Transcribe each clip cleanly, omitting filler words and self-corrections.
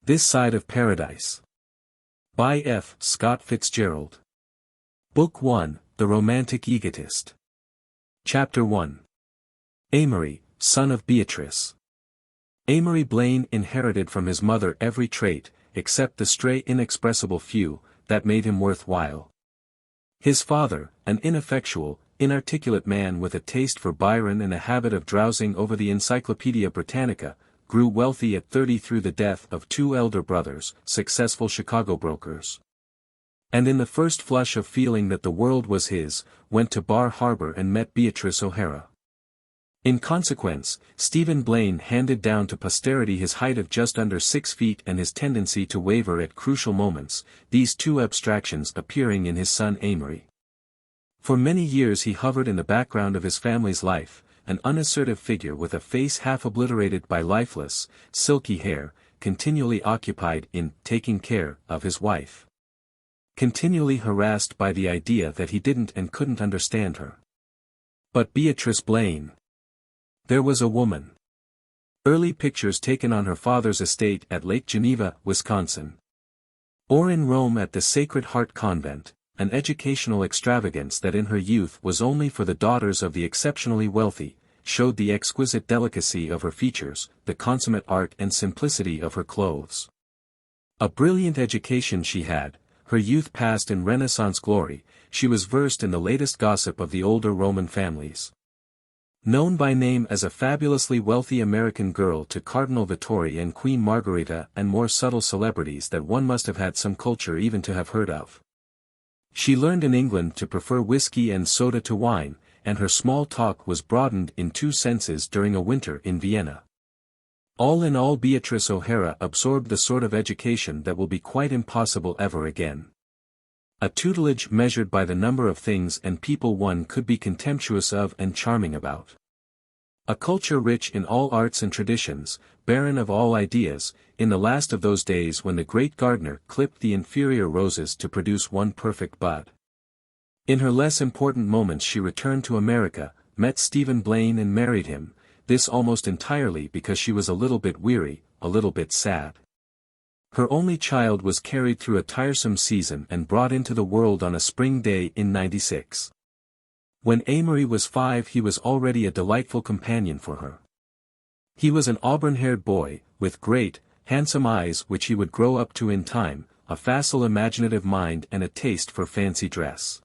This Side of Paradise. By F. Scott Fitzgerald. Book 1, The Romantic Egotist. Chapter 1. Amory, son of Beatrice. Amory Blaine inherited from his mother every trait, except the stray inexpressible few, that made him worthwhile. His father, an ineffectual, inarticulate man with a taste for Byron and a habit of drowsing over the Encyclopedia Britannica, grew wealthy at 30 through the death of two elder brothers, successful Chicago brokers. And in the first flush of feeling that the world was his, went to Bar Harbor and met Beatrice O'Hara. In consequence, Stephen Blaine handed down to posterity his height of just under 6 feet and his tendency to waver at crucial moments, these two abstractions appearing in his son Amory. For many years he hovered in the background of his family's life, an unassertive figure with a face half obliterated by lifeless, silky hair, continually occupied in taking care of his wife. Continually harassed by the idea that he didn't and couldn't understand her. But Beatrice Blaine. There was a woman. Early pictures taken on her father's estate at Lake Geneva, Wisconsin. Or in Rome at the Sacred Heart Convent, an educational extravagance that in her youth was only for the daughters of the exceptionally wealthy, showed the exquisite delicacy of her features, the consummate art and simplicity of her clothes. A brilliant education she had, her youth passed in Renaissance glory, she was versed in the latest gossip of the older Roman families. Known by name as a fabulously wealthy American girl to Cardinal Vittori and Queen Margherita and more subtle celebrities that one must have had some culture even to have heard of. She learned in England to prefer whiskey and soda to wine, and her small talk was broadened in 2 senses during a winter in Vienna. All in all, Beatrice O'Hara absorbed the sort of education that will be quite impossible ever again. A tutelage measured by the number of things and people one could be contemptuous of and charming about. A culture rich in all arts and traditions, barren of all ideas, in the last of those days when the great gardener clipped the inferior roses to produce one perfect bud. In her less important moments she returned to America, met Stephen Blaine and married him, this almost entirely because she was a little bit weary, a little bit sad. Her only child was carried through a tiresome season and brought into the world on a spring day in '96. When Amory was 5 he was already a delightful companion for her. He was an auburn-haired boy, with great, handsome eyes which he would grow up to in time, a facile imaginative mind and a taste for fancy dress.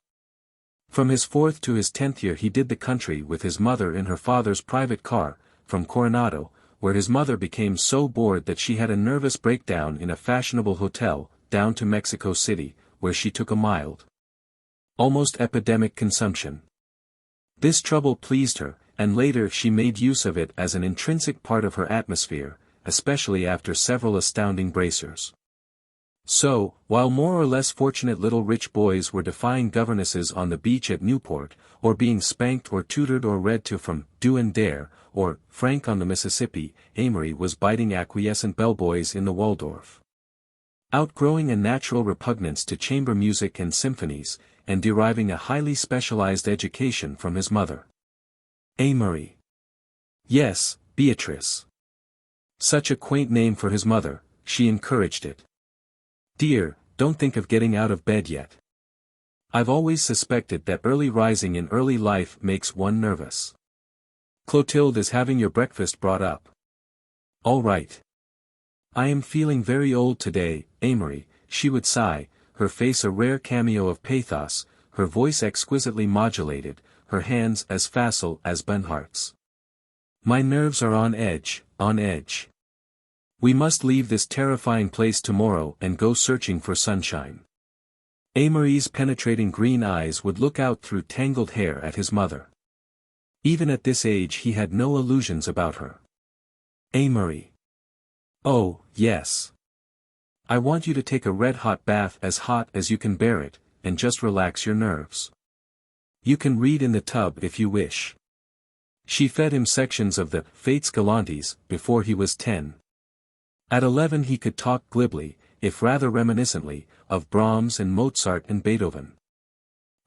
From his 4th to his 10th year he did the country with his mother in her father's private car, from Coronado, where his mother became so bored that she had a nervous breakdown in a fashionable hotel, down to Mexico City, where she took a mild, almost epidemic consumption. This trouble pleased her, and later she made use of it as an intrinsic part of her atmosphere, especially after several astounding bracers. So, while more or less fortunate little rich boys were defying governesses on the beach at Newport, or being spanked or tutored or read to from Do and Dare, or Frank on the Mississippi, Amory was biting acquiescent bellboys in the Waldorf. Outgrowing a natural repugnance to chamber music and symphonies, and deriving a highly specialized education from his mother. Amory. Yes, Beatrice. Such a quaint name for his mother, she encouraged it. Dear, don't think of getting out of bed yet. I've always suspected that early rising in early life makes one nervous. Clotilde is having your breakfast brought up. All right. I am feeling very old today, Amory, she would sigh, her face a rare cameo of pathos, her voice exquisitely modulated, her hands as facile as Bernhardt's. My nerves are on edge, on edge. We must leave this terrifying place tomorrow and go searching for sunshine. Amory's penetrating green eyes would look out through tangled hair at his mother. Even at this age he had no illusions about her. Amory. Oh, yes. I want you to take a red-hot bath as hot as you can bear it, and just relax your nerves. You can read in the tub if you wish. She fed him sections of the Fates Galantes before he was 10. At 11 he could talk glibly, if rather reminiscently, of Brahms and Mozart and Beethoven.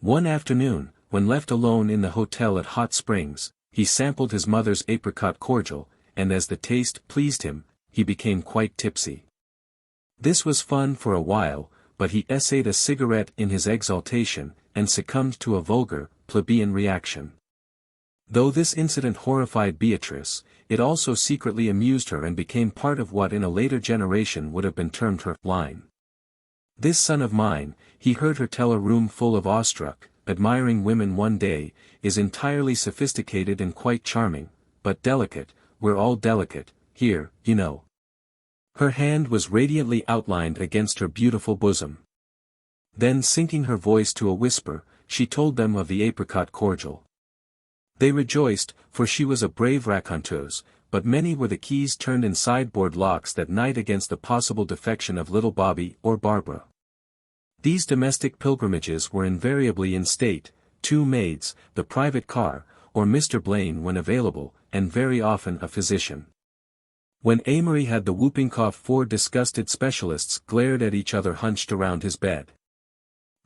One afternoon, when left alone in the hotel at Hot Springs, he sampled his mother's apricot cordial, and as the taste pleased him, he became quite tipsy. This was fun for a while, but he essayed a cigarette in his exaltation, and succumbed to a vulgar, plebeian reaction. Though this incident horrified Beatrice, it also secretly amused her and became part of what in a later generation would have been termed her line. "This son of mine," he heard her tell a room full of awestruck, admiring women one day, "is entirely sophisticated and quite charming, but delicate, we're all delicate, here, you know." Her hand was radiantly outlined against her beautiful bosom. Then sinking her voice to a whisper, she told them of the apricot cordial. They rejoiced, for she was a brave raconteuse, but many were the keys turned in sideboard locks that night against the possible defection of little Bobby or Barbara. These domestic pilgrimages were invariably in state, 2 maids, the private car, or Mr. Blaine when available, and very often a physician. When Amory had the whooping cough 4 disgusted specialists glared at each other hunched around his bed.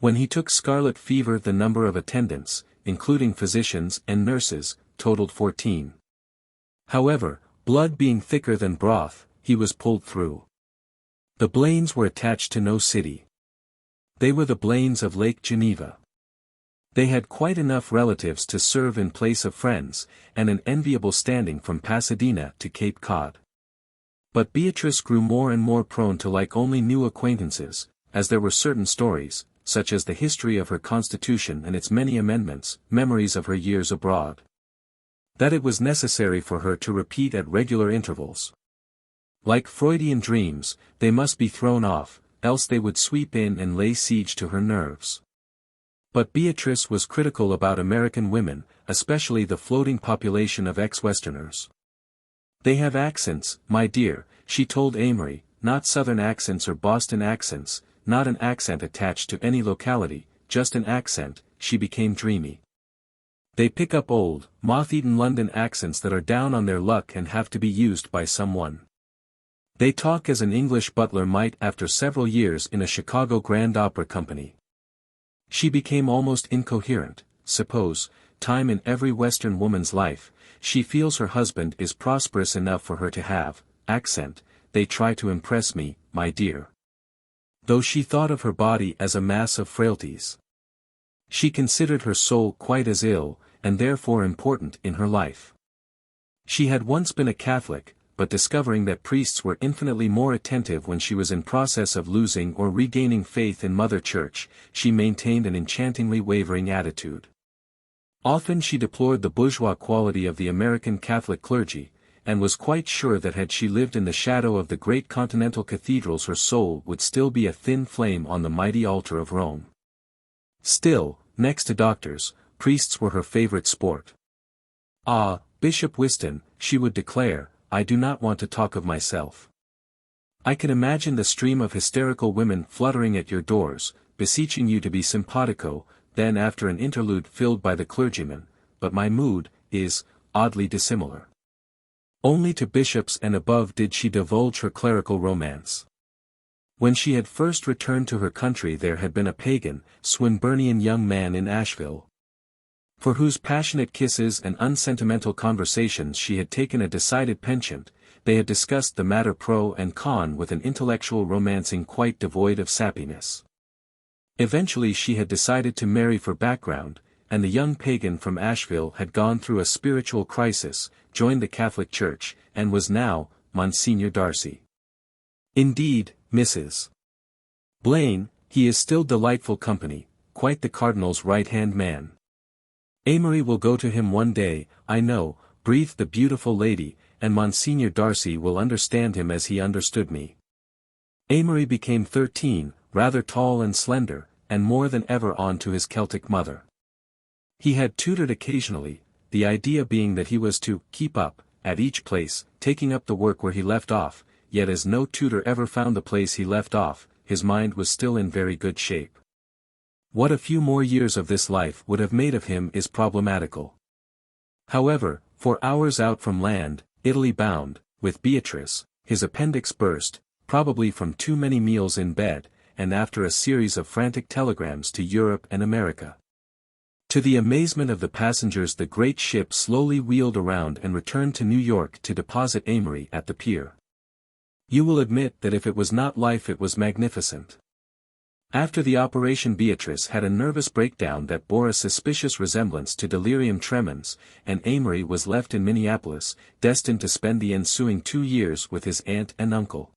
When he took scarlet fever the number of attendants, including physicians and nurses, totaled 14. However, blood being thicker than broth, he was pulled through. The Blaines were attached to no city. They were the Blaines of Lake Geneva. They had quite enough relatives to serve in place of friends, and an enviable standing from Pasadena to Cape Cod. But Beatrice grew more and more prone to like only new acquaintances, as there were certain stories, such as the history of her constitution and its many amendments, memories of her years abroad, that it was necessary for her to repeat at regular intervals. Like Freudian dreams, they must be thrown off, else they would sweep in and lay siege to her nerves. But Beatrice was critical about American women, especially the floating population of ex-Westerners. "They have accents, my dear," she told Amory, "not Southern accents or Boston accents, not an accent attached to any locality, just an accent." She became dreamy. "They pick up old, moth-eaten London accents that are down on their luck and have to be used by someone. They talk as an English butler might after several years in a Chicago Grand Opera Company." She became almost incoherent. Suppose, time in every Western woman's life, she feels her husband is prosperous enough for her to have accent, "They try to impress me, my dear." Though she thought of her body as a mass of frailties, she considered her soul quite as ill, and therefore important in her life. She had once been a Catholic, but discovering that priests were infinitely more attentive when she was in process of losing or regaining faith in Mother Church, she maintained an enchantingly wavering attitude. Often she deplored the bourgeois quality of the American Catholic clergy, and was quite sure that had she lived in the shadow of the great continental cathedrals her soul would still be a thin flame on the mighty altar of Rome. Still, next to doctors, priests were her favorite sport. "Ah, Bishop Whiston," she would declare, "I do not want to talk of myself. I can imagine the stream of hysterical women fluttering at your doors, beseeching you to be simpatico," then after an interlude filled by the clergyman, "but my mood is oddly dissimilar." Only to bishops and above did she divulge her clerical romance. When she had first returned to her country there had been a pagan, Swinburnian young man in Asheville, for whose passionate kisses and unsentimental conversations she had taken a decided penchant. They had discussed the matter pro and con with an intellectual romancing quite devoid of sappiness. Eventually she had decided to marry for background, and the young pagan from Asheville had gone through a spiritual crisis, joined the Catholic Church, and was now Monsignor Darcy. Indeed, Mrs. Blaine, he is still delightful company, quite the Cardinal's right-hand man. Amory will go to him one day, I know, breathed the beautiful lady, and Monsignor Darcy will understand him as he understood me. Amory became 13, rather tall and slender, and more than ever on to his Celtic mother. He had tutored occasionally, the idea being that he was to keep up, at each place, taking up the work where he left off, yet as no tutor ever found the place he left off, his mind was still in very good shape. What a few more years of this life would have made of him is problematical. However, 4 hours out from land, Italy bound, with Beatrice, his appendix burst, probably from too many meals in bed, and after a series of frantic telegrams to Europe and America. To the amazement of the passengers the great ship slowly wheeled around and returned to New York to deposit Amory at the pier. You will admit that if it was not life it was magnificent. After the operation Beatrice had a nervous breakdown that bore a suspicious resemblance to delirium tremens, and Amory was left in Minneapolis, destined to spend the ensuing 2 years with his aunt and uncle.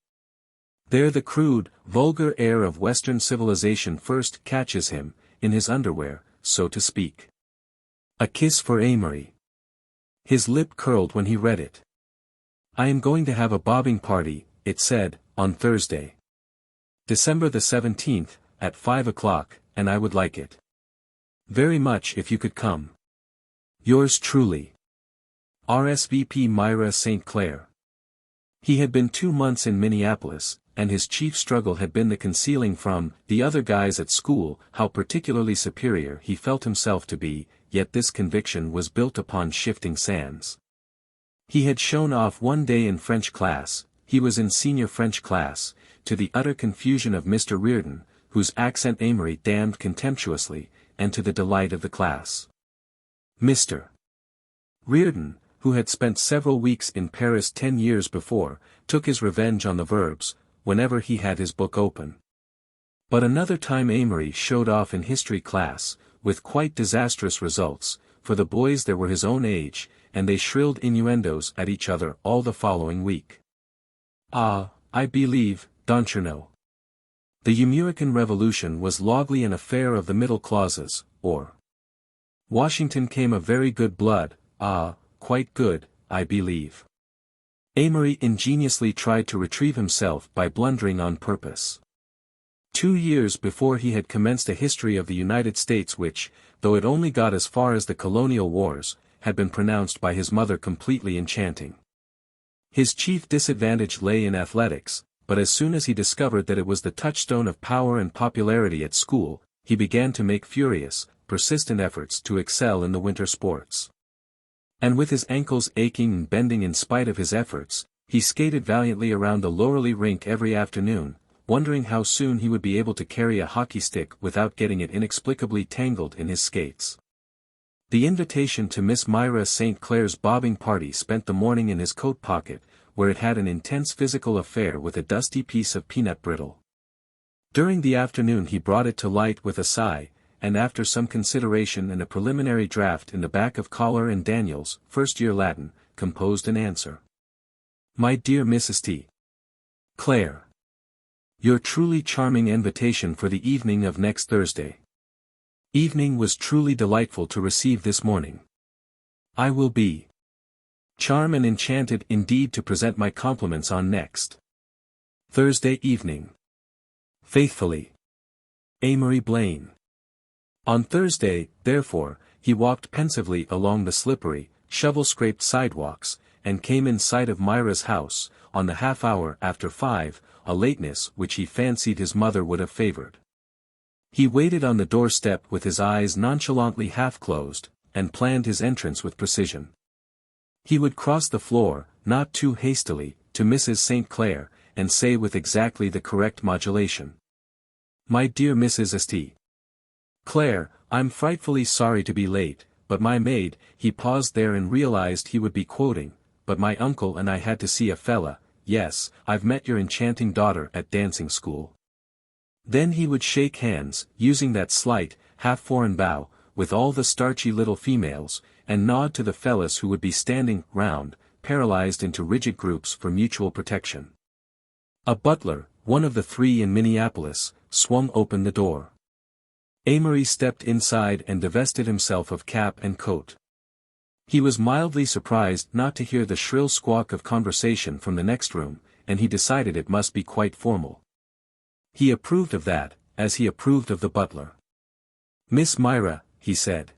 There the crude, vulgar air of Western civilization first catches him, in his underwear, so to speak. A kiss for Amory. His lip curled when he read it. I am going to have a bobbing party, it said, on Thursday. December the 17th, at 5 o'clock, and I would like it very much if you could come. Yours truly. RSVP Myra St. Clair. He had been 2 months in Minneapolis, and his chief struggle had been the concealing from the other guys at school how particularly superior he felt himself to be, yet this conviction was built upon shifting sands. He had shown off one day in French class, he was in senior French class, to the utter confusion of Mr. Reardon, whose accent Amory damned contemptuously, and to the delight of the class. Mr. Reardon, who had spent several weeks in Paris 10 years before, took his revenge on the verbs, whenever he had his book open. But another time Amory showed off in history class, with quite disastrous results, for the boys there were his own age, and they shrilled innuendos at each other all the following week. Ah, I believe, don't you know? The American Revolution was largely an affair of the middle classes, or Washington came of very good blood, ah, quite good, I believe. Amory ingeniously tried to retrieve himself by blundering on purpose. 2 years before he had commenced a history of the United States which, though it only got as far as the colonial wars, had been pronounced by his mother completely enchanting. His chief disadvantage lay in athletics, but as soon as he discovered that it was the touchstone of power and popularity at school, he began to make furious, persistent efforts to excel in the winter sports. And with his ankles aching and bending in spite of his efforts, he skated valiantly around the Loreley rink every afternoon, wondering how soon he would be able to carry a hockey stick without getting it inexplicably tangled in his skates. The invitation to Miss Myra St. Clair's bobbing party spent the morning in his coat pocket, where it had an intense physical affair with a dusty piece of peanut brittle. During the afternoon he brought it to light with a sigh, and after some consideration and a preliminary draft in the back of Collar and Daniels, first-year Latin, composed an answer. My dear Mrs. T. Clair. Your truly charming invitation for the evening of next Thursday. Evening was truly delightful to receive this morning. I will be charmed and enchanted indeed to present my compliments on next Thursday evening. Faithfully, Amory Blaine. On Thursday, therefore, he walked pensively along the slippery, shovel-scraped sidewalks, and came in sight of Myra's house, on the half-hour after 5, a lateness which he fancied his mother would have favored. He waited on the doorstep with his eyes nonchalantly half-closed, and planned his entrance with precision. He would cross the floor, not too hastily, to Mrs. St. Clair, and say with exactly the correct modulation. My dear Mrs. St. Clair, I'm frightfully sorry to be late, but my maid, he paused there and realized he would be quoting, but my uncle and I had to see a fella, yes, I've met your enchanting daughter at dancing school. Then he would shake hands, using that slight, half-foreign bow, with all the starchy little females, and nod to the fellas who would be standing round, paralyzed into rigid groups for mutual protection. A butler, one of the 3 in Minneapolis, swung open the door. Amory stepped inside and divested himself of cap and coat. He was mildly surprised not to hear the shrill squawk of conversation from the next room, and he decided it must be quite formal. He approved of that, as he approved of the butler. Miss Myra, he said.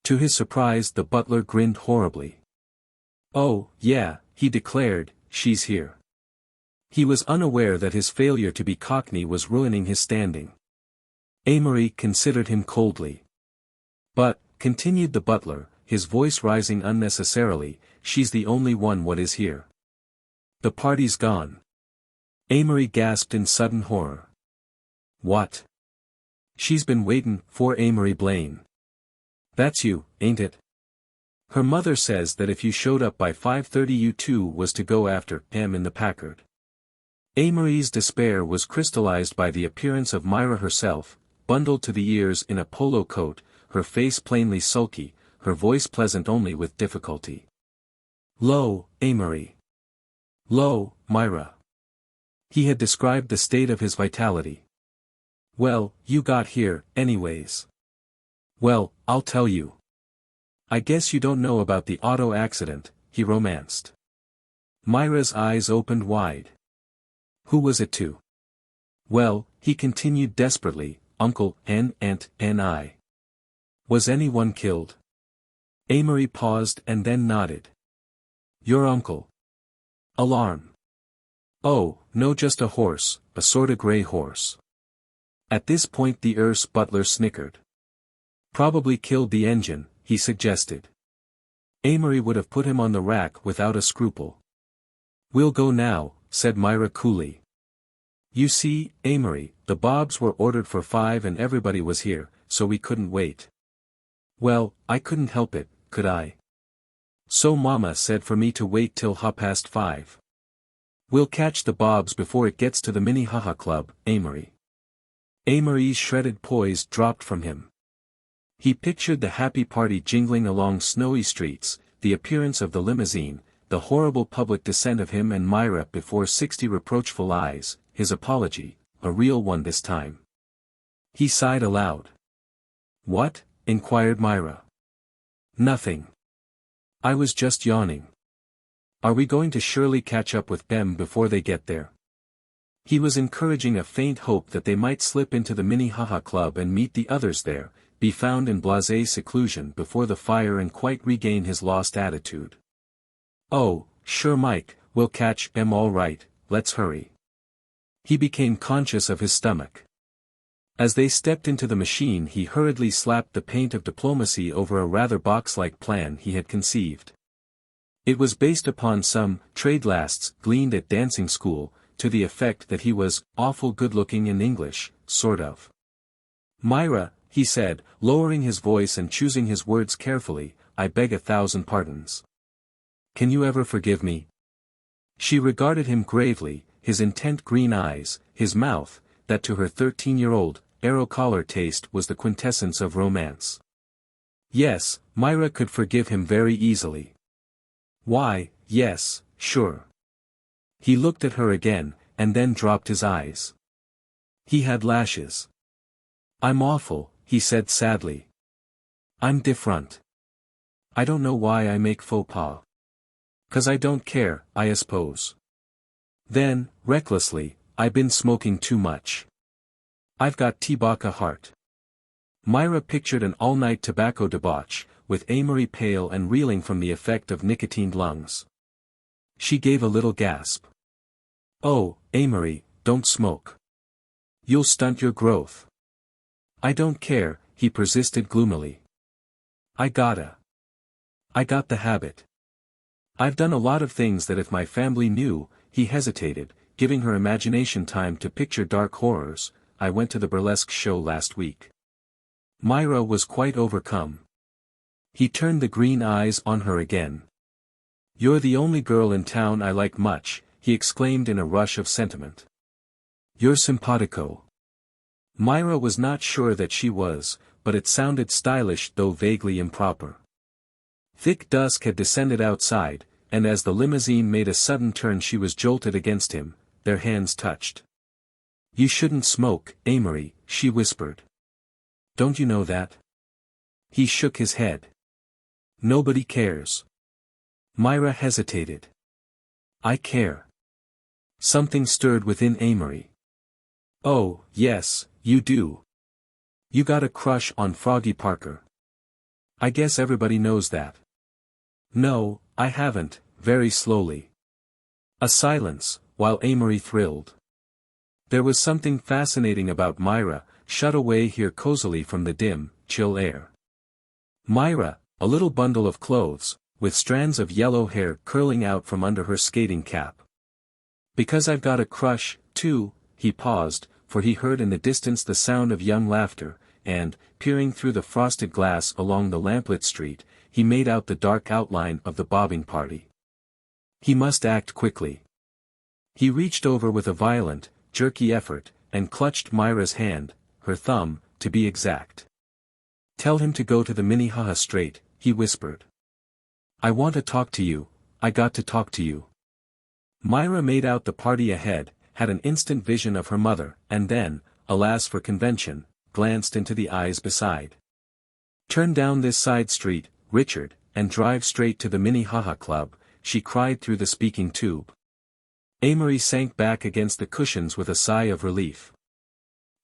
To his surprise the butler grinned horribly. Oh, yeah, he declared, she's here. He was unaware that his failure to be Cockney was ruining his standing. Amory considered him coldly. But, continued the butler, his voice rising unnecessarily, she's the only one what is here. The party's gone. Amory gasped in sudden horror. What? She's been waitin' for Amory Blaine. That's you, ain't it? Her mother says that if you showed up by 5:30 you too was to go after him in the Packard. Amory's despair was crystallized by the appearance of Myra herself, bundled to the ears in a polo coat, her face plainly sulky, her voice pleasant only with difficulty. "Lo, Amory. Lo, Myra." He had described the state of his vitality. "Well, you got here, anyways." "Well, I'll tell you. I guess you don't know about the auto accident," he romanced. Myra's eyes opened wide. "Who was it to?" "Well," he continued desperately, "Uncle, Aunt, and I." "Was anyone killed?" Amory paused and then nodded. "Your uncle?" Alarm. "Oh, no, just a horse, a sorta gray horse." At this point the Erse butler snickered. "Probably killed the engine," he suggested. Amory would have put him on the rack without a scruple. "We'll go now," said Myra coolly. "You see, Amory, the bobs were ordered for 5 and everybody was here, so we couldn't wait." "Well, I couldn't help it, could I? So Mama said for me to wait till 5:30. We'll catch the bobs before it gets to the Minnehaha Club, Amory." Amory's shredded poise dropped from him. He pictured the happy party jingling along snowy streets, the appearance of the limousine, the horrible public descent of him and Myra before 60 reproachful eyes, his apology, a real one this time. He sighed aloud. "What?" inquired Myra. "Nothing. I was just yawning. Are we going to surely catch up with Bem before they get there?" He was encouraging a faint hope that they might slip into the Minnehaha Club and meet the others there, be found in blasé seclusion before the fire and quite regain his lost attitude. "Oh, sure Mike, we'll catch Bem all right, let's hurry." He became conscious of his stomach. As they stepped into the machine he hurriedly slapped the paint of diplomacy over a rather box-like plan he had conceived. It was based upon some trade lasts gleaned at dancing school, to the effect that he was awful good-looking in English, sort of. "Myra," he said, lowering his voice and choosing his words carefully, "I beg 1,000 pardons. Can you ever forgive me?" She regarded him gravely, his intent green eyes, his mouth, that to her 13-year-old, arrow-collar taste was the quintessence of romance. Yes, Myra could forgive him very easily. "Why, yes, sure." He looked at her again, and then dropped his eyes. He had lashes. "I'm awful," he said sadly. "I'm different. I don't know why I make faux pas. 'Cause I don't care, I suppose. Then, recklessly, I been smoking too much. I've got T-bacca heart." Myra pictured an all-night tobacco debauch, with Amory pale and reeling from the effect of nicotined lungs. She gave a little gasp. "Oh, Amory, don't smoke. You'll stunt your growth." "I don't care," he persisted gloomily. I got the habit. I've done a lot of things that if my family knew," he hesitated, giving her imagination time to picture dark horrors. "I went to the burlesque show last week." Myra was quite overcome. He turned the green eyes on her again. "You're the only girl in town I like much," he exclaimed in a rush of sentiment. "You're simpatico." Myra was not sure that she was, but it sounded stylish though vaguely improper. Thick dusk had descended outside, and as the limousine made a sudden turn she was jolted against him, their hands touched. "You shouldn't smoke, Amory," she whispered. "Don't you know that?" He shook his head. "Nobody cares." Myra hesitated. "I care." Something stirred within Amory. "Oh, yes, you do. You got a crush on Froggy Parker. I guess everybody knows that." "No, I haven't," very slowly. A silence, while Amory thrilled. There was something fascinating about Myra, shut away here cozily from the dim, chill air. Myra, a little bundle of clothes, with strands of yellow hair curling out from under her skating cap. "Because I've got a crush, too," he paused, for he heard in the distance the sound of young laughter, and, peering through the frosted glass along the lamplit street, he made out the dark outline of the bobbing party. He must act quickly. He reached over with a violent, jerky effort, and clutched Myra's hand, her thumb, to be exact. "Tell him to go to the Minnehaha straight," he whispered. "I want to talk to you, I got to talk to you." Myra made out the party ahead, had an instant vision of her mother, and then, alas for convention, glanced into the eyes beside. "Turn down this side street, Richard, and drive straight to the Minnehaha Club," she cried through the speaking tube. Amory sank back against the cushions with a sigh of relief.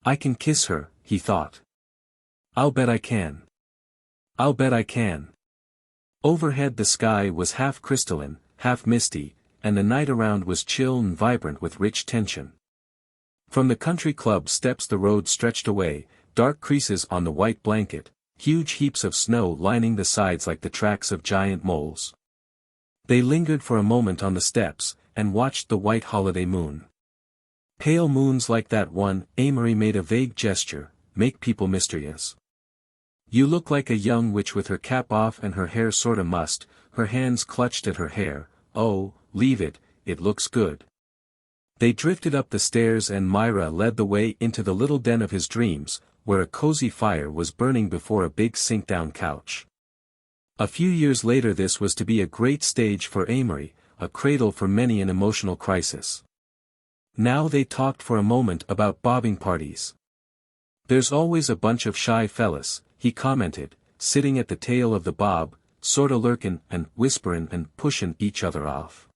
"I can kiss her," he thought. "I'll bet I can. I'll bet I can." Overhead the sky was half crystalline, half misty, and the night around was chill and vibrant with rich tension. From the country club steps the road stretched away, dark creases on the white blanket, huge heaps of snow lining the sides like the tracks of giant moles. They lingered for a moment on the steps, and watched the white holiday moon. Pale moons like that one, Amory made a vague gesture, make people mysterious. "You look like a young witch with her cap off and her hair sorta mussed," her hands clutched at her hair. "Oh, leave it, it looks good." They drifted up the stairs and Myra led the way into the little den of his dreams, where a cozy fire was burning before a big sink-down couch. A few years later this was to be a great stage for Amory, a cradle for many an emotional crisis. Now they talked for a moment about bobbing parties. "There's always a bunch of shy fellas," he commented, "sitting at the tail of the bob, sorta lurkin' and whisperin' and pushin' each other off.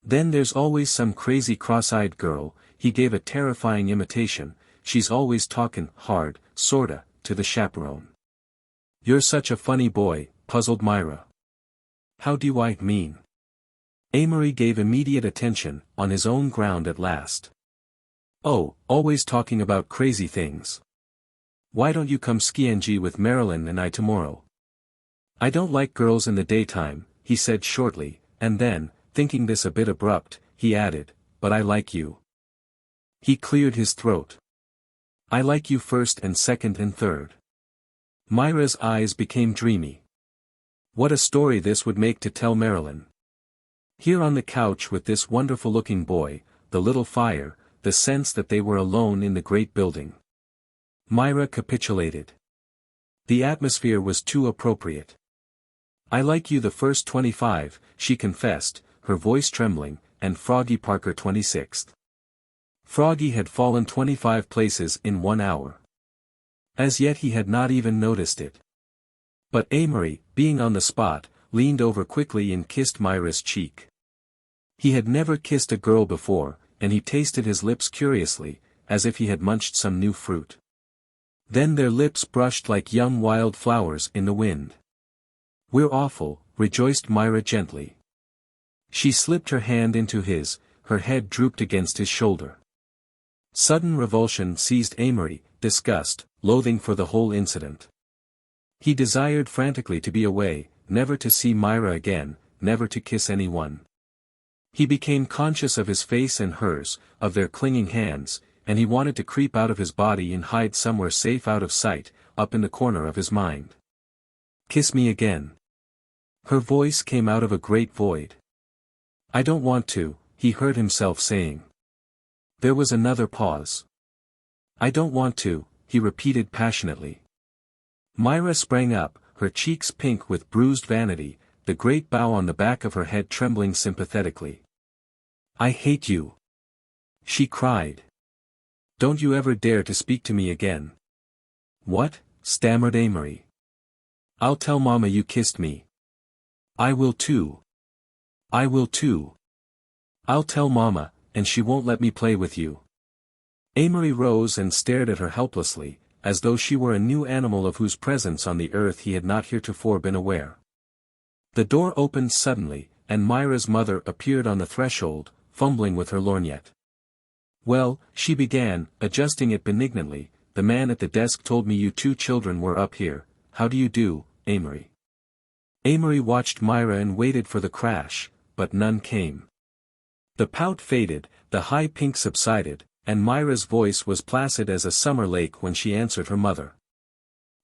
Then there's always some crazy cross-eyed girl," he gave a terrifying imitation, "she's always talkin' hard, sorta, to the chaperone." "You're such a funny boy," puzzled Myra. "How do I mean?" Amory gave immediate attention, on his own ground at last. "Oh, always talking about crazy things. Why don't you come ski-ng with Marilyn and I tomorrow?" "I don't like girls in the daytime," he said shortly, and then, thinking this a bit abrupt, he added, "but I like you." He cleared his throat. "I like you first and second and third." Myra's eyes became dreamy. What a story this would make to tell Marilyn. Here on the couch with this wonderful-looking boy, the little fire, the sense that they were alone in the great building. Myra capitulated. The atmosphere was too appropriate. "I like you the first 25, she confessed, her voice trembling, and Froggy Parker 26th. Froggy had fallen 25 places in 1 hour. As yet he had not even noticed it. But Amory, being on the spot, leaned over quickly and kissed Myra's cheek. He had never kissed a girl before, and he tasted his lips curiously, as if he had munched some new fruit. Then their lips brushed like young wild flowers in the wind. "We're awful," rejoiced Myra gently. She slipped her hand into his, her head drooped against his shoulder. Sudden revulsion seized Amory, disgust, loathing for the whole incident. He desired frantically to be away, never to see Myra again, never to kiss anyone. He became conscious of his face and hers, of their clinging hands, and he wanted to creep out of his body and hide somewhere safe out of sight, up in the corner of his mind. "Kiss me again." Her voice came out of a great void. "I don't want to," he heard himself saying. There was another pause. "I don't want to," he repeated passionately. Myra sprang up, her cheeks pink with bruised vanity, the great bow on the back of her head trembling sympathetically. "I hate you!" she cried. "Don't you ever dare to speak to me again." "What?" stammered Amory. "I'll tell Mama you kissed me." "I will too. I will too. I'll tell Mama, and she won't let me play with you." Amory rose and stared at her helplessly, as though she were a new animal of whose presence on the earth he had not heretofore been aware. The door opened suddenly, and Myra's mother appeared on the threshold, fumbling with her lorgnette. "Well," she began, adjusting it benignantly, "the man at the desk told me you two children were up here. How do you do, Amory?" Amory watched Myra and waited for the crash, but none came. The pout faded, the high pink subsided, and Myra's voice was placid as a summer lake when she answered her mother.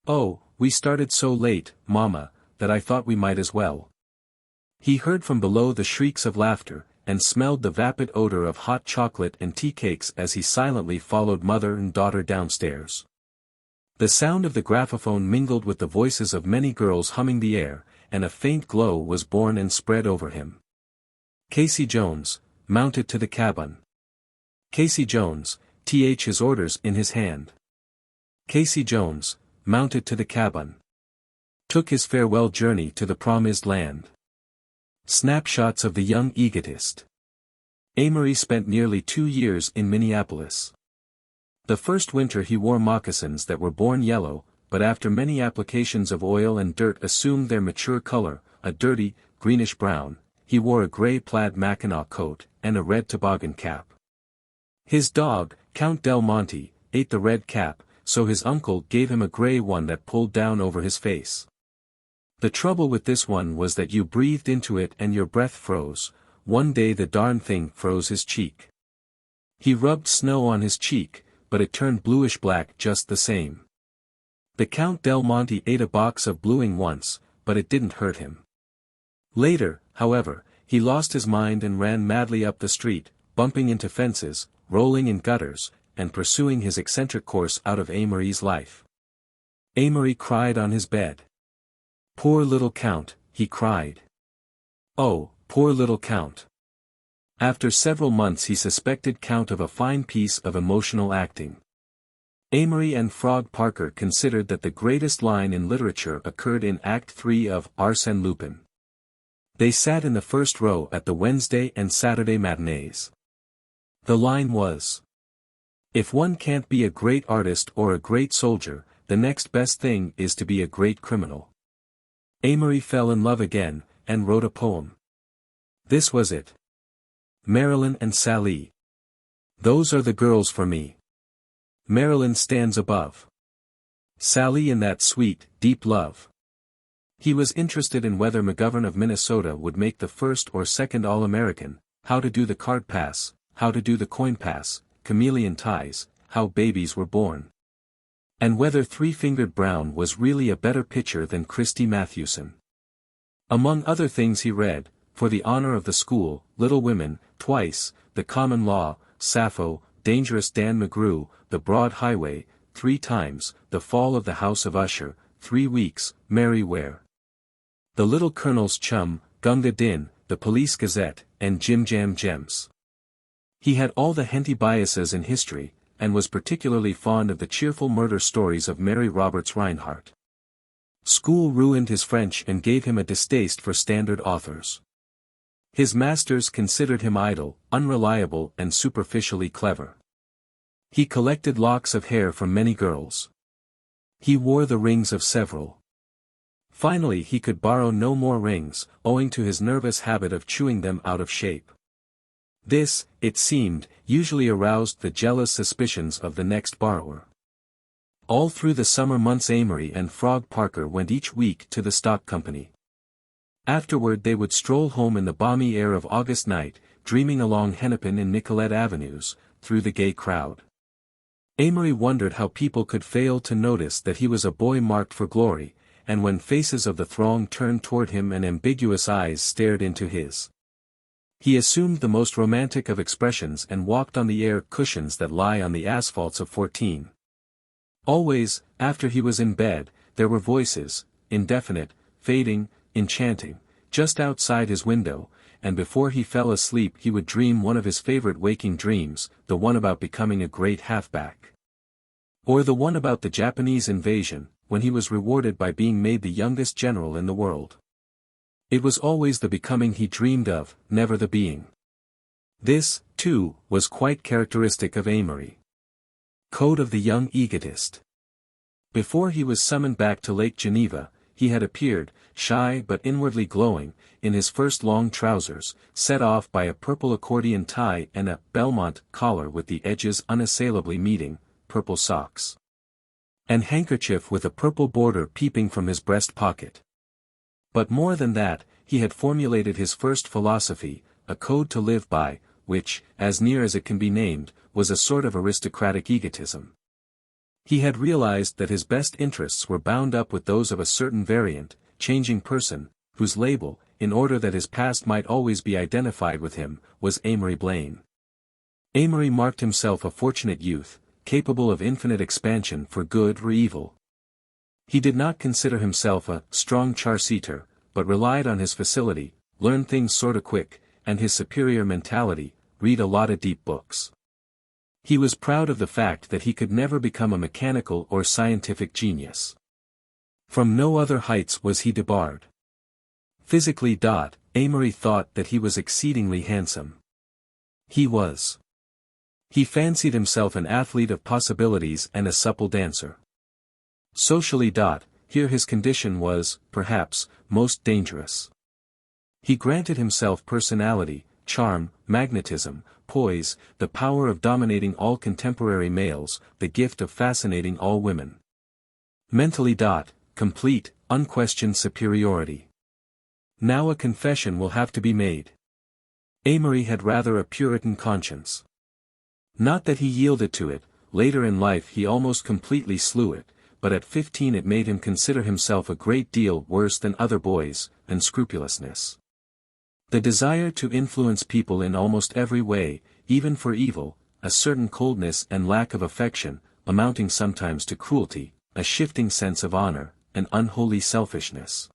"Oh, we started so late, Mama, that I thought we might as well." He heard from below the shrieks of laughter, and smelled the vapid odor of hot chocolate and tea cakes as he silently followed mother and daughter downstairs. The sound of the graphophone mingled with the voices of many girls humming the air, and a faint glow was born and spread over him. Casey Jones, mounted to the cabin. Casey Jones, his orders in his hand. Casey Jones, mounted to the cabin. Took his farewell journey to the promised land. Snapshots of the young egotist. Amory spent nearly 2 years in Minneapolis. The first winter he wore moccasins that were born yellow, but after many applications of oil and dirt assumed their mature color, a dirty, greenish-brown. He wore a gray plaid Mackinaw coat, and a red toboggan cap. His dog, Count Del Monte, ate the red cap, so his uncle gave him a gray one that pulled down over his face. The trouble with this one was that you breathed into it and your breath froze. One day the darn thing froze his cheek. He rubbed snow on his cheek, but it turned bluish-black just the same. The Count Del Monte ate a box of bluing once, but it didn't hurt him. Later, however, he lost his mind and ran madly up the street, bumping into fences, rolling in gutters, and pursuing his eccentric course out of Amory's life. Amory cried on his bed. "Poor little Count," he cried. "Oh, poor little Count." After several months he suspected Count of a fine piece of emotional acting. Amory and Frog Parker considered that the greatest line in literature occurred in Act 3 of Arsène Lupin. They sat in the first row at the Wednesday and Saturday matinees. The line was, "If one can't be a great artist or a great soldier, the next best thing is to be a great criminal." Amory fell in love again, and wrote a poem. This was it. Marilyn and Sally. Those are the girls for me. Marilyn stands above Sally in that sweet, deep love. He was interested in whether McGovern of Minnesota would make the first or second All-American, how to do the card pass, how to do the coin pass, chameleon ties, how babies were born. And whether Three-Fingered Brown was really a better pitcher than Christy Mathewson. Among other things he read, For the Honor of the School, Little Women, twice, The Common Law, Sappho, Dangerous Dan McGrew, The Broad Highway, 3 times, The Fall of the House of Usher, 3 weeks, Mary Ware. The Little Colonel's Chum, Gunga Din, The Police Gazette, and Jim Jam Gems. He had all the Henty biases in history, and was particularly fond of the cheerful murder stories of Mary Roberts Rinehart. School ruined his French and gave him a distaste for standard authors. His masters considered him idle, unreliable and superficially clever. He collected locks of hair from many girls. He wore the rings of several. Finally he could borrow no more rings, owing to his nervous habit of chewing them out of shape. This, it seemed, usually aroused the jealous suspicions of the next borrower. All through the summer months Amory and Frog Parker went each week to the stock company. Afterward they would stroll home in the balmy air of August night, dreaming along Hennepin and Nicollet avenues, through the gay crowd. Amory wondered how people could fail to notice that he was a boy marked for glory, and when faces of the throng turned toward him and ambiguous eyes stared into his. He assumed the most romantic of expressions and walked on the air cushions that lie on the asphalts of 14. Always, after he was in bed, there were voices, indefinite, fading, enchanting, just outside his window, and before he fell asleep he would dream one of his favorite waking dreams, the one about becoming a great halfback. Or the one about the Japanese invasion, when he was rewarded by being made the youngest general in the world. It was always the becoming he dreamed of, never the being. This, too, was quite characteristic of Amory. Code of the Young Egotist. Before he was summoned back to Lake Geneva, he had appeared, shy but inwardly glowing, in his first long trousers, set off by a purple accordion tie and a Belmont collar with the edges unassailably meeting, purple socks. An handkerchief with a purple border peeping from his breast pocket. But more than that, he had formulated his first philosophy, a code to live by, which, as near as it can be named, was a sort of aristocratic egotism. He had realized that his best interests were bound up with those of a certain variant, changing person, whose label, in order that his past might always be identified with him, was Amory Blaine. Amory marked himself a fortunate youth, capable of infinite expansion for good or evil. He did not consider himself a strong char-seater, but relied on his facility, learn things sorta quick, and his superior mentality, read a lotta deep books. He was proud of the fact that he could never become a mechanical or scientific genius. From no other heights was he debarred. Physically, Amory thought that he was exceedingly handsome. He was. He fancied himself an athlete of possibilities and a supple dancer. Socially, here his condition was, perhaps, most dangerous. He granted himself personality, charm, magnetism, poise, the power of dominating all contemporary males, the gift of fascinating all women. Mentally, complete, unquestioned superiority. Now a confession will have to be made. Amory had rather a Puritan conscience. Not that he yielded to it, later in life he almost completely slew it, but at 15 it made him consider himself a great deal worse than other boys, unscrupulousness. The desire to influence people in almost every way, even for evil, a certain coldness and lack of affection, amounting sometimes to cruelty, a shifting sense of honor, an unholy selfishness.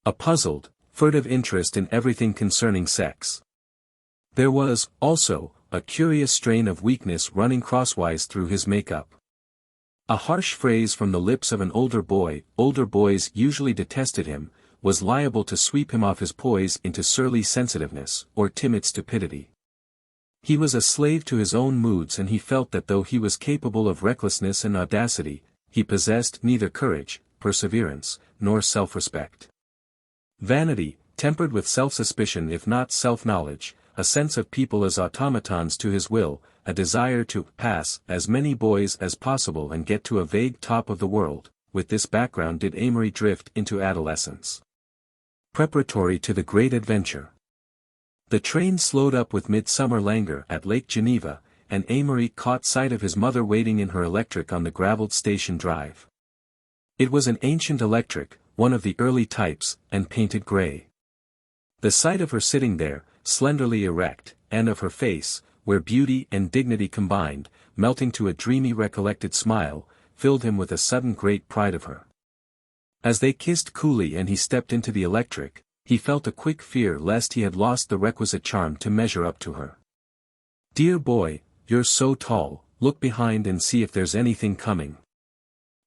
A puzzled, furtive interest in everything concerning sex. There was, also, a curious strain of weakness running crosswise through his makeup. A harsh phrase from the lips of an older boys usually detested him, was liable to sweep him off his poise into surly sensitiveness, or timid stupidity. He was a slave to his own moods, and he felt that though he was capable of recklessness and audacity, he possessed neither courage, perseverance, nor self-respect. Vanity, tempered with self-suspicion if not self-knowledge, a sense of people as automatons to his will, a desire to pass as many boys as possible and get to a vague top of the world, with this background did Amory drift into adolescence. Preparatory to the great adventure. The train slowed up with midsummer languor at Lake Geneva, and Amory caught sight of his mother waiting in her electric on the gravelled station drive. It was an ancient electric, one of the early types, and painted gray. The sight of her sitting there, slenderly erect, and of her face, where beauty and dignity combined, melting to a dreamy recollected smile, filled him with a sudden great pride of her. As they kissed coolly and he stepped into the electric, he felt a quick fear lest he had lost the requisite charm to measure up to her. "Dear boy, you're so tall, look behind and see if there's anything coming."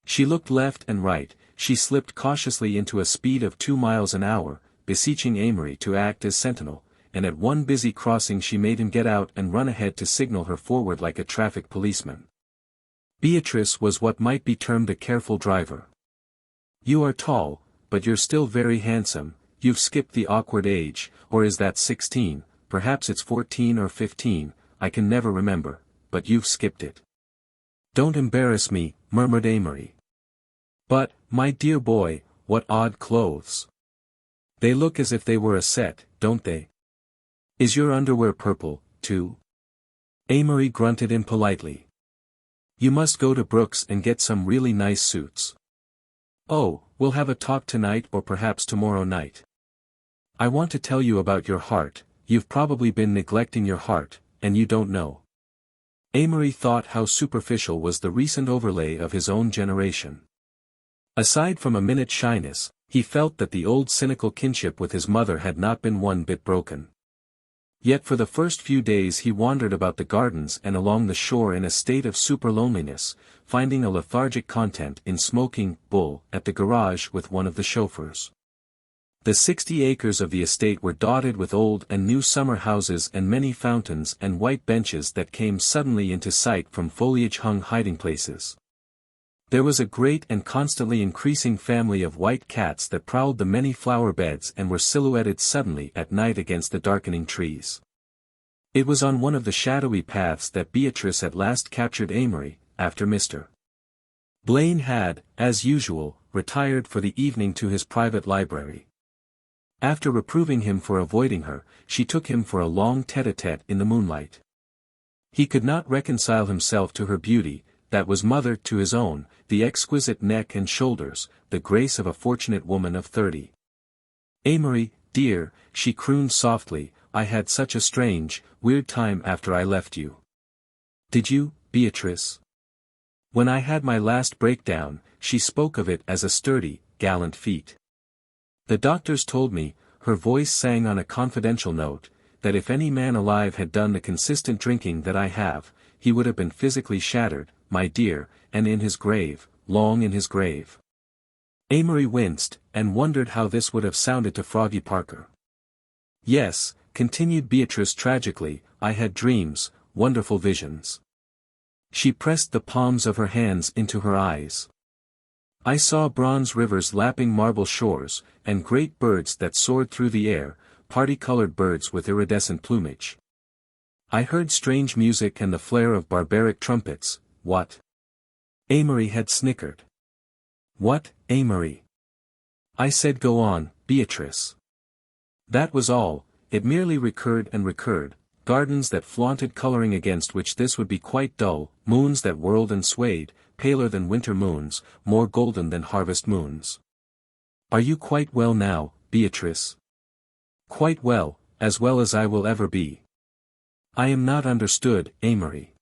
She looked left and right, she slipped cautiously into a speed of 2 miles an hour, beseeching Amory to act as sentinel, and at one busy crossing she made him get out and run ahead to signal her forward like a traffic policeman. Beatrice was what might be termed a careful driver. "You are tall, but you're still very handsome, you've skipped the awkward age, or is that 16, perhaps it's 14 or 15, I can never remember, but you've skipped it." "Don't embarrass me," murmured Amory. "But, my dear boy, what odd clothes. They look as if they were a set, don't they? Is your underwear purple, too?" Amory grunted impolitely. "You must go to Brooks and get some really nice suits." "Oh, we'll have a talk tonight or perhaps tomorrow night. I want to tell you about your heart, you've probably been neglecting your heart, and you don't know." Amory thought how superficial was the recent overlay of his own generation. Aside from a minute's shyness, he felt that the old cynical kinship with his mother had not been one bit broken. Yet for the first few days he wandered about the gardens and along the shore in a state of super-loneliness, finding a lethargic content in smoking bull at the garage with one of the chauffeurs. The 60 acres of the estate were dotted with old and new summer houses and many fountains and white benches that came suddenly into sight from foliage-hung hiding places. There was a great and constantly increasing family of white cats that prowled the many flower beds and were silhouetted suddenly at night against the darkening trees. It was on one of the shadowy paths that Beatrice at last captured Amory, after Mr. Blaine had, as usual, retired for the evening to his private library. After reproving him for avoiding her, she took him for a long tête-à-tête in the moonlight. He could not reconcile himself to her beauty, that was mother to his own, the exquisite neck and shoulders, the grace of a fortunate woman of 30. "Amory, dear," she crooned softly, "I had such a strange, weird time after I left you." "Did you, Beatrice?" "When I had my last breakdown," she spoke of it as a sturdy, gallant feat. "The doctors told me," her voice sang on a confidential note, "that if any man alive had done the consistent drinking that I have, he would have been physically shattered, my dear, and in his grave, long in his grave." Amory winced, and wondered how this would have sounded to Froggy Parker. "Yes," continued Beatrice tragically, "I had dreams, wonderful visions." She pressed the palms of her hands into her eyes. "I saw bronze rivers lapping marble shores, and great birds that soared through the air, party-colored birds with iridescent plumage. I heard strange music and the flare of barbaric trumpets." "What?" Amory had snickered. "What, Amory?" "I said go on, Beatrice." "That was all, it merely recurred and recurred, gardens that flaunted coloring against which this would be quite dull, moons that whirled and swayed, paler than winter moons, more golden than harvest moons." "Are you quite well now, Beatrice?" "Quite well as I will ever be." "I am not understood, Amory.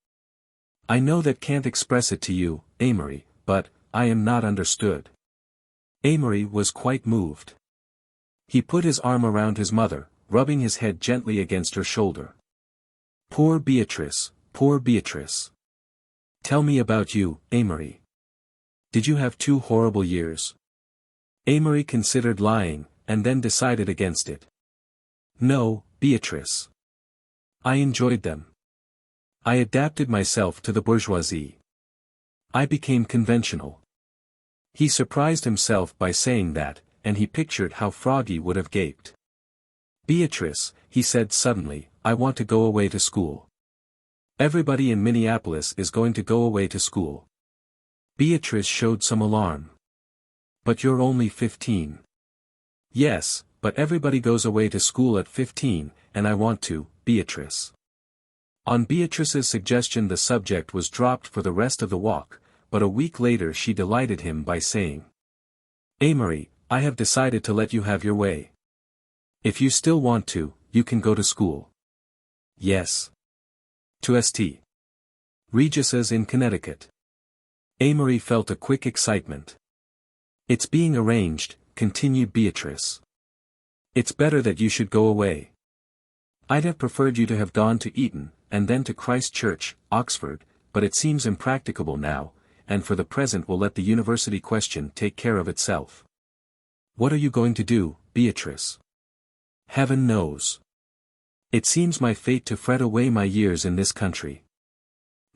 I know that can't express it to you, Amory, but, I am not understood." Amory was quite moved. He put his arm around his mother, rubbing his head gently against her shoulder. "Poor Beatrice, poor Beatrice. Tell me about you, Amory. Did you have 2 horrible years?" Amory considered lying, and then decided against it. "No, Beatrice. I enjoyed them. I adapted myself to the bourgeoisie. I became conventional." He surprised himself by saying that, and he pictured how Froggy would have gaped. "Beatrice," he said suddenly, "I want to go away to school. Everybody in Minneapolis is going to go away to school." Beatrice showed some alarm. "But you're only 15. "Yes, but everybody goes away to school at 15, and I want to, Beatrice." On Beatrice's suggestion the subject was dropped for the rest of the walk, but a week later she delighted him by saying, "Amory, I have decided to let you have your way. If you still want to, you can go to school." "Yes." "To St. Regis's in Connecticut." Amory felt a quick excitement. "It's being arranged," continued Beatrice. "It's better that you should go away. I'd have preferred you to have gone to Eton, and then to Christ Church, Oxford, but it seems impracticable now, and for the present we'll let the university question take care of itself." "What are you going to do, Beatrice?" "Heaven knows. It seems my fate to fret away my years in this country.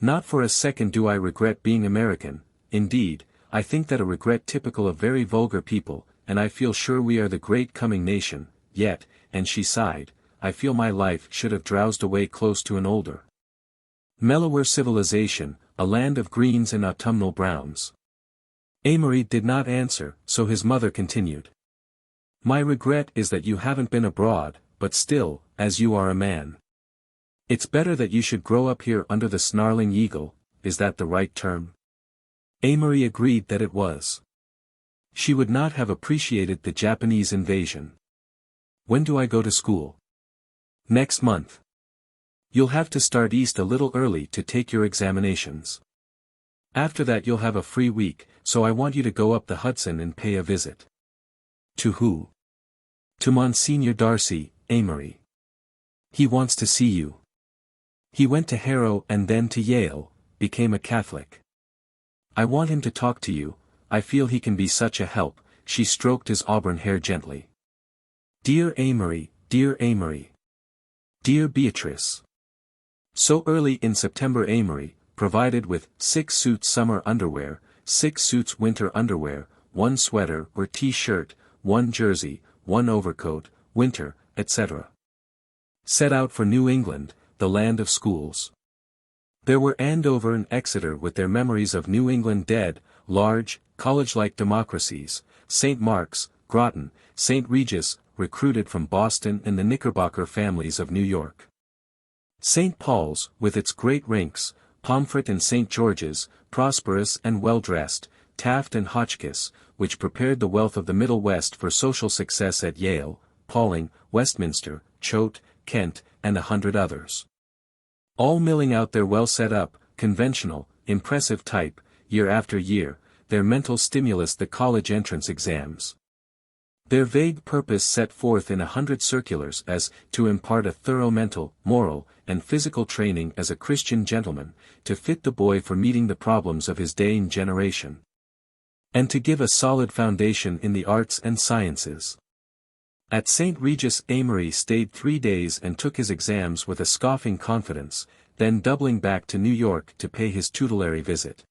Not for a second do I regret being American, indeed, I think that a regret typical of very vulgar people, and I feel sure we are the great coming nation, yet," and she sighed, "I feel my life should have drowsed away close to an older, mellower civilization, a land of greens and autumnal browns." Amory did not answer, so his mother continued. "My regret is that you haven't been abroad, but still, as you are a man. It's better that you should grow up here under the snarling eagle, is that the right term?" Amory agreed that it was. She would not have appreciated the Japanese invasion. "When do I go to school?" "Next month. You'll have to start east a little early to take your examinations. After that you'll have a free week, so I want you to go up the Hudson and pay a visit." "To who?" "To Monsignor Darcy, Amory. He wants to see you. He went to Harrow and then to Yale, became a Catholic. I want him to talk to you, I feel he can be such a help." She stroked his auburn hair gently. "Dear Amory, dear Amory. Dear Beatrice." So early in September Amory, provided with 6 suits summer underwear, 6 suits winter underwear, 1 sweater or t-shirt, 1 jersey, 1 overcoat, winter, etc., set out for New England, the land of schools. There were Andover and Exeter with their memories of New England dead, large, college-like democracies, St. Mark's, Groton, St. Regis, recruited from Boston and the Knickerbocker families of New York. St. Paul's, with its great rinks, Pomfret and St. George's, prosperous and well-dressed, Taft and Hotchkiss, which prepared the wealth of the Middle West for social success at Yale, Pauling, Westminster, Choate, Kent, and 100 others. All milling out their well-set-up, conventional, impressive type, year after year, their mental stimulus the college entrance exams. Their vague purpose set forth in 100 circulars as, to impart a thorough mental, moral, and physical training as a Christian gentleman, to fit the boy for meeting the problems of his day and generation, and to give a solid foundation in the arts and sciences. At St. Regis Amory stayed 3 days and took his exams with a scoffing confidence, then doubling back to New York to pay his tutelary visit.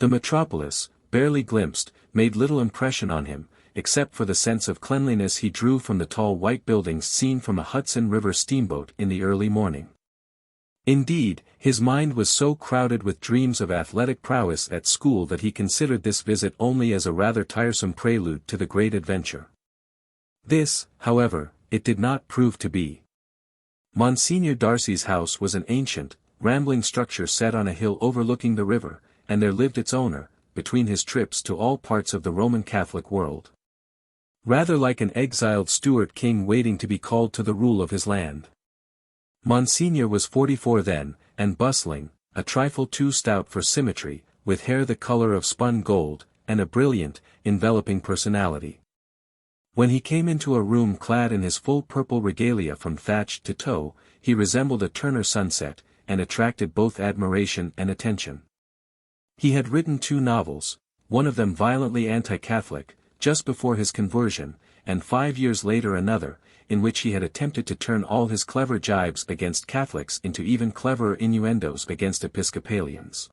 The metropolis, barely glimpsed, made little impression on him, except for the sense of cleanliness he drew from the tall white buildings seen from a Hudson River steamboat in the early morning. Indeed, his mind was so crowded with dreams of athletic prowess at school that he considered this visit only as a rather tiresome prelude to the great adventure. This, however, it did not prove to be. Monsignor Darcy's house was an ancient, rambling structure set on a hill overlooking the river, and there lived its owner, between his trips to all parts of the Roman Catholic world. Rather like an exiled Stuart king waiting to be called to the rule of his land. Monsignor was 44 then, and bustling, a trifle too stout for symmetry, with hair the color of spun gold, and a brilliant, enveloping personality. When he came into a room clad in his full purple regalia from thatch to toe, he resembled a Turner sunset, and attracted both admiration and attention. He had written 2 novels, one of them violently anti-Catholic, just before his conversion, and 5 years later another, in which he had attempted to turn all his clever jibes against Catholics into even cleverer innuendos against Episcopalians.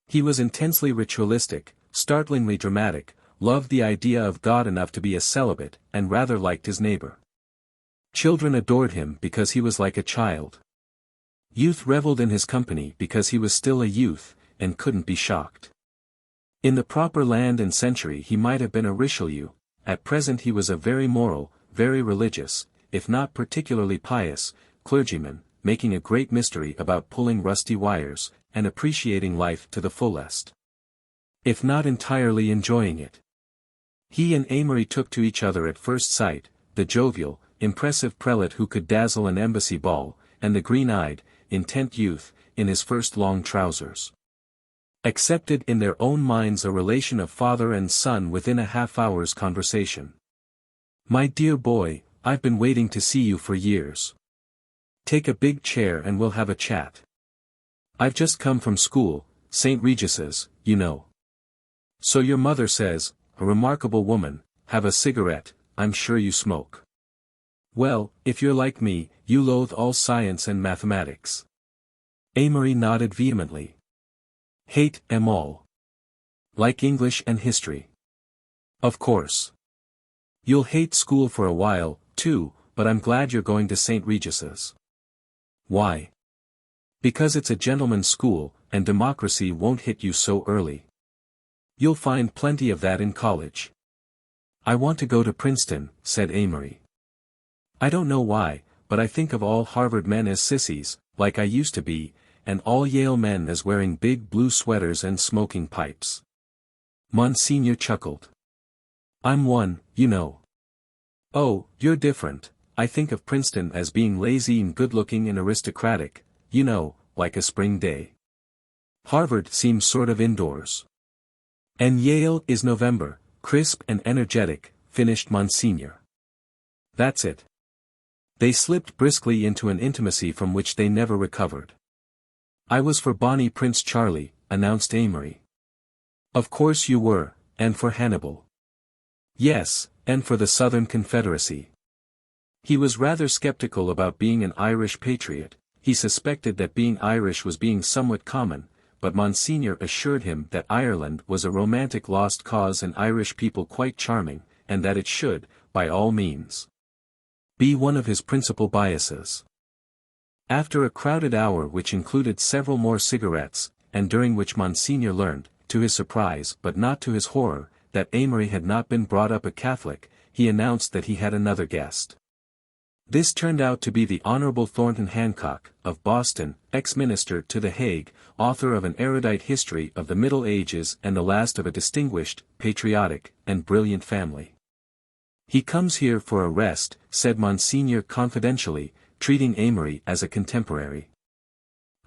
He was intensely ritualistic, startlingly dramatic, loved the idea of God enough to be a celibate, and rather liked his neighbor. Children adored him because he was like a child. Youth reveled in his company because he was still a youth, and couldn't be shocked. In the proper land and century he might have been a Richelieu, at present he was a very moral, very religious, if not particularly pious, clergyman, making a great mystery about pulling rusty wires, and appreciating life to the fullest, if not entirely enjoying it. He and Amory took to each other at first sight, the jovial, impressive prelate who could dazzle an embassy ball, and the green-eyed, intent youth, in his first long trousers. Accepted in their own minds a relation of father and son within a half-hour's conversation. "My dear boy, I've been waiting to see you for years. Take a big chair and we'll have a chat. I've just come from school, St. Regis's, you know. So your mother says, a remarkable woman, have a cigarette, I'm sure you smoke. Well, if you're like me, you loathe all science and mathematics." Amory nodded vehemently. "Hate 'em all. Like English and history. Of course. You'll hate school for a while, too, but I'm glad you're going to St. Regis's." "Why?" "Because it's a gentleman's school, and democracy won't hit you so early. You'll find plenty of that in college." "I want to go to Princeton," said Amory. "I don't know why, but I think of all Harvard men as sissies, like I used to be, and all Yale men as wearing big blue sweaters and smoking pipes." Monsignor chuckled. "I'm one, you know." "Oh, you're different. I think of Princeton as being lazy and good-looking and aristocratic, you know, like a spring day. Harvard seems sort of indoors. And Yale is November, crisp and energetic," finished Monsignor. "That's it." They slipped briskly into an intimacy from which they never recovered. "I was for Bonnie Prince Charlie," announced Amory. "Of course you were, and for Hannibal." "Yes, and for the Southern Confederacy." He was rather skeptical about being an Irish patriot. He suspected that being Irish was being somewhat common, but Monsignor assured him that Ireland was a romantic lost cause and Irish people quite charming, and that it should, by all means, be one of his principal biases. After a crowded hour which included several more cigarettes, and during which Monsignor learned, to his surprise but not to his horror, that Amory had not been brought up a Catholic, he announced that he had another guest. This turned out to be the Honorable Thornton Hancock, of Boston, ex-minister to The Hague, author of an erudite history of the Middle Ages and the last of a distinguished, patriotic, and brilliant family. "He comes here for a rest," said Monsignor confidentially, treating Amory as a contemporary.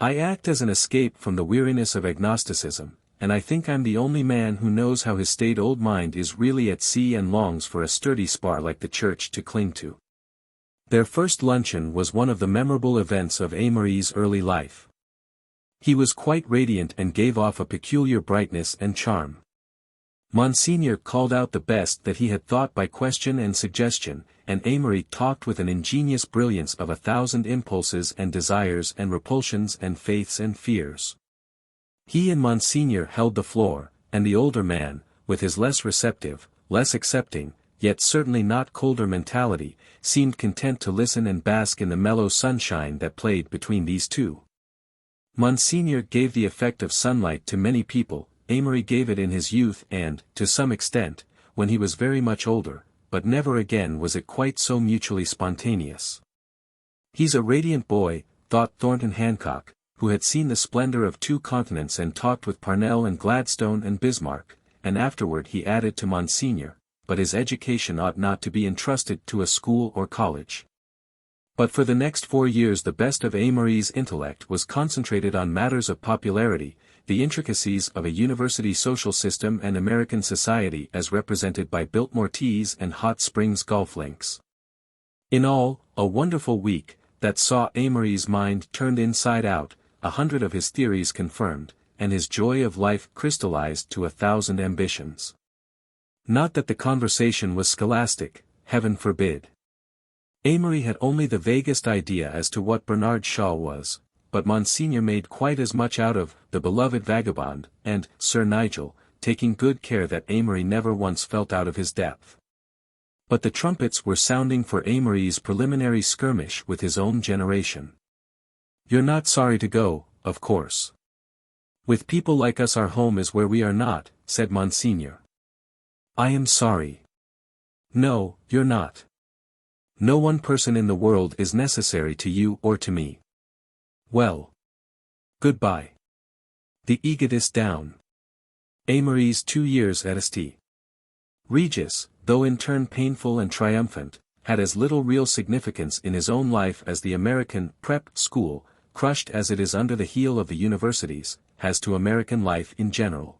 "I act as an escape from the weariness of agnosticism, and I think I'm the only man who knows how his staid old mind is really at sea and longs for a sturdy spar like the church to cling to." Their first luncheon was one of the memorable events of Amory's early life. He was quite radiant and gave off a peculiar brightness and charm. Monsignor called out the best that he had thought by question and suggestion, and Amory talked with an ingenious brilliance of 1,000 impulses and desires and repulsions and faiths and fears. He and Monsignor held the floor, and the older man, with his less receptive, less accepting, yet certainly not colder mentality, seemed content to listen and bask in the mellow sunshine that played between these two. Monsignor gave the effect of sunlight to many people. Amory gave it in his youth and, to some extent, when he was very much older, but never again was it quite so mutually spontaneous. "He's a radiant boy," thought Thornton Hancock, who had seen the splendor of 2 continents and talked with Parnell and Gladstone and Bismarck, and afterward he added to Monsignor, "but his education ought not to be entrusted to a school or college." But for the next 4 years the best of Amory's intellect was concentrated on matters of popularity, the intricacies of a university social system and American society as represented by Biltmore teas and hot springs golf links. In all, a wonderful week, that saw Amory's mind turned inside out, 100 of his theories confirmed, and his joy of life crystallized to 1,000 ambitions. Not that the conversation was scholastic, heaven forbid. Amory had only the vaguest idea as to what Bernard Shaw was, but Monsignor made quite as much out of The Beloved Vagabond, and Sir Nigel, taking good care that Amory never once felt out of his depth. But the trumpets were sounding for Amory's preliminary skirmish with his own generation. "You're not sorry to go, of course. With people like us our home is where we are not," said Monsignor. "I am sorry." "No, you're not. No one person in the world is necessary to you or to me. Well. Goodbye." The Egotist down. Amory's 2 years at St. Regis, though in turn painful and triumphant, had as little real significance in his own life as the American prep school, crushed as it is under the heel of the universities, has to American life in general.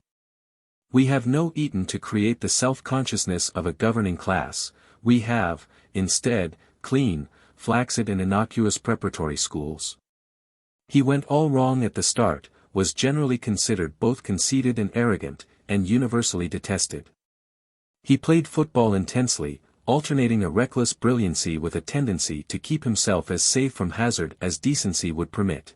We have no Eton to create the self-consciousness of a governing class. We have, instead, clean, flaccid and innocuous preparatory schools. He went all wrong at the start, was generally considered both conceited and arrogant, and universally detested. He played football intensely, alternating a reckless brilliancy with a tendency to keep himself as safe from hazard as decency would permit.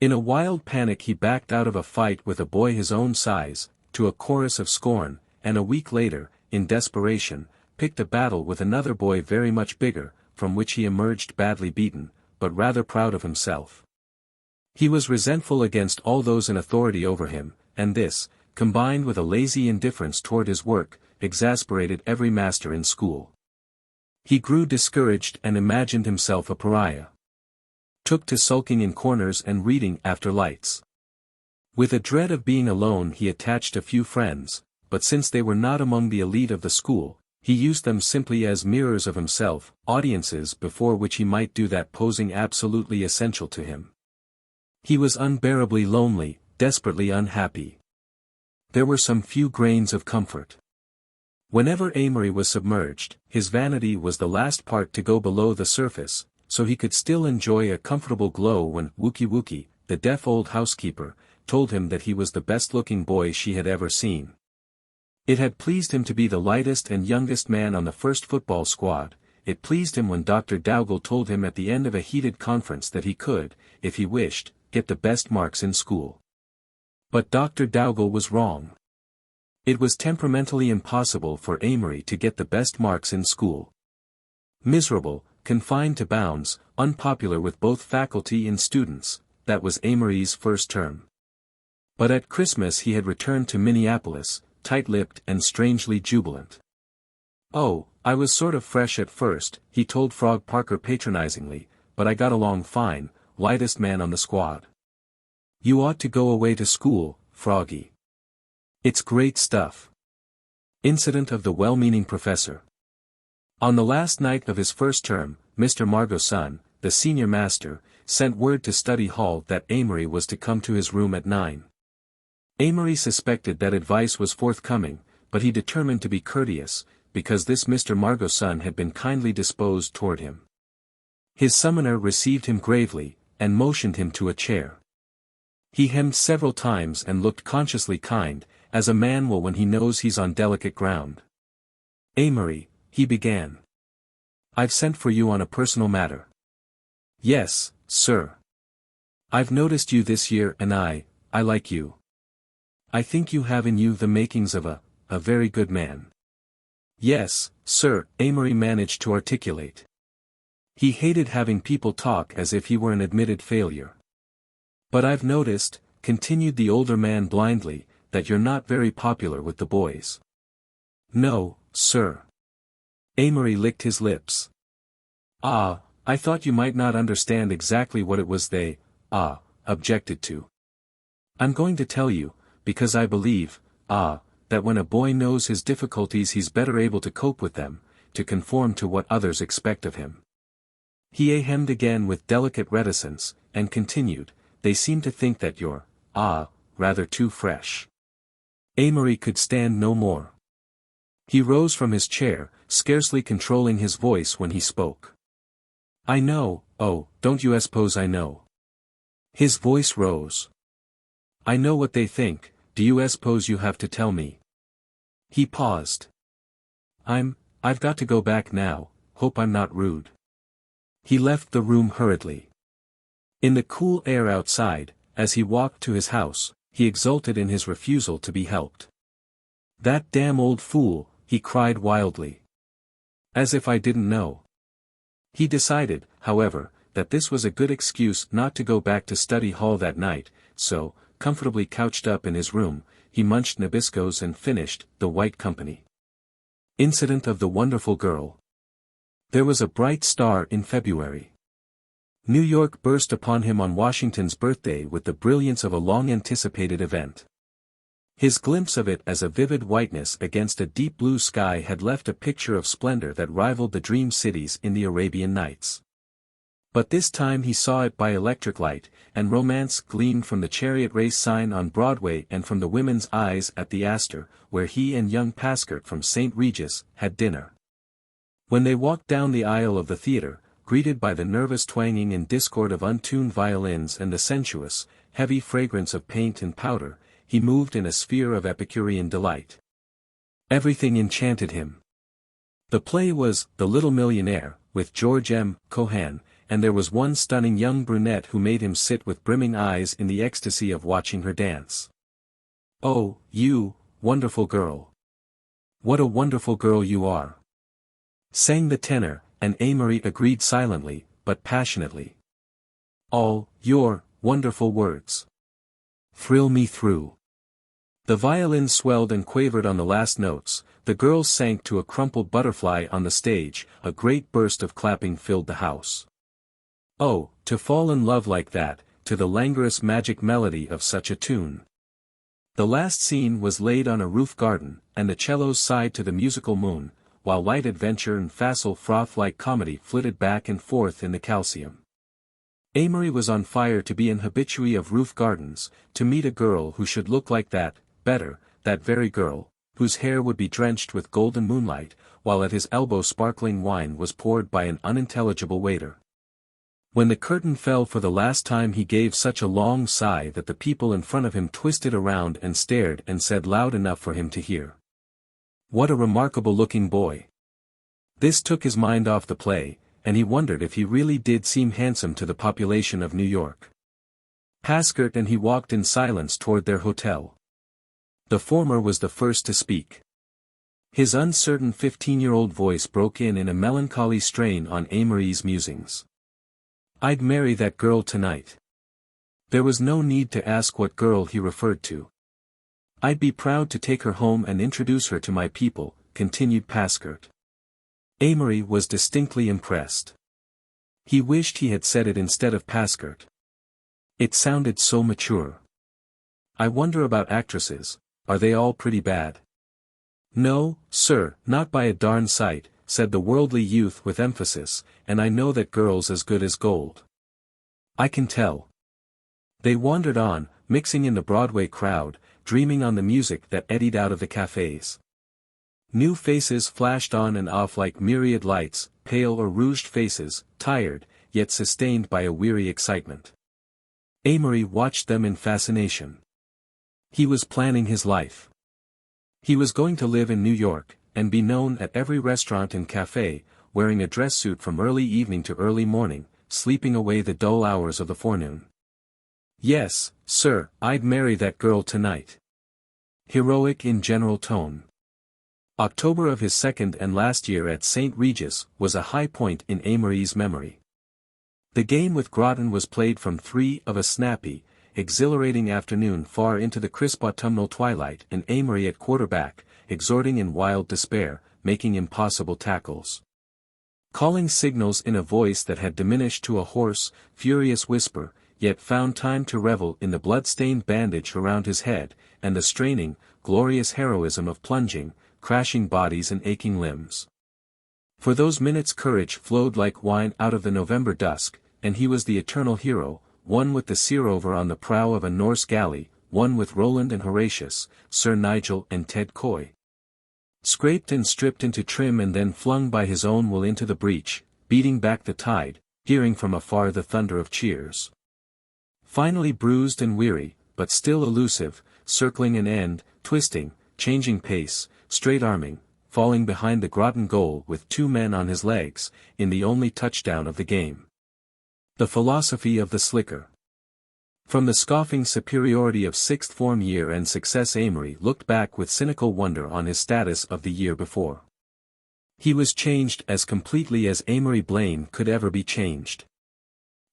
In a wild panic he backed out of a fight with a boy his own size, to a chorus of scorn, and a week later, in desperation, picked a battle with another boy very much bigger, from which he emerged badly beaten, but rather proud of himself. He was resentful against all those in authority over him, and this, combined with a lazy indifference toward his work, exasperated every master in school. He grew discouraged and imagined himself a pariah. Took to sulking in corners and reading after lights. With a dread of being alone he attached a few friends, but since they were not among the elite of the school, he used them simply as mirrors of himself, audiences before which he might do that posing absolutely essential to him. He was unbearably lonely, desperately unhappy. There were some few grains of comfort. Whenever Amory was submerged, his vanity was the last part to go below the surface, so he could still enjoy a comfortable glow when Wookie Wookie, the deaf old housekeeper, told him that he was the best-looking boy she had ever seen. It had pleased him to be the lightest and youngest man on the first football squad. It pleased him when Dr. Dougal told him at the end of a heated conference that he could, if he wished, get the best marks in school. But Dr. Dougal was wrong. It was temperamentally impossible for Amory to get the best marks in school. Miserable, confined to bounds, unpopular with both faculty and students, that was Amory's first term. But at Christmas he had returned to Minneapolis, tight-lipped and strangely jubilant. "Oh, I was sort of fresh at first," he told Frog Parker patronizingly, "but I got along fine, lightest man on the squad." "You ought to go away to school, Froggy. It's great stuff." Incident of the well-meaning professor. On the last night of his first term, Mr. Margotson, the senior master, sent word to study hall that Amory was to come to his room at 9. Amory suspected that advice was forthcoming, but he determined to be courteous, because this Mr. Margotson had been kindly disposed toward him. His summoner received him gravely, and motioned him to a chair. He hemmed several times and looked consciously kind, as a man will when he knows he's on delicate ground. "Amory," he began. "I've sent for you on a personal matter." "Yes, sir. I've noticed you this year and I like you. I think you have in you the makings of a very good man." "Yes, sir," Amory managed to articulate. He hated having people talk as if he were an admitted failure. "But I've noticed," continued the older man blindly, "that you're not very popular with the boys." "No, sir." Amory licked his lips. "Ah, I thought you might not understand exactly what it was they, objected to. I'm going to tell you, because I believe, that when a boy knows his difficulties he's better able to cope with them, to conform to what others expect of him." He hemmed again with delicate reticence, and continued, "They seem to think that you're, rather too fresh." Amory could stand no more. He rose from his chair, scarcely controlling his voice when he spoke. "I know, don't you suppose I know?" His voice rose. "I know what they think, do you suppose you have to tell me?" He paused. I've got to go back now, hope I'm not rude." He left the room hurriedly. In the cool air outside, as he walked to his house, he exulted in his refusal to be helped. "That damn old fool," he cried wildly. "As if I didn't know." He decided, however, that this was a good excuse not to go back to study hall that night, so, comfortably couched up in his room, he munched Nabiscos and finished The White Company. Incident of the Wonderful Girl. There was a bright star in February. New York burst upon him on Washington's birthday with the brilliance of a long-anticipated event. His glimpse of it as a vivid whiteness against a deep blue sky had left a picture of splendor that rivaled the dream cities in the Arabian Nights. But this time he saw it by electric light, and romance gleamed from the chariot race sign on Broadway and from the women's eyes at the Astor, where he and young Paskert from St. Regis had dinner. When they walked down the aisle of the theater, greeted by the nervous twanging and discord of untuned violins and the sensuous, heavy fragrance of paint and powder, he moved in a sphere of Epicurean delight. Everything enchanted him. The play was The Little Millionaire, with George M. Cohan, and there was one stunning young brunette who made him sit with brimming eyes in the ecstasy of watching her dance. "Oh, you, wonderful girl. What a wonderful girl you are," sang the tenor, and Amory agreed silently, but passionately. "All your wonderful words thrill me through." The violin swelled and quavered on the last notes, the girls sank to a crumpled butterfly on the stage, a great burst of clapping filled the house. Oh, to fall in love like that, to the languorous magic melody of such a tune. The last scene was laid on a roof garden, and the cellos sighed to the musical moon, while light adventure and facile froth-like comedy flitted back and forth in the calcium. Amory was on fire to be an habitué of roof gardens, to meet a girl who should look like that, better, that very girl, whose hair would be drenched with golden moonlight, while at his elbow sparkling wine was poured by an unintelligible waiter. When the curtain fell for the last time he gave such a long sigh that the people in front of him twisted around and stared and said loud enough for him to hear. What a remarkable-looking boy. This took his mind off the play, and he wondered if he really did seem handsome to the population of New York. Paskert and he walked in silence toward their hotel. The former was the first to speak. His uncertain 15-year-old voice broke in a melancholy strain on Amory's musings. I'd marry that girl tonight. There was no need to ask what girl he referred to. I'd be proud to take her home and introduce her to my people, continued Paskert. Amory was distinctly impressed. He wished he had said it instead of Paskert. It sounded so mature. I wonder about actresses, are they all pretty bad? No, sir, not by a darn sight, said the worldly youth with emphasis, and I know that girl's as good as gold. I can tell. They wandered on, mixing in the Broadway crowd, dreaming on the music that eddied out of the cafes. New faces flashed on and off like myriad lights, pale or rouged faces, tired, yet sustained by a weary excitement. Amory watched them in fascination. He was planning his life. He was going to live in New York, and be known at every restaurant and cafe, wearing a dress suit from early evening to early morning, sleeping away the dull hours of the forenoon. Yes, sir, I'd marry that girl tonight. Heroic in general tone. October of his second and last year at St. Regis was a high point in Amory's memory. The game with Groton was played from 3 of a snappy, exhilarating afternoon far into the crisp autumnal twilight, and Amory at quarterback, exhorting in wild despair, making impossible tackles. Calling signals in a voice that had diminished to a hoarse, furious whisper, yet found time to revel in the blood-stained bandage around his head, and the straining, glorious heroism of plunging, crashing bodies and aching limbs. For those minutes courage flowed like wine out of the November dusk, and he was the eternal hero, one with the seer-over on the prow of a Norse galley, one with Roland and Horatius, Sir Nigel and Ted Coy. Scraped and stripped into trim and then flung by his own will into the breach, beating back the tide, hearing from afar the thunder of cheers. Finally bruised and weary, but still elusive, circling an end, twisting, changing pace, straight-arming, falling behind the Groton goal with 2 men on his legs, in the only touchdown of the game. The philosophy of the slicker. From the scoffing superiority of sixth form year and success, Amory looked back with cynical wonder on his status of the year before. He was changed as completely as Amory Blaine could ever be changed.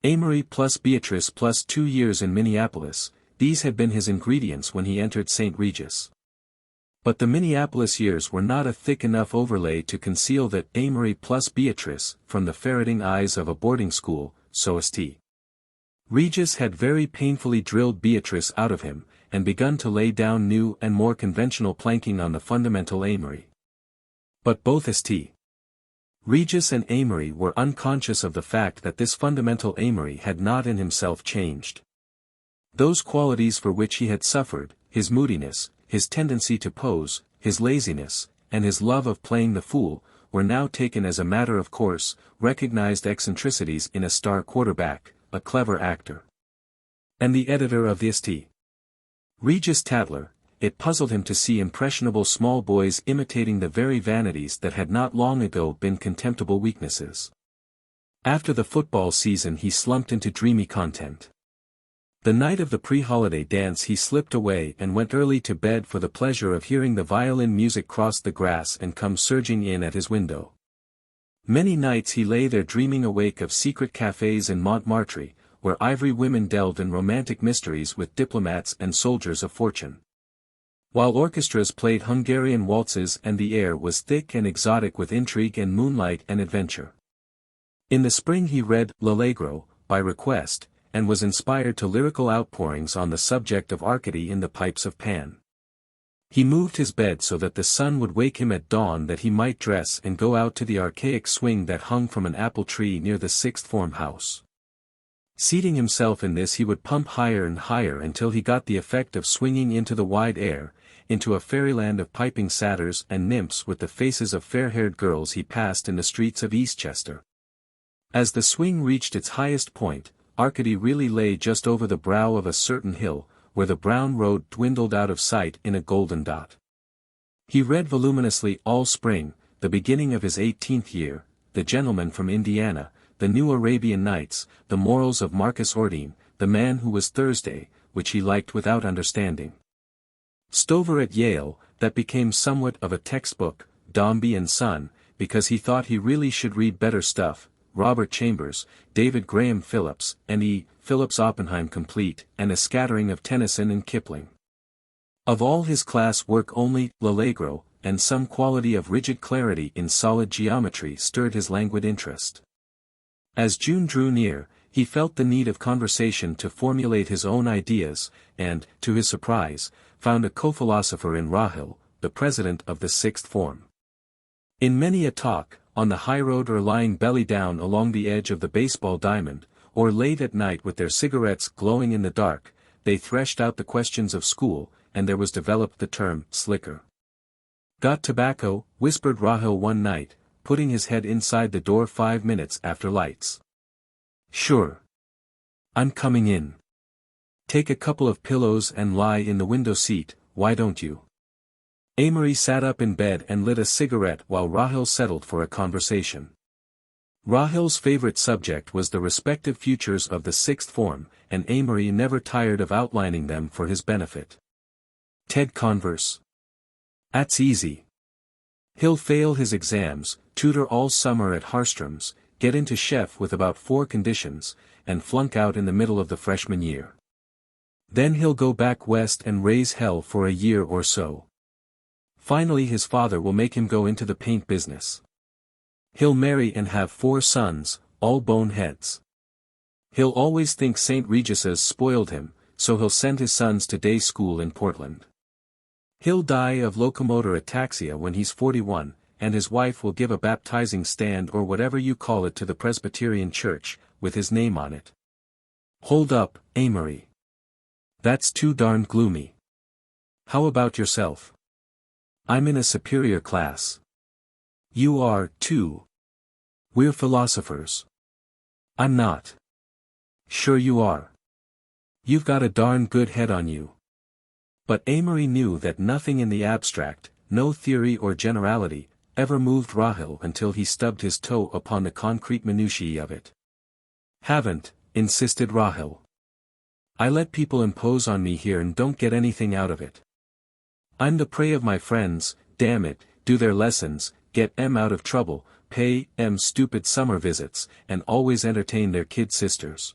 Amory plus Beatrice plus 2 years in Minneapolis, these had been his ingredients when he entered St. Regis. But the Minneapolis years were not a thick enough overlay to conceal that Amory plus Beatrice from the ferreting eyes of a boarding school, so St. Regis had very painfully drilled Beatrice out of him, and begun to lay down new and more conventional planking on the fundamental Amory. But both St. Regis and Amory were unconscious of the fact that this fundamental Amory had not in himself changed. Those qualities for which he had suffered, his moodiness, his tendency to pose, his laziness, and his love of playing the fool, were now taken as a matter of course, recognized eccentricities in a star quarterback, a clever actor. And the editor of the St. Regis Tatler, it puzzled him to see impressionable small boys imitating the very vanities that had not long ago been contemptible weaknesses. After the football season he slumped into dreamy content. The night of the pre-holiday dance he slipped away and went early to bed for the pleasure of hearing the violin music cross the grass and come surging in at his window. Many nights he lay there dreaming awake of secret cafes in Montmartre, where ivory women delved in romantic mysteries with diplomats and soldiers of fortune. While orchestras played Hungarian waltzes and the air was thick and exotic with intrigue and moonlight and adventure. In the spring he read L'Allegro, by request, and was inspired to lyrical outpourings on the subject of Arcady in the Pipes of Pan. He moved his bed so that the sun would wake him at dawn that he might dress and go out to the archaic swing that hung from an apple tree near the sixth form house. Seating himself in this he would pump higher and higher until he got the effect of swinging into the wide air, into a fairyland of piping satyrs and nymphs with the faces of fair-haired girls he passed in the streets of Eastchester. As the swing reached its highest point, Arcady really lay just over the brow of a certain hill, where the brown road dwindled out of sight in a golden dot. He read voluminously all spring, the beginning of his 18th year, The Gentleman from Indiana, The New Arabian Nights, The Morals of Marcus Ordine, The Man Who Was Thursday, which he liked without understanding. Stover at Yale, that became somewhat of a textbook, Dombey and Son, because he thought he really should read better stuff, Robert Chambers, David Graham Phillips, and E. Phillips Oppenheim complete, and a scattering of Tennyson and Kipling. Of all his class work only L'Allegro, and some quality of rigid clarity in solid geometry stirred his languid interest. As June drew near, he felt the need of conversation to formulate his own ideas, and, to his surprise, found a co-philosopher in Rahil, the president of the sixth form. In many a talk, on the highroad or lying belly down along the edge of the baseball diamond, or late at night with their cigarettes glowing in the dark, they threshed out the questions of school, and there was developed the term, slicker. "Got tobacco?" whispered Rahil one night, putting his head inside the door 5 minutes after lights. "Sure. I'm coming in. Take a couple of pillows and lie in the window seat, why don't you?" Amory sat up in bed and lit a cigarette while Rahil settled for a conversation. Rahil's favorite subject was the respective futures of the sixth form, and Amory never tired of outlining them for his benefit. "Ted converse. 'At's easy. He'll fail his exams, tutor all summer at Harstrom's, get into chef with about 4 conditions, and flunk out in the middle of the freshman year. Then he'll go back west and raise hell for a year or so. Finally his father will make him go into the paint business. He'll marry and have 4 sons, all boneheads. He'll always think St. Regis's spoiled him, so he'll send his sons to day school in Portland. He'll die of locomotor ataxia when he's 41, and his wife will give a baptizing stand or whatever you call it to the Presbyterian church, with his name on it." "Hold up, Amory. That's too darn gloomy. How about yourself?" "I'm in a superior class." "You are, too. We're philosophers." "I'm not." "Sure you are. You've got a darn good head on you." But Amory knew that nothing in the abstract, no theory or generality, ever moved Rahil until he stubbed his toe upon the concrete minutiae of it. "Haven't," insisted Rahil. "I let people impose on me here and don't get anything out of it. I'm the prey of my friends, damn it, do their lessons, get 'em out of trouble, pay 'em stupid summer visits, and always entertain their kid sisters.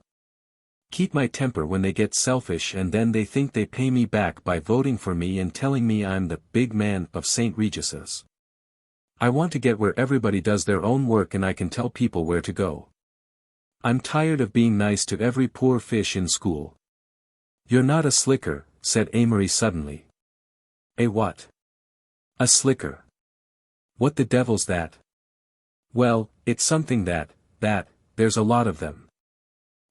Keep my temper when they get selfish and then they think they pay me back by voting for me and telling me I'm the big man of St. Regis's. I want to get where everybody does their own work and I can tell people where to go. I'm tired of being nice to every poor fish in school." "You're not a slicker," said Amory suddenly. "A what?" "A slicker. What the devil's that?" "Well, it's something that, there's a lot of them.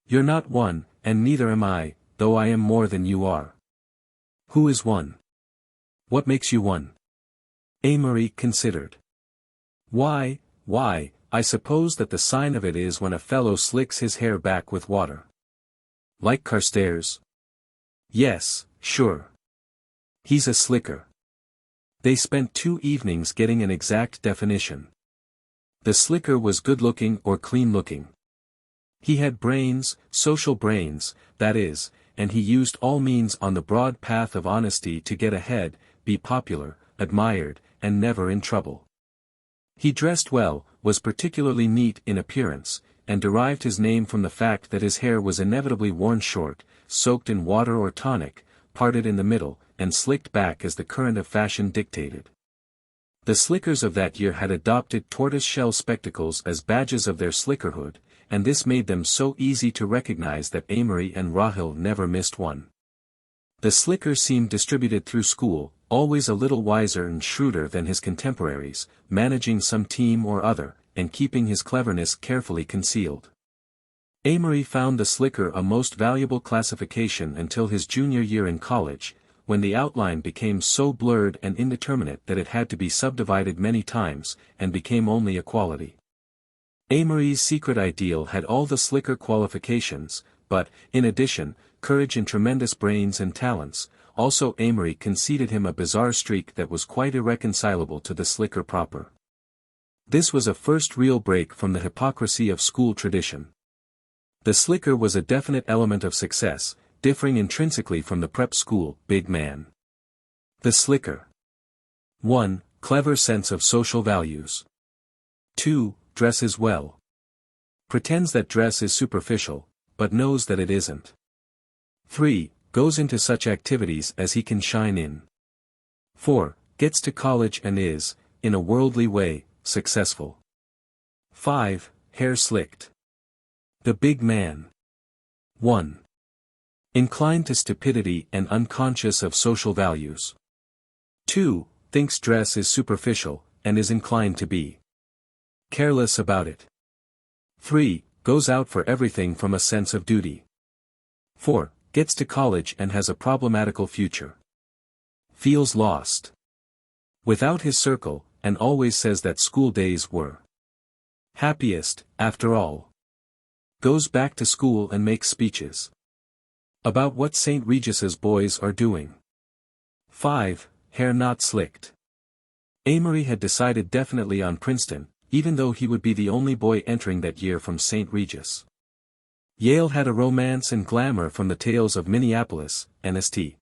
You're not one, and neither am I, though I am more than you are." "Who is one? What makes you one?" Amory considered. Why, I suppose that the sign of it is when a fellow slicks his hair back with water." "Like Carstairs?" "Yes, sure. He's a slicker." They spent 2 evenings getting an exact definition. The slicker was good-looking or clean-looking. He had brains, social brains, that is, and he used all means on the broad path of honesty to get ahead, be popular, admired, and never in trouble. He dressed well, was particularly neat in appearance, and derived his name from the fact that his hair was inevitably worn short, soaked in water or tonic, parted in the middle, and slicked back as the current of fashion dictated. The slickers of that year had adopted tortoise-shell spectacles as badges of their slickerhood, and this made them so easy to recognize that Amory and Rahil never missed one. The slicker seemed distributed through school, always a little wiser and shrewder than his contemporaries, managing some team or other, and keeping his cleverness carefully concealed. Amory found the slicker a most valuable classification until his junior year in college, when the outline became so blurred and indeterminate that it had to be subdivided many times, and became only a quality. Amory's secret ideal had all the slicker qualifications, but, in addition, courage and tremendous brains and talents. Also Amory conceded him a bizarre streak that was quite irreconcilable to the slicker proper. This was a first real break from the hypocrisy of school tradition. The slicker was a definite element of success, differing intrinsically from the prep school big man. The slicker. 1. Clever sense of social values. 2. Dresses well. Pretends that dress is superficial, but knows that it isn't. 3. Goes into such activities as he can shine in. 4. Gets to college and is, in a worldly way, successful. 5. Hair slicked. The big man. 1. Inclined to stupidity and unconscious of social values. 2. Thinks dress is superficial, and is inclined to be careless about it. 3. Goes out for everything from a sense of duty. 4. Gets to college and has a problematical future. Feels lost without his circle, and always says that school days were happiest, after all. Goes back to school and makes speeches about what St. Regis's boys are doing. 5. Hair not slicked. Amory had decided definitely on Princeton, even though he would be the only boy entering that year from St. Regis. Yale had a romance and glamour from the tales of Minneapolis, and St.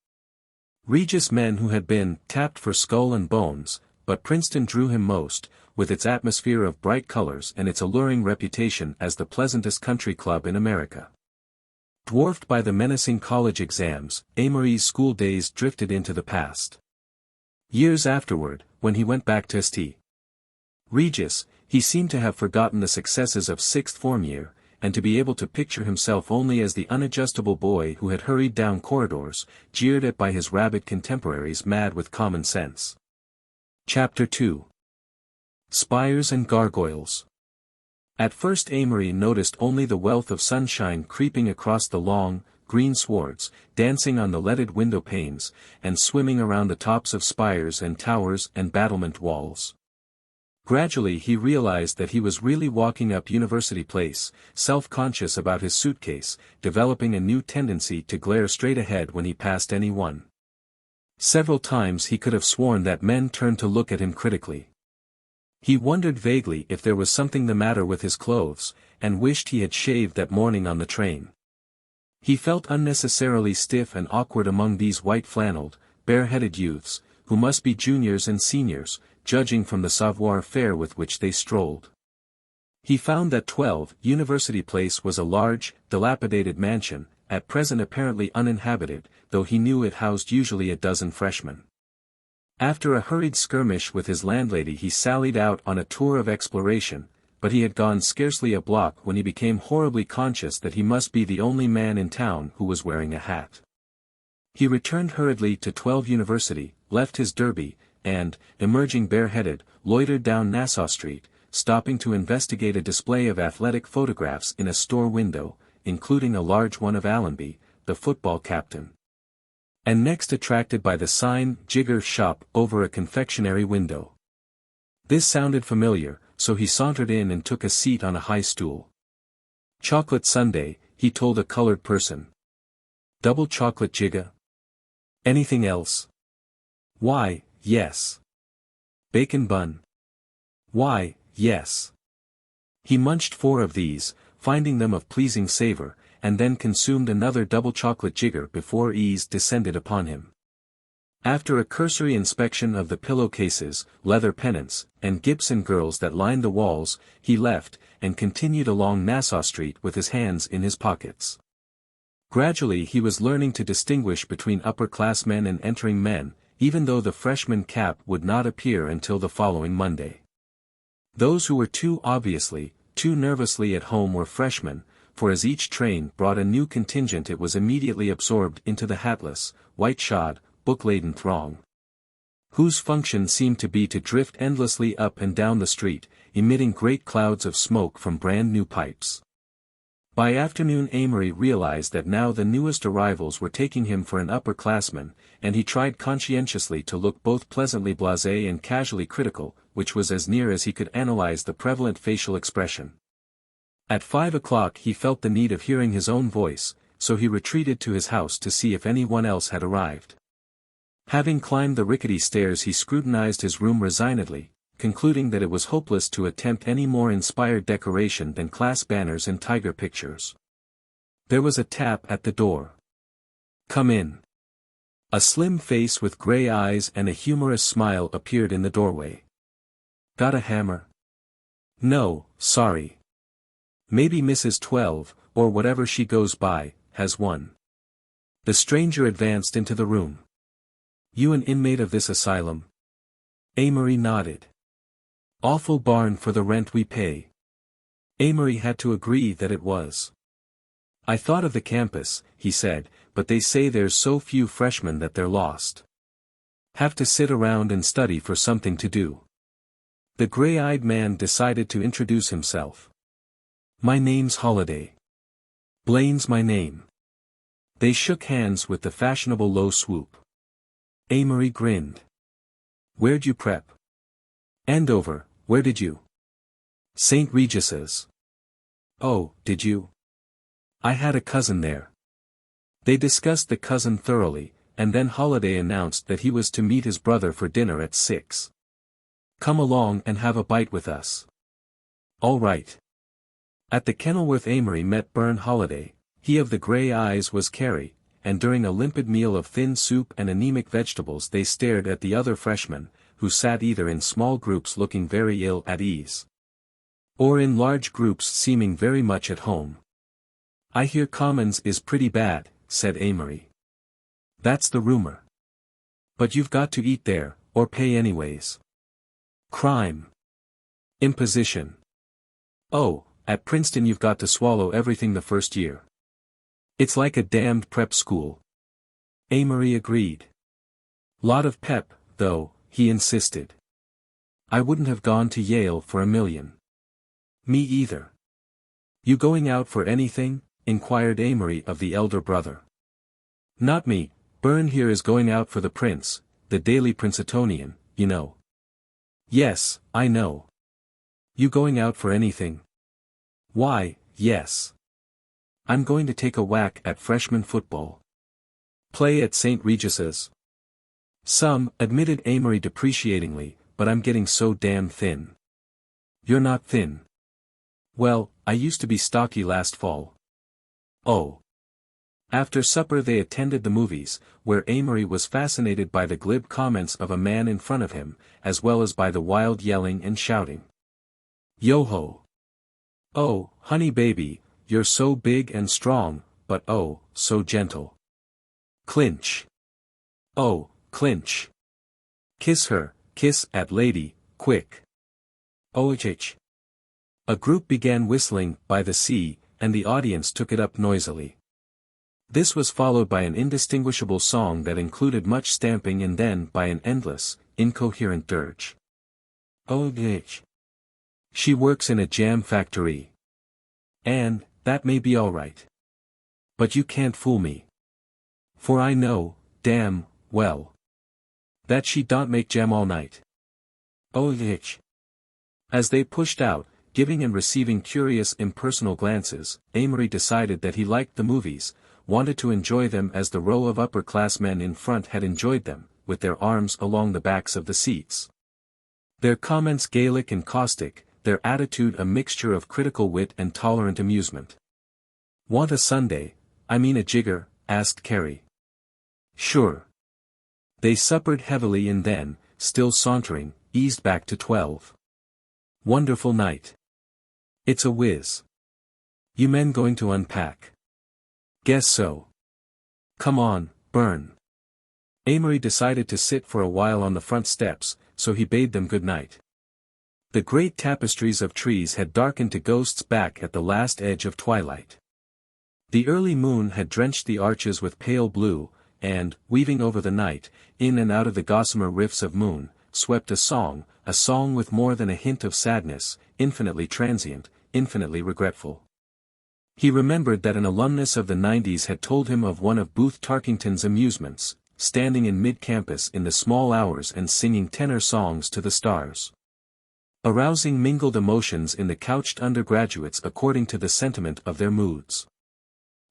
Regis men who had been tapped for skull and bones, but Princeton drew him most, with its atmosphere of bright colors and its alluring reputation as the pleasantest country club in America. Dwarfed by the menacing college exams, Amory's school days drifted into the past. Years afterward, when he went back to St. Regis, he seemed to have forgotten the successes of sixth form year, and to be able to picture himself only as the unadjustable boy who had hurried down corridors, jeered at by his rabid contemporaries mad with common sense. Chapter 2. Spires and Gargoyles. At first Amory noticed only the wealth of sunshine creeping across the long, green swards, dancing on the leaded window panes, and swimming around the tops of spires and towers and battlement walls. Gradually he realized that he was really walking up University Place, self-conscious about his suitcase, developing a new tendency to glare straight ahead when he passed anyone. Several times he could have sworn that men turned to look at him critically. He wondered vaguely if there was something the matter with his clothes, and wished he had shaved that morning on the train. He felt unnecessarily stiff and awkward among these white-flanneled, bare-headed youths, who must be juniors and seniors, judging from the savoir-faire with which they strolled. He found that 12 University Place was a large, dilapidated mansion, at present apparently uninhabited, though he knew it housed usually a dozen freshmen. After a hurried skirmish with his landlady he sallied out on a tour of exploration, but he had gone scarcely a block when he became horribly conscious that he must be the only man in town who was wearing a hat. He returned hurriedly to 12 University, left his derby, and, emerging bareheaded, loitered down Nassau Street, stopping to investigate a display of athletic photographs in a store window, including a large one of Allenby, the football captain. And next attracted by the sign "Jigger Shop" over a confectionery window. This sounded familiar, so he sauntered in and took a seat on a high stool. "Chocolate sundae," he told a colored person. "Double chocolate jigga? Anything else?" "Why, yes." "Bacon bun?" "Why, yes." He munched 4 of these, finding them of pleasing savor, and then consumed another double chocolate jigger before ease descended upon him. After a cursory inspection of the pillowcases, leather pennants, and Gibson girls that lined the walls, he left, and continued along Nassau Street with his hands in his pockets. Gradually he was learning to distinguish between upper-class men and entering men, even though the freshman cap would not appear until the following Monday. Those who were too obviously, too nervously at home were freshmen, for as each train brought a new contingent it was immediately absorbed into the hatless, white-shod, book-laden throng, whose function seemed to be to drift endlessly up and down the street, emitting great clouds of smoke from brand-new pipes. By afternoon Amory realized that now the newest arrivals were taking him for an upperclassman, and he tried conscientiously to look both pleasantly blasé and casually critical, which was as near as he could analyze the prevalent facial expression. At 5 o'clock he felt the need of hearing his own voice, so he retreated to his house to see if anyone else had arrived. Having climbed the rickety stairs he scrutinized his room resignedly, concluding that it was hopeless to attempt any more inspired decoration than class banners and tiger pictures. There was a tap at the door. "Come in." A slim face with gray eyes and a humorous smile appeared in the doorway. "Got a hammer?" "No, sorry. Maybe Mrs. 12, or whatever she goes by, has one." The stranger advanced into the room. "You an inmate of this asylum?" Amory nodded. "Awful barn for the rent we pay." Amory had to agree that it was. "I thought of the campus," he said, "but they say there's so few freshmen that they're lost. Have to sit around and study for something to do." The gray-eyed man decided to introduce himself. My name's Holiday. Blaine's my name. They shook hands with the fashionable low swoop. Amory grinned. Where'd you prep? Andover, where did you? St. Regis's. Oh, did you? I had a cousin there. They discussed the cousin thoroughly, and then Holiday announced that he was to meet his brother for dinner at 6. Come along and have a bite with us. All right. At the Kenilworth Amory met Byrne Holiday, he of the gray eyes was Carey, and during a limpid meal of thin soup and anemic vegetables they stared at the other freshmen, who sat either in small groups looking very ill at ease, or in large groups seeming very much at home. I hear Commons is pretty bad, said Amory. That's the rumor. But you've got to eat there, or pay anyways. Crime. Imposition. Oh, at Princeton you've got to swallow everything the first year. It's like a damned prep school. Amory agreed. Lot of pep, though, he insisted. I wouldn't have gone to Yale for a million. Me either. You going out for anything? Inquired Amory of the elder brother. Not me, Byrne here is going out for the Prince, the Daily Princetonian, you know. Yes, I know. You going out for anything? Why, yes. I'm going to take a whack at freshman football. Play at St. Regis's. Some, admitted Amory depreciatingly, but I'm getting so damn thin. You're not thin. Well, I used to be stocky last fall. Oh. After supper they attended the movies, where Amory was fascinated by the glib comments of a man in front of him, as well as by the wild yelling and shouting. Yo-ho! Oh, honey baby, you're so big and strong, but oh, so gentle. Clinch. Oh, clinch. Kiss her, kiss at lady, quick. Oh-ch. A group began whistling, By the Sea, and the audience took it up noisily. This was followed by an indistinguishable song that included much stamping and then by an endless, incoherent dirge. Oh-ch. She works in a jam factory. And, that may be all right. But you can't fool me. For I know, damn, well, that she don't make jam all night. Oh-ch. As they pushed out, giving and receiving curious impersonal glances, Amory decided that he liked the movies, wanted to enjoy them as the row of upper-class men in front had enjoyed them, with their arms along the backs of the seats. Their comments Gaelic and caustic, their attitude a mixture of critical wit and tolerant amusement. Want a sundae, I mean a jigger? Asked Carey. Sure. They suppered heavily and then, still sauntering, eased back to 12. Wonderful night. It's a whiz. You men going to unpack? Guess so. Come on, Byrne. Amory decided to sit for a while on the front steps, so he bade them good night. The great tapestries of trees had darkened to ghosts back at the last edge of twilight. The early moon had drenched the arches with pale blue, and, weaving over the night, in and out of the gossamer rifts of moon, swept a song with more than a hint of sadness, infinitely transient, infinitely regretful. He remembered that an alumnus of the 90s had told him of one of Booth Tarkington's amusements, standing in mid-campus in the small hours and singing tenor songs to the stars. Arousing mingled emotions in the couched undergraduates according to the sentiment of their moods.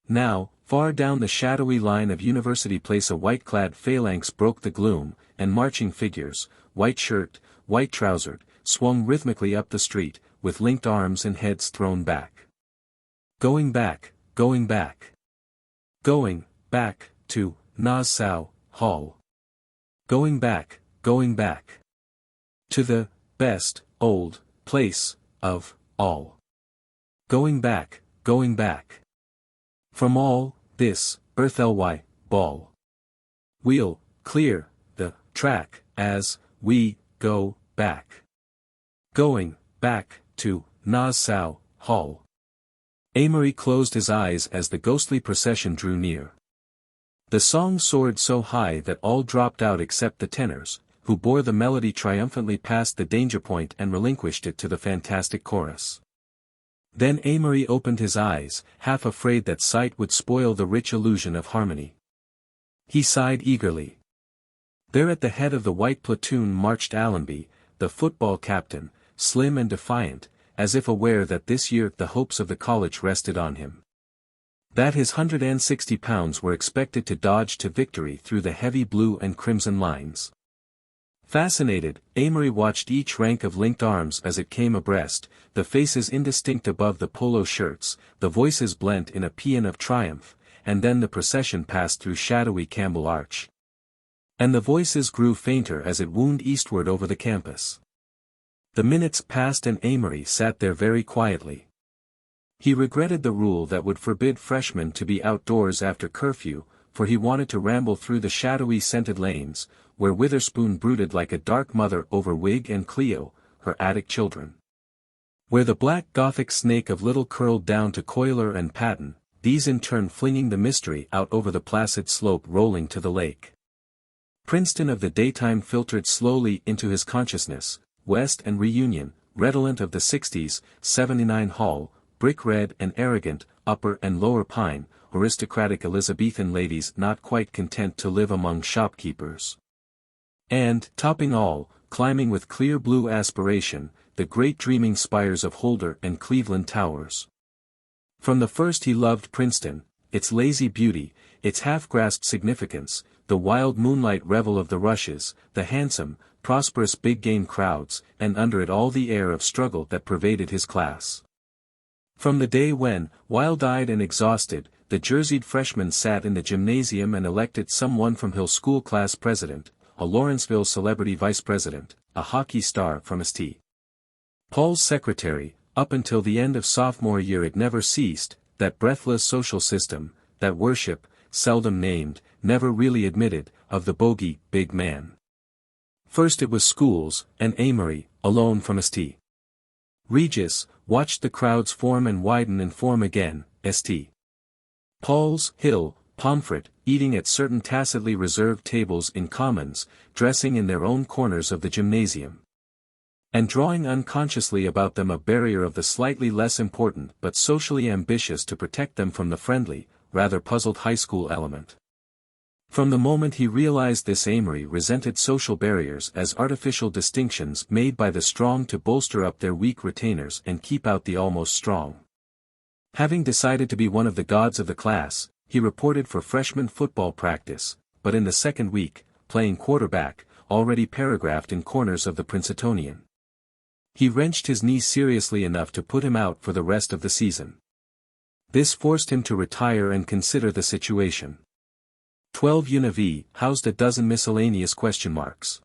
Now, far down the shadowy line of University Place a white-clad phalanx broke the gloom, and marching figures, white-shirted, white-trousered, swung rhythmically up the street, with linked arms and heads thrown back. Going back, going back. Going back to Nassau Hall. Going back to the best old place of all. Going back. From all this earthly ball. We'll clear the track as we go back. Going back to Nassau Hall. Amory closed his eyes as the ghostly procession drew near. The song soared so high that all dropped out except the tenors, who bore the melody triumphantly past the danger point and relinquished it to the fantastic chorus. Then Amory opened his eyes, half afraid that sight would spoil the rich illusion of harmony. He sighed eagerly. There at the head of the white platoon marched Allenby, the football captain, slim and defiant, as if aware that this year the hopes of the college rested on him. That his 160 pounds were expected to dodge to victory through the heavy blue and crimson lines. Fascinated, Amory watched each rank of linked arms as it came abreast, the faces indistinct above the polo shirts, the voices blent in a paean of triumph, and then the procession passed through shadowy Campbell Arch. And the voices grew fainter as it wound eastward over the campus. The minutes passed and Amory sat there very quietly. He regretted the rule that would forbid freshmen to be outdoors after curfew, for he wanted to ramble through the shadowy scented lanes, where Witherspoon brooded like a dark mother over Wig and Cleo, her attic children. Where the black Gothic snake of Little curled down to Coiler and Patton, these in turn flinging the mystery out over the placid slope rolling to the lake. Princeton of the daytime filtered slowly into his consciousness, West and Reunion, redolent of the 60s, 79 Hall, brick red and arrogant, Upper and Lower Pine, aristocratic Elizabethan ladies not quite content to live among shopkeepers. And, topping all, climbing with clear blue aspiration, the great dreaming spires of Holder and Cleveland Towers. From the first he loved Princeton, its lazy beauty, its half-grasped significance, the wild moonlight revel of the rushes, the handsome, prosperous big-game crowds, and under it all the air of struggle that pervaded his class. From the day when, wild-eyed and exhausted, the jerseyed freshmen sat in the gymnasium and elected someone from Hill School class president, a Lawrenceville celebrity vice president, a hockey star from St. Paul's secretary, up until the end of sophomore year it never ceased, that breathless social system, that worship, seldom named, never really admitted, of the bogey, big man. First it was schools, and Amory, alone from St. Regis, watched the crowds form and widen and form again, St. Paul's, Hill, Pomfret, eating at certain tacitly reserved tables in commons, dressing in their own corners of the gymnasium. And drawing unconsciously about them a barrier of the slightly less important but socially ambitious to protect them from the friendly, rather puzzled high school element. From the moment he realized this Amory resented social barriers as artificial distinctions made by the strong to bolster up their weak retainers and keep out the almost strong. Having decided to be one of the gods of the class, he reported for freshman football practice, but in the second week, playing quarterback, already paragraphed in corners of the Princetonian. He wrenched his knee seriously enough to put him out for the rest of the season. This forced him to retire and consider the situation. 12 Univ housed a dozen miscellaneous question marks.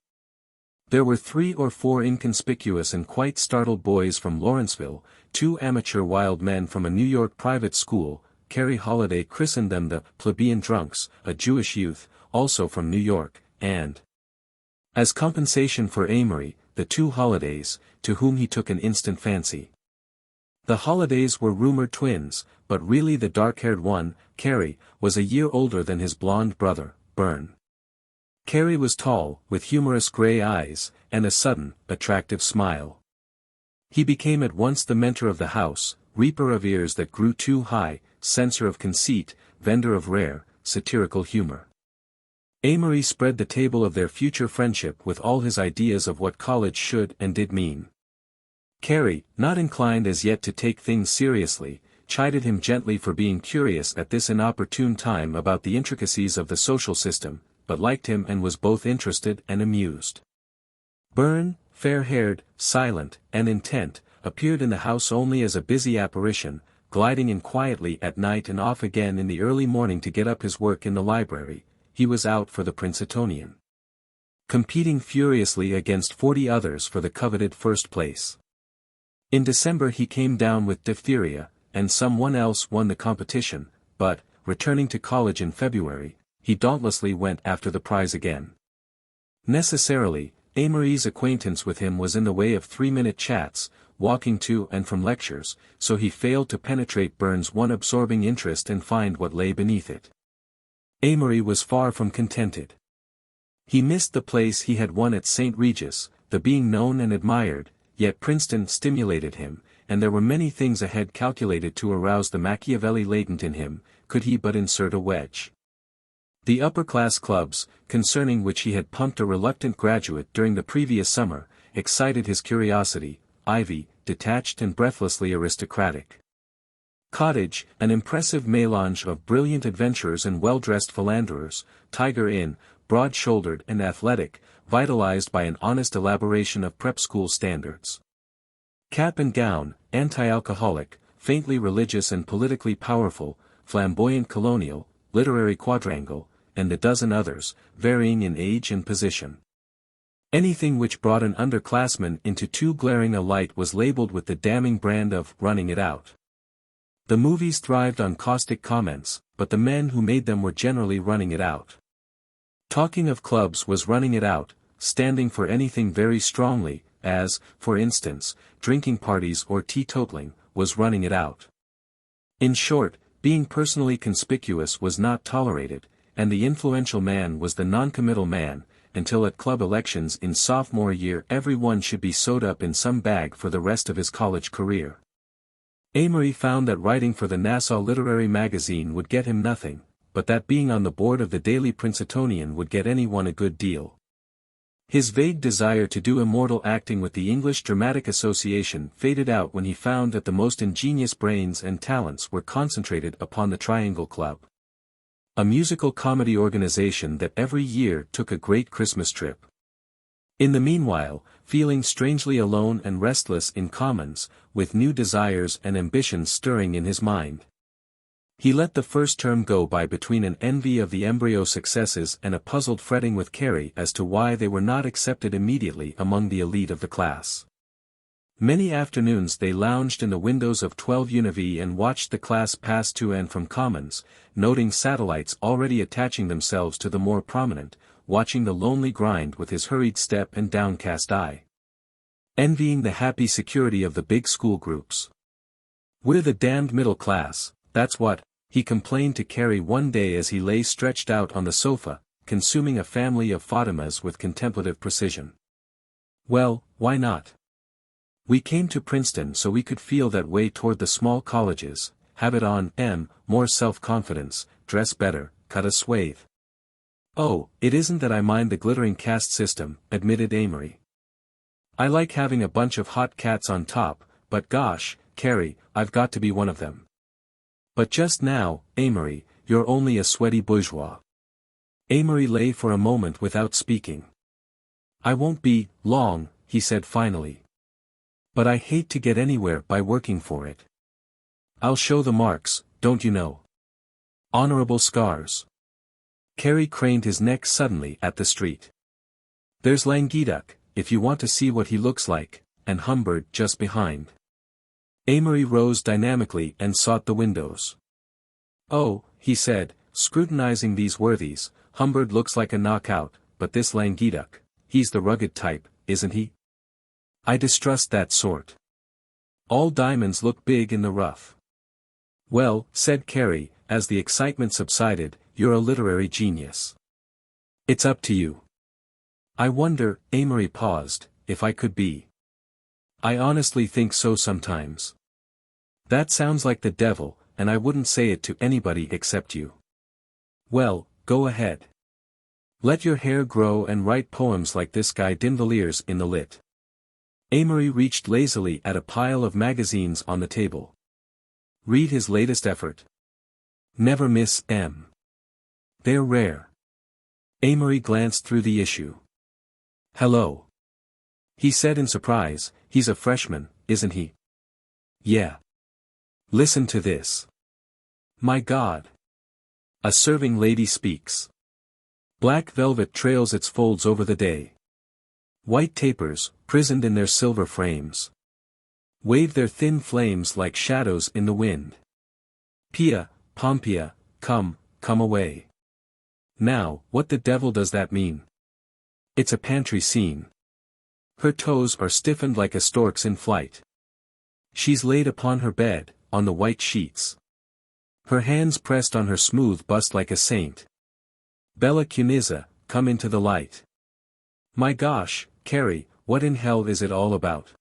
There were 3 or 4 inconspicuous and quite startled boys from Lawrenceville, 2 amateur wild men from a New York private school. Carrie Holiday christened them the plebeian drunks, a Jewish youth, also from New York, and, as compensation for Amory, the 2 Holidays, to whom he took an instant fancy. The Holidays were rumored twins, but really the dark-haired one, Carrie, was a year older than his blonde brother, Byrne. Carrie was tall, with humorous gray eyes, and a sudden, attractive smile. He became at once the mentor of the house, reaper of ears that grew too high, censor of conceit, vendor of rare, satirical humor. Amory spread the table of their future friendship with all his ideas of what college should and did mean. Carrie, not inclined as yet to take things seriously, chided him gently for being curious at this inopportune time about the intricacies of the social system, but liked him and was both interested and amused. Byrne, fair-haired, silent, and intent, appeared in the house only as a busy apparition, gliding in quietly at night and off again in the early morning to get up his work in the library. He was out for the Princetonian, competing furiously against 40 others for the coveted first place. In December he came down with diphtheria, and someone else won the competition, but, returning to college in February, he dauntlessly went after the prize again. Necessarily, Amory's acquaintance with him was in the way of 3-minute chats, walking to and from lectures, so he failed to penetrate Byrne's one absorbing interest and find what lay beneath it. Amory was far from contented. He missed the place he had won at St. Regis, the being known and admired, yet Princeton stimulated him, and there were many things ahead calculated to arouse the Machiavelli latent in him, could he but insert a wedge. The upper-class clubs, concerning which he had pumped a reluctant graduate during the previous summer, excited his curiosity. Ivy, detached and breathlessly aristocratic. Cottage, an impressive melange of brilliant adventurers and well-dressed philanderers. Tiger Inn, broad-shouldered and athletic, vitalized by an honest elaboration of prep school standards. Cap and Gown, anti-alcoholic, faintly religious and politically powerful, flamboyant colonial, literary quadrangle, and a dozen others, varying in age and position. Anything which brought an underclassman into too glaring a light was labeled with the damning brand of running it out. The movies thrived on caustic comments, but the men who made them were generally running it out. Talking of clubs was running it out, standing for anything very strongly, as, for instance, drinking parties or teetotaling, was running it out. In short, being personally conspicuous was not tolerated, and the influential man was the noncommittal man, until at club elections in sophomore year everyone should be sewed up in some bag for the rest of his college career. Amory found that writing for the Nassau Literary Magazine would get him nothing, but that being on the board of the Daily Princetonian would get anyone a good deal. His vague desire to do immortal acting with the English Dramatic Association faded out when he found that the most ingenious brains and talents were concentrated upon the Triangle Club, a musical comedy organization that every year took a great Christmas trip. In the meanwhile, feeling strangely alone and restless in Commons, with new desires and ambitions stirring in his mind, he let the first term go by between an envy of the embryo successes and a puzzled fretting with Carey as to why they were not accepted immediately among the elite of the class. Many afternoons they lounged in the windows of 12 Univ and watched the class pass to and from Commons, noting satellites already attaching themselves to the more prominent, watching the lonely grind with his hurried step and downcast eye. Envying the happy security of the big school groups. "We're the damned middle class, that's what," he complained to Carey one day as he lay stretched out on the sofa, consuming a family of Fatimas with contemplative precision. "Well, why not? We came to Princeton so we could feel that way toward the small colleges, have it on, more self-confidence, dress better, cut a swathe." "Oh, it isn't that I mind the glittering caste system," admitted Amory. "I like having a bunch of hot cats on top, but gosh, Carey, I've got to be one of them." "But just now, Amory, you're only a sweaty bourgeois." Amory lay for a moment without speaking. "I won't be, long," he said finally. "But I hate to get anywhere by working for it. I'll show the marks, don't you know? Honorable scars." Carey craned his neck suddenly at the street. "There's Languedoc, if you want to see what he looks like, and Humbird just behind." Amory rose dynamically and sought the windows. "Oh," he said, scrutinizing these worthies, "Humbird looks like a knockout, but this Languedoc, he's the rugged type, isn't he? I distrust that sort. All diamonds look big in the rough." "Well," said Carey, as the excitement subsided, "you're a literary genius. It's up to you." "I wonder," Amory paused, "if I could be. I honestly think so sometimes." "That sounds like the devil, and I wouldn't say it to anybody except you." "Well, go ahead. Let your hair grow and write poems like this guy Dinvaliers in the Lit." Amory reached lazily at a pile of magazines on the table. "Read his latest effort. Never miss M. They're rare." Amory glanced through the issue. "Hello," he said in surprise, "he's a freshman, isn't he?" "Yeah. Listen to this. My God. A serving lady speaks. Black velvet trails its folds over the day. White tapers, prisoned in their silver frames, wave their thin flames like shadows in the wind. Pia, Pompeia, come away. Now, what the devil does that mean? It's a pantry scene. Her toes are stiffened like a stork's in flight. She's laid upon her bed, on the white sheets. Her hands pressed on her smooth bust like a saint. Bella Cunizza, come into the light. My gosh, Carrie, what in hell is it all about?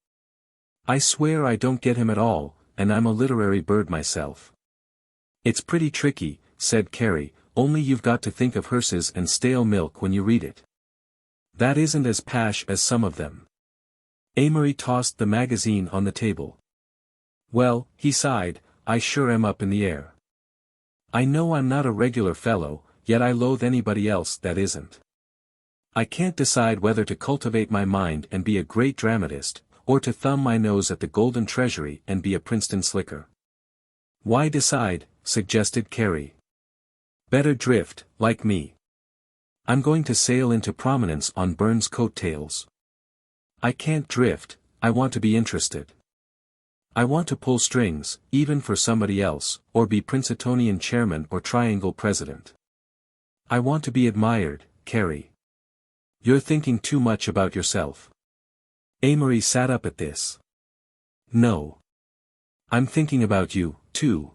I swear I don't get him at all, and I'm a literary bird myself. It's pretty tricky, said Carrie, only you've got to think of hearses and stale milk when you read it. That isn't as pash as some of them. Amory tossed the magazine on the table. Well, he sighed, I sure am up in the air. I know I'm not a regular fellow, yet I loathe anybody else that isn't. I can't decide whether to cultivate my mind and be a great dramatist, or to thumb my nose at the golden treasury and be a Princeton slicker. Why decide, suggested Carrie. Better drift, like me. I'm going to sail into prominence on Burns' coattails. I can't drift, I want to be interested. I want to pull strings, even for somebody else, or be Princetonian chairman or Triangle president. I want to be admired, Carrie. You're thinking too much about yourself. Amory sat up at this. No. I'm thinking about you, too.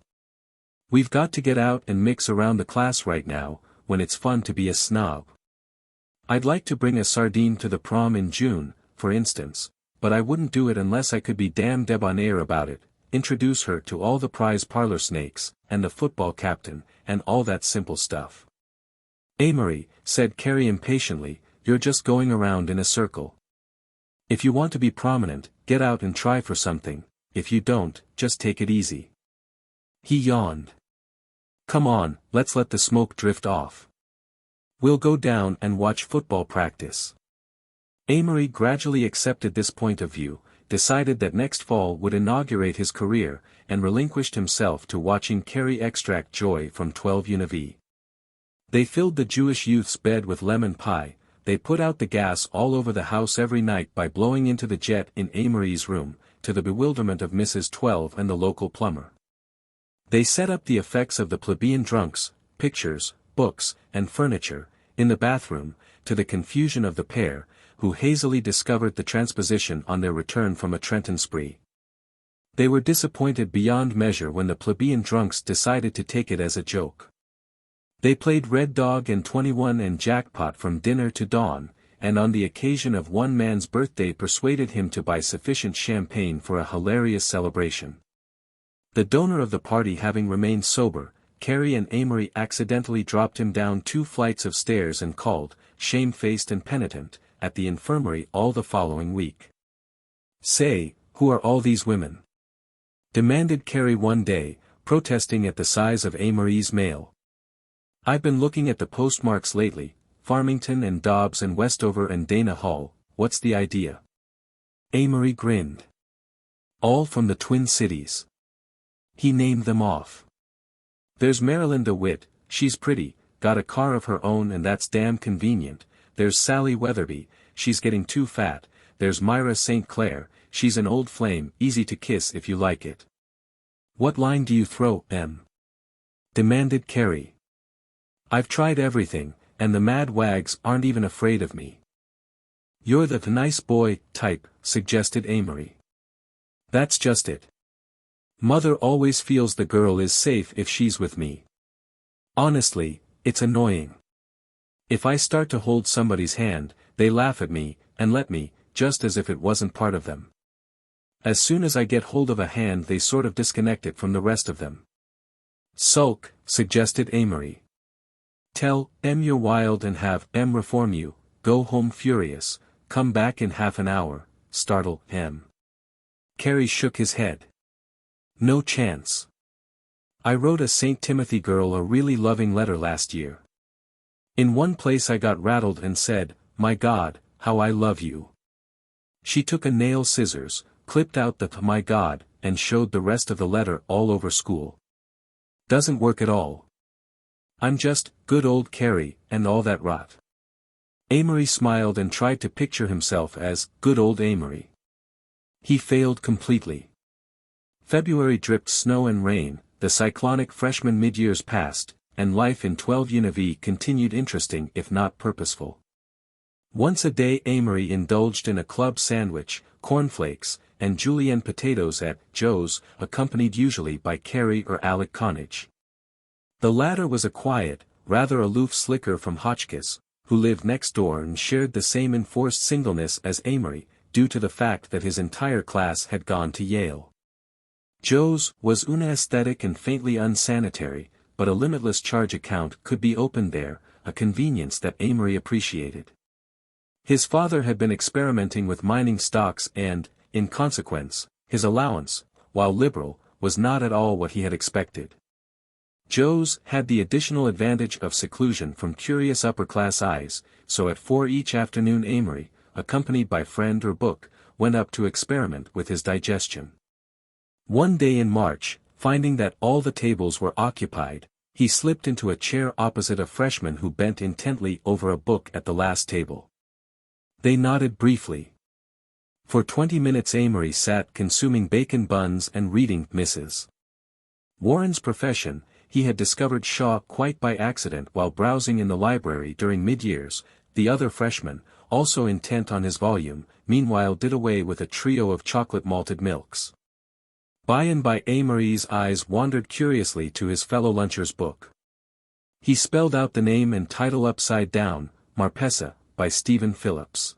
We've got to get out and mix around the class right now, when it's fun to be a snob. I'd like to bring a sardine to the prom in June, for instance, but I wouldn't do it unless I could be damn debonair about it, introduce her to all the prize parlor snakes, and the football captain, and all that simple stuff. Amory, said Carrie impatiently, you're just going around in a circle. If you want to be prominent, get out and try for something, if you don't, just take it easy. He yawned. Come on, let's let the smoke drift off. We'll go down and watch football practice. Amory gradually accepted this point of view, decided that next fall would inaugurate his career, and relinquished himself to watching Carrie extract joy from 12 UNV. They filled the Jewish youth's bed with lemon pie, they put out the gas all over the house every night by blowing into the jet in Amory's room, to the bewilderment of Mrs. 12 and the local plumber. They set up the effects of the plebeian drunks, pictures, books, and furniture, in the bathroom, to the confusion of the pair, who hazily discovered the transposition on their return from a Trenton spree. They were disappointed beyond measure when the plebeian drunks decided to take it as a joke. They played Red Dog and 21 and Jackpot from dinner to dawn, and on the occasion of one man's birthday persuaded him to buy sufficient champagne for a hilarious celebration. The donor of the party having remained sober, Carrie and Amory accidentally dropped him down 2 flights of stairs and called, shamefaced and penitent, at the infirmary all the following week. Say, who are all these women? Demanded Carrie one day, protesting at the size of Amory's mail. I've been looking at the postmarks lately, Farmington and Dobbs and Westover and Dana Hall, what's the idea? Amory grinned. All from the Twin Cities. He named them off. There's Marilyn DeWitt, she's pretty, got a car of her own and that's damn convenient. There's Sally Weatherby, she's getting too fat. There's Myra St. Clair, she's an old flame, easy to kiss if you like it. What line do you throw, Em? Demanded Carrie. I've tried everything, and the mad wags aren't even afraid of me. You're the nice boy type, suggested Amory. That's just it. Mother always feels the girl is safe if she's with me. Honestly, it's annoying. If I start to hold somebody's hand, they laugh at me, and let me, just as if it wasn't part of them. As soon as I get hold of a hand they sort of disconnect it from the rest of them. Sulk, suggested Amory. Tell Em you're wild and have Em reform you, go home furious, come back in half an hour, startle Em. Carrie shook his head. No chance. I wrote a St. Timothy girl a really loving letter last year. In one place I got rattled and said, my God, how I love you. She took a nail scissors, clipped out the my God, and showed the rest of the letter all over school. Doesn't work at all. I'm just, good old Carrie, and all that rot. Amory smiled and tried to picture himself as, good old Amory. He failed completely. February dripped snow and rain, the cyclonic freshman mid-years passed, and life in 12 UNV continued interesting if not purposeful. Once a day Amory indulged in a club sandwich, cornflakes, and julienne potatoes at Joe's, accompanied usually by Carrie or Alec Connage. The latter was a quiet, rather aloof slicker from Hotchkiss, who lived next door and shared the same enforced singleness as Amory, due to the fact that his entire class had gone to Yale. Joe's was unaesthetic and faintly unsanitary, but a limitless charge account could be opened there, a convenience that Amory appreciated. His father had been experimenting with mining stocks and, in consequence, his allowance, while liberal, was not at all what he had expected. Joe's had the additional advantage of seclusion from curious upper-class eyes, so at 4 each afternoon Amory, accompanied by friend or book, went up to experiment with his digestion. One day in March, finding that all the tables were occupied, he slipped into a chair opposite a freshman who bent intently over a book at the last table. They nodded briefly. For 20 minutes Amory sat consuming bacon buns and reading Mrs. Warren's Profession. He had discovered Shaw quite by accident while browsing in the library during mid-years. The other freshman, also intent on his volume, meanwhile did away with a trio of chocolate malted milks. By and by Amory's eyes wandered curiously to his fellow luncher's book. He spelled out the name and title upside down, Marpessa, by Stephen Phillips.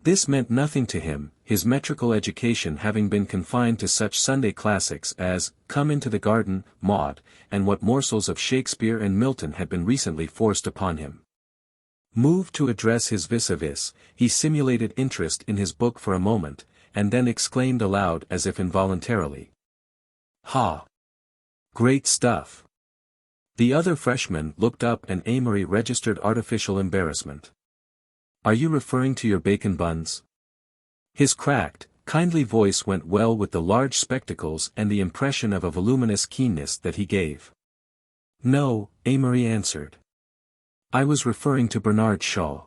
This meant nothing to him, his metrical education having been confined to such Sunday classics as Come into the Garden, Maud, and what morsels of Shakespeare and Milton had been recently forced upon him. Moved to address his vis-a-vis, he simulated interest in his book for a moment, and then exclaimed aloud as if involuntarily. "Ha! Great stuff!" The other freshman looked up and Amory registered artificial embarrassment. "Are you referring to your bacon buns?" His cracked, kindly voice went well with the large spectacles and the impression of a voluminous keenness that he gave. "No," Amory answered. "I was referring to Bernard Shaw."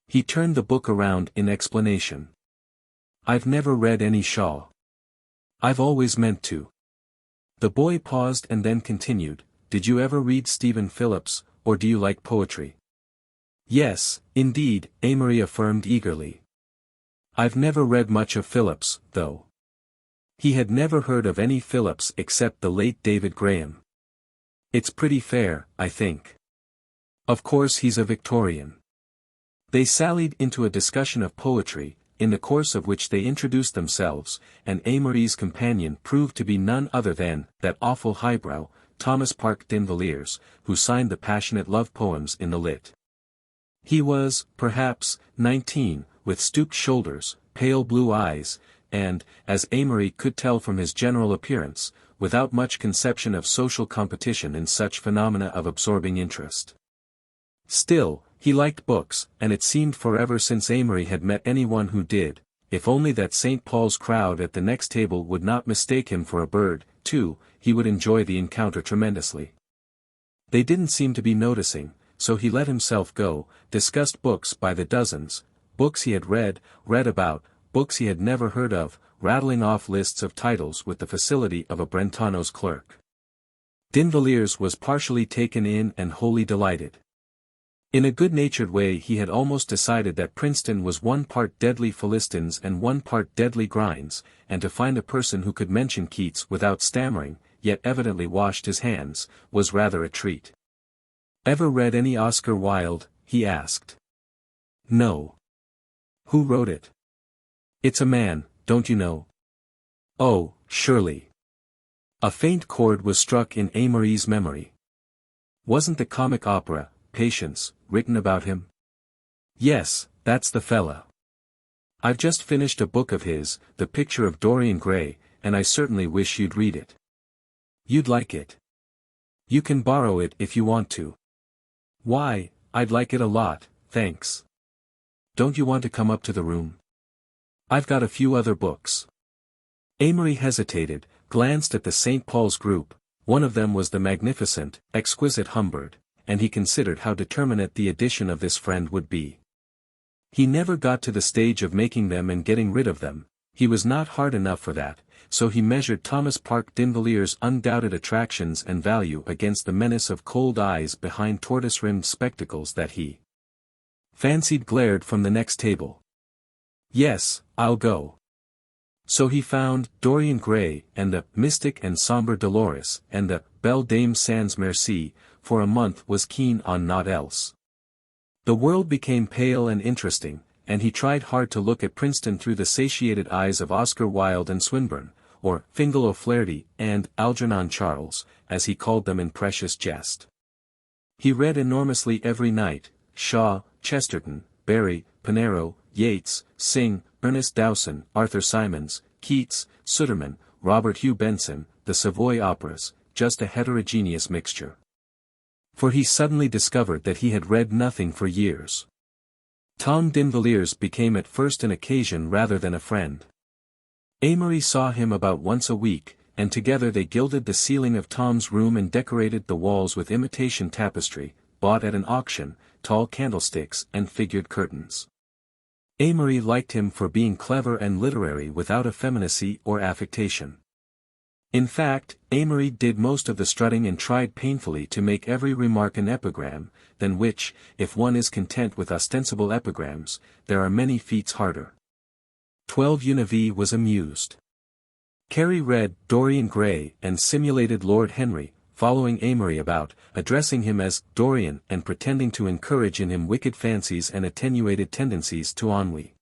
He turned the book around in explanation. "I've never read any Shaw. I've always meant to." The boy paused and then continued, "Did you ever read Stephen Phillips, or do you like poetry?" "Yes, indeed," Amory affirmed eagerly. "I've never read much of Phillips, though." He had never heard of any Phillips except the late David Graham. "It's pretty fair, I think. Of course he's a Victorian." They sallied into a discussion of poetry, in the course of which they introduced themselves, and Amory's companion proved to be none other than that awful highbrow, Thomas Parke D'Invilliers, who signed the passionate love poems in the Lit. He was, perhaps, 19, with stooped shoulders, pale blue eyes, and, as Amory could tell from his general appearance, without much conception of social competition in such phenomena of absorbing interest. Still, he liked books, and it seemed forever since Amory had met anyone who did, if only that St. Paul's crowd at the next table would not mistake him for a bird, too, he would enjoy the encounter tremendously. They didn't seem to be noticing, so he let himself go, discussed books by the dozens, books he had read about, books he had never heard of, rattling off lists of titles with the facility of a Brentano's clerk. D'Invilliers was partially taken in and wholly delighted. In a good-natured way he had almost decided that Princeton was 1 part deadly Philistines and 1 part deadly grinds, and to find a person who could mention Keats without stammering, yet evidently washed his hands, was rather a treat. "Ever read any Oscar Wilde?" he asked. "No." "Who wrote it?" "It's a man, don't you know?" "Oh, surely." A faint chord was struck in Amory's memory. "Wasn't the comic opera, Patience, written about him?" "Yes, that's the fella. I've just finished a book of his, The Picture of Dorian Gray, and I certainly wish you'd read it. You'd like it. You can borrow it if you want to." "Why, I'd like it a lot, thanks. Don't you want to come up to the room? I've got a few other books." Amory hesitated, glanced at the St. Paul's group. One of them was the magnificent, exquisite Humbird, and he considered how determinate the addition of this friend would be. He never got to the stage of making them and getting rid of them, he was not hard enough for that, so he measured Thomas Parke D'Invilliers' undoubted attractions and value against the menace of cold eyes behind tortoise-rimmed spectacles that he fancied glared from the next table. "Yes, I'll go." So he found Dorian Gray and the Mystic and Sombre Dolores and the Belle Dame Sans Merci, for a month was keen on naught else. The world became pale and interesting, and he tried hard to look at Princeton through the satiated eyes of Oscar Wilde and Swinburne, or Fingal O'Flaherty and Algernon Charles, as he called them in precious jest. He read enormously every night, Shaw, Chesterton, Barrie, Pinero, Yeats, Synge, Ernest Dowson, Arthur Symons, Keats, Sudermann, Robert Hugh Benson, the Savoy operas, just a heterogeneous mixture. For he suddenly discovered that he had read nothing for years. Tom D'Invilliers became at first an occasion rather than a friend. Amory saw him about once a week, and together they gilded the ceiling of Tom's room and decorated the walls with imitation tapestry, bought at an auction, tall candlesticks and figured curtains. Amory liked him for being clever and literary without effeminacy or affectation. In fact, Amory did most of the strutting and tried painfully to make every remark an epigram, than which, if one is content with ostensible epigrams, there are many feats harder. 12 Univ was amused. Carey read Dorian Gray and simulated Lord Henry, following Amory about, addressing him as Dorian and pretending to encourage in him wicked fancies and attenuated tendencies to ennui.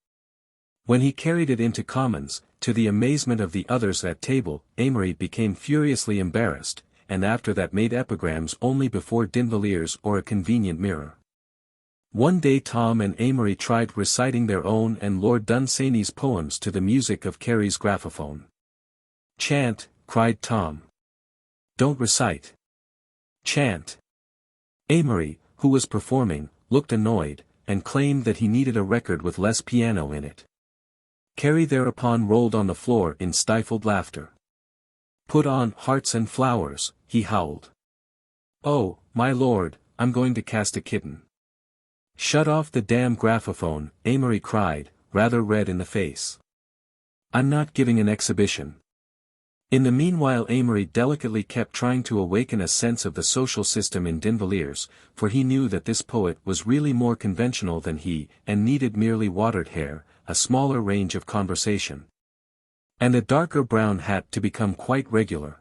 When he carried it into Commons, to the amazement of the others at table, Amory became furiously embarrassed, and after that made epigrams only before D'Invilliers or a convenient mirror. One day Tom and Amory tried reciting their own and Lord Dunsany's poems to the music of Carey's graphophone. "Chant," cried Tom. "Don't recite. Chant." Amory, who was performing, looked annoyed, and claimed that he needed a record with less piano in it. Carey thereupon rolled on the floor in stifled laughter. "Put on Hearts and Flowers," he howled. "Oh, my lord, I'm going to cast a kitten." "Shut off the damn graphophone," Amory cried, rather red in the face. "I'm not giving an exhibition." In the meanwhile Amory delicately kept trying to awaken a sense of the social system in D'Invilliers, for he knew that this poet was really more conventional than he, and needed merely watered hair, a smaller range of conversation, and a darker brown hat to become quite regular.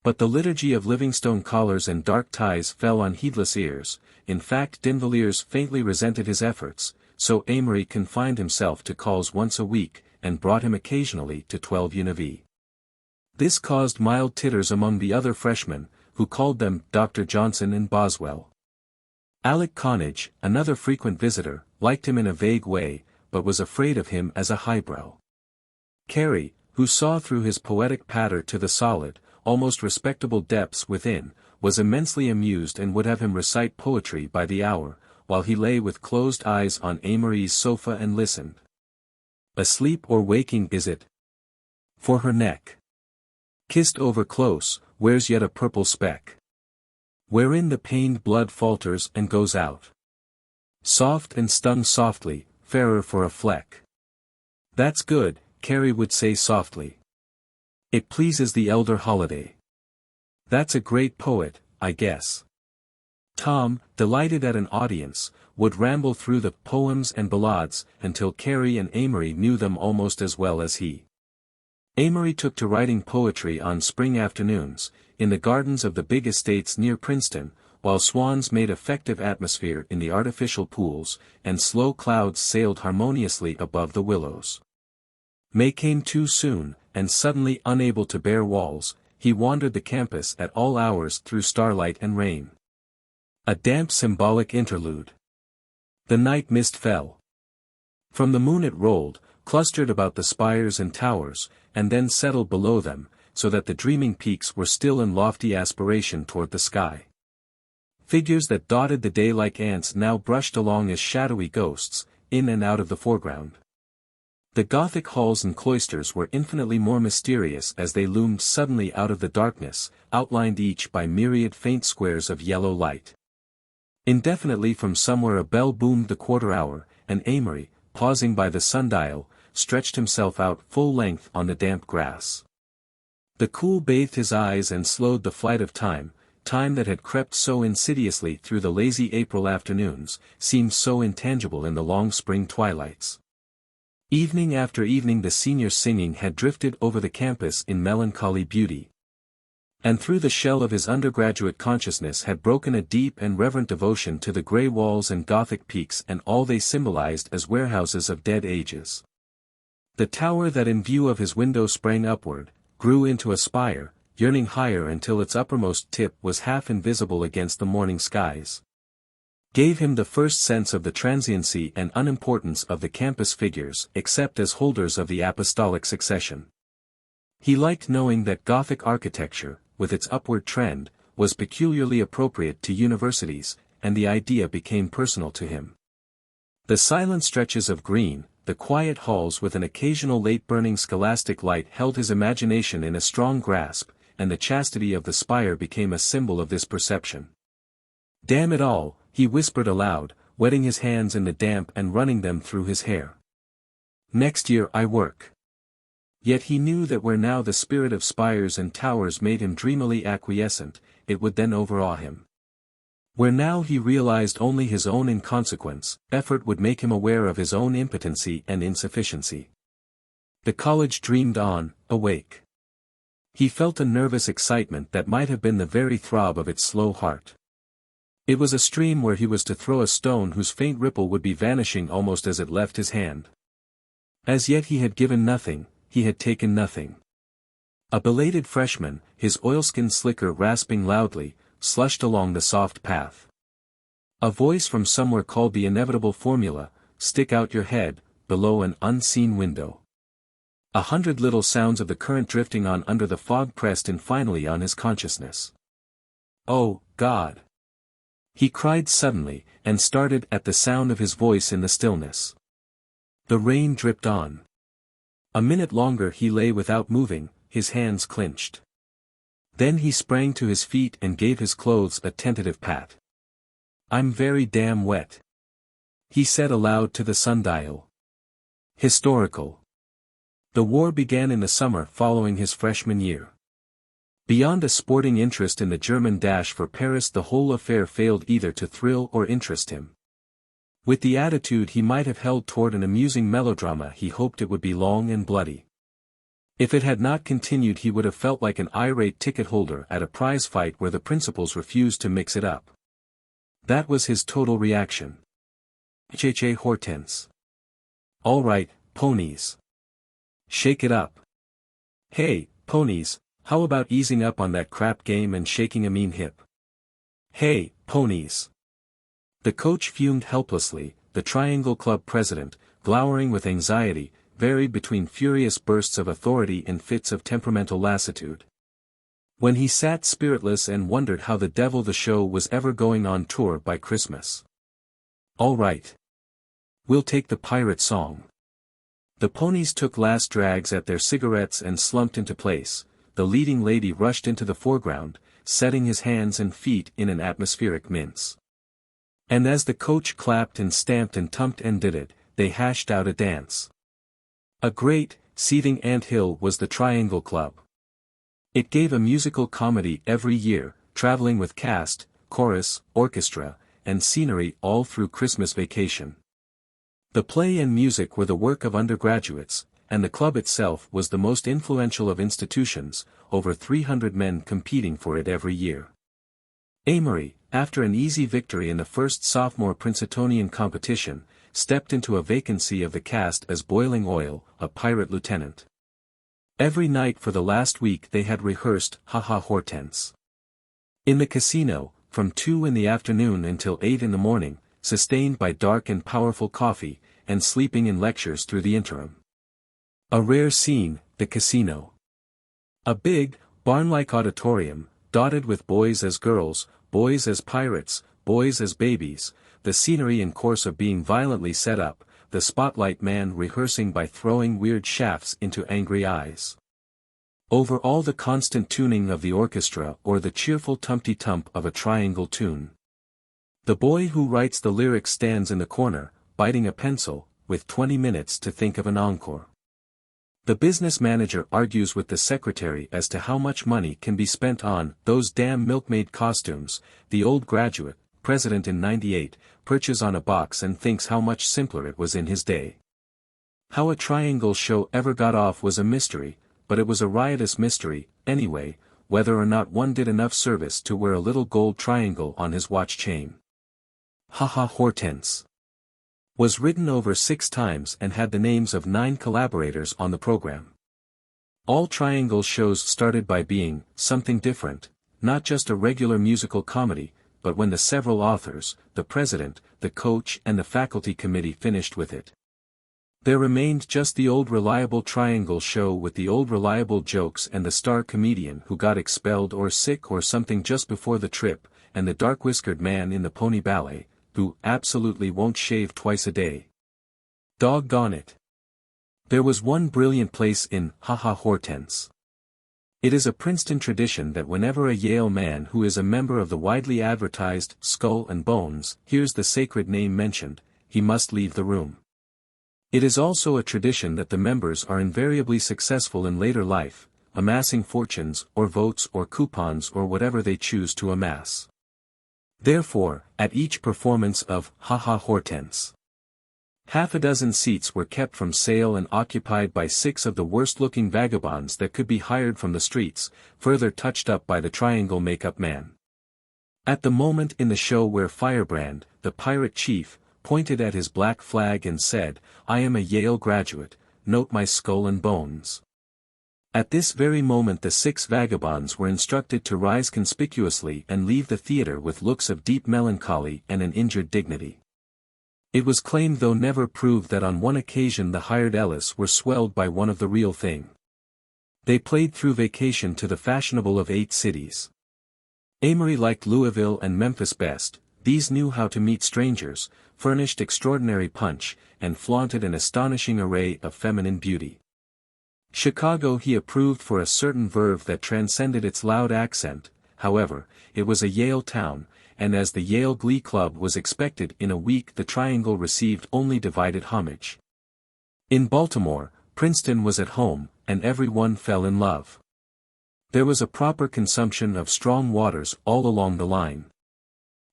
But the liturgy of Livingstone collars and dark ties fell on heedless ears. In fact D'Invilliers faintly resented his efforts, so Amory confined himself to calls once a week, and brought him occasionally to 12 Univ. This caused mild titters among the other freshmen, who called them Dr. Johnson and Boswell. Alec Connage, another frequent visitor, liked him in a vague way, but was afraid of him as a highbrow. Carey, who saw through his poetic patter to the solid, almost respectable depths within, was immensely amused and would have him recite poetry by the hour, while he lay with closed eyes on Amory's sofa and listened. "Asleep or waking is it? For her neck, kissed over close, wears yet a purple speck, wherein the pained blood falters and goes out. Soft and stung softly, fairer for a fleck." "That's good," Carey would say softly. "It pleases the elder Holiday. That's a great poet, I guess." Tom, delighted at an audience, would ramble through the poems and ballades until Carey and Amory knew them almost as well as he. Amory took to writing poetry on spring afternoons, in the gardens of the big estates near Princeton, while swans made effective atmosphere in the artificial pools, and slow clouds sailed harmoniously above the willows. May came too soon, and suddenly unable to bear walls, he wandered the campus at all hours through starlight and rain. A damp symbolic interlude. The night mist fell. From the moon it rolled, clustered about the spires and towers, and then settled below them, so that the dreaming peaks were still in lofty aspiration toward the sky. Figures that dotted the day like ants now brushed along as shadowy ghosts, in and out of the foreground. The Gothic halls and cloisters were infinitely more mysterious as they loomed suddenly out of the darkness, outlined each by myriad faint squares of yellow light. Indefinitely from somewhere a bell boomed the quarter hour, and Amory, pausing by the sundial, stretched himself out full length on the damp grass. The cool bathed his eyes and slowed the flight of time that had crept so insidiously through the lazy April afternoons, seemed so intangible in the long spring twilights. Evening after evening the seniors' singing had drifted over the campus in melancholy beauty. And through the shell of his undergraduate consciousness had broken a deep and reverent devotion to the grey walls and Gothic peaks and all they symbolized as warehouses of dead ages. The tower that in view of his window sprang upward, grew into a spire, yearning higher until its uppermost tip was half invisible against the morning skies. Gave him the first sense of the transiency and unimportance of the campus figures except as holders of the apostolic succession. He liked knowing that Gothic architecture, with its upward trend, was peculiarly appropriate to universities, and the idea became personal to him. The silent stretches of green, the quiet halls with an occasional late-burning scholastic light held his imagination in a strong grasp, and the chastity of the spire became a symbol of this perception. "Damn it all," he whispered aloud, wetting his hands in the damp and running them through his hair. "Next year I work." Yet he knew that where now the spirit of spires and towers made him dreamily acquiescent, it would then overawe him. Where now he realized only his own inconsequence, effort would make him aware of his own impotency and insufficiency. The college dreamed on, awake. He felt a nervous excitement that might have been the very throb of its slow heart. It was a stream where he was to throw a stone whose faint ripple would be vanishing almost as it left his hand. As yet he had given nothing, he had taken nothing. A belated freshman, his oilskin slicker rasping loudly, slushed along the soft path. A voice from somewhere called the inevitable formula, "Stick out your head," below an unseen window. 100 little sounds of the current drifting on under the fog pressed in finally on his consciousness. "Oh, God!" he cried suddenly, and started at the sound of his voice in the stillness. The rain dripped on. A minute longer he lay without moving, his hands clenched. Then he sprang to his feet and gave his clothes a tentative pat. "I'm very damn wet," he said aloud to the sundial. Historical. The war began in the summer following his freshman year. Beyond a sporting interest in the German dash for Paris, the whole affair failed either to thrill or interest him. With the attitude he might have held toward an amusing melodrama, he hoped it would be long and bloody. If it had not continued, he would have felt like an irate ticket holder at a prize fight where the principals refused to mix it up. That was his total reaction. HHA Hortense. "All right, ponies. Shake it up. Hey, ponies, how about easing up on that crap game and shaking a mean hip? Hey, ponies." The coach fumed helplessly, the Triangle Club president, glowering with anxiety, varied between furious bursts of authority and fits of temperamental lassitude. When he sat spiritless and wondered how the devil the show was ever going on tour by Christmas. "All right. We'll take the pirate song." The ponies took last drags at their cigarettes and slumped into place. The leading lady rushed into the foreground, setting his hands and feet in an atmospheric mince. And as the coach clapped and stamped and tumped and did it, they hashed out a dance. A great, seething ant-hill was the Triangle Club. It gave a musical comedy every year, traveling with cast, chorus, orchestra, and scenery all through Christmas vacation. The play and music were the work of undergraduates, and the club itself was the most influential of institutions, over 300 men competing for it every year. Amory, after an easy victory in the first sophomore Princetonian competition, stepped into a vacancy of the cast as Boiling Oil, a pirate lieutenant. Every night for the last week they had rehearsed "Ha Ha Hortense." In the casino, from 2 in the afternoon until 8 in the morning, sustained by dark and powerful coffee, and sleeping in lectures through the interim. A rare scene, the casino. A big, barn-like auditorium, dotted with boys as girls, boys as pirates, boys as babies, the scenery in course of being violently set up, the spotlight man rehearsing by throwing weird shafts into angry eyes. Over all the constant tuning of the orchestra or the cheerful tumpty-tump of a triangle tune. The boy who writes the lyrics stands in the corner, biting a pencil, with 20 minutes to think of an encore. The business manager argues with the secretary as to how much money can be spent on "those damn milkmaid costumes." The old graduate, president in '98, perches on a box and thinks how much simpler it was in his day. How a triangle show ever got off was a mystery, but it was a riotous mystery, anyway. whether or not one did enough service to wear a little gold triangle on his watch chain. Haha Hortense was written over 6 times and had the names of 9 collaborators on the program. All Triangle shows started by being something different, not just a regular musical comedy, but when the several authors, the president, the coach and the faculty committee finished with it, there remained just the old reliable Triangle show with the old reliable jokes and the star comedian who got expelled or sick or something just before the trip, and the dark-whiskered man in the pony ballet, who absolutely won't shave twice a day. Doggone it. There was one brilliant place in Haha Hortense. It is a Princeton tradition that whenever a Yale man who is a member of the widely advertised Skull and Bones hears the sacred name mentioned, he must leave the room. It is also a tradition that the members are invariably successful in later life, amassing fortunes or votes or coupons or whatever they choose to amass. Therefore, at each performance of Haha Hortense, half a dozen seats were kept from sale and occupied by 6 of the worst-looking vagabonds that could be hired from the streets, further touched up by the Triangle makeup man. At the moment in the show where Firebrand, the pirate chief, pointed at his black flag and said, "I am a Yale graduate, note my skull and bones." At this very moment the 6 vagabonds were instructed to rise conspicuously and leave the theater with looks of deep melancholy and an injured dignity. It was claimed though never proved that on one occasion the hired Ellis were swelled by one of the real thing. They played through vacation to the fashionable of 8 cities. Amory liked Louisville and Memphis best. These knew how to meet strangers, furnished extraordinary punch, and flaunted an astonishing array of feminine beauty. Chicago he approved for a certain verve that transcended its loud accent. However, it was a Yale town, and as the Yale Glee Club was expected in a week the Triangle received only divided homage. In Baltimore, Princeton was at home, and everyone fell in love. There was a proper consumption of strong waters all along the line.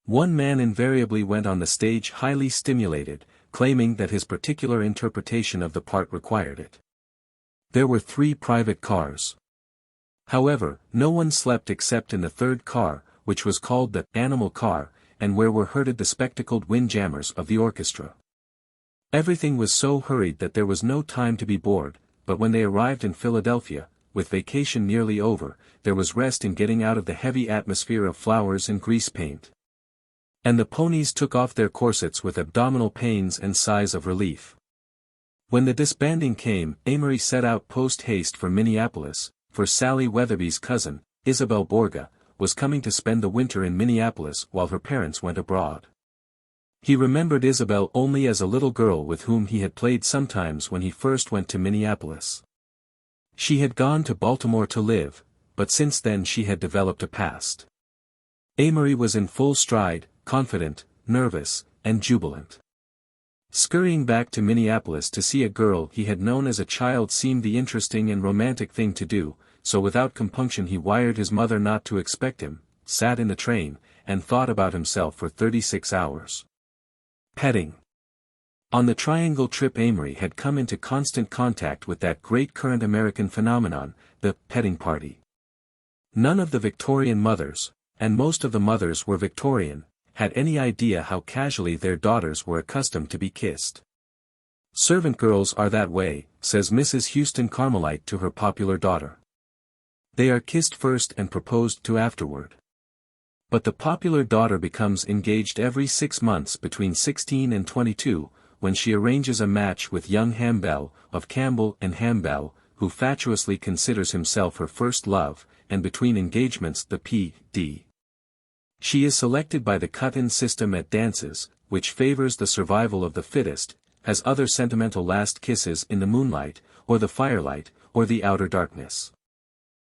One man invariably went on the stage highly stimulated, claiming that his particular interpretation of the part required it. There were 3 private cars. However, no one slept except in the 3rd car, which was called the animal car, and where were herded the spectacled windjammers of the orchestra. Everything was so hurried that there was no time to be bored, but when they arrived in Philadelphia, with vacation nearly over, there was rest in getting out of the heavy atmosphere of flowers and grease paint. And the ponies took off their corsets with abdominal pains and sighs of relief. When the disbanding came, Amory set out post-haste for Minneapolis, for Sally Weatherby's cousin, Isabel Borga, was coming to spend the winter in Minneapolis while her parents went abroad. He remembered Isabel only as a little girl with whom he had played sometimes when he first went to Minneapolis. She had gone to Baltimore to live, but since then she had developed a past. Amory was in full stride, confident, nervous, and jubilant. Scurrying back to Minneapolis to see a girl he had known as a child seemed the interesting and romantic thing to do, so without compunction he wired his mother not to expect him, sat in the train, and thought about himself for 36 hours. Petting. On the Triangle trip Amory had come into constant contact with that great current American phenomenon, the petting party. None of the Victorian mothers, and most of the mothers were Victorian, had any idea how casually their daughters were accustomed to be kissed. "Servant girls are that way," says Mrs. Houston Carmelite to her popular daughter. "They are kissed first and proposed to afterward." But the popular daughter becomes engaged every 6 months between 16 and 22, when she arranges a match with young Hambell, of Campbell and Hambell, who fatuously considers himself her first love, and between engagements the P.D. She is selected by the cut-in system at dances, which favors the survival of the fittest, has other sentimental last kisses in the moonlight, or the firelight, or the outer darkness.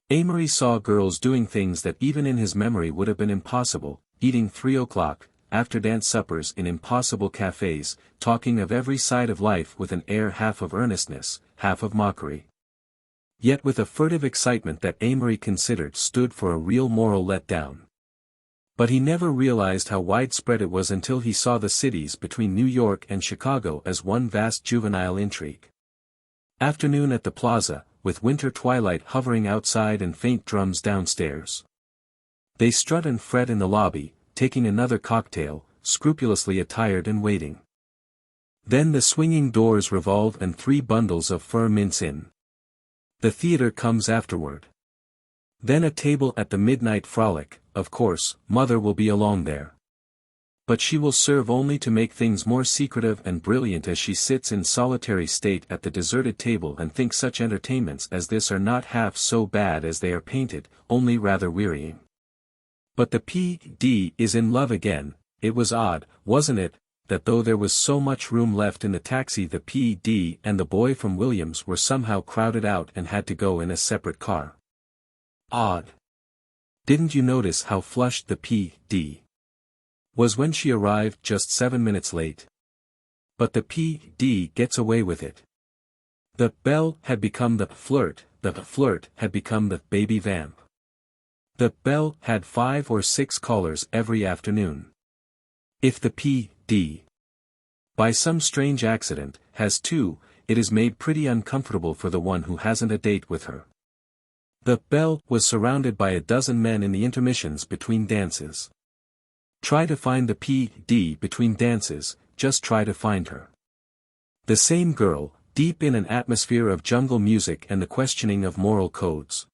Amory saw girls doing things that even in his memory would have been impossible, eating 3 o'clock, after-dance suppers in impossible cafes, talking of every side of life with an air half of earnestness, half of mockery. Yet with a furtive excitement that Amory considered stood for a real moral letdown. But he never realized how widespread it was until he saw the cities between New York and Chicago as one vast juvenile intrigue. Afternoon at the Plaza, with winter twilight hovering outside and faint drums downstairs. They strut and fret in the lobby, taking another cocktail, scrupulously attired and waiting. Then the swinging doors revolve and 3 bundles of fur mince in. The theater comes afterward. Then a table at the midnight frolic. Of course, mother will be along there. But she will serve only to make things more secretive and brilliant as she sits in solitary state at the deserted table and thinks such entertainments as this are not half so bad as they are painted, only rather wearying. But the P.D. is in love again. It was odd, wasn't it, that though there was so much room left in the taxi, the P.D. and the boy from Williams were somehow crowded out and had to go in a separate car. Odd. Didn't you notice how flushed the P.D. was when she arrived just 7 minutes late? But the P.D. gets away with it. The belle had become the flirt had become the baby vamp. The belle had 5 or 6 callers every afternoon. If the P.D. by some strange accident, has 2, it is made pretty uncomfortable for the one who hasn't a date with her. The belle was surrounded by a dozen men in the intermissions between dances. Try to find the P.D. between dances, just try to find her. The same girl, deep in an atmosphere of jungle music and the questioning of moral codes.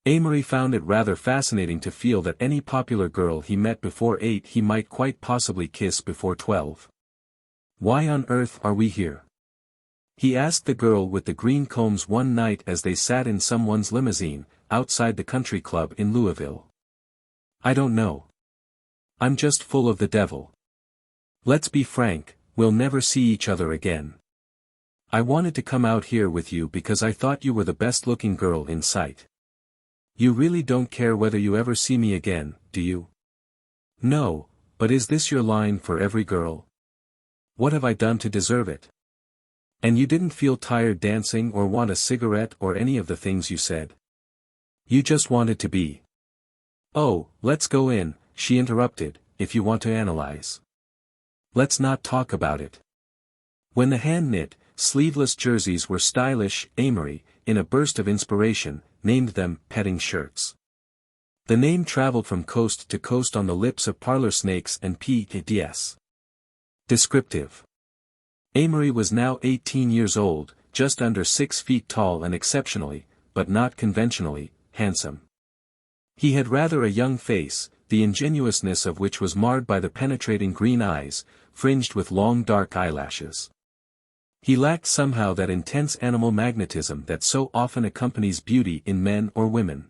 Amory found it rather fascinating to feel that any popular girl he met before 8 he might quite possibly kiss before 12. Why on earth are we here? He asked the girl with the green combs one night as they sat in someone's limousine, outside the country club in Louisville. I don't know. I'm just full of the devil. Let's be frank, we'll never see each other again. I wanted to come out here with you because I thought you were the best-looking girl in sight. You really don't care whether you ever see me again, do you? No, but is this your line for every girl? What have I done to deserve it? And you didn't feel tired dancing or want a cigarette or any of the things you said? You just wanted to be. Oh, let's go in, she interrupted, if you want to analyze. Let's not talk about it. When the hand-knit, sleeveless jerseys were stylish, Amory, in a burst of inspiration, named them petting shirts. The name traveled from coast to coast on the lips of parlor snakes and P.D.S. Descriptive. Amory was now 18 years old, just under 6 feet tall and exceptionally, but not conventionally, handsome. He had rather a young face, the ingenuousness of which was marred by the penetrating green eyes, fringed with long dark eyelashes. He lacked somehow that intense animal magnetism that so often accompanies beauty in men or women.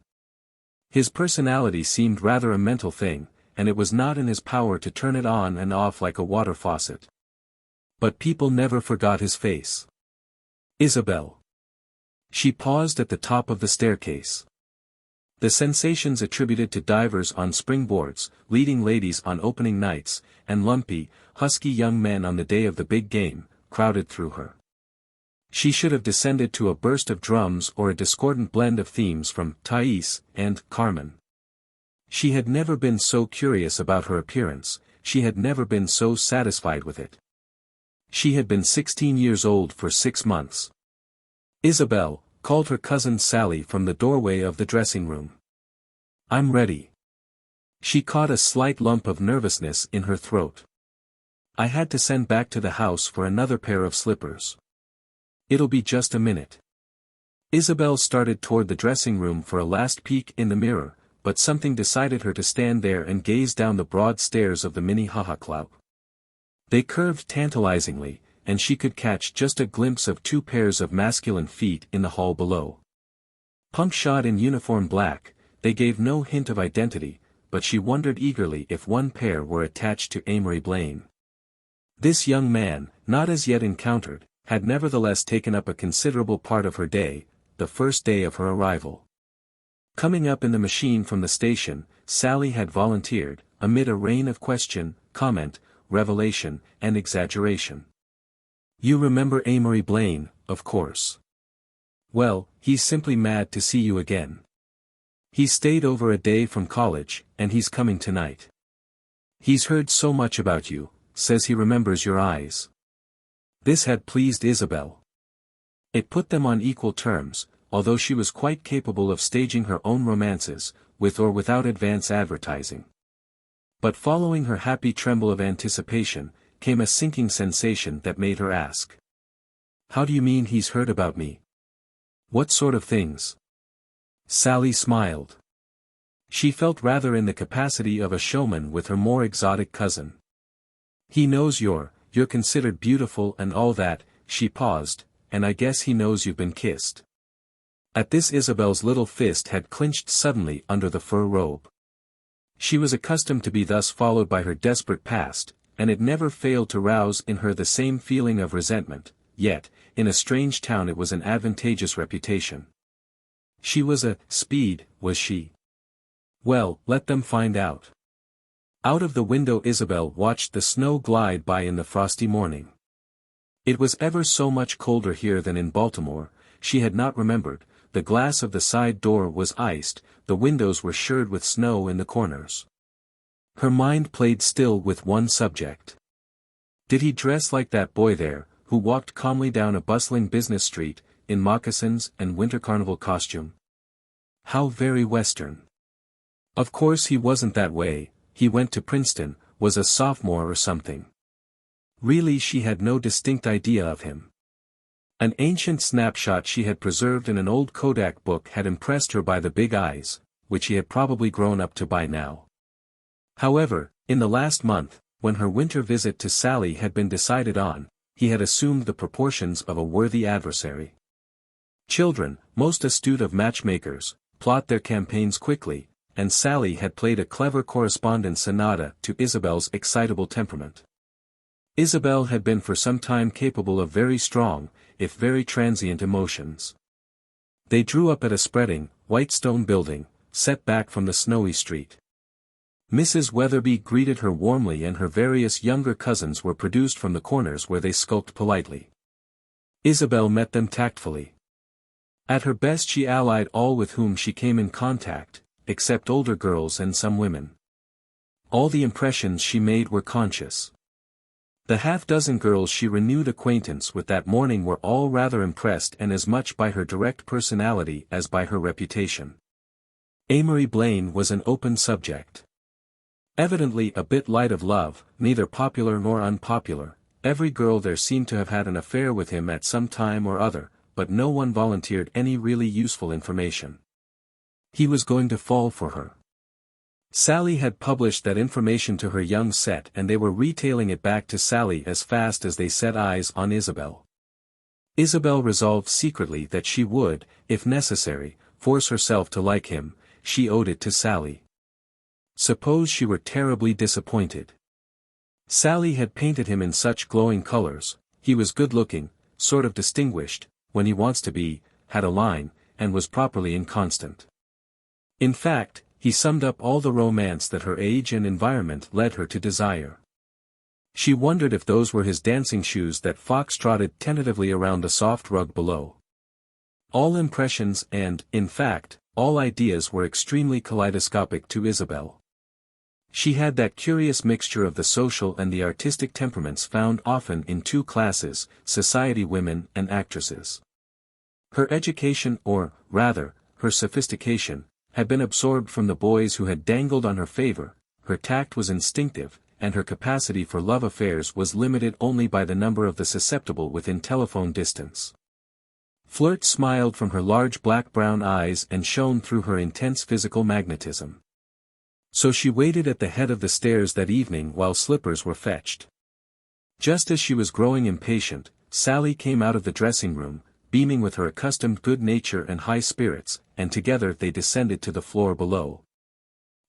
His personality seemed rather a mental thing, and it was not in his power to turn it on and off like a water faucet. But people never forgot his face. Isabel. She paused at the top of the staircase. The sensations attributed to divers on springboards, leading ladies on opening nights, and lumpy, husky young men on the day of the big game, crowded through her. She should have descended to a burst of drums or a discordant blend of themes from Thais and Carmen. She had never been so curious about her appearance, she had never been so satisfied with it. She had been 16 years old for 6 months. Isabel called her cousin Sally from the doorway of the dressing room. I'm ready. She caught a slight lump of nervousness in her throat. I had to send back to the house for another pair of slippers. It'll be just a minute. Isabel started toward the dressing room for a last peek in the mirror, but something decided her to stand there and gaze down the broad stairs of the Minnehaha Club. They curved tantalizingly, and she could catch just a glimpse of 2 pairs of masculine feet in the hall below. Punk-shod in uniform black, they gave no hint of identity, but she wondered eagerly if one pair were attached to Amory Blaine. This young man, not as yet encountered, had nevertheless taken up a considerable part of her day, the first day of her arrival. Coming up in the machine from the station, Sally had volunteered, amid a rain of question, comment, revelation, and exaggeration. You remember Amory Blaine, of course. Well, he's simply mad to see you again. He stayed over a day from college, and he's coming tonight. He's heard so much about you, says he remembers your eyes. This had pleased Isabel. It put them on equal terms, although she was quite capable of staging her own romances, with or without advance advertising. But following her happy tremble of anticipation, came a sinking sensation that made her ask. "How do you mean he's heard about me? What sort of things?" Sally smiled. She felt rather in the capacity of a showman with her more exotic cousin. "He knows you're considered beautiful and all that," she paused, "and I guess he knows you've been kissed." At this Isabel's little fist had clenched suddenly under the fur robe. She was accustomed to be thus followed by her desperate past, and it never failed to rouse in her the same feeling of resentment, yet, in a strange town it was an advantageous reputation. She was a speed, was she? Well, let them find out. Out of the window Isabel watched the snow glide by in the frosty morning. It was ever so much colder here than in Baltimore, she had not remembered, the glass of the side door was iced, the windows were shirred with snow in the corners. Her mind played still with one subject. Did he dress like that boy there, who walked calmly down a bustling business street, in moccasins and winter carnival costume? How very Western. Of course he wasn't that way, he went to Princeton, was a sophomore or something. Really she had no distinct idea of him. An ancient snapshot she had preserved in an old Kodak book had impressed her by the big eyes, which he had probably grown up to by now. However, in the last month, when her winter visit to Sally had been decided on, he had assumed the proportions of a worthy adversary. Children, most astute of matchmakers, plot their campaigns quickly, and Sally had played a clever correspondence sonata to Isabel's excitable temperament. Isabel had been for some time capable of very strong, if very transient emotions. They drew up at a spreading, white stone building, set back from the snowy street. Mrs. Weatherby greeted her warmly and her various younger cousins were produced from the corners where they skulked politely. Isabel met them tactfully. At her best she allied all with whom she came in contact, except older girls and some women. All the impressions she made were conscious. The half-dozen girls she renewed acquaintance with that morning were all rather impressed and as much by her direct personality as by her reputation. Amory Blaine was an open subject. Evidently a bit light of love, neither popular nor unpopular, every girl there seemed to have had an affair with him at some time or other, but no one volunteered any really useful information. He was going to fall for her. Sally had published that information to her young set and they were retailing it back to Sally as fast as they set eyes on Isabel. Isabel resolved secretly that she would, if necessary, force herself to like him, she owed it to Sally. Suppose she were terribly disappointed. Sally had painted him in such glowing colors, he was good-looking, sort of distinguished, when he wants to be, had a line, and was properly inconstant. In fact, he summed up all the romance that her age and environment led her to desire. She wondered if those were his dancing shoes that fox-trotted tentatively around the soft rug below. All impressions and, in fact, all ideas were extremely kaleidoscopic to Isabel. She had that curious mixture of the social and the artistic temperaments found often in two classes, society women and actresses. Her education or, rather, her sophistication, had been absorbed from the boys who had dangled on her favor, her tact was instinctive, and her capacity for love affairs was limited only by the number of the susceptible within telephone distance. Flirt smiled from her large black-brown eyes and shone through her intense physical magnetism. So she waited at the head of the stairs that evening while slippers were fetched. Just as she was growing impatient, Sally came out of the dressing room, beaming with her accustomed good nature and high spirits, and together they descended to the floor below.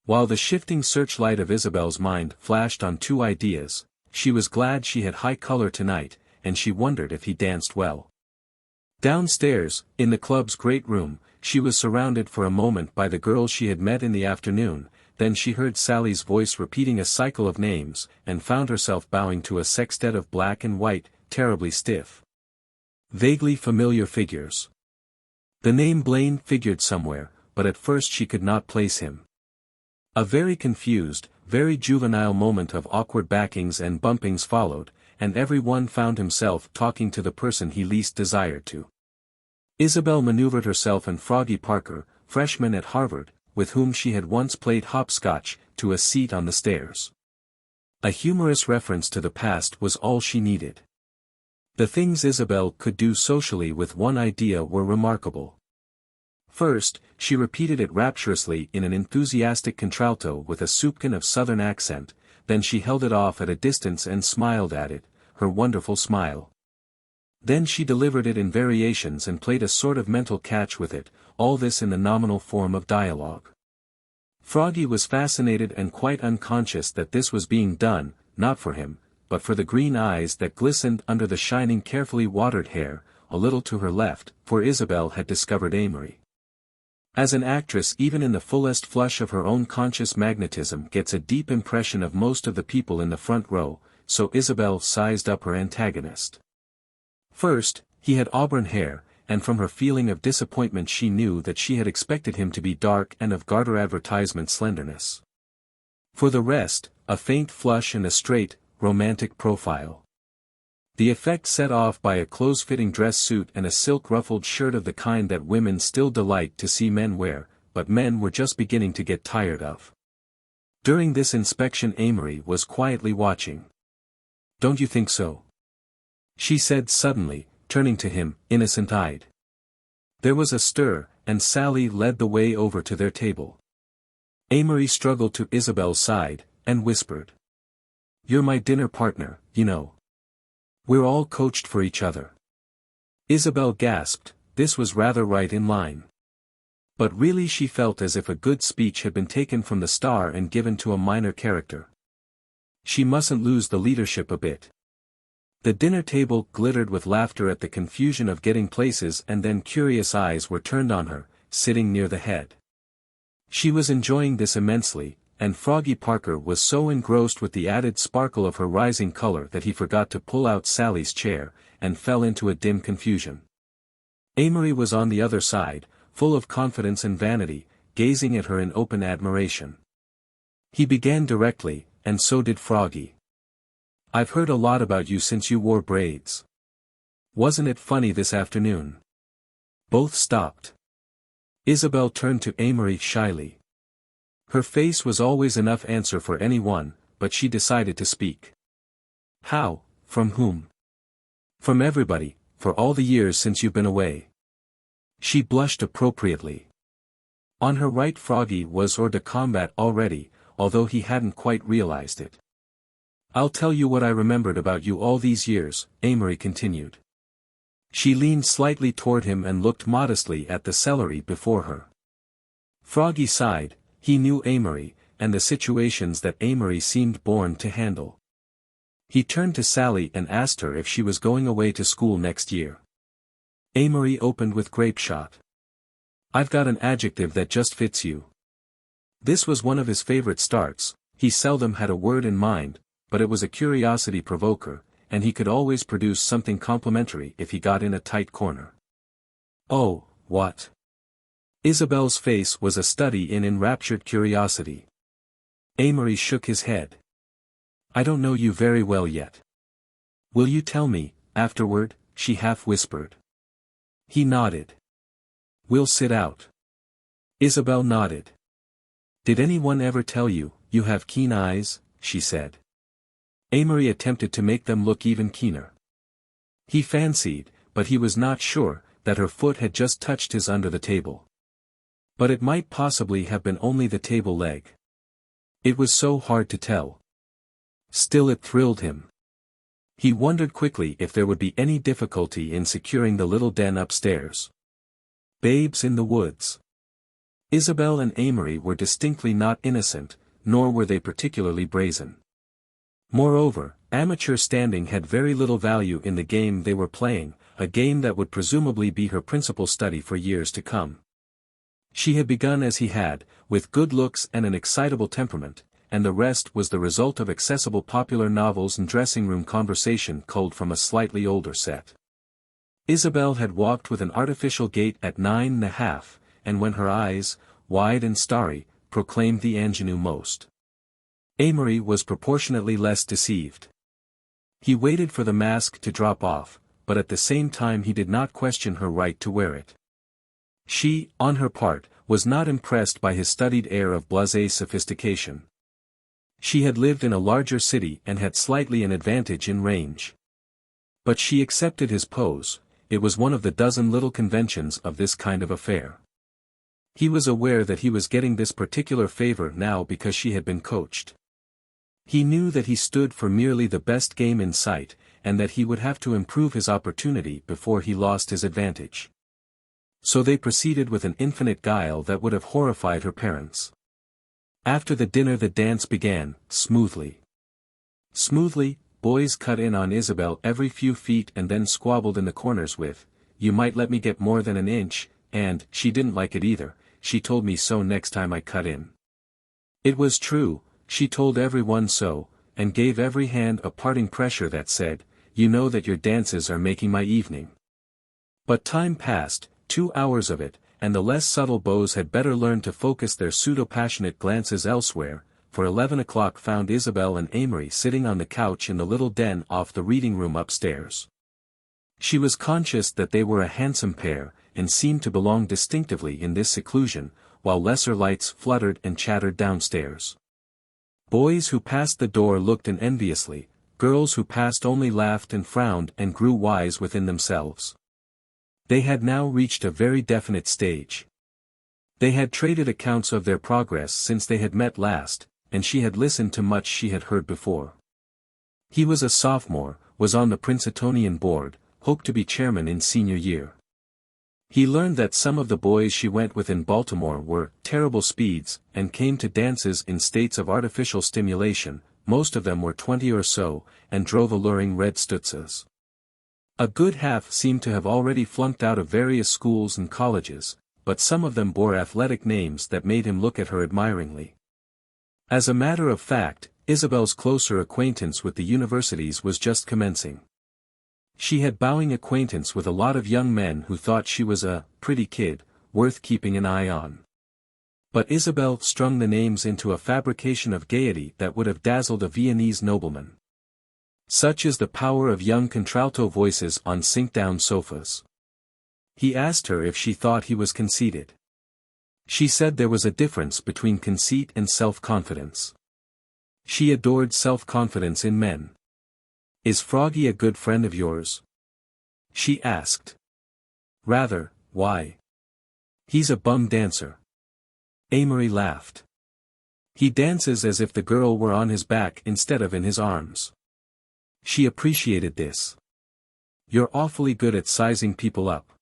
While the shifting searchlight of Isabel's mind flashed on two ideas, she was glad she had high color tonight, and she wondered if he danced well. Downstairs, in the club's great room, she was surrounded for a moment by the girls she had met in the afternoon, then she heard Sally's voice repeating a cycle of names, and found herself bowing to a sextet of black and white, terribly stiff, vaguely familiar figures. The name Blaine figured somewhere, but at first she could not place him. A very confused, very juvenile moment of awkward backings and bumpings followed, and every one found himself talking to the person he least desired to. Isabel maneuvered herself and Froggy Parker, freshman at Harvard, with whom she had once played hopscotch, to a seat on the stairs. A humorous reference to the past was all she needed. The things Isabel could do socially with one idea were remarkable. First, she repeated it rapturously in an enthusiastic contralto with a soupçon of southern accent, then she held it off at a distance and smiled at it, her wonderful smile. Then she delivered it in variations and played a sort of mental catch with it, all this in the nominal form of dialogue. Froggy was fascinated and quite unconscious that this was being done, not for him, but for the green eyes that glistened under the shining carefully watered hair, a little to her left, for Isabel had discovered Amory. As an actress even in the fullest flush of her own conscious magnetism gets a deep impression of most of the people in the front row, so Isabel sized up her antagonist. First, he had auburn hair, and from her feeling of disappointment she knew that she had expected him to be dark and of Garter advertisement slenderness. For the rest, a faint flush and a straight, romantic profile. The effect set off by a close-fitting dress suit and a silk-ruffled shirt of the kind that women still delight to see men wear, but men were just beginning to get tired of. During this inspection Amory was quietly watching. "Don't you think so?" she said suddenly, turning to him, innocent-eyed. There was a stir, and Sally led the way over to their table. Amory struggled to Isabel's side, and whispered. "You're my dinner partner, you know. We're all coached for each other." Isabel gasped, this was rather right in line. But really she felt as if a good speech had been taken from the star and given to a minor character. She mustn't lose the leadership a bit. The dinner table glittered with laughter at the confusion of getting places, and then curious eyes were turned on her, sitting near the head. She was enjoying this immensely, and Froggy Parker was so engrossed with the added sparkle of her rising color that he forgot to pull out Sally's chair, and fell into a dim confusion. Amory was on the other side, full of confidence and vanity, gazing at her in open admiration. He began directly, and so did Froggy. "I've heard a lot about you since you wore braids. Wasn't it funny this afternoon?" Both stopped. Isabel turned to Amory shyly. Her face was always enough answer for anyone, but she decided to speak. "How, from whom?" "From everybody, for all the years since you've been away." She blushed appropriately. On her right Froggy was hors de combat already, although he hadn't quite realized it. "I'll tell you what I remembered about you all these years," Amory continued. She leaned slightly toward him and looked modestly at the celery before her. Froggy sighed. He knew Amory, and the situations that Amory seemed born to handle. He turned to Sally and asked her if she was going away to school next year. Amory opened with grapeshot. "I've got an adjective that just fits you." This was one of his favorite starts. He seldom had a word in mind, but it was a curiosity provoker, and he could always produce something complimentary if he got in a tight corner. "Oh, what?" Isabel's face was a study in enraptured curiosity. Amory shook his head. "I don't know you very well yet." "Will you tell me, afterward?" she half-whispered. He nodded. "We'll sit out." Isabel nodded. "Did anyone ever tell you, you have keen eyes?" she said. Amory attempted to make them look even keener. He fancied, but he was not sure, that her foot had just touched his under the table. But it might possibly have been only the table leg. It was so hard to tell. Still it thrilled him. He wondered quickly if there would be any difficulty in securing the little den upstairs. Babes in the woods. Isabel and Amory were distinctly not innocent, nor were they particularly brazen. Moreover, amateur standing had very little value in the game they were playing, a game that would presumably be her principal study for years to come. She had begun as he had, with good looks and an excitable temperament, and the rest was the result of accessible popular novels and dressing-room conversation culled from a slightly older set. Isabel had walked with an artificial gait at 9.5, and when her eyes, wide and starry, proclaimed the ingenue most. Amory was proportionately less deceived. He waited for the mask to drop off, but at the same time he did not question her right to wear it. She, on her part, was not impressed by his studied air of blasé sophistication. She had lived in a larger city and had slightly an advantage in range. But she accepted his pose. It was one of the dozen little conventions of this kind of affair. He was aware that he was getting this particular favor now because she had been coached. He knew that he stood for merely the best game in sight, and that he would have to improve his opportunity before he lost his advantage. So they proceeded with an infinite guile that would have horrified her parents. After the dinner the dance began, smoothly. Smoothly, boys cut in on Isabel every few feet and then squabbled in the corners with, "You might let me get more than an inch," and, "She didn't like it either, she told me so next time I cut in." It was true, she told everyone so, and gave every hand a parting pressure that said, "You know that your dances are making my evening." But time passed, 2 hours of it, and the less subtle beaux had better learn to focus their pseudo-passionate glances elsewhere, for 11 o'clock found Isabel and Amory sitting on the couch in the little den off the reading room upstairs. She was conscious that they were a handsome pair, and seemed to belong distinctively in this seclusion, while lesser lights fluttered and chattered downstairs. Boys who passed the door looked in enviously, girls who passed only laughed and frowned and grew wise within themselves. They had now reached a very definite stage. They had traded accounts of their progress since they had met last, and she had listened to much she had heard before. He was a sophomore, was on the Princetonian board, hoped to be chairman in senior year. He learned that some of the boys she went with in Baltimore were terrible speeds, and came to dances in states of artificial stimulation. Most of them were 20 or so, and drove alluring red Stutzes. A good half seemed to have already flunked out of various schools and colleges, but some of them bore athletic names that made him look at her admiringly. As a matter of fact, Isabel's closer acquaintance with the universities was just commencing. She had bowing acquaintance with a lot of young men who thought she was a pretty kid, worth keeping an eye on. But Isabel strung the names into a fabrication of gaiety that would have dazzled a Viennese nobleman. Such is the power of young contralto voices on sink-down sofas. He asked her if she thought he was conceited. She said there was a difference between conceit and self-confidence. She adored self-confidence in men. "Is Froggy a good friend of yours?" she asked. "Rather, why?" "He's a bum dancer." Amory laughed. "He dances as if the girl were on his back instead of in his arms." She appreciated this. "You're awfully good at sizing people up."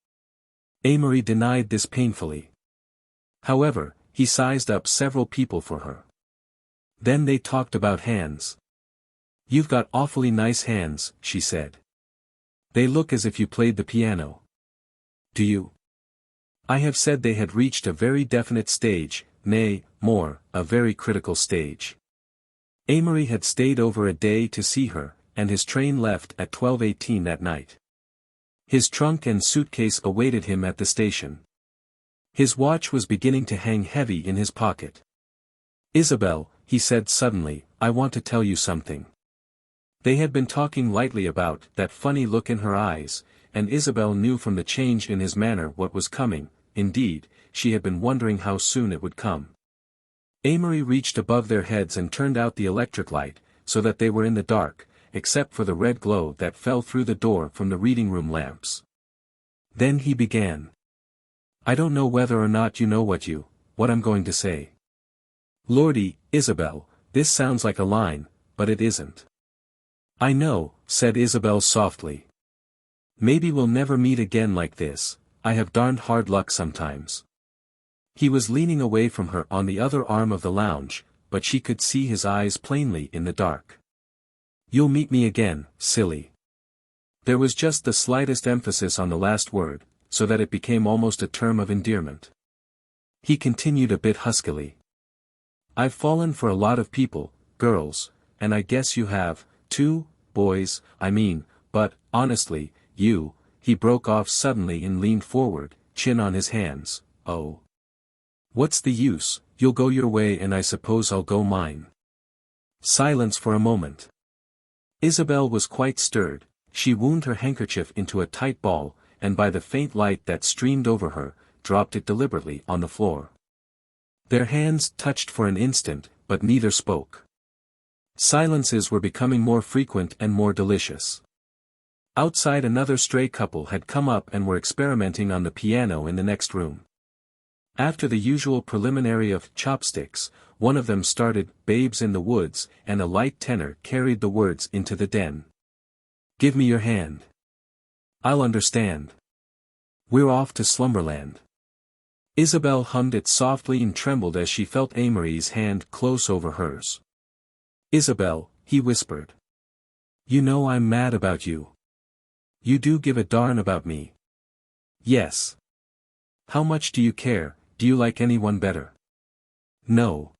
Amory denied this painfully. However, he sized up several people for her. Then they talked about hands. "You've got awfully nice hands," she said. "They look as if you played the piano." "Do you?" I have said they had reached a very definite stage, nay, more, a very critical stage. Amory had stayed over a day to see her, and his train left at 12:18 that night. His trunk and suitcase awaited him at the station. His watch was beginning to hang heavy in his pocket. "Isabel," he said suddenly, "I want to tell you something." They had been talking lightly about that funny look in her eyes, and Isabel knew from the change in his manner what was coming. Indeed, she had been wondering how soon it would come. Amory reached above their heads and turned out the electric light, so that they were in the dark, except for the red glow that fell through the door from the reading room lamps. Then he began. "I don't know whether or not you know what I'm going to say. Lordy, Isabel, this sounds like a line, but it isn't." "I know," said Isabel softly. "Maybe we'll never meet again like this. I have darned hard luck sometimes." He was leaning away from her on the other arm of the lounge, but she could see his eyes plainly in the dark. "You'll meet me again, silly." There was just the slightest emphasis on the last word, so that it became almost a term of endearment. He continued a bit huskily. "I've fallen for a lot of people, girls, and I guess you have, too, boys, I mean, but, honestly, he broke off suddenly and leaned forward, chin on his hands, "Oh. What's the use? You'll go your way and I suppose I'll go mine." Silence for a moment. Isabel was quite stirred, She wound her handkerchief into a tight ball, and by the faint light that streamed over her, dropped it deliberately on the floor. Their hands touched for an instant, but neither spoke. Silences were becoming more frequent and more delicious. Outside, another stray couple had come up and were experimenting on the piano in the next room. After the usual preliminary of chopsticks, one of them started Babes in the Woods, and a light tenor carried the words into the den. Give me your hand. I'll understand. We're off to Slumberland. Isabel hummed it softly and trembled as she felt Amory's hand close over hers. Isabel, he whispered. You know I'm mad about you. You do give a darn about me. Yes. How much do you care? Do you like anyone better? No.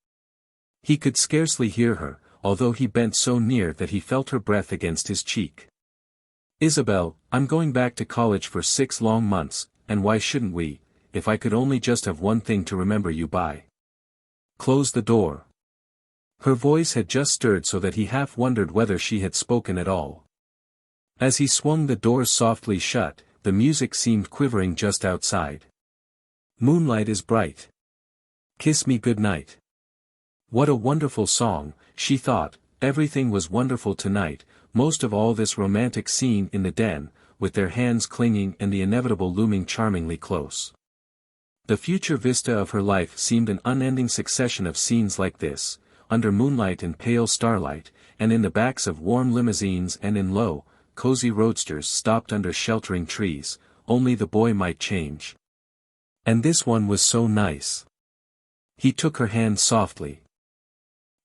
He could scarcely hear her, although he bent so near that he felt her breath against his cheek. Isabel, I'm going back to college for 6 long months, and why shouldn't we, if I could only just have one thing to remember you by? Close the door. Her voice had just stirred so that he half wondered whether she had spoken at all. As he swung the doors softly shut, the music seemed quivering just outside. Moonlight is bright. Kiss me good night. What a wonderful song, she thought. Everything was wonderful tonight, most of all this romantic scene in the den, with their hands clinging and the inevitable looming charmingly close. The future vista of her life seemed an unending succession of scenes like this, under moonlight and pale starlight, and in the backs of warm limousines and in low, cozy roadsters stopped under sheltering trees. Only the boy might change. And this one was so nice. He took her hand softly.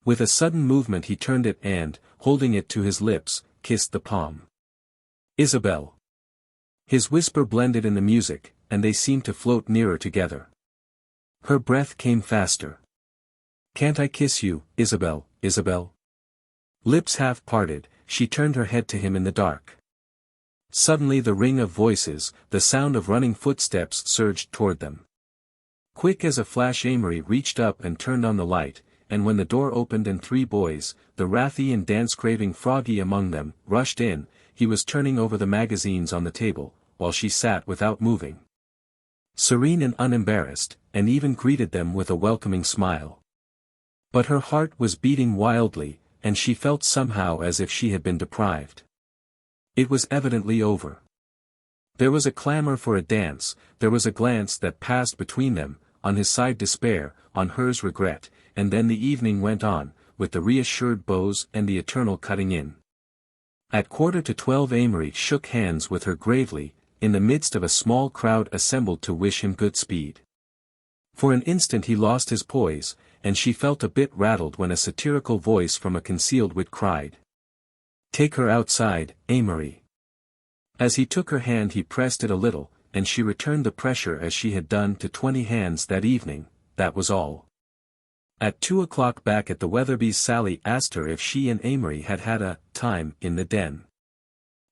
With a sudden movement he turned it and, holding it to his lips, kissed the palm. Isabel. His whisper blended in the music, and they seemed to float nearer together. Her breath came faster. Can't I kiss you, Isabel, Isabel? Lips half parted, she turned her head to him in the dark. Suddenly the ring of voices, the sound of running footsteps surged toward them. Quick as a flash Amory reached up and turned on the light, and when the door opened and 3 boys, the wrathy and dance-craving Froggy among them, rushed in, he was turning over the magazines on the table, while she sat without moving. Serene and unembarrassed, and even greeted them with a welcoming smile. But her heart was beating wildly, and she felt somehow as if she had been deprived. It was evidently over. There was a clamor for a dance, there was a glance that passed between them, on his side despair, on hers regret, and then the evening went on, with the reassured bows and the eternal cutting in. At 11:45 Amory shook hands with her gravely, in the midst of a small crowd assembled to wish him good speed. For an instant he lost his poise, and she felt a bit rattled when a satirical voice from a concealed wit cried. Take her outside, Amory. As he took her hand he pressed it a little, and she returned the pressure as she had done to 20 hands that evening, that was all. At 2 o'clock back at the Weatherbys Sally asked her if she and Amory had had a time in the den.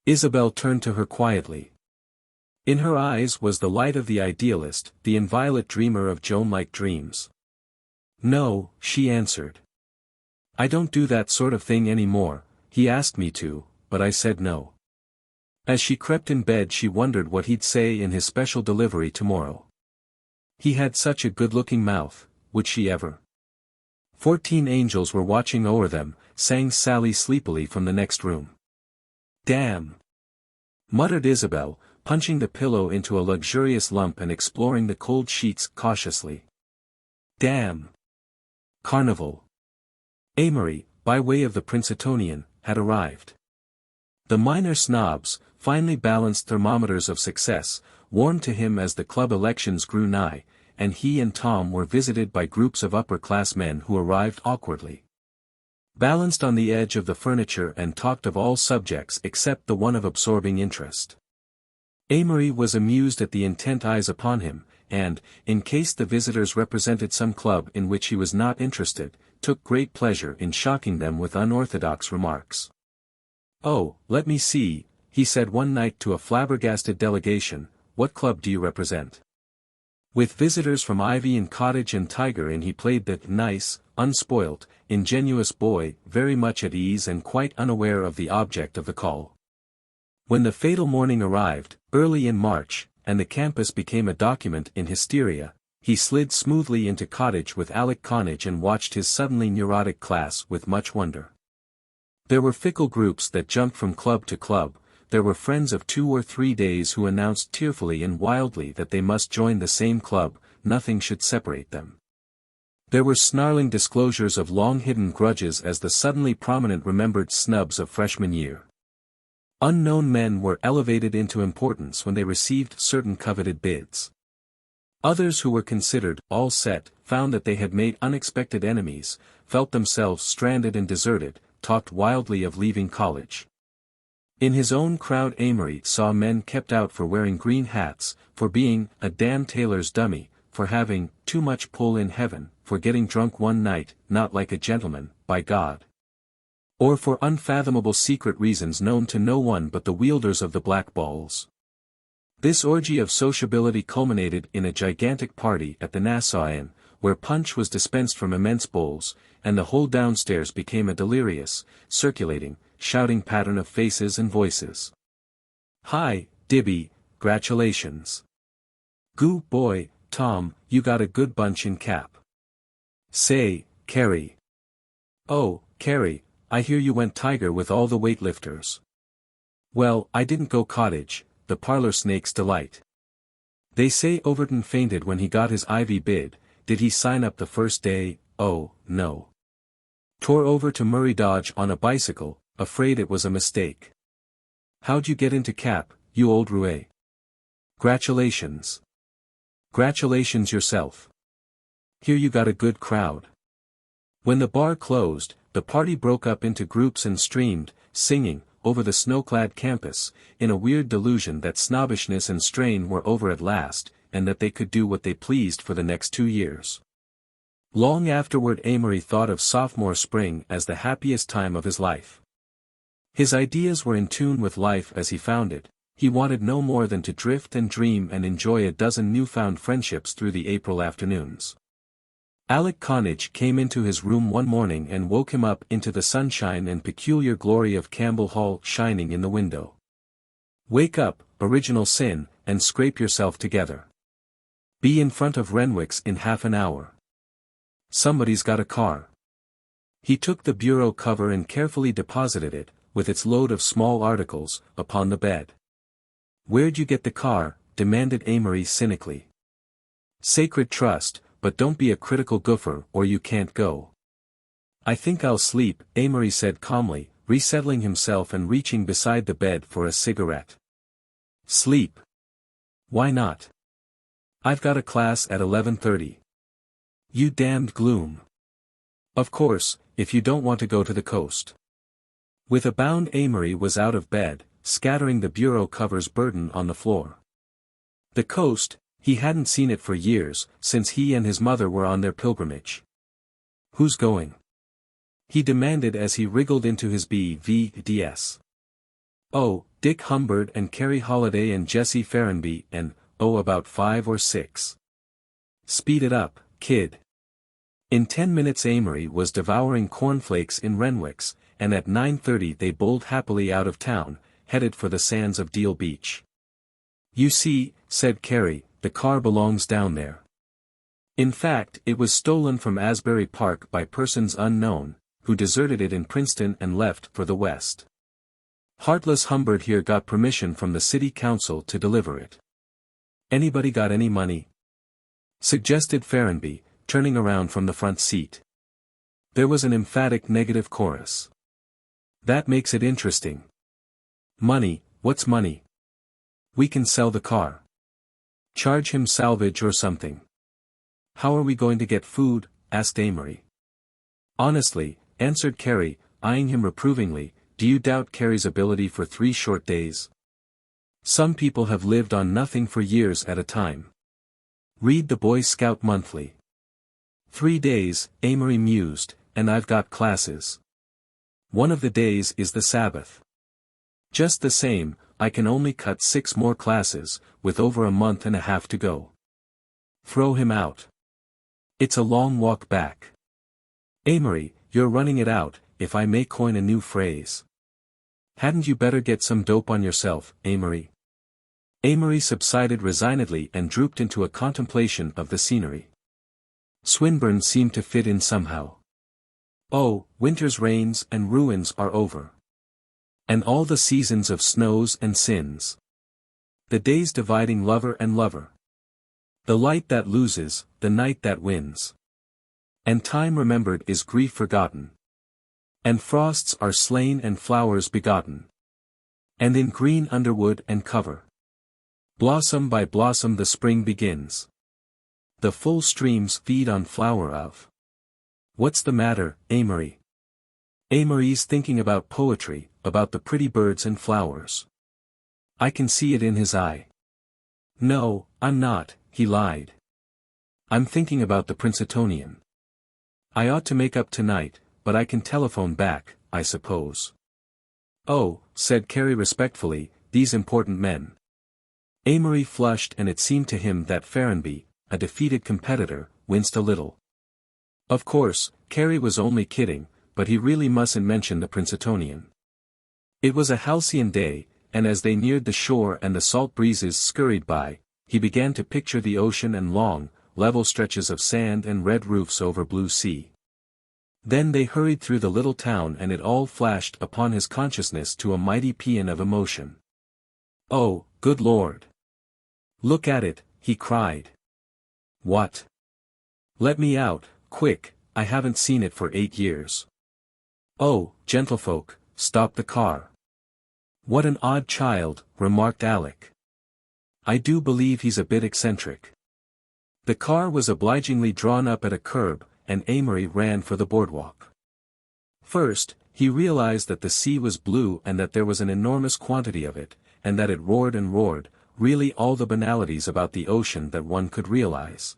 Isabel turned to her quietly. In her eyes was the light of the idealist, the inviolate dreamer of Joan-like dreams. No, she answered. I don't do that sort of thing anymore. He asked me to, but I said no. As she crept in bed she wondered what he'd say in his special delivery tomorrow. He had such a good-looking mouth, would she ever? 14 angels were watching o'er them, sang Sally sleepily from the next room. Damn! Muttered Isabel, punching the pillow into a luxurious lump and exploring the cold sheets cautiously. Damn! Carnival. Amory, by way of the Princetonian, had arrived. The minor snobs, finely balanced thermometers of success, warmed to him as the club elections grew nigh, and he and Tom were visited by groups of upper-class men who arrived awkwardly. Balanced on the edge of the furniture and talked of all subjects except the one of absorbing interest. Amory was amused at the intent eyes upon him, and, in case the visitors represented some club in which he was not interested, took great pleasure in shocking them with unorthodox remarks. Oh, let me see, he said one night to a flabbergasted delegation, what club do you represent? With visitors from Ivy and Cottage and Tiger Inn he played the nice, unspoilt, ingenuous boy, very much at ease and quite unaware of the object of the call. When the fatal morning arrived, early in March, and the campus became a document in hysteria, he slid smoothly into cottage with Alec Connage and watched his suddenly neurotic class with much wonder. There were fickle groups that jumped from club to club, there were friends of 2 or 3 days who announced tearfully and wildly that they must join the same club, nothing should separate them. There were snarling disclosures of long-hidden grudges as the suddenly prominent remembered snubs of freshman year. Unknown men were elevated into importance when they received certain coveted bids. Others who were considered all set found that they had made unexpected enemies, felt themselves stranded and deserted, talked wildly of leaving college. In his own crowd Amory saw men kept out for wearing green hats, for being a damn tailor's dummy, for having too much pull in heaven, for getting drunk one night, not like a gentleman, by God. Or for unfathomable secret reasons known to no one but the wielders of the black balls. This orgy of sociability culminated in a gigantic party at the Nassau Inn, where punch was dispensed from immense bowls, and the whole downstairs became a delirious, circulating, shouting pattern of faces and voices. "Hi, Dibby, gratulations. Goo boy, Tom, you got a good bunch in cap. Say, Carrie. Oh, Carrie, I hear you went tiger with all the weightlifters. Well, I didn't go cottage, the parlor snake's delight. They say Overton fainted when he got his Ivy bid, did he sign up the first day? Oh, no. Tore over to Murray Dodge on a bicycle, afraid it was a mistake. How'd you get into cap, you old roué? Gratulations. Gratulations yourself. Hear you got a good crowd. When the bar closed, the party broke up into groups and streamed, singing, over the snow-clad campus, in a weird delusion that snobbishness and strain were over at last, and that they could do what they pleased for the next 2 years. Long afterward Amory thought of sophomore spring as the happiest time of his life. His ideas were in tune with life as he found it, he wanted no more than to drift and dream and enjoy a dozen newfound friendships through the April afternoons. Alec Connage came into his room one morning and woke him up into the sunshine and peculiar glory of Campbell Hall shining in the window. Wake up, original sin, and scrape yourself together. Be in front of Renwick's in half an hour. Somebody's got a car. He took the bureau cover and carefully deposited it, with its load of small articles, upon the bed. Where'd you get the car? Demanded Amory cynically. Sacred trust, but don't be a critical goofer or you can't go. I think I'll sleep, Amory said calmly, resettling himself and reaching beside the bed for a cigarette. Sleep? Why not? I've got a class at 11:30. You damned gloom. Of course, if you don't want to go to the coast. With a bound Amory was out of bed, scattering the bureau cover's burden on the floor. The coast, he hadn't seen it for years, since he and his mother were on their pilgrimage. Who's going? He demanded as he wriggled into his BVDS. Oh, Dick Humbird and Carrie Holiday and Jesse Ferrenby and, oh about 5 or 6. Speed it up, kid. In 10 minutes Amory was devouring cornflakes in Renwick's, and at 9:30 they bowled happily out of town, headed for the sands of Deal Beach. You see, said Carrie, the car belongs down there. In fact, it was stolen from Asbury Park by persons unknown, who deserted it in Princeton and left for the West. Heartless Humbird here got permission from the city council to deliver it. Anybody got any money? Suggested Ferrenby, turning around from the front seat. There was an emphatic negative chorus. That makes it interesting. Money, what's money? We can sell the car. Charge him salvage or something. How are we going to get food? Asked Amory. Honestly, answered Carrie, eyeing him reprovingly, do you doubt Carrie's ability for 3 short days? Some people have lived on nothing for years at a time. Read the Boy Scout Monthly. 3 days, Amory mused, and I've got classes. One of the days is the Sabbath. Just the same, I can only cut 6 more classes, with over a month and a half to go. Throw him out. It's a long walk back. Amory, you're running it out, if I may coin a new phrase. Hadn't you better get some dope on yourself, Amory? Amory subsided resignedly and drooped into a contemplation of the scenery. Swinburne seemed to fit in somehow. Oh, winter's rains and ruins are over. And all the seasons of snows and sins. The days dividing lover and lover. The light that loses, the night that wins. And time remembered is grief forgotten. And frosts are slain and flowers begotten. And in green underwood and cover. Blossom by blossom the spring begins. The full streams feed on flower of. What's the matter, Amory? Amory's thinking about poetry, about the pretty birds and flowers. I can see it in his eye. No, I'm not, he lied. I'm thinking about the Princetonian. I ought to make up tonight, but I can telephone back, I suppose. Oh, said Carey respectfully, these important men. Amory flushed, and it seemed to him that Ferrenby, a defeated competitor, winced a little. Of course, Carey was only kidding, but he really mustn't mention the Princetonian. It was a halcyon day, and as they neared the shore and the salt breezes scurried by, he began to picture the ocean and long, level stretches of sand and red roofs over blue sea. Then they hurried through the little town, and it all flashed upon his consciousness to a mighty paean of emotion. Oh, good Lord! Look at it, he cried. What? Let me out, quick, I haven't seen it for 8 years. Oh, gentlefolk, stop the car. What an odd child, remarked Alec. I do believe he's a bit eccentric. The car was obligingly drawn up at a curb, and Amory ran for the boardwalk. First, he realized that the sea was blue and that there was an enormous quantity of it, and that it roared and roared, really all the banalities about the ocean that one could realize.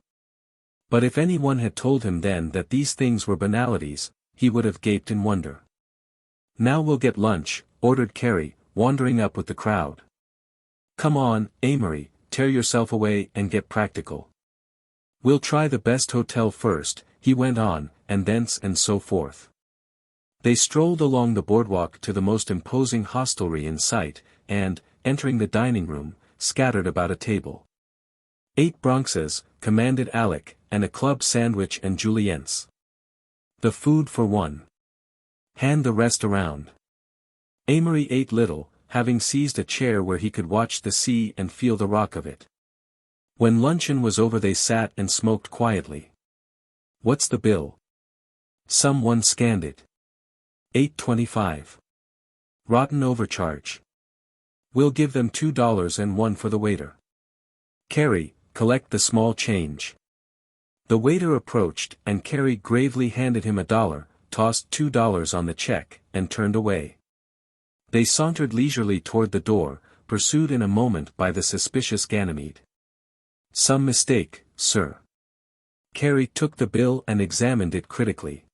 But if anyone had told him then that these things were banalities, he would have gaped in wonder. Now we'll get lunch, ordered Carey, wandering up with the crowd. Come on, Amory, tear yourself away and get practical. We'll try the best hotel first, he went on, and thence and so forth. They strolled along the boardwalk to the most imposing hostelry in sight, and, entering the dining room, scattered about a table. 8 Bronxes, commanded Alec, and a club sandwich and juliennes. The food for one. Hand the rest around. Amory ate little, having seized a chair where he could watch the sea and feel the rock of it. When luncheon was over they sat and smoked quietly. What's the bill? Someone scanned it. $8.25. Rotten overcharge. We'll give them $2 and one for the waiter. Carey, collect the small change. The waiter approached, and Carey gravely handed him $1, tossed $2 on the check, and turned away. They sauntered leisurely toward the door, pursued in a moment by the suspicious Ganymede. Some mistake, sir. Carey took the bill and examined it critically.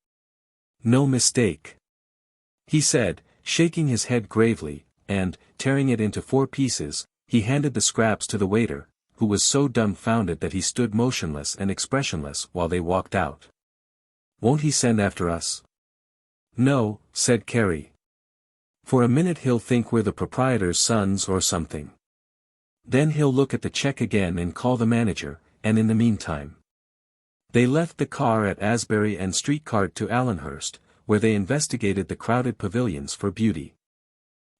No mistake, he said, shaking his head gravely, and, tearing it into 4 pieces, he handed the scraps to the waiter, who was so dumbfounded that he stood motionless and expressionless while they walked out. Won't he send after us? No, said Carey. For a minute he'll think we're the proprietor's sons or something. Then he'll look at the check again and call the manager, and in the meantime. They left the car at Asbury and streetcar to Allenhurst, where they investigated the crowded pavilions for beauty.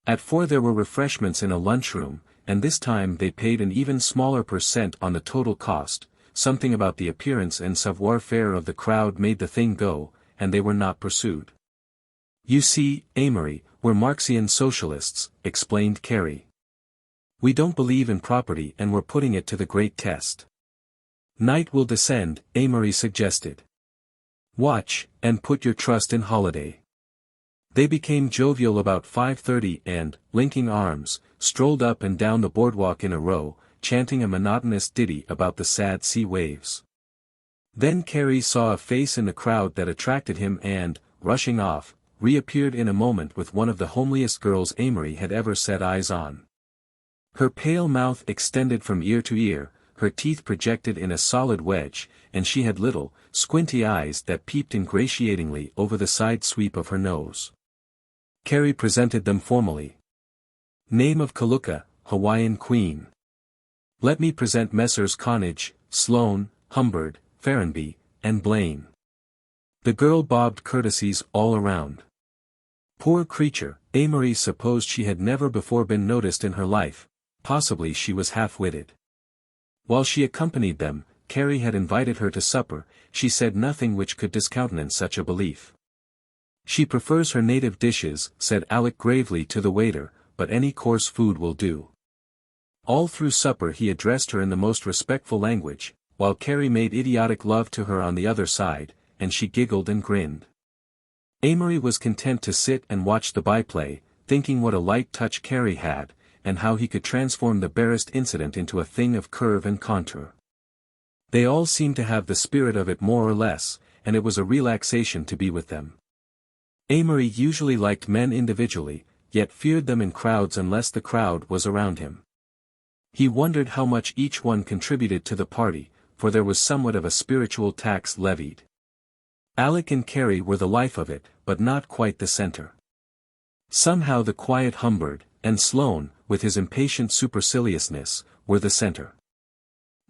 At 4 there were refreshments in a lunchroom, and this time they paid an even smaller % on the total cost. Something about the appearance and savoir-faire of the crowd made the thing go, and they were not pursued. You see, Amory, we're Marxian socialists, explained Carey. We don't believe in property and we're putting it to the great test. Night will descend, Amory suggested. Watch, and put your trust in Holiday. They became jovial about 5:30 and, linking arms, strolled up and down the boardwalk in a row, chanting a monotonous ditty about the sad sea waves. Then Carey saw a face in the crowd that attracted him and, rushing off, reappeared in a moment with one of the homeliest girls Amory had ever set eyes on. Her pale mouth extended from ear to ear, her teeth projected in a solid wedge, and she had little, squinty eyes that peeped ingratiatingly over the side sweep of her nose. Carey presented them formally. Name of Kaluka, Hawaiian Queen. Let me present Messrs. Connage, Sloane, Humbird, Ferrenby, and Blaine. The girl bobbed courtesies all around. Poor creature, Amory supposed she had never before been noticed in her life, possibly she was half-witted. While she accompanied them, Carrie had invited her to supper, she said nothing which could discountenance such a belief. She prefers her native dishes, said Alec gravely to the waiter, but any coarse food will do. All through supper he addressed her in the most respectful language, while Carrie made idiotic love to her on the other side, and she giggled and grinned. Amory was content to sit and watch the byplay, thinking what a light touch Carrie had, and how he could transform the barest incident into a thing of curve and contour. They all seemed to have the spirit of it more or less, and it was a relaxation to be with them. Amory usually liked men individually, yet feared them in crowds unless the crowd was around him. He wondered how much each one contributed to the party, for there was somewhat of a spiritual tax levied. Alec and Carrie were the life of it, but not quite the center. Somehow the quiet Humbird, and Sloane, with his impatient superciliousness, were the center.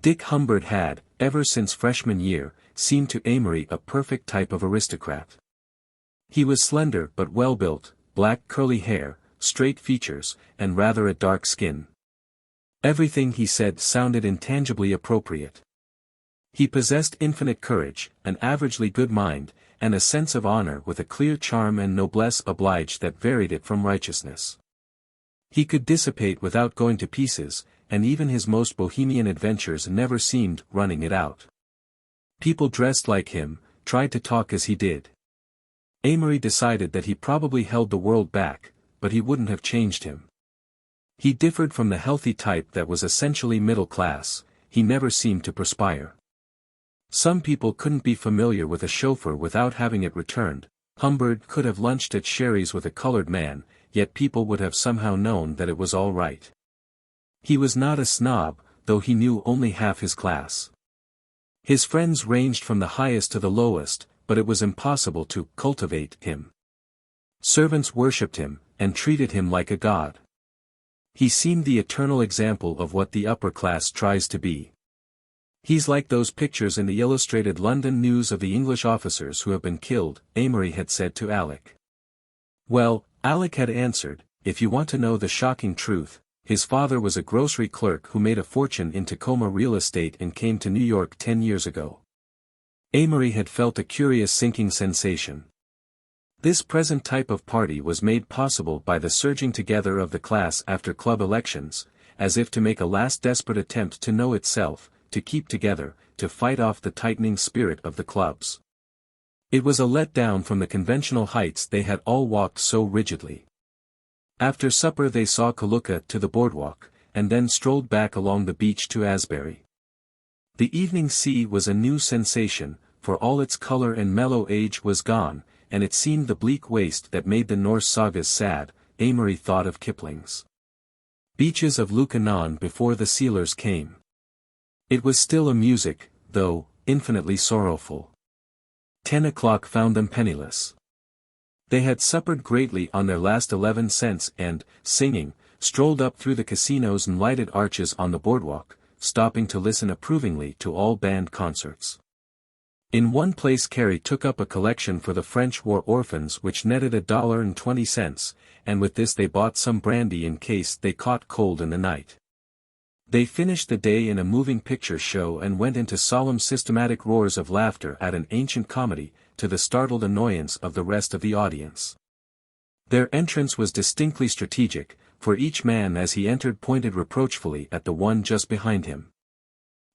Dick Humbird had, ever since freshman year, seemed to Amory a perfect type of aristocrat. He was slender but well-built, black curly hair, straight features, and rather a dark skin. Everything he said sounded intangibly appropriate. He possessed infinite courage, an averagely good mind, and a sense of honor with a clear charm and noblesse oblige that varied it from righteousness. He could dissipate without going to pieces, and even his most bohemian adventures never seemed running it out. People dressed like him, tried to talk as he did. Amory decided that he probably held the world back, but he wouldn't have changed him. He differed from the healthy type that was essentially middle class, he never seemed to perspire. Some people couldn't be familiar with a chauffeur without having it returned. Humbird could have lunched at Sherry's with a colored man, yet people would have somehow known that it was all right. He was not a snob, though he knew only half his class. His friends ranged from the highest to the lowest, but it was impossible to cultivate him. Servants worshipped him, and treated him like a god. He seemed the eternal example of what the upper class tries to be. He's like those pictures in the Illustrated London News of the English officers who have been killed, Amory had said to Alec. Well, Alec had answered, if you want to know the shocking truth, his father was a grocery clerk who made a fortune in Tacoma real estate and came to New York 10 years ago. Amory had felt a curious sinking sensation. This present type of party was made possible by the surging together of the class after club elections, as if to make a last desperate attempt to know itself, to keep together, to fight off the tightening spirit of the clubs. It was a letdown from the conventional heights they had all walked so rigidly. After supper they saw Kaluka to the boardwalk, and then strolled back along the beach to Asbury. The evening sea was a new sensation, for all its color and mellow age was gone, and it seemed the bleak waste that made the Norse sagas sad. Amory thought of Kipling's Beaches of Lukannon before the sealers came. It was still a music, though, infinitely sorrowful. 10 o'clock found them penniless. They had suppered greatly on their last 11 cents and, singing, strolled up through the casinos and lighted arches on the boardwalk, stopping to listen approvingly to all band concerts. In one place Carrie took up a collection for the French war orphans which netted $1.20, and with this they bought some brandy in case they caught cold in the night. They finished the day in a moving picture show and went into solemn systematic roars of laughter at an ancient comedy, to the startled annoyance of the rest of the audience. Their entrance was distinctly strategic, for each man as he entered pointed reproachfully at the one just behind him.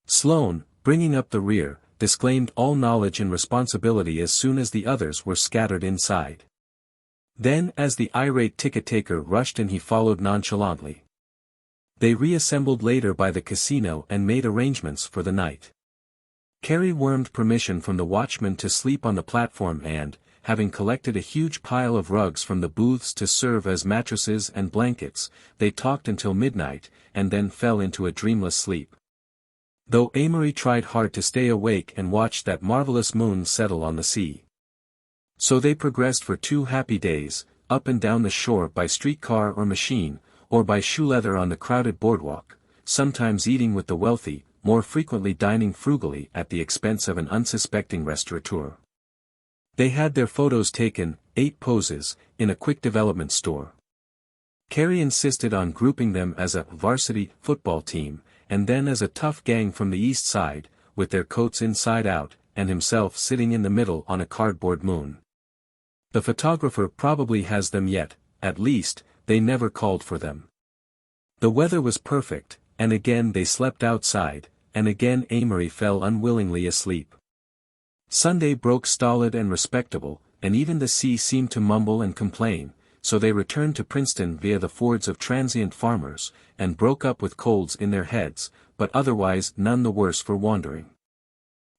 Sloane, bringing up the rear, disclaimed all knowledge and responsibility as soon as the others were scattered inside. Then as the irate ticket-taker rushed in he followed nonchalantly. They reassembled later by the casino and made arrangements for the night. Carrie wormed permission from the watchman to sleep on the platform and, having collected a huge pile of rugs from the booths to serve as mattresses and blankets, they talked until midnight, and then fell into a dreamless sleep. Though Amory tried hard to stay awake and watch that marvelous moon settle on the sea. So they progressed for 2 happy days, up and down the shore by streetcar or machine, or by shoe leather on the crowded boardwalk, sometimes eating with the wealthy, more frequently dining frugally at the expense of an unsuspecting restaurateur. They had their photos taken, 8 poses, in a quick development store. Carrie insisted on grouping them as a varsity football team, and then as a tough gang from the east side, with their coats inside out, and himself sitting in the middle on a cardboard moon. The photographer probably has them yet, at least, they never called for them. The weather was perfect, and again they slept outside, and again Amory fell unwillingly asleep. Sunday broke stolid and respectable, and even the sea seemed to mumble and complain, so they returned to Princeton via the fords of transient farmers, and broke up with colds in their heads, but otherwise none the worse for wandering.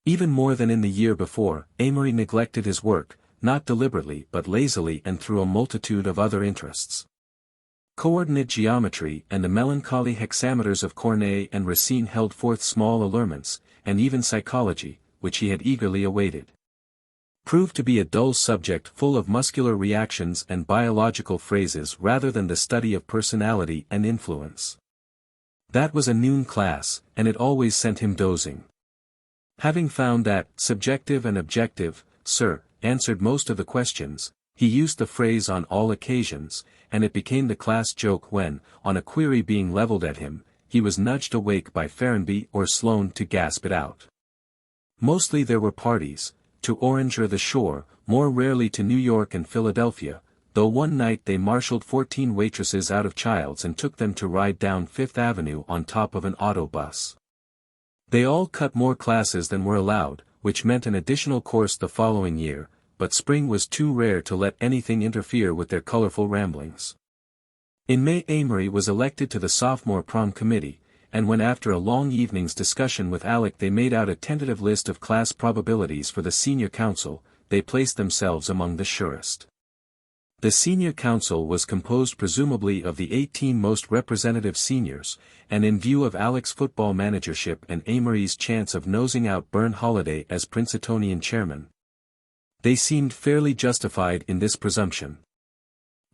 Even more than in the year before, Amory neglected his work, not deliberately but lazily and through a multitude of other interests. Coordinate geometry and the melancholy hexameters of Cornet and Racine held forth small allurements, and even psychology, which he had eagerly awaited, proved to be a dull subject full of muscular reactions and biological phrases rather than the study of personality and influence. That was a noon class, and it always sent him dozing. Having found that, subjective and objective, sir, answered most of the questions, he used the phrase on all occasions, and it became the class joke when, on a query being leveled at him, he was nudged awake by Ferrenby or Sloane to gasp it out. Mostly there were parties, to Orange or the Shore, more rarely to New York and Philadelphia, though one night they marshaled 14 waitresses out of Childs and took them to ride down Fifth Avenue on top of an auto bus. They all cut more classes than were allowed, which meant an additional course the following year, but spring was too rare to let anything interfere with their colorful ramblings. In May Amory was elected to the sophomore prom committee, and when after a long evening's discussion with Alec they made out a tentative list of class probabilities for the senior council, they placed themselves among the surest. The senior council was composed presumably of the 18 most representative seniors, and in view of Alec's football managership and Amory's chance of nosing out Bern Holiday as Princetonian chairman, they seemed fairly justified in this presumption.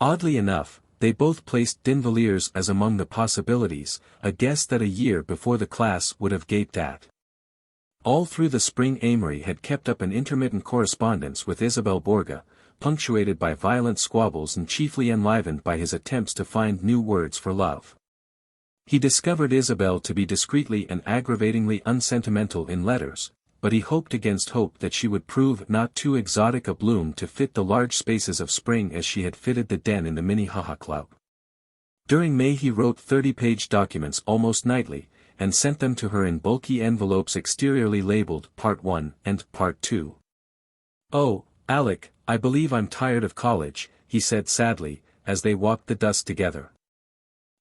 Oddly enough, they both placed D'Invilliers as among the possibilities, a guess that a year before the class would have gaped at. All through the spring Amory had kept up an intermittent correspondence with Isabel Borga, punctuated by violent squabbles and chiefly enlivened by his attempts to find new words for love. He discovered Isabel to be discreetly and aggravatingly unsentimental in letters, but he hoped against hope that she would prove not too exotic a bloom to fit the large spaces of spring as she had fitted the den in the Minnehaha Club. During May he wrote 30-page documents almost nightly, and sent them to her in bulky envelopes exteriorly labeled Part 1 and Part 2. "Oh, Alec, I believe I'm tired of college," he said sadly, as they walked the dust together.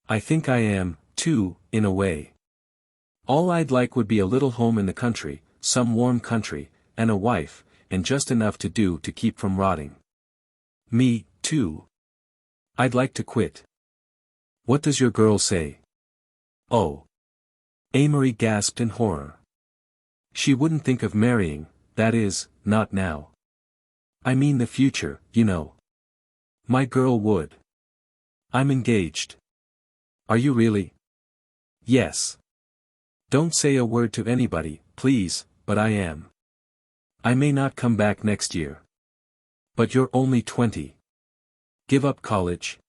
"I think I am, too, in a way. All I'd like would be a little home in the country, some warm country, and a wife, and just enough to do to keep from rotting." "Me, too. I'd like to quit." "What does your girl say?" "Oh." Amory gasped in horror. "She wouldn't think of marrying, that is, not now. I mean the future, you know." "My girl would." "I'm engaged." "Are you really?" "Yes. Don't say a word to anybody, please, but I am. I may not come back next year." "But you're only 20. Give up college?"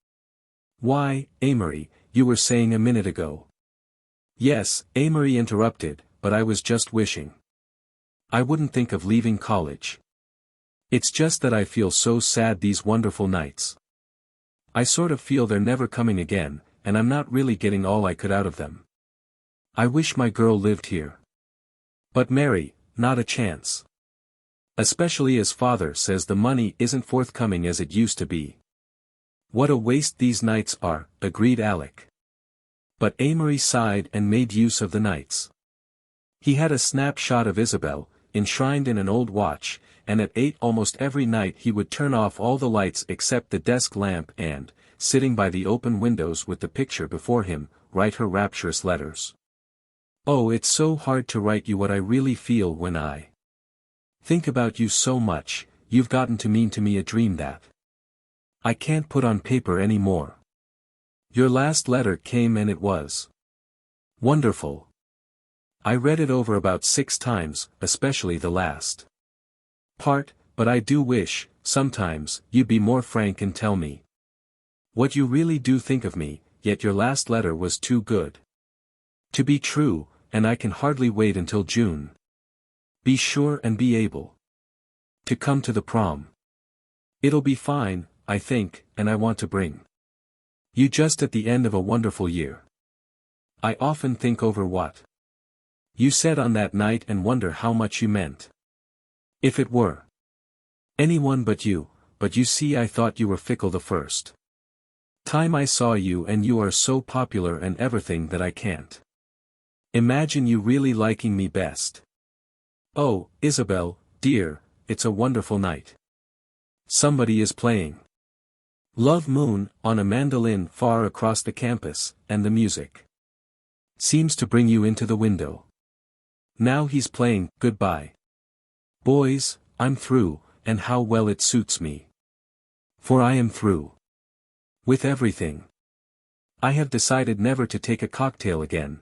"Why, Amory, you were saying a minute ago." "Yes," Amory interrupted, "but I was just wishing. I wouldn't think of leaving college. It's just that I feel so sad these wonderful nights. I sort of feel they're never coming again, and I'm not really getting all I could out of them. I wish my girl lived here. But Mary, not a chance. Especially as father says the money isn't forthcoming as it used to be." "What a waste these nights are," agreed Alec. But Amory sighed and made use of the nights. He had a snapshot of Isabel, enshrined in an old watch, and at 8 almost every night he would turn off all the lights except the desk lamp and, sitting by the open windows with the picture before him, write her rapturous letters. "Oh, it's so hard to write you what I really feel when I think about you so much, you've gotten to mean to me a dream that I can't put on paper any more. Your last letter came and it was wonderful. I read it over about 6 times, especially the last part, but I do wish, sometimes, you'd be more frank and tell me what you really do think of me, yet your last letter was too good to be true, and I can hardly wait until June. Be sure and be able to come to the prom. It'll be fine, I think, and I want to bring you just at the end of a wonderful year. I often think over what you said on that night and wonder how much you meant. If it were anyone but you see I thought you were fickle the first time I saw you, and you are so popular and everything that I can't imagine you really liking me best. Oh, Isabel, dear, it's a wonderful night. Somebody is playing Love Moon on a mandolin far across the campus, and the music seems to bring you into the window. Now he's playing Goodbye. Boys, I'm through, and how well it suits me. For I am through with everything. I have decided never to take a cocktail again.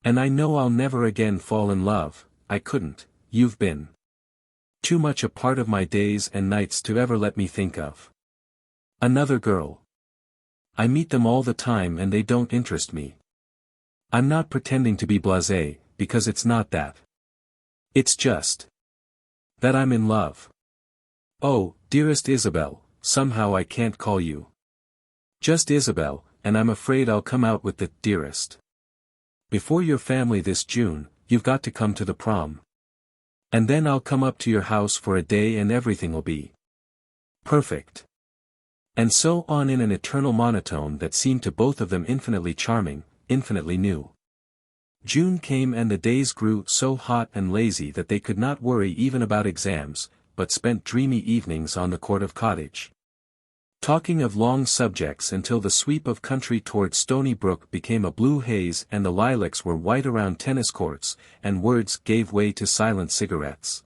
And I know I'll never again fall in love. I couldn't. You've been too much a part of my days and nights to ever let me think of another girl. I meet them all the time and they don't interest me. I'm not pretending to be blasé, because it's not that. It's just that I'm in love. Oh, dearest Isabel, somehow I can't call you just Isabel, and I'm afraid I'll come out with the dearest. Before your family this June, you've got to come to the prom. And then I'll come up to your house for a day and everything'll be perfect. And so on in an eternal monotone that seemed to both of them infinitely charming, infinitely new. June came and the days grew so hot and lazy that they could not worry even about exams, but spent dreamy evenings on the court of cottage, talking of long subjects until the sweep of country toward Stony Brook became a blue haze and the lilacs were white around tennis courts, and words gave way to silent cigarettes.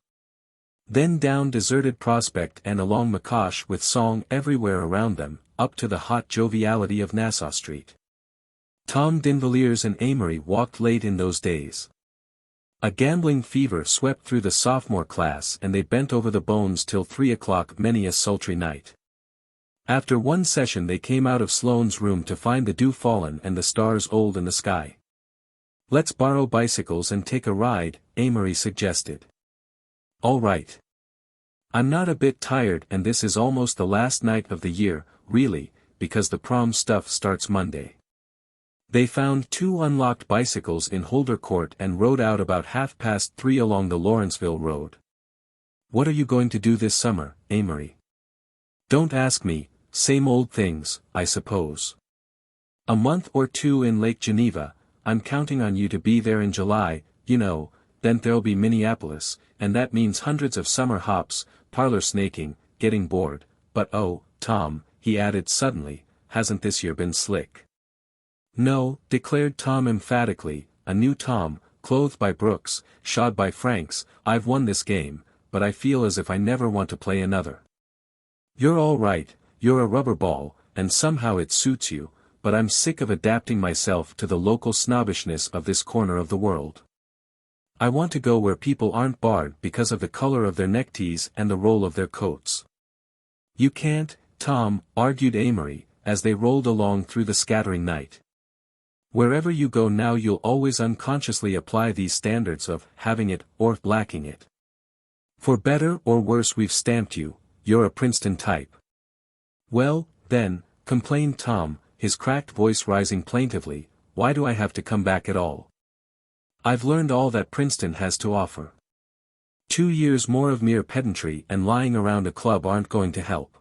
Then down deserted Prospect and along McCosh with song everywhere around them, up to the hot joviality of Nassau Street. Tom D'Invilliers and Amory walked late in those days. A gambling fever swept through the sophomore class and they bent over the bones till 3 o'clock many a sultry night. After one session they came out of Sloane's room to find the dew fallen and the stars old in the sky. Let's borrow bicycles and take a ride, Amory suggested. All right. I'm not a bit tired and this is almost the last night of the year, really, because the prom stuff starts Monday. They found 2 unlocked bicycles in Holder Court and rode out about 3:30 along the Lawrenceville Road. What are you going to do this summer, Amory? Don't ask me. Same old things, I suppose. A month or 2 in Lake Geneva. I'm counting on you to be there in July, you know, then there'll be Minneapolis, and that means hundreds of summer hops, parlor snaking, getting bored, but oh, Tom, he added suddenly, hasn't this year been slick? No, declared Tom emphatically, a new Tom, clothed by Brooks, shod by Franks. I've won this game, but I feel as if I never want to play another. You're all right. You're a rubber ball, and somehow it suits you, but I'm sick of adapting myself to the local snobbishness of this corner of the world. I want to go where people aren't barred because of the color of their neckties and the roll of their coats. You can't, Tom, argued Amory, as they rolled along through the scattering night. Wherever you go now you'll always unconsciously apply these standards of having it or lacking it. For better or worse we've stamped you, you're a Princeton type. Well, then, complained Tom, his cracked voice rising plaintively, why do I have to come back at all? I've learned all that Princeton has to offer. 2 years more of mere pedantry and lying around a club aren't going to help.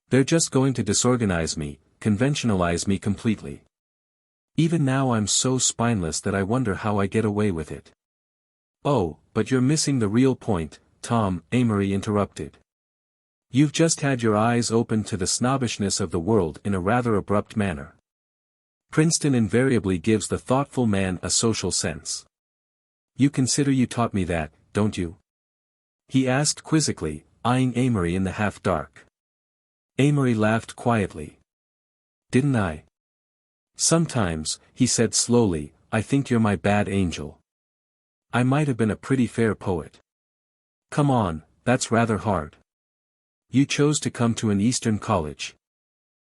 They're just going to disorganize me, conventionalize me completely. Even now I'm so spineless that I wonder how I get away with it. Oh, but you're missing the real point, Tom, Amory interrupted. You've just had your eyes opened to the snobbishness of the world in a rather abrupt manner. Princeton invariably gives the thoughtful man a social sense. You consider you taught me that, don't you? He asked quizzically, eyeing Amory in the half-dark. Amory laughed quietly. Didn't I? Sometimes, he said slowly, I think you're my bad angel. I might have been a pretty fair poet. Come on, that's rather hard. You chose to come to an Eastern college.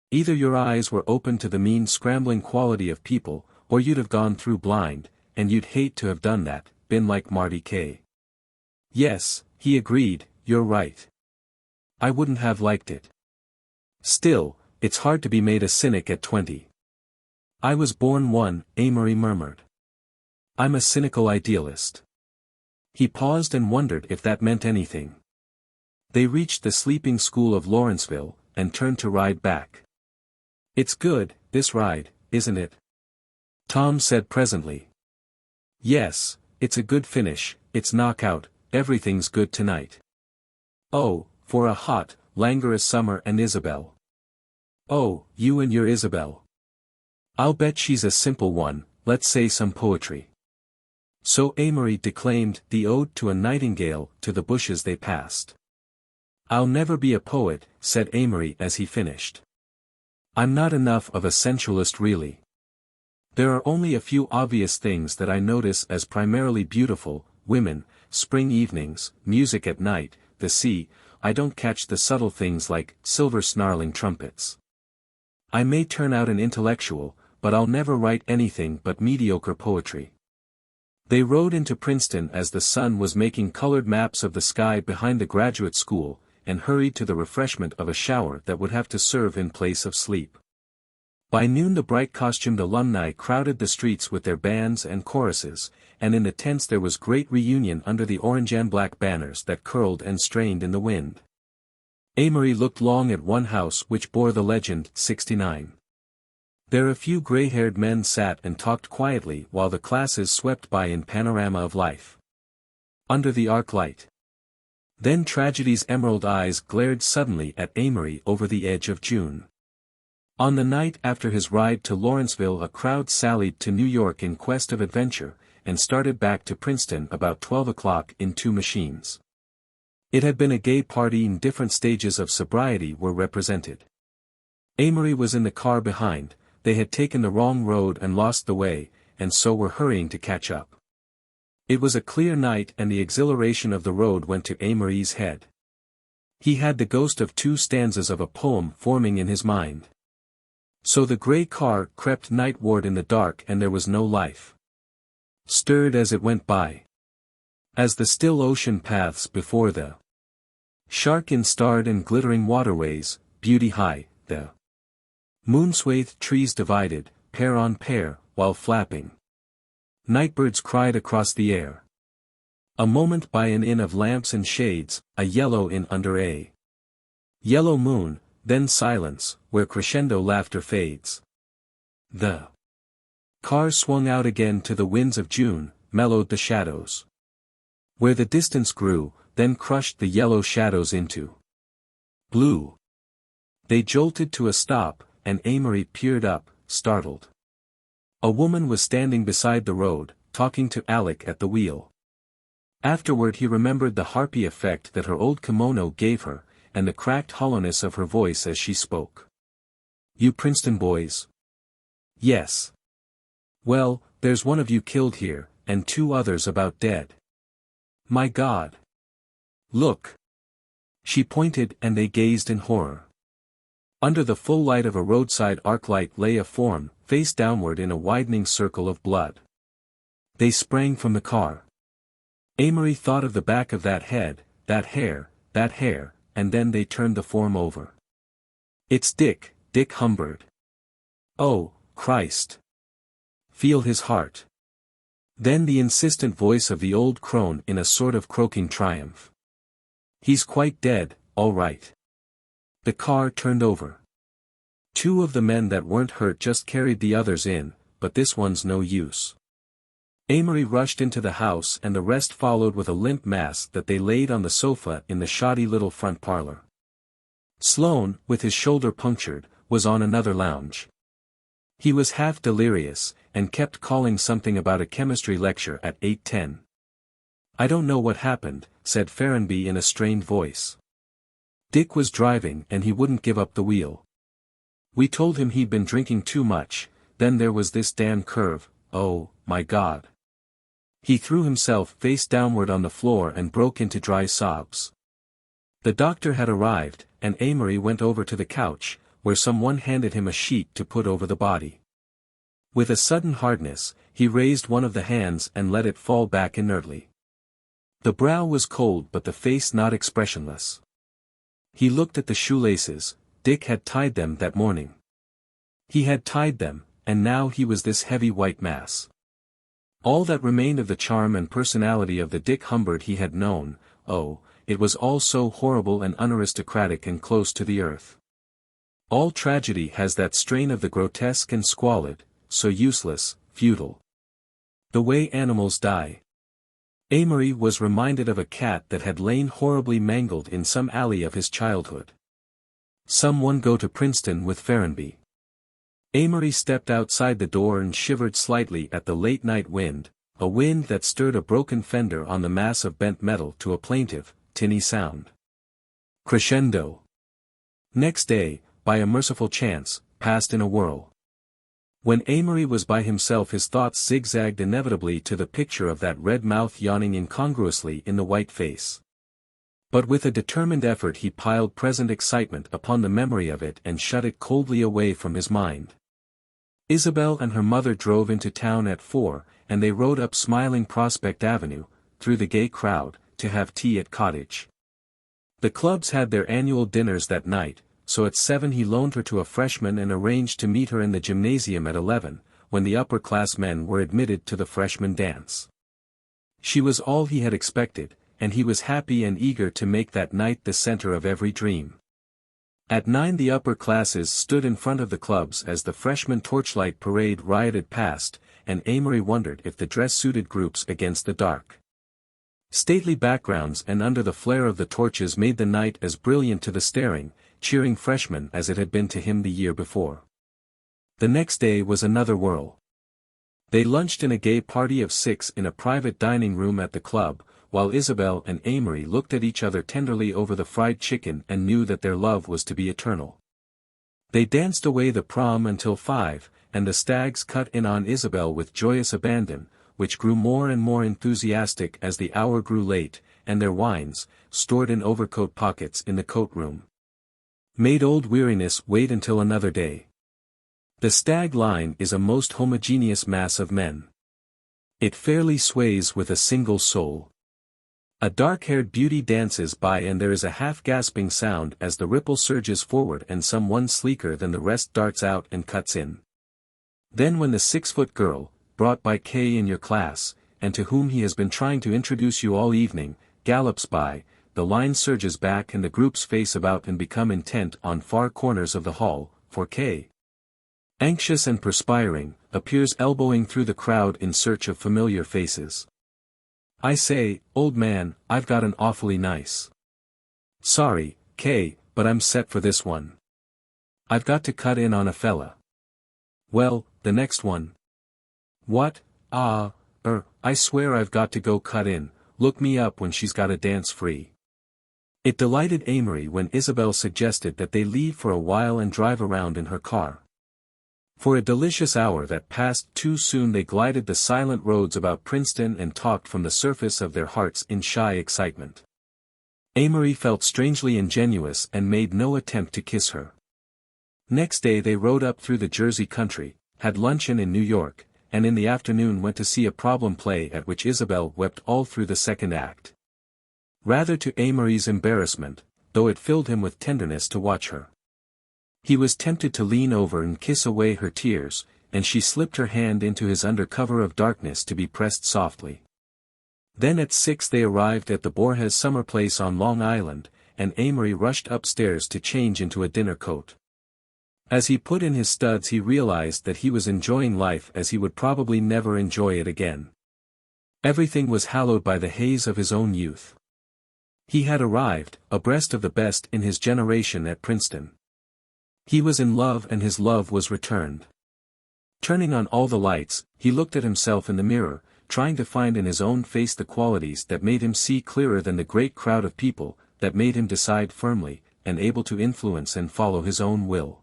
Either your eyes were open to the mean scrambling quality of people, or you'd have gone through blind, and you'd hate to have done that, been like Marty Kaye. Yes, he agreed, you're right. I wouldn't have liked it. Still, it's hard to be made a cynic at 20. I was born one, Amory murmured. I'm a cynical idealist. He paused and wondered if that meant anything. They reached the sleeping school of Lawrenceville, and turned to ride back. It's good, this ride, isn't it? Tom said presently. Yes, it's a good finish, it's knockout, everything's good tonight. Oh, for a hot, languorous summer and Isabel. Oh, you and your Isabel. I'll bet she's a simple one, let's say some poetry. So Amory declaimed the ode to a nightingale to the bushes they passed. I'll never be a poet, said Amory as he finished. I'm not enough of a sensualist really. There are only a few obvious things that I notice as primarily beautiful, women, spring evenings, music at night, the sea. I don't catch the subtle things like silver snarling trumpets. I may turn out an intellectual, but I'll never write anything but mediocre poetry. They rode into Princeton as the sun was making colored maps of the sky behind the graduate school, and hurried to the refreshment of a shower that would have to serve in place of sleep. By noon the bright costumed alumni crowded the streets with their bands and choruses, and in the tents there was great reunion under the orange and black banners that curled and strained in the wind. Amory looked long at one house which bore the legend 69. There a few gray-haired men sat and talked quietly while the classes swept by in panorama of life. Under the arc light. Then tragedy's emerald eyes glared suddenly at Amory over the edge of June. On the night after his ride to Lawrenceville a crowd sallied to New York in quest of adventure, and started back to Princeton about 12 o'clock in two machines. It had been a gay party and different stages of sobriety were represented. Amory was in the car behind. They had taken the wrong road and lost the way, and so were hurrying to catch up. It was a clear night and the exhilaration of the road went to Amory's head. He had the ghost of two stanzas of a poem forming in his mind. So the gray car crept nightward in the dark and there was no life. Stirred as it went by. As the still ocean paths before the shark in starred and glittering waterways, beauty high, the moon-swathed trees divided, pair on pair, while flapping. Nightbirds cried across the air. A moment by an inn of lamps and shades, a yellow inn under a yellow moon, then silence, where crescendo laughter fades. The car swung out again to the winds of June, mellowed the shadows. Where the distance grew, then crushed the yellow shadows into blue. They jolted to a stop, and Amory peered up, startled. A woman was standing beside the road, talking to Alec at the wheel. Afterward he remembered the harpy effect that her old kimono gave her, and the cracked hollowness of her voice as she spoke. You Princeton boys? Yes. Well, there's one of you killed here, and two others about dead. My God. Look. She pointed and they gazed in horror. Under the full light of a roadside arc light lay a form, face downward in a widening circle of blood. They sprang from the car. Amory thought of the back of that head, that hair, and then they turned the form over. It's Dick Humbird. Oh, Christ. Feel his heart. Then the insistent voice of the old crone in a sort of croaking triumph. He's quite dead, all right. The car turned over. Two of the men that weren't hurt just carried the others in, but this one's no use. Amory rushed into the house and the rest followed with a limp mass that they laid on the sofa in the shoddy little front parlor. Sloane, with his shoulder punctured, was on another lounge. He was half delirious, and kept calling something about a chemistry lecture at 8:10. I don't know what happened, said Ferrenby in a strained voice. Dick was driving and he wouldn't give up the wheel. We told him he'd been drinking too much, then there was this damn curve, oh, my God. He threw himself face downward on the floor and broke into dry sobs. The doctor had arrived, and Amory went over to the couch, where someone handed him a sheet to put over the body. With a sudden hardness, he raised one of the hands and let it fall back inertly. The brow was cold but the face not expressionless. He looked at the shoelaces. Dick had tied them that morning. He had tied them, and now he was this heavy white mass. All that remained of the charm and personality of the Dick Humbert he had known, oh, it was all so horrible and unaristocratic and close to the earth. All tragedy has that strain of the grotesque and squalid, so useless, futile. The way animals die. Amory was reminded of a cat that had lain horribly mangled in some alley of his childhood. Someone go to Princeton with Ferrenby. Amory stepped outside the door and shivered slightly at the late-night wind, a wind that stirred a broken fender on the mass of bent metal to a plaintive, tinny sound. Crescendo. Next day, by a merciful chance, passed in a whirl. When Amory was by himself his thoughts zigzagged inevitably to the picture of that red mouth yawning incongruously in the white face. But with a determined effort he piled present excitement upon the memory of it and shut it coldly away from his mind. Isabel and her mother drove into town at 4, and they rode up smiling Prospect Avenue, through the gay crowd, to have tea at Cottage. The clubs had their annual dinners that night, so at 7 he loaned her to a freshman and arranged to meet her in the gymnasium at 11, when the upper-class men were admitted to the freshman dance. She was all he had expected, and he was happy and eager to make that night the center of every dream. At 9 the upper classes stood in front of the clubs as the freshman torchlight parade rioted past, and Amory wondered if the dress suited groups against the dark. Stately backgrounds and under the flare of the torches made the night as brilliant to the staring, cheering freshmen as it had been to him the year before. The next day was another whirl. They lunched in a gay party of 6 in a private dining room at the club, while Isabel and Amory looked at each other tenderly over the fried chicken and knew that their love was to be eternal. They danced away the prom until 5, and the stags cut in on Isabel with joyous abandon, which grew more and more enthusiastic as the hour grew late, and their wines, stored in overcoat pockets in the coat room, made old weariness wait until another day. The stag line is a most homogeneous mass of men. It fairly sways with a single soul. A dark-haired beauty dances by and there is a half-gasping sound as the ripple surges forward and someone sleeker than the rest darts out and cuts in. Then when the 6-foot girl, brought by Kay in your class, and to whom he has been trying to introduce you all evening, gallops by, the line surges back and the groups face about and become intent on far corners of the hall, for Kay, anxious and perspiring, appears elbowing through the crowd in search of familiar faces. I say, old man, I've got an awfully nice. Sorry, Kay, but I'm set for this one. I've got to cut in on a fella. Well, the next one. What? I swear I've got to go cut in, look me up when she's got a dance free. It delighted Amory when Isabel suggested that they leave for a while and drive around in her car. For a delicious hour that passed too soon they glided the silent roads about Princeton and talked from the surface of their hearts in shy excitement. Amory felt strangely ingenuous and made no attempt to kiss her. Next day they rode up through the Jersey country, had luncheon in New York, and in the afternoon went to see a problem play at which Isabel wept all through the second act. Rather to Amory's embarrassment, though it filled him with tenderness to watch her. He was tempted to lean over and kiss away her tears, and she slipped her hand into his under cover of darkness to be pressed softly. Then at 6 they arrived at the Borges summer place on Long Island, and Amory rushed upstairs to change into a dinner coat. As he put in his studs he realized that he was enjoying life as he would probably never enjoy it again. Everything was hallowed by the haze of his own youth. He had arrived, abreast of the best in his generation at Princeton. He was in love and his love was returned. Turning on all the lights, he looked at himself in the mirror, trying to find in his own face the qualities that made him see clearer than the great crowd of people, that made him decide firmly, and able to influence and follow his own will.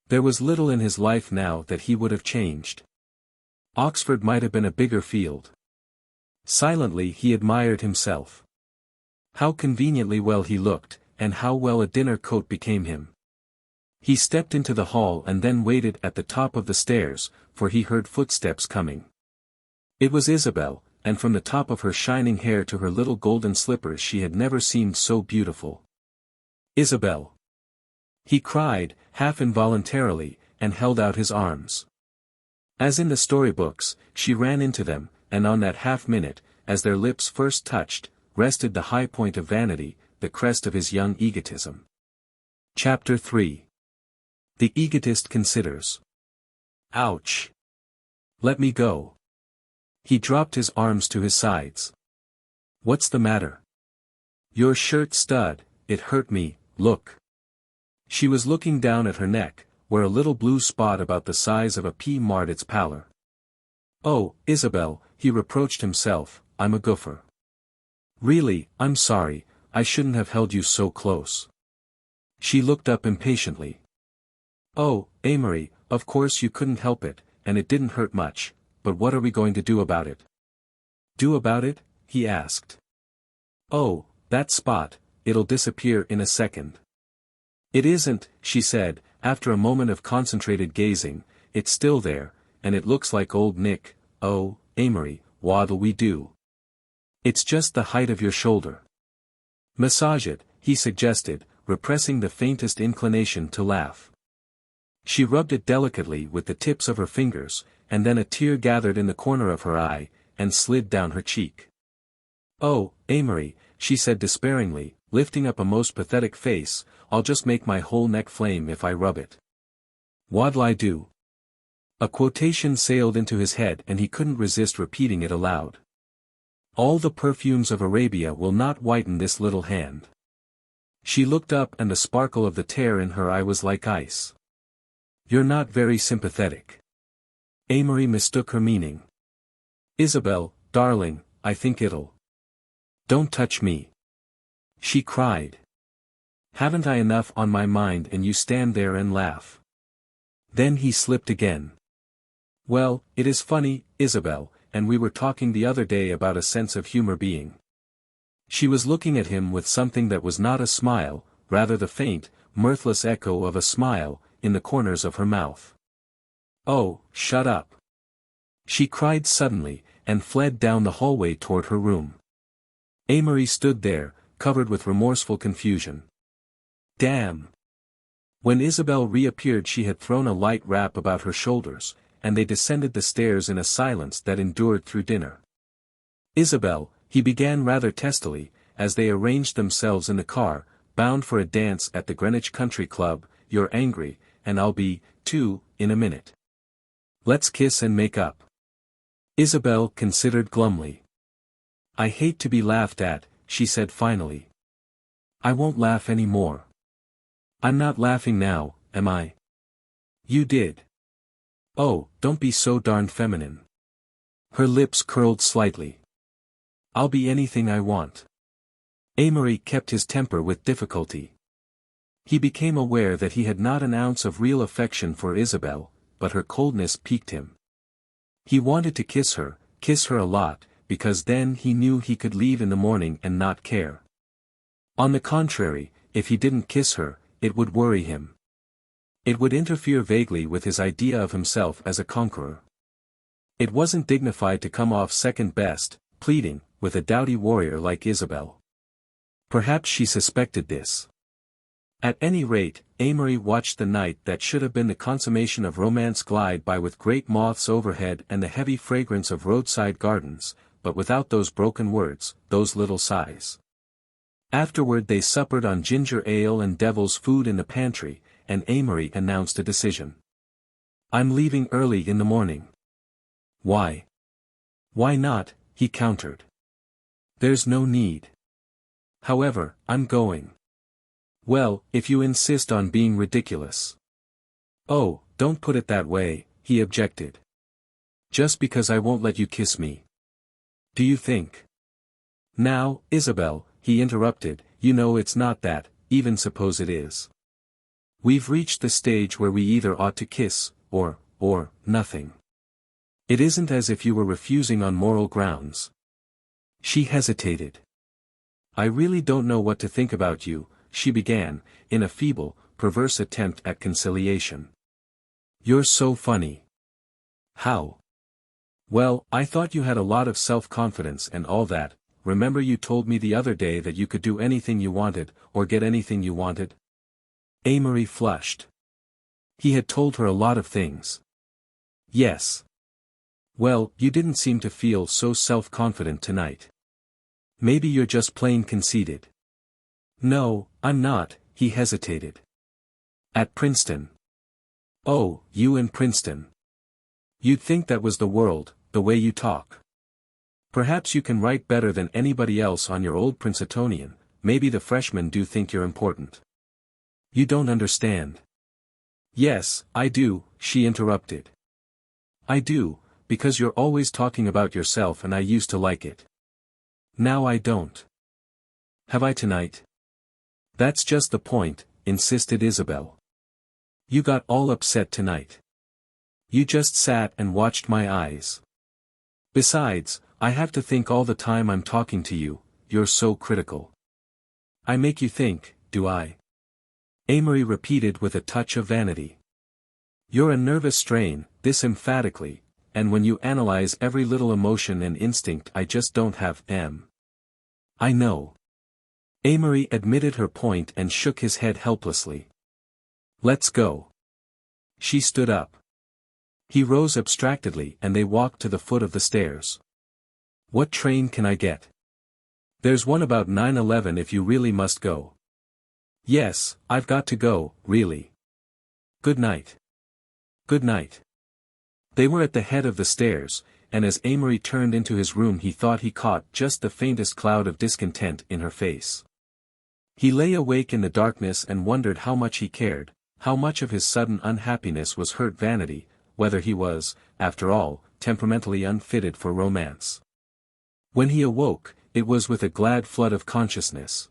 There was little in his life now that he would have changed. Oxford might have been a bigger field. Silently he admired himself. How conveniently well he looked, and how well a dinner coat became him. He stepped into the hall and then waited at the top of the stairs, for he heard footsteps coming. It was Isabel, and from the top of her shining hair to her little golden slippers she had never seemed so beautiful. "Isabel!" he cried, half involuntarily, and held out his arms. As in the storybooks, she ran into them, and on that half-minute, as their lips first touched, rested the high point of vanity, the crest of his young egotism. Chapter 3. The Egotist Considers. Ouch! Let me go. He dropped his arms to his sides. What's the matter? Your shirt stud, it hurt me, look. She was looking down at her neck, where a little blue spot about the size of a pea marred its pallor. Oh, Isabel, he reproached himself, I'm a goofer. Really, I'm sorry, I shouldn't have held you so close. She looked up impatiently. Oh, Amory, of course you couldn't help it, and it didn't hurt much, but what are we going to do about it? Do about it? He asked. Oh, that spot, it'll disappear in a second. It isn't, she said, after a moment of concentrated gazing, it's still there, and it looks like old Nick. Oh, Amory, what'll we do? It's just the height of your shoulder. Massage it, he suggested, repressing the faintest inclination to laugh. She rubbed it delicately with the tips of her fingers, and then a tear gathered in the corner of her eye, and slid down her cheek. Oh, Amory, she said despairingly, lifting up a most pathetic face, I'll just make my whole neck flame if I rub it. What'll I do? A quotation sailed into his head and he couldn't resist repeating it aloud. All the perfumes of Arabia will not whiten this little hand. She looked up and the sparkle of the tear in her eye was like ice. You're not very sympathetic. Amory mistook her meaning. Isabel, darling, I think it'll. Don't touch me. She cried. Haven't I enough on my mind and you stand there and laugh? Then he slipped again. Well, it is funny, Isabel, and we were talking the other day about a sense of humor being. She was looking at him with something that was not a smile, rather the faint, mirthless echo of a smile, in the corners of her mouth. Oh, shut up! She cried suddenly, and fled down the hallway toward her room. Amory stood there, covered with remorseful confusion. Damn! When Isabel reappeared she had thrown a light wrap about her shoulders, and they descended the stairs in a silence that endured through dinner. Isabel, he began rather testily, as they arranged themselves in the car, bound for a dance at the Greenwich Country Club, you're angry, and I'll be, too, in a minute. Let's kiss and make up. Isabel considered glumly. I hate to be laughed at, she said finally. I won't laugh any more. I'm not laughing now, am I? You did. Oh, don't be so darn feminine. Her lips curled slightly. I'll be anything I want. Amory kept his temper with difficulty. He became aware that he had not an ounce of real affection for Isabel, but her coldness piqued him. He wanted to kiss her a lot, because then he knew he could leave in the morning and not care. On the contrary, if he didn't kiss her, it would worry him. It would interfere vaguely with his idea of himself as a conqueror. It wasn't dignified to come off second best, pleading, with a doughty warrior like Isabel. Perhaps she suspected this. At any rate, Amory watched the night that should have been the consummation of romance glide by with great moths overhead and the heavy fragrance of roadside gardens, but without those broken words, those little sighs. Afterward they suppered on ginger ale and devil's food in the pantry, and Amory announced a decision. I'm leaving early in the morning. Why? Why not? He countered. There's no need. However, I'm going. Well, if you insist on being ridiculous. Oh, don't put it that way, he objected. Just because I won't let you kiss me. Do you think? Now, Isabel, he interrupted, you know it's not that, even suppose it is. We've reached the stage where we either ought to kiss, or nothing. It isn't as if you were refusing on moral grounds. She hesitated. I really don't know what to think about you, she began, in a feeble, perverse attempt at conciliation. You're so funny. How? Well, I thought you had a lot of self-confidence and all that. Remember you told me the other day that you could do anything you wanted, or get anything you wanted? Amory flushed. He had told her a lot of things. Yes. Well, you didn't seem to feel so self-confident tonight. Maybe you're just plain conceited. No, I'm not, he hesitated. At Princeton. Oh, you in Princeton. You'd think that was the world, the way you talk. Perhaps you can write better than anybody else on your old Princetonian, maybe the freshmen do think you're important. You don't understand. Yes, I do, she interrupted. I do, because you're always talking about yourself and I used to like it. Now I don't. Have I tonight? That's just the point, insisted Isabel. You got all upset tonight. You just sat and watched my eyes. Besides, I have to think all the time I'm talking to you, you're so critical. I make you think, do I? Amory repeated with a touch of vanity. You're a nervous strain, this emphatically, and when you analyze every little emotion and instinct I just don't have. I know. Amory admitted her point and shook his head helplessly. Let's go. She stood up. He rose abstractedly and they walked to the foot of the stairs. What train can I get? There's one about 9:11 if you really must go. Yes, I've got to go, really. Good night. Good night. They were at the head of the stairs, and as Amory turned into his room he thought he caught just the faintest cloud of discontent in her face. He lay awake in the darkness and wondered how much he cared, how much of his sudden unhappiness was hurt vanity, whether he was, after all, temperamentally unfitted for romance. When he awoke, it was with a glad flood of consciousness.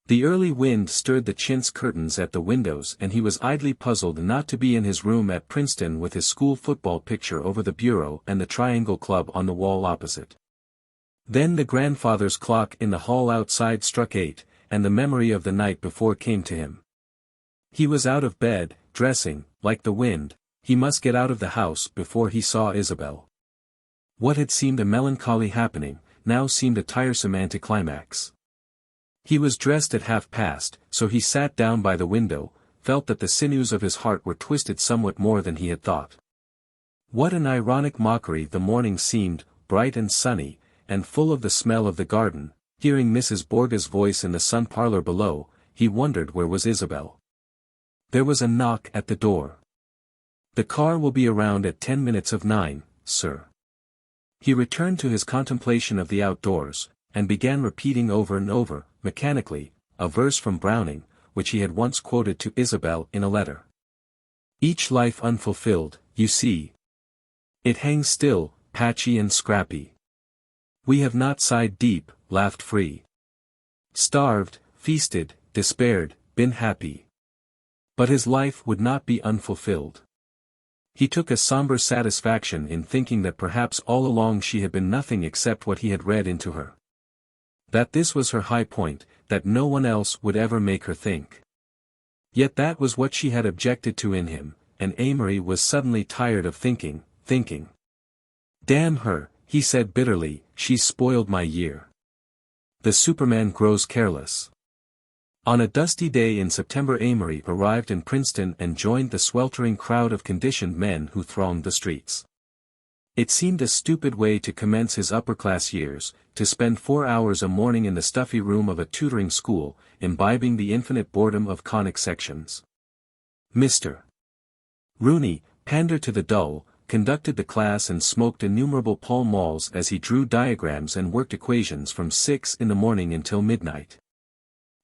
The early wind stirred the chintz curtains at the windows and he was idly puzzled not to be in his room at Princeton with his school football picture over the bureau and the Triangle Club on the wall opposite. Then the grandfather's clock in the hall outside struck 8, and the memory of the night before came to him. He was out of bed, dressing, like the wind. He must get out of the house before he saw Isabel. What had seemed a melancholy happening, now seemed a tiresome anticlimax. He was dressed at past, so he sat down by the window, felt that the sinews of his heart were twisted somewhat more than he had thought. What an ironic mockery the morning seemed, bright and sunny, and full of the smell of the garden. Hearing Mrs. Borga's voice in the sun parlor below, he wondered where was Isabel. There was a knock at the door. The car will be around at 10 minutes of 9, sir. He returned to his contemplation of the outdoors, and began repeating over and over, mechanically, a verse from Browning, which he had once quoted to Isabel in a letter. Each life unfulfilled, you see. It hangs still, patchy and scrappy. We have not sighed deep, laughed free. Starved, feasted, despaired, been happy. But his life would not be unfulfilled. He took a somber satisfaction in thinking that perhaps all along she had been nothing except what he had read into her. That this was her high point, that no one else would ever make her think. Yet that was what she had objected to in him, and Amory was suddenly tired of thinking. Damn her, he said bitterly, she's spoiled my year. The Superman grows careless. On a dusty day in September Amory arrived in Princeton and joined the sweltering crowd of conditioned men who thronged the streets. It seemed a stupid way to commence his upper-class years, to spend 4 hours a morning in the stuffy room of a tutoring school, imbibing the infinite boredom of conic sections. Mr. Rooney, pander to the dull, conducted the class and smoked innumerable Pall Malls as he drew diagrams and worked equations from 6 in the morning until midnight.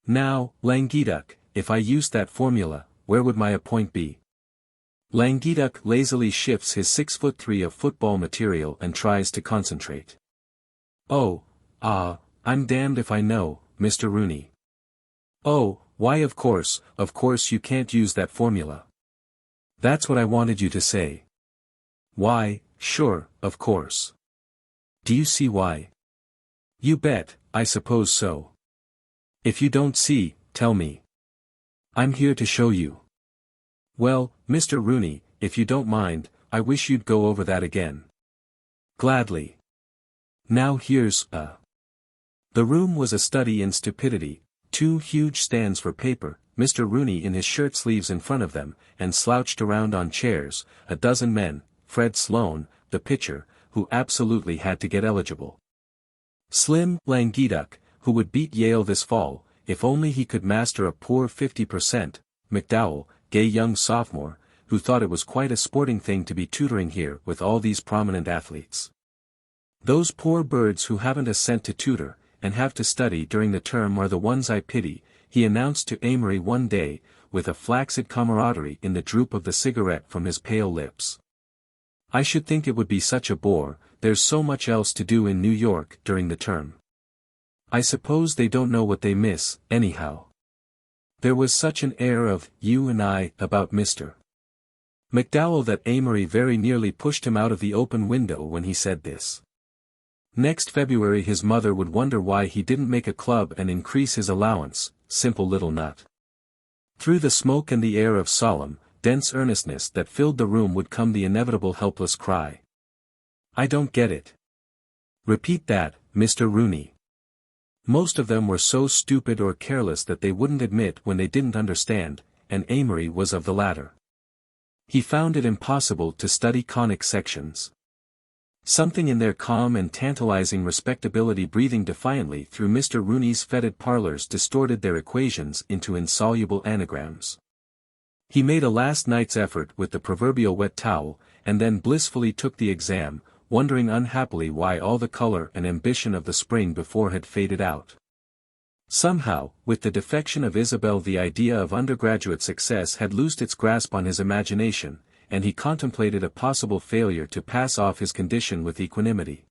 Now, Languedoc, if I used that formula, where would my point be? Languedoc lazily shifts his 6'3" of football material and tries to concentrate. I'm damned if I know, Mr. Rooney. Oh, Why of course you can't use that formula. That's what I wanted you to say. Why, sure, of course. Do you see why? You bet, I suppose so. If you don't see, tell me. I'm here to show you. Well, Mr. Rooney, if you don't mind, I wish you'd go over that again. Gladly. Now here's The room was a study in stupidity, 2 huge stands for paper, Mr. Rooney in his shirt sleeves in front of them, and slouched around on chairs, a dozen men, Fred Sloane, the pitcher, who absolutely had to get eligible. Slim Langueduc, who would beat Yale this fall, if only he could master a poor 50%, McDowell, gay young sophomore, who thought it was quite a sporting thing to be tutoring here with all these prominent athletes. Those poor birds who haven't a cent to tutor, and have to study during the term are the ones I pity, he announced to Amory one day, with a flaccid camaraderie in the droop of the cigarette from his pale lips. I should think it would be such a bore, there's so much else to do in New York during the term. I suppose they don't know what they miss, anyhow. There was such an air of, you and I, about Mr. McDowell that Amory very nearly pushed him out of the open window when he said this. Next February his mother would wonder why he didn't make a club and increase his allowance, simple little nut. Through the smoke and the air of solemn, dense earnestness that filled the room would come the inevitable helpless cry. I don't get it. Repeat that, Mr. Rooney. Most of them were so stupid or careless that they wouldn't admit when they didn't understand, and Amory was of the latter. He found it impossible to study conic sections. Something in their calm and tantalizing respectability breathing defiantly through Mr. Rooney's fetid parlors distorted their equations into insoluble anagrams. He made a last night's effort with the proverbial wet towel, and then blissfully took the exam, wondering unhappily why all the color and ambition of the spring before had faded out. Somehow, with the defection of Isabel the idea of undergraduate success had loosed its grasp on his imagination, and he contemplated a possible failure to pass off his condition with equanimity.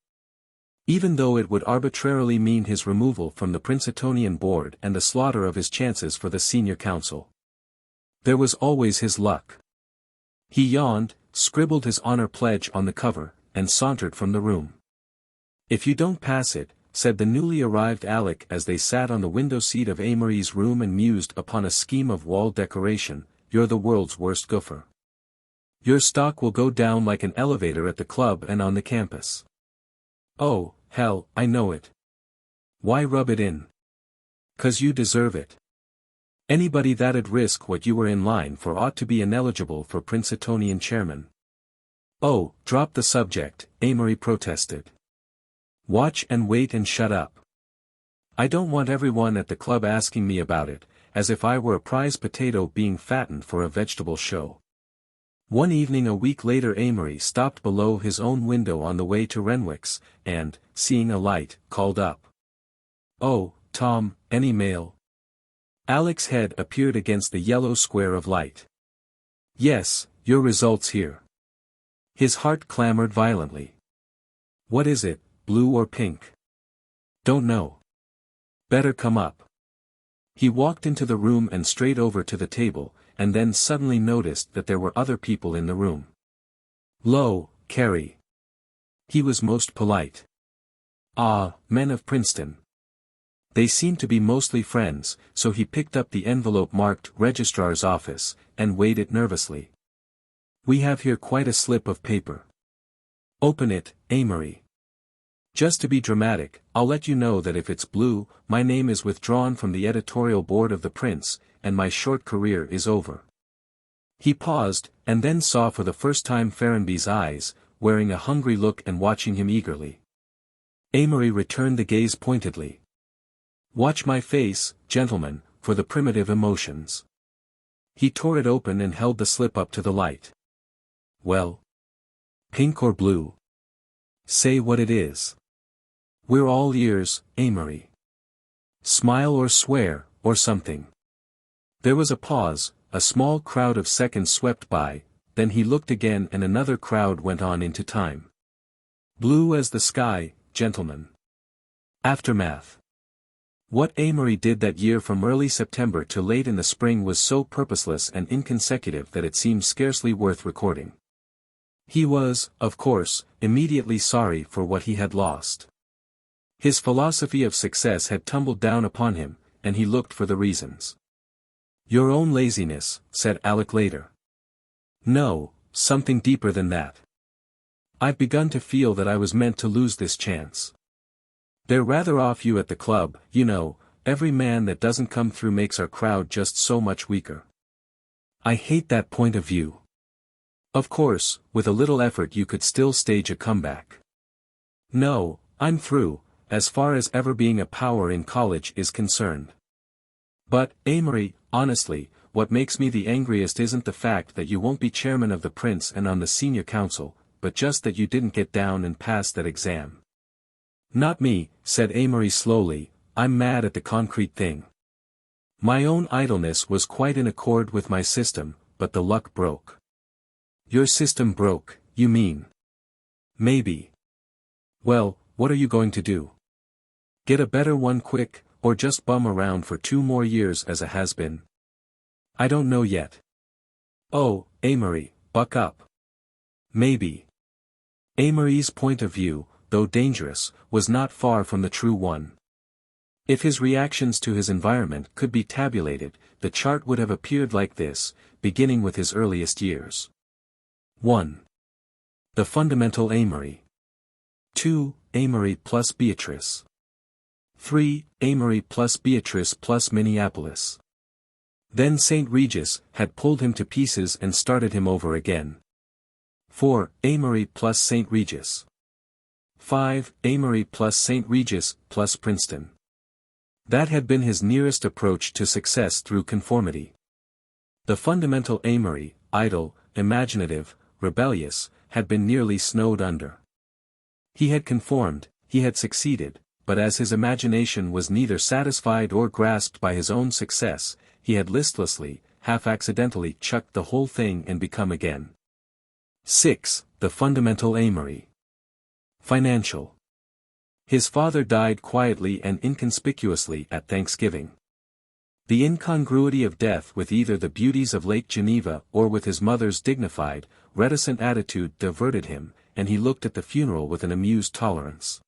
Even though it would arbitrarily mean his removal from the Princetonian board and the slaughter of his chances for the senior council. There was always his luck. He yawned, scribbled his honor pledge on the cover, and sauntered from the room. If you don't pass it, said the newly arrived Alec as they sat on the window seat of Amory's room and mused upon a scheme of wall decoration, you're the world's worst gopher. Your stock will go down like an elevator at the club and on the campus. Oh, hell, I know it. Why rub it in? 'Cause you deserve it. Anybody that'd risk what you were in line for ought to be ineligible for Princetonian chairman. Oh, drop the subject, Amory protested. Watch and wait and shut up. I don't want everyone at the club asking me about it, as if I were a prize potato being fattened for a vegetable show. One evening a week later Amory stopped below his own window on the way to Renwick's, and, seeing a light, called up. Oh, Tom, any mail? Alec's head appeared against the yellow square of light. Yes, your results here. His heart clamored violently. What is it, blue or pink? Don't know. Better come up. He walked into the room and straight over to the table, and then suddenly noticed that there were other people in the room. Lo, Carrie. He was most polite. Ah, men of Princeton. They seemed to be mostly friends, so he picked up the envelope marked Registrar's Office, and weighed it nervously. We have here quite a slip of paper. Open it, Amory. Just to be dramatic, I'll let you know that if it's blue, my name is withdrawn from the editorial board of the Prince, and my short career is over. He paused, and then saw for the first time Ferrenby's eyes, wearing a hungry look and watching him eagerly. Amory returned the gaze pointedly. Watch my face, gentlemen, for the primitive emotions. He tore it open and held the slip up to the light. Well? Pink or blue? Say what it is. We're all ears, Amory. Smile or swear, or something. There was a pause, a small crowd of seconds swept by, then he looked again and another crowd went on into time. Blue as the sky, gentlemen. Aftermath. What Amory did that year from early September to late in the spring was so purposeless and inconsecutive that it seems scarcely worth recording. He was, of course, immediately sorry for what he had lost. His philosophy of success had tumbled down upon him, and he looked for the reasons. "Your own laziness," said Alec later. "No, something deeper than that. I've begun to feel that I was meant to lose this chance. They're rather off you at the club, you know, every man that doesn't come through makes our crowd just so much weaker. I hate that point of view. Of course, with a little effort you could still stage a comeback. No, I'm through, as far as ever being a power in college is concerned. But, Amory, honestly, what makes me the angriest isn't the fact that you won't be chairman of the Prince and on the senior council, but just that you didn't get down and pass that exam." "Not me," said Amory slowly, "I'm mad at the concrete thing. My own idleness was quite in accord with my system, but the luck broke." "Your system broke, you mean?" "Maybe. Well, what are you going to do? Get a better one quick, or just bum around for 2 more years as a has-been?" "I don't know yet." "Oh, Amory, buck up. Maybe." Amory's point of view, though dangerous, was not far from the true one. If his reactions to his environment could be tabulated, the chart would have appeared like this, beginning with his earliest years. 1. The fundamental Amory. 2. Amory plus Beatrice. 3. Amory plus Beatrice plus Minneapolis. Then St. Regis had pulled him to pieces and started him over again. 4. Amory plus St. Regis. 5. Amory plus St. Regis plus Princeton. That had been his nearest approach to success through conformity. The fundamental Amory, idle, imaginative, rebellious, had been nearly snowed under. He had conformed, he had succeeded, but as his imagination was neither satisfied or grasped by his own success, he had listlessly, half-accidentally chucked the whole thing and become again. 6. The fundamental Amory. Financial. His father died quietly and inconspicuously at Thanksgiving. The incongruity of death with either the beauties of Lake Geneva or with his mother's dignified, reticent attitude diverted him, and he looked at the funeral with an amused tolerance.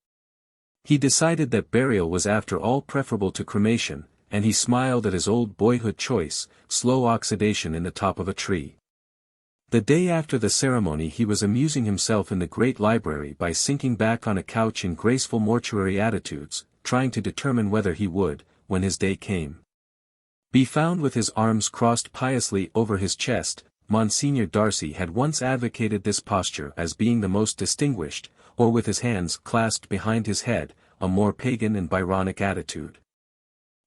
He decided that burial was after all preferable to cremation, and he smiled at his old boyhood choice, slow oxidation in the top of a tree. The day after the ceremony he was amusing himself in the great library by sinking back on a couch in graceful mortuary attitudes, trying to determine whether he would, when his day came, be found with his arms crossed piously over his chest. Monsignor Darcy had once advocated this posture as being the most distinguished, or with his hands clasped behind his head, a more pagan and Byronic attitude.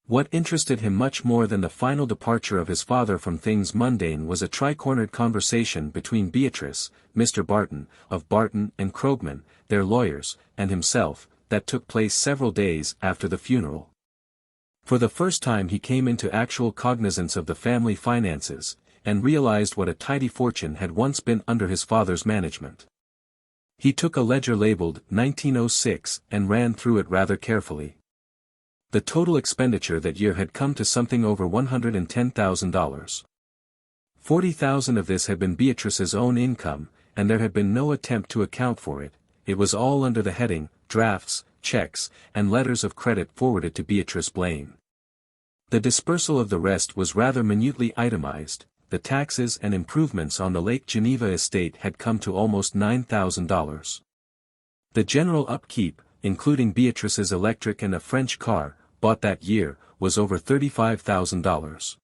What interested him much more than the final departure of his father from things mundane was a tri-cornered conversation between Beatrice, Mr. Barton, of Barton and Krogman, their lawyers, and himself, that took place several days after the funeral. For the first time he came into actual cognizance of the family finances, and realized what a tidy fortune had once been under his father's management. He took a ledger labeled 1906 and ran through it rather carefully. The total expenditure that year had come to something over $110,000. $40,000 of this had been Beatrice's own income, and there had been no attempt to account for it. It was all under the heading, drafts, checks, and letters of credit forwarded to Beatrice Blaine. The dispersal of the rest was rather minutely itemized. The taxes and improvements on the Lake Geneva estate had come to almost $9,000. The general upkeep, including Beatrice's electric and a French car, bought that year, was over $35,000.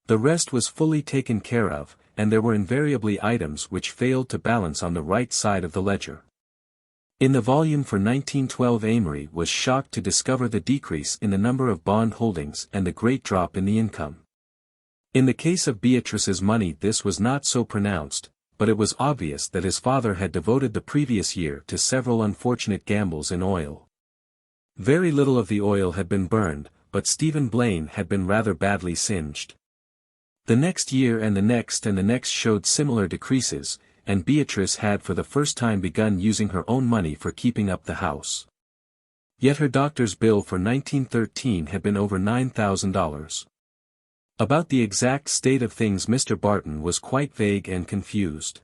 The rest was fully taken care of, and there were invariably items which failed to balance on the right side of the ledger. In the volume for 1912 Amory was shocked to discover the decrease in the number of bond holdings and the great drop in the income. In the case of Beatrice's money this was not so pronounced, but it was obvious that his father had devoted the previous year to several unfortunate gambles in oil. Very little of the oil had been burned, but Stephen Blaine had been rather badly singed. The next year and the next showed similar decreases, and Beatrice had for the first time begun using her own money for keeping up the house. Yet her doctor's bill for 1913 had been over $9,000. About the exact state of things Mr. Barton was quite vague and confused.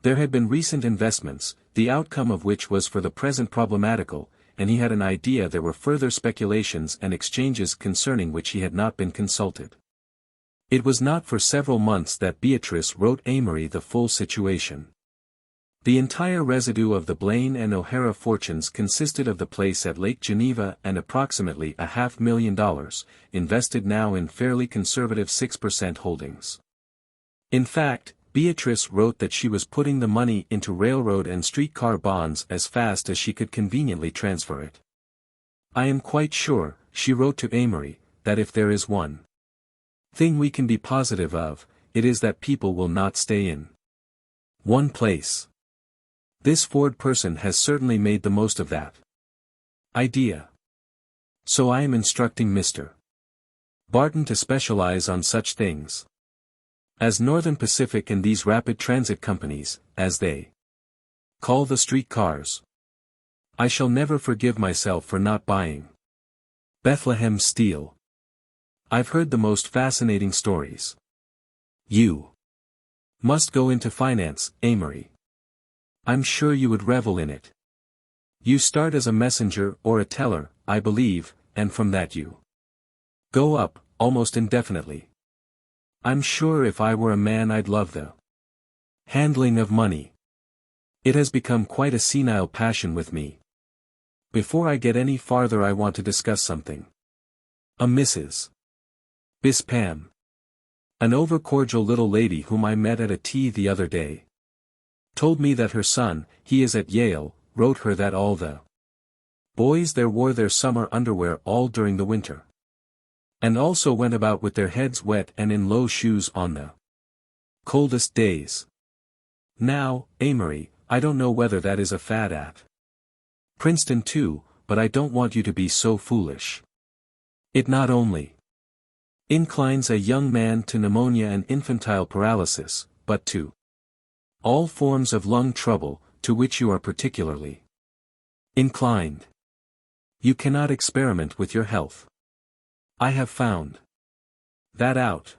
There had been recent investments, the outcome of which was for the present problematical, and he had an idea there were further speculations and exchanges concerning which he had not been consulted. It was not for several months that Beatrice wrote Amory the full situation. The entire residue of the Blaine and O'Hara fortunes consisted of the place at Lake Geneva and approximately $500,000, invested now in fairly conservative 6% holdings. In fact, Beatrice wrote that she was putting the money into railroad and streetcar bonds as fast as she could conveniently transfer it. I am quite sure, she wrote to Amory, that if there is one thing we can be positive of, it is that people will not stay in one place. This Ford person has certainly made the most of that idea. So I am instructing Mr. Barton to specialize on such things as Northern Pacific and these rapid transit companies, as they call the streetcars. I shall never forgive myself for not buying Bethlehem Steel. I've heard the most fascinating stories. You must go into finance, Amory. I'm sure you would revel in it. You start as a messenger or a teller, I believe, and from that you go up, almost indefinitely. I'm sure if I were a man I'd love the handling of money. It has become quite a senile passion with me. Before I get any farther I want to discuss something. A Mrs. Bispam. An over-cordial little lady whom I met at a tea the other day, told me that her son, he is at Yale, wrote her that all the boys there wore their summer underwear all during the winter. And also went about with their heads wet and in low shoes on the coldest days. Now, Amory, I don't know whether that is a fad at Princeton too, but I don't want you to be so foolish. It not only inclines a young man to pneumonia and infantile paralysis, but to all forms of lung trouble, to which you are particularly inclined. You cannot experiment with your health. I have found that out.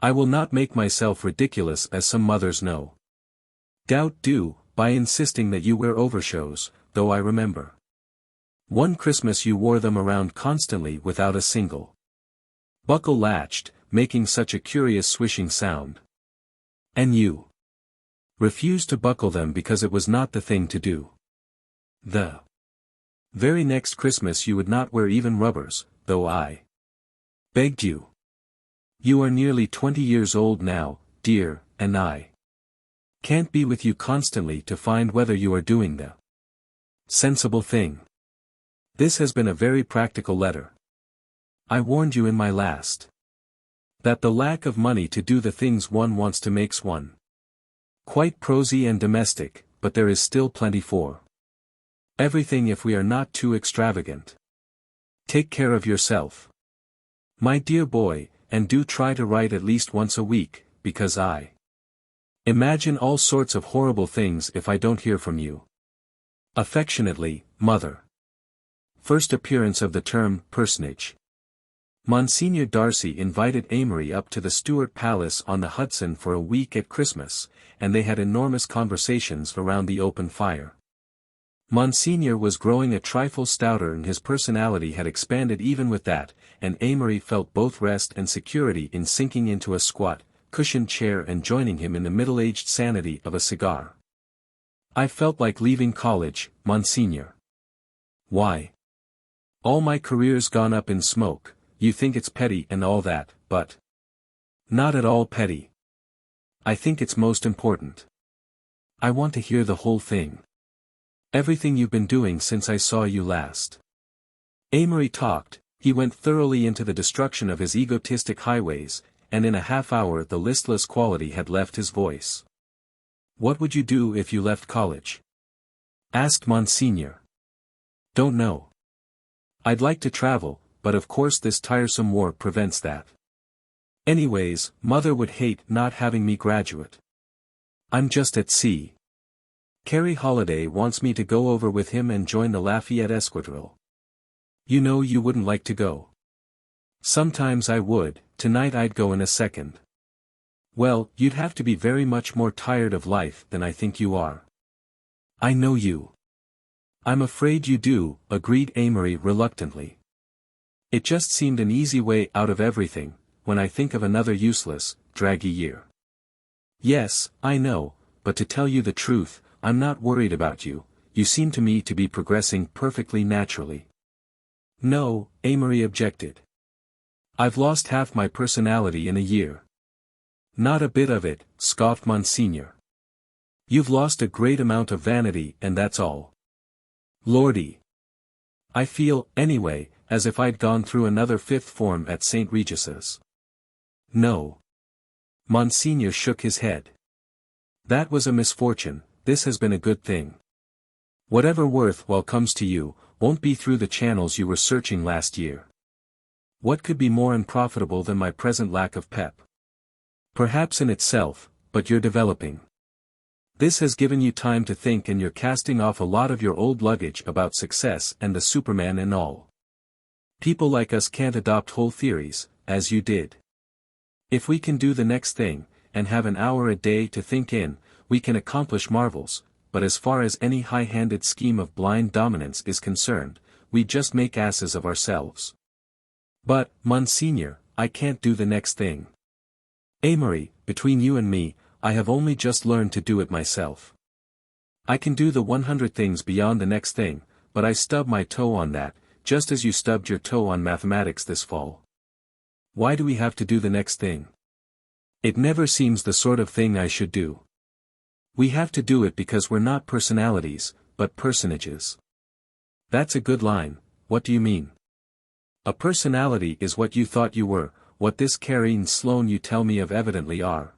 I will not make myself ridiculous as some mothers no doubt do, by insisting that you wear overshoes, though I remember one Christmas you wore them around constantly without a single buckle latched, making such a curious swishing sound. And you refused to buckle them because it was not the thing to do. The very next Christmas you would not wear even rubbers, though I begged you. You are nearly 20 years old now, dear, and I can't be with you constantly to find whether you are doing the sensible thing. This has been a very practical letter. I warned you in my last that the lack of money to do the things one wants to makes one quite prosy and domestic, but there is still plenty for everything if we are not too extravagant. Take care of yourself, my dear boy, and do try to write at least once a week, because I imagine all sorts of horrible things if I don't hear from you. Affectionately, Mother. First appearance of the term personage. Monsignor Darcy invited Amory up to the Stuart Palace on the Hudson for a week at Christmas, and they had enormous conversations around the open fire. Monsignor was growing a trifle stouter and his personality had expanded even with that, and Amory felt both rest and security in sinking into a squat, cushioned chair and joining him in the middle-aged sanity of a cigar. I felt like leaving college, Monsignor. Why? All my career's gone up in smoke. You think it's petty and all that, but not at all petty. I think it's most important. I want to hear the whole thing. Everything you've been doing since I saw you last. Amory talked, he went thoroughly into the destruction of his egotistic highways, and in a half hour the listless quality had left his voice. What would you do if you left college? Asked Monsignor. Don't know. I'd like to travel, but of course this tiresome war prevents that. Anyways, Mother would hate not having me graduate. I'm just at sea. Carrie Holiday wants me to go over with him and join the Lafayette Esquadrille. You know you wouldn't like to go. Sometimes I would, tonight I'd go in a second. Well, you'd have to be very much more tired of life than I think you are. I know you. I'm afraid you do, agreed Amory reluctantly. It just seemed an easy way out of everything, when I think of another useless, draggy year. Yes, I know, but to tell you the truth, I'm not worried about you. You seem to me to be progressing perfectly naturally. No, Amory objected. I've lost half my personality in a year. Not a bit of it, scoffed Monsignor. You've lost a great amount of vanity and that's all. Lordy. I feel, anyway, as if I'd gone through another fifth form at St. Regis's. No. Monsignor shook his head. That was a misfortune, this has been a good thing. Whatever worthwhile comes to you, won't be through the channels you were searching last year. What could be more unprofitable than my present lack of pep? Perhaps in itself, but you're developing. This has given you time to think and you're casting off a lot of your old luggage about success and the Superman and all. People like us can't adopt whole theories, as you did. If we can do the next thing, and have an hour a day to think in, we can accomplish marvels, but as far as any high-handed scheme of blind dominance is concerned, we just make asses of ourselves. But, Monsignor, I can't do the next thing. Amory, between you and me, I have only just learned to do it myself. I can do the 100 things beyond the next thing, but I stub my toe on that, just as you stubbed your toe on mathematics this fall. Why do we have to do the next thing? It never seems the sort of thing I should do. We have to do it because we're not personalities, but personages. That's a good line, what do you mean? A personality is what you thought you were, what this Carine Sloane you tell me of evidently are.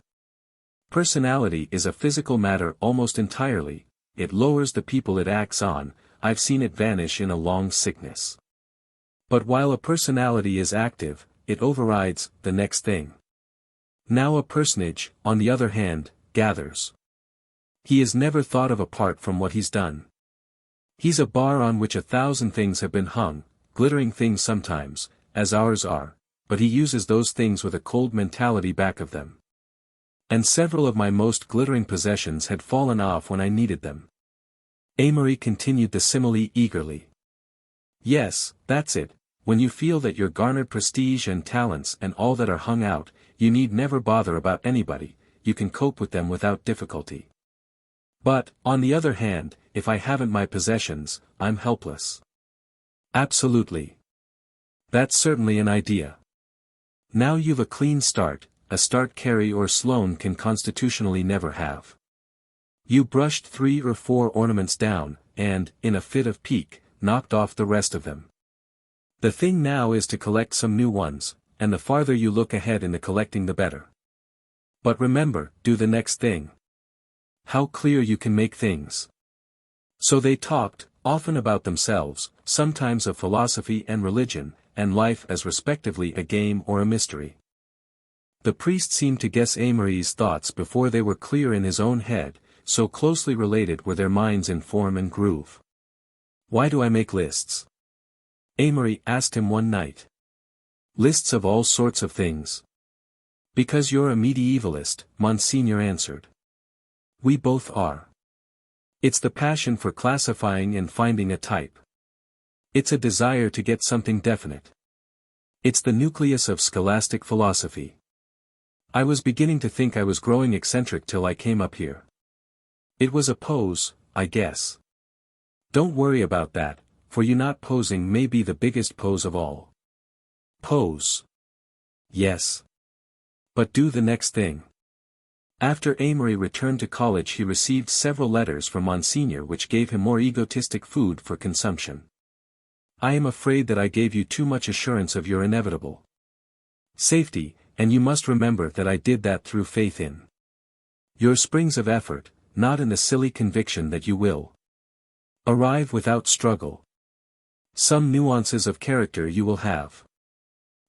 Personality is a physical matter almost entirely, it lowers the people it acts on, I've seen it vanish in a long sickness. But while a personality is active, it overrides the next thing. Now a personage, on the other hand, gathers. He is never thought of apart from what he's done. He's a bar on which 1,000 things have been hung, glittering things sometimes, as ours are, but he uses those things with a cold mentality back of them. And several of my most glittering possessions had fallen off when I needed them. Amory continued the simile eagerly. Yes, that's it, when you feel that your garnered prestige and talents and all that are hung out, you need never bother about anybody, you can cope with them without difficulty. But, on the other hand, if I haven't my possessions, I'm helpless. Absolutely. That's certainly an idea. Now you've a clean start, a start Carrie or Sloane can constitutionally never have. You brushed 3 or 4 ornaments down, and, in a fit of pique, knocked off the rest of them. The thing now is to collect some new ones, and the farther you look ahead in the collecting the better. But remember, do the next thing. How clear you can make things. So they talked, often about themselves, sometimes of philosophy and religion, and life as respectively a game or a mystery. The priest seemed to guess Amory's thoughts before they were clear in his own head, so closely related were their minds in form and groove. Why do I make lists? Amory asked him one night. Lists of all sorts of things. Because you're a medievalist, Monsignor answered. We both are. It's the passion for classifying and finding a type. It's a desire to get something definite. It's the nucleus of scholastic philosophy. I was beginning to think I was growing eccentric till I came up here. It was a pose, I guess. Don't worry about that, for you not posing may be the biggest pose of all. Pose. Yes. But do the next thing. After Amory returned to college he received several letters from Monsignor which gave him more egotistic food for consumption. I am afraid that I gave you too much assurance of your inevitable safety, and you must remember that I did that through faith in your springs of effort, not in the silly conviction that you will arrive without struggle. Some nuances of character you will have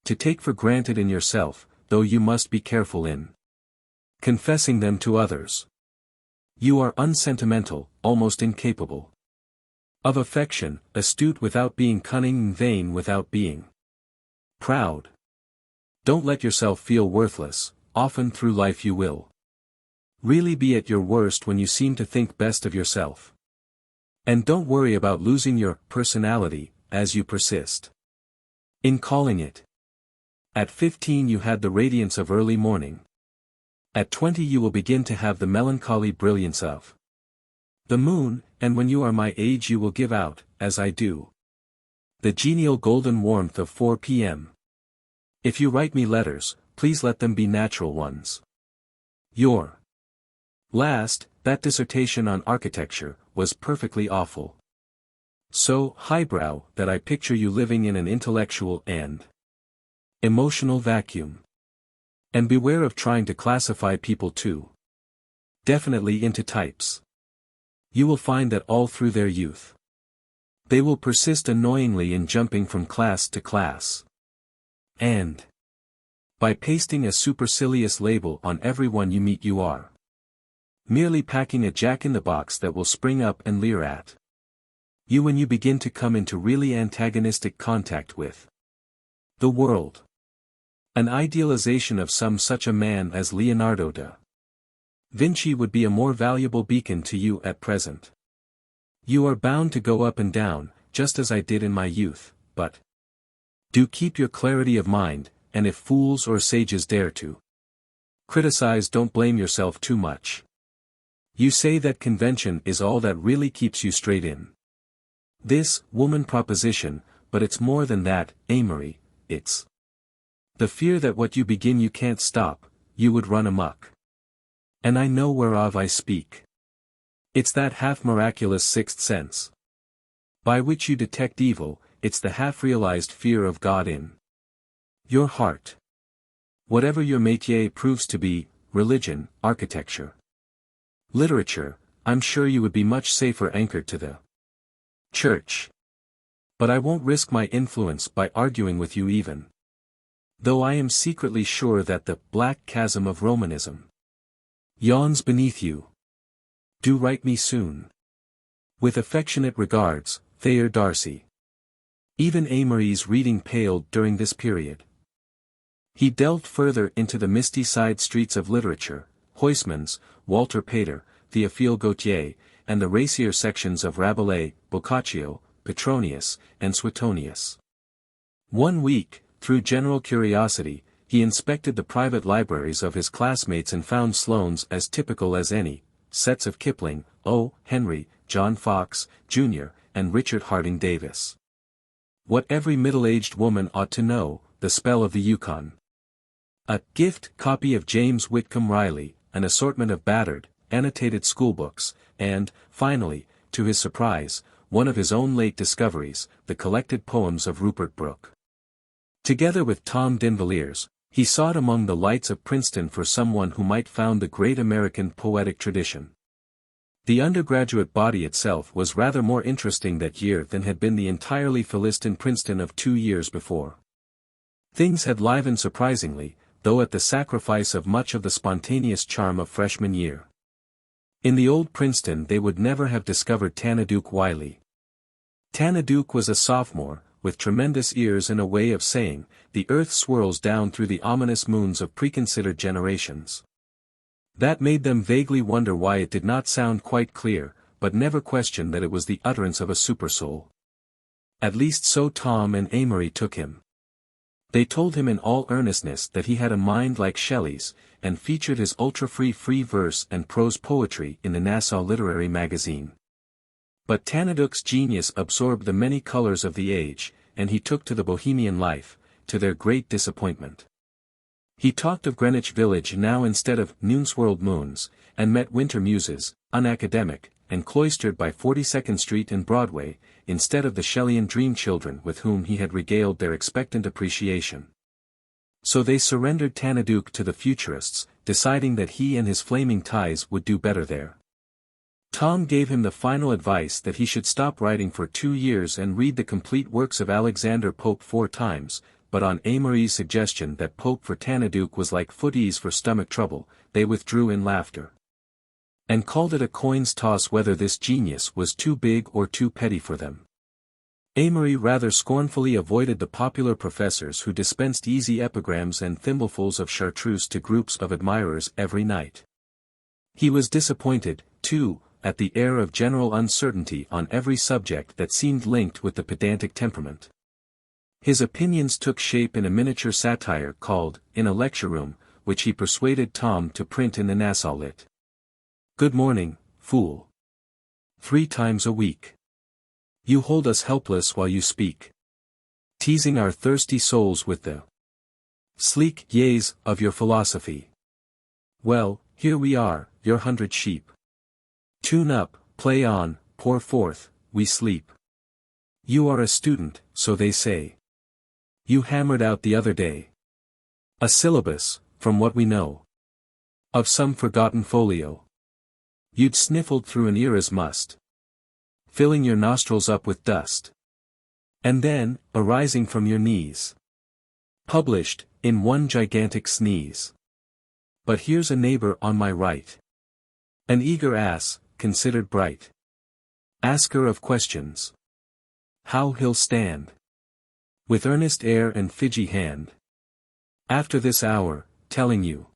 to take for granted in yourself, though you must be careful in confessing them to others. You are unsentimental, almost incapable. Of affection, astute without being cunning, vain without being proud. Don't let yourself feel worthless, often through life you will really be at your worst when you seem to think best of yourself. And don't worry about losing your personality, as you persist in calling it. At 15 you had the radiance of early morning. At 20 you will begin to have the melancholy brilliance of the moon, and when you are my age you will give out, as I do, the genial golden warmth of 4 p.m. If you write me letters, please let them be natural ones. Your that dissertation on architecture, was perfectly awful. So highbrow that I picture you living in an intellectual and emotional vacuum. And beware of trying to classify people too definitely into types. You will find that all through their youth, they will persist annoyingly in jumping from class to class. And by pasting a supercilious label on everyone you meet you are merely packing a jack-in-the-box that will spring up and leer at you when you begin to come into really antagonistic contact with the world. An idealization of some such a man as Leonardo da Vinci would be a more valuable beacon to you at present. You are bound to go up and down, just as I did in my youth, but do keep your clarity of mind, and if fools or sages dare to criticize, don't blame yourself too much. You say that convention is all that really keeps you straight in this woman proposition, but it's more than that, Amory, it's the fear that what you begin you can't stop, you would run amok. And I know whereof I speak. It's that half-miraculous sixth sense by which you detect evil, it's the half-realized fear of God in your heart. Whatever your métier proves to be, religion, architecture, literature, I'm sure you would be much safer anchored to the church. But I won't risk my influence by arguing with you even though I am secretly sure that the black chasm of Romanism yawns beneath you. Do write me soon. With affectionate regards, Thayer Darcy. Even Amory's reading paled during this period. He delved further into the misty side streets of literature, Huysmans, Walter Pater, Théophile Gautier, and the racier sections of Rabelais, Boccaccio, Petronius, and Suetonius. One week, through general curiosity, he inspected the private libraries of his classmates and found Sloane's as typical as any, sets of Kipling, O. Henry, John Fox, Jr., and Richard Harding Davis. What every middle-aged woman ought to know, The Spell of the Yukon. A gift copy of James Whitcomb Riley, an assortment of battered, annotated schoolbooks, and, finally, to his surprise, one of his own late discoveries, the collected poems of Rupert Brooke. Together with Tom D'Invilliers, he sought among the lights of Princeton for someone who might found the great American poetic tradition. The undergraduate body itself was rather more interesting that year than had been the entirely Philistine Princeton of 2 years before. Things had livened surprisingly, though at the sacrifice of much of the spontaneous charm of freshman year. In the old Princeton they would never have discovered Tanaduke Wiley. Tanaduke was a sophomore, with tremendous ears and a way of saying, the earth swirls down through the ominous moons of preconsidered generations. That made them vaguely wonder why it did not sound quite clear, but never question that it was the utterance of a supersoul. At least so Tom and Amory took him. They told him in all earnestness that he had a mind like Shelley's, and featured his ultra-free verse and prose poetry in the Nassau Literary Magazine. But Tanaduke's genius absorbed the many colors of the age, and he took to the bohemian life, to their great disappointment. He talked of Greenwich Village now instead of noon-swirled moons, and met winter muses, unacademic, and cloistered by 42nd Street and Broadway, instead of the Shelleyan dream children with whom he had regaled their expectant appreciation. So they surrendered Tanaduke to the futurists, deciding that he and his flaming ties would do better there. Tom gave him the final advice that he should stop writing for 2 years and read the complete works of Alexander Pope 4 times, but on Amory's suggestion that Pope for Tanaduke was like footies for stomach trouble, they withdrew in laughter. and called it a coin's toss whether this genius was too big or too petty for them. Amory rather scornfully avoided the popular professors who dispensed easy epigrams and thimblefuls of chartreuse to groups of admirers every night. He was disappointed, too, at the air of general uncertainty on every subject that seemed linked with the pedantic temperament. His opinions took shape in a miniature satire called, In a Lecture Room, which he persuaded Tom to print in the Nassau Lit. Good morning, fool. 3 times a week. You hold us helpless while you speak. Teasing our thirsty souls with the sleek yeas of your philosophy. Well, here we are, your 100 sheep. Tune up, play on, pour forth, we sleep. You are a student, so they say. You hammered out the other day a syllabus, from what we know, of some forgotten folio. You'd sniffled through an ear as must, filling your nostrils up with dust. And then, arising from your knees, published, in one gigantic sneeze. But here's a neighbor on my right. An eager ass, considered bright. Asker of questions. How he'll stand. With earnest air and fidgy hand. After this hour, telling you.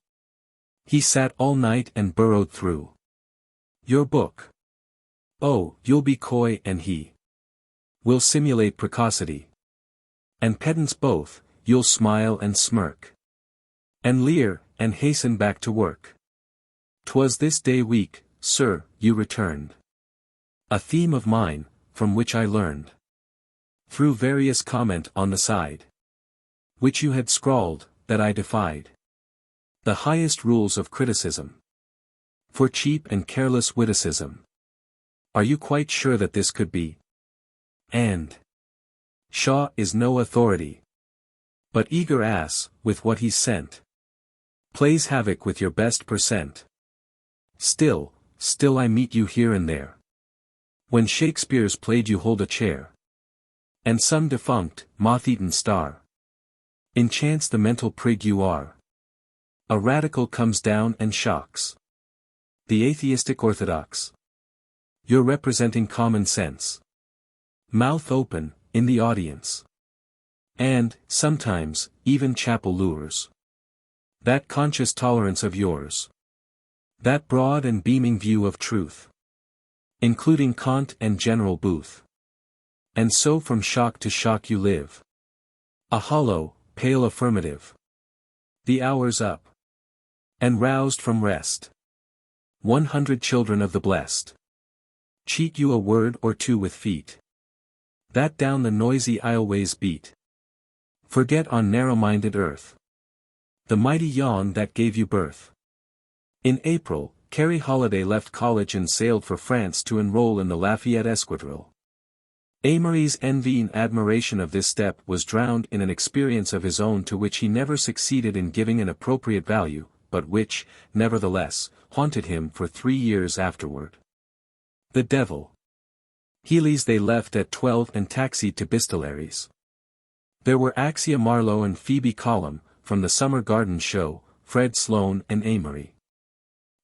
He sat all night and burrowed through your book. Oh, you'll be coy and he will simulate precocity. And pedants both, you'll smile and smirk. And leer, and hasten back to work. 'Twas this day week, sir, you returned. A theme of mine, from which I learned. Through various comment on the side. Which you had scrawled, that I defied. The highest rules of criticism. For cheap and careless witticism. Are you quite sure that this could be? And Shaw is no authority. But eager ass, with what he's sent, plays havoc with your best percent. Still I meet you here and there. When Shakespeare's played you hold a chair. And some defunct, moth-eaten star enchants the mental prig you are. A radical comes down and shocks the atheistic orthodox. You're representing common sense. Mouth open, in the audience. And, sometimes, even chapel lures. That conscious tolerance of yours. That broad and beaming view of truth. Including Kant and General Booth. And so from shock to shock you live. A hollow, pale affirmative. The hour's up. And roused from rest. 100 children of the blessed. Cheat you a word or two with feet. That down the noisy aisleways beat. Forget on narrow-minded earth the mighty yawn that gave you birth. In April, Carrie Holiday left college and sailed for France to enroll in the Lafayette Escadrille. Amory's envy and admiration of this step was drowned in an experience of his own to which he never succeeded in giving an appropriate value, but which, nevertheless, haunted him for 3 years afterward. The devil. Healy's they left at 12 and taxied to Bistolari's. There were Axia Marlowe and Phoebe Column, from the Summer Garden Show, Fred Sloane and Amory.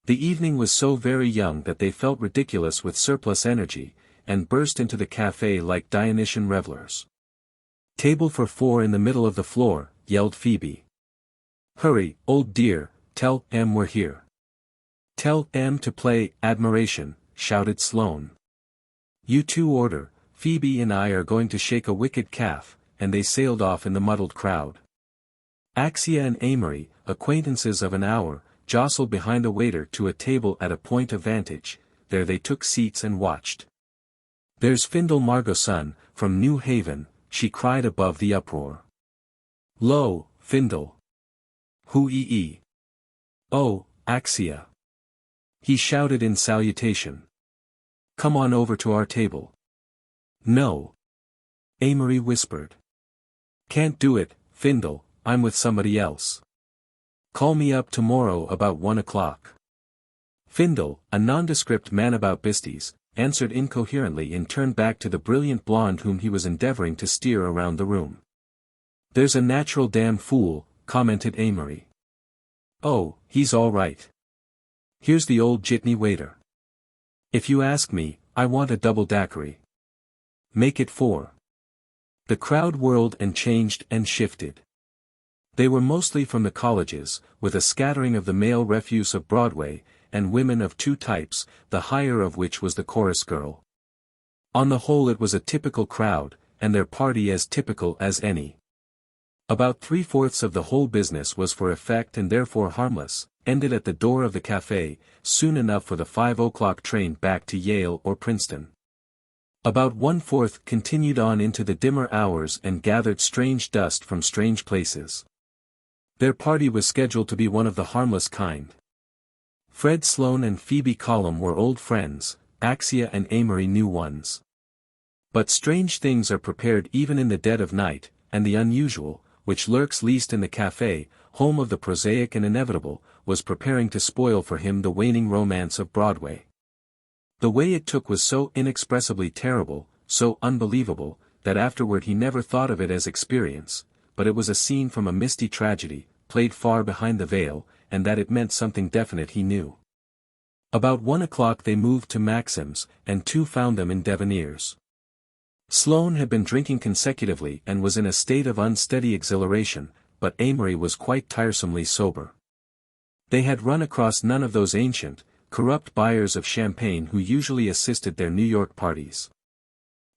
The evening was so very young that they felt ridiculous with surplus energy, and burst into the café like Dionysian revelers. Table for 4 in the middle of the floor, yelled Phoebe. Hurry, old dear, tell M we're here. Tell M to play Admiration, shouted Sloane. You two order, Phoebe and I are going to shake a wicked calf, and they sailed off in the muddled crowd. Axia and Amory, acquaintances of an hour, jostled behind a waiter to a table at a point of vantage. There they took seats and watched. There's Findle Margotson, from New Haven, she cried above the uproar. Lo, Findle. Hoo-ee-ee. Oh, Axia. He shouted in salutation. Come on over to our table. No. Amory whispered. Can't do it, Findle, I'm with somebody else. Call me up tomorrow about 1 o'clock. Findle, a nondescript man about Bisties, answered incoherently and turned back to the brilliant blonde whom he was endeavoring to steer around the room. There's a natural damn fool, commented Amory. Oh, he's all right. Here's the old jitney waiter. If you ask me, I want a double daiquiri. Make it 4. The crowd whirled and changed and shifted. They were mostly from the colleges, with a scattering of the male refuse of Broadway, and women of 2 types, the higher of which was the chorus girl. On the whole it was a typical crowd, and their party as typical as any. About 3/4 of the whole business was for effect and therefore harmless, ended at the door of the café, soon enough for the 5 o'clock train back to Yale or Princeton. About 1/4 continued on into the dimmer hours and gathered strange dust from strange places. Their party was scheduled to be one of the harmless kind. Fred Sloane and Phoebe Column were old friends, Axia and Amory new ones. But strange things are prepared even in the dead of night, and the unusual, which lurks least in the café, home of the prosaic and inevitable, was preparing to spoil for him the waning romance of Broadway. The way it took was so inexpressibly terrible, so unbelievable, that afterward he never thought of it as experience, but it was a scene from a misty tragedy, played far behind the veil, and that it meant something definite he knew. About 1 o'clock they moved to Maxim's, and 2 found them in Devenier's. Sloane had been drinking consecutively and was in a state of unsteady exhilaration, but Amory was quite tiresomely sober. They had run across none of those ancient, corrupt buyers of champagne who usually assisted their New York parties.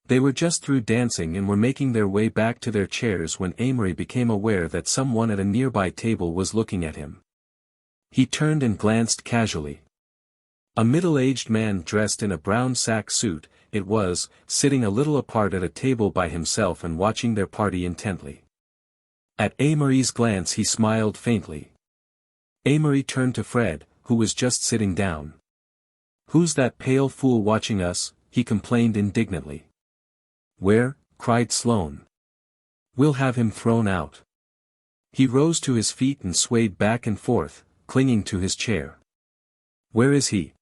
They were just through dancing and were making their way back to their chairs when Amory became aware that someone at a nearby table was looking at him. He turned and glanced casually. A middle-aged man dressed in a brown sack suit, it was, sitting a little apart at a table by himself and watching their party intently. At Amory's glance he smiled faintly. Amory turned to Fred, who was just sitting down. "Who's that pale fool watching us?" he complained indignantly. "Where?" cried Sloane. "We'll have him thrown out." He rose to his feet and swayed back and forth, clinging to his chair. "Where is he?"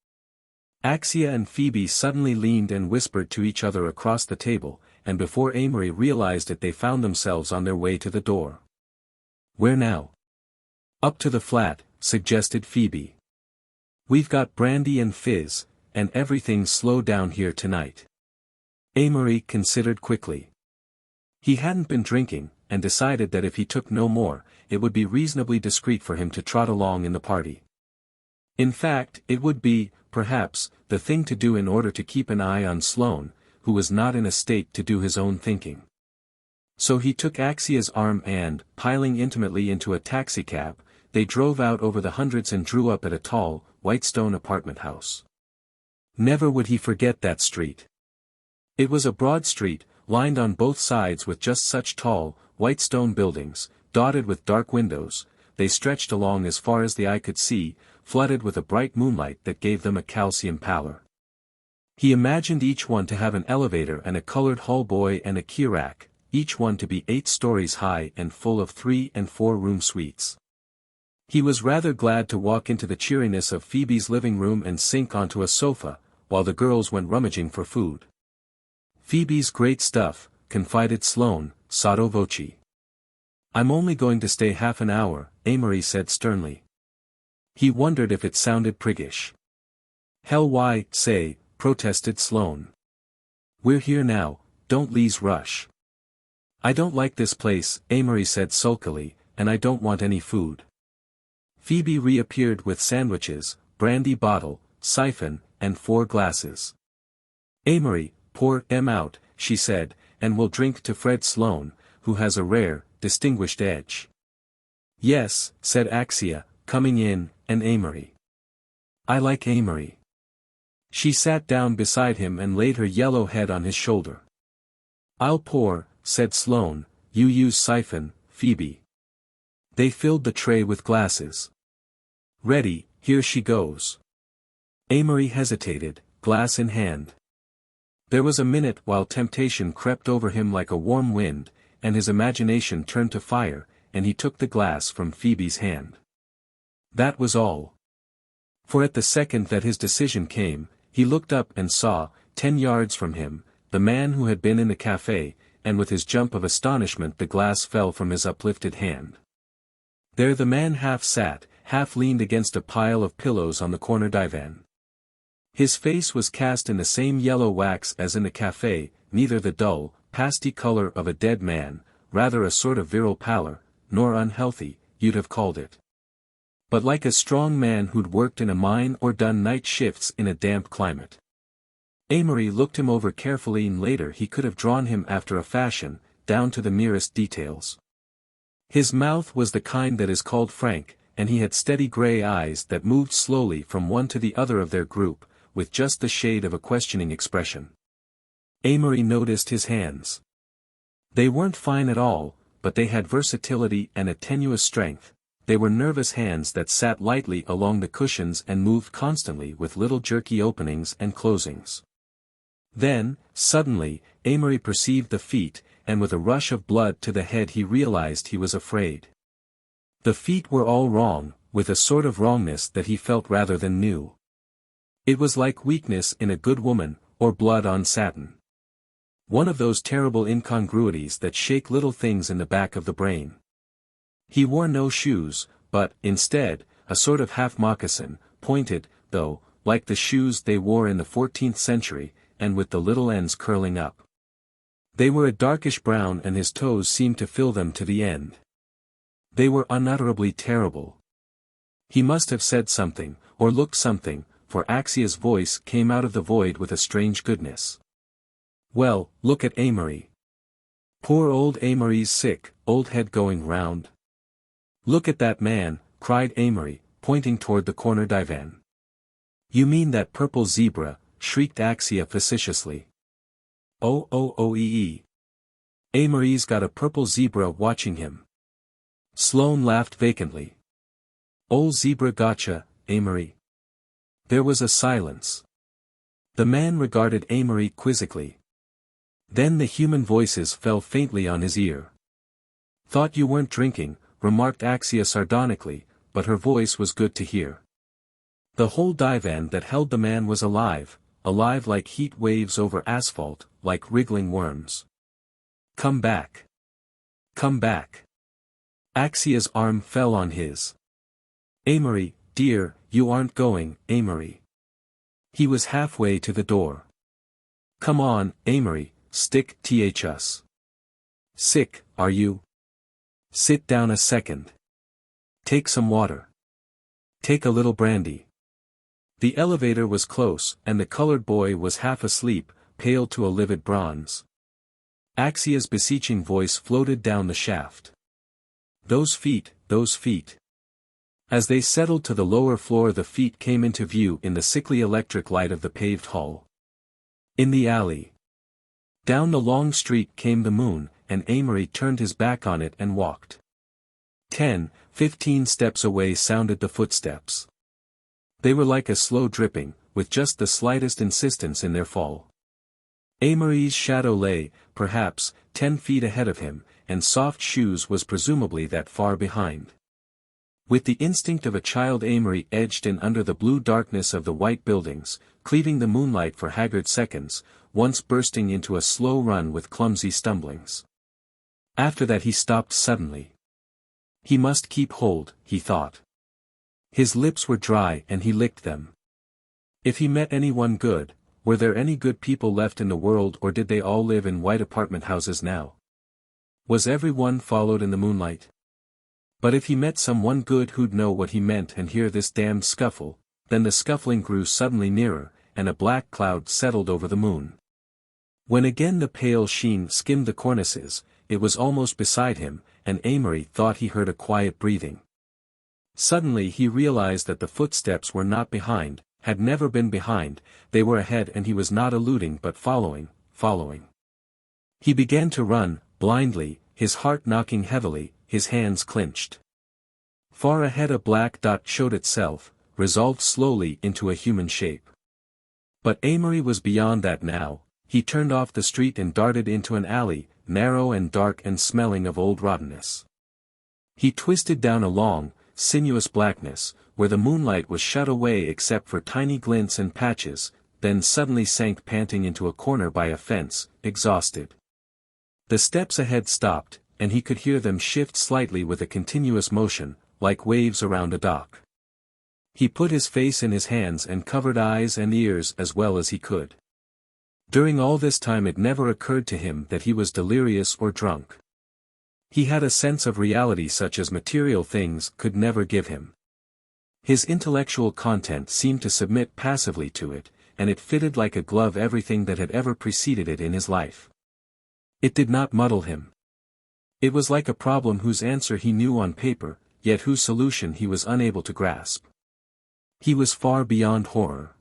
Axia and Phoebe suddenly leaned and whispered to each other across the table, and before Amory realized it they found themselves on their way to the door. "Where now?" "Up to the flat," suggested Phoebe. "We've got brandy and fizz, and everything's slow down here tonight." Amory considered quickly. He hadn't been drinking, and decided that if he took no more, it would be reasonably discreet for him to trot along in the party. In fact, it would be, perhaps, the thing to do in order to keep an eye on Sloane, who was not in a state to do his own thinking. So he took Axia's arm and, piling intimately into a taxicab, they drove out over the hundreds and drew up at a tall, white stone apartment house. Never would he forget that street. It was a broad street, lined on both sides with just such tall, white stone buildings, dotted with dark windows. They stretched along as far as the eye could see, flooded with a bright moonlight that gave them a calcium pallor. He imagined each one to have an elevator and a colored hallboy and a key rack, each one to be 8 stories high and full of 3- and 4-room suites. He was rather glad to walk into the cheeriness of Phoebe's living room and sink onto a sofa, while the girls went rummaging for food. "Phoebe's great stuff," confided Sloane, sotto voce. "I'm only going to stay half an hour," Amory said sternly. He wondered if it sounded priggish. "Hell why, say," protested Sloane. "We're here now, don't let's rush." "I don't like this place," Amory said sulkily, "and I don't want any food." Phoebe reappeared with sandwiches, brandy bottle, siphon, and 4 glasses. "Amory, pour 'em out," she said, "and we'll drink to Fred Sloane, who has a rare, distinguished edge." "Yes," said Axia, coming in, "and Amory. I like Amory." She sat down beside him and laid her yellow head on his shoulder. "I'll pour," said Sloane, "you use siphon, Phoebe." They filled the tray with glasses. "Ready, here she goes." Amory hesitated, glass in hand. There was a minute while temptation crept over him like a warm wind, and his imagination turned to fire, and he took the glass from Phoebe's hand. That was all. For at the second that his decision came, he looked up and saw, 10 yards from him, the man who had been in the café, and with his jump of astonishment the glass fell from his uplifted hand. There the man half sat, half leaned against a pile of pillows on the corner divan. His face was cast in the same yellow wax as in the café, neither the dull, pasty color of a dead man, rather a sort of virile pallor, nor unhealthy, you'd have called it. But like a strong man who'd worked in a mine or done night shifts in a damp climate. Amory looked him over carefully, and later he could have drawn him after a fashion, down to the merest details. His mouth was the kind that is called frank, and he had steady gray eyes that moved slowly from one to the other of their group, with just the shade of a questioning expression. Amory noticed his hands. They weren't fine at all, but they had versatility and a tenuous strength. They were nervous hands that sat lightly along the cushions and moved constantly with little jerky openings and closings. Then, suddenly, Amory perceived the feet, and with a rush of blood to the head he realized he was afraid. The feet were all wrong, with a sort of wrongness that he felt rather than knew. It was like weakness in a good woman, or blood on satin. One of those terrible incongruities that shake little things in the back of the brain. He wore no shoes, but, instead, a sort of half-moccasin, pointed, though, like the shoes they wore in the 14th century, and with the little ends curling up. They were a darkish brown, and his toes seemed to fill them to the end. They were unutterably terrible. He must have said something, or looked something, for Axia's voice came out of the void with a strange goodness. "Well, look at Amory. Poor old Amory's sick, old head going round. Look at that man," cried Amory, pointing toward the corner divan. "You mean that purple zebra," shrieked Axia facetiously. "Oh. Amory's got a purple zebra watching him." Sloane laughed vacantly. "Ol' zebra gotcha, Amory." There was a silence. The man regarded Amory quizzically. Then the human voices fell faintly on his ear. "Thought you weren't drinking," remarked Axia sardonically, but her voice was good to hear. The whole divan that held the man was alive like heat waves over asphalt, like wriggling worms. "Come back. Come back." Axia's arm fell on his. "Amory, dear, you aren't going, Amory." He was halfway to the door. "Come on, Amory, stick us. Sick, are you? Sit down a second. Take some water. Take a little brandy." The elevator was close, and the colored boy was half asleep, pale to a livid bronze. Axia's beseeching voice floated down the shaft. Those feet. As they settled to the lower floor, the feet came into view in the sickly electric light of the paved hall. In the alley. Down the long street came the moon, and Amory turned his back on it and walked. 10-15 steps away sounded the footsteps. They were like a slow dripping, with just the slightest insistence in their fall. Amory's shadow lay, perhaps, 10 feet ahead of him, and Soft Shoes was presumably that far behind. With the instinct of a child, Amory edged in under the blue darkness of the white buildings, cleaving the moonlight for haggard seconds, once bursting into a slow run with clumsy stumblings. After that he stopped suddenly. He must keep hold, he thought. His lips were dry and he licked them. If he met anyone good, were there any good people left in the world, or did they all live in white apartment houses now? Was everyone followed in the moonlight? But if he met someone good who'd know what he meant and hear this damned scuffle, then the scuffling grew suddenly nearer, and a black cloud settled over the moon. When again the pale sheen skimmed the cornices, it was almost beside him, and Amory thought he heard a quiet breathing. Suddenly he realized that the footsteps were not behind, had never been behind, they were ahead, and he was not eluding but following. He began to run, blindly, his heart knocking heavily, his hands clenched. Far ahead a black dot showed itself, resolved slowly into a human shape. But Amory was beyond that now. He turned off the street and darted into an alley, narrow and dark and smelling of old rottenness. He twisted down a long, sinuous blackness, where the moonlight was shut away except for tiny glints and patches, then suddenly sank panting into a corner by a fence, exhausted. The steps ahead stopped, and he could hear them shift slightly with a continuous motion, like waves around a dock. He put his face in his hands and covered eyes and ears as well as he could. During all this time it never occurred to him that he was delirious or drunk. He had a sense of reality such as material things could never give him. His intellectual content seemed to submit passively to it, and it fitted like a glove everything that had ever preceded it in his life. It did not muddle him. It was like a problem whose answer he knew on paper, yet whose solution he was unable to grasp. He was far beyond horror.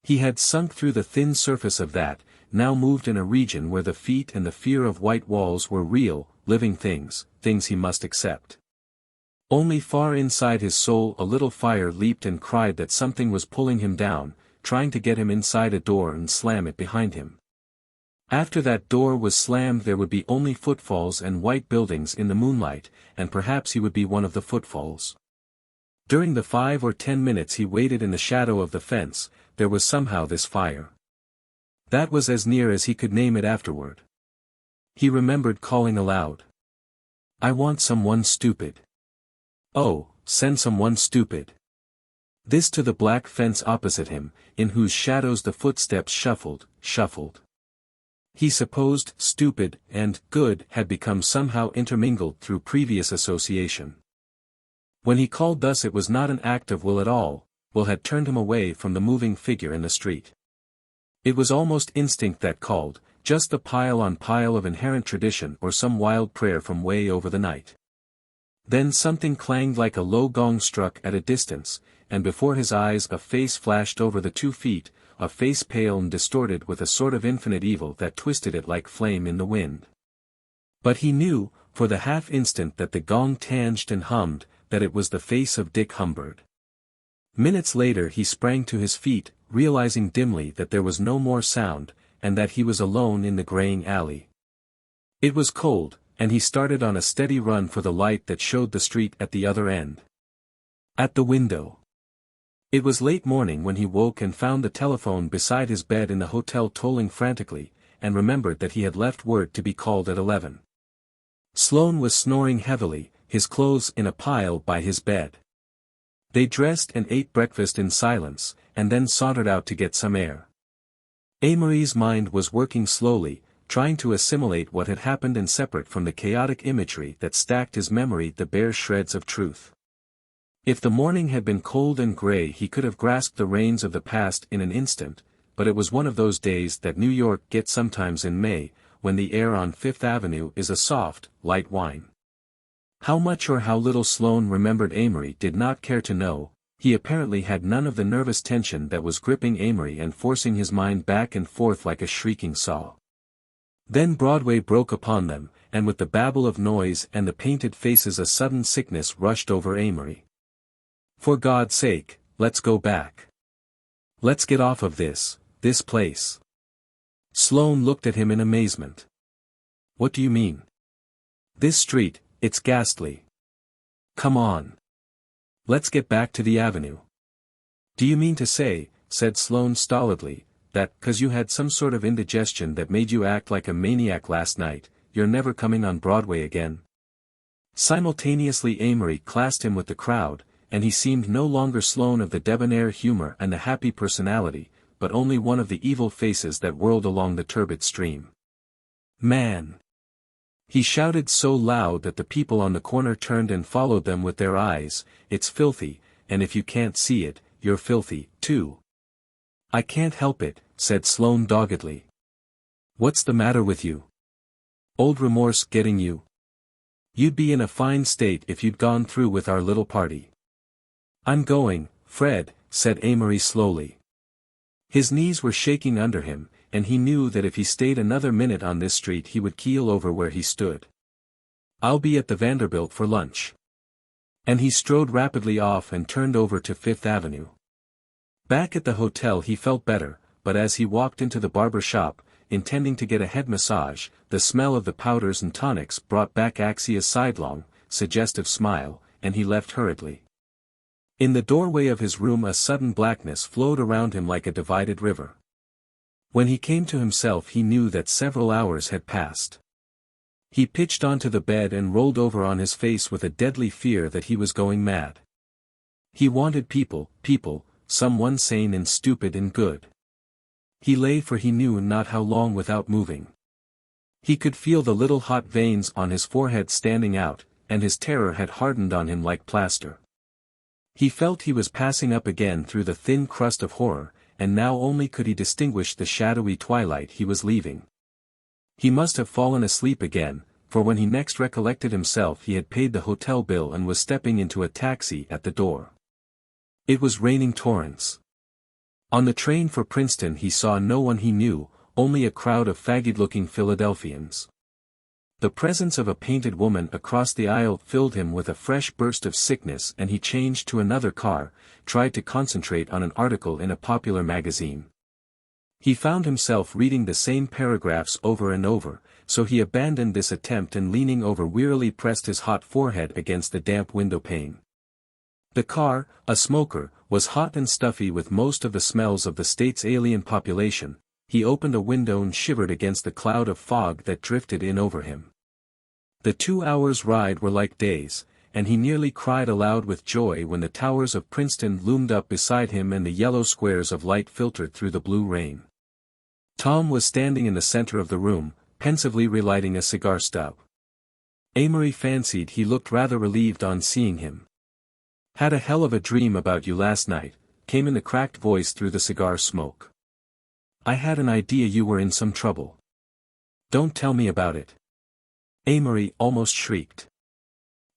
He had sunk through the thin surface of that, now moved in a region where the feet and the fear of white walls were real, living things, things he must accept. Only far inside his soul a little fire leaped and cried that something was pulling him down, trying to get him inside a door and slam it behind him. After that door was slammed there would be only footfalls and white buildings in the moonlight, and perhaps he would be one of the footfalls. During the 5 or 10 minutes he waited in the shadow of the fence, there was somehow this fire. That was as near as he could name it afterward. He remembered calling aloud. "I want someone stupid. Oh, send someone stupid." This to the black fence opposite him, in whose shadows the footsteps shuffled. He supposed stupid and good had become somehow intermingled through previous association. When he called thus it was not an act of will at all, will had turned him away from the moving figure in the street. It was almost instinct that called, just the pile on pile of inherent tradition or some wild prayer from way over the night. Then something clanged like a low gong struck at a distance, and before his eyes a face flashed over the 2 feet, a face pale and distorted with a sort of infinite evil that twisted it like flame in the wind. But he knew, for the half-instant that the gong tanged and hummed, that it was the face of Dick Humbird. Minutes later he sprang to his feet, realizing dimly that there was no more sound, and that he was alone in the graying alley. It was cold, and he started on a steady run for the light that showed the street at the other end. At the window. It was late morning when he woke and found the telephone beside his bed in the hotel tolling frantically, and remembered that he had left word to be called at 11. Sloane was snoring heavily, his clothes in a pile by his bed. They dressed and ate breakfast in silence, and then sauntered out to get some air. Amory's mind was working slowly, trying to assimilate what had happened and separate from the chaotic imagery that stacked his memory the bare shreds of truth. If the morning had been cold and gray he could have grasped the reins of the past in an instant, but it was one of those days that New York gets sometimes in May, when the air on Fifth Avenue is a soft, light wine. How much or how little Sloane remembered Amory did not care to know. He apparently had none of the nervous tension that was gripping Amory and forcing his mind back and forth like a shrieking saw. Then Broadway broke upon them, and with the babble of noise and the painted faces a sudden sickness rushed over Amory. For God's sake, let's go back. Let's get off of this place. Sloane looked at him in amazement. What do you mean? This street, it's ghastly. Come on. Let's get back to the avenue. Do you mean to say, said Sloane stolidly, that, 'cause you had some sort of indigestion that made you act like a maniac last night, you're never coming on Broadway again? Simultaneously Amory classed him with the crowd, and he seemed no longer Sloane of the debonair humor and the happy personality, but only one of the evil faces that whirled along the turbid stream. Man! He shouted so loud that the people on the corner turned and followed them with their eyes. It's filthy, and if you can't see it, you're filthy, too. I can't help it, said Sloane doggedly. What's the matter with you? Old remorse getting you? You'd be in a fine state if you'd gone through with our little party. I'm going, Fred, said Amory slowly. His knees were shaking under him, and he knew that if he stayed another minute on this street he would keel over where he stood. I'll be at the Vanderbilt for lunch. And he strode rapidly off and turned over to Fifth Avenue. Back at the hotel he felt better, but as he walked into the barber shop, intending to get a head massage, the smell of the powders and tonics brought back Axia's sidelong, suggestive smile, and he left hurriedly. In the doorway of his room a sudden blackness flowed around him like a divided river. When he came to himself he knew that several hours had passed. He pitched onto the bed and rolled over on his face with a deadly fear that he was going mad. He wanted people, someone sane and stupid and good. He lay for he knew not how long without moving. He could feel the little hot veins on his forehead standing out, and his terror had hardened on him like plaster. He felt he was passing up again through the thin crust of horror, and now only could he distinguish the shadowy twilight he was leaving. He must have fallen asleep again, for when he next recollected himself he had paid the hotel bill and was stepping into a taxi at the door. It was raining torrents. On the train for Princeton he saw no one he knew, only a crowd of fagged-looking Philadelphians. The presence of a painted woman across the aisle filled him with a fresh burst of sickness, and he changed to another car, tried to concentrate on an article in a popular magazine. He found himself reading the same paragraphs over and over, so he abandoned this attempt and leaning over wearily pressed his hot forehead against the damp window pane. The car, a smoker, was hot and stuffy with most of the smells of the state's alien population. He opened a window and shivered against the cloud of fog that drifted in over him. The 2 hours' ride were like days, and he nearly cried aloud with joy when the towers of Princeton loomed up beside him and the yellow squares of light filtered through the blue rain. Tom was standing in the center of the room, pensively relighting a cigar stub. Amory fancied he looked rather relieved on seeing him. "Had a hell of a dream about you last night," came in the cracked voice through the cigar smoke. "I had an idea you were in some trouble." "Don't tell me about it." Amory almost shrieked.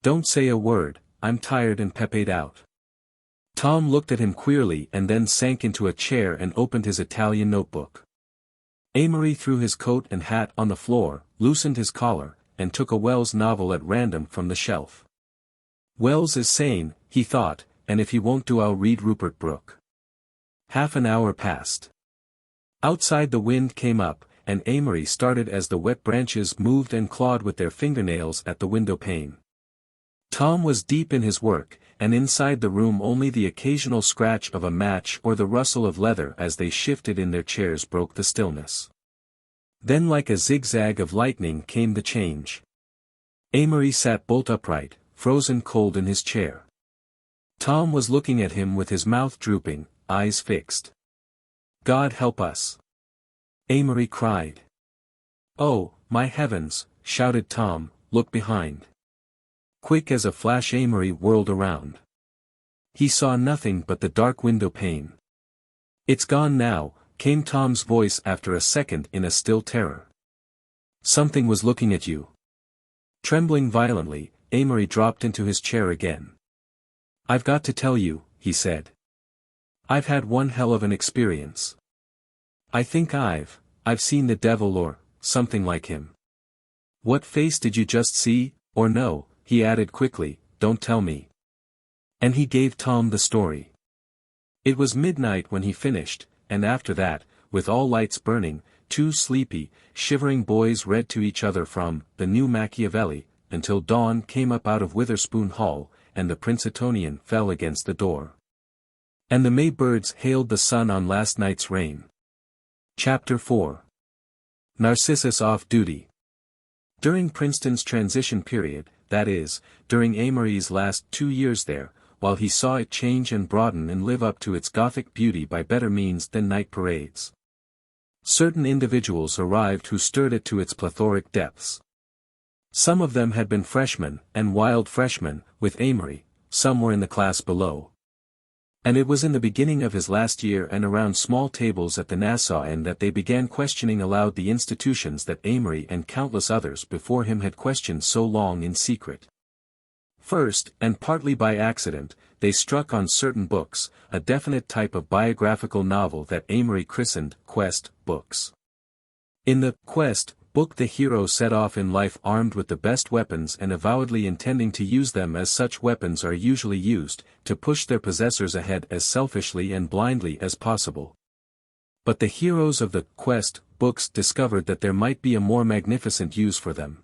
"Don't say a word, I'm tired and pepeed out." Tom looked at him queerly and then sank into a chair and opened his Italian notebook. Amory threw his coat and hat on the floor, loosened his collar, and took a Wells novel at random from the shelf. "Wells is sane," he thought, "and if he won't do I'll read Rupert Brooke." Half an hour passed. Outside the wind came up, and Amory started as the wet branches moved and clawed with their fingernails at the window pane. Tom was deep in his work, and inside the room only the occasional scratch of a match or the rustle of leather as they shifted in their chairs broke the stillness. Then like a zigzag of lightning came the change. Amory sat bolt upright, frozen cold in his chair. Tom was looking at him with his mouth drooping, eyes fixed. "God help us!" Amory cried. "Oh, my heavens!" shouted Tom, "look behind." Quick as a flash Amory whirled around. He saw nothing but the dark window pane. "It's gone now," came Tom's voice after a second in a still terror. "Something was looking at you." Trembling violently, Amory dropped into his chair again. "I've got to tell you," he said. "I've had one hell of an experience. I think I've seen the devil or something like him." "What face did you just see, or no?" he added quickly, "don't tell me." And he gave Tom the story. It was midnight when he finished, and after that, with all lights burning, two sleepy, shivering boys read to each other from The New Machiavelli, until dawn came up out of Witherspoon Hall, and the Princetonian fell against the door. And the May birds hailed the sun on last night's rain. Chapter 4. Narcissus Off Duty. During Princeton's transition period, that is, during Amory's last 2 years there, while he saw it change and broaden and live up to its Gothic beauty by better means than night parades, certain individuals arrived who stirred it to its plethoric depths. Some of them had been freshmen, and wild freshmen, with Amory, some were in the class below. And it was in the beginning of his last year and around small tables at the Nassau end that they began questioning aloud the institutions that Amory and countless others before him had questioned so long in secret. First, and partly by accident, they struck on certain books, a definite type of biographical novel that Amory christened Quest books. In the Quest book the hero set off in life armed with the best weapons and avowedly intending to use them as such weapons are usually used, to push their possessors ahead as selfishly and blindly as possible. But the heroes of the Quest books discovered that there might be a more magnificent use for them.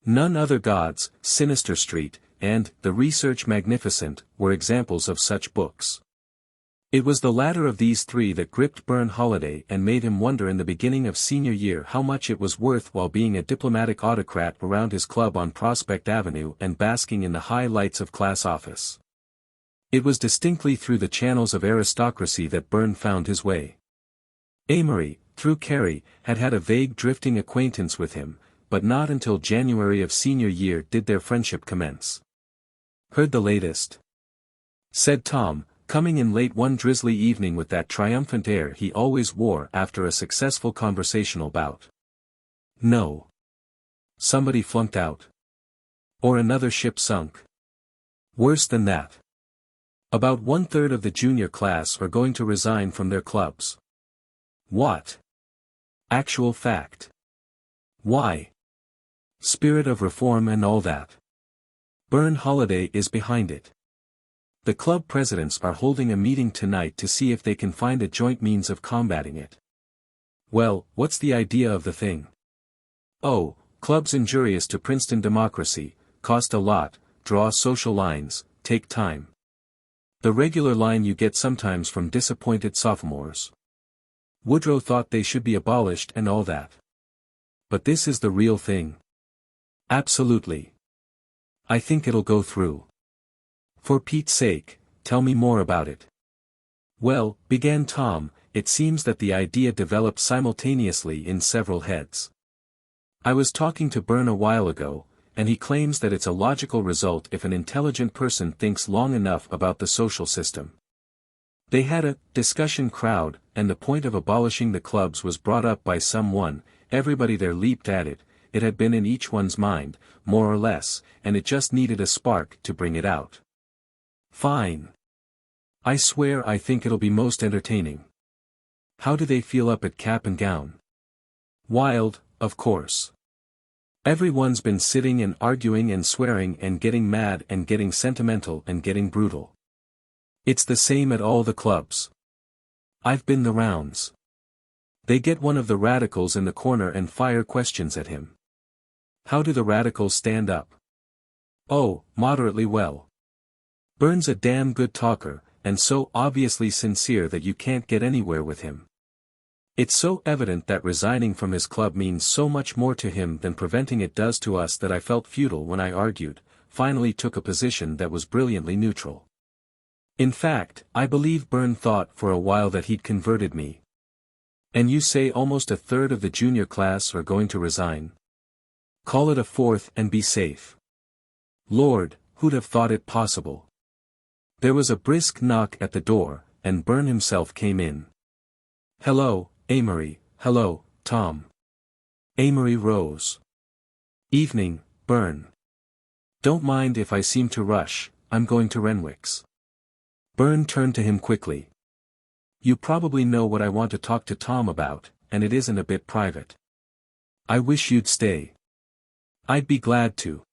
None Other Gods, Sinister Street, and The Research Magnificent were examples of such books. It was the latter of these three that gripped Byrne Holiday and made him wonder in the beginning of senior year how much it was worth while being a diplomatic autocrat around his club on Prospect Avenue and basking in the high lights of class office. It was distinctly through the channels of aristocracy that Byrne found his way. Amory, through Carey, had had a vague drifting acquaintance with him, but not until January of senior year did their friendship commence. "Heard the latest?" said Tom, coming in late one drizzly evening with that triumphant air he always wore after a successful conversational bout. "No. Somebody flunked out. Or another ship sunk. Worse than that. About 1/3 of the junior class are going to resign from their clubs." "What? Actual fact. Why? Spirit of reform and all that." "Byrne Holiday is behind it. The club presidents are holding a meeting tonight to see if they can find a joint means of combating it." "Well, what's the idea of the thing?" "Oh, clubs injurious to Princeton democracy, cost a lot, draw social lines, take time. The regular line you get sometimes from disappointed sophomores. Woodrow thought they should be abolished and all that. But this is the real thing." "Absolutely. I think it'll go through." "For Pete's sake, tell me more about it." "Well," began Tom, "it seems that the idea developed simultaneously in several heads. I was talking to Byrne a while ago, and he claims that it's a logical result if an intelligent person thinks long enough about the social system. They had a discussion crowd, and the point of abolishing the clubs was brought up by someone. Everybody there leaped at it. It had been in each one's mind, more or less, and it just needed a spark to bring it out." "Fine. I swear I think it'll be most entertaining. How do they feel up at Cap and Gown?" "Wild, of course. Everyone's been sitting and arguing and swearing and getting mad and getting sentimental and getting brutal. It's the same at all the clubs. I've been the rounds. They get one of the radicals in the corner and fire questions at him. How do the radicals stand up?" "Oh, moderately well. Byrne's a damn good talker, and so obviously sincere that you can't get anywhere with him. It's so evident that resigning from his club means so much more to him than preventing it does to us that I felt futile when I argued, finally took a position that was brilliantly neutral. In fact, I believe Byrne thought for a while that he'd converted me." "And you say almost 1/3 of the junior class are going to resign? Call it 1/4 and be safe. Lord, who'd have thought it possible?" There was a brisk knock at the door, and Byrne himself came in. "Hello, Amory." "Hello, Tom." Amory rose. "Evening, Byrne. Don't mind if I seem to rush, I'm going to Renwick's." Byrne turned to him quickly. "You probably know what I want to talk to Tom about, and it isn't a bit private. I wish you'd stay." "I'd be glad to."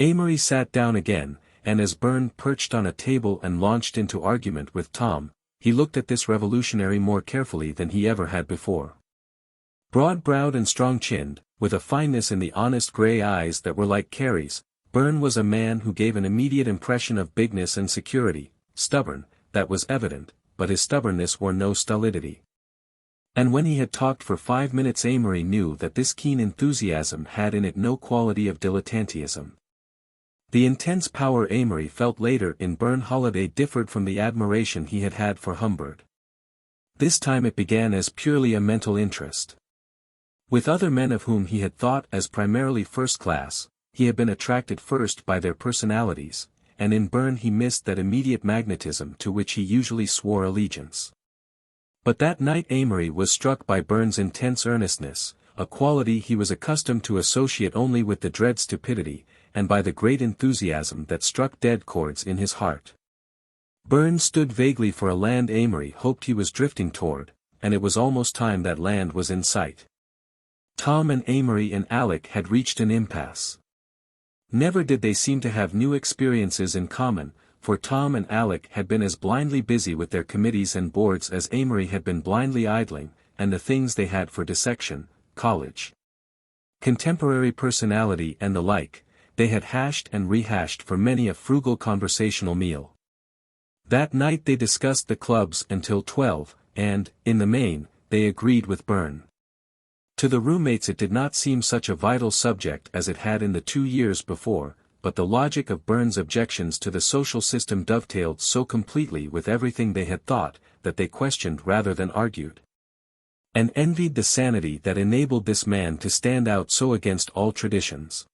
Amory sat down again, and as Byrne perched on a table and launched into argument with Tom, he looked at this revolutionary more carefully than he ever had before. Broad-browed and strong-chinned, with a fineness in the honest gray eyes that were like Carey's, Byrne was a man who gave an immediate impression of bigness and security. Stubborn, that was evident, but his stubbornness wore no stolidity. And when he had talked for 5 minutes Amory knew that this keen enthusiasm had in it no quality of dilettanteism. The intense power Amory felt later in Byrne Holiday differed from the admiration he had had for Humbird. This time it began as purely a mental interest. With other men of whom he had thought as primarily first class, he had been attracted first by their personalities, and in Byrne he missed that immediate magnetism to which he usually swore allegiance. But that night Amory was struck by Byrne's intense earnestness, a quality he was accustomed to associate only with the dread stupidity, and by the great enthusiasm that struck dead chords in his heart. Byrne stood vaguely for a land Amory hoped he was drifting toward, and it was almost time that land was in sight. Tom and Amory and Alec had reached an impasse. Never did they seem to have new experiences in common, for Tom and Alec had been as blindly busy with their committees and boards as Amory had been blindly idling, and the things they had for dissection, college, contemporary personality and the like, they had hashed and rehashed for many a frugal conversational meal. That night they discussed the clubs until 12, and, in the main, they agreed with Byrne. To the roommates it did not seem such a vital subject as it had in the 2 years before, but the logic of Byrne's objections to the social system dovetailed so completely with everything they had thought, that they questioned rather than argued. And envied the sanity that enabled this man to stand out so against all traditions.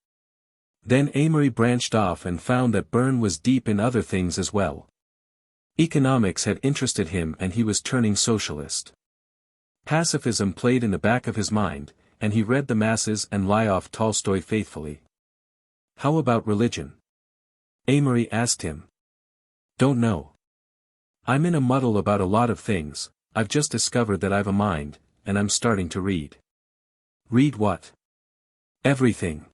Then Amory branched off and found that Byrne was deep in other things as well. Economics had interested him and he was turning socialist. Pacifism played in the back of his mind, and he read the masses and Lyof Tolstoy faithfully. How about religion? Amory asked him. Don't know. I'm in a muddle about a lot of things. I've just discovered that I've a mind, and I'm starting to read. Read what? Everything.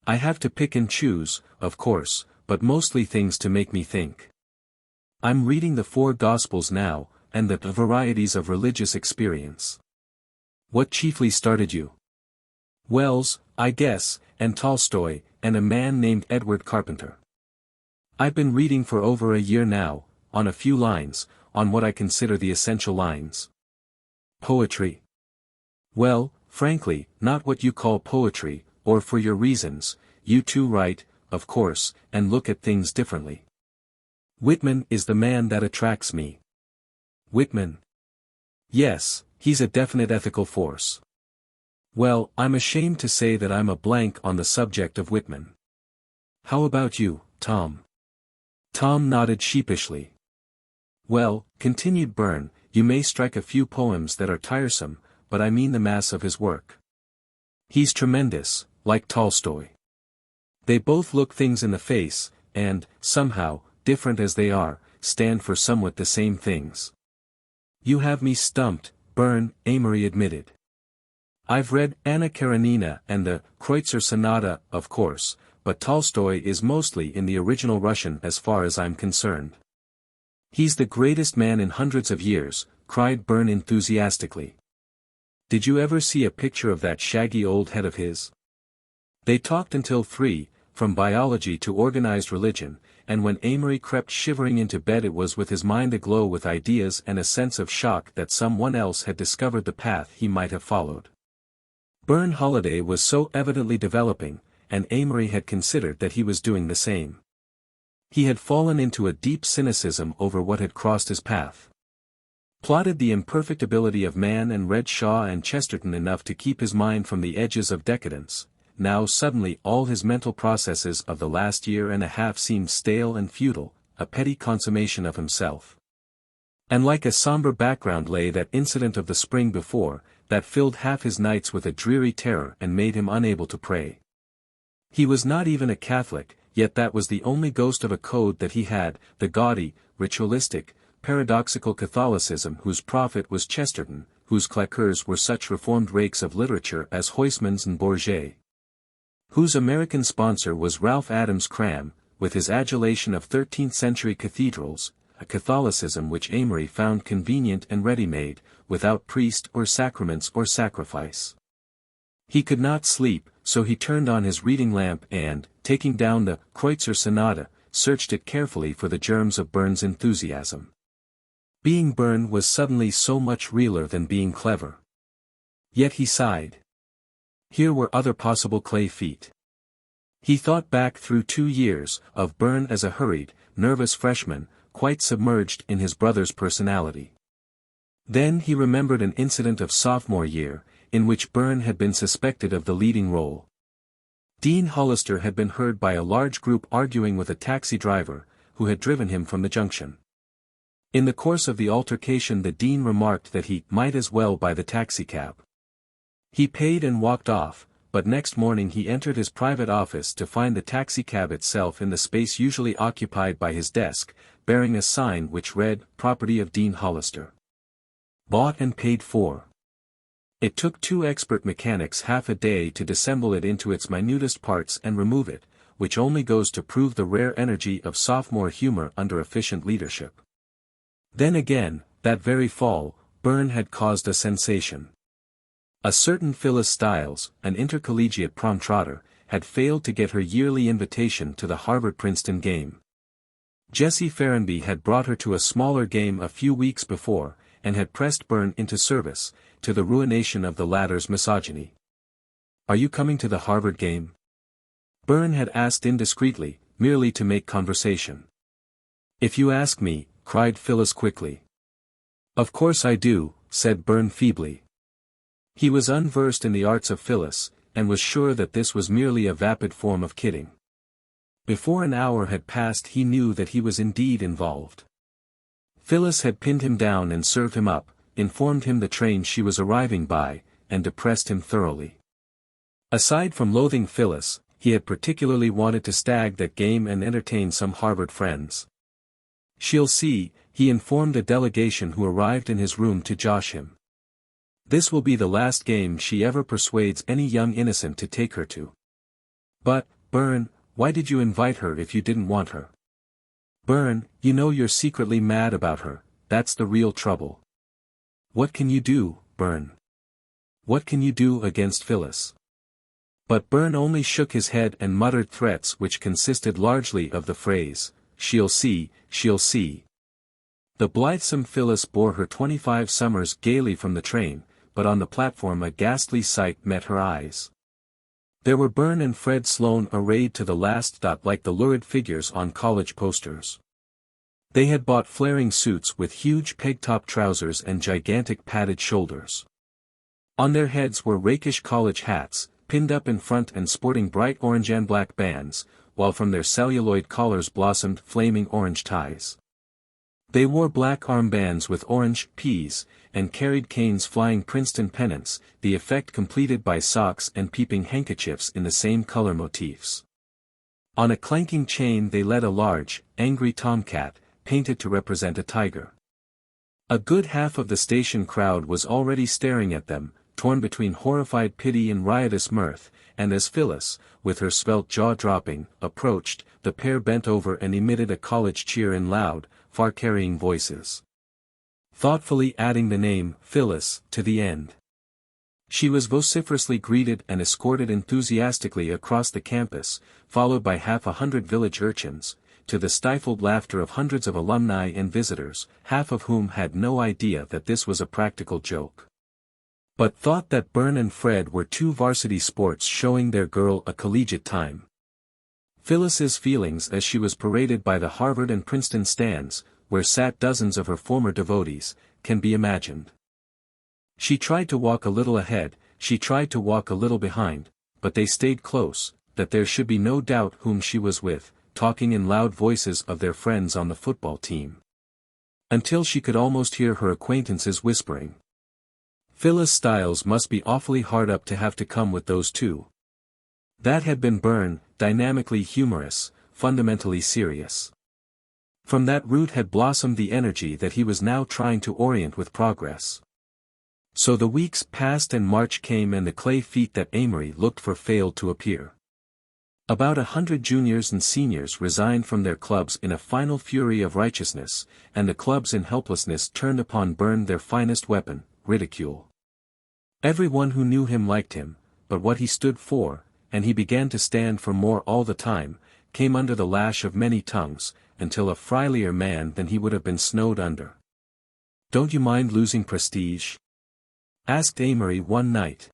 I have to pick and choose, of course, but mostly things to make me think. I'm reading the 4 Gospels now, and the varieties of religious experience. What chiefly started you? Wells, I guess, and Tolstoy, and a man named Edward Carpenter. I've been reading for over a year now, on a few lines, on what I consider the essential lines. Poetry. Well, frankly, not what you call poetry, or for your reasons. You too write, of course, and look at things differently. Whitman is the man that attracts me. Whitman? Yes, he's a definite ethical force. Well, I'm ashamed to say that I'm a blank on the subject of Whitman. How about you, Tom? Tom nodded sheepishly. Well, continued Byrne, you may strike a few poems that are tiresome, but I mean the mass of his work. He's tremendous, like Tolstoy. They both look things in the face, and, somehow, different as they are, stand for somewhat the same things. You have me stumped, Byrne, Amory admitted. I've read Anna Karenina and the Kreutzer Sonata, of course, but Tolstoy is mostly in the original Russian as far as I'm concerned. He's the greatest man in hundreds of years, cried Byrne enthusiastically. Did you ever see a picture of that shaggy old head of his? They talked until 3, from biology to organized religion, and when Amory crept shivering into bed it was with his mind aglow with ideas and a sense of shock that someone else had discovered the path he might have followed. Byrne Holiday was so evidently developing, and Amory had considered that he was doing the same. He had fallen into a deep cynicism over what had crossed his path. Plotted the imperfectibility of man and read Shaw and Chesterton enough to keep his mind from the edges of decadence. Now suddenly all his mental processes of the last year and a half seemed stale and futile, a petty consummation of himself. And like a somber background lay that incident of the spring before, that filled half his nights with a dreary terror and made him unable to pray. He was not even a Catholic, yet that was the only ghost of a code that he had, the gaudy, ritualistic, paradoxical Catholicism whose prophet was Chesterton, whose claqueurs were such reformed rakes of literature as Huysmans and Bourget, whose American sponsor was Ralph Adams Cram, with his adulation of 13th-century cathedrals, a Catholicism which Amory found convenient and ready-made, without priest or sacraments or sacrifice. He could not sleep, so he turned on his reading lamp and, taking down the Kreutzer Sonata, searched it carefully for the germs of Byrne's enthusiasm. Being Byrne was suddenly so much realer than being clever. Yet he sighed. Here were other possible clay feet. He thought back through 2 years, of Byrne as a hurried, nervous freshman, quite submerged in his brother's personality. Then he remembered an incident of sophomore year, in which Byrne had been suspected of the leading role. Dean Hollister had been heard by a large group arguing with a taxi driver, who had driven him from the junction. In the course of the altercation the dean remarked that he might as well buy the taxicab. He paid and walked off, but next morning he entered his private office to find the taxicab itself in the space usually occupied by his desk, bearing a sign which read, "Property of Dean Hollister. Bought and paid for." It took 2 expert mechanics half a day to disassemble it into its minutest parts and remove it, which only goes to prove the rare energy of sophomore humor under efficient leadership. Then again, that very fall, Byrne had caused a sensation. A certain Phyllis Stiles, an intercollegiate prom trotter, had failed to get her yearly invitation to the Harvard-Princeton game. Jesse Ferrenby had brought her to a smaller game a few weeks before, and had pressed Byrne into service, to the ruination of the latter's misogyny. "Are you coming to the Harvard game?" Byrne had asked indiscreetly, merely to make conversation. "If you ask me," cried Phyllis quickly. "Of course I do," said Byrne feebly. He was unversed in the arts of Phyllis, and was sure that this was merely a vapid form of kidding. Before an hour had passed he knew that he was indeed involved. Phyllis had pinned him down and served him up, informed him the train she was arriving by, and depressed him thoroughly. Aside from loathing Phyllis, he had particularly wanted to stag that game and entertain some Harvard friends. "She'll see," he informed a delegation who arrived in his room to josh him. "This will be the last game she ever persuades any young innocent to take her to." "But, Byrne, why did you invite her if you didn't want her?" "Byrne, you know you're secretly mad about her, that's the real trouble." "What can you do, Byrne? What can you do against Phyllis?" But Byrne only shook his head and muttered threats which consisted largely of the phrase, "She'll see, she'll see." The blithesome Phyllis bore her 25 summers gaily from the train, but on the platform a ghastly sight met her eyes. There were Byrne and Fred Sloan arrayed to the last like the lurid figures on college posters. They had bought flaring suits with huge peg-top trousers and gigantic padded shoulders. On their heads were rakish college hats, pinned up in front and sporting bright orange and black bands, while from their celluloid collars blossomed flaming orange ties. They wore black armbands with orange peas, and carried canes flying Princeton pennants, the effect completed by socks and peeping handkerchiefs in the same color motifs. On a clanking chain they led a large, angry tomcat, painted to represent a tiger. A good half of the station crowd was already staring at them, torn between horrified pity and riotous mirth, and as Phyllis, with her svelte jaw dropping, approached, the pair bent over and emitted a college cheer in loud, far-carrying voices, thoughtfully adding the name, Phyllis, to the end. She was vociferously greeted and escorted enthusiastically across the campus, followed by 100 village urchins, to the stifled laughter of hundreds of alumni and visitors, half of whom had no idea that this was a practical joke, but thought that Byrne and Fred were two varsity sports showing their girl a collegiate time. Phyllis's feelings as she was paraded by the Harvard and Princeton stands, where sat dozens of her former devotees, can be imagined. She tried to walk a little ahead, she tried to walk a little behind, but they stayed close, that there should be no doubt whom she was with, talking in loud voices of their friends on the football team. Until she could almost hear her acquaintances whispering, "Phyllis Styles must be awfully hard up to have to come with those two." That had been Byrne, dynamically humorous, fundamentally serious. From that root had blossomed the energy that he was now trying to orient with progress. So the weeks passed and March came and the clay feet that Amory looked for failed to appear. About 100 juniors and seniors resigned from their clubs in a final fury of righteousness, and the clubs in helplessness turned upon Byrne their finest weapon, ridicule. Everyone who knew him liked him, but what he stood for, and he began to stand for more all the time, came under the lash of many tongues, until a friendlier man than he would have been snowed under. "Don't you mind losing prestige?" asked Amory one night.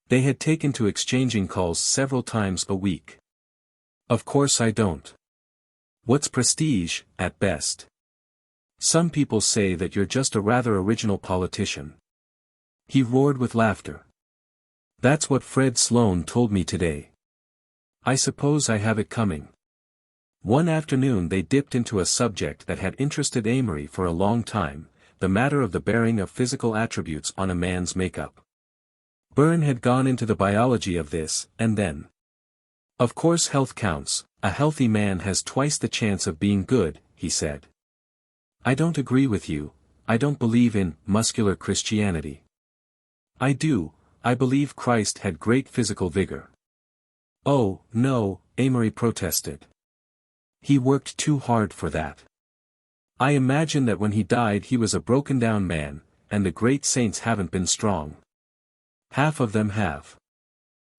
They had taken to exchanging calls several times a week. "Of course I don't. What's prestige, at best? Some people say that you're just a rather original politician." He roared with laughter. "That's what Fred Sloan told me today. I suppose I have it coming." One afternoon they dipped into a subject that had interested Amory for a long time, the matter of the bearing of physical attributes on a man's makeup. Byrne had gone into the biology of this, and then. "Of course health counts, a healthy man has twice the chance of being good," he said. "I don't agree with you, I don't believe in muscular Christianity." "I do, I believe Christ had great physical vigor." "Oh, no," Amory protested. "He worked too hard for that. I imagine that when he died he was a broken-down man, and the great saints haven't been strong. Half of them have.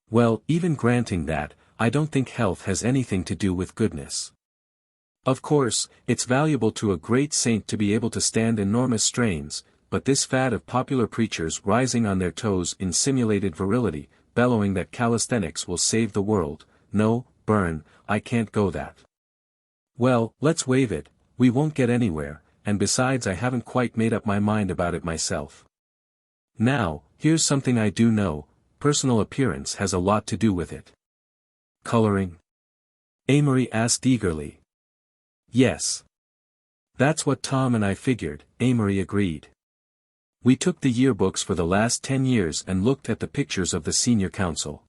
Well, even granting that, I don't think health has anything to do with goodness. Of course, it's valuable to a great saint to be able to stand enormous strains, but this fad of popular preachers rising on their toes in simulated virility, bellowing that calisthenics will save the world, no, Byrne, I can't go that. Well, let's waive it, we won't get anywhere, and besides I haven't quite made up my mind about it myself. Now, here's something I do know, personal appearance has a lot to do with it. Coloring? Amory asked eagerly. Yes. That's what Tom and I figured, Amory agreed. We took the yearbooks for the last 10 years and looked at the pictures of the senior council.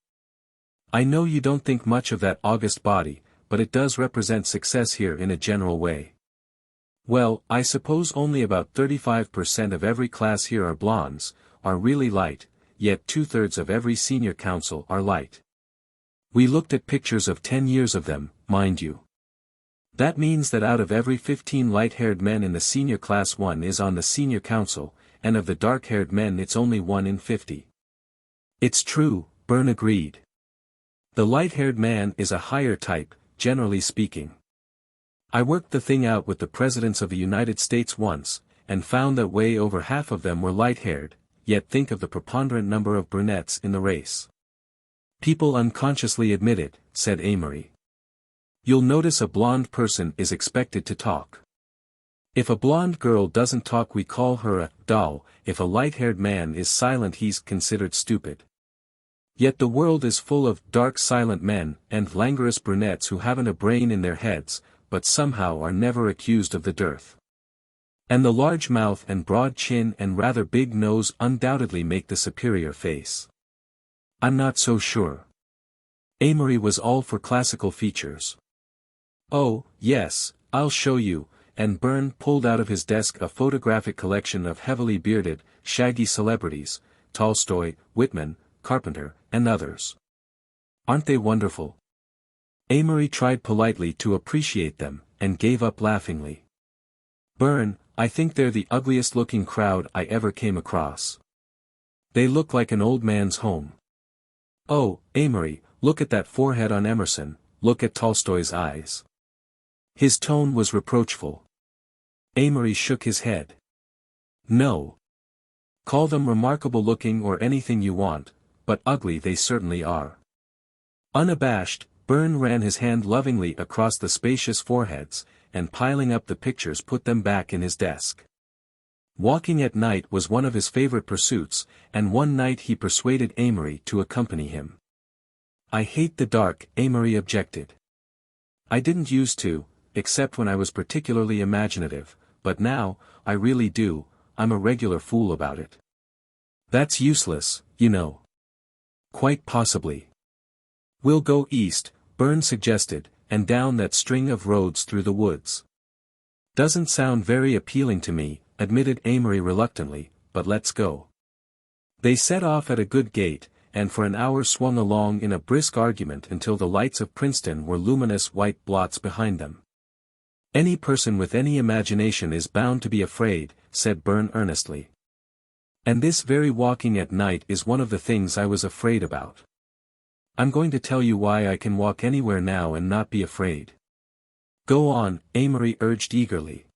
I know you don't think much of that august body, but it does represent success here in a general way. Well, I suppose only about 35% of every class here are blondes, are really light, yet 2/3 of every senior council are light. We looked at pictures of 10 years of them, mind you. That means that out of every 15 light-haired men in the senior class 1 is on the senior council, and of the dark-haired men it's only 1 in 50. It's true, Byrne agreed. The light-haired man is a higher type, generally speaking. I worked the thing out with the presidents of the United States once, and found that way over half of them were light-haired, yet think of the preponderant number of brunettes in the race. People unconsciously admit it, said Amory. You'll notice a blonde person is expected to talk. If a blonde girl doesn't talk we call her a doll, if a light-haired man is silent he's considered stupid. Yet the world is full of dark silent men and languorous brunettes who haven't a brain in their heads, but somehow are never accused of the dearth. And the large mouth and broad chin and rather big nose undoubtedly make the superior face. I'm not so sure. Amory was all for classical features. Oh, yes, I'll show you, and Byrne pulled out of his desk a photographic collection of heavily bearded, shaggy celebrities, Tolstoy, Whitman, Carpenter, and others. Aren't they wonderful? Amory tried politely to appreciate them, and gave up laughingly. Byrne, I think they're the ugliest looking crowd I ever came across. They look like an old man's home. Oh, Amory, look at that forehead on Emerson, look at Tolstoy's eyes. His tone was reproachful. Amory shook his head. No. Call them remarkable looking or anything you want, but ugly they certainly are. Unabashed, Byrne ran his hand lovingly across the spacious foreheads, and piling up the pictures put them back in his desk. Walking at night was one of his favorite pursuits, and one night he persuaded Amory to accompany him. I hate the dark, Amory objected. I didn't used to, except when I was particularly imaginative, but now, I really do, I'm a regular fool about it. That's useless, you know. Quite possibly. We'll go east, Byrne suggested, and down that string of roads through the woods. Doesn't sound very appealing to me, admitted Amory reluctantly, but let's go. They set off at a good gait, and for an hour swung along in a brisk argument until the lights of Princeton were luminous white blots behind them. Any person with any imagination is bound to be afraid, said Byrne earnestly. And this very walking at night is one of the things I was afraid about. I'm going to tell you why I can walk anywhere now and not be afraid. Go on, Amory urged eagerly.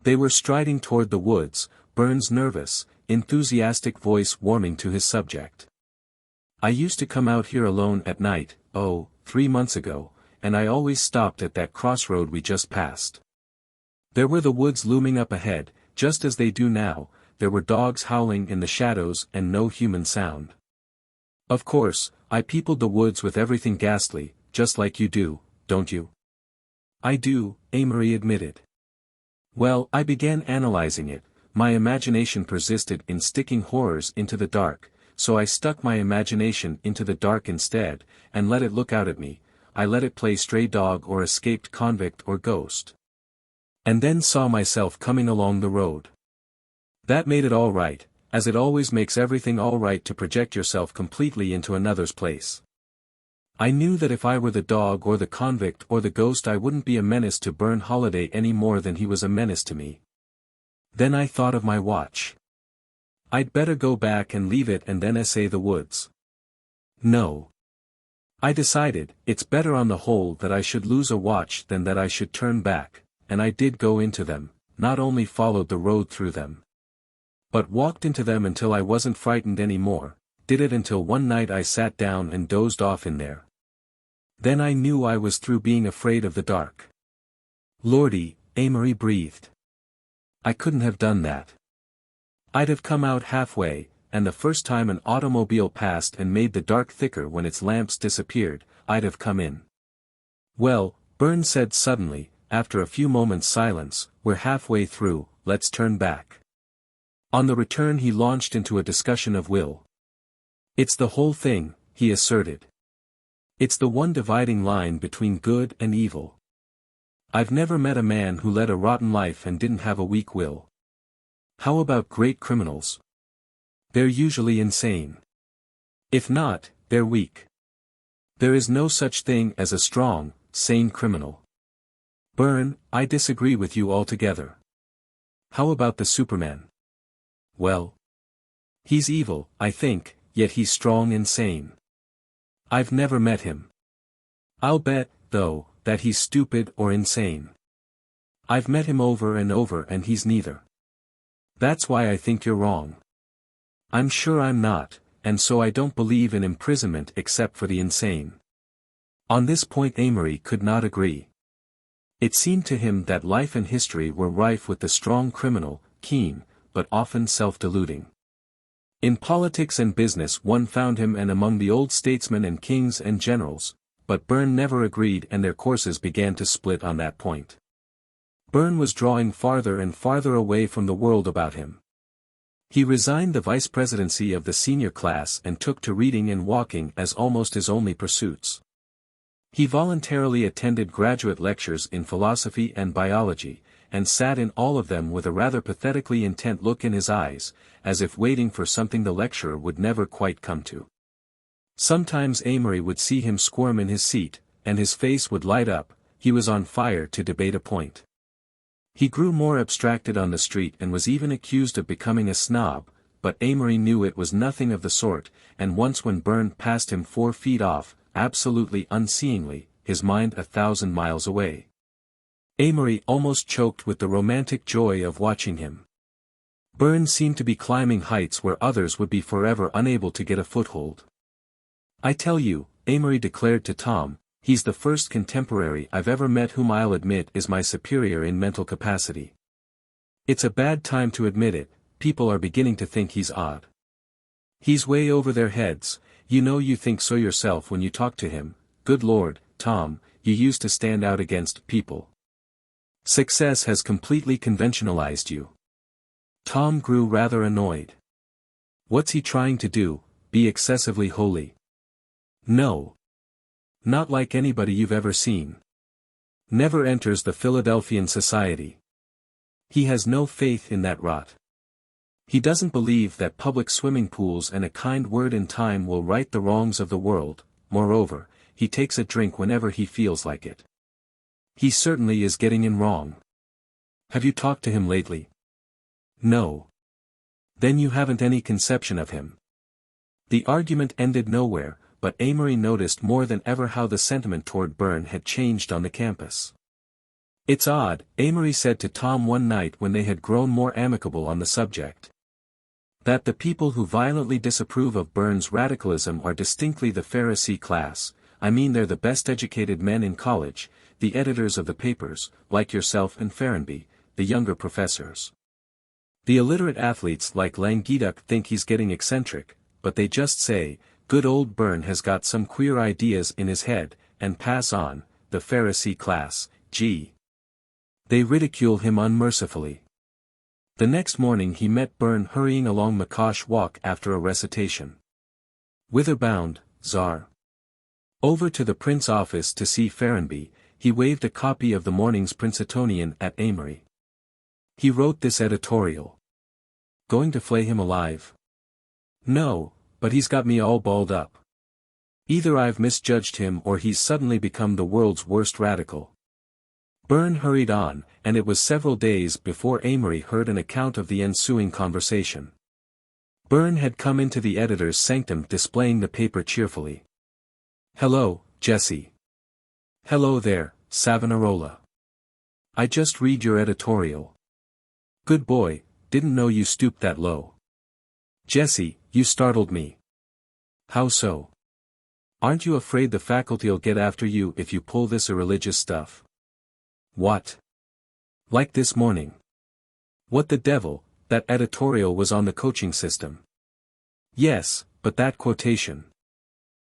They were striding toward the woods, Byrne's nervous, enthusiastic voice warming to his subject. I used to come out here alone at night, 3 months ago, and I always stopped at that crossroad we just passed. There were the woods looming up ahead, just as they do now, there were dogs howling in the shadows and no human sound. Of course, I peopled the woods with everything ghastly, just like you do, don't you? I do, Amory admitted. Well, I began analyzing it, my imagination persisted in sticking horrors into the dark, so I stuck my imagination into the dark instead, and let it look out at me, I let it play stray dog or escaped convict or ghost. And then saw myself coming along the road. That made it all right, as it always makes everything all right to project yourself completely into another's place. I knew that if I were the dog or the convict or the ghost I wouldn't be a menace to Byrne Holiday any more than he was a menace to me. Then I thought of my watch. I'd better go back and leave it and then essay the woods. No. I decided, it's better on the whole that I should lose a watch than that I should turn back, and I did go into them, not only followed the road through them, but walked into them until I wasn't frightened any more, did it until one night I sat down and dozed off in there. Then I knew I was through being afraid of the dark. Lordy, Amory breathed. I couldn't have done that. I'd have come out halfway, and the first time an automobile passed and made the dark thicker when its lamps disappeared, I'd have come in. Well, Byrne said suddenly, after a few moments' silence, we're halfway through, let's turn back. On the return he launched into a discussion of will. It's the whole thing, he asserted. It's the one dividing line between good and evil. I've never met a man who led a rotten life and didn't have a weak will. How about great criminals? They're usually insane. If not, they're weak. There is no such thing as a strong, sane criminal. Byrne, I disagree with you altogether. How about the Superman? Well, he's evil, I think, yet he's strong and sane. I've never met him. I'll bet, though, that he's stupid or insane. I've met him over and he's neither. That's why I think you're wrong. I'm sure I'm not, and so I don't believe in imprisonment except for the insane. On this point Amory could not agree. It seemed to him that life and history were rife with the strong criminal, keen, but often self-deluding. In politics and business one found him and among the old statesmen and kings and generals, but Byrne never agreed and their courses began to split on that point. Byrne was drawing farther and farther away from the world about him. He resigned the vice presidency of the senior class and took to reading and walking as almost his only pursuits. He voluntarily attended graduate lectures in philosophy and biology, and sat in all of them with a rather pathetically intent look in his eyes, as if waiting for something the lecturer would never quite come to. Sometimes Amory would see him squirm in his seat, and his face would light up, he was on fire to debate a point. He grew more abstracted on the street and was even accused of becoming a snob, but Amory knew it was nothing of the sort, and once when Byrne passed him 4 feet off, absolutely unseeingly, his mind 1,000 miles away. Amory almost choked with the romantic joy of watching him. Byrne seemed to be climbing heights where others would be forever unable to get a foothold. I tell you, Amory declared to Tom, he's the first contemporary I've ever met whom I'll admit is my superior in mental capacity. It's a bad time to admit it, people are beginning to think he's odd. He's way over their heads, you know you think so yourself when you talk to him, good Lord, Tom, you used to stand out against people. Success has completely conventionalized you. Tom grew rather annoyed. What's he trying to do, be excessively holy? No. Not like anybody you've ever seen. Never enters the Philadelphian society. He has no faith in that rot. He doesn't believe that public swimming pools and a kind word in time will right the wrongs of the world, moreover, he takes a drink whenever he feels like it. He certainly is getting in wrong. Have you talked to him lately? No. Then you haven't any conception of him. The argument ended nowhere, but Amory noticed more than ever how the sentiment toward Byrne had changed on the campus. It's odd, Amory said to Tom one night when they had grown more amicable on the subject. That the people who violently disapprove of Byrne's radicalism are distinctly the Pharisee class, I mean they're the best educated men in college, the editors of the papers, like yourself and Ferrenby, the younger professors. The illiterate athletes like Languedoc think he's getting eccentric, but they just say, good old Byrne has got some queer ideas in his head, and pass on, the Pharisee class, gee. They ridicule him unmercifully. The next morning he met Byrne hurrying along McCosh Walk after a recitation. Whither bound, Czar? Over to the Prince office to see Ferrenby, he waved a copy of the morning's Princetonian at Amory. He wrote this editorial. Going to flay him alive? No, but he's got me all balled up. Either I've misjudged him or he's suddenly become the world's worst radical. Byrne hurried on, and it was several days before Amory heard an account of the ensuing conversation. Byrne had come into the editor's sanctum displaying the paper cheerfully. Hello, Jesse. Hello there, Savonarola. I just read your editorial. Good boy, didn't know you stooped that low. Jesse, you startled me. How so? Aren't you afraid the faculty'll get after you if you pull this irreligious stuff? What? Like this morning. What the devil, that editorial was on the coaching system. Yes, but that quotation.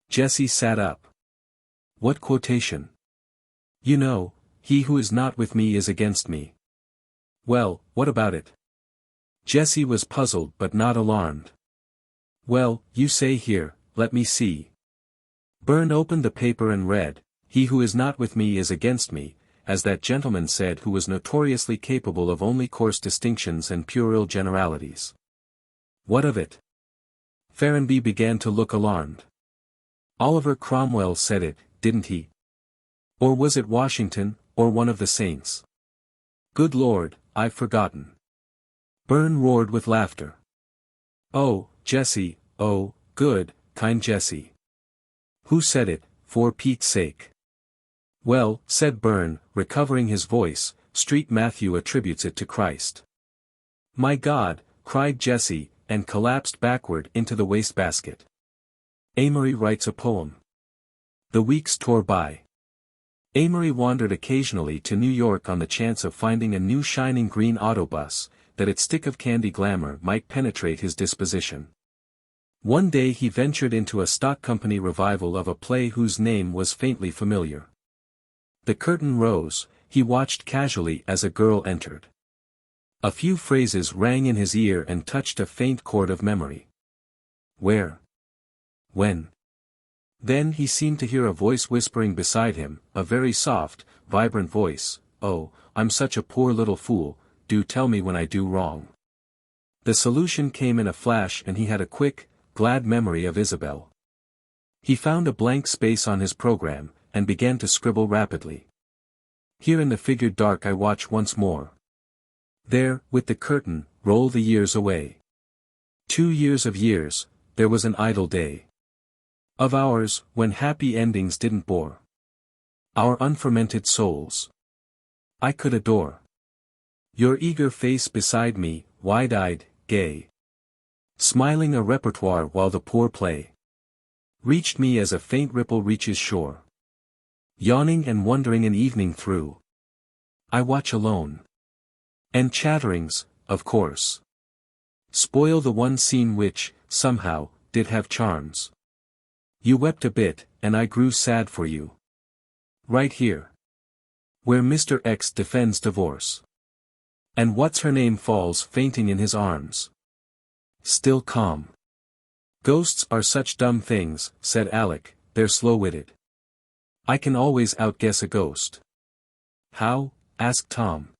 Jesse sat up. What quotation? You know, he who is not with me is against me. Well, what about it? Jesse was puzzled but not alarmed. Well, you say here, let me see. Byrne opened the paper and read, "He who is not with me is against me," as that gentleman said who was notoriously capable of only coarse distinctions and puerile generalities. What of it? Ferrenby began to look alarmed. Oliver Cromwell said it, didn't he? Or was it Washington, or one of the saints? Good Lord, I've forgotten. Byrne roared with laughter. Oh, Jesse, oh, good, kind Jesse. Who said it, for Pete's sake? Well, said Byrne, recovering his voice, Street Matthew attributes it to Christ. My God, cried Jesse, and collapsed backward into the wastebasket. Amory writes a poem. The weeks tore by. Amory wandered occasionally to New York on the chance of finding a new shining green autobus, that its stick of candy glamour might penetrate his disposition. One day he ventured into a stock company revival of a play whose name was faintly familiar. The curtain rose, he watched casually as a girl entered. A few phrases rang in his ear and touched a faint chord of memory. Where? When? Then he seemed to hear a voice whispering beside him, a very soft, vibrant voice, "Oh, I'm such a poor little fool, do tell me when I do wrong." The solution came in a flash and he had a quick, glad memory of Isabel. He found a blank space on his program, and began to scribble rapidly. Here in the figured dark I watch once more. There, with the curtain, roll the years away. 2 years of years, there was an idle day. Of hours, when happy endings didn't bore our unfermented souls. I could adore your eager face beside me, wide-eyed, gay, smiling a repertoire while the poor play reached me as a faint ripple reaches shore. Yawning and wondering an evening through, I watch alone. And chatterings, of course, spoil the one scene which, somehow, did have charms. You wept a bit, and I grew sad for you. Right here, where Mr. X defends divorce. And what's-her-name falls fainting in his arms. Still calm. Ghosts are such dumb things, said Alec, they're slow-witted. I can always outguess a ghost. How? Asked Tom.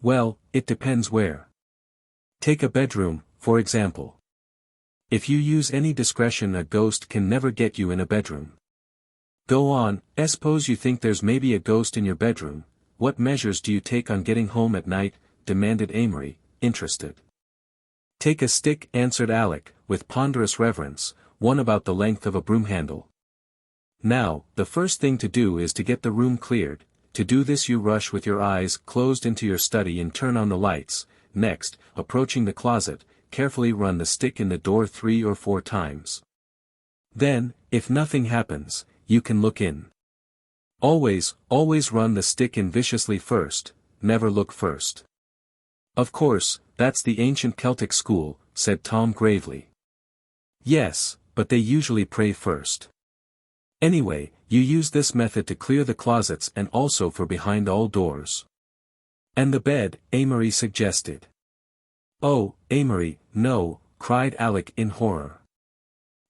Well, it depends where. Take a bedroom, for example. If you use any discretion, a ghost can never get you in a bedroom. Go on, suppose you think there's maybe a ghost in your bedroom, what measures do you take on getting home at night? Demanded Amory, interested. Take a stick, answered Alec, with ponderous reverence, one about the length of a broom handle. Now, the first thing to do is to get the room cleared. To do this you rush with your eyes closed into your study and turn on the lights. Next, approaching the closet, carefully run the stick in the door 3 or 4 times. Then, if nothing happens, you can look in. Always run the stick in viciously first, never look first. Of course, that's the ancient Celtic school, said Tom gravely. Yes, but they usually pray first. Anyway, you use this method to clear the closets and also for behind all doors. And the bed, Amory suggested. Oh, Amory, no, cried Alec in horror.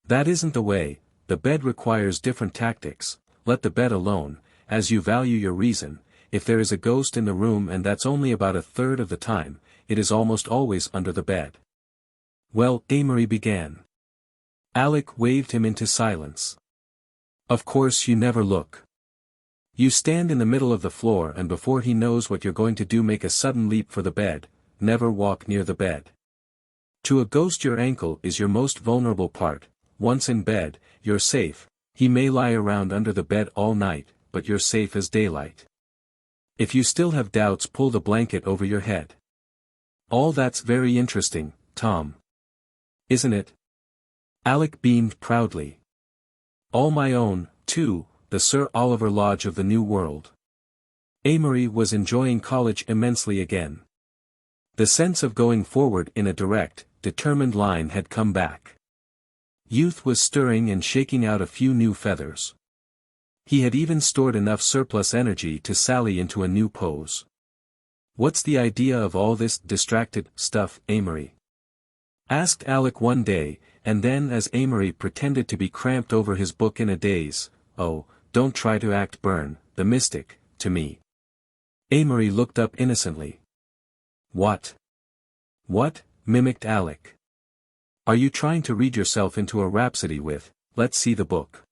That isn't the way, the bed requires different tactics, let the bed alone, as you value your reason, if there is a ghost in the room and that's only about a third of the time, it is almost always under the bed. Well, Amory began. Alec waved him into silence. Of course you never look. You stand in the middle of the floor and before he knows what you're going to do make a sudden leap for the bed, never walk near the bed. To a ghost your ankle is your most vulnerable part, once in bed, you're safe, He may lie around under the bed all night, but you're safe as daylight. If you still have doubts, pull the blanket over your head. All that's very interesting, Tom. Isn't it? Alec beamed proudly. All my own, too, the Sir Oliver Lodge of the New World. Amory was enjoying college immensely again. The sense of going forward in a direct, determined line had come back. Youth was stirring and shaking out a few new feathers. He had even stored enough surplus energy to sally into a new pose. What's the idea of all this distracted stuff, Amory? Asked Alec one day, and then as Amory pretended to be cramped over his book in a daze, oh, don't try to act Byrne, the mystic, to me. Amory looked up innocently. What? What? Mimicked Alec. Are you trying to read yourself into a rhapsody with, let's see the book?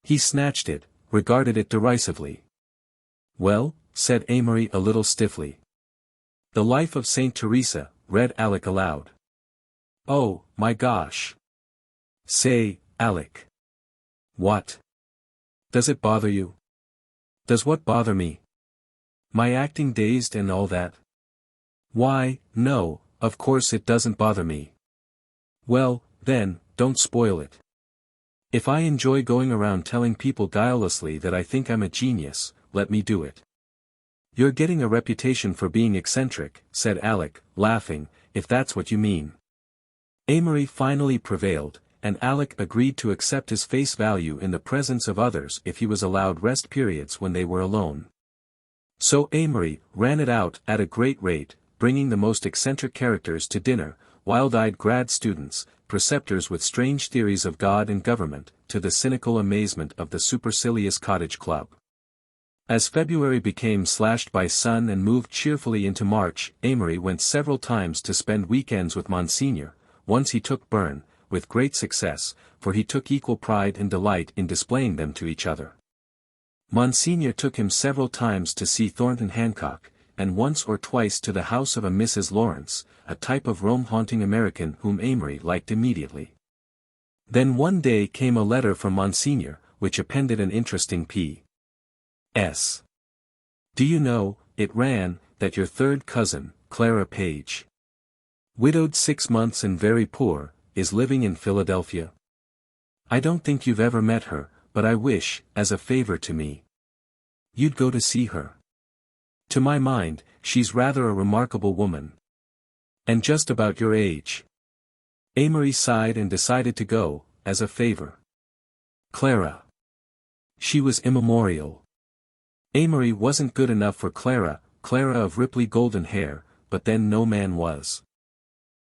He snatched it, regarded it derisively. Well, said Amory a little stiffly. The Life of Saint Teresa, read Alec aloud. Oh, my gosh. Say, Alec. What? Does it bother you? Does what bother me? My acting dazed and all that? Why, no, of course it doesn't bother me. Well, then, don't spoil it. If I enjoy going around telling people guilelessly that I think I'm a genius, let me do it. You're getting a reputation for being eccentric, said Alec, laughing, if that's what you mean. Amory finally prevailed, and Alec agreed to accept his face value in the presence of others if he was allowed rest periods when they were alone. So Amory ran it out at a great rate, bringing the most eccentric characters to dinner, wild-eyed grad students, preceptors with strange theories of God and government, to the cynical amazement of the supercilious cottage club. As February became slashed by sun and moved cheerfully into March, Amory went several times to spend weekends with Monsignor. Once he took Byrne, with great success, for he took equal pride and delight in displaying them to each other. Monsignor took him several times to see Thornton Hancock, and once or twice to the house of a Mrs. Lawrence, a type of Rome-haunting American whom Amory liked immediately. Then one day came a letter from Monsignor, which appended an interesting P.S. Do you know, it ran, that your third cousin, Clara Page, widowed 6 months and very poor, is living in Philadelphia. I don't think you've ever met her, but I wish, as a favor to me, you'd go to see her. To my mind, she's rather a remarkable woman. And just about your age. Amory sighed and decided to go, as a favor. Clara. She was immemorial. Amory wasn't good enough for Clara, Clara of ripply golden hair, but then no man was.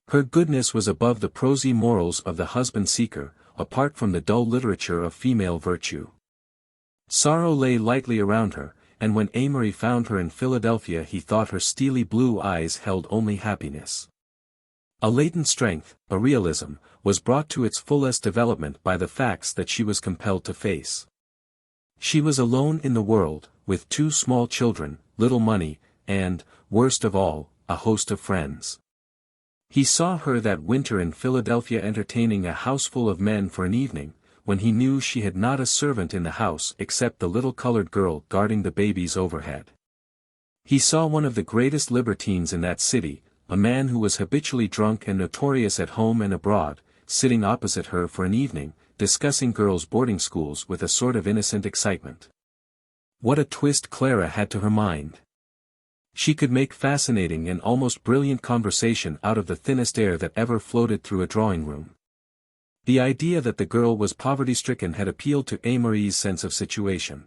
Her goodness was above the prosy morals of the husband-seeker, apart from the dull literature of female virtue. Sorrow lay lightly around her, and when Amory found her in Philadelphia he thought her steely blue eyes held only happiness. A latent strength, a realism, was brought to its fullest development by the facts that she was compelled to face. She was alone in the world, with 2 small children, little money, and, worst of all, a host of friends. He saw her that winter in Philadelphia entertaining a houseful of men for an evening, when he knew she had not a servant in the house except the little colored girl guarding the babies overhead. He saw one of the greatest libertines in that city, a man who was habitually drunk and notorious at home and abroad, sitting opposite her for an evening, discussing girls' boarding schools with a sort of innocent excitement. What a twist Clara had to her mind! She could make fascinating and almost brilliant conversation out of the thinnest air that ever floated through a drawing-room. The idea that the girl was poverty-stricken had appealed to Amory's sense of situation.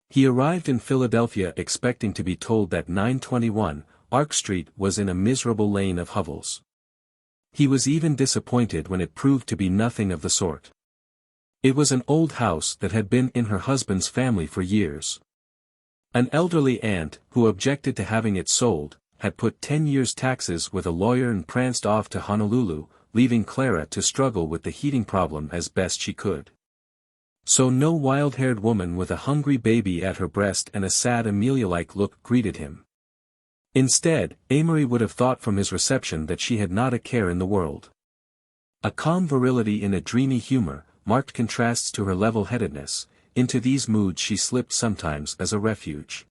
He arrived in Philadelphia expecting to be told that 921 Ark Street was in a miserable lane of hovels. He was even disappointed when it proved to be nothing of the sort. It was an old house that had been in her husband's family for years. An elderly aunt, who objected to having it sold, had put 10 years' taxes with a lawyer and pranced off to Honolulu, leaving Clara to struggle with the heating problem as best she could. So no wild-haired woman with a hungry baby at her breast and a sad Amelia-like look greeted him. Instead, Amory would have thought from his reception that she had not a care in the world. A calm virility in a dreamy humor, marked contrasts to her level-headedness. Into these moods she slipped sometimes as a refuge.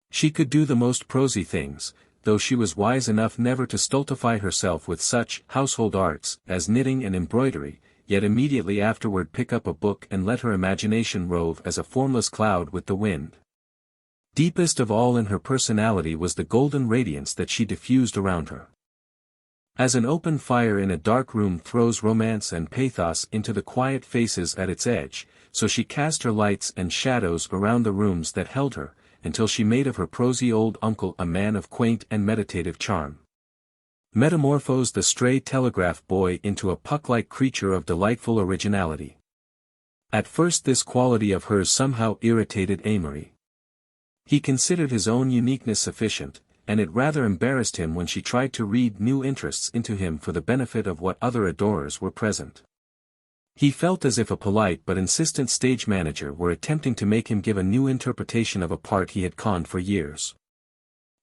She could do the most prosy things, though she was wise enough never to stultify herself with such household arts as knitting and embroidery, yet immediately afterward pick up a book and let her imagination rove as a formless cloud with the wind. Deepest of all in her personality was the golden radiance that she diffused around her. As an open fire in a dark room throws romance and pathos into the quiet faces at its edge, so she cast her lights and shadows around the rooms that held her, until she made of her prosy old uncle a man of quaint and meditative charm. Metamorphosed the stray telegraph boy into a puck-like creature of delightful originality. At first this quality of hers somehow irritated Amory. He considered his own uniqueness sufficient, and it rather embarrassed him when she tried to read new interests into him for the benefit of what other adorers were present. He felt as if a polite but insistent stage manager were attempting to make him give a new interpretation of a part he had conned for years.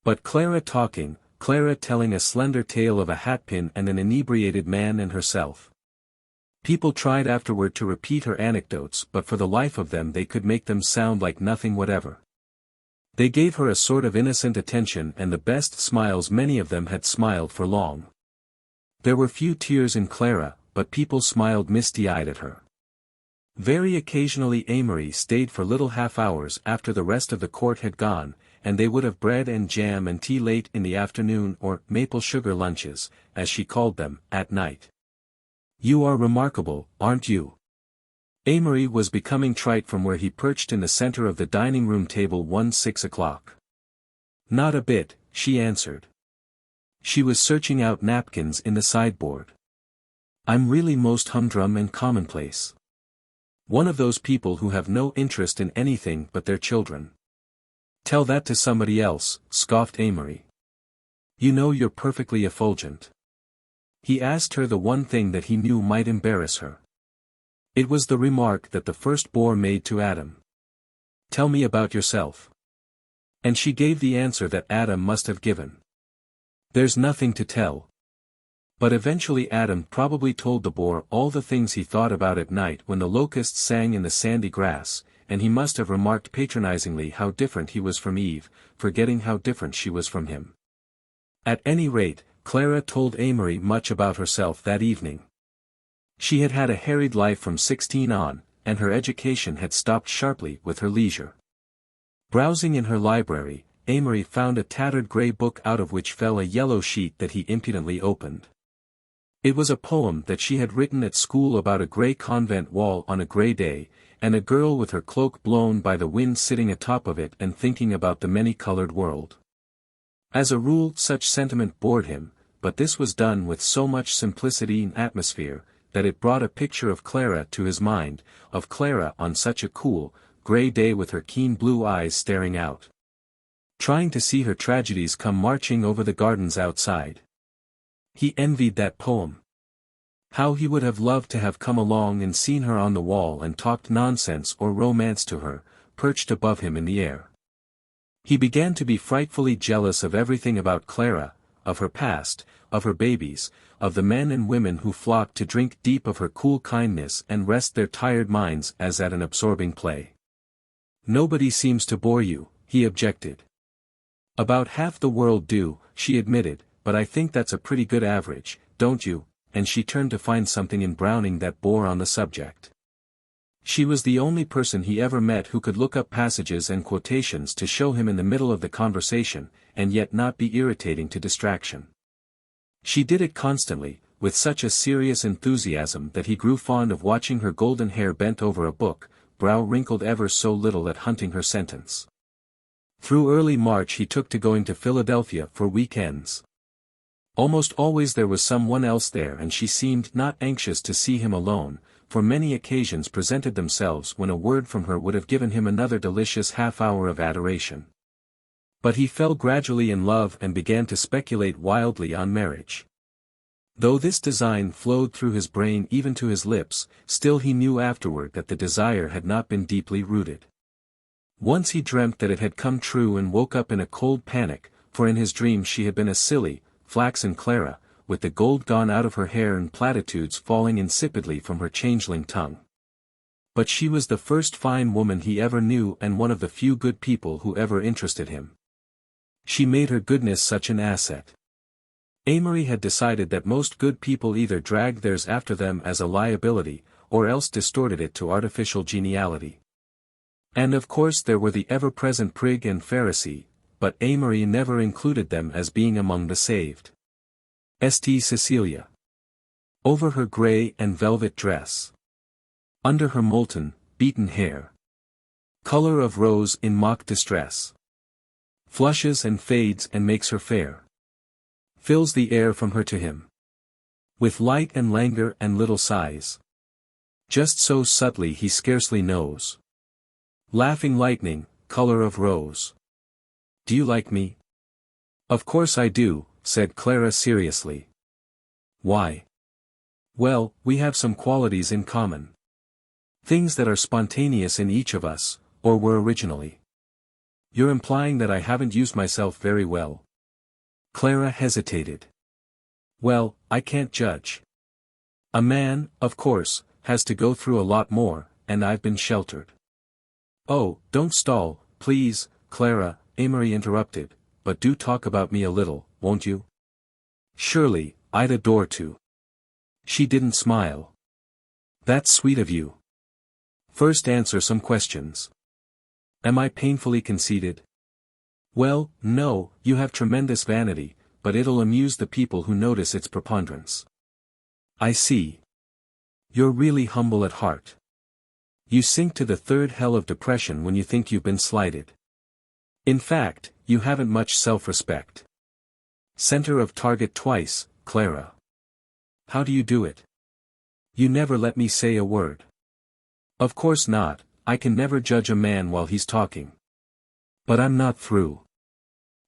But Clara talking, Clara telling a slender tale of a hatpin and an inebriated man and herself. People tried afterward to repeat her anecdotes, but for the life of them they could make them sound like nothing whatever. They gave her a sort of innocent attention and the best smiles many of them had smiled for long. There were few tears in Clara, but people smiled misty-eyed at her. Very occasionally Amory stayed for little half-hours after the rest of the court had gone, and they would have bread and jam and tea late in the afternoon or maple sugar lunches, as she called them, at night. "You are remarkable, aren't you?" Amory was becoming trite from where he perched in the center of the dining room table 6 o'clock. "Not a bit," she answered. She was searching out napkins in the sideboard. "I'm really most humdrum and commonplace. One of those people who have no interest in anything but their children." "Tell that to somebody else," scoffed Amory. "You know you're perfectly effulgent." He asked her the one thing that he knew might embarrass her. It was the remark that the first boar made to Adam. "Tell me about yourself." And she gave the answer that Adam must have given. "There's nothing to tell." But eventually Adam probably told the boar all the things he thought about at night when the locusts sang in the sandy grass, and he must have remarked patronizingly how different he was from Eve, forgetting how different she was from him. At any rate, Clara told Amory much about herself that evening. She had had a harried life from 16 on, and her education had stopped sharply with her leisure. Browsing in her library, Amory found a tattered gray book out of which fell a yellow sheet that he impudently opened. It was a poem that she had written at school about a gray convent wall on a gray day, and a girl with her cloak blown by the wind sitting atop of it and thinking about the many-colored world. As a rule such sentiment bored him, but this was done with so much simplicity and atmosphere, that it brought a picture of Clara to his mind, of Clara on such a cool, gray day with her keen blue eyes staring out, trying to see her tragedies come marching over the gardens outside. He envied that poem. How he would have loved to have come along and seen her on the wall and talked nonsense or romance to her, perched above him in the air. He began to be frightfully jealous of everything about Clara, of her past, of her babies, of the men and women who flocked to drink deep of her cool kindness and rest their tired minds as at an absorbing play. "Nobody seems to bore you," he objected. "About half the world do," she admitted, "but I think that's a pretty good average, don't you?" And she turned to find something in Browning that bore on the subject. She was the only person he ever met who could look up passages and quotations to show him in the middle of the conversation, and yet not be irritating to distraction. She did it constantly, with such a serious enthusiasm that he grew fond of watching her golden hair bent over a book, brow wrinkled ever so little at hunting her sentence. Through early March he took to going to Philadelphia for weekends. Almost always there was someone else there and she seemed not anxious to see him alone, for many occasions presented themselves when a word from her would have given him another delicious half-hour of adoration. But he fell gradually in love and began to speculate wildly on marriage. Though this design flowed through his brain even to his lips, still he knew afterward that the desire had not been deeply rooted. Once he dreamt that it had come true and woke up in a cold panic, for in his dream she had been a silly, flaxen Clara, with the gold gone out of her hair and platitudes falling insipidly from her changeling tongue. But she was the first fine woman he ever knew and one of the few good people who ever interested him. She made her goodness such an asset. Amory had decided that most good people either dragged theirs after them as a liability, or else distorted it to artificial geniality. And of course there were the ever-present prig and Pharisee, but Amory never included them as being among the saved. St. Cecilia. Over her grey and velvet dress. Under her molten, beaten hair. Color of rose in mock distress. Flushes and fades and makes her fair. Fills the air from her to him. With light and languor and little sighs. Just so subtly he scarcely knows. Laughing lightning, color of rose. Do you like me? Of course I do, said Clara seriously. Why? Well, we have some qualities in common. Things that are spontaneous in each of us, or were originally. You're implying that I haven't used myself very well. Clara hesitated. Well, I can't judge. A man, of course, has to go through a lot more, and I've been sheltered. Oh, don't stall, please, Clara, Amory interrupted, but do talk about me a little, won't you? Surely, I'd adore to. She didn't smile. That's sweet of you. First answer some questions. Am I painfully conceited? Well, no, you have tremendous vanity, but it'll amuse the people who notice its preponderance. I see. You're really humble at heart. You sink to the third hell of depression when you think you've been slighted. In fact, you haven't much self-respect. Center of target twice, Clara. How do you do it? You never let me say a word. Of course not, I can never judge a man while he's talking. But I'm not through.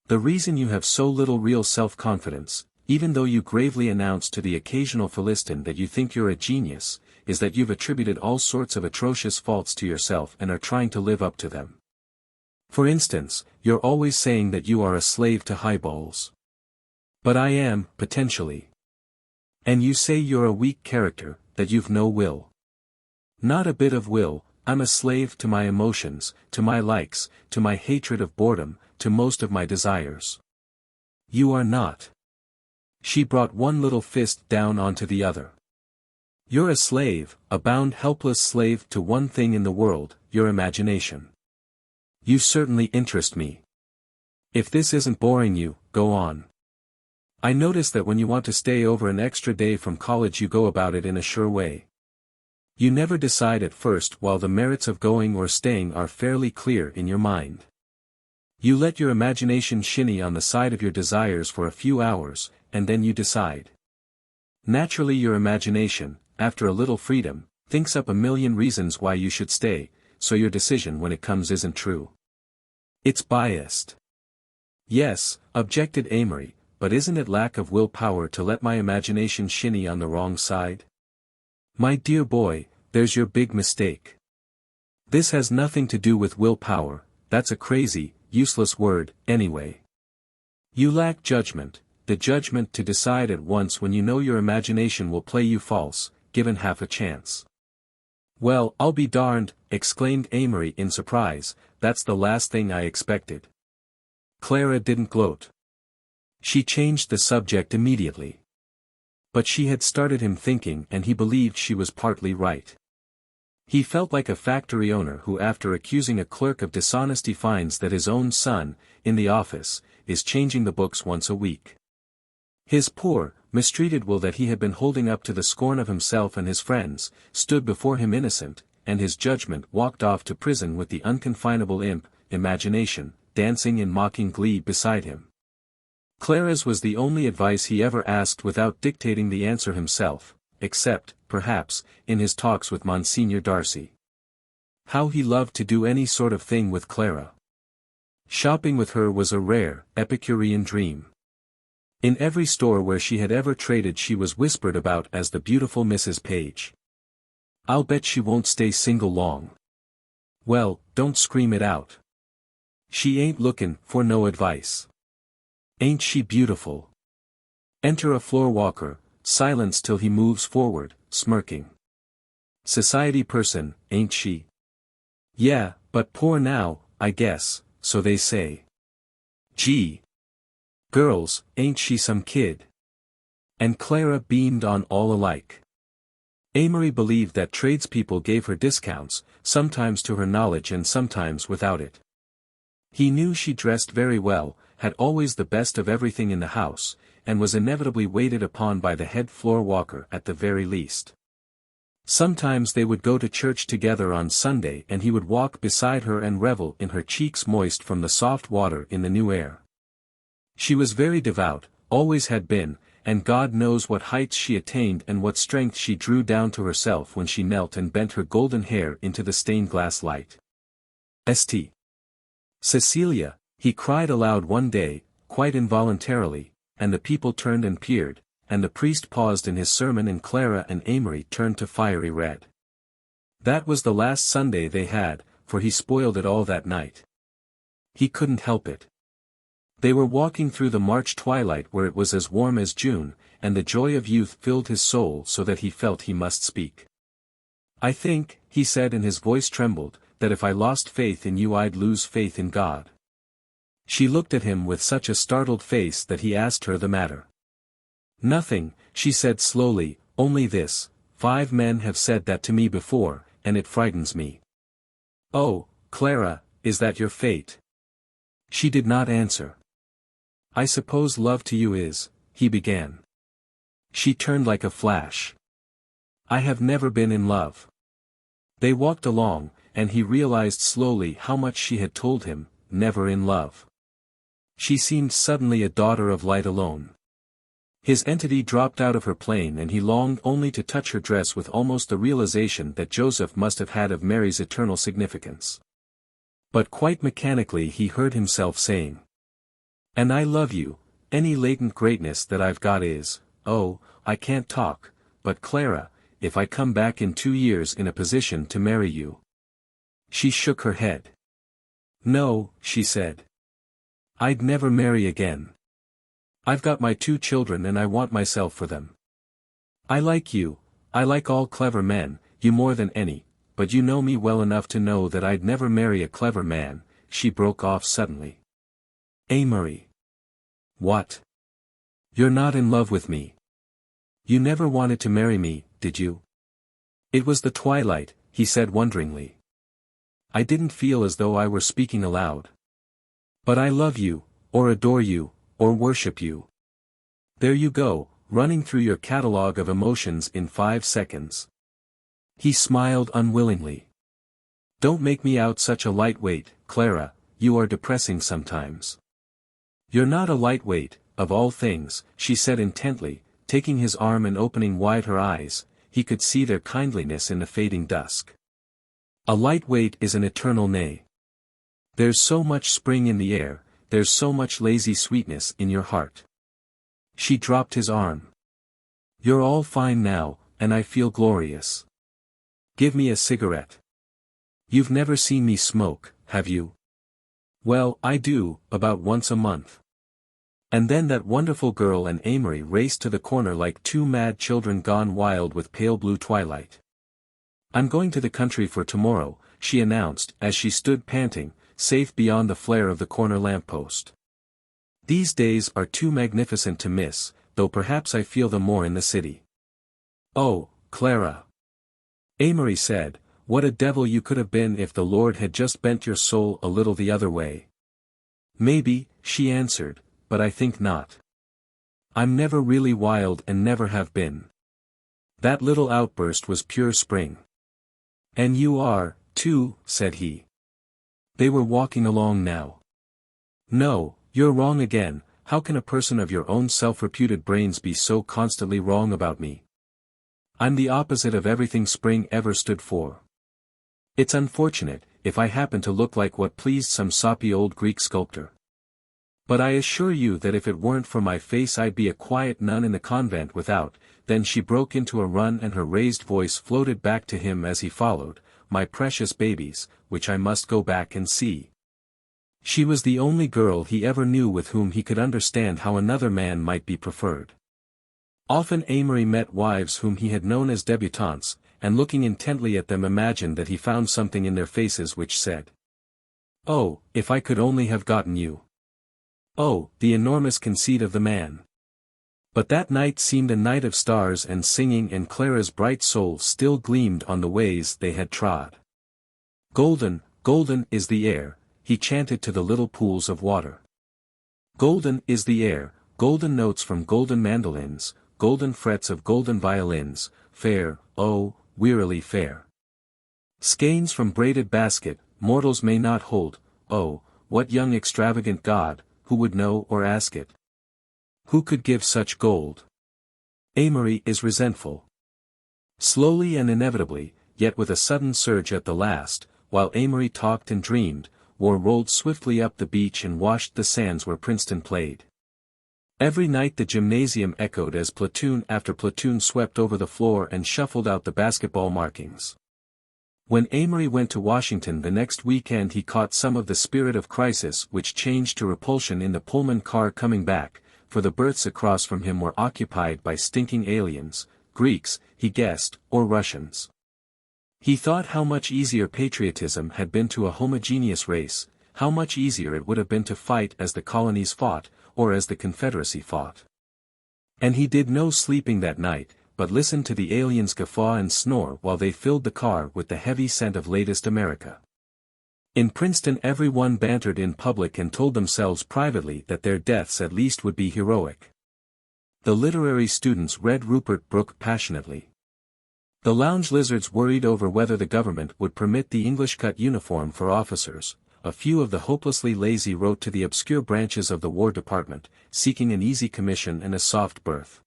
The reason you have so little real self-confidence, even though you gravely announce to the occasional Philistine that you think you're a genius, is that you've attributed all sorts of atrocious faults to yourself and are trying to live up to them. For instance, you're always saying that you are a slave to highballs. But I am, potentially. And you say you're a weak character, that you've no will. Not a bit of will, I'm a slave to my emotions, to my likes, to my hatred of boredom, to most of my desires. You are not. She brought one little fist down onto the other. You're a slave, a bound helpless slave to one thing in the world, your imagination. You certainly interest me. If this isn't boring you, go on. I notice that when you want to stay over an extra day from college you go about it in a sure way. You never decide at first while the merits of going or staying are fairly clear in your mind. You let your imagination shinny on the side of your desires for a few hours, and then you decide. Naturally your imagination, after a little freedom, thinks up a million reasons why you should stay, so your decision when it comes isn't true. It's biased. Yes, objected Amory, but isn't it lack of willpower to let my imagination shinny on the wrong side? My dear boy, there's your big mistake. This has nothing to do with willpower, that's a crazy, useless word, anyway. You lack judgment, the judgment to decide at once when you know your imagination will play you false, given half a chance. Well, I'll be darned, exclaimed Amory in surprise, that's the last thing I expected. Clara didn't gloat. She changed the subject immediately. But she had started him thinking and he believed she was partly right. He felt like a factory owner who after accusing a clerk of dishonesty finds that his own son, in the office, is changing the books once a week. His poor, mistreated will that he had been holding up to the scorn of himself and his friends, stood before him innocent, and his judgment walked off to prison with the unconfinable imp, imagination, dancing in mocking glee beside him. Clara's was the only advice he ever asked without dictating the answer himself, except, perhaps, in his talks with Monsignor Darcy. How he loved to do any sort of thing with Clara. Shopping with her was a rare, Epicurean dream. In every store where she had ever traded she was whispered about as the beautiful Mrs. Page. I'll bet she won't stay single long. Well, don't scream it out. She ain't lookin' for no advice. Ain't she beautiful? Enter a floor walker, silence till he moves forward, smirking. Society person, ain't she? Yeah, but poor now, I guess, so they say. Gee. Girls, ain't she some kid? And Clara beamed on all alike. Amory believed that tradespeople gave her discounts, sometimes to her knowledge and sometimes without it. He knew she dressed very well, had always the best of everything in the house, and was inevitably waited upon by the head floor walker at the very least. Sometimes they would go to church together on Sunday and he would walk beside her and revel in her cheeks moist from the soft water in the new air. She was very devout, always had been, and God knows what heights she attained and what strength she drew down to herself when she knelt and bent her golden hair into the stained glass light. St. Cecilia, he cried aloud one day, quite involuntarily, and the people turned and peered, and the priest paused in his sermon and Clara and Amory turned to fiery red. That was the last Sunday they had, for he spoiled it all that night. He couldn't help it. They were walking through the March twilight where it was as warm as June, and the joy of youth filled his soul so that he felt he must speak. I think, he said and his voice trembled, that if I lost faith in you I'd lose faith in God. She looked at him with such a startled face that he asked her the matter. Nothing, she said slowly, only this, 5 men have said that to me before, and it frightens me. Oh, Clara, is that your fate? She did not answer. I suppose love to you is, he began. She turned like a flash. I have never been in love. They walked along, and he realized slowly how much she had told him, never in love. She seemed suddenly a daughter of light alone. His entity dropped out of her plane and he longed only to touch her dress with almost the realization that Joseph must have had of Mary's eternal significance. But quite mechanically he heard himself saying, and I love you, any latent greatness that I've got is, oh, I can't talk, but Clara, if I come back in 2 years in a position to marry you. She shook her head. No, she said. I'd never marry again. I've got my 2 children and I want myself for them. I like you, I like all clever men, you more than any, but you know me well enough to know that I'd never marry a clever man, she broke off suddenly. Amory. What? You're not in love with me. You never wanted to marry me, did you? It was the twilight, he said wonderingly. I didn't feel as though I were speaking aloud. But I love you, or adore you, or worship you. There you go, running through your catalogue of emotions in 5 seconds. He smiled unwillingly. Don't make me out such a lightweight, Clara, you are depressing sometimes. You're not a lightweight, of all things, she said intently, taking his arm and opening wide her eyes, he could see their kindliness in the fading dusk. A lightweight is an eternal nay. There's so much spring in the air, there's so much lazy sweetness in your heart. She dropped his arm. You're all fine now, and I feel glorious. Give me a cigarette. You've never seen me smoke, have you? Well, I do, about once a month. And then that wonderful girl and Amory raced to the corner like 2 mad children gone wild with pale blue twilight. I'm going to the country for tomorrow, she announced as she stood panting, safe beyond the flare of the corner lamppost. These days are too magnificent to miss, though perhaps I feel them more in the city. Oh, Clara. Amory said, what a devil you could have been if the Lord had just bent your soul a little the other way. Maybe, she answered, but I think not. I'm never really wild and never have been. That little outburst was pure spring. And you are, too, said he. They were walking along now. No, you're wrong again, how can a person of your own self-reputed brains be so constantly wrong about me? I'm the opposite of everything spring ever stood for. It's unfortunate, if I happen to look like what pleased some soppy old Greek sculptor. But I assure you that if it weren't for my face I'd be a quiet nun in the convent without. Then she broke into a run and her raised voice floated back to him as he followed, my precious babies, which I must go back and see. She was the only girl he ever knew with whom he could understand how another man might be preferred. Often Amory met wives whom he had known as debutantes, and looking intently at them imagined that he found something in their faces which said, "Oh, if I could only have gotten you." Oh, the enormous conceit of the man. But that night seemed a night of stars and singing, and Clara's bright soul still gleamed on the ways they had trod. "Golden, golden is the air," he chanted to the little pools of water. "Golden is the air, golden notes from golden mandolins, golden frets of golden violins, fair, oh, wearily fair. Skeins from braided basket, mortals may not hold, oh, what young extravagant god, who would know or ask it? Who could give such gold?" Amory is resentful. Slowly and inevitably, yet with a sudden surge at the last, while Amory talked and dreamed, war rolled swiftly up the beach and washed the sands where Princeton played. Every night the gymnasium echoed as platoon after platoon swept over the floor and shuffled out the basketball markings. When Amory went to Washington the next weekend, he caught some of the spirit of crisis which changed to repulsion in the Pullman car coming back, for the berths across from him were occupied by stinking aliens, Greeks, he guessed, or Russians. He thought how much easier patriotism had been to a homogeneous race, how much easier it would have been to fight as the colonies fought, or as the Confederacy fought. And he did no sleeping that night, but listened to the aliens guffaw and snore while they filled the car with the heavy scent of latest America. In Princeton everyone bantered in public and told themselves privately that their deaths at least would be heroic. The literary students read Rupert Brooke passionately. The lounge lizards worried over whether the government would permit the English-cut uniform for officers. A few of the hopelessly lazy wrote to the obscure branches of the War Department, seeking an easy commission and a soft berth.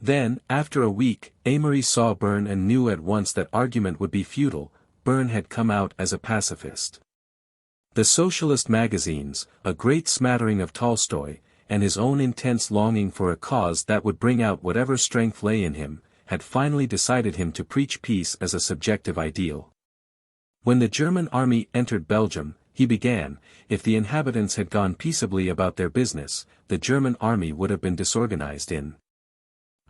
Then, after a week, Amory saw Byrne and knew at once that argument would be futile. Byrne had come out as a pacifist. The socialist magazines, a great smattering of Tolstoy, and his own intense longing for a cause that would bring out whatever strength lay in him, had finally decided him to preach peace as a subjective ideal. When the German army entered Belgium, he began, if the inhabitants had gone peaceably about their business, the German army would have been disorganized in.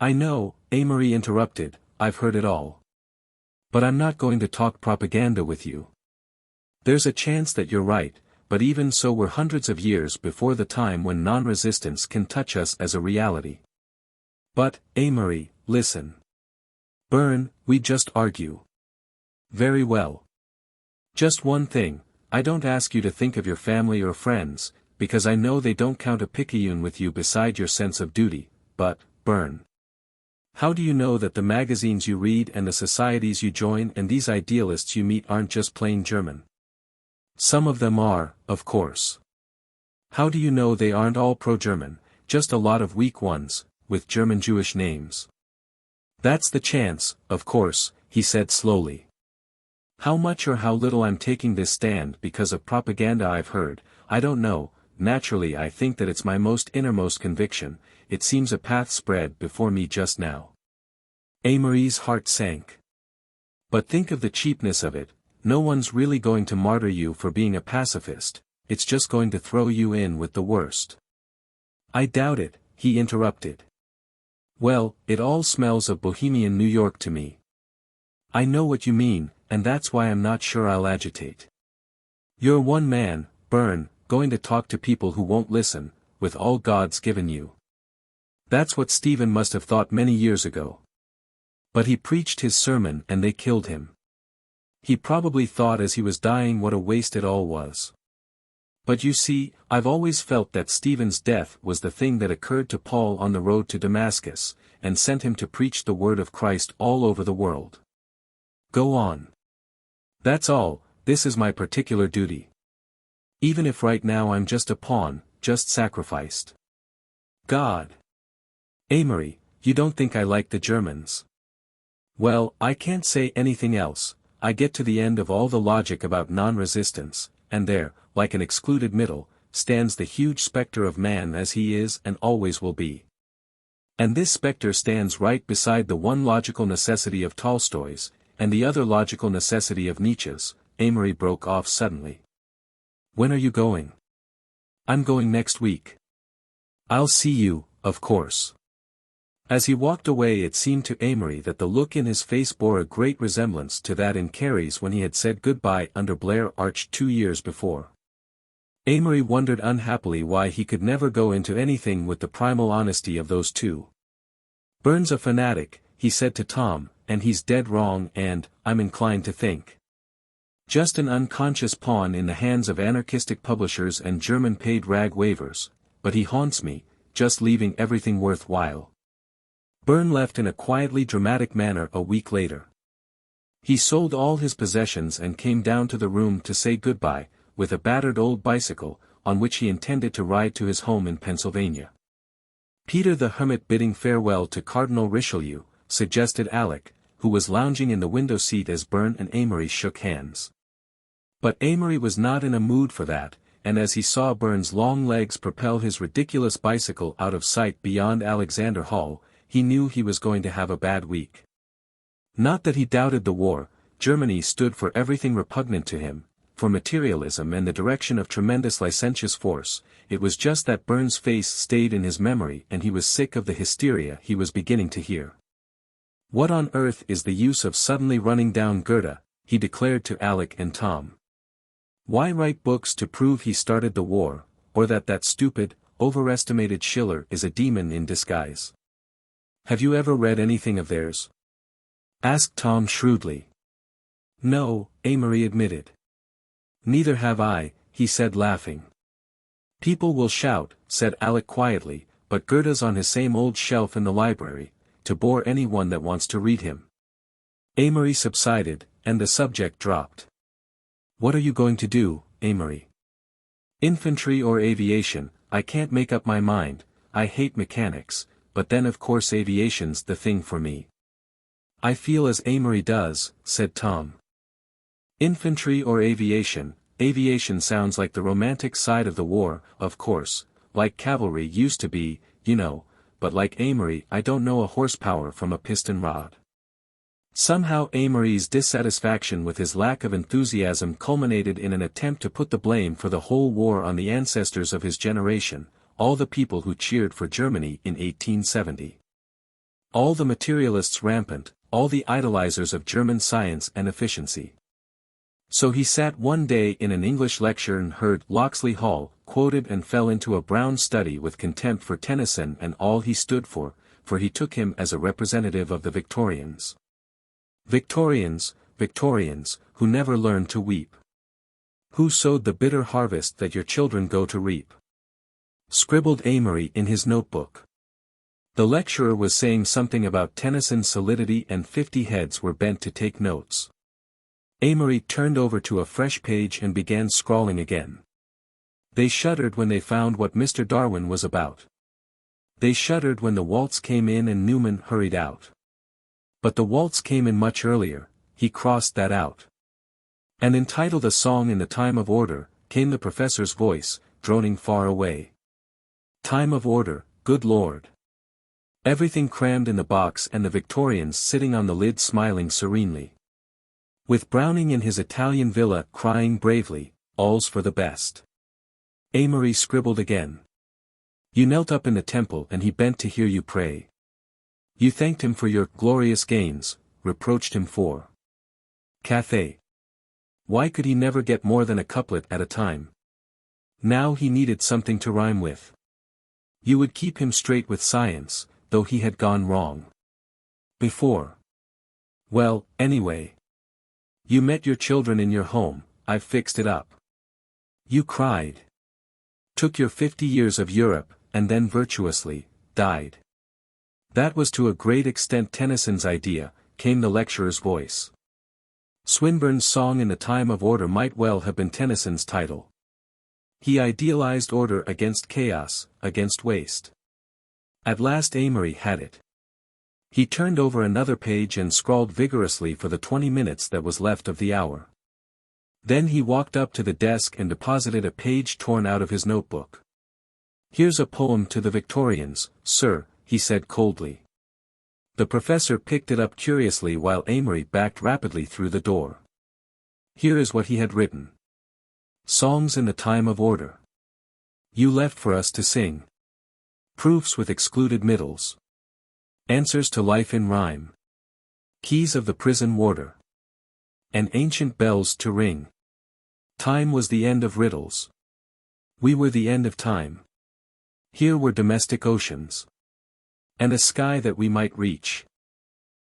"I know," Amory interrupted, "I've heard it all. But I'm not going to talk propaganda with you. There's a chance that you're right, but even so we're hundreds of years before the time when non-resistance can touch us as a reality." "But, Amory, listen. Byrne, we just argue." "Very well. Just one thing, I don't ask you to think of your family or friends, because I know they don't count a picayune with you beside your sense of duty, but, Byrne. How do you know that the magazines you read and the societies you join and these idealists you meet aren't just plain German? Some of them are, of course. How do you know they aren't all pro-German, just a lot of weak ones, with German Jewish names? That's the chance, of course," he said slowly. "How much or how little I'm taking this stand because of propaganda I've heard, I don't know. Naturally I think that it's my most innermost conviction. It seems a path spread before me just now." Amory's heart sank. "But think of the cheapness of it. No one's really going to martyr you for being a pacifist, it's just going to throw you in with the worst." "I doubt it," he interrupted. "Well, it all smells of Bohemian New York to me." "I know what you mean, and that's why I'm not sure I'll agitate." "You're one man, Byrne, going to talk to people who won't listen, with all God's given you." That's what Stephen must have thought many years ago. But he preached his sermon and they killed him. He probably thought as he was dying what a waste it all was. But you see, I've always felt that Stephen's death was the thing that occurred to Paul on the road to Damascus, and sent him to preach the word of Christ all over the world. Go on. That's all, this is my particular duty. Even if right now I'm just a pawn, just sacrificed. God. Amory, you don't think I like the Germans? Well, I can't say anything else. I get to the end of all the logic about non-resistance, and there, like an excluded middle, stands the huge specter of man as he is and always will be. And this specter stands right beside the one logical necessity of Tolstoy's, and the other logical necessity of Nietzsche's. Amory broke off suddenly. When are you going? I'm going next week. I'll see you, of course. As he walked away it seemed to Amory that the look in his face bore a great resemblance to that in Carey's when he had said goodbye under Blair Arch 2 years before. Amory wondered unhappily why he could never go into anything with the primal honesty of those two. "Burns a fanatic," he said to Tom, "and he's dead wrong and, I'm inclined to think, just an unconscious pawn in the hands of anarchistic publishers and German paid rag wavers, but he haunts me, just leaving everything worthwhile." Byrne left in a quietly dramatic manner a week later. He sold all his possessions and came down to the room to say goodbye, with a battered old bicycle, on which he intended to ride to his home in Pennsylvania. "Peter the Hermit bidding farewell to Cardinal Richelieu," suggested Alec, who was lounging in the window seat as Byrne and Amory shook hands. But Amory was not in a mood for that, and as he saw Byrne's long legs propel his ridiculous bicycle out of sight beyond Alexander Hall, he knew he was going to have a bad week. Not that he doubted the war. Germany stood for everything repugnant to him, for materialism and the direction of tremendous licentious force. It was just that Byrne's face stayed in his memory and he was sick of the hysteria he was beginning to hear. "What on earth is the use of suddenly running down Goethe?" he declared to Alec and Tom. "Why write books to prove he started the war, or that stupid, overestimated Schiller is a demon in disguise? Have you ever read anything of theirs?" asked Tom shrewdly. "No," Amory admitted. "Neither have I," he said laughing. "People will shout," said Alec quietly, "but Goethe's on his same old shelf in the library, to bore anyone that wants to read him." Amory subsided, and the subject dropped. "What are you going to do, Amory? Infantry or aviation? I can't make up my mind. I hate mechanics, but then of course aviation's the thing for me." "I feel as Amory does," said Tom. "Infantry or aviation? Aviation sounds like the romantic side of the war, of course, like cavalry used to be, you know, but like Amory I don't know a horsepower from a piston rod." Somehow Amory's dissatisfaction with his lack of enthusiasm culminated in an attempt to put the blame for the whole war on the ancestors of his generation, all the people who cheered for Germany in 1870. All the materialists rampant, all the idolizers of German science and efficiency. So he sat one day in an English lecture and heard Locksley Hall quoted and fell into a brown study with contempt for Tennyson and all he stood for he took him as a representative of the Victorians. Victorians, who never learned to weep. Who sowed the bitter harvest that your children go to reap? Scribbled Amory in his notebook. The lecturer was saying something about Tennyson's solidity and 50 heads were bent to take notes. Amory turned over to a fresh page and began scrawling again. They shuddered when they found what Mr. Darwin was about. They shuddered when the waltz came in and Newman hurried out. But the waltz came in much earlier, he crossed that out. And entitled A Song in the Time of Order, came the professor's voice, droning far away. Time of order, good Lord. Everything crammed in the box and the Victorians sitting on the lid smiling serenely. With Browning in his Italian villa crying bravely, all's for the best. Amory scribbled again. You knelt up in the temple and he bent to hear you pray. You thanked him for your glorious gains, reproached him for Cathay. Why could he never get more than a couplet at a time? Now he needed something to rhyme with. You would keep him straight with science, though he had gone wrong before. Well, anyway. You met your children in your home, I've fixed it up. You cried. Took your 50 years of Europe, and then virtuously, died. That was to a great extent Tennyson's idea, came the lecturer's voice. Swinburne's Song in the Time of Order might well have been Tennyson's title. He idealized order against chaos, against waste. At last Amory had it. He turned over another page and scrawled vigorously for the 20 minutes that was left of the hour. Then he walked up to the desk and deposited a page torn out of his notebook. Here's a poem to the Victorians, sir, he said coldly. The professor picked it up curiously while Amory backed rapidly through the door. Here is what he had written. Songs in the Time of Order. You left for us to sing. Proofs with excluded middles. Answers to life in rhyme. Keys of the prison warder. And ancient bells to ring. Time was the end of riddles. We were the end of time. Here were domestic oceans. And a sky that we might reach.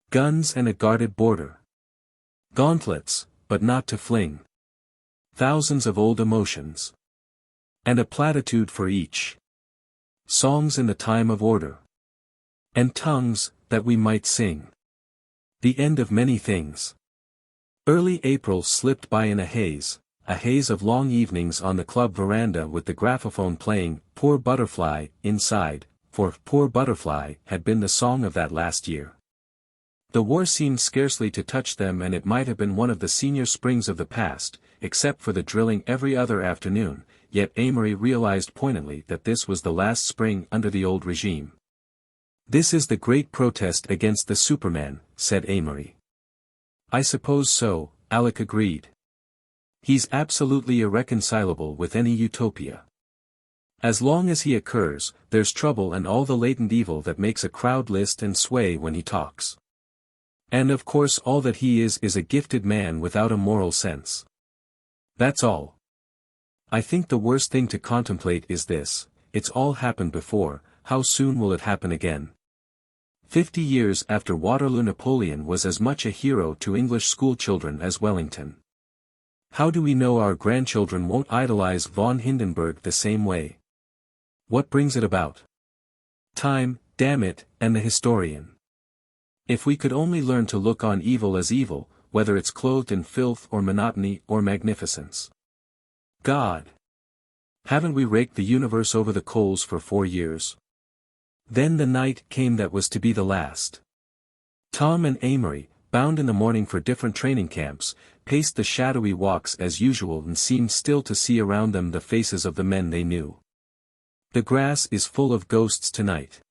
Guns and a guarded border. Gauntlets, but not to fling. Thousands of old emotions. And a platitude for each. Songs in the time of order. And tongues, that we might sing. The end of many things. Early April slipped by in a haze of long evenings on the club veranda with the graphophone playing "Poor Butterfly" inside, for "Poor Butterfly" had been the song of that last year. The war seemed scarcely to touch them, and it might have been one of the senior springs of the past, except for the drilling every other afternoon, yet Amory realized poignantly that this was the last spring under the old regime. "This is the great protest against the Superman," said Amory. "I suppose so," Alec agreed. "He's absolutely irreconcilable with any utopia. As long as he occurs, there's trouble and all the latent evil that makes a crowd list and sway when he talks. And of course all that he is a gifted man without a moral sense. That's all. I think the worst thing to contemplate is this: it's all happened before, how soon will it happen again? 50 years after Waterloo, Napoleon was as much a hero to English schoolchildren as Wellington. How do we know our grandchildren won't idolize von Hindenburg the same way? What brings it about? Time, damn it, and the historian. If we could only learn to look on evil as evil, whether it's clothed in filth or monotony or magnificence. God! Haven't we raked the universe over the coals for 4 years? Then the night came that was to be the last. Tom and Amory, bound in the morning for different training camps, paced the shadowy walks as usual and seemed still to see around them the faces of the men they knew. The grass is full of ghosts tonight.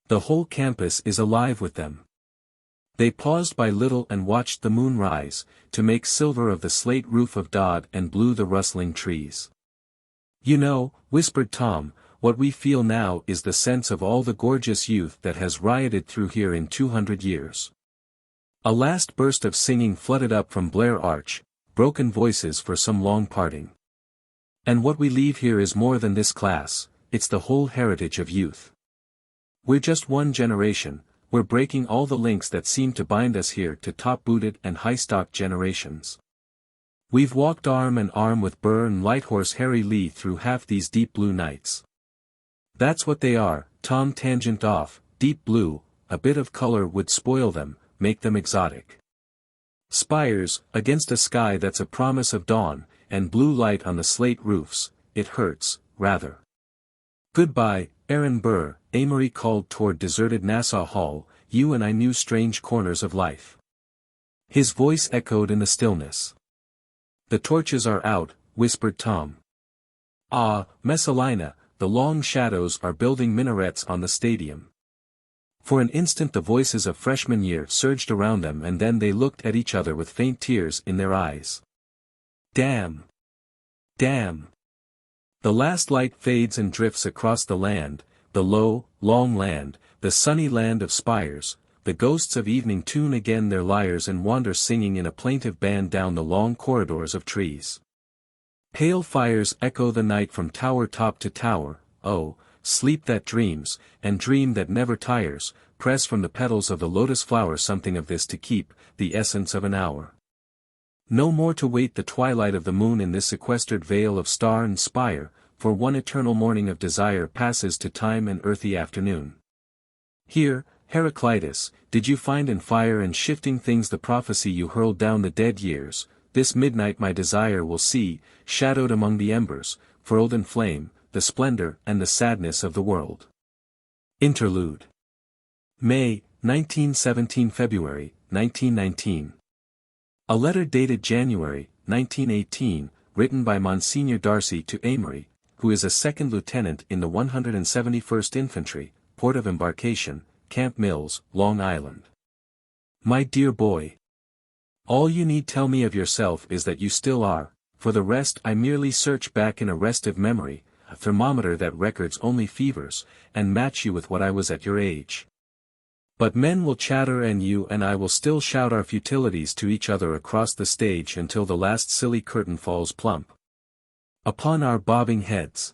The whole campus is alive with them. They paused by little and watched the moon rise, to make silver of the slate roof of Dodd and blue the rustling trees. "You know," whispered Tom, "what we feel now is the sense of all the gorgeous youth that has rioted through here in 200 years. A last burst of singing flooded up from Blair Arch, broken voices for some long parting. And what we leave here is more than this class, it's the whole heritage of youth. We're just one generation, we're breaking all the links that seem to bind us here to top-booted and high-stocked generations. We've walked arm in arm with Burr and Lighthorse Harry Lee through half these deep blue nights. That's what they are," Tom tangent off, "deep blue, a bit of color would spoil them, make them exotic. Spires, against a sky that's a promise of dawn, and blue light on the slate roofs, it hurts, rather. Goodbye, Aaron Burr," Amory called toward deserted Nassau Hall, "you and I knew strange corners of life." His voice echoed in the stillness. "The torches are out," whispered Tom. "Ah, Messalina, the long shadows are building minarets on the stadium." For an instant the voices of freshman year surged around them, and then they looked at each other with faint tears in their eyes. Damn! Damn! The last light fades and drifts across the land, the low, long land, the sunny land of spires. The ghosts of evening tune again their lyres and wander singing in a plaintive band down the long corridors of trees. Pale fires echo the night from tower top to tower. Oh, sleep that dreams, and dream that never tires, press from the petals of the lotus flower something of this to keep, the essence of an hour. No more to wait the twilight of the moon in this sequestered vale of star and spire, for one eternal morning of desire passes to time and earthy afternoon. Here, Heraclitus, did you find in fire and shifting things the prophecy you hurled down the dead years? This midnight my desire will see, shadowed among the embers, furled in flame, the splendor and the sadness of the world. Interlude. May, 1917 February, 1919. A letter dated January, 1918, written by Monsignor Darcy to Amory, who is a second lieutenant in the 171st Infantry, port of embarkation, Camp Mills, Long Island. My dear boy. All you need tell me of yourself is that you still are, for the rest I merely search back in a restive memory, a thermometer that records only fevers, and match you with what I was at your age. But men will chatter and you and I will still shout our futilities to each other across the stage until the last silly curtain falls plump upon our bobbing heads.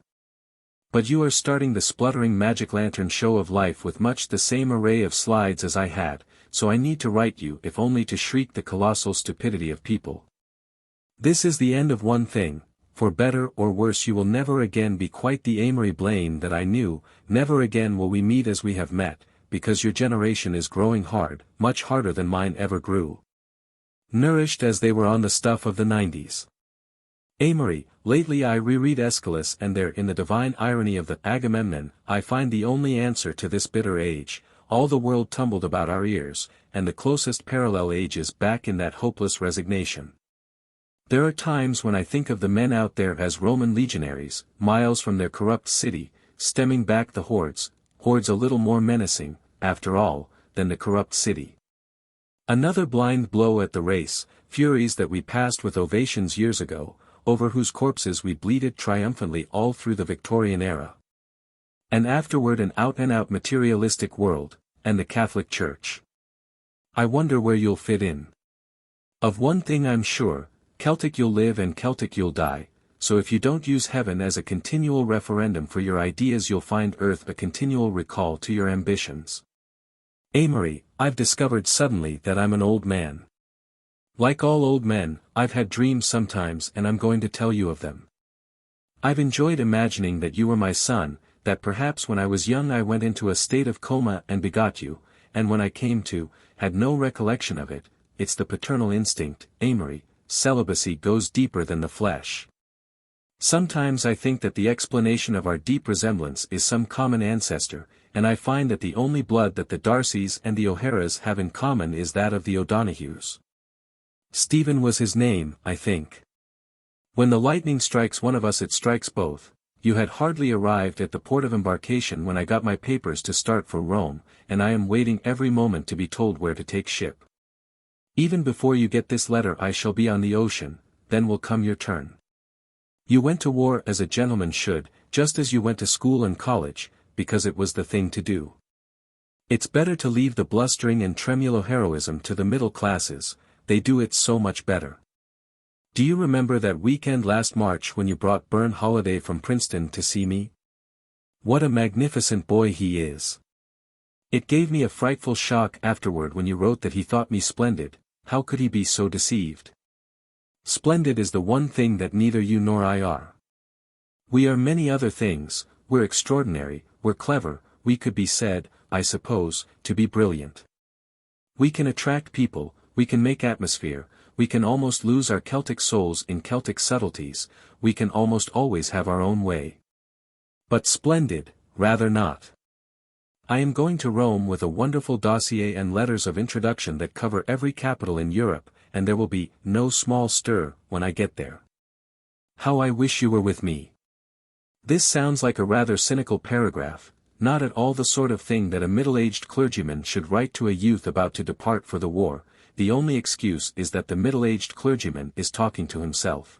But you are starting the spluttering magic lantern show of life with much the same array of slides as I had, so I need to write you if only to shriek the colossal stupidity of people. This is the end of one thing, for better or worse you will never again be quite the Amory Blaine that I knew, never again will we meet as we have met, because your generation is growing hard, much harder than mine ever grew. Nourished as they were on the stuff of the 90s. Amory, lately I reread Aeschylus and there in the divine irony of the Agamemnon, I find the only answer to this bitter age, all the world tumbled about our ears, and the closest parallel age is back in that hopeless resignation. There are times when I think of the men out there as Roman legionaries, miles from their corrupt city, stemming back the hordes a little more menacing, after all, than the corrupt city. Another blind blow at the race, furies that we passed with ovations years ago, over whose corpses we bleated triumphantly all through the Victorian era. And afterward an out-and-out materialistic world, and the Catholic Church. I wonder where you'll fit in. Of one thing I'm sure, Celtic you'll live and Celtic you'll die, so if you don't use heaven as a continual referendum for your ideas you'll find earth a continual recall to your ambitions. Amory, I've discovered suddenly that I'm an old man. Like all old men, I've had dreams sometimes and I'm going to tell you of them. I've enjoyed imagining that you were my son, that perhaps when I was young I went into a state of coma and begot you, and when I came to, had no recollection of it. It's the paternal instinct, Amory, celibacy goes deeper than the flesh. Sometimes I think that the explanation of our deep resemblance is some common ancestor, and I find that the only blood that the Darcys and the O'Haras have in common is that of the O'Donohues. Stephen was his name, I think. When the lightning strikes one of us it strikes both. You had hardly arrived at the port of embarkation when I got my papers to start for Rome, and I am waiting every moment to be told where to take ship. Even before you get this letter I shall be on the ocean, then will come your turn. You went to war as a gentleman should, just as you went to school and college, because it was the thing to do. It's better to leave the blustering and tremulo heroism to the middle classes, they do it so much better. Do you remember that weekend last March when you brought Bern Holiday from Princeton to see me? What a magnificent boy he is. It gave me a frightful shock afterward when you wrote that he thought me splendid. How could he be so deceived? Splendid is the one thing that neither you nor I are. We are many other things, we're extraordinary, we're clever, we could be said, I suppose, to be brilliant. We can attract people, we can make atmosphere, we can almost lose our Celtic souls in Celtic subtleties, we can almost always have our own way. But splendid, rather not. I am going to Rome with a wonderful dossier and letters of introduction that cover every capital in Europe, and there will be no small stir when I get there. How I wish you were with me. This sounds like a rather cynical paragraph, not at all the sort of thing that a middle-aged clergyman should write to a youth about to depart for the war. The only excuse is that the middle-aged clergyman is talking to himself.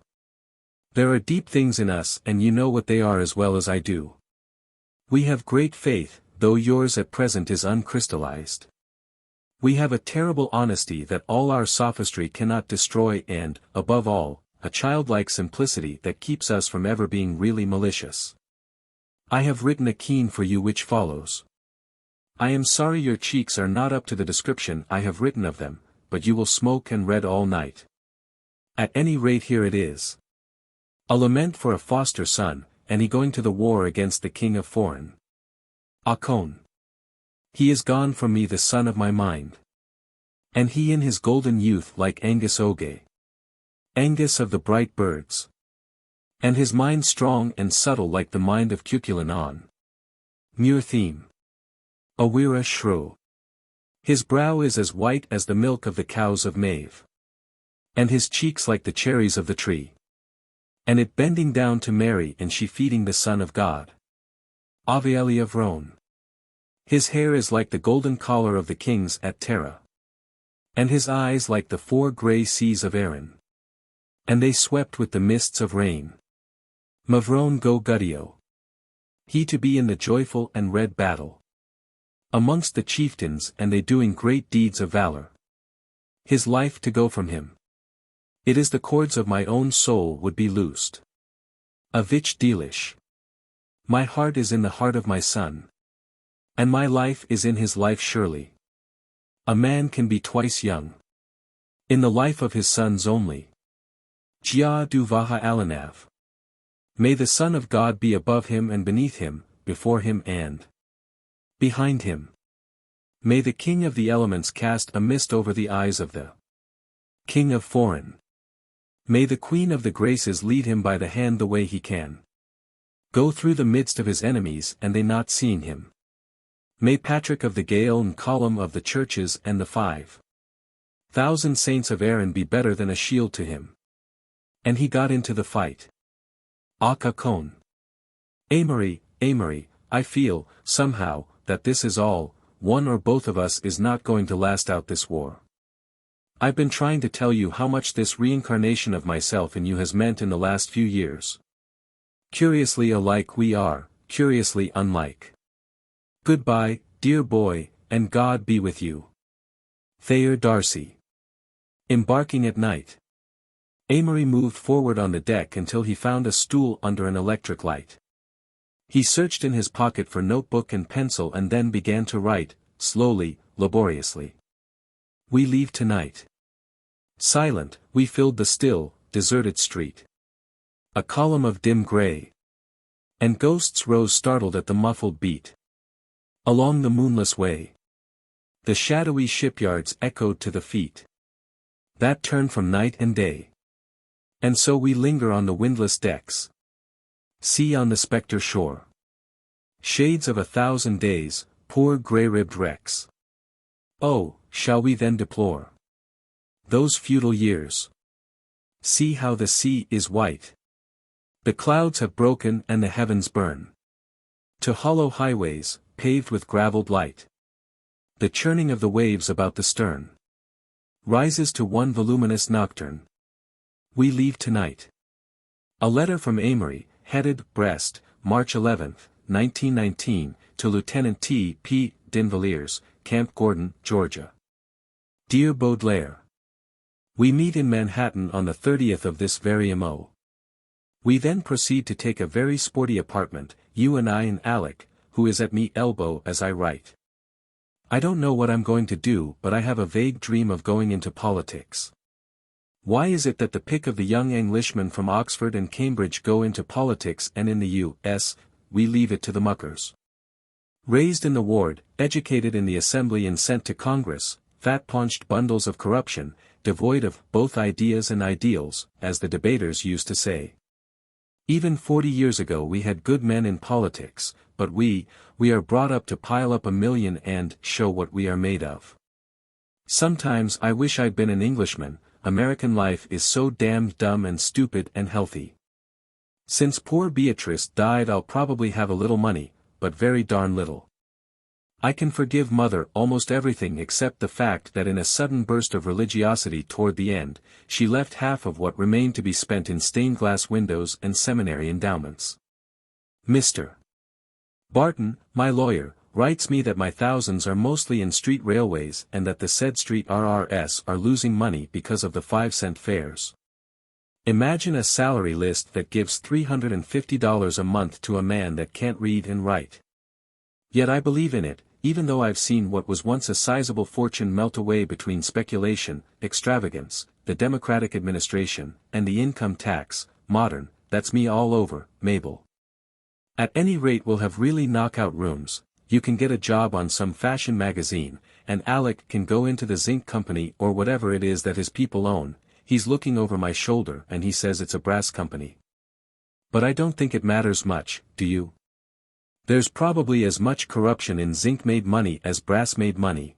There are deep things in us and you know what they are as well as I do. We have great faith, though yours at present is uncrystallized. We have a terrible honesty that all our sophistry cannot destroy and, above all, a childlike simplicity that keeps us from ever being really malicious. I have written a keen for you which follows. I am sorry your cheeks are not up to the description I have written of them, but you will smoke and read all night. At any rate here it is. A lament for a foster son, and he going to the war against the king of foreign. Acon. He is gone from me the son of my mind. And he in his golden youth like Angus Oge. Angus of the bright birds. And his mind strong and subtle like the mind of Cuchulain on. Muir theme. Awira shrew. His brow is as white as the milk of the cows of Maeve. And his cheeks like the cherries of the tree. And it bending down to Mary and she feeding the Son of God. Avieli of Rhone. His hair is like the golden collar of the kings at Terra. And his eyes like the 4 grey seas of Erin. And they swept with the mists of rain. Mavrone go Gudio. He to be in the joyful and red battle. amongst the chieftains and they doing great deeds of valor. His life to go from him. It is the cords of my own soul would be loosed. A vich delish. My heart is in the heart of my son. And my life is in his life surely. A man can be twice young. In the life of his sons only. Jia du vaha alanav. May the Son of God be above him and beneath him, before him and behind him. May the King of the elements cast a mist over the eyes of the King of foreign. May the Queen of the graces lead him by the hand the way he can go through the midst of his enemies and they not seeing him. May Patrick of the Gale and column of the churches and the 5,000 saints of Aaron be better than a shield to him. And he got into the fight. Aka Kon. Amory, I feel, somehow, that this is all, one or both of us is not going to last out this war. I've been trying to tell you how much this reincarnation of myself in you has meant in the last few years. Curiously alike we are, curiously unlike. Goodbye, dear boy, and God be with you. Thayer Darcy. Embarking at night. Amory moved forward on the deck until he found a stool under an electric light. He searched in his pocket for notebook and pencil and then began to write, slowly, laboriously. We leave tonight. Silent, we filled the still, deserted street. A column of dim gray. And ghosts rose startled at the muffled beat. Along the moonless way. The shadowy shipyards echoed to the feet that turn from night and day. And so we linger on the windless decks. See on the spectre shore. Shades of 1,000 days, poor grey-ribbed wrecks. Oh, shall we then deplore those futile years? See how the sea is white. The clouds have broken and the heavens burn. To hollow highways, paved with gravelled light. The churning of the waves about the stern rises to one voluminous nocturne. We leave tonight. A letter from Amory, headed, Brest, March 11, 1919, to Lieutenant T. P. Dinvaliers, Camp Gordon, Georgia. Dear Baudelaire. We meet in Manhattan on the 30th of this very mo. We then proceed to take a very sporty apartment, you and I and Alec, who is at me elbow as I write. I don't know what I'm going to do, but I have a vague dream of going into politics. Why is it that the pick of the young Englishmen from Oxford and Cambridge go into politics and in the U.S., we leave it to the muckers? Raised in the ward, educated in the assembly and sent to Congress, fat-paunched bundles of corruption, devoid of both ideas and ideals, as the debaters used to say. Even 40 years ago we had good men in politics, but we are brought up to pile up 1,000,000 and show what we are made of. Sometimes I wish I'd been an Englishman. American life is so damned dumb and stupid and healthy. Since poor Beatrice died I'll probably have a little money, but very darn little. I can forgive Mother almost everything except the fact that in a sudden burst of religiosity toward the end, she left half of what remained to be spent in stained glass windows and seminary endowments. Mr. Barton, my lawyer, writes me that my thousands are mostly in street railways and that the said street RRS are losing money because of the 5-cent fares. Imagine a salary list that gives $350 a month to a man that can't read and write. Yet I believe in it, even though I've seen what was once a sizable fortune melt away between speculation, extravagance, the Democratic administration, and the income tax. Modern, that's me all over, Mabel. At any rate we'll have really knockout rooms. You can get a job on some fashion magazine, and Alec can go into the zinc company or whatever it is that his people own. He's looking over my shoulder and he says it's a brass company. But I don't think it matters much, do you? There's probably as much corruption in zinc-made money as brass-made money.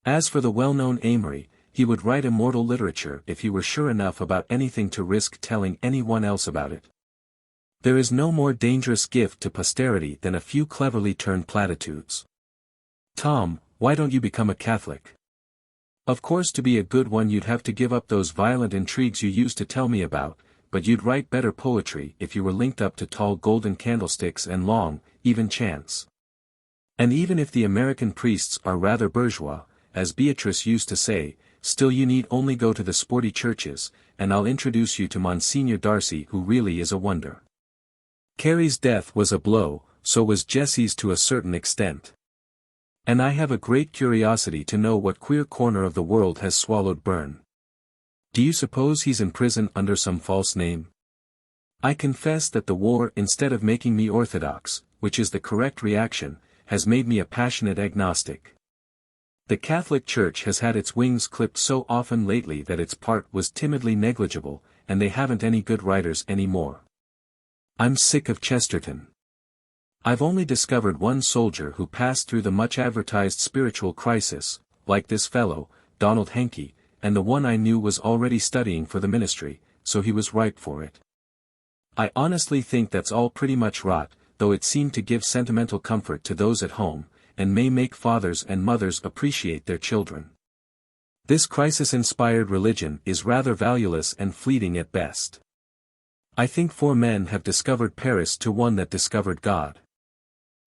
As for the well-known Amory, he would write immortal literature if he were sure enough about anything to risk telling anyone else about it. There is no more dangerous gift to posterity than a few cleverly turned platitudes. Tom, why don't you become a Catholic? Of course to be a good one you'd have to give up those violent intrigues you used to tell me about, but you'd write better poetry if you were linked up to tall golden candlesticks and long, even chants. And even if the American priests are rather bourgeois, as Beatrice used to say, still you need only go to the sporty churches, and I'll introduce you to Monsignor Darcy, who really is a wonder. Carrie's death was a blow, so was Jessie's to a certain extent. And I have a great curiosity to know what queer corner of the world has swallowed Byrne. Do you suppose he's in prison under some false name? I confess that the war, instead of making me orthodox, which is the correct reaction, has made me a passionate agnostic. The Catholic Church has had its wings clipped so often lately that its part was timidly negligible, and they haven't any good writers anymore. I'm sick of Chesterton. I've only discovered one soldier who passed through the much-advertised spiritual crisis, like this fellow, Donald Henke, and the one I knew was already studying for the ministry, so he was ripe for it. I honestly think that's all pretty much rot, though it seemed to give sentimental comfort to those at home, and may make fathers and mothers appreciate their children. This crisis-inspired religion is rather valueless and fleeting at best. I think 4 men have discovered Paris to one that discovered God.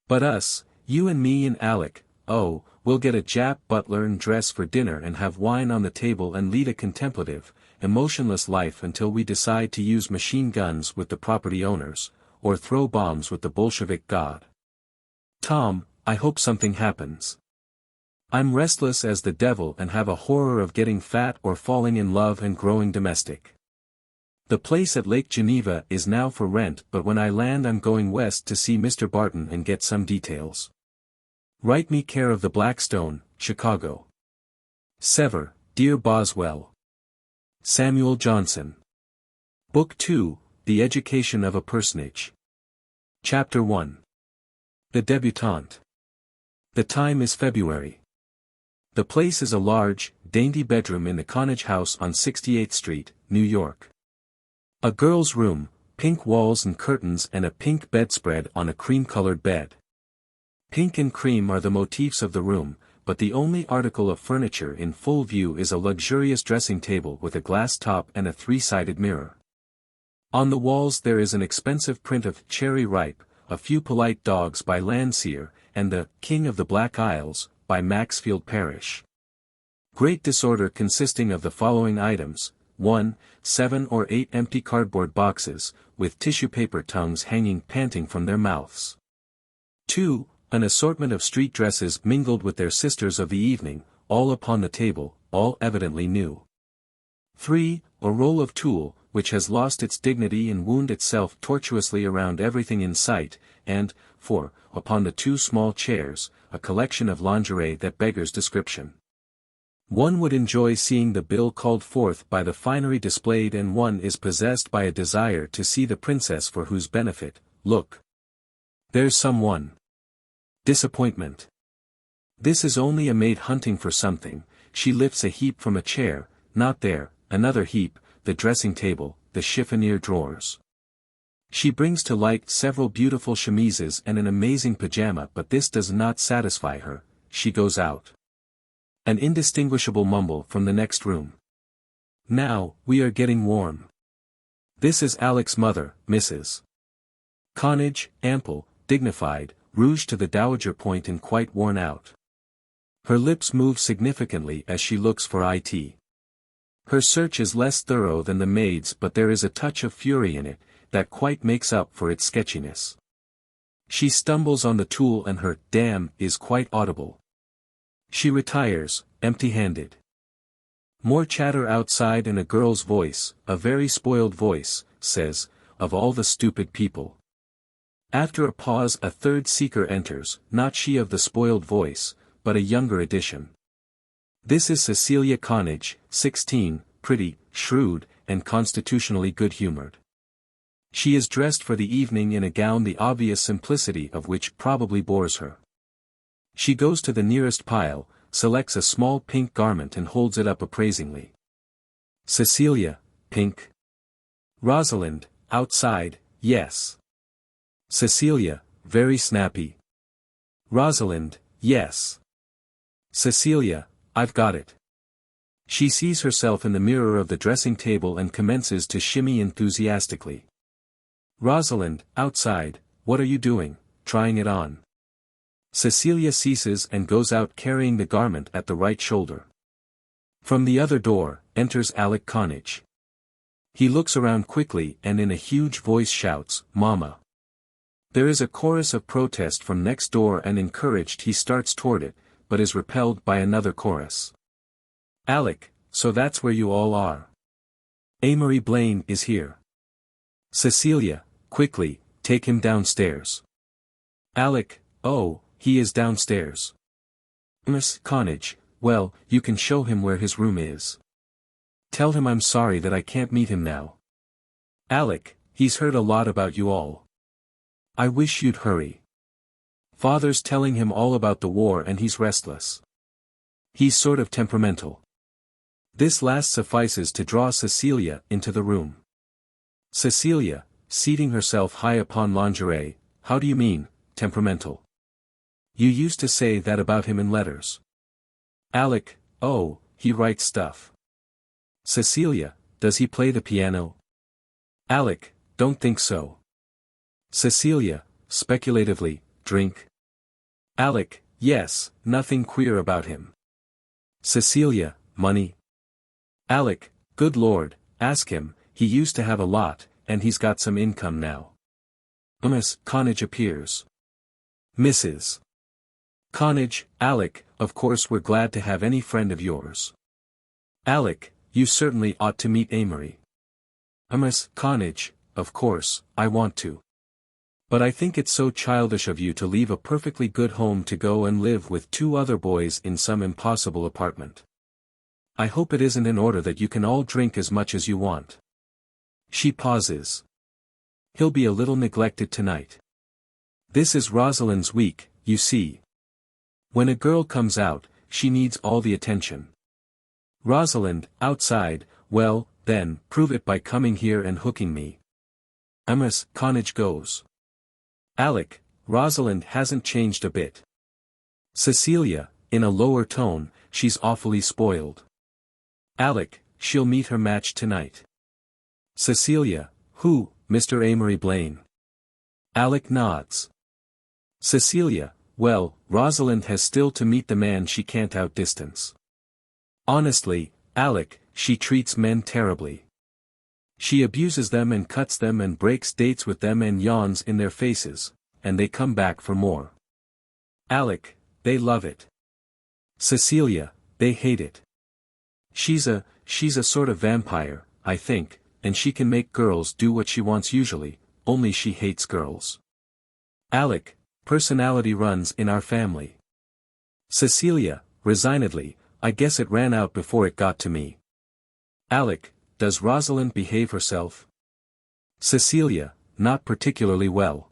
But us, you and me and Alec, oh, we'll get a Jap butler and dress for dinner and have wine on the table and lead a contemplative, emotionless life until we decide to use machine guns with the property owners, or throw bombs with the Bolshevik God. Tom, I hope something happens. I'm restless as the devil and have a horror of getting fat or falling in love and growing domestic. The place at Lake Geneva is now for rent, but when I land I'm going west to see Mr. Barton and get some details. Write me care of the Blackstone, Chicago. Sever, dear Boswell. Samuel Johnson. Book 2, The Education of a Personage. Chapter 1. The Debutante. The time is February. The place is a large, dainty bedroom in the Connage House on 68th Street, New York. A girl's room, pink walls and curtains and a pink bedspread on a cream-colored bed. Pink and cream are the motifs of the room, but the only article of furniture in full view is a luxurious dressing table with a glass top and a 3-sided mirror. On the walls there is an expensive print of Cherry Ripe, A Few Polite Dogs by Landseer, and The King of the Black Isles, by Maxfield Parrish. Great disorder consisting of the following items: 1. 7 or 8 empty cardboard boxes, with tissue paper tongues hanging panting from their mouths. 2. An assortment of street dresses mingled with their sisters of the evening, all upon the table, all evidently new. 3. A roll of tulle, which has lost its dignity and wound itself tortuously around everything in sight, and, 4. Upon the 2 small chairs, a collection of lingerie that beggars description. One would enjoy seeing the bill called forth by the finery displayed, and one is possessed by a desire to see the princess for whose benefit. Look. There's someone. Disappointment. This is only a maid hunting for something. She lifts a heap from a chair, not there, another heap, the dressing table, the chiffonier drawers. She brings to light several beautiful chemises and an amazing pajama, but this does not satisfy her. She goes out. An indistinguishable mumble from the next room. Now, we are getting warm. This is Alec's mother, Mrs. Connage, ample, dignified, rouged to the dowager point and quite worn out. Her lips move significantly as she looks for it. Her search is less thorough than the maid's, but there is a touch of fury in it, that quite makes up for its sketchiness. She stumbles on the tulle and her "damn" is quite audible. She retires, empty-handed. More chatter outside and a girl's voice, a very spoiled voice, says, "Of all the stupid people." After a pause a third seeker enters, not she of the spoiled voice, but a younger edition. This is Cecilia Connage, 16, pretty, shrewd, and constitutionally good-humored. She is dressed for the evening in a gown the obvious simplicity of which probably bores her. She goes to the nearest pile, selects a small pink garment and holds it up appraisingly. Cecilia, pink. Rosalind, outside, yes. Cecilia, very snappy. Rosalind, yes. Cecilia, I've got it. She sees herself in the mirror of the dressing table and commences to shimmy enthusiastically. Rosalind, outside, what are you doing, trying it on? Cecilia ceases and goes out carrying the garment at the right shoulder. From the other door, enters Alec Connage. He looks around quickly and in a huge voice shouts, "Mama." There is a chorus of protest from next door, and encouraged he starts toward it, but is repelled by another chorus. "Alec, so that's where you all are. Amory Blaine is here. Cecilia, quickly, take him downstairs." Alec, "Oh, he is downstairs. Miss Connage, well, you can show him where his room is. Tell him I'm sorry that I can't meet him now. Alec, he's heard a lot about you all. I wish you'd hurry. Father's telling him all about the war and he's restless. He's sort of temperamental." This last suffices to draw Cecilia into the room. Cecilia, seating herself high upon lingerie, "How do you mean, temperamental? You used to say that about him in letters." Alec, "Oh, he writes stuff." Cecilia, "Does he play the piano?" Alec, "Don't think so." Cecilia, speculatively, "Drink?" Alec, "Yes, nothing queer about him." Cecilia, "Money?" Alec, "Good Lord, ask him, he used to have a lot, and he's got some income now." Miss Connage appears. Mrs. Connage, "Alec, of course we're glad to have any friend of yours." Alec, "You certainly ought to meet Amory." Miss Connage, "Of course, I want to. But I think it's so childish of you to leave a perfectly good home to go and live with two other boys in some impossible apartment. I hope it isn't in order that you can all drink as much as you want." She pauses. "He'll be a little neglected tonight. This is Rosalind's week, you see. When a girl comes out, she needs all the attention. Rosalind, outside, well, then, prove it by coming here and hooking me." Miss Connage goes. Alec, "Rosalind hasn't changed a bit." Cecilia, in a lower tone, "She's awfully spoiled." Alec, "She'll meet her match tonight." Cecilia, "Who, Mr. Amory Blaine?" Alec nods. Cecilia, "Well, Rosalind has still to meet the man she can't outdistance. Honestly, Alec, she treats men terribly. She abuses them and cuts them and breaks dates with them and yawns in their faces, and they come back for more. Alec, they love it. Cecilia, they hate it. She's a sort of vampire, I think, and she can make girls do what she wants usually, only she hates girls. Alec, personality runs in our family. Cecilia, resignedly, I guess it ran out before it got to me. Alec, does Rosalind behave herself? Cecilia, not particularly well.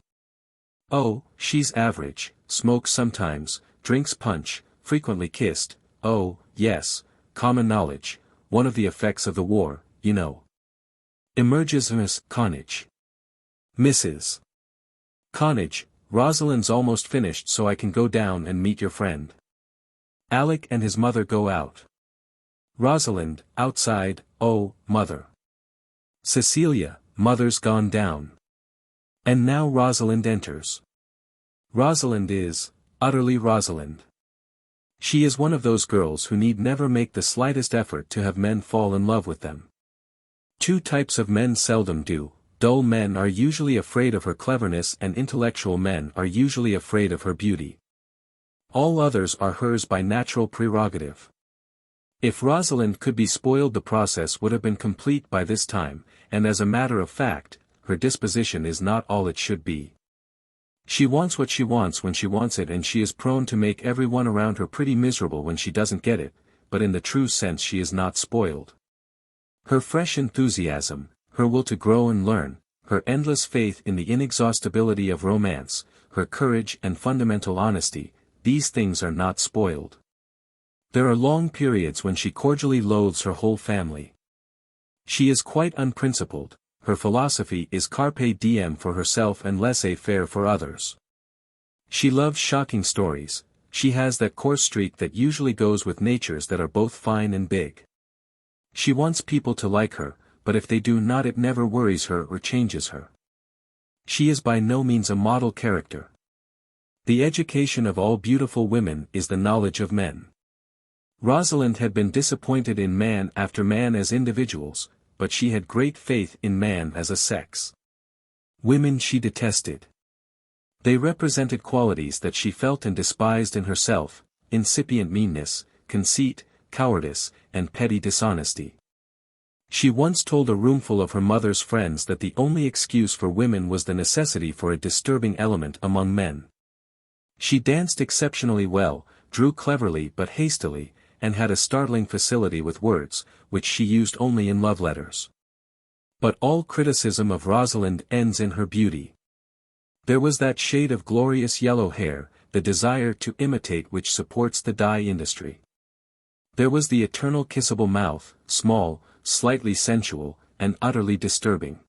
Oh, she's average, smokes sometimes, drinks punch, frequently kissed, oh, yes, common knowledge, one of the effects of the war, you know. Emerges Miss Connage. Mrs. Connage, Rosalind's almost finished so I can go down and meet your friend. Alec and his mother go out. Rosalind, outside, oh, mother. Cecilia, mother's gone down. And now Rosalind enters. Rosalind is, utterly Rosalind. She is one of those girls who need never make the slightest effort to have men fall in love with them. Two types of men seldom do. Dull men are usually afraid of her cleverness and intellectual men are usually afraid of her beauty. All others are hers by natural prerogative. If Rosalind could be spoiled, the process would have been complete by this time, and as a matter of fact, her disposition is not all it should be. She wants what she wants when she wants it, and she is prone to make everyone around her pretty miserable when she doesn't get it, but in the true sense she is not spoiled. Her fresh enthusiasm, her will to grow and learn, her endless faith in the inexhaustibility of romance, her courage and fundamental honesty, these things are not spoiled. There are long periods when she cordially loathes her whole family. She is quite unprincipled, her philosophy is carpe diem for herself and laissez-faire for others. She loves shocking stories, she has that coarse streak that usually goes with natures that are both fine and big. She wants people to like her, but if they do not, it never worries her or changes her. She is by no means a model character. The education of all beautiful women is the knowledge of men. Rosalind had been disappointed in man after man as individuals, but she had great faith in man as a sex. Women she detested. They represented qualities that she felt and despised in herself: incipient meanness, conceit, cowardice, and petty dishonesty. She once told a roomful of her mother's friends that the only excuse for women was the necessity for a disturbing element among men. She danced exceptionally well, drew cleverly but hastily, and had a startling facility with words, which she used only in love letters. But all criticism of Rosalind ends in her beauty. There was that shade of glorious yellow hair, the desire to imitate which supports the dye industry. There was the eternal kissable mouth, small, slightly sensual, and utterly disturbing.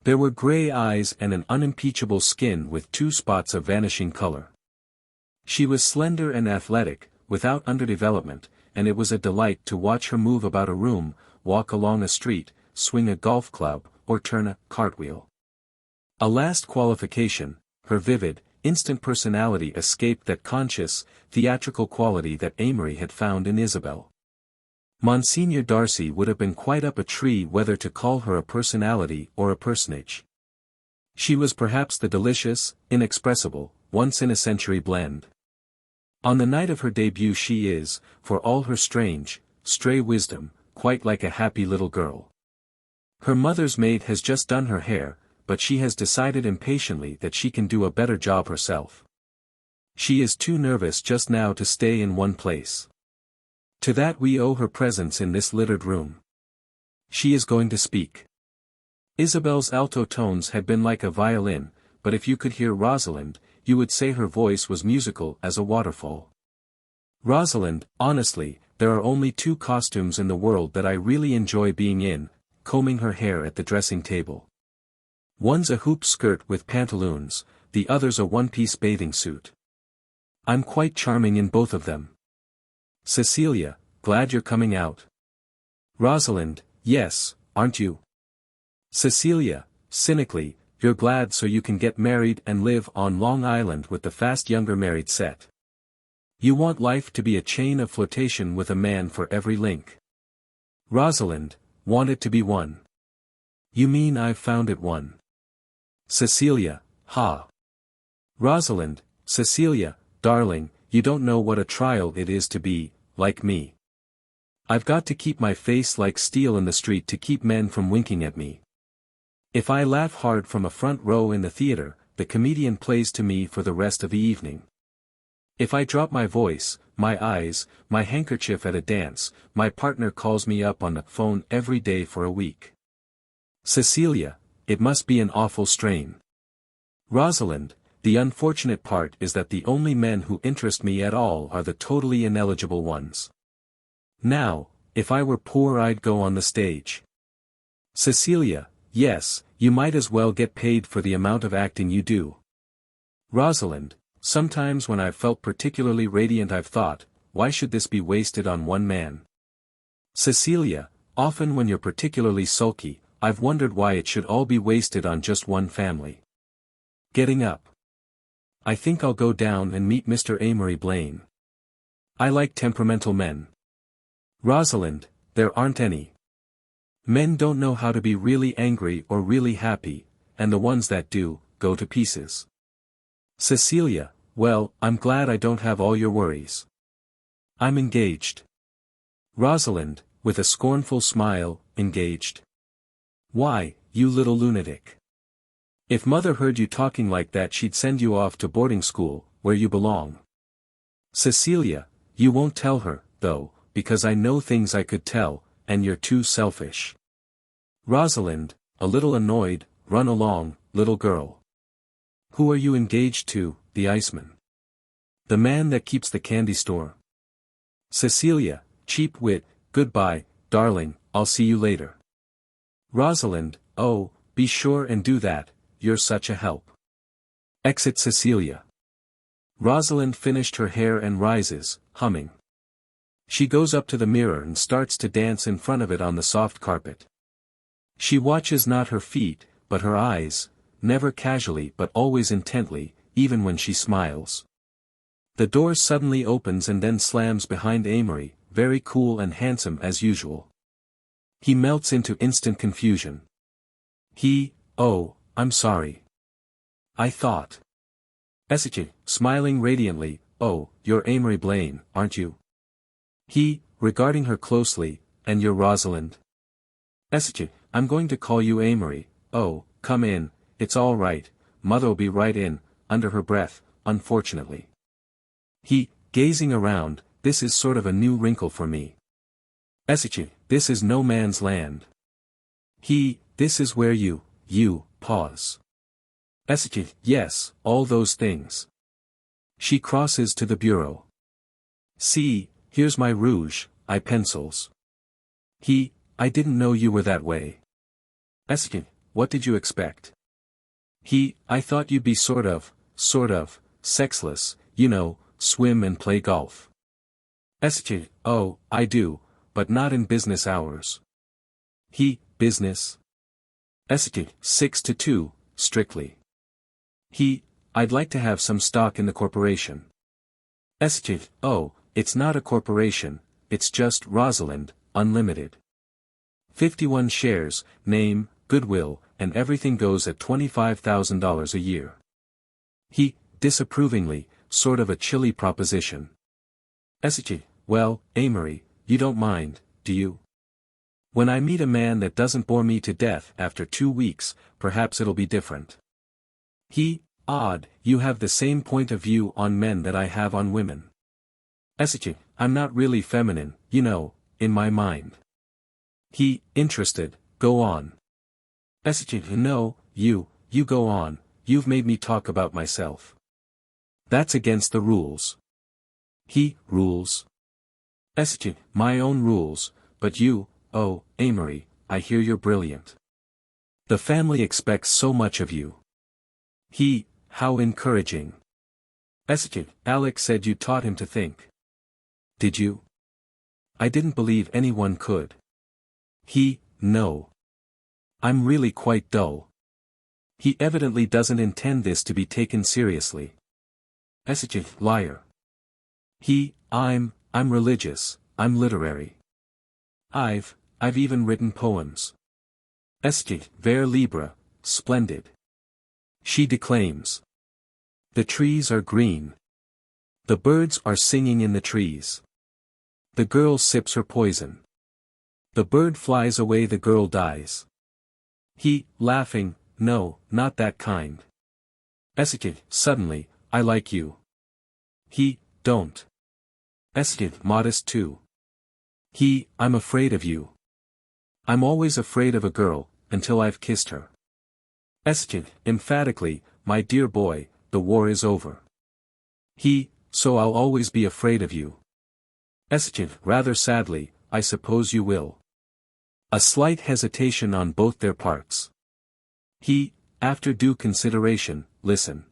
There were gray eyes and an unimpeachable skin with 2 spots of vanishing color. She was slender and athletic, without underdevelopment, and it was a delight to watch her move about a room, walk along a street, swing a golf club, or turn a cartwheel. A last qualification: her vivid, instant personality escaped that conscious, theatrical quality that Amory had found in Isabel. Monsignor Darcy would have been quite up a tree whether to call her a personality or a personage. She was perhaps the delicious, inexpressible, once-in-a-century blend. On the night of her debut she is, for all her strange, stray wisdom, quite like a happy little girl. Her mother's maid has just done her hair, but she has decided impatiently that she can do a better job herself. She is too nervous just now to stay in one place. To that we owe her presence in this littered room. She is going to speak. Isabel's alto tones had been like a violin, but if you could hear Rosalind, you would say her voice was musical as a waterfall. Rosalind, honestly, there are only 2 costumes in the world that I really enjoy being in: combing her hair at the dressing table. One's a hoop skirt with pantaloons, the other's a one-piece bathing suit. I'm quite charming in both of them. Cecilia, glad you're coming out. Rosalind, yes, aren't you? Cecilia, cynically, you're glad so you can get married and live on Long Island with the fast younger married set. You want life to be a chain of flirtation with a man for every link. Rosalind, want it to be one. You mean I've found it one. Cecilia, ha. Rosalind, Cecilia, darling, you don't know what a trial it is to be, like me. I've got to keep my face like steel in the street to keep men from winking at me. If I laugh hard from a front row in the theater, the comedian plays to me for the rest of the evening. If I drop my voice, my eyes, my handkerchief at a dance, my partner calls me up on the phone every day for a week. Cecilia, it must be an awful strain. Rosalind, the unfortunate part is that the only men who interest me at all are the totally ineligible ones. Now, if I were poor I'd go on the stage. Cecilia, yes, you might as well get paid for the amount of acting you do. Rosalind, sometimes when I've felt particularly radiant I've thought, why should this be wasted on one man? Cecilia, often when you're particularly sulky, I've wondered why it should all be wasted on just one family. Getting up. I think I'll go down and meet Mr. Amory Blaine. I like temperamental men. Rosalind, there aren't any. Men don't know how to be really angry or really happy, and the ones that do, go to pieces. Cecilia, well, I'm glad I don't have all your worries. I'm engaged. Rosalind, with a scornful smile, engaged. Why, you little lunatic. If mother heard you talking like that she'd send you off to boarding school, where you belong. Cecilia, you won't tell her, though, because I know things I could tell, and you're too selfish. Rosalind, a little annoyed, run along, little girl. Who are you engaged to, the iceman? The man that keeps the candy store. Cecilia, cheap wit, goodbye, darling, I'll see you later. Rosalind, oh, be sure and do that, you're such a help. Exit Cecilia. Rosalind finished her hair and rises, humming. She goes up to the mirror and starts to dance in front of it on the soft carpet. She watches not her feet, but her eyes, never casually but always intently, even when she smiles. The door suddenly opens and then slams behind Amory, very cool and handsome as usual. He melts into instant confusion. Oh, I'm sorry. I thought. Esseke, smiling radiantly, oh, you're Amory Blaine, aren't you? Regarding her closely, and you're Rosalind? Esseke, I'm going to call you Amory. Oh, come in, it's all right, Mother'll be right in, under her breath, unfortunately. Gazing around, this is sort of a new wrinkle for me. Esseke, this is no man's land. This is where you, pause. Esseke, yes, all those things. She crosses to the bureau. See, here's my rouge, eye pencils. I didn't know you were that way. Esseke, what did you expect? I thought you'd be sort of, sexless, you know, swim and play golf. Esseke, oh, I do, but not in business hours. Business? Esseke, 6 to 2, strictly. I'd like to have some stock in the corporation. Esseke, oh, it's not a corporation, it's just Rosalind, Unlimited. 51 shares, name, goodwill, and everything goes at $25,000 a year. Disapprovingly, sort of a chilly proposition. Esseke, well, Amory, you don't mind, do you? When I meet a man that doesn't bore me to death after 2 weeks, perhaps it'll be different. Odd, you have the same point of view on men that I have on women. Esseke, I'm not really feminine, you know, in my mind. Interested, go on. Esseke, no, you go on, you've made me talk about myself. That's against the rules. Rules? Esseke, my own rules, but you, oh, Amory, I hear you're brilliant. The family expects so much of you. How encouraging. Esseke, Alex said you taught him to think. Did you? I didn't believe anyone could. No. I'm really quite dull. He evidently doesn't intend this to be taken seriously. Esseke, liar. I'm religious, I'm literary. I've even written poems. Esseke, vers libre, splendid. She declaims. The trees are green. The birds are singing in the trees. The girl sips her poison. The bird flies away, the girl dies. Laughing, no, not that kind. Esseke, suddenly, I like you. Don't. Esseke, modest too. I'm afraid of you. I'm always afraid of a girl, until I've kissed her. Esseke, emphatically, my dear boy, the war is over. So I'll always be afraid of you. Esseke, rather sadly, I suppose you will. A slight hesitation on both their parts. After due consideration, listen.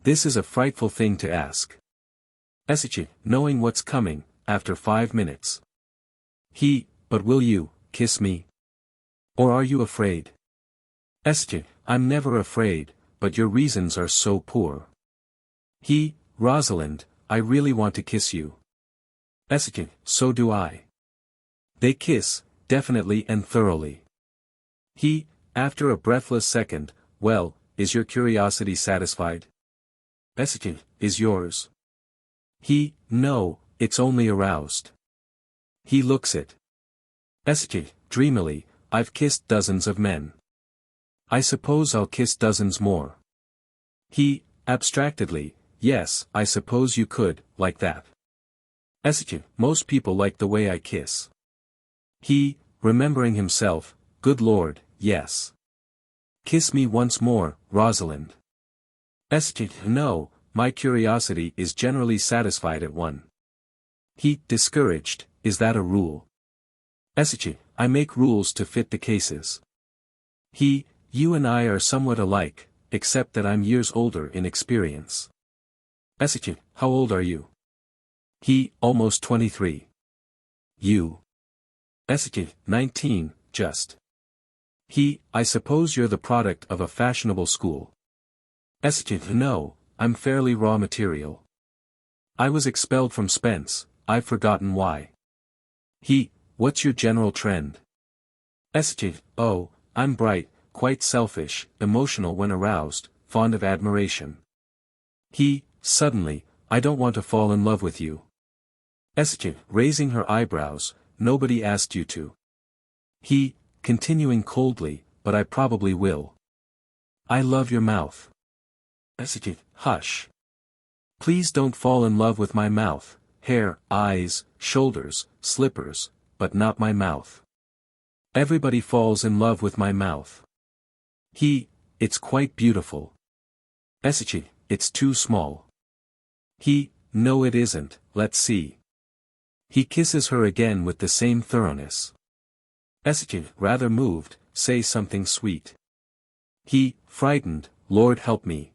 This is a frightful thing to ask. Esseke, knowing what's coming, after 5 minutes. But will you, kiss me? Or are you afraid? Esseke, I'm never afraid, but your reasons are so poor. Rosalind, I really want to kiss you. Esseke, so do I. They kiss, definitely and thoroughly. After a breathless second, well, is your curiosity satisfied? Esseke, is yours? No, it's only aroused. He looks it. Esseke, dreamily, I've kissed dozens of men. I suppose I'll kiss dozens more. Abstractedly, yes, I suppose you could, like that. Esseke, most people like the way I kiss. Remembering himself, good Lord, yes. Kiss me once more, Rosalind. Esseke, no, my curiosity is generally satisfied at one. Discouraged, is that a rule? Esseke, I make rules to fit the cases. You and I are somewhat alike, except that I'm years older in experience. Esseke, how old are you? Almost 23. You? Esseke, 19, just. I suppose you're the product of a fashionable school. Esseke, no, I'm fairly raw material. I was expelled from Spence, I've forgotten why. What's your general trend? Oh, I'm bright, quite selfish, emotional when aroused, fond of admiration. Suddenly, I don't want to fall in love with you. Raising her eyebrows, nobody asked you to. Continuing coldly, but I probably will. I love your mouth. Hush. Please don't fall in love with my mouth, hair, eyes, shoulders, slippers, but not my mouth. Everybody falls in love with my mouth. It's quite beautiful. It's too small. No it isn't, let's see. He kisses her again with the same thoroughness. Rather moved, say something sweet. Frightened, Lord help me.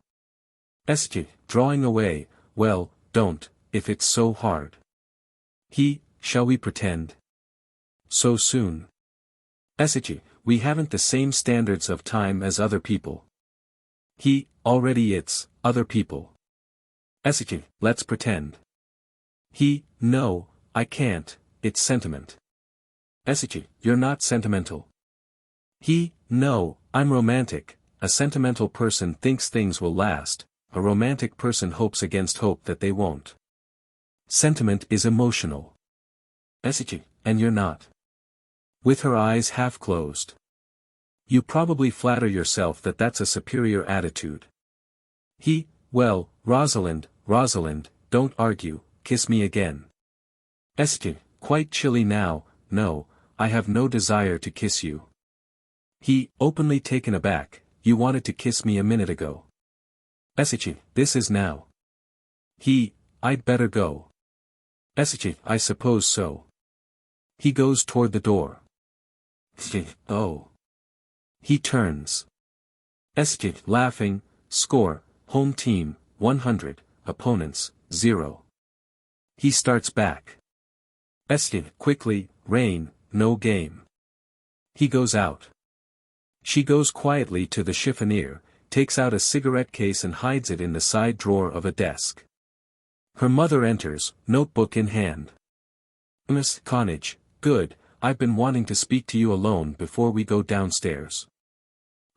Drawing away, well, don't, if it's so hard. Shall we pretend? So soon? We haven't the same standards of time as other people. Already it's, other people. Let's pretend. No, I can't, it's sentiment. You're not sentimental. No, I'm romantic, a sentimental person thinks things will last, a romantic person hopes against hope that they won't. Sentiment is emotional. And you're not. With her eyes half closed. You probably flatter yourself that that's a superior attitude. Well, Rosalind, don't argue, kiss me again. Quite chilly now, no, I have no desire to kiss you. Openly taken aback, you wanted to kiss me a minute ago. This is now. I'd better go. I suppose so. He goes toward the door. Oh. He turns. Laughing, score, home team, 100, opponents, 0. He starts back. Quickly, rain, no game. He goes out. She goes quietly to the chiffonier, takes out a cigarette case and hides it in the side drawer of a desk. Her mother enters, notebook in hand. Miss Connage, good, I've been wanting to speak to you alone before we go downstairs.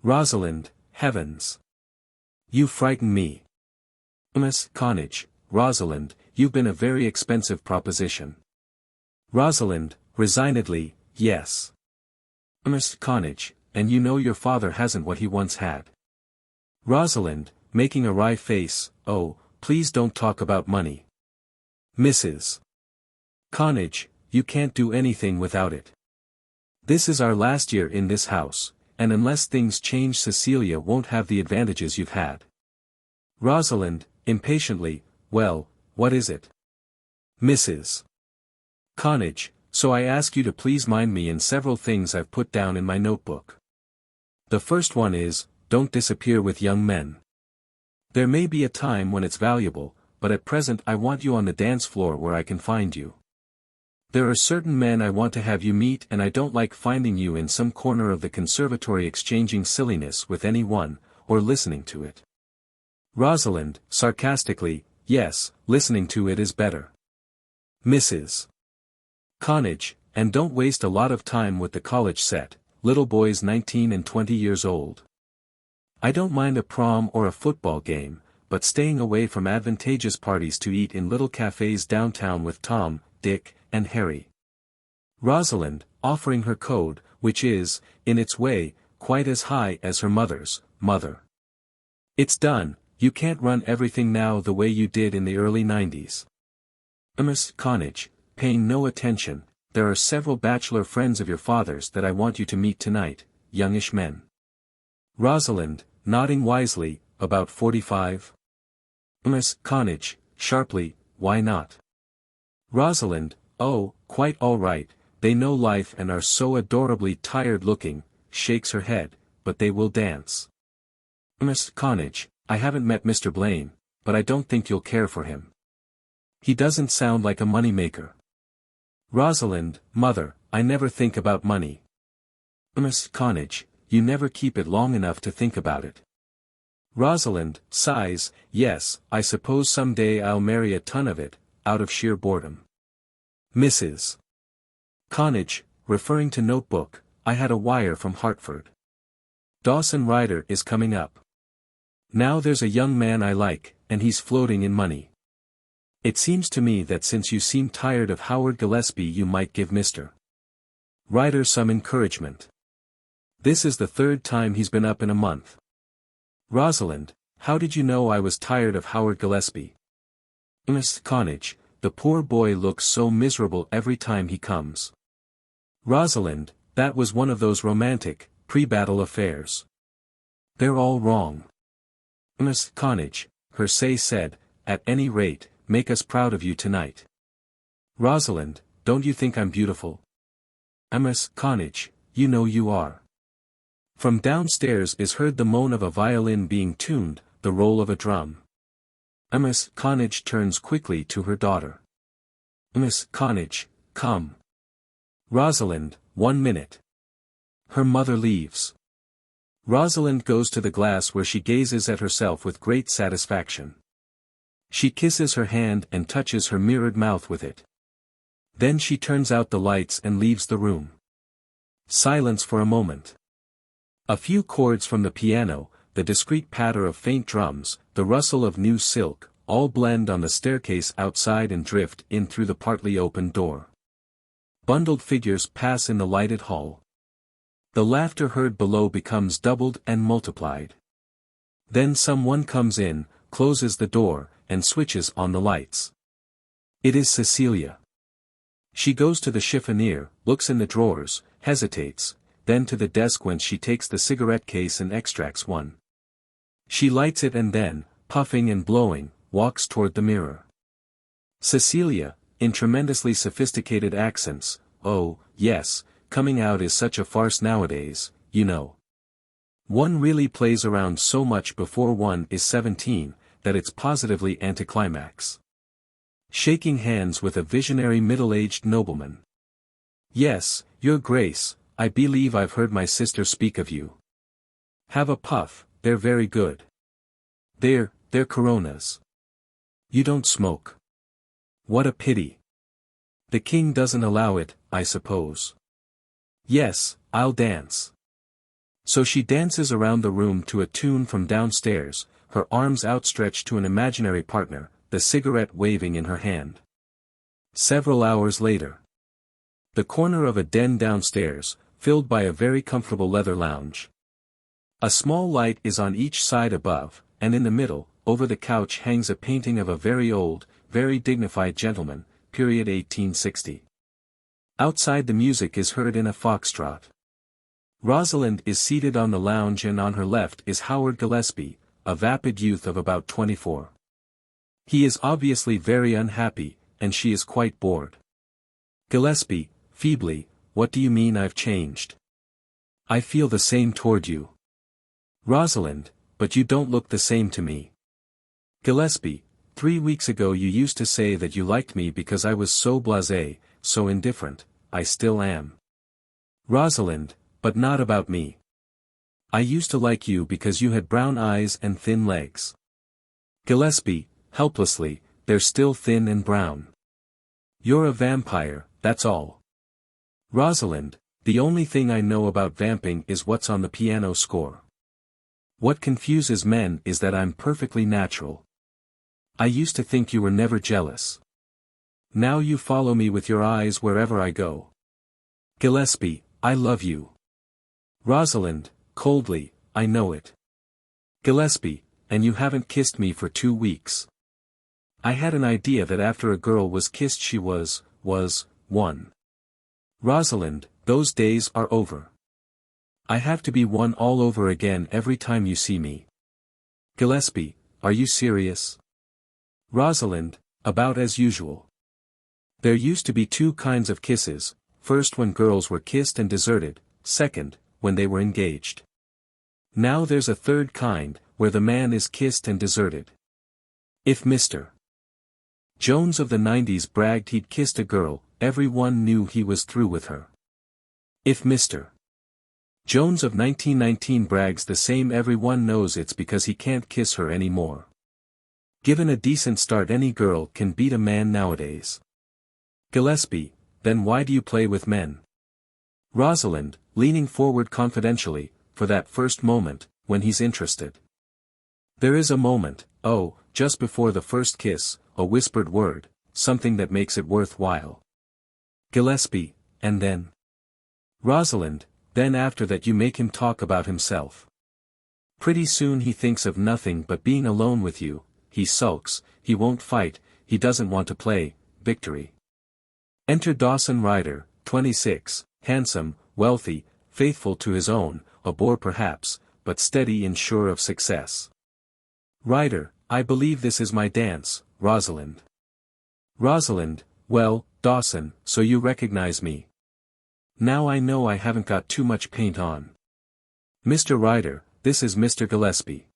Rosalind, heavens. You frighten me. Miss Connage, Rosalind, you've been a very expensive proposition. Rosalind, resignedly, yes. Miss Connage, and you know your father hasn't what he once had. Rosalind, making a wry face, oh, please don't talk about money. Mrs. Connage, you can't do anything without it. This is our last year in this house, and unless things change Cecilia won't have the advantages you've had. Rosalind, impatiently, well, what is it? Mrs. Connage, so I ask you to please mind me in several things I've put down in my notebook. The first one is, don't disappear with young men. There may be a time when it's valuable, but at present I want you on the dance floor where I can find you. There are certain men I want to have you meet and I don't like finding you in some corner of the conservatory exchanging silliness with anyone, or listening to it. Rosalind, sarcastically, yes, listening to it is better. Mrs. Connage, and don't waste a lot of time with the college set, little boys 19 and 20 years old. I don't mind a prom or a football game, but staying away from advantageous parties to eat in little cafes downtown with Tom, Dick, and Harry. Rosalind, offering her code, which is, in its way, quite as high as her mother's, mother. It's done, you can't run everything now the way you did in the early 90s. Miss Connage, paying no attention, there are several bachelor friends of your father's that I want you to meet tonight, youngish men. Rosalind, nodding wisely, about 45. Miss Connage, sharply, why not? Rosalind, oh, quite all right, they know life and are so adorably tired-looking, shakes her head, but they will dance. Miss Connage, I haven't met Mr. Blaine, but I don't think you'll care for him. He doesn't sound like a money-maker. Rosalind, mother, I never think about money. Miss Connage, you never keep it long enough to think about it. Rosalind sighs, yes, I suppose someday I'll marry a ton of it, out of sheer boredom. Mrs. Connage, referring to notebook, I had a wire from Hartford. Dawson Ryder is coming up. Now there's a young man I like, and he's floating in money. It seems to me that since you seem tired of Howard Gillespie you might give Mr. Ryder some encouragement. This is the third time he's been up in a month. Rosalind, how did you know I was tired of Howard Gillespie? Miss Connage, the poor boy looks so miserable every time he comes. Rosalind, that was one of those romantic, pre-battle affairs. They're all wrong. Miss Connage, Hersey said, at any rate, make us proud of you tonight. Rosalind, don't you think I'm beautiful? Miss Connage, you know you are. From downstairs is heard the moan of a violin being tuned, the roll of a drum. Miss Connage turns quickly to her daughter. Miss Connage, come. Rosalind, 1 minute. Her mother leaves. Rosalind goes to the glass where she gazes at herself with great satisfaction. She kisses her hand and touches her mirrored mouth with it. Then she turns out the lights and leaves the room. Silence for a moment. A few chords from the piano, the discreet patter of faint drums, the rustle of new silk, all blend on the staircase outside and drift in through the partly open door. Bundled figures pass in the lighted hall. The laughter heard below becomes doubled and multiplied. Then someone comes in, closes the door, and switches on the lights. It is Cecilia. She goes to the chiffonier, looks in the drawers, hesitates, then to the desk whence she takes the cigarette case and extracts one. She lights it and then, puffing and blowing, walks toward the mirror. Cecilia, in tremendously sophisticated accents, oh, yes, coming out is such a farce nowadays, you know. One really plays around so much before one is 17, that it's positively anticlimax. Shaking hands with a visionary middle-aged nobleman. Yes, Your Grace, I believe I've heard my sister speak of you. Have a puff, they're very good. They're Coronas. You don't smoke. What a pity. The king doesn't allow it, I suppose. Yes, I'll dance. So she dances around the room to a tune from downstairs, her arms outstretched to an imaginary partner, the cigarette waving in her hand. Several hours later. The corner of a den downstairs, filled by a very comfortable leather lounge. A small light is on each side above, and in the middle, over the couch hangs a painting of a very old, very dignified gentleman, period 1860. Outside the music is heard in a foxtrot. Rosalind is seated on the lounge and on her left is Howard Gillespie, a vapid youth of about 24. He is obviously very unhappy, and she is quite bored. Gillespie, feebly, what do you mean I've changed? I feel the same toward you. Rosalind, but you don't look the same to me. Gillespie, 3 weeks ago you used to say that you liked me because I was so blasé, so indifferent, I still am. Rosalind, but not about me. I used to like you because you had brown eyes and thin legs. Gillespie, helplessly, they're still thin and brown. You're a vampire, that's all. Rosalind, the only thing I know about vamping is what's on the piano score. What confuses men is that I'm perfectly natural. I used to think you were never jealous. Now you follow me with your eyes wherever I go. Gillespie, I love you. Rosalind, coldly, I know it. Gillespie, and you haven't kissed me for 2 weeks. I had an idea that after a girl was kissed she was one. Rosalind, those days are over. I have to be one all over again every time you see me. Gillespie, are you serious? Rosalind, about as usual. There used to be 2 kinds of kisses, first when girls were kissed and deserted, second, when they were engaged. Now there's a third kind, where the man is kissed and deserted. If Mr. Jones of the 90s bragged he'd kissed a girl, everyone knew he was through with her. If Mr. Jones of 1919 brags the same. Everyone knows it's because he can't kiss her anymore. Given a decent start, any girl can beat a man nowadays. Gillespie, then why do you play with men? Rosalind, leaning forward confidentially, for that first moment, when he's interested. There is a moment, oh, just before the first kiss, a whispered word, something that makes it worthwhile. Gillespie, and then? Rosalind, then after that you make him talk about himself. Pretty soon he thinks of nothing but being alone with you, he sulks, he won't fight, he doesn't want to play, victory. Enter Dawson Ryder, 26, handsome, wealthy, faithful to his own, a bore perhaps, but steady and sure of success. Ryder, I believe this is my dance, Rosalind. Rosalind, well, Dawson, so you recognize me. Now I know I haven't got too much paint on. Mr. Ryder, this is Mr. Gillespie.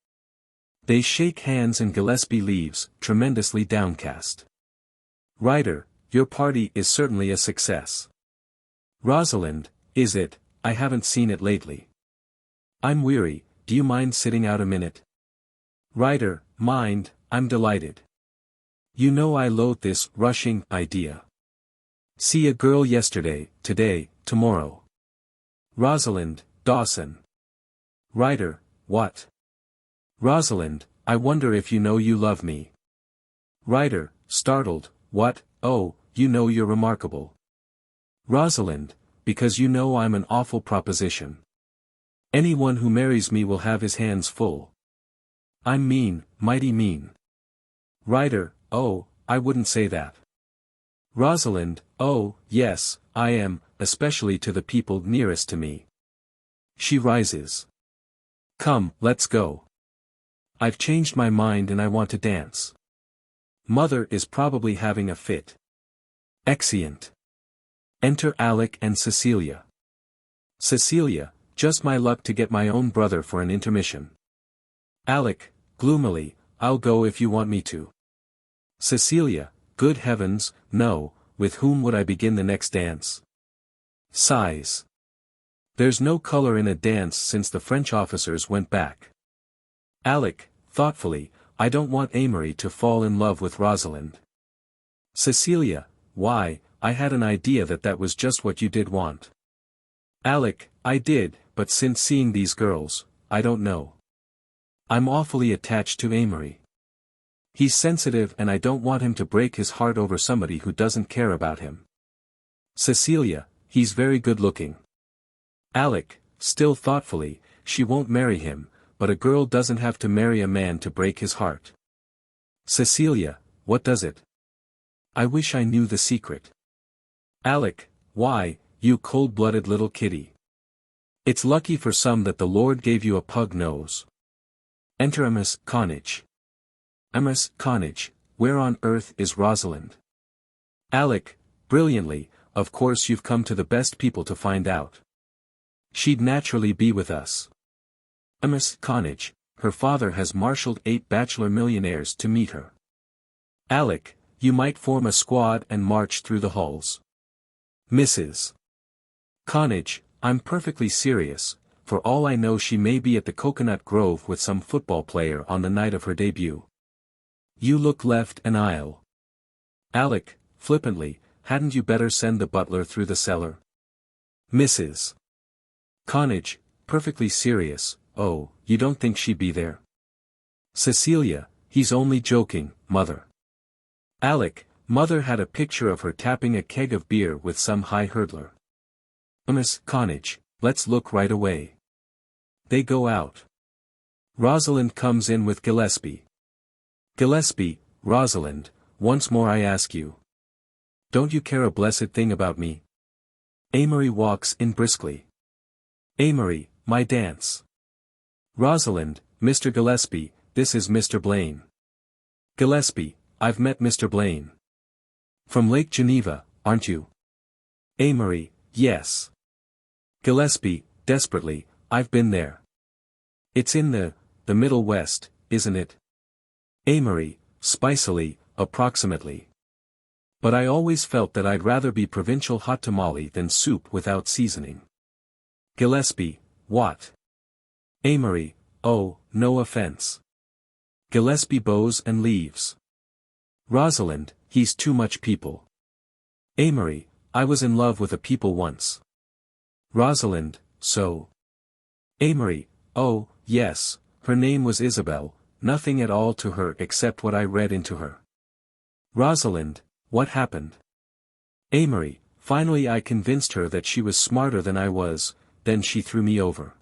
They shake hands and Gillespie leaves, tremendously downcast. Ryder, your party is certainly a success. Rosalind, is it? I haven't seen it lately. I'm weary, do you mind sitting out a minute? Ryder, mind, I'm delighted. You know I loathe this rushing idea. See a girl yesterday, today, tomorrow. Rosalind, Dawson. Ryder, what? Rosalind, I wonder if you know you love me. Ryder, startled, what? Oh, you know you're remarkable. Rosalind, because you know I'm an awful proposition. Anyone who marries me will have his hands full. I'm mean, mighty mean. Ryder, oh, I wouldn't say that. Rosalind, oh, yes, I am, especially to the people nearest to me. She rises. Come, let's go. I've changed my mind and I want to dance. Mother is probably having a fit. Exeunt. Enter Alec and Cecilia. Cecilia, just my luck to get my own brother for an intermission. Alec, gloomily, I'll go if you want me to. Cecilia, good heavens, no, with whom would I begin the next dance? Sighs. There's no color in a dance since the French officers went back. Alec, thoughtfully, I don't want Amory to fall in love with Rosalind. Cecilia, why, I had an idea that was just what you did want. Alec, I did, but since seeing these girls, I don't know. I'm awfully attached to Amory. He's sensitive and I don't want him to break his heart over somebody who doesn't care about him. Cecilia, he's very good looking. Alec, still thoughtfully, she won't marry him, but a girl doesn't have to marry a man to break his heart. Cecilia, what does it? I wish I knew the secret. Alec, why, you cold-blooded little kitty. It's lucky for some that the Lord gave you a pug nose. Enter Amos Connage. Amos Connage, where on earth is Rosalind? Alec, brilliantly, of course you've come to the best people to find out. She'd naturally be with us. Amos Connage, her father has marshaled 8 bachelor millionaires to meet her. Alec, you might form a squad and march through the halls. Mrs. Connage, I'm perfectly serious, for all I know she may be at the Coconut Grove with some football player on the night of her debut. You look left an aisle. Alec, flippantly, hadn't you better send the butler through the cellar? Mrs. Connage, perfectly serious, oh, you don't think she'd be there? Cecilia, he's only joking, mother. Alec, mother had a picture of her tapping a keg of beer with some high hurdler. Amos Connage, let's look right away. They go out. Rosalind comes in with Gillespie. Gillespie, Rosalind, once more I ask you. Don't you care a blessed thing about me? Amory walks in briskly. Amory, my dance. Rosalind, Mr. Gillespie, this is Mr. Blaine. Gillespie, I've met Mr. Blaine. From Lake Geneva, aren't you? Amory, yes. Gillespie, desperately, I've been there. It's in the Middle West, isn't it? Amory, spicily, approximately. But I always felt that I'd rather be provincial hot tamale than soup without seasoning. Gillespie, what? Amory, oh, no offense. Gillespie bows and leaves. Rosalind, he's too much people. Amory, I was in love with a people once. Rosalind, so. Amory, oh, yes, her name was Isabel, nothing at all to her except what I read into her. Rosalind, what happened? Amory, finally I convinced her that she was smarter than I was, then she threw me over.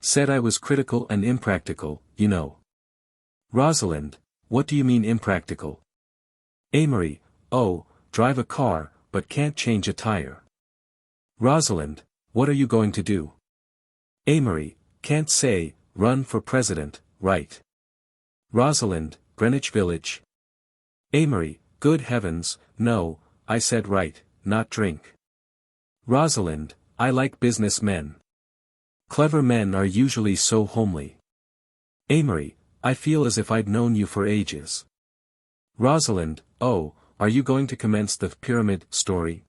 Said I was critical and impractical, you know. Rosalind, what do you mean impractical? Amory, oh, drive a car, but can't change a tire. Rosalind, what are you going to do? Amory, can't say, run for president, right? Rosalind, Greenwich Village. Amory, good heavens, no, I said right, not drink. Rosalind, I like businessmen. Clever men are usually so homely. Amory, I feel as if I'd known you for ages. Rosalind, oh, are you going to commence the pyramid story?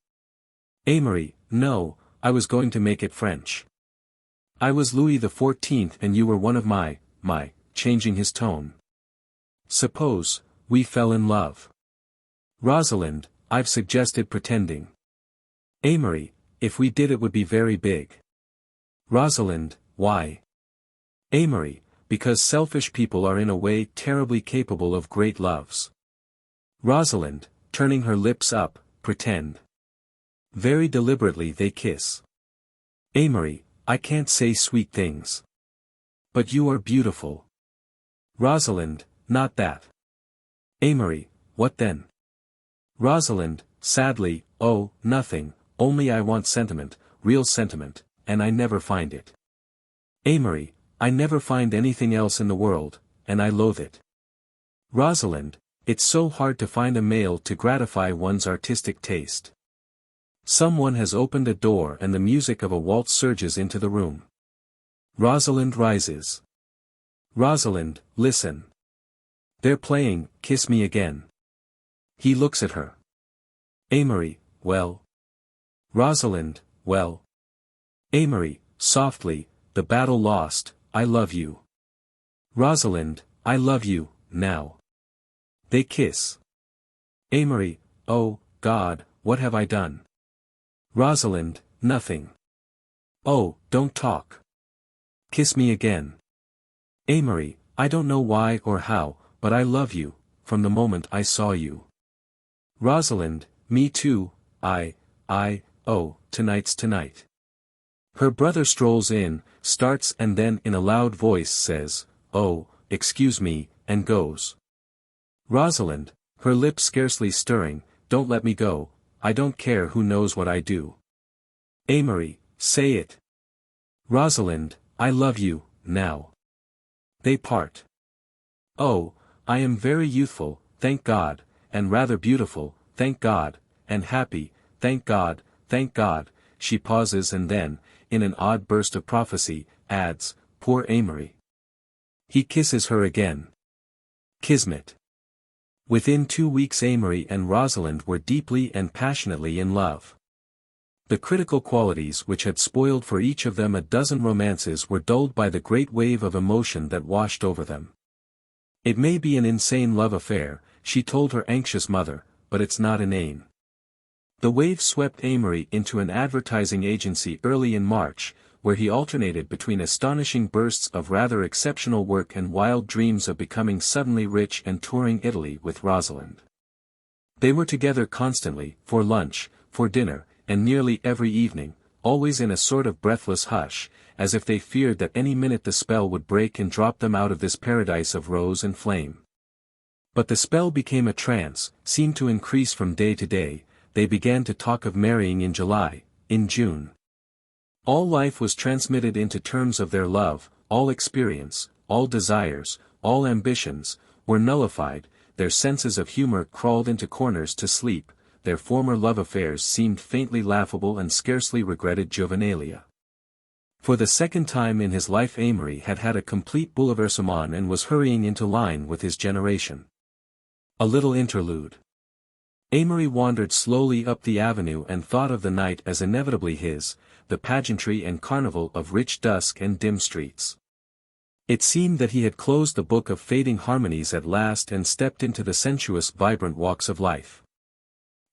Amory, no, I was going to make it French. I was Louis XIV and you were one of my, changing his tone. Suppose, we fell in love. Rosalind, I've suggested pretending. Amory, if we did it would be very big. Rosalind, why? Amory, because selfish people are in a way terribly capable of great loves. Rosalind, turning her lips up, pretend. Very deliberately they kiss. Amory, I can't say sweet things. But you are beautiful. Rosalind, not that. Amory, what then? Rosalind, sadly, oh, nothing, only I want sentiment, real sentiment, and I never find it. Amory, I never find anything else in the world, and I loathe it. Rosalind, it's so hard to find a male to gratify one's artistic taste. Someone has opened a door and the music of a waltz surges into the room. Rosalind rises. Rosalind, listen. They're playing, Kiss Me Again. He looks at her. Amory, well. Rosalind, well. Amory, softly, the battle lost, I love you. Rosalind, I love you, now. They kiss. Amory, oh, God, what have I done? Rosalind, nothing. Oh, don't talk. Kiss me again. Amory, I don't know why or how, but I love you, from the moment I saw you. Rosalind, me too, oh, tonight's tonight. Her brother strolls in, starts and then in a loud voice says, oh, excuse me, and goes. Rosalind, her lips scarcely stirring, don't let me go, I don't care who knows what I do. Amory, say it. Rosalind, I love you, now. They part. Oh, I am very youthful, thank God, and rather beautiful, thank God, and happy, thank God, she pauses and then, in an odd burst of prophecy, adds, poor Amory. He kisses her again. Kismet. Within 2 weeks Amory and Rosalind were deeply and passionately in love. The critical qualities which had spoiled for each of them a dozen romances were dulled by the great wave of emotion that washed over them. It may be an insane love affair, she told her anxious mother, but it's not inane. The wave swept Amory into an advertising agency early in March, where he alternated between astonishing bursts of rather exceptional work and wild dreams of becoming suddenly rich and touring Italy with Rosalind. They were together constantly, for lunch, for dinner, and nearly every evening, always in a sort of breathless hush, as if they feared that any minute the spell would break and drop them out of this paradise of rose and flame. But the spell became a trance, seemed to increase from day to day. They began to talk of marrying in July, in June. All life was transmitted into terms of their love, all experience, all desires, all ambitions, were nullified, their senses of humor crawled into corners to sleep, their former love affairs seemed faintly laughable and scarcely regretted juvenilia. For the second time in his life Amory had had a complete bouleversement and was hurrying into line with his generation. A little interlude. Amory wandered slowly up the avenue and thought of the night as inevitably his, the pageantry and carnival of rich dusk and dim streets. It seemed that he had closed the book of fading harmonies at last and stepped into the sensuous vibrant walks of life.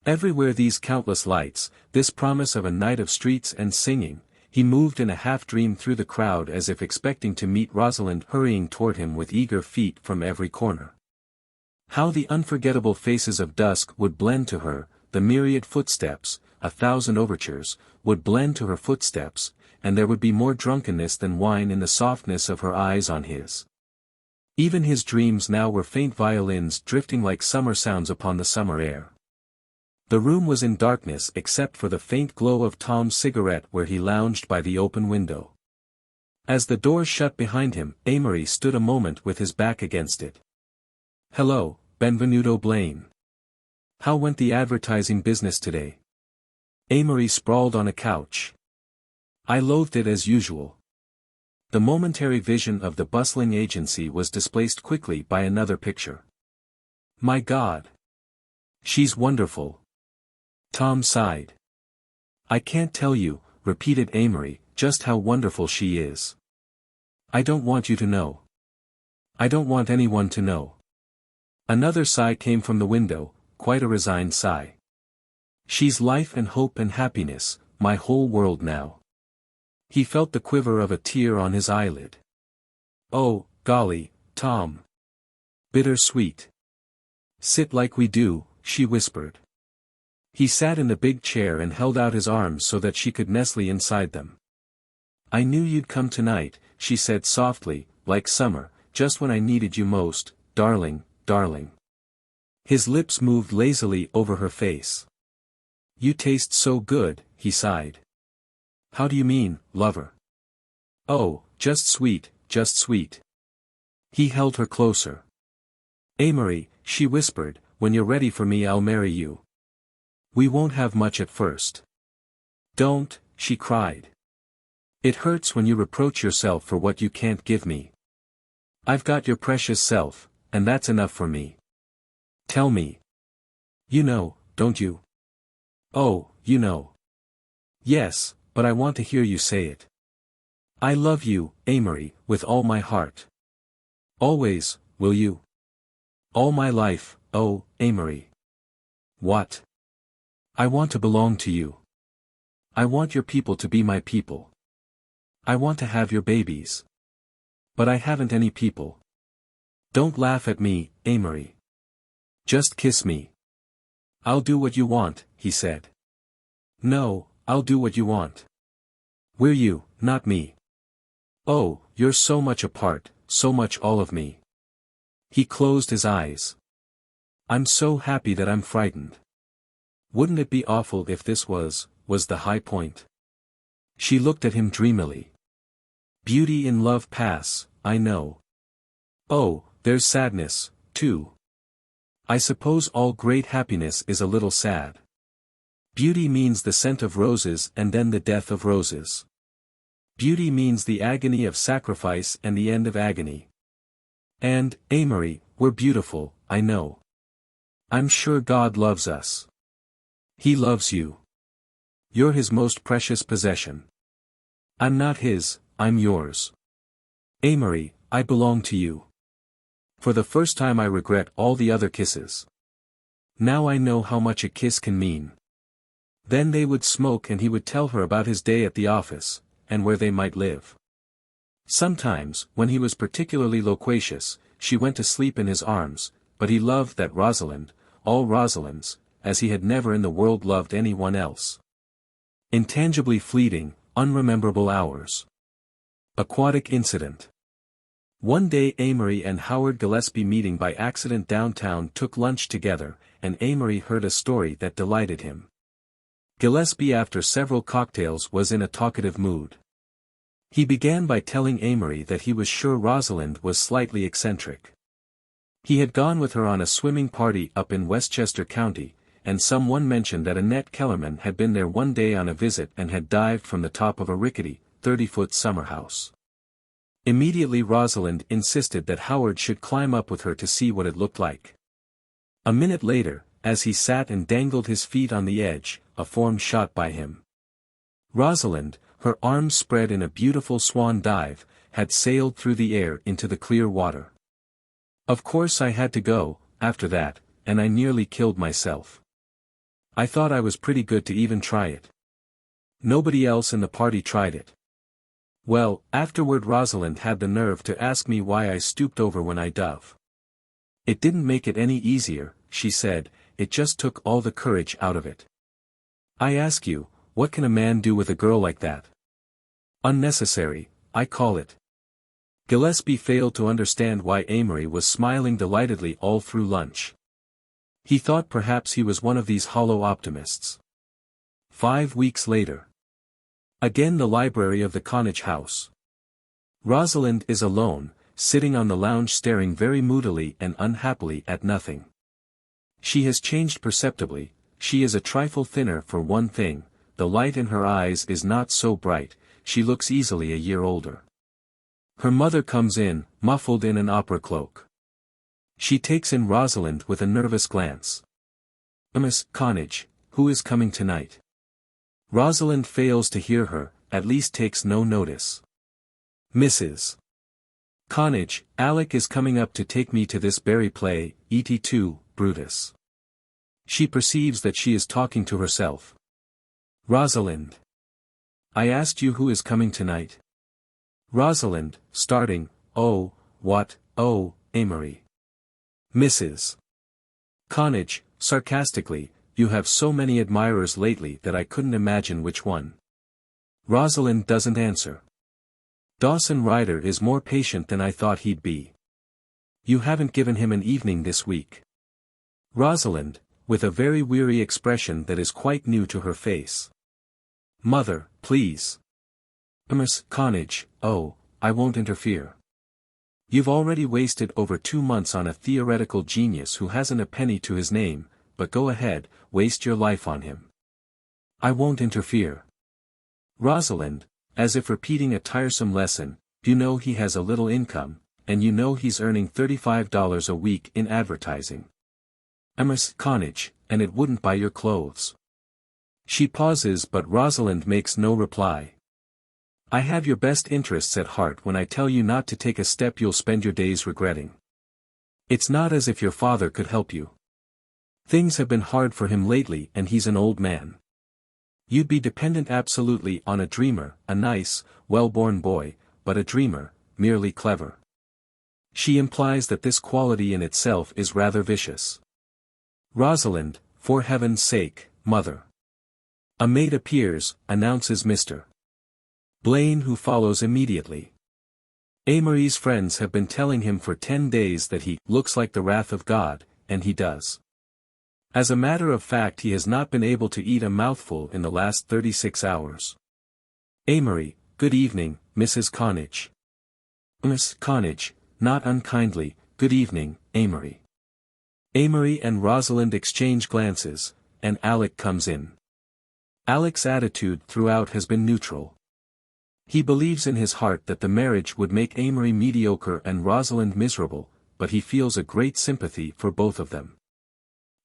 Everywhere these countless lights, this promise of a night of streets and singing, he moved in a half-dream through the crowd as if expecting to meet Rosalind hurrying toward him with eager feet from every corner. How the unforgettable faces of dusk would blend to her, the myriad footsteps, 1,000 overtures, would blend to her footsteps, and there would be more drunkenness than wine in the softness of her eyes on his. Even his dreams now were faint violins drifting like summer sounds upon the summer air. The room was in darkness except for the faint glow of Tom's cigarette where he lounged by the open window. As the door shut behind him, Amory stood a moment with his back against it. "Hello, Benvenuto Blaine. How went the advertising business today?" Amory sprawled on a couch. "I loathed it as usual." The momentary vision of the bustling agency was displaced quickly by another picture. "My God! She's wonderful." Tom sighed. "I can't tell you," repeated Amory, "just how wonderful she is. I don't want you to know. I don't want anyone to know." Another sigh came from the window, quite a resigned sigh. "She's life and hope and happiness, my whole world now." He felt the quiver of a tear on his eyelid. "Oh, golly, Tom. Bitter-sweet." "Sit like we do," she whispered. He sat in the big chair and held out his arms so that she could nestle inside them. "I knew you'd come tonight," she said softly, "like summer, just when I needed you most, darling, darling." His lips moved lazily over her face. "You taste so good," he sighed. "How do you mean, lover?" "Oh, just sweet, just sweet." He held her closer. "Amory," she whispered, "when you're ready for me I'll marry you. We won't have much at first." "Don't," she cried. "It hurts when you reproach yourself for what you can't give me. I've got your precious self, and that's enough for me. Tell me. You know, don't you?" "Oh, you know." "Yes, but I want to hear you say it." "I love you, Amory, with all my heart." "Always, will you?" "All my life, oh, Amory." "What?" "I want to belong to you. I want your people to be my people. I want to have your babies. But I haven't any people." "Don't laugh at me, Amory. Just kiss me." "I'll do what you want," he said. "No, I'll do what you want." "We're you, not me." "Oh, you're so much a part, so much all of me." He closed his eyes. "I'm so happy that I'm frightened. Wouldn't it be awful if this was the high point?" She looked at him dreamily. "Beauty in love pass, I know. Oh, there's sadness, too. I suppose all great happiness is a little sad. Beauty means the scent of roses and then the death of roses. Beauty means the agony of sacrifice and the end of agony. And, Amory, we're beautiful, I know. I'm sure God loves us. He loves you. You're his most precious possession. I'm not his, I'm yours. Amory, I belong to you. For the first time I regret all the other kisses. Now I know how much a kiss can mean." Then they would smoke and he would tell her about his day at the office, and where they might live. Sometimes, when he was particularly loquacious, she went to sleep in his arms, but he loved that Rosalind, all Rosalinds, as he had never in the world loved anyone else. Intangibly fleeting, unrememberable hours. Aquatic incident. One day Amory and Howard Gillespie meeting by accident downtown took lunch together, and Amory heard a story that delighted him. Gillespie after several cocktails was in a talkative mood. He began by telling Amory that he was sure Rosalind was slightly eccentric. He had gone with her on a swimming party up in Westchester County, and someone mentioned that Annette Kellerman had been there one day on a visit and had dived from the top of a rickety, 30-foot summer house. Immediately Rosalind insisted that Howard should climb up with her to see what it looked like. A minute later, as he sat and dangled his feet on the edge, a form shot by him. Rosalind, her arms spread in a beautiful swan dive, had sailed through the air into the clear water. Of course I had to go, after that, and I nearly killed myself. I thought I was pretty good to even try it. Nobody else in the party tried it. Well, afterward Rosalind had the nerve to ask me why I stooped over when I dove. It didn't make it any easier, she said, it just took all the courage out of it. I ask you, what can a man do with a girl like that? Unnecessary, I call it. Gillespie failed to understand why Amory was smiling delightedly all through lunch. He thought perhaps he was one of these hollow optimists. 5 weeks later. Again the library of the Connage house. Rosalind is alone, sitting on the lounge staring very moodily and unhappily at nothing. She has changed perceptibly, she is a trifle thinner for one thing, the light in her eyes is not so bright, she looks easily a year older. Her mother comes in, muffled in an opera cloak. She takes in Rosalind with a nervous glance. Miss Connage, who is coming tonight? Rosalind fails to hear her, at least takes no notice. Mrs. Connage, Alec is coming up to take me to this Barry play, Et2, Brutus. She perceives that she is talking to herself. Rosalind. I asked you who is coming tonight. Rosalind, starting, oh, what, oh, Amory. Mrs. Connage, sarcastically, you have so many admirers lately that I couldn't imagine which one. Rosalind doesn't answer. Dawson Ryder is more patient than I thought he'd be. You haven't given him an evening this week. Rosalind, with a very weary expression that is quite new to her face. Mother, please. Miss Connage, oh, I won't interfere. You've already wasted over 2 months on a theoretical genius who hasn't a penny to his name, but go ahead, waste your life on him. I won't interfere. Rosalind, as if repeating a tiresome lesson, you know he has a little income, and you know he's earning $35 a week in advertising. Miss Connage, and it wouldn't buy your clothes. She pauses but Rosalind makes no reply. I have your best interests at heart when I tell you not to take a step you'll spend your days regretting. It's not as if your father could help you. Things have been hard for him lately and he's an old man. You'd be dependent absolutely on a dreamer, a nice, well-born boy, but a dreamer, merely clever. She implies that this quality in itself is rather vicious. Rosalind, for heaven's sake, mother. A maid appears, announces Mr. Blaine, who follows immediately. Amory's friends have been telling him for 10 days that he looks like the wrath of God, and he does. As a matter of fact, he has not been able to eat a mouthful in the last 36 hours. Amory, good evening, Mrs. Connage. Miss Connage, not unkindly, good evening, Amory. Amory and Rosalind exchange glances, and Alec comes in. Alec's attitude throughout has been neutral. He believes in his heart that the marriage would make Amory mediocre and Rosalind miserable, but he feels a great sympathy for both of them.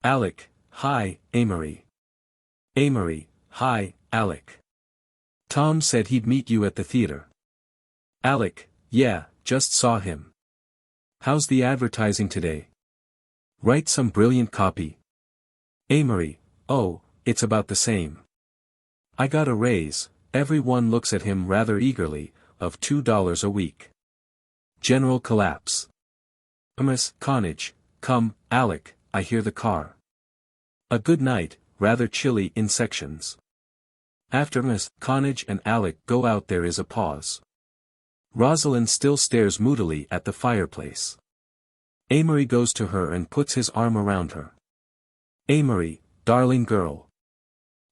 Alec, hi, Amory. Amory, hi, Alec. Tom said he'd meet you at the theater. Alec, yeah, just saw him. How's the advertising today? Write some brilliant copy. Amory, oh, it's about the same. I got a raise, everyone looks at him rather eagerly, of $2 a week. General collapse. Miss Connage, come, Alec, I hear the car. A good night, rather chilly in sections. After Miss Connage and Alec go out there is a pause. Rosalind still stares moodily at the fireplace. Amory goes to her and puts his arm around her. Amory, darling girl.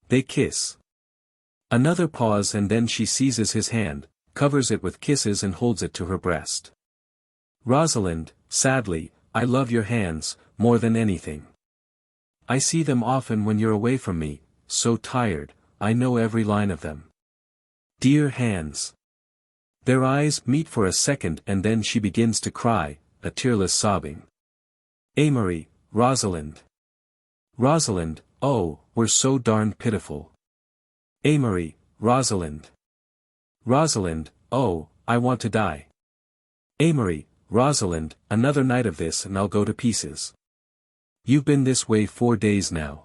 They kiss. Another pause and then she seizes his hand, covers it with kisses and holds it to her breast. Rosalind, sadly, I love your hands, more than anything. I see them often when you're away from me, so tired, I know every line of them. Dear hands. Their eyes meet for a second and then she begins to cry, a tearless sobbing. Amory, Rosalind. Rosalind, oh, we're so darned pitiful. Amory, Rosalind. Rosalind, oh, I want to die. Amory, Rosalind, another night of this and I'll go to pieces. You've been this way 4 days now.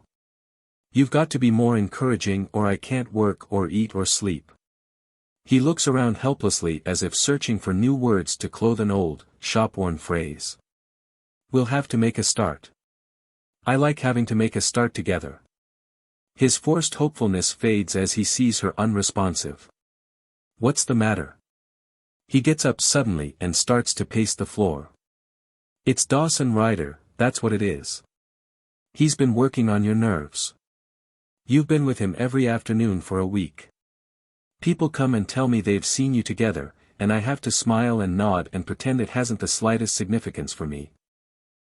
You've got to be more encouraging or I can't work or eat or sleep. He looks around helplessly as if searching for new words to clothe an old, shop-worn phrase. We'll have to make a start. I like having to make a start together. His forced hopefulness fades as he sees her unresponsive. What's the matter? He gets up suddenly and starts to pace the floor. It's Dawson Ryder, that's what it is. He's been working on your nerves. You've been with him every afternoon for a week. People come and tell me they've seen you together, and I have to smile and nod and pretend it hasn't the slightest significance for me.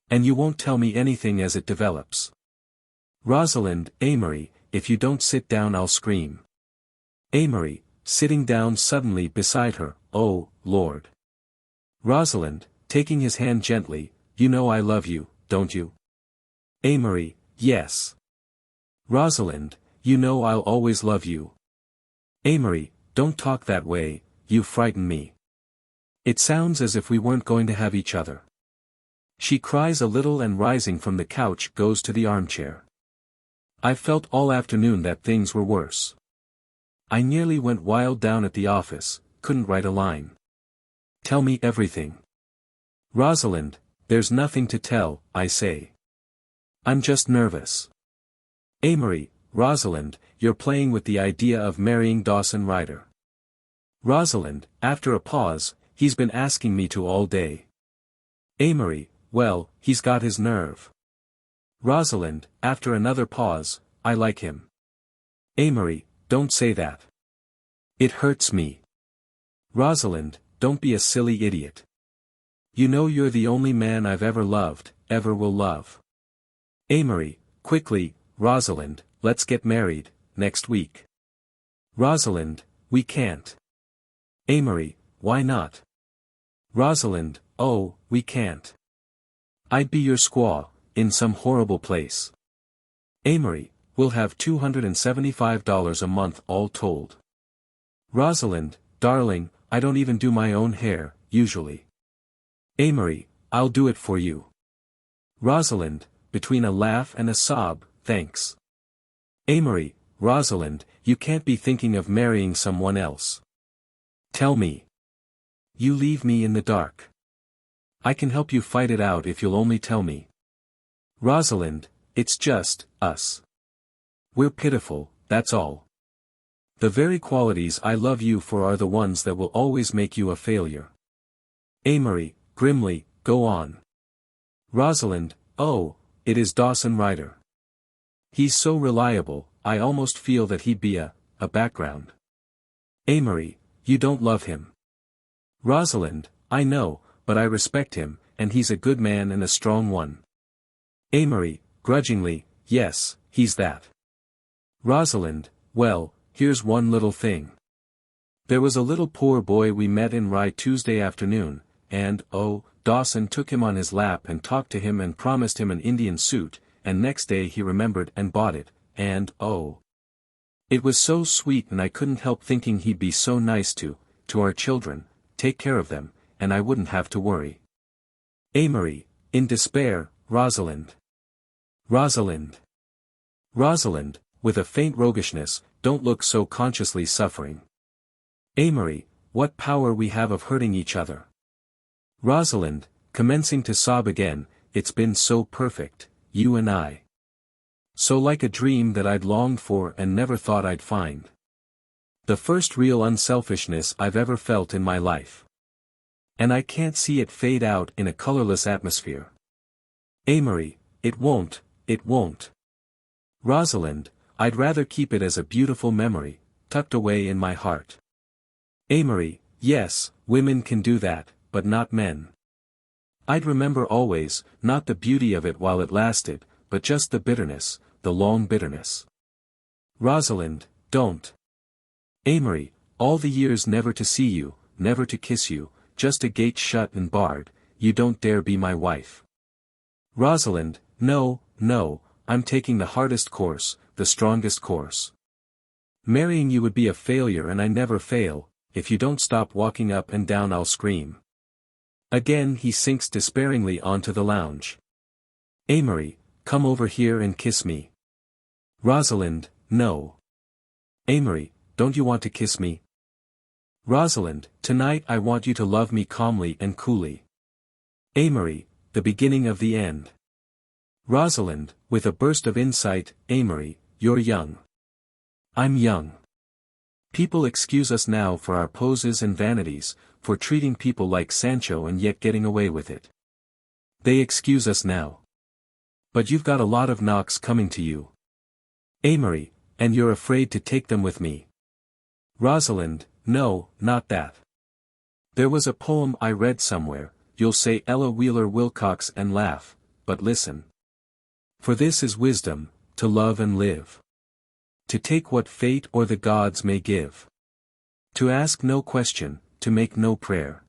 And you won't tell me anything as it develops. Rosalind, Amory, if you don't sit down I'll scream. Amory, sitting down suddenly beside her, oh, Lord. Rosalind, taking his hand gently, you know I love you, don't you? Amory, yes. Rosalind, you know I'll always love you. Amory, don't talk that way, you frighten me. It sounds as if we weren't going to have each other. She cries a little and rising from the couch goes to the armchair. I've felt all afternoon that things were worse. I nearly went wild down at the office, couldn't write a line. Tell me everything. Rosalind, there's nothing to tell, I say. I'm just nervous. Amory, Rosalind, you're playing with the idea of marrying Dawson Ryder. Rosalind, after a pause, he's been asking me to all day. Amory, well, he's got his nerve. Rosalind, after another pause, I like him. Amory, don't say that. It hurts me. Rosalind, don't be a silly idiot. You know you're the only man I've ever loved, ever will love. Amory, quickly, Rosalind, let's get married, next week. Rosalind, we can't. Amory, why not? Rosalind, oh, we can't. I'd be your squaw, in some horrible place. Amory, we'll have $275 a month all told. Rosalind, darling, I don't even do my own hair, usually. Amory, I'll do it for you. Rosalind, between a laugh and a sob, thanks. Amory, Rosalind, you can't be thinking of marrying someone else. Tell me. You leave me in the dark. I can help you fight it out if you'll only tell me. Rosalind, it's just, us. We're pitiful, that's all. The very qualities I love you for are the ones that will always make you a failure. Amory, grimly, go on. Rosalind, oh, it is Dawson Ryder. He's so reliable, I almost feel that he'd be a background. Amory, you don't love him. Rosalind, I know, but I respect him, and he's a good man and a strong one. Amory, grudgingly, yes, he's that. Rosalind, well, here's one little thing. There was a little poor boy we met in Rye Tuesday afternoon, and, oh, Dawson took him on his lap and talked to him and promised him an Indian suit, and next day he remembered and bought it, and, oh. It was so sweet and I couldn't help thinking he'd be so nice to our children, take care of them, and I wouldn't have to worry. Amory, in despair, Rosalind. Rosalind. Rosalind, with a faint roguishness, don't look so consciously suffering. Amory, what power we have of hurting each other. Rosalind, commencing to sob again, it's been so perfect, you and I. So like a dream that I'd longed for and never thought I'd find. The first real unselfishness I've ever felt in my life. And I can't see it fade out in a colorless atmosphere. Amory, it won't, it won't. Rosalind, I'd rather keep it as a beautiful memory, tucked away in my heart. Amory, yes, women can do that, but not men. I'd remember always, not the beauty of it while it lasted, but just the bitterness, the long bitterness. Rosalind, don't. Amory, all the years never to see you, never to kiss you, just a gate shut and barred, you don't dare be my wife. Rosalind, no, no, I'm taking the hardest course, the strongest course. Marrying you would be a failure and I never fail, if you don't stop walking up and down I'll scream. Again he sinks despairingly onto the lounge. Amory, come over here and kiss me. Rosalind, no. Amory, don't you want to kiss me? Rosalind, tonight I want you to love me calmly and coolly. Amory, the beginning of the end. Rosalind, with a burst of insight, Amory, you're young. I'm young. People excuse us now for our poses and vanities, for treating people like Sancho and yet getting away with it. They excuse us now. But you've got a lot of knocks coming to you. Amory, and you're afraid to take them with me. Rosalind, no, not that. There was a poem I read somewhere, you'll say Ella Wheeler Wilcox and laugh, but listen. For this is wisdom, to love and live. To take what fate or the gods may give. To ask no question, to make no prayer.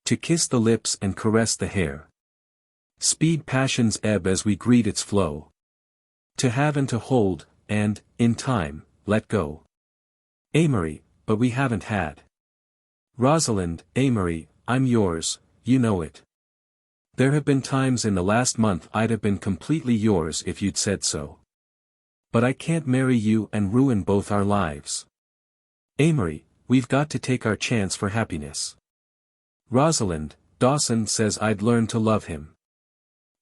To kiss the lips and caress the hair. Speed passion's ebb as we greet its flow. To have and to hold, and, in time, let go. Amory, but we haven't had. Rosalind, Amory, I'm yours, you know it. There have been times in the last month I'd have been completely yours if you'd said so. But I can't marry you and ruin both our lives. Amory, we've got to take our chance for happiness. Rosalind, Dawson says I'd learn to love him.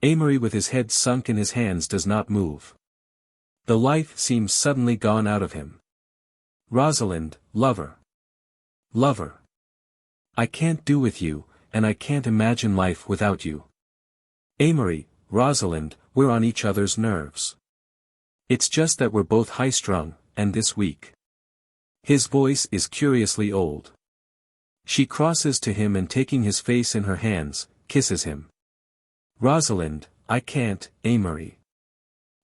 Amory with his head sunk in his hands does not move. The life seems suddenly gone out of him. Rosalind, lover. Lover. I can't do with you, and I can't imagine life without you. Amory, Rosalind, we're on each other's nerves. It's just that we're both high-strung, and this week. His voice is curiously old. She crosses to him and taking his face in her hands, kisses him. Rosalind, I can't, Amory.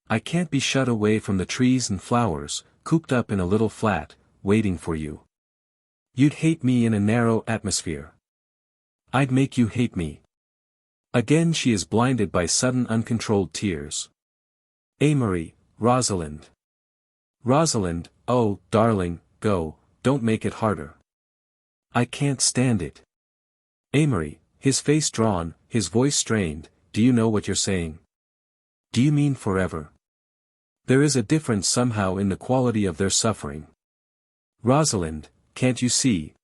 I can't be shut away from the trees and flowers, cooped up in a little flat, waiting for you. You'd hate me in a narrow atmosphere. I'd make you hate me. Again she is blinded by sudden uncontrolled tears. Amory, Rosalind. Rosalind, oh, darling, go, don't make it harder. I can't stand it. Amory, his face drawn, his voice strained, do you know what you're saying? Do you mean forever? There is a difference somehow in the quality of their suffering. Rosalind, can't you see?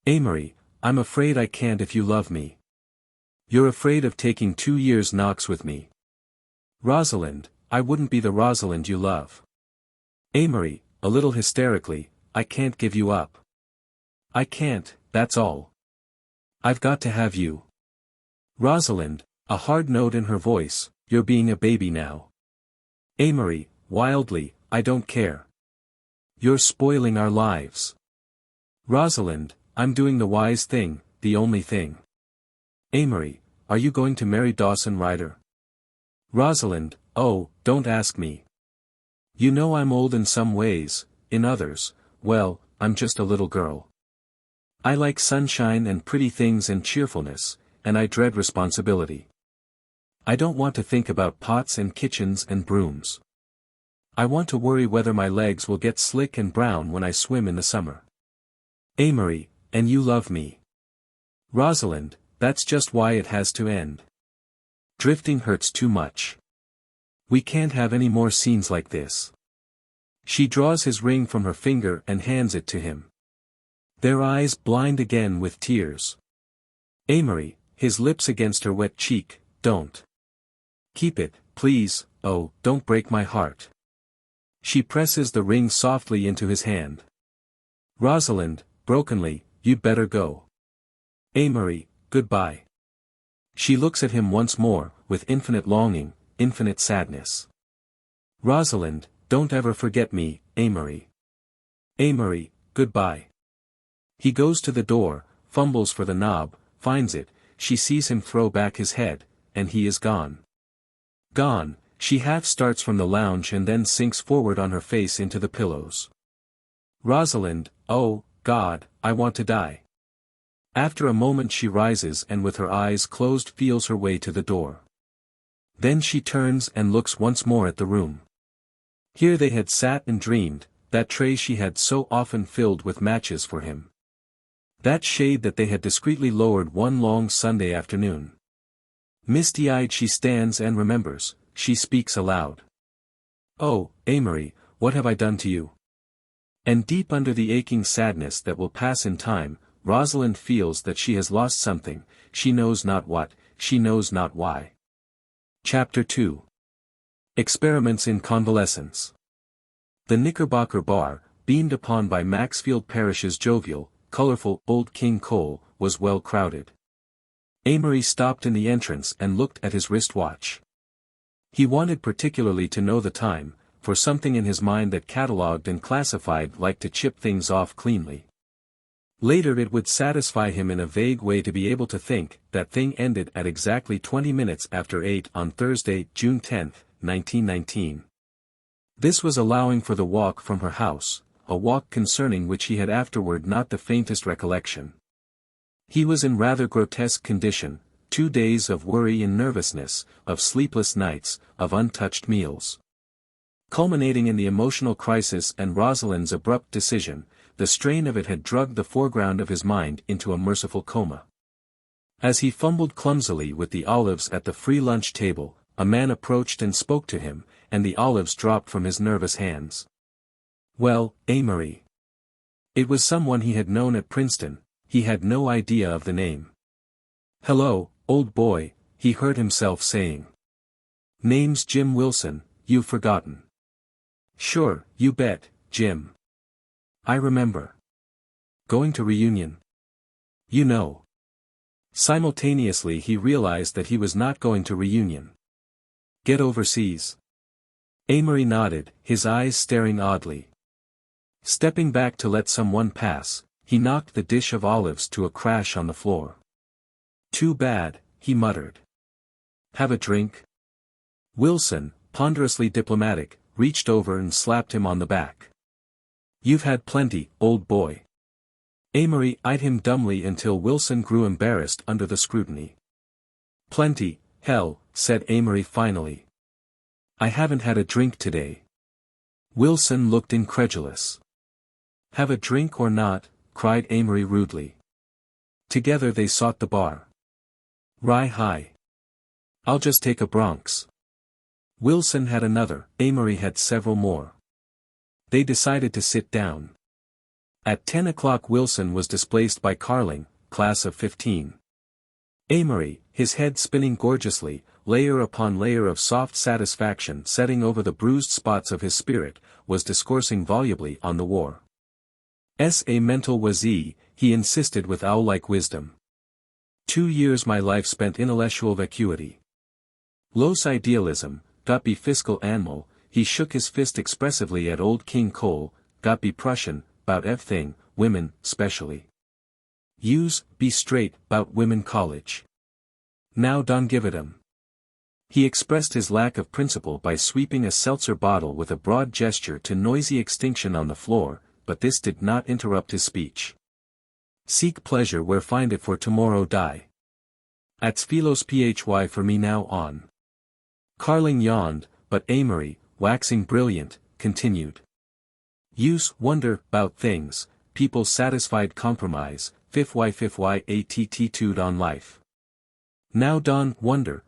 Amory, I'm afraid I can't if you love me. You're afraid of taking 2 years knocks with me. Rosalind, I wouldn't be the Rosalind you love. Amory, a little hysterically, I can't give you up. I can't, that's all. I've got to have you. Rosalind, a hard note in her voice, you're being a baby now. Amory, wildly, I don't care. You're spoiling our lives. Rosalind, I'm doing the wise thing, the only thing. Amory, are you going to marry Dawson Ryder? Rosalind, oh, don't ask me. You know I'm old in some ways, in others, well, I'm just a little girl. I like sunshine and pretty things and cheerfulness, and I dread responsibility. I don't want to think about pots and kitchens and brooms. I want to worry whether my legs will get slick and brown when I swim in the summer. Amory, and you love me. Rosalind, that's just why it has to end. Drifting hurts too much. We can't have any more scenes like this. She draws his ring from her finger and hands it to him. Their eyes blind again with tears. Amory, his lips against her wet cheek, don't. Keep it, please, oh, don't break my heart. She presses the ring softly into his hand. Rosalind, brokenly, you'd better go. Amory, goodbye. She looks at him once more, with infinite longing, infinite sadness. Rosalind, don't ever forget me, Amory. Amory, goodbye. He goes to the door, fumbles for the knob, finds it, she sees him throw back his head, and he is gone. Gone, she half starts from the lounge and then sinks forward on her face into the pillows. Rosalind, oh, God, I want to die. After a moment she rises and with her eyes closed feels her way to the door. Then she turns and looks once more at the room. Here they had sat and dreamed, that tray she had so often filled with matches for him. That shade that they had discreetly lowered one long Sunday afternoon. Misty-eyed she stands and remembers, she speaks aloud. "Oh, Amory, what have I done to you?" And deep under the aching sadness that will pass in time, Rosalind feels that she has lost something, she knows not what, she knows not why. Chapter 2. Experiments in Convalescence. The Knickerbocker Bar, beamed upon by Maxfield Parrish's jovial, colorful Old King Cole, was well crowded. Amory stopped in the entrance and looked at his wristwatch. He wanted particularly to know the time, for something in his mind that catalogued and classified liked to chip things off cleanly. Later it would satisfy him in a vague way to be able to think that thing ended at exactly 20 minutes after 8 on Thursday, June 10, 1919. This was allowing for the walk from her house, a walk concerning which he had afterward not the faintest recollection. He was in rather grotesque condition, 2 days of worry and nervousness, of sleepless nights, of untouched meals. Culminating in the emotional crisis and Rosalind's abrupt decision, the strain of it had drugged the foreground of his mind into a merciful coma. As he fumbled clumsily with the olives at the free lunch table, a man approached and spoke to him, and the olives dropped from his nervous hands. Well, Amory. It was someone he had known at Princeton, he had no idea of the name. "Hello, old boy," he heard himself saying. "Name's Jim Wilson, you've forgotten." "Sure, you bet, Jim. I remember. Going to reunion? You know." Simultaneously he realized that he was not going to reunion. "Get overseas?" Amory nodded, his eyes staring oddly. Stepping back to let someone pass, he knocked the dish of olives to a crash on the floor. "Too bad," he muttered. "Have a drink?" Wilson, ponderously diplomatic, reached over and slapped him on the back. "You've had plenty, old boy." Amory eyed him dumbly until Wilson grew embarrassed under the scrutiny. "Plenty, hell," said Amory finally. "I haven't had a drink today." Wilson looked incredulous. "Have a drink or not?" cried Amory rudely. Together they sought the bar. "Rye high." "I'll just take a Bronx." Wilson had another, Amory had several more. They decided to sit down. At 10 o'clock Wilson was displaced by Carling, class of 15. Amory, his head spinning gorgeously, layer upon layer of soft satisfaction setting over the bruised spots of his spirit, was discoursing volubly on the war. "A mental was-e," he insisted with owl-like wisdom. 2 years my life spent intellectual vacuity. Los idealism, got be fiscal animal, he shook his fist expressively at Old King Cole, got be Prussian, bout everything, women, specially. Use, be straight, bout women college. Now don't give it 'em. He expressed his lack of principle by sweeping a seltzer bottle with a broad gesture to noisy extinction on the floor, but this did not interrupt his speech. Seek pleasure where find it for tomorrow die. At's philos phy for me now on. Carling yawned, but Amory, waxing brilliant, continued. Use wonder bout things, people satisfied compromise, fify attitude on life. Now Don wonder,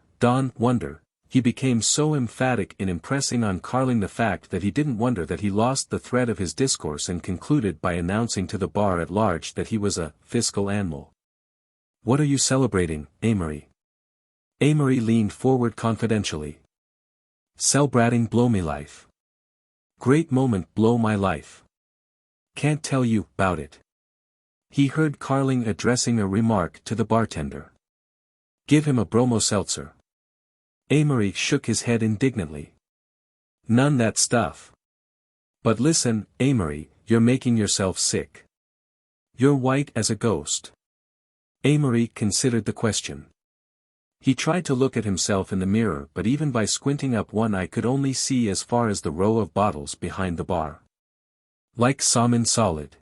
he became so emphatic in impressing on Carling the fact that he didn't wonder that he lost the thread of his discourse and concluded by announcing to the bar at large that he was a fiscal animal. "What are you celebrating, Amory?" Amory leaned forward confidentially. "Celebrating blow me life. Great moment blow my life. Can't tell you 'bout it." He heard Carling addressing a remark to the bartender. "Give him a bromo seltzer." Amory shook his head indignantly. "None that stuff. But listen, Amory, you're making yourself sick. You're white as a ghost." Amory considered the question. He tried to look at himself in the mirror but even by squinting up one eye could only see as far as the row of bottles behind the bar. "Like salmon solid.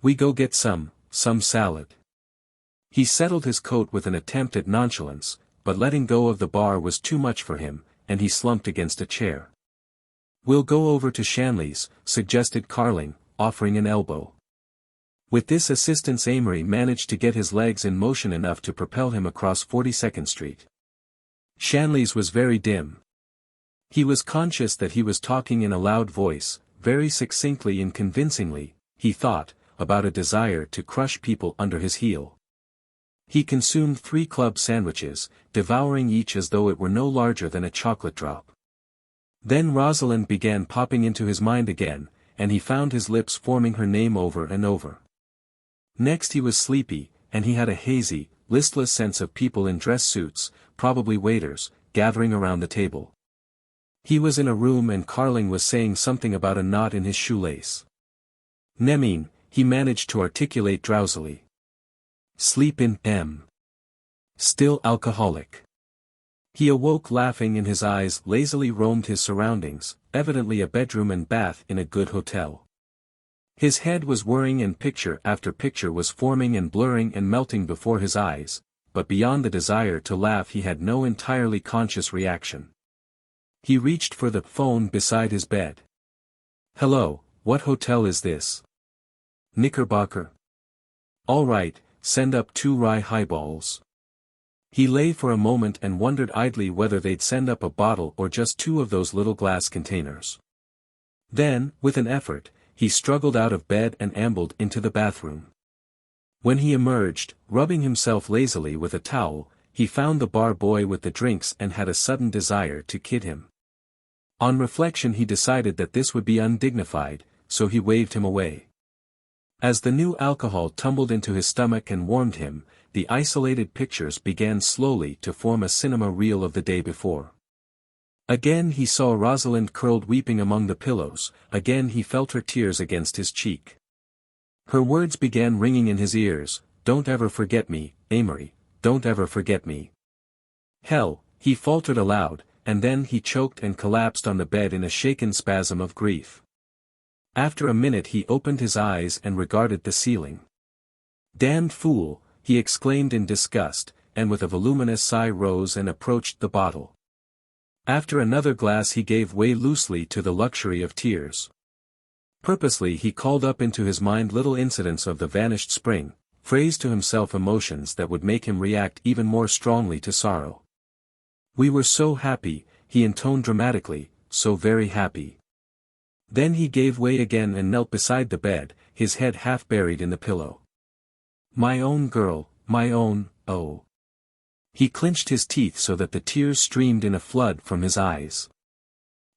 We go get some salad." He settled his coat with an attempt at nonchalance, but letting go of the bar was too much for him, and he slumped against a chair. "We'll go over to Shanley's," suggested Carling, offering an elbow. With this assistance Amory managed to get his legs in motion enough to propel him across 42nd Street. Shanley's was very dim. He was conscious that he was talking in a loud voice, very succinctly and convincingly, he thought, about a desire to crush people under his heel. He consumed 3 club sandwiches, devouring each as though it were no larger than a chocolate drop. Then Rosalind began popping into his mind again, and he found his lips forming her name over and over. Next he was sleepy, and he had a hazy, listless sense of people in dress suits, probably waiters, gathering around the table. He was in a room and Carling was saying something about a knot in his shoelace. "Nemine," he managed to articulate drowsily. "Sleep in M. Still alcoholic." He awoke laughing and his eyes lazily roamed his surroundings, evidently a bedroom and bath in a good hotel. His head was whirring and picture after picture was forming and blurring and melting before his eyes, but beyond the desire to laugh he had no entirely conscious reaction. He reached for the phone beside his bed. "Hello, what hotel is this?" "Knickerbocker." "All right, send up 2 rye highballs." He lay for a moment and wondered idly whether they'd send up a bottle or just 2 of those little glass containers. Then, with an effort, he struggled out of bed and ambled into the bathroom. When he emerged, rubbing himself lazily with a towel, he found the bar boy with the drinks and had a sudden desire to kid him. On reflection he decided that this would be undignified, so he waved him away. As the new alcohol tumbled into his stomach and warmed him, the isolated pictures began slowly to form a cinema reel of the day before. Again he saw Rosalind curled weeping among the pillows, again he felt her tears against his cheek. Her words began ringing in his ears, "Don't ever forget me, Amory, don't ever forget me." "Hell," he faltered aloud, and then he choked and collapsed on the bed in a shaken spasm of grief. After a minute he opened his eyes and regarded the ceiling. "Damned fool," he exclaimed in disgust, and with a voluminous sigh rose and approached the bottle. After another glass he gave way loosely to the luxury of tears. Purposely he called up into his mind little incidents of the vanished spring, phrased to himself emotions that would make him react even more strongly to sorrow. "We were so happy," he intoned dramatically, "so very happy." Then he gave way again and knelt beside the bed, his head half buried in the pillow. "My own girl, my own, oh." He clenched his teeth so that the tears streamed in a flood from his eyes.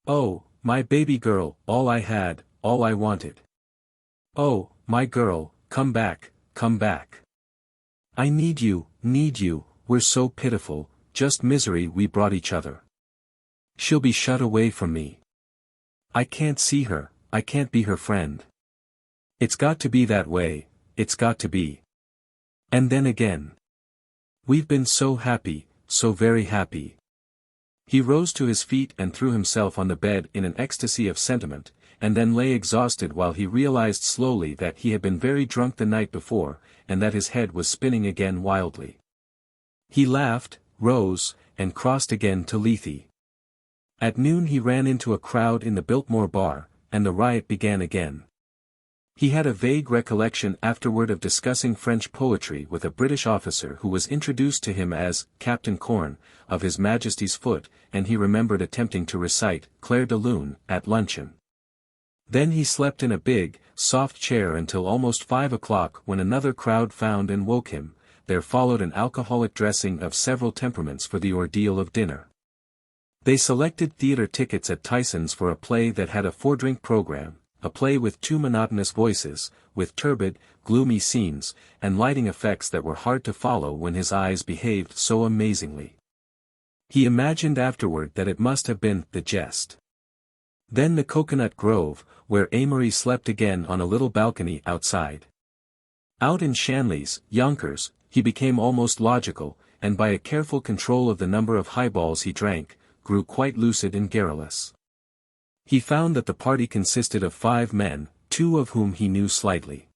"Oh, my baby girl, all I had, all I wanted. Oh, my girl, come back, come back. I need you, we're so pitiful, just misery we brought each other. She'll be shut away from me. I can't see her, I can't be her friend. It's got to be that way, it's got to be." And then again. "We've been so happy, so very happy." He rose to his feet and threw himself on the bed in an ecstasy of sentiment, and then lay exhausted while he realized slowly that he had been very drunk the night before, and that his head was spinning again wildly. He laughed, rose, and crossed again to Lethe. At noon he ran into a crowd in the Biltmore bar, and the riot began again. He had a vague recollection afterward of discussing French poetry with a British officer who was introduced to him as Captain Corn, of His Majesty's Foot, and he remembered attempting to recite Clair de Lune at luncheon. Then he slept in a big, soft chair until almost 5 o'clock when another crowd found and woke him. There followed an alcoholic dressing of several temperaments for the ordeal of dinner. They selected theater tickets at Tyson's for a play that had a 4-drink program, a play with 2 monotonous voices, with turbid, gloomy scenes, and lighting effects that were hard to follow when his eyes behaved so amazingly. He imagined afterward that it must have been The Jest. Then the Coconut Grove, where Amory slept again on a little balcony outside. Out in Shanley's, Yonkers, he became almost logical, and by a careful control of the number of highballs he drank, grew quite lucid and garrulous. He found that the party consisted of 5 men, 2 of whom he knew slightly.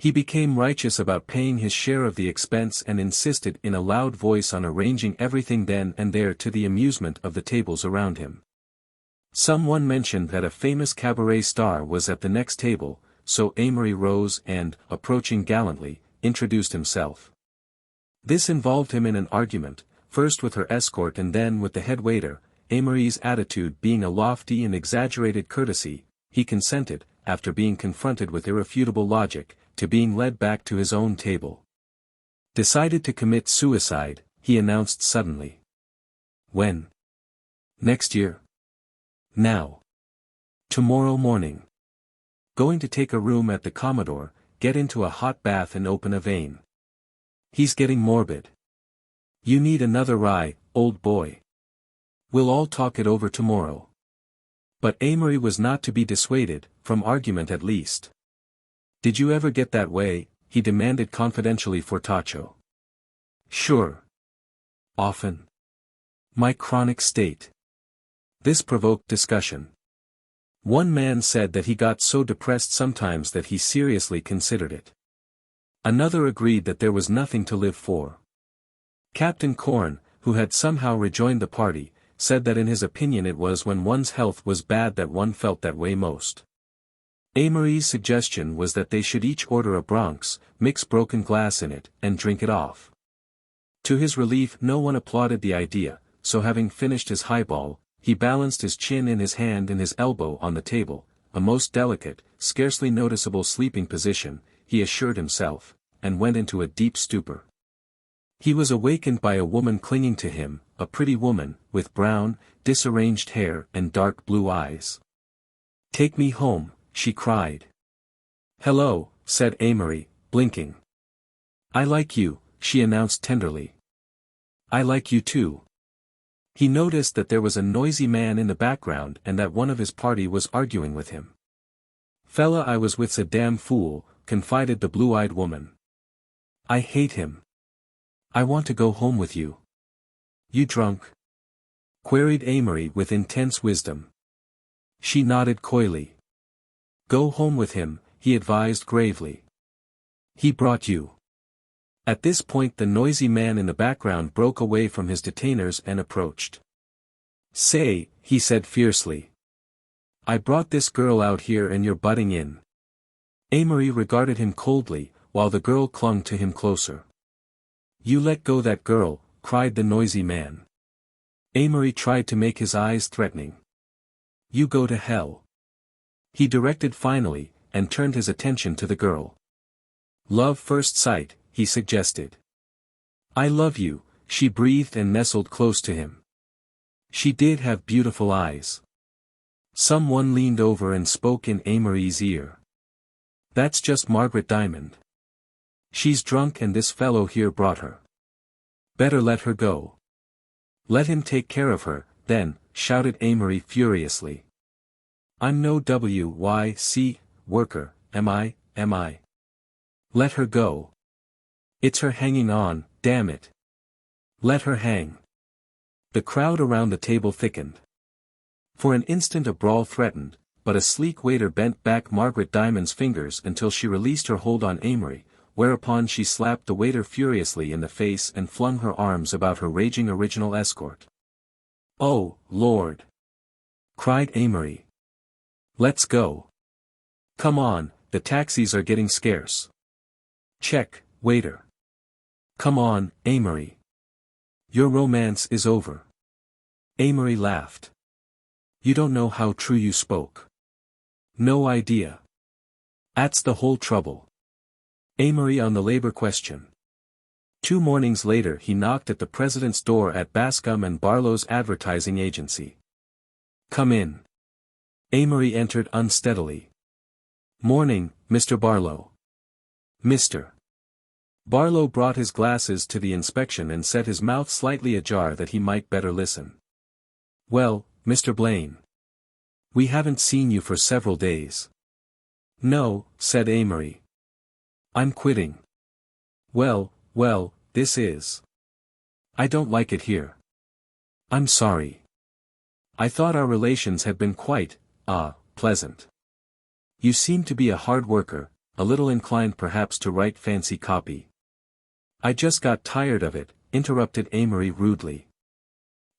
He became righteous about paying his share of the expense and insisted in a loud voice on arranging everything then and there to the amusement of the tables around him. Someone mentioned that a famous cabaret star was at the next table, so Amory rose and, approaching gallantly, introduced himself. This involved him in an argument, first with her escort and then with the head waiter. Amory's attitude being a lofty and exaggerated courtesy, he consented, after being confronted with irrefutable logic, to being led back to his own table. Decided to commit suicide, he announced suddenly. When? Next year. Now. Tomorrow morning. Going to take a room at the Commodore, get into a hot bath and open a vein. He's getting morbid. You need another rye, old boy. We'll all talk it over tomorrow. But Amory was not to be dissuaded, from argument at least. Did you ever get that way? He demanded confidentially for Tacho. Sure. Often. My chronic state. This provoked discussion. One man said that he got so depressed sometimes that he seriously considered it. Another agreed that there was nothing to live for. Captain Korn, who had somehow rejoined the party, said that in his opinion it was when one's health was bad that one felt that way most. Amory's suggestion was that they should each order a Bronx, mix broken glass in it, and drink it off. To his relief no one applauded the idea, so having finished his highball, he balanced his chin in his hand and his elbow on the table, a most delicate, scarcely noticeable sleeping position, he assured himself, and went into a deep stupor. He was awakened by a woman clinging to him, a pretty woman, with brown, disarranged hair and dark blue eyes. Take me home, she cried. Hello, said Amory, blinking. I like you, she announced tenderly. I like you too. He noticed that there was a noisy man in the background and that one of his party was arguing with him. Fella I was with's a damn fool, confided the blue-eyed woman. I hate him. I want to go home with you. You drunk? Queried Amory with intense wisdom. She nodded coyly. Go home with him, he advised gravely. He brought you. At this point the noisy man in the background broke away from his detainers and approached. Say, he said fiercely. I brought this girl out here and you're butting in. Amory regarded him coldly, while the girl clung to him closer. You let go that girl, cried the noisy man. Amory tried to make his eyes threatening. You go to hell. He directed finally, and turned his attention to the girl. Love first sight, he suggested. I love you, she breathed and nestled close to him. She did have beautiful eyes. Someone leaned over and spoke in Amory's ear. That's just Margaret Diamond. She's drunk and this fellow here brought her. Better let her go. Let him take care of her, then, shouted Amory furiously. I'm no WYC worker, am I? Let her go. It's her hanging on, damn it. Let her hang. The crowd around the table thickened. For an instant a brawl threatened, but a sleek waiter bent back Margaret Diamond's fingers until she released her hold on Amory, whereupon she slapped the waiter furiously in the face and flung her arms about her raging original escort. Oh, Lord! Cried Amory. Let's go. Come on, the taxis are getting scarce. Check, waiter. Come on, Amory. Your romance is over. Amory laughed. You don't know how true you spoke. No idea. That's the whole trouble. Amory on the labor question. 2 mornings later he knocked at the president's door at Bascom and Barlow's advertising agency. Come in. Amory entered unsteadily. Morning, Mr. Barlow. Mr. Barlow brought his glasses to the inspection and set his mouth slightly ajar that he might better listen. Well, Mr. Blaine. We haven't seen you for several days. No, said Amory. I'm quitting. Well, this is. I don't like it here. I'm sorry. I thought our relations had been quite, pleasant. You seem to be a hard worker, a little inclined perhaps to write fancy copy. I just got tired of it, interrupted Amory rudely.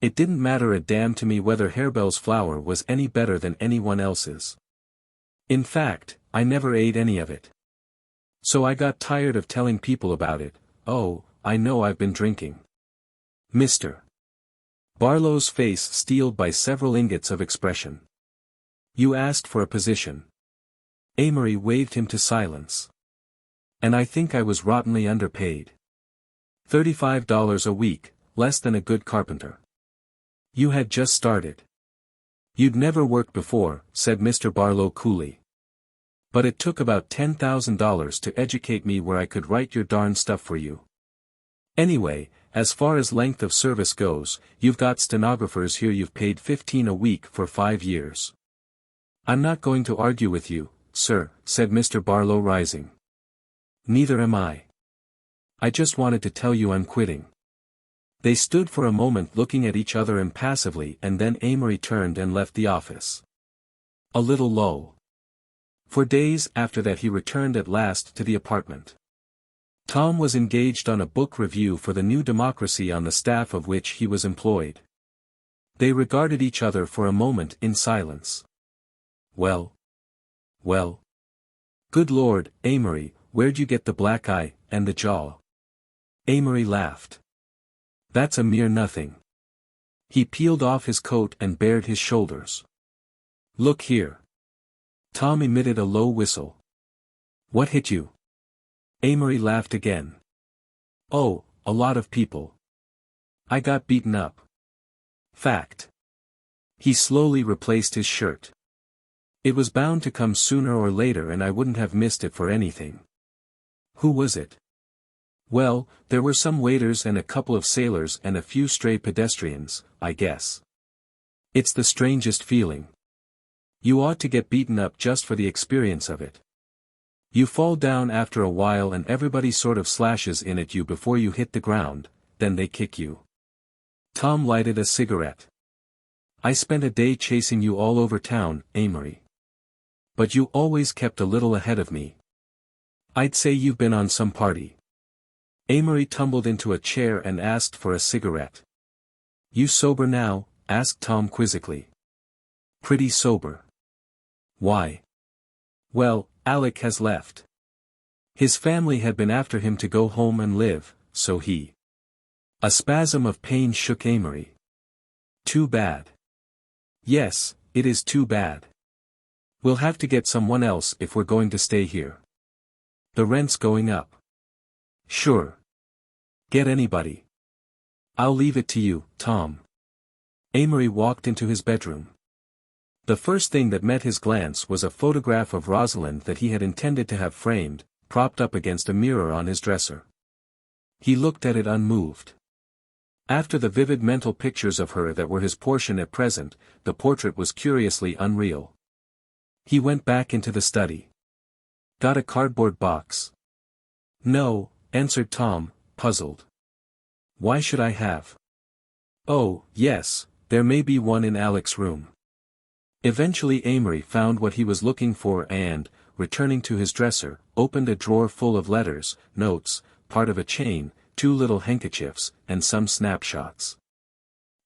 It didn't matter a damn to me whether Harebell's flour was any better than anyone else's. In fact, I never ate any of it. So I got tired of telling people about it. Oh, I know I've been drinking. Mr. Barlow's face steeled by several ingots of expression. You asked for a position. Amory waved him to silence. And I think I was rottenly underpaid. $35 a week, less than a good carpenter. You had just started. You'd never worked before, said Mr. Barlow coolly. But it took about $10,000 to educate me where I could write your darn stuff for you. Anyway, as far as length of service goes, you've got stenographers here you've paid $15 a week for 5 years. I'm not going to argue with you, sir, said Mr. Barlow rising. Neither am I. I just wanted to tell you I'm quitting. They stood for a moment looking at each other impassively and then Amory turned and left the office. A little lull. For days after that he returned at last to the apartment. Tom was engaged on a book review for the New Democracy on the staff of which he was employed. They regarded each other for a moment in silence. Well. Good Lord, Amory, where'd you get the black eye, and the jaw? Amory laughed. That's a mere nothing. He peeled off his coat and bared his shoulders. Look here. Tom emitted a low whistle. What hit you? Amory laughed again. Oh, a lot of people. I got beaten up. Fact. He slowly replaced his shirt. It was bound to come sooner or later and I wouldn't have missed it for anything. Who was it? Well, there were some waiters and a couple of sailors and a few stray pedestrians, I guess. It's the strangest feeling. You ought to get beaten up just for the experience of it. You fall down after a while and everybody sort of slashes in at you before you hit the ground, then they kick you. Tom lighted a cigarette. I spent a day chasing you all over town, Amory. But you always kept a little ahead of me. I'd say you've been on some party. Amory tumbled into a chair and asked for a cigarette. You sober now? Asked Tom quizzically. Pretty sober. Why? Well, Alec has left. His family had been after him to go home and live, so he. A spasm of pain shook Amory. Too bad. Yes, it is too bad. We'll have to get someone else if we're going to stay here. The rent's going up. Sure. Get anybody. I'll leave it to you, Tom. Amory walked into his bedroom. The first thing that met his glance was a photograph of Rosalind that he had intended to have framed, propped up against a mirror on his dresser. He looked at it unmoved. After the vivid mental pictures of her that were his portion at present, the portrait was curiously unreal. He went back into the study. Got a cardboard box? No, answered Tom, puzzled. Why should I have? Oh, yes, there may be one in Alec's room. Eventually Amory found what he was looking for and, returning to his dresser, opened a drawer full of letters, notes, part of a chain, 2 little handkerchiefs, and some snapshots.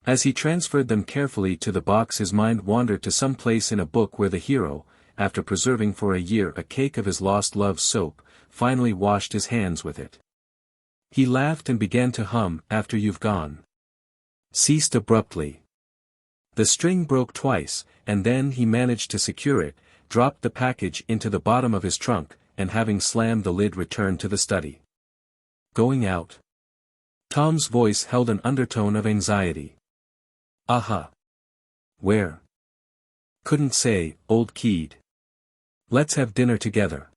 As he transferred them carefully to the box his mind wandered to some place in a book where the hero, after preserving for a year a cake of his lost love's soap, finally washed his hands with it. He laughed and began to hum, After You've Gone. Ceased abruptly. The string broke twice, and then he managed to secure it, dropped the package into the bottom of his trunk, and having slammed the lid returned to the study. Going out? Tom's voice held an undertone of anxiety. Uh-huh. Where? Couldn't say, old keyed. Let's have dinner together.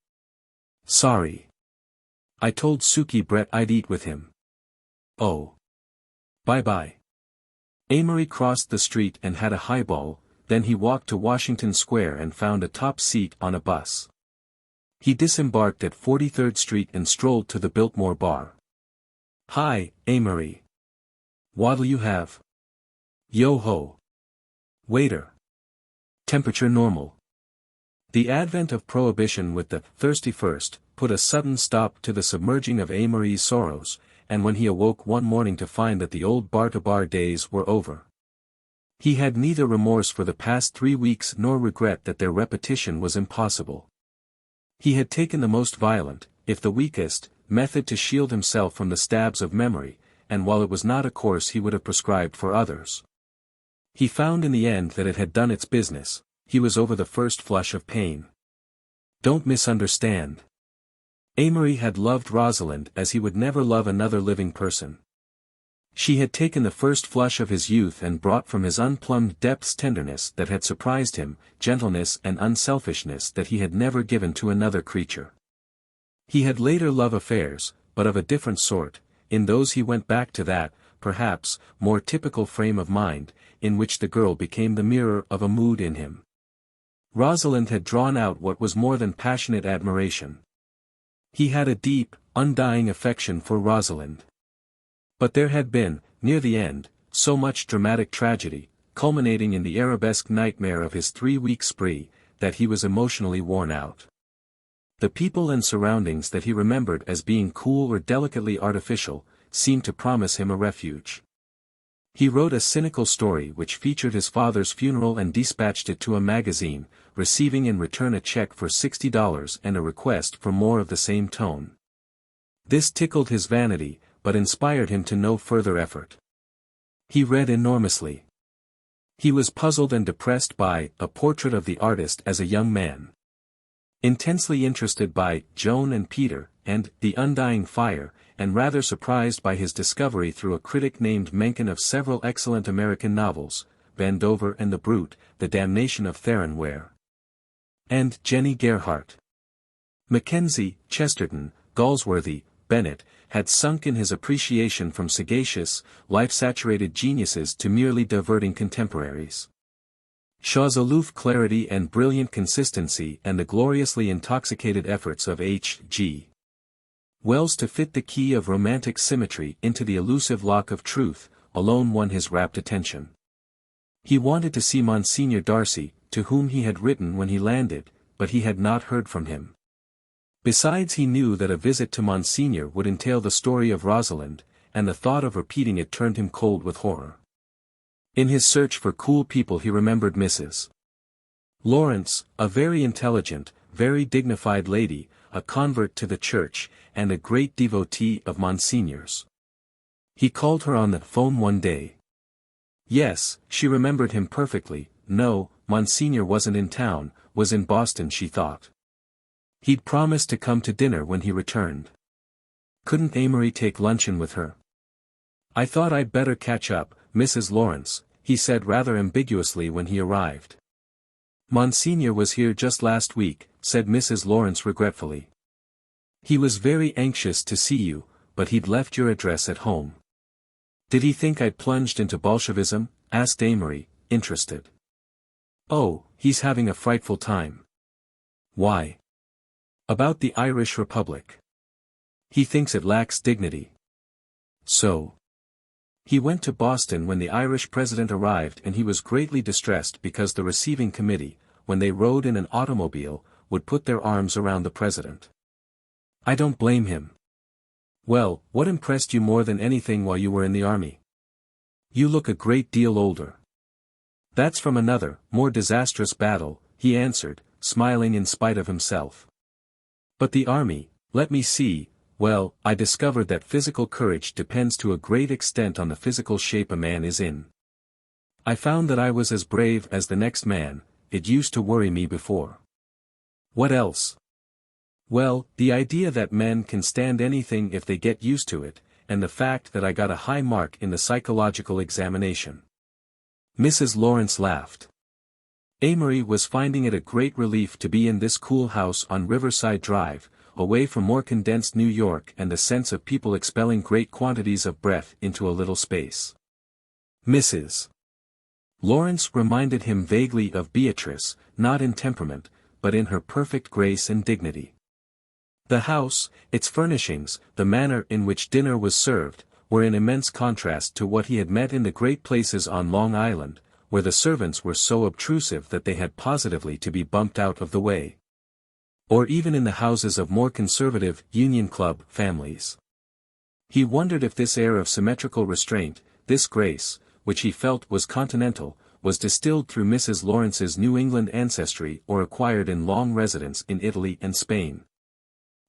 Sorry. I told Suki Brett I'd eat with him. Oh. Bye-bye. Amory crossed the street and had a highball, then he walked to Washington Square and found a top seat on a bus. He disembarked at 43rd Street and strolled to the Biltmore Bar. Hi, Amory. What'll you have? Yo-ho. Waiter. Temperature normal. The advent of prohibition with the thirsty first put a sudden stop to the submerging of Amory's sorrows, and when he awoke one morning to find that the old bar-to-bar days were over, he had neither remorse for the past 3 weeks nor regret that their repetition was impossible. He had taken the most violent, if the weakest, method to shield himself from the stabs of memory, and while it was not a course he would have prescribed for others, he found in the end that it had done its business. He was over the first flush of pain. Don't misunderstand. Amory had loved Rosalind as he would never love another living person. She had taken the first flush of his youth and brought from his unplumbed depths tenderness that had surprised him, gentleness and unselfishness that he had never given to another creature. He had later love affairs, but of a different sort. In those he went back to that, perhaps, more typical frame of mind, in which the girl became the mirror of a mood in him. Rosalind had drawn out what was more than passionate admiration. He had a deep, undying affection for Rosalind. But there had been, near the end, so much dramatic tragedy, culminating in the arabesque nightmare of his 3-week spree, that he was emotionally worn out. The people and surroundings that he remembered as being cool or delicately artificial, seemed to promise him a refuge. He wrote a cynical story which featured his father's funeral and dispatched it to a magazine, receiving in return a check for $60 and a request for more of the same tone. This tickled his vanity, but inspired him to no further effort. He read enormously. He was puzzled and depressed by A Portrait of the Artist as a Young Man, intensely interested by Joan and Peter, and The Undying Fire, and rather surprised by his discovery through a critic named Mencken of several excellent American novels, Vandover and the Brute, The Damnation of Theron Ware, and Jenny Gerhardt. Mackenzie, Chesterton, Galsworthy, Bennett, had sunk in his appreciation from sagacious, life-saturated geniuses to merely diverting contemporaries. Shaw's aloof clarity and brilliant consistency and the gloriously intoxicated efforts of H.G. Wells to fit the key of romantic symmetry into the elusive lock of truth, alone won his rapt attention. He wanted to see Monsignor Darcy, to whom he had written when he landed, but he had not heard from him. Besides, he knew that a visit to Monsignor would entail the story of Rosalind, and the thought of repeating it turned him cold with horror. In his search for cool people he remembered Mrs. Lawrence, a very intelligent, very dignified lady, a convert to the church, and a great devotee of Monsignor's. He called her on the phone one day. Yes, she remembered him perfectly. No, Monsignor wasn't in town, was in Boston, she thought. He'd promised to come to dinner when he returned. Couldn't Amory take luncheon with her? I thought I'd better catch up, Mrs. Lawrence, he said rather ambiguously when he arrived. Monsignor was here just last week, said Mrs. Lawrence regretfully. He was very anxious to see you, but he'd left your address at home. Did he think I'd plunged into Bolshevism? Asked Amory, interested. Oh, he's having a frightful time. Why? About the Irish Republic. He thinks it lacks dignity. So? He went to Boston when the Irish president arrived, and he was greatly distressed because the receiving committee, when they rode in an automobile, would put their arms around the president. I don't blame him. Well, what impressed you more than anything while you were in the army? You look a great deal older. That's from another, more disastrous battle, he answered, smiling in spite of himself. But the army, let me see, well, I discovered that physical courage depends to a great extent on the physical shape a man is in. I found that I was as brave as the next man. It used to worry me before. What else? Well, the idea that men can stand anything if they get used to it, and the fact that I got a high mark in the psychological examination. Mrs. Lawrence laughed. Amory was finding it a great relief to be in this cool house on Riverside Drive, away from more condensed New York and the sense of people expelling great quantities of breath into a little space. Mrs. Lawrence reminded him vaguely of Beatrice, not in temperament, but in her perfect grace and dignity. The house, its furnishings, the manner in which dinner was served, were in immense contrast to what he had met in the great places on Long Island, where the servants were so obtrusive that they had positively to be bumped out of the way. Or even in the houses of more conservative, Union Club families. He wondered if this air of symmetrical restraint, this grace, which he felt was continental, was distilled through Mrs. Lawrence's New England ancestry or acquired in long residence in Italy and Spain.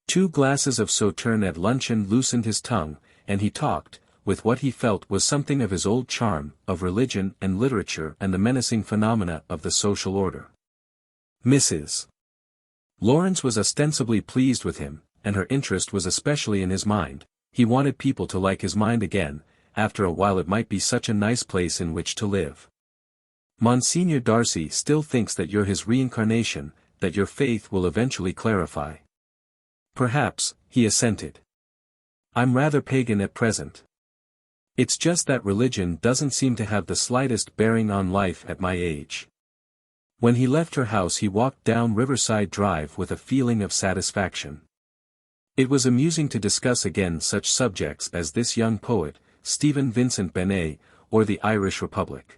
2 glasses of Sauterne at luncheon loosened his tongue, and he talked, with what he felt was something of his old charm, of religion and literature and the menacing phenomena of the social order. Mrs. Lawrence was ostensibly pleased with him, and her interest was especially in his mind. He wanted people to like his mind again. After a while it might be such a nice place in which to live. Monsignor Darcy still thinks that you're his reincarnation, that your faith will eventually clarify. Perhaps, he assented. I'm rather pagan at present. It's just that religion doesn't seem to have the slightest bearing on life at my age. When he left her house he walked down Riverside Drive with a feeling of satisfaction. It was amusing to discuss again such subjects as this young poet, Stephen Vincent Benet, or the Irish Republic.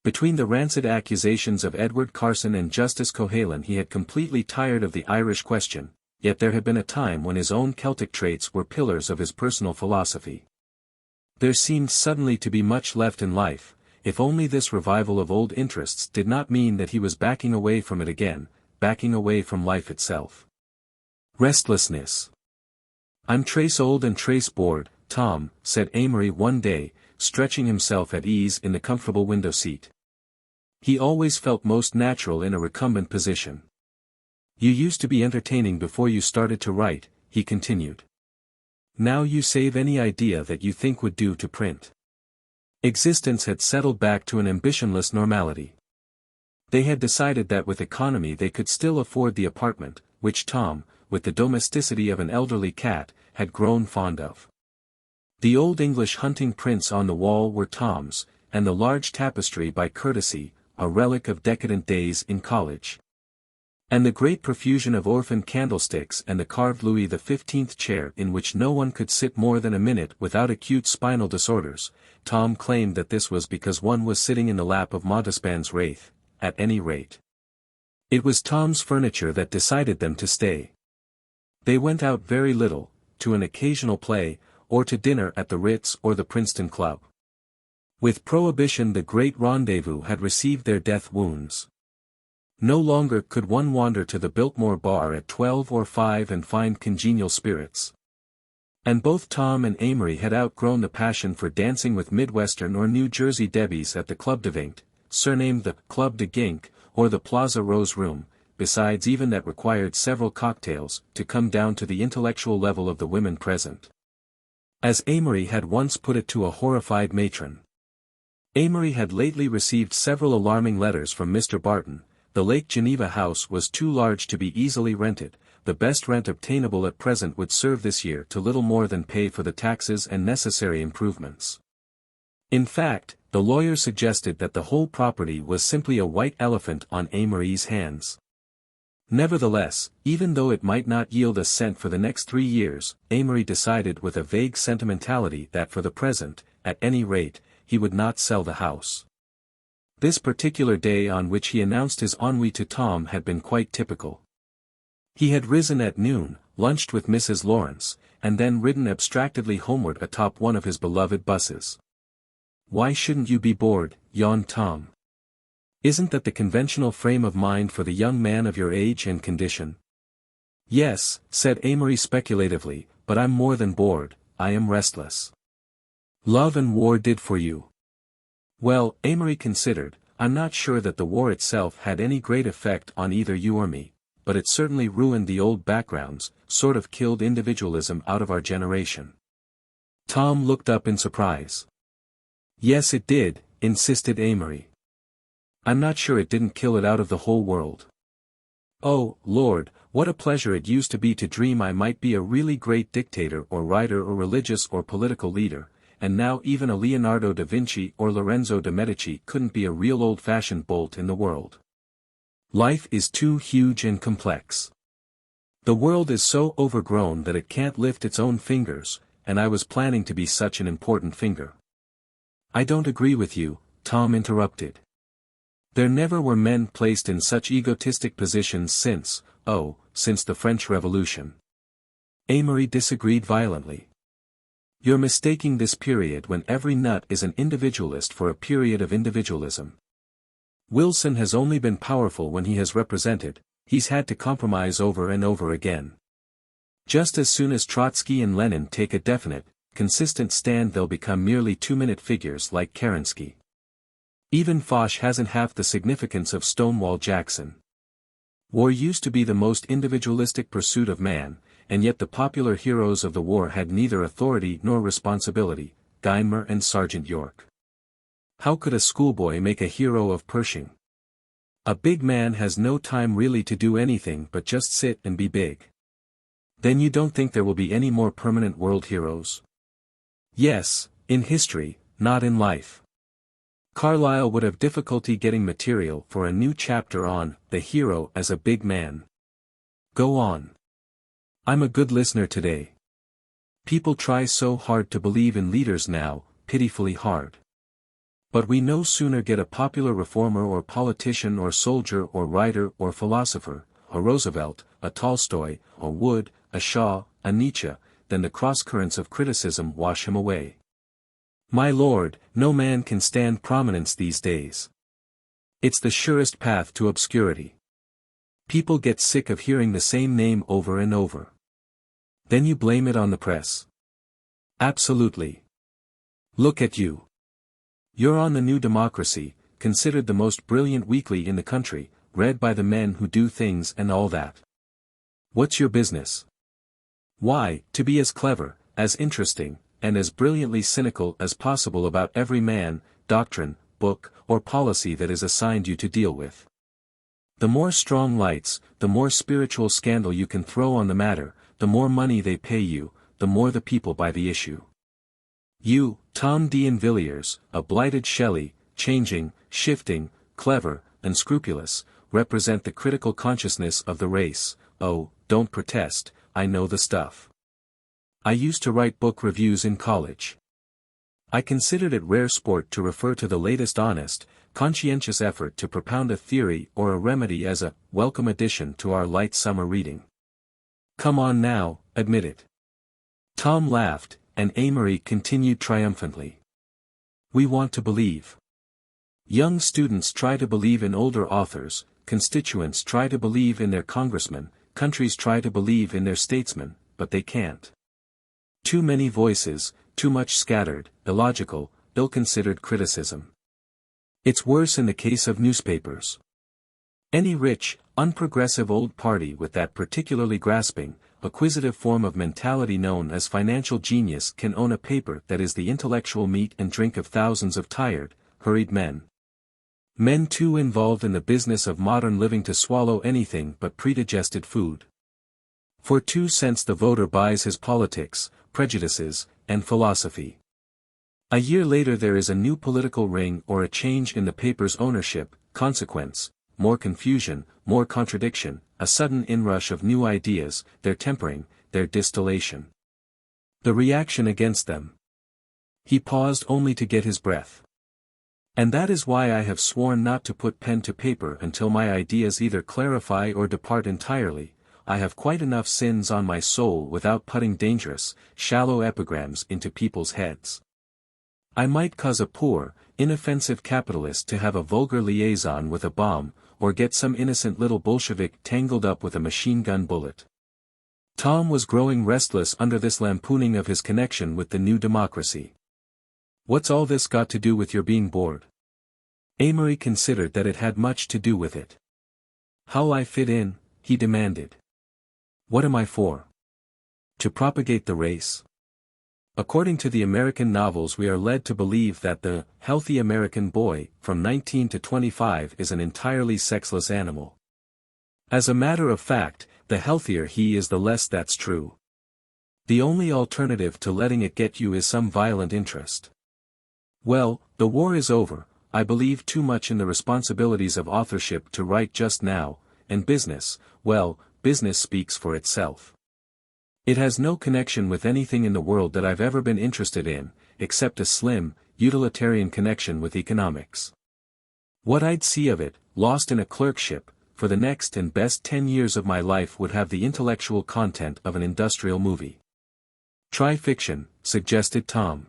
Between the rancid accusations of Edward Carson and Justice Cohalan he had completely tired of the Irish question, yet there had been a time when his own Celtic traits were pillars of his personal philosophy. There seemed suddenly to be much left in life, if only this revival of old interests did not mean that he was backing away from it again, backing away from life itself. Restlessness. I'm trace old and trace bored, Tom, said Amory one day, stretching himself at ease in the comfortable window seat. He always felt most natural in a recumbent position. You used to be entertaining before you started to write, he continued. Now you save any idea that you think would do to print. Existence had settled back to an ambitionless normality. They had decided that with economy they could still afford the apartment, which Tom, with the domesticity of an elderly cat, had grown fond of. The old English hunting prints on the wall were Tom's, and the large tapestry by courtesy, a relic of decadent days in college. And the great profusion of orphan candlesticks and the carved Louis XV chair in which no one could sit more than a minute without acute spinal disorders. Tom claimed that this was because one was sitting in the lap of Montespan's wraith, at any rate. It was Tom's furniture that decided them to stay. They went out very little, to an occasional play, or to dinner at the Ritz or the Princeton Club. With Prohibition the great rendezvous had received their death wounds. No longer could one wander to the Biltmore bar at 12 or 5 and find congenial spirits. And both Tom and Amory had outgrown the passion for dancing with Midwestern or New Jersey debbies at the Club de Vingt, surnamed the Club de Gink, or the Plaza Rose Room, besides even that required several cocktails to come down to the intellectual level of the women present. As Amory had once put it to a horrified matron. Amory had lately received several alarming letters from Mr. Barton. The Lake Geneva house was too large to be easily rented. The best rent obtainable at present would serve this year to little more than pay for the taxes and necessary improvements. In fact, the lawyer suggested that the whole property was simply a white elephant on Amory's hands. Nevertheless, even though it might not yield a cent for the next 3 years, Amory decided with a vague sentimentality that for the present, at any rate, he would not sell the house. This particular day on which he announced his ennui to Tom had been quite typical. He had risen at noon, lunched with Mrs. Lawrence, and then ridden abstractedly homeward atop one of his beloved buses. "Why shouldn't you be bored?" yawned Tom. "Isn't that the conventional frame of mind for the young man of your age and condition?" "Yes," said Amory speculatively, "but I'm more than bored, I am restless." "Love and war did for you." "Well," Amory considered, "I'm not sure that the war itself had any great effect on either you or me, but it certainly ruined the old backgrounds, sort of killed individualism out of our generation." Tom looked up in surprise. "Yes it did," insisted Amory. "I'm not sure it didn't kill it out of the whole world. Oh, Lord, what a pleasure it used to be to dream I might be a really great dictator or writer or religious or political leader, and now even a Leonardo da Vinci or Lorenzo de Medici couldn't be a real old-fashioned bolt in the world. Life is too huge and complex. The world is so overgrown that it can't lift its own fingers, and I was planning to be such an important finger." "I don't agree with you," Tom interrupted. There never were men placed in such egotistic positions since the French Revolution. Amory disagreed violently. You're mistaking this period when every nut is an individualist for a period of individualism. Wilson has only been powerful when he has represented, he's had to compromise over and over again. Just as soon as Trotsky and Lenin take a definite, consistent stand, they'll become merely two-minute figures like Kerensky. Even Foch hasn't half the significance of Stonewall Jackson. War used to be the most individualistic pursuit of man, and yet the popular heroes of the war had neither authority nor responsibility, Guynemer and Sergeant York. How could a schoolboy make a hero of Pershing? A big man has no time really to do anything but just sit and be big. Then you don't think there will be any more permanent world heroes? Yes, in history, not in life. Carlyle would have difficulty getting material for a new chapter on the hero as a big man. Go on. I'm a good listener today. People try so hard to believe in leaders now, pitifully hard. But we no sooner get a popular reformer or politician or soldier or writer or philosopher, a Roosevelt, a Tolstoy, a Wood, a Shaw, a Nietzsche, than the cross-currents of criticism wash him away. My lord, no man can stand prominence these days. It's the surest path to obscurity. People get sick of hearing the same name over and over. Then you blame it on the press. Absolutely. Look at you. You're on the New Democracy, considered the most brilliant weekly in the country, read by the men who do things and all that. What's your business? Why, to be as clever, as interesting, and as brilliantly cynical as possible about every man, doctrine, book, or policy that is assigned you to deal with. The more strong lights, the more spiritual scandal you can throw on the matter, the more money they pay you, the more the people buy the issue. You, Tom D'Invilliers, a blighted Shelley, changing, shifting, clever, unscrupulous, represent the critical consciousness of the race. Oh, don't protest, I know the stuff. I used to write book reviews in college. I considered it rare sport to refer to the latest honest, conscientious effort to propound a theory or a remedy as a welcome addition to our light summer reading. Come on now, admit it. Tom laughed, and Amory continued triumphantly. We want to believe. Young students try to believe in older authors, constituents try to believe in their congressmen, countries try to believe in their statesmen, but they can't. Too many voices, too much scattered, illogical, ill-considered criticism. It's worse in the case of newspapers. Any rich, unprogressive old party with that particularly grasping, acquisitive form of mentality known as financial genius can own a paper that is the intellectual meat and drink of thousands of tired, hurried men. Men too involved in the business of modern living to swallow anything but predigested food. For 2 cents the voter buys his politics, prejudices, and philosophy. A year later there is a new political ring or a change in the paper's ownership, consequence, more confusion, more contradiction, a sudden inrush of new ideas, their tempering, their distillation. The reaction against them. He paused only to get his breath. And that is why I have sworn not to put pen to paper until my ideas either clarify or depart entirely. I have quite enough sins on my soul without putting dangerous, shallow epigrams into people's heads. I might cause a poor, inoffensive capitalist to have a vulgar liaison with a bomb, or get some innocent little Bolshevik tangled up with a machine gun bullet. Tom was growing restless under this lampooning of his connection with the New Democracy. What's all this got to do with your being bored? Amory considered that it had much to do with it. How'll I fit in? He demanded. What am I for? To propagate the race? According to the American novels we are led to believe that the healthy American boy, from 19 to 25 is an entirely sexless animal. As a matter of fact, the healthier he is the less that's true. The only alternative to letting it get you is some violent interest. Well, the war is over, I believe too much in the responsibilities of authorship to write just now, and business, well, business speaks for itself. It has no connection with anything in the world that I've ever been interested in, except a slim, utilitarian connection with economics. What I'd see of it, lost in a clerkship, for the next and best 10 years of my life would have the intellectual content of an industrial movie. Try fiction, suggested Tom.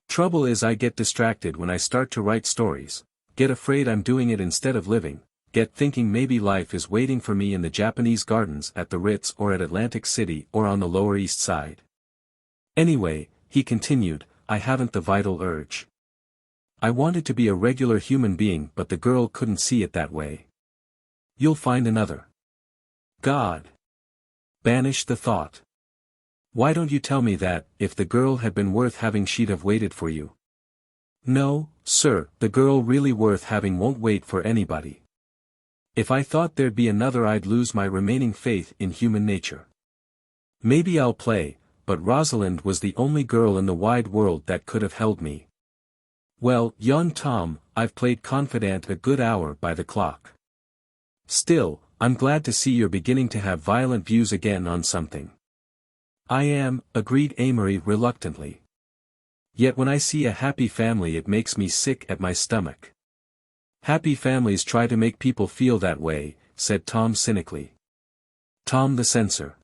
Trouble is I get distracted when I start to write stories, get afraid I'm doing it instead of living, get thinking maybe life is waiting for me in the Japanese gardens at the Ritz or at Atlantic City or on the Lower East Side. Anyway, he continued, I haven't the vital urge. I wanted to be a regular human being but the girl couldn't see it that way. You'll find another. God. Banish the thought. Why don't you tell me that, if the girl had been worth having she'd have waited for you? No, sir, the girl really worth having won't wait for anybody. If I thought there'd be another I'd lose my remaining faith in human nature. Maybe I'll play, but Rosalind was the only girl in the wide world that could have held me. Well, yawned Tom, I've played confidant a good hour by the clock. Still, I'm glad to see you're beginning to have violent views again on something. I am, agreed Amory reluctantly. Yet when I see a happy family it makes me sick at my stomach. Happy families try to make people feel that way, said Tom cynically. Tom the censor.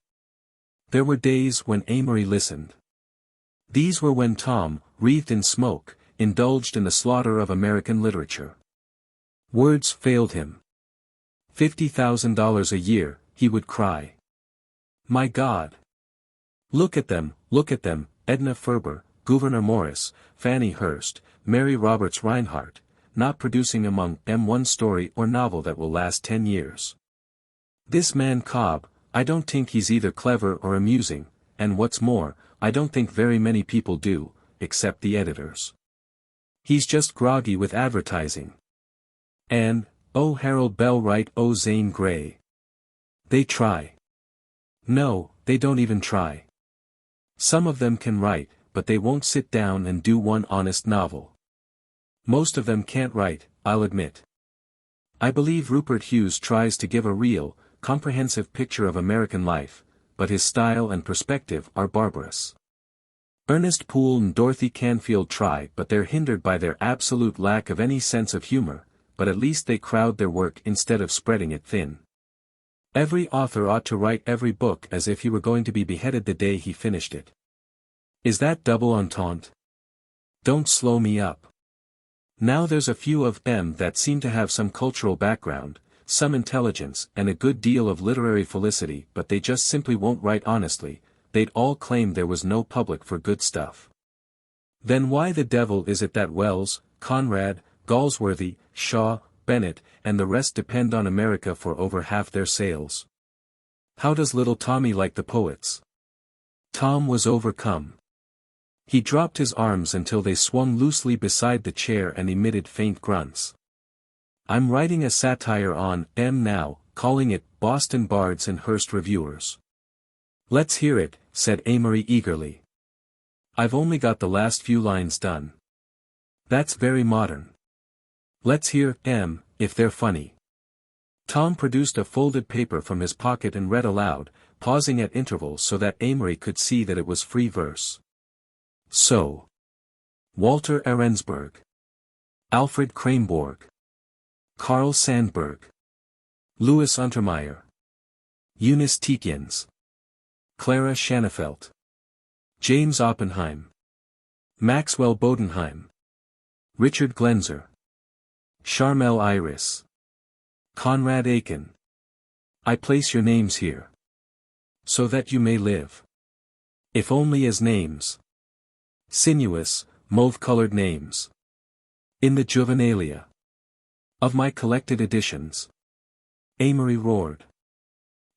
There were days when Amory listened. These were when Tom, wreathed in smoke, indulged in the slaughter of American literature. Words failed him. $50,000 a year, he would cry. My God! Look at them, Edna Ferber, Gouverneur Morris, Fannie Hurst, Mary Roberts Rinehart, not producing among them one story or novel that will last 10 years. This man Cobb, I don't think he's either clever or amusing, and what's more, I don't think very many people do, except the editors. He's just groggy with advertising. And, oh Harold Bell Wright, oh Zane Grey. They try. No, they don't even try. Some of them can write, but they won't sit down and do one honest novel. Most of them can't write, I'll admit. I believe Rupert Hughes tries to give a real, comprehensive picture of American life, but his style and perspective are barbarous. Ernest Poole and Dorothy Canfield try but they're hindered by their absolute lack of any sense of humor, but at least they crowd their work instead of spreading it thin. Every author ought to write every book as if he were going to be beheaded the day he finished it. Is that double entente? Don't slow me up. Now there's a few of them that seem to have some cultural background, some intelligence and a good deal of literary felicity but they just simply won't write honestly, they'd all claim there was no public for good stuff. Then why the devil is it that Wells, Conrad, Galsworthy, Shaw, Bennett, and the rest depend on America for over half their sales? How does little Tommy like the poets? Tom was overcome. He dropped his arms until they swung loosely beside the chair and emitted faint grunts. I'm writing a satire on them now, calling it Boston Bards and Hearst Reviewers. Let's hear it, said Amory eagerly. I've only got the last few lines done. That's very modern. Let's hear them, if they're funny. Tom produced a folded paper from his pocket and read aloud, pausing at intervals so that Amory could see that it was free verse. So. Walter Arensberg. Alfred Krainborg. Carl Sandburg. Louis Untermeyer. Eunice Tietjens. Clara Schanefeld. James Oppenheim. Maxwell Bodenheim. Richard Glenser. Charmel Iris. Conrad Aiken. I place your names here. So that you may live. If only as names. Sinuous, mauve-colored names. In the Juvenilia. Of my collected editions. Amory roared.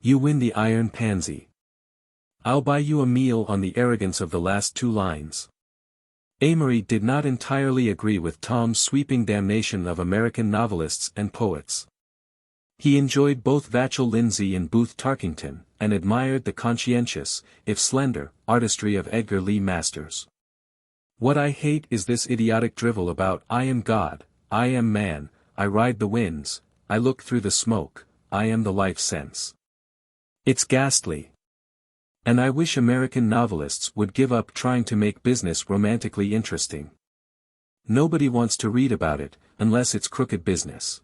You win the iron pansy. I'll buy you a meal on the arrogance of the last two lines. Amory did not entirely agree with Tom's sweeping damnation of American novelists and poets. He enjoyed both Vachel Lindsay and Booth Tarkington, and admired the conscientious, if slender, artistry of Edgar Lee Masters. What I hate is this idiotic drivel about I am God, I am man, I ride the winds, I look through the smoke, I am the life sense. It's ghastly. And I wish American novelists would give up trying to make business romantically interesting. Nobody wants to read about it, unless it's crooked business.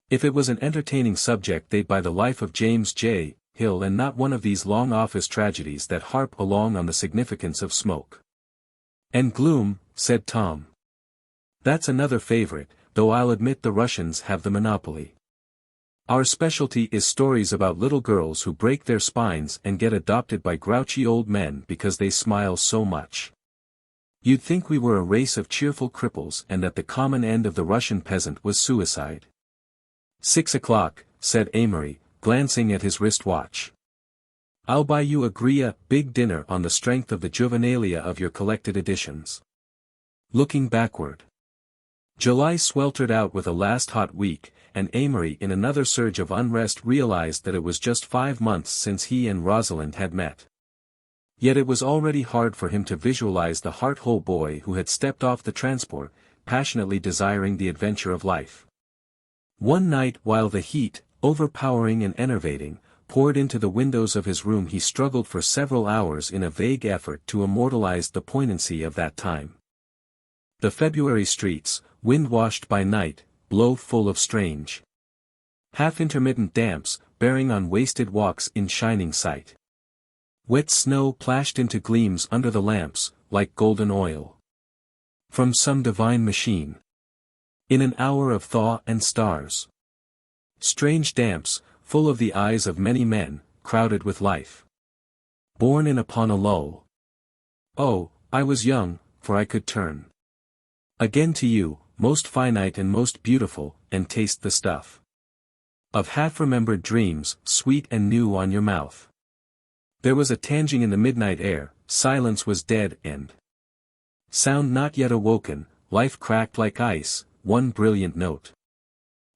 If it was an entertaining subject they'd buy The Life of James J. Hill and not one of these long office tragedies that harp along on the significance of smoke and gloom, said Tom. That's another favorite, though I'll admit the Russians have the monopoly. Our specialty is stories about little girls who break their spines and get adopted by grouchy old men because they smile so much. You'd think we were a race of cheerful cripples and that the common end of the Russian peasant was suicide. 6 o'clock, said Amory, glancing at his wristwatch. I'll buy you a big dinner on the strength of the juvenilia of your collected editions. Looking backward. July sweltered out with a last hot week, and Amory in another surge of unrest realized that it was just 5 months since he and Rosalind had met. Yet it was already hard for him to visualize the heart-whole boy who had stepped off the transport, passionately desiring the adventure of life. One night while the heat, overpowering and enervating, poured into the windows of his room he struggled for several hours in a vague effort to immortalize the poignancy of that time. The February streets, wind-washed by night, blow full of strange, half-intermittent damps, bearing on wasted walks in shining sight. Wet snow plashed into gleams under the lamps, like golden oil from some divine machine. In an hour of thaw and stars. Strange damps, full of the eyes of many men, crowded with life. Born in upon a lull. Oh, I was young, for I could turn again to you, most finite and most beautiful, and taste the stuff of half-remembered dreams, sweet and new on your mouth. There was a tanging in the midnight air, silence was dead and sound not yet awoken, life cracked like ice, one brilliant note.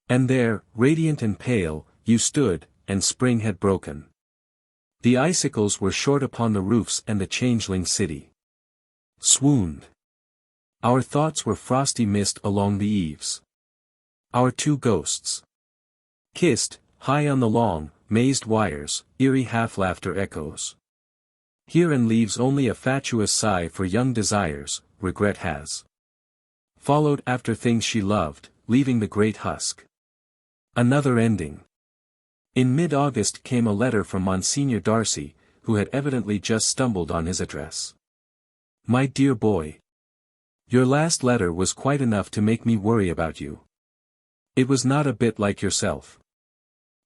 And there, radiant and pale, you stood, and spring had broken. The icicles were short upon the roofs and the changeling city swooned. Our thoughts were frosty mist along the eaves. Our two ghosts kissed, high on the long, mazed wires, eerie half-laughter echoes. Here and leaves only a fatuous sigh for young desires, regret has followed after things she loved, leaving the great husk. Another ending. In mid-August came a letter from Monsignor Darcy, who had evidently just stumbled on his address. My dear boy. Your last letter was quite enough to make me worry about you. It was not a bit like yourself.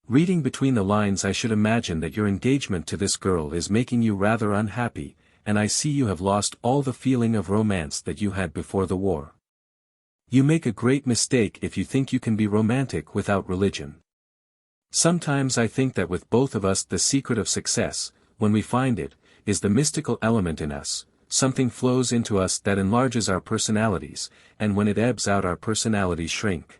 Reading between the lines I should imagine that your engagement to this girl is making you rather unhappy, and I see you have lost all the feeling of romance that you had before the war. You make a great mistake if you think you can be romantic without religion. Sometimes I think that with both of us the secret of success, when we find it, is the mystical element in us. Something flows into us that enlarges our personalities, and when it ebbs out our personalities shrink.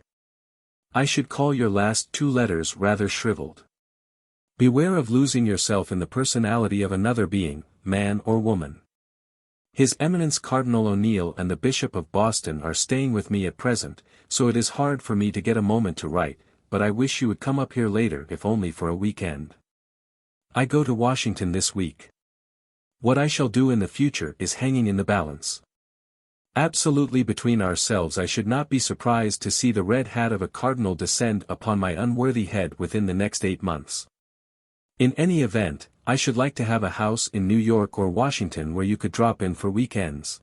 I should call your last 2 letters rather shriveled. Beware of losing yourself in the personality of another being, man or woman. His Eminence Cardinal O'Neill and the Bishop of Boston are staying with me at present, so it is hard for me to get a moment to write, but I wish you would come up here later if only for a weekend. I go to Washington this week. What I shall do in the future is hanging in the balance. Absolutely between ourselves I should not be surprised to see the red hat of a cardinal descend upon my unworthy head within the next 8 months. In any event, I should like to have a house in New York or Washington where you could drop in for weekends.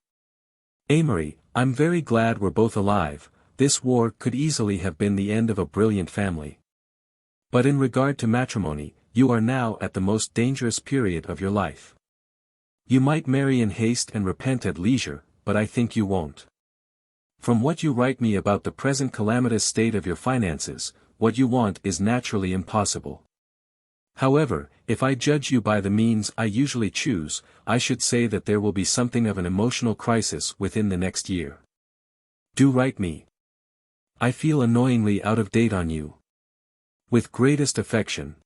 Amory, I'm very glad we're both alive. This war could easily have been the end of a brilliant family. But in regard to matrimony, you are now at the most dangerous period of your life. You might marry in haste and repent at leisure, but I think you won't. From what you write me about the present calamitous state of your finances, what you want is naturally impossible. However, if I judge you by the means I usually choose, I should say that there will be something of an emotional crisis within the next year. Do write me. I feel annoyingly out of date on you. With greatest affection.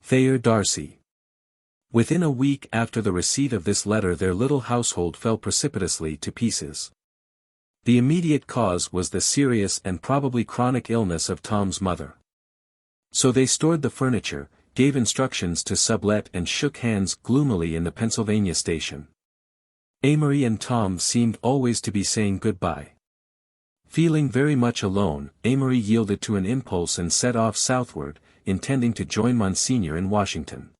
Thayer Darcy. Within a week after the receipt of this letter their little household fell precipitously to pieces. The immediate cause was the serious and probably chronic illness of Tom's mother. So they stored the furniture, gave instructions to sublet and shook hands gloomily in the Pennsylvania station. Amory and Tom seemed always to be saying goodbye. Feeling very much alone, Amory yielded to an impulse and set off southward, intending to join Monsignor in Washington.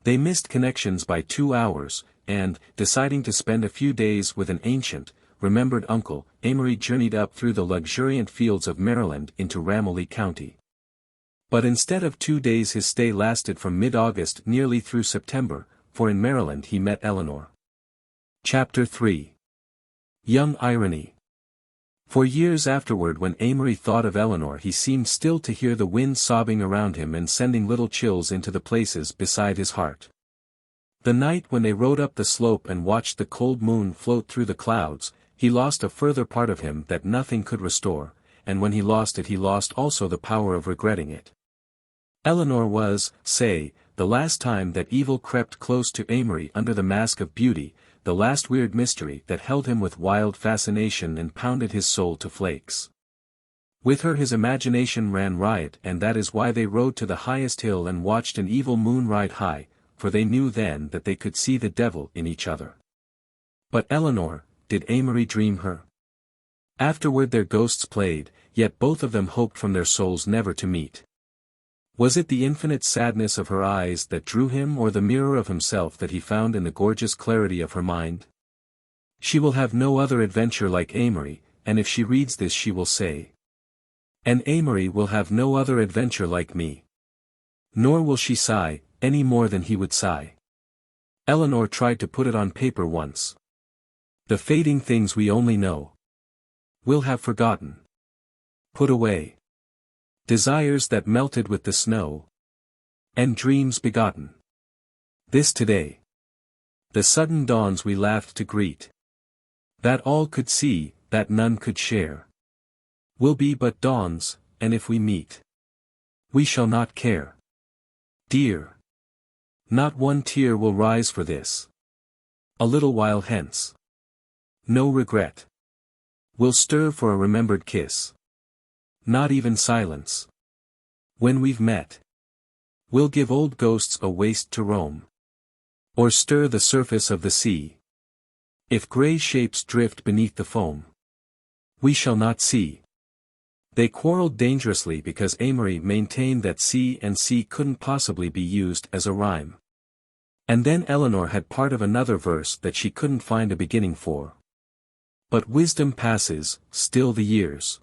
They missed connections by 2 hours, and, deciding to spend a few days with an ancient, remembered uncle, Amory journeyed up through the luxuriant fields of Maryland into Ramilly County. But instead of 2 days his stay lasted from mid-August nearly through September, for in Maryland he met Eleanor. Chapter 3. Young Irony. For years afterward when Amory thought of Eleanor he seemed still to hear the wind sobbing around him and sending little chills into the places beside his heart. The night when they rode up the slope and watched the cold moon float through the clouds, he lost a further part of him that nothing could restore, and when he lost it he lost also the power of regretting it. Eleanor was, say, the last time that evil crept close to Amory under the mask of beauty, the last weird mystery that held him with wild fascination and pounded his soul to flakes. With her his imagination ran riot, and that is why they rode to the highest hill and watched an evil moon ride high, for they knew then that they could see the devil in each other. But Eleanor, did Amory dream her? Afterward their ghosts played, yet both of them hoped from their souls never to meet. Was it the infinite sadness of her eyes that drew him or the mirror of himself that he found in the gorgeous clarity of her mind? She will have no other adventure like Amory, and if she reads this she will say, "And Amory will have no other adventure like me." Nor will she sigh, any more than he would sigh. Eleanor tried to put it on paper once. The fading things we only know. Will have forgotten. Put away. Desires that melted with the snow. And dreams begotten. This today. The sudden dawns we laughed to greet. That all could see, that none could share. Will be but dawns, and if we meet, we shall not care. Dear. Not one tear will rise for this. A little while hence. No regret. Will stir for a remembered kiss. Not even silence. When we've met. We'll give old ghosts a waste to roam. Or stir the surface of the sea. If grey shapes drift beneath the foam. We shall not see. They quarreled dangerously because Amory maintained that sea and sea couldn't possibly be used as a rhyme. And then Eleanor had part of another verse that she couldn't find a beginning for. But wisdom passes, still the years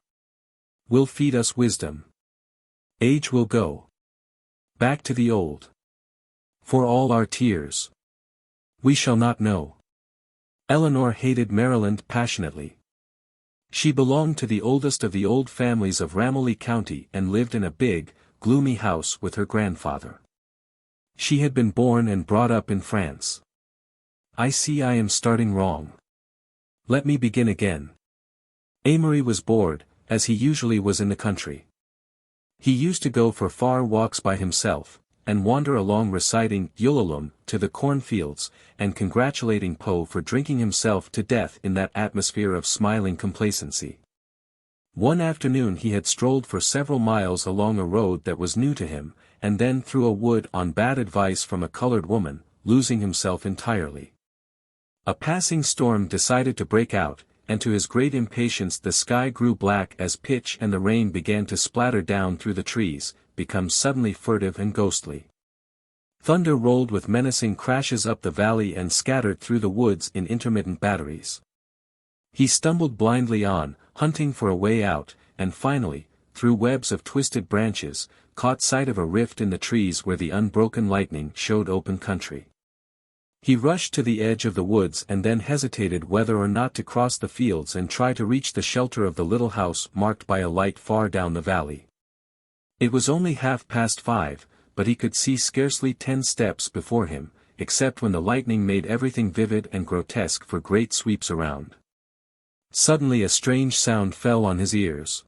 will feed us wisdom. Age will go back to the old. For all our tears, we shall not know. Eleanor hated Maryland passionately. She belonged to the oldest of the old families of Ramilly County and lived in a big, gloomy house with her grandfather. She had been born and brought up in France. I see I am starting wrong. Let me begin again. Amory was bored, as he usually was in the country. He used to go for far walks by himself, and wander along reciting Yulalum to the cornfields, and congratulating Poe for drinking himself to death in that atmosphere of smiling complacency. One afternoon he had strolled for several miles along a road that was new to him, and then through a wood on bad advice from a colored woman, losing himself entirely. A passing storm decided to break out, and to his great impatience the sky grew black as pitch and the rain began to splatter down through the trees, become suddenly furtive and ghostly. Thunder rolled with menacing crashes up the valley and scattered through the woods in intermittent batteries. He stumbled blindly on, hunting for a way out, and finally, through webs of twisted branches, caught sight of a rift in the trees where the unbroken lightning showed open country. He rushed to the edge of the woods and then hesitated whether or not to cross the fields and try to reach the shelter of the little house marked by a light far down the valley. It was only 5:30, but he could see scarcely 10 steps before him, except when the lightning made everything vivid and grotesque for great sweeps around. Suddenly a strange sound fell on his ears.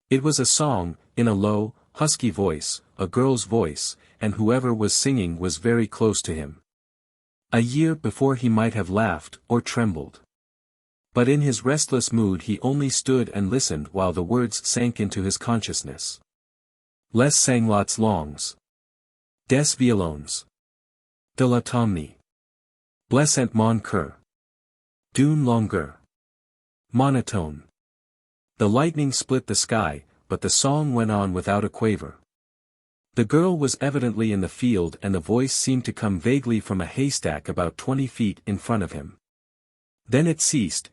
It was a song, in a low, husky voice, a girl's voice, and whoever was singing was very close to him. A year before he might have laughed or trembled. But in his restless mood he only stood and listened while the words sank into his consciousness. Les sanglots longs. Des violons. De l'automne. Blessant mon cœur. D'une longueur monotone. The lightning split the sky, but the song went on without a quaver. The girl was evidently in the field and the voice seemed to come vaguely from a haystack about 20 feet in front of him. Then it ceased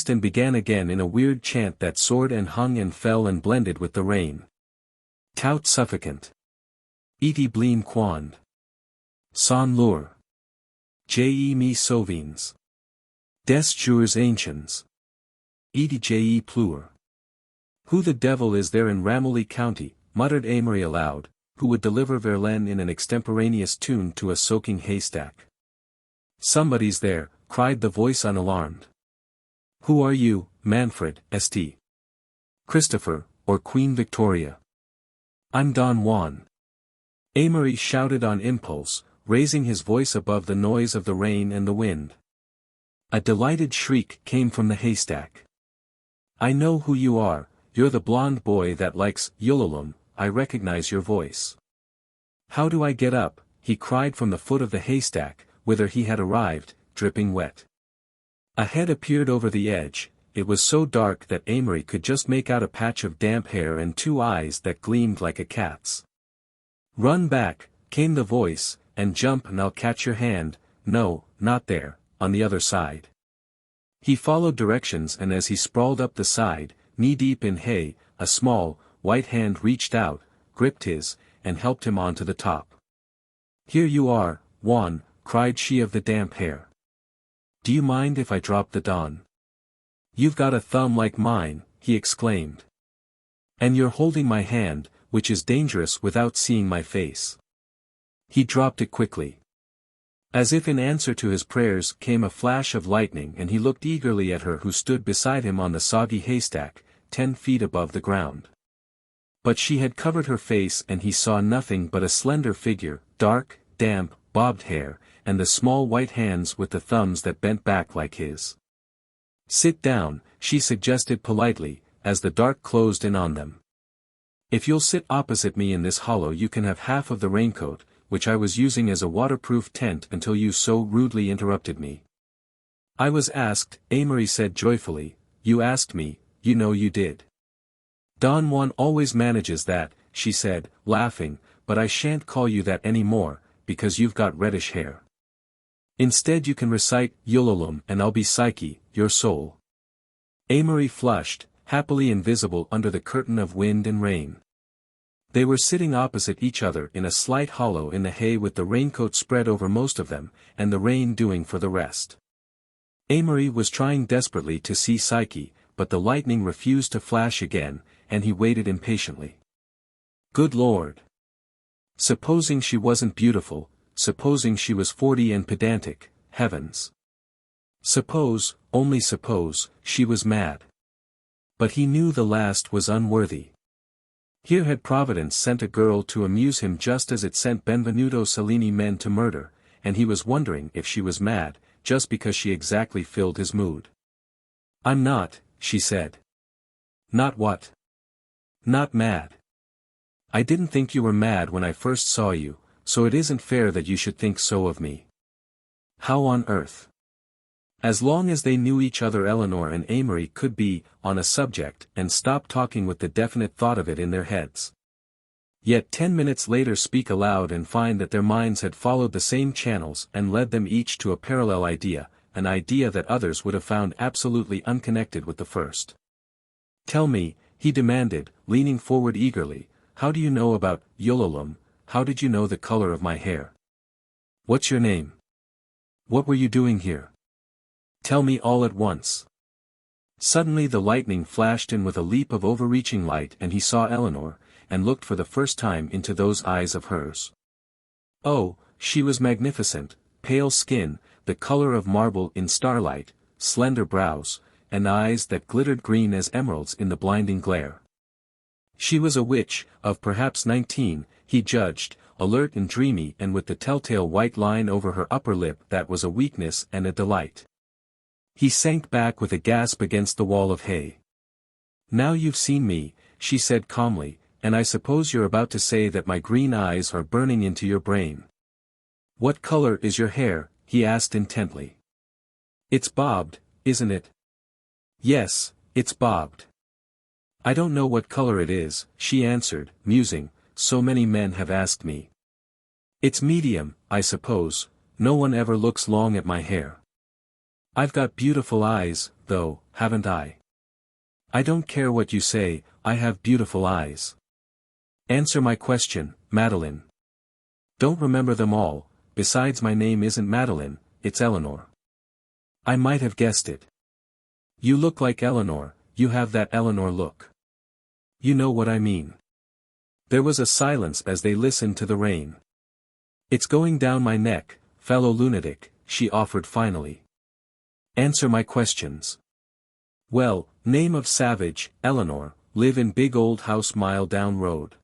and began again in a weird chant that soared and hung and fell and blended with the rain. Tout suffocant. Iti bleem quand. Sans lure. Je me sauvins. Des jours anciens. Iti je pleur. Who the devil is there in Ramilly County, muttered Amory aloud, who would deliver Verlaine in an extemporaneous tune to a soaking haystack. Somebody's there, cried the voice unalarmed. Who are you, Manfred, St. Christopher, or Queen Victoria? I'm Don Juan. Amory shouted on impulse, raising his voice above the noise of the rain and the wind. A delighted shriek came from the haystack. I know who you are, you're the blond boy that likes Yololum, I recognize your voice. How do I get up? He cried from the foot of the haystack, whither he had arrived, dripping wet. A head appeared over the edge, it was so dark that Amory could just make out a patch of damp hair and two eyes that gleamed like a cat's. Run back, came the voice, and jump and I'll catch your hand, no, not there, on the other side. He followed directions and as he sprawled up the side, knee-deep in hay, a small, white hand reached out, gripped his, and helped him onto the top. Here you are, Juan, cried she of the damp hair. Do you mind if I drop the Don? You've got a thumb like mine, he exclaimed. And you're holding my hand, which is dangerous without seeing my face. He dropped it quickly. As if in answer to his prayers came a flash of lightning and he looked eagerly at her who stood beside him on the soggy haystack, 10 feet above the ground. But she had covered her face and he saw nothing but a slender figure, dark, damp, bobbed hair, and the small white hands with the thumbs that bent back like his. Sit down, she suggested politely, as the dark closed in on them. If you'll sit opposite me in this hollow you can have half of the raincoat, which I was using as a waterproof tent until you so rudely interrupted me. I was asked, Amory said joyfully, you asked me, you know you did. Don Juan always manages that, she said, laughing, but I shan't call you that any more, because you've got reddish hair. Instead you can recite Yololum and I'll be Psyche, your soul. Amory flushed, happily invisible under the curtain of wind and rain. They were sitting opposite each other in a slight hollow in the hay with the raincoat spread over most of them, and the rain doing for the rest. Amory was trying desperately to see Psyche, but the lightning refused to flash again, and he waited impatiently. Good Lord! Supposing she wasn't beautiful, supposing she was 40 and pedantic, heavens! Suppose, only suppose, she was mad. But he knew the last was unworthy. Here had Providence sent a girl to amuse him just as it sent Benvenuto Cellini men to murder, and he was wondering if she was mad, just because she exactly filled his mood. I'm not, she said. Not what? Not mad. I didn't think you were mad when I first saw you, so it isn't fair that you should think so of me. How on earth? As long as they knew each other Eleanor and Amory could be, on a subject, and stop talking with the definite thought of it in their heads. Yet 10 minutes later speak aloud and find that their minds had followed the same channels and led them each to a parallel idea, an idea that others would have found absolutely unconnected with the first. Tell me, he demanded, leaning forward eagerly, how do you know about Yololum, how did you know the color of my hair? What's your name? What were you doing here? Tell me all at once. Suddenly the lightning flashed in with a leap of overreaching light and he saw Eleanor, and looked for the first time into those eyes of hers. Oh, she was magnificent, pale skin, the color of marble in starlight, slender brows, and eyes that glittered green as emeralds in the blinding glare. She was a witch, of perhaps 19, he judged, alert and dreamy and with the telltale white line over her upper lip that was a weakness and a delight. He sank back with a gasp against the wall of hay. Now you've seen me, she said calmly, and I suppose you're about to say that my green eyes are burning into your brain. What color is your hair? He asked intently. It's bobbed, isn't it? Yes, it's bobbed. I don't know what color it is, she answered, musing, so many men have asked me. It's medium, I suppose, no one ever looks long at my hair. I've got beautiful eyes, though, haven't I? I don't care what you say, I have beautiful eyes. Answer my question, Madeline. Don't remember them all, besides my name isn't Madeline, it's Eleanor. I might have guessed it. You look like Eleanor, you have that Eleanor look. You know what I mean. There was a silence as they listened to the rain. It's going down my neck, fellow lunatic, she offered finally. Answer my questions. Well, name of Savage, Eleanor, live in big old house mile down road.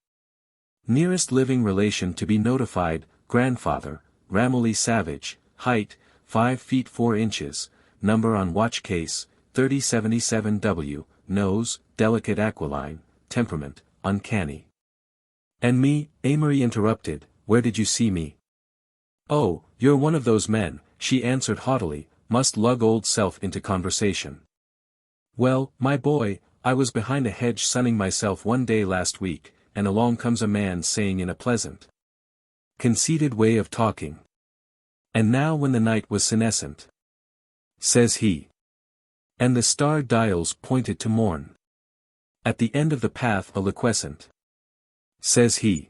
Nearest living relation to be notified, grandfather, Ramilly Savage, height, 5 feet 4 inches, number on watch case, 3077W, nose, delicate aquiline, temperament, uncanny. And me, Amory interrupted, where did you see me? Oh, you're one of those men, she answered haughtily, must lug old self into conversation. Well, my boy, I was behind a hedge sunning myself one day last week, and along comes a man saying in a pleasant, conceited way of talking. And now when the night was senescent, says he, and the star dials pointed to morn, at the end of the path a liquescent, says he,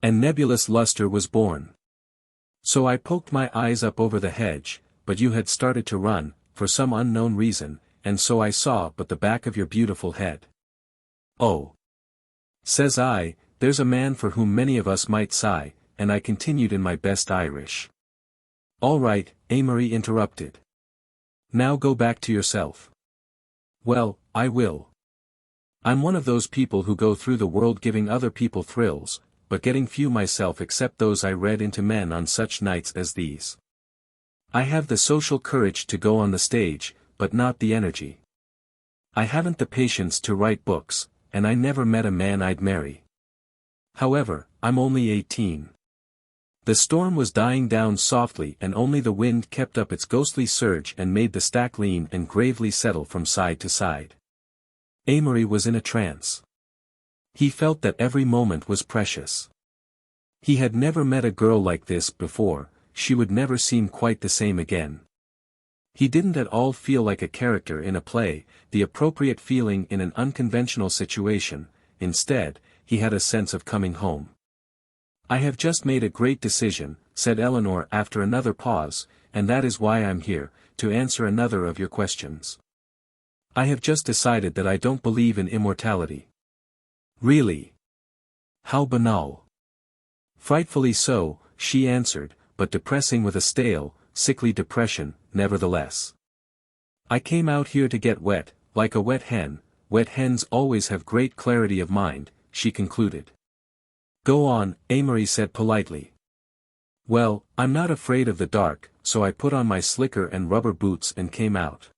and nebulous luster was born. So I poked my eyes up over the hedge, but you had started to run, for some unknown reason, and so I saw but the back of your beautiful head. Oh! Says I, there's a man for whom many of us might sigh, and I continued in my best Irish. All right, Amory interrupted. Now go back to yourself. Well, I will. I'm one of those people who go through the world giving other people thrills, but getting few myself except those I read into men on such nights as these. I have the social courage to go on the stage, but not the energy. I haven't the patience to write books, and I never met a man I'd marry. However, I'm only 18. The storm was dying down softly and only the wind kept up its ghostly surge and made the stack lean and gravely settle from side to side. Amory was in a trance. He felt that every moment was precious. He had never met a girl like this before, she would never seem quite the same again. He didn't at all feel like a character in a play, the appropriate feeling in an unconventional situation, instead, he had a sense of coming home. I have just made a great decision, said Eleanor after another pause, and that is why I'm here, to answer another of your questions. I have just decided that I don't believe in immortality. Really? How banal. Frightfully so, she answered, but depressing with a stale, sickly depression, nevertheless. I came out here to get wet, like a wet hen. Wet hens always have great clarity of mind, she concluded. Go on, Amory said politely. Well, I'm not afraid of the dark, so I put on my slicker and rubber boots and came out.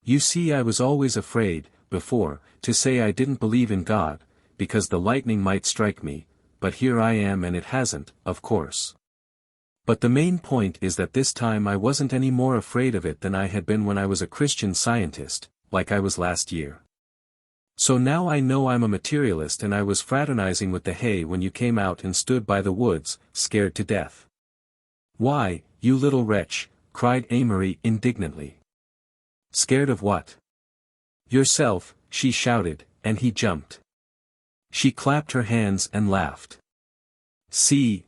You see, I was always afraid, before, to say I didn't believe in God, because the lightning might strike me, but here I am and it hasn't, of course. But the main point is that this time I wasn't any more afraid of it than I had been when I was a Christian Scientist, like I was last year. So now I know I'm a materialist and I was fraternizing with the hay when you came out and stood by the woods, scared to death. Why, you little wretch, cried Amory indignantly. Scared of what? Yourself, she shouted, and he jumped. She clapped her hands and laughed. See.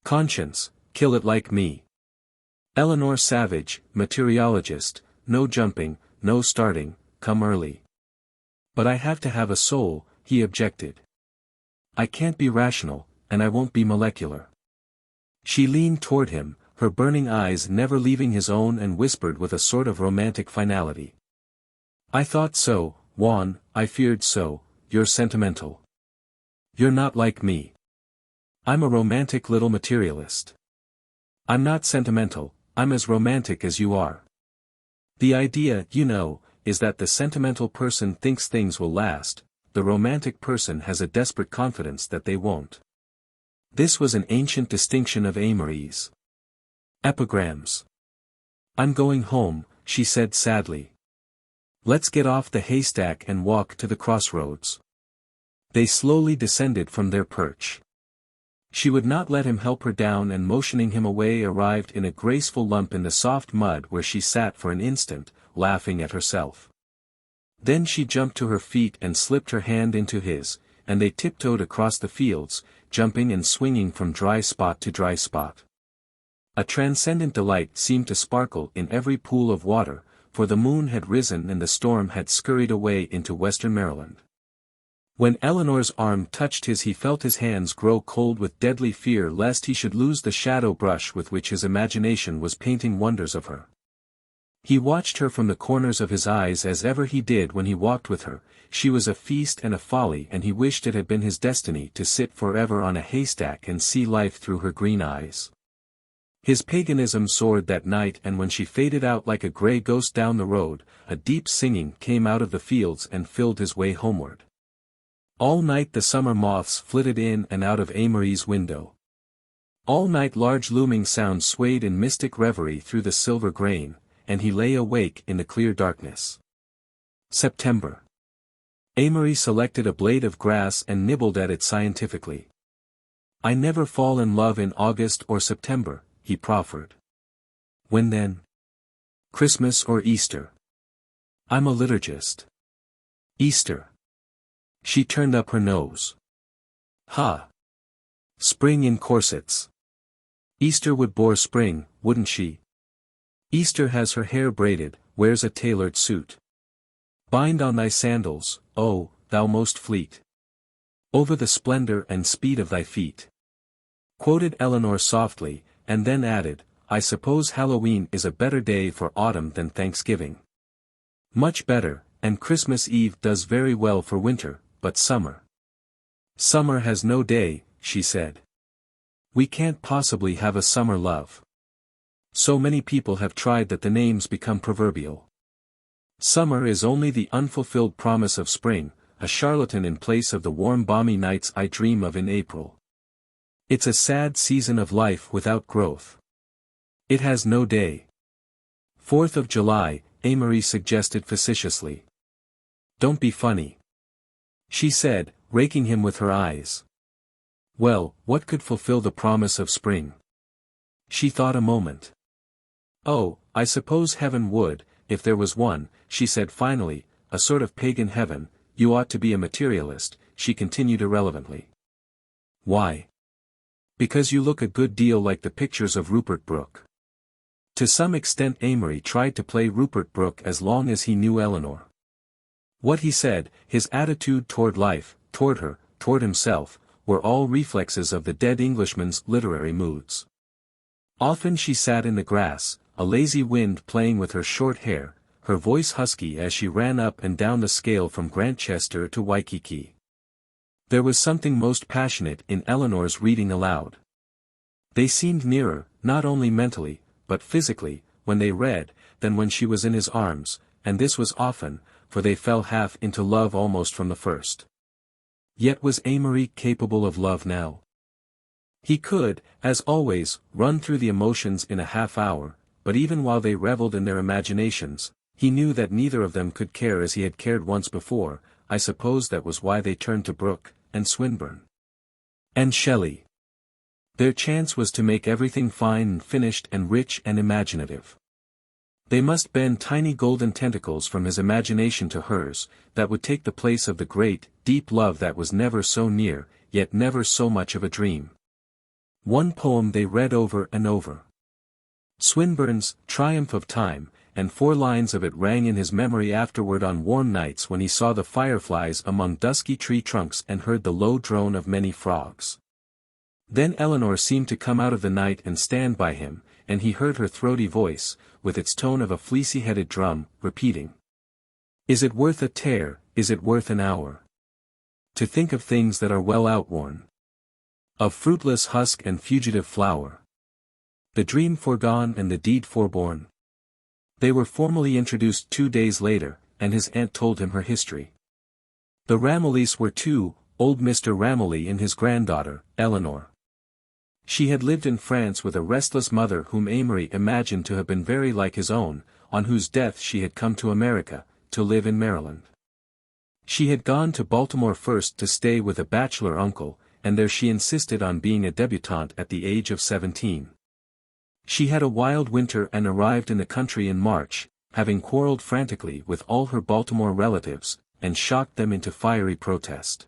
Conscience, kill it like me. Eleanor Savage, materiologist, no jumping, no starting, come early. But I have to have a soul, he objected. I can't be rational, and I won't be molecular. She leaned toward him, her burning eyes never leaving his own, and whispered with a sort of romantic finality. I thought so, Juan, I feared so, you're sentimental. You're not like me. I'm a romantic little materialist. I'm not sentimental, I'm as romantic as you are. The idea, you know, is that the sentimental person thinks things will last, the romantic person has a desperate confidence that they won't. This was an ancient distinction of Amory's. Epigrams. I'm going home, she said sadly. Let's get off the haystack and walk to the crossroads. They slowly descended from their perch. She would not let him help her down, and motioning him away arrived in a graceful lump in the soft mud, where she sat for an instant, laughing at herself. Then she jumped to her feet and slipped her hand into his, and they tiptoed across the fields, jumping and swinging from dry spot to dry spot. A transcendent delight seemed to sparkle in every pool of water, for the moon had risen and the storm had scurried away into western Maryland. When Eleanor's arm touched his, he felt his hands grow cold with deadly fear lest he should lose the shadow brush with which his imagination was painting wonders of her. He watched her from the corners of his eyes as ever he did when he walked with her. She was a feast and a folly, and he wished it had been his destiny to sit forever on a haystack and see life through her green eyes. His paganism soared that night, and when she faded out like a grey ghost down the road, a deep singing came out of the fields and filled his way homeward. All night the summer moths flitted in and out of Amory's window. All night large looming sounds swayed in mystic reverie through the silver grain, and he lay awake in the clear darkness. September. Amory selected a blade of grass and nibbled at it scientifically. "I never fall in love in August or September," he proffered. "When then?" "Christmas or Easter." "I'm a liturgist." "Easter." She turned up her nose. "Ha! Spring in corsets. Easter would bore spring, wouldn't she? Easter has her hair braided, wears a tailored suit. Bind on thy sandals, O, thou most fleet. Over the splendor and speed of thy feet." Quoted Eleanor softly, and then added, "I suppose Halloween is a better day for autumn than Thanksgiving." "Much better, and Christmas Eve does very well for winter, but summer." "Summer has no day," she said. "We can't possibly have a summer love. So many people have tried that the names become proverbial. Summer is only the unfulfilled promise of spring, a charlatan in place of the warm balmy nights I dream of in April. It's a sad season of life without growth. It has no day." 4th of July, Amory suggested facetiously. "Don't be funny," she said, raking him with her eyes. "Well, what could fulfill the promise of spring?" She thought a moment. "Oh, I suppose heaven would, if there was one," she said finally, "a sort of pagan heaven. You ought to be a materialist," she continued irrelevantly. "Why?" "Because you look a good deal like the pictures of Rupert Brooke." To some extent Amory tried to play Rupert Brooke as long as he knew Eleanor. What he said, his attitude toward life, toward her, toward himself, were all reflexes of the dead Englishman's literary moods. Often she sat in the grass, a lazy wind playing with her short hair, her voice husky as she ran up and down the scale from Grantchester to Waikiki. There was something most passionate in Eleanor's reading aloud. They seemed nearer, not only mentally, but physically, when they read, than when she was in his arms, and this was often, for they fell half into love almost from the first. Yet was Amory capable of love now? He could, as always, run through the emotions in a half hour, but even while they reveled in their imaginations, he knew that neither of them could care as he had cared once before. I suppose that was why they turned to Brooke, and Swinburne. And Shelley. Their chance was to make everything fine and finished and rich and imaginative. They must bend tiny golden tentacles from his imagination to hers, that would take the place of the great, deep love that was never so near, yet never so much of a dream. One poem they read over and over. Swinburne's Triumph of Time, and 4 lines of it rang in his memory afterward on warm nights when he saw the fireflies among dusky tree trunks and heard the low drone of many frogs. Then Eleanor seemed to come out of the night and stand by him, and he heard her throaty voice, with its tone of a fleecy-headed drum, repeating, "Is it worth a tear, is it worth an hour? To think of things that are well outworn. Of fruitless husk and fugitive flower. The dream forgone and the deed forborne." They were formally introduced 2 days later, and his aunt told him her history. The Ramillys were 2, old Mr. Ramilly and his granddaughter, Eleanor. She had lived in France with a restless mother whom Amory imagined to have been very like his own, on whose death she had come to America, to live in Maryland. She had gone to Baltimore first to stay with a bachelor uncle, and there she insisted on being a debutante at the age of 17. She had a wild winter and arrived in the country in March, having quarreled frantically with all her Baltimore relatives, and shocked them into fiery protest.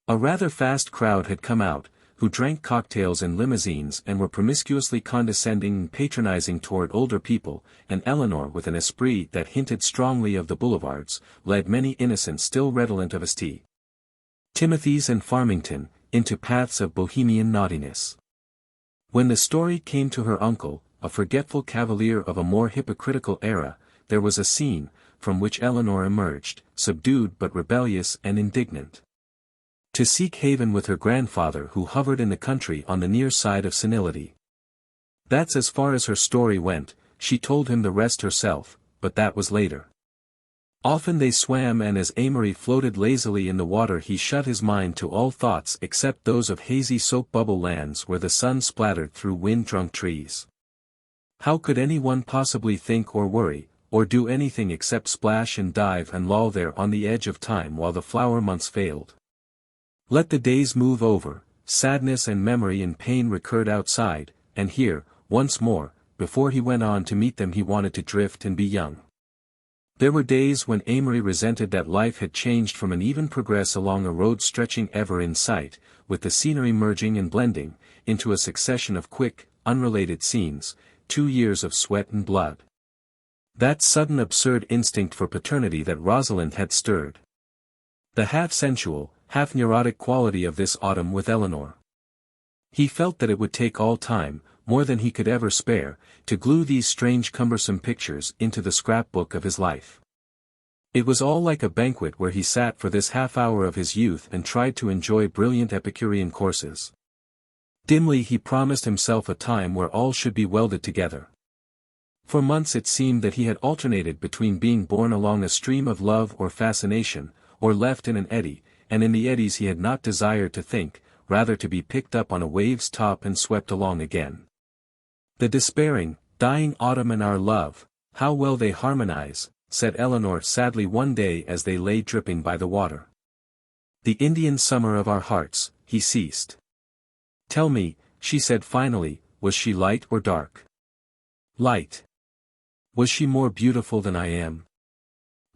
A rather fast crowd had come out, who drank cocktails in limousines and were promiscuously condescending and patronizing toward older people, and Eleanor, with an esprit that hinted strongly of the boulevards, led many innocents still redolent of St. Timothy's and Farmington, into paths of bohemian naughtiness. When the story came to her uncle, a forgetful cavalier of a more hypocritical era, there was a scene, from which Eleanor emerged, subdued but rebellious and indignant. To seek haven with her grandfather who hovered in the country on the near side of senility. That's as far as her story went. She told him the rest herself, but that was later. Often they swam, and as Amory floated lazily in the water he shut his mind to all thoughts except those of hazy soap bubble lands where the sun splattered through wind-drunk trees. How could anyone possibly think or worry, or do anything except splash and dive and loll there on the edge of time while the flower months failed? Let the days move over, sadness and memory and pain recurred outside, and here, once more, before he went on to meet them he wanted to drift and be young. There were days when Amory resented that life had changed from an even progress along a road stretching ever in sight, with the scenery merging and blending, into a succession of quick, unrelated scenes, 2 years of sweat and blood. That sudden absurd instinct for paternity that Rosalind had stirred. The half-sensual, half-neurotic quality of this autumn with Eleanor. He felt that it would take all time, more than he could ever spare, to glue these strange cumbersome pictures into the scrapbook of his life. It was all like a banquet where he sat for this half-hour of his youth and tried to enjoy brilliant Epicurean courses. Dimly he promised himself a time where all should be welded together. For months it seemed that he had alternated between being borne along a stream of love or fascination, or left in an eddy, and in the eddies he had not desired to think, rather to be picked up on a wave's top and swept along again. The despairing, dying autumn and our love, how well they harmonize, said Eleanor sadly one day as they lay dripping by the water. The Indian summer of our hearts, he ceased. Tell me, she said finally, was she light or dark? Light. Was she more beautiful than I am?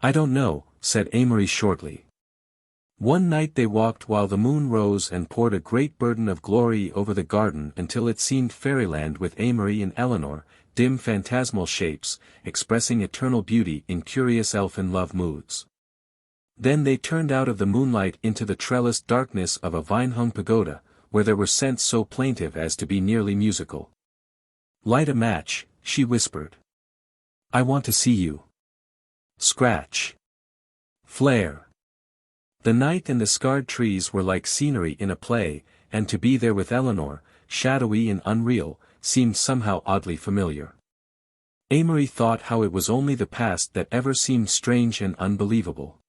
I don't know, said Amory shortly. One night they walked while the moon rose and poured a great burden of glory over the garden until it seemed fairyland with Amory and Eleanor, dim phantasmal shapes, expressing eternal beauty in curious elfin love moods. Then they turned out of the moonlight into the trellised darkness of a vine-hung pagoda, where there were scents so plaintive as to be nearly musical. Light a match, she whispered. I want to see you. Scratch. Flare. The night and the scarred trees were like scenery in a play, and to be there with Eleanor, shadowy and unreal, seemed somehow oddly familiar. Amory thought how it was only the past that ever seemed strange and unbelievable.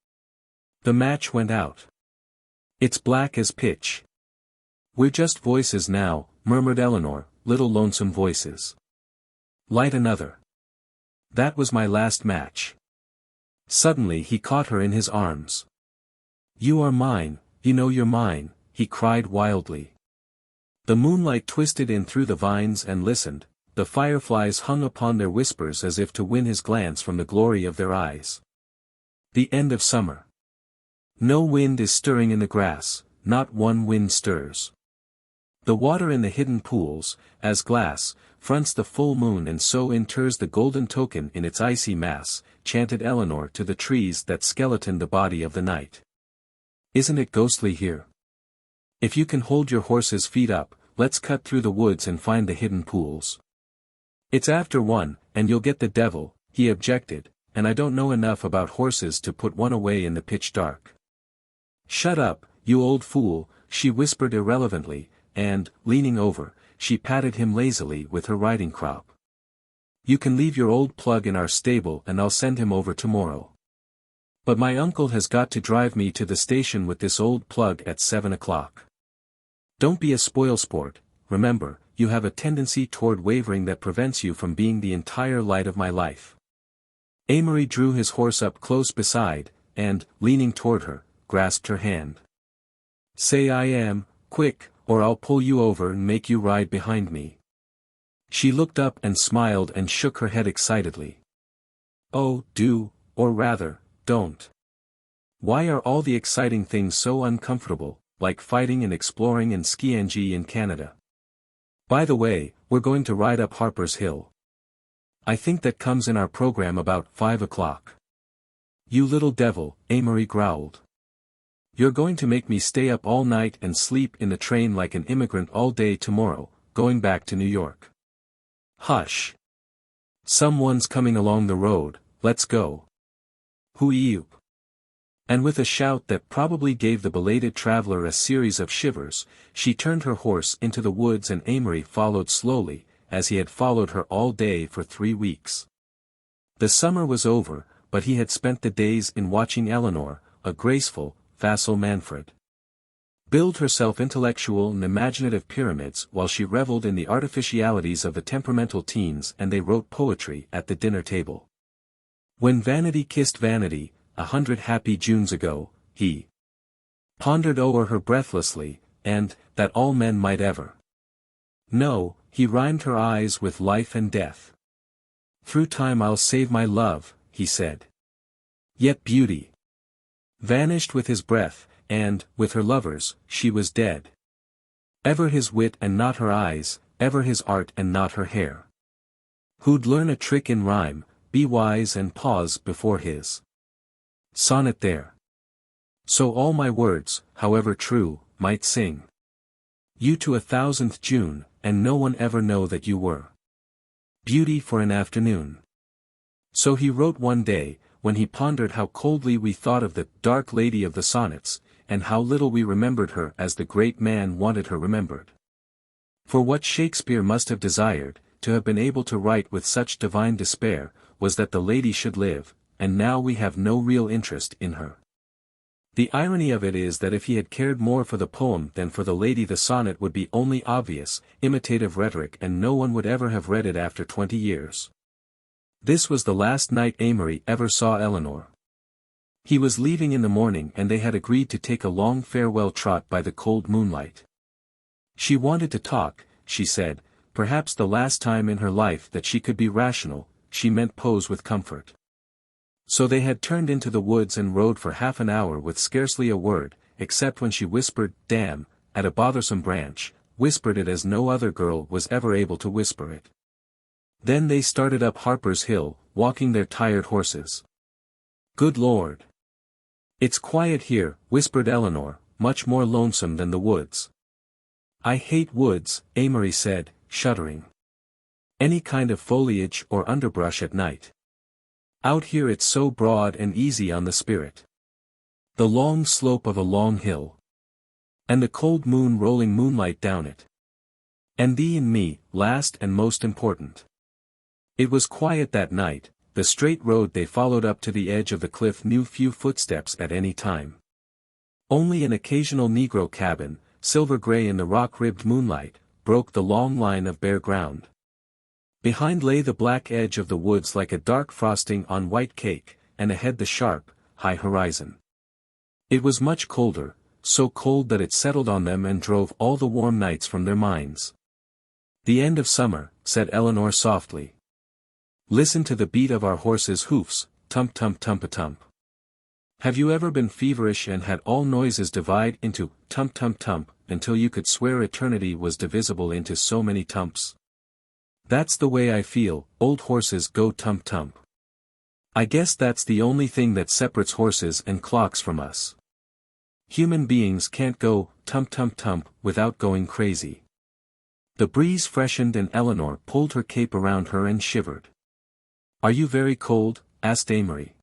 The match went out. It's black as pitch. We're just voices now, murmured Eleanor, little lonesome voices. Light another. That was my last match. Suddenly he caught her in his arms. You are mine, you know you're mine, he cried wildly. The moonlight twisted in through the vines and listened, the fireflies hung upon their whispers as if to win his glance from the glory of their eyes. The end of summer. No wind is stirring in the grass, not one wind stirs. The water in the hidden pools, as glass, fronts the full moon and so inters the golden token in its icy mass, chanted Eleanor to the trees that skeletoned the body of the night. Isn't it ghostly here? If you can hold your horse's feet up, let's cut through the woods and find the hidden pools. It's after 1, and you'll get the devil, he objected, and I don't know enough about horses to put one away in the pitch dark. Shut up, you old fool, she whispered irrelevantly, and, leaning over, she patted him lazily with her riding crop. You can leave your old plug in our stable and I'll send him over tomorrow. But my uncle has got to drive me to the station with this old plug at 7 o'clock. Don't be a spoilsport, remember, you have a tendency toward wavering that prevents you from being the entire light of my life. Amory drew his horse up close beside, and, leaning toward her, grasped her hand. "Say I am, quick, or I'll pull you over and make you ride behind me." She looked up and smiled and shook her head excitedly. "Oh, do, or rather, don't. Why are all the exciting things so uncomfortable, like fighting and exploring and ski-ng in Canada? By the way, we're going to ride up Harper's Hill. I think that comes in our program about 5 o'clock. You little devil," Amory growled. "You're going to make me stay up all night and sleep in the train like an immigrant all day tomorrow, going back to New York." "Hush. Someone's coming along the road, let's go." "Hoo-eep." And with a shout that probably gave the belated traveler a series of shivers, she turned her horse into the woods and Amory followed slowly, as he had followed her all day for 3 weeks. The summer was over, but he had spent the days in watching Eleanor, a graceful, facile Manfred, build herself intellectual and imaginative pyramids while she reveled in the artificialities of the temperamental teens and they wrote poetry at the dinner table. When vanity kissed vanity, 100 happy Junes ago, he pondered o'er her breathlessly, and, that all men might ever know, he rhymed her eyes with life and death. "Through time I'll save my love," he said. Yet beauty vanished with his breath, and, with her lovers, she was dead. Ever his wit and not her eyes, ever his art and not her hair. Who'd learn a trick in rhyme, be wise and pause before his sonnet there? So all my words, however true, might sing you to 1,000th June, and no one ever know that you were beauty for an afternoon. So he wrote one day, when he pondered how coldly we thought of the dark lady of the sonnets, and how little we remembered her as the great man wanted her remembered. For what Shakespeare must have desired, to have been able to write with such divine despair, was that the lady should live, and now we have no real interest in her. The irony of it is that if he had cared more for the poem than for the lady, the sonnet would be only obvious, imitative rhetoric, and no one would ever have read it after 20 years. This was the last night Amory ever saw Eleanor. He was leaving in the morning and they had agreed to take a long farewell trot by the cold moonlight. She wanted to talk, she said, perhaps the last time in her life that she could be rational, she meant pose with comfort. So they had turned into the woods and rode for half an hour with scarcely a word, except when she whispered, "Damn," at a bothersome branch, whispered it as no other girl was ever able to whisper it. Then they started up Harper's Hill, walking their tired horses. "Good Lord! It's quiet here," whispered Eleanor, "much more lonesome than the woods." "I hate woods," Amory said, shuddering. "Any kind of foliage or underbrush at night. Out here it's so broad and easy on the spirit. The long slope of a long hill. And the cold moon rolling moonlight down it. And thee and me, last and most important." It was quiet that night. The straight road they followed up to the edge of the cliff knew few footsteps at any time. Only an occasional Negro cabin, silver-gray in the rock-ribbed moonlight, broke the long line of bare ground. Behind lay the black edge of the woods like a dark frosting on white cake, and ahead the sharp, high horizon. It was much colder, so cold that it settled on them and drove all the warm nights from their minds. "The end of summer," said Eleanor softly. "Listen to the beat of our horses' hoofs, tump-tump-tump-a-tump. Have you ever been feverish and had all noises divide into tump-tump-tump until you could swear eternity was divisible into so many tumps? That's the way I feel, old horses go tump-tump. I guess that's the only thing that separates horses and clocks from us. Human beings can't go tump-tump-tump without going crazy." The breeze freshened and Eleanor pulled her cape around her and shivered. "Are you very cold?" asked Amory.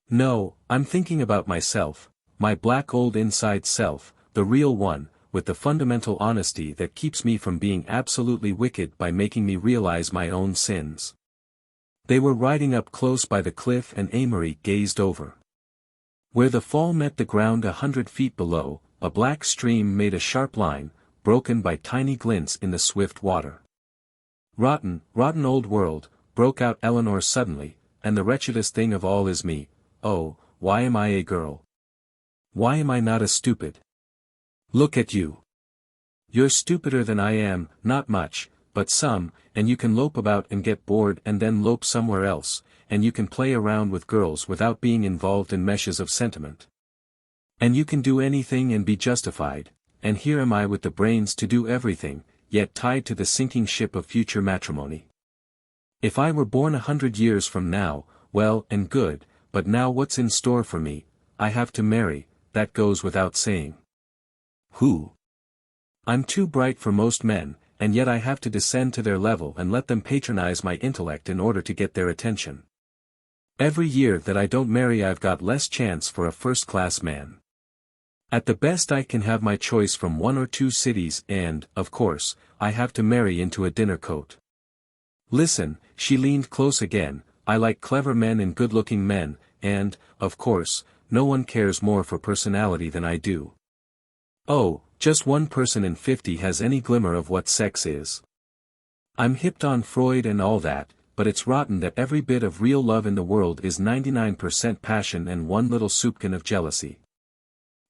"No, I'm thinking about myself, my black old inside self, the real one, with the fundamental honesty that keeps me from being absolutely wicked by making me realize my own sins." They were riding up close by the cliff and Amory gazed over. Where the fall met the ground 100 feet below, a black stream made a sharp line, broken by tiny glints in the swift water. "Rotten, rotten old world," broke out Eleanor suddenly, and the wretchedest thing of all is me. Oh, why am I a girl? Why am I not a stupid? Look at you. You're stupider than I am, not much, but some, and you can lope about and get bored and then lope somewhere else, and you can play around with girls without being involved in meshes of sentiment. And you can do anything and be justified, and here am I with the brains to do everything, yet tied to the sinking ship of future matrimony. If I were born 100 years from now, well and good, but now what's in store for me? I have to marry, that goes without saying. Who? I'm too bright for most men, and yet I have to descend to their level and let them patronize my intellect in order to get their attention. Every year that I don't marry I've got less chance for a first-class man. At the best I can have my choice from 1 or 2 cities and, of course, I have to marry into a dinner coat. Listen, she leaned close again, I like clever men and good-looking men, and, of course, no one cares more for personality than I do. Oh, just 1 person in 50 has any glimmer of what sex is. I'm hipped on Freud and all that, but it's rotten that every bit of real love in the world is 99% passion and one little soupçon of jealousy.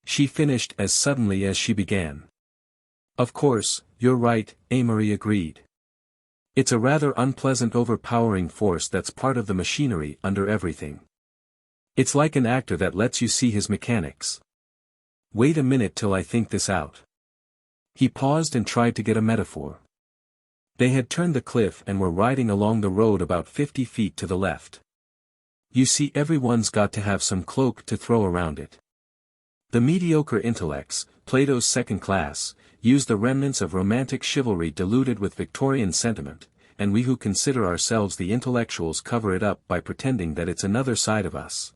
She finished as suddenly as she began. Of course, you're right, Amory agreed. It's a rather unpleasant overpowering force that's part of the machinery under everything. It's like an actor that lets you see his mechanics. Wait a minute till I think this out. He paused and tried to get a metaphor. They had turned the cliff and were riding along the road about 50 feet to the left. You see, everyone's got to have some cloak to throw around it. The mediocre intellects, Plato's second class, use the remnants of romantic chivalry diluted with Victorian sentiment, and we who consider ourselves the intellectuals cover it up by pretending that it's another side of us.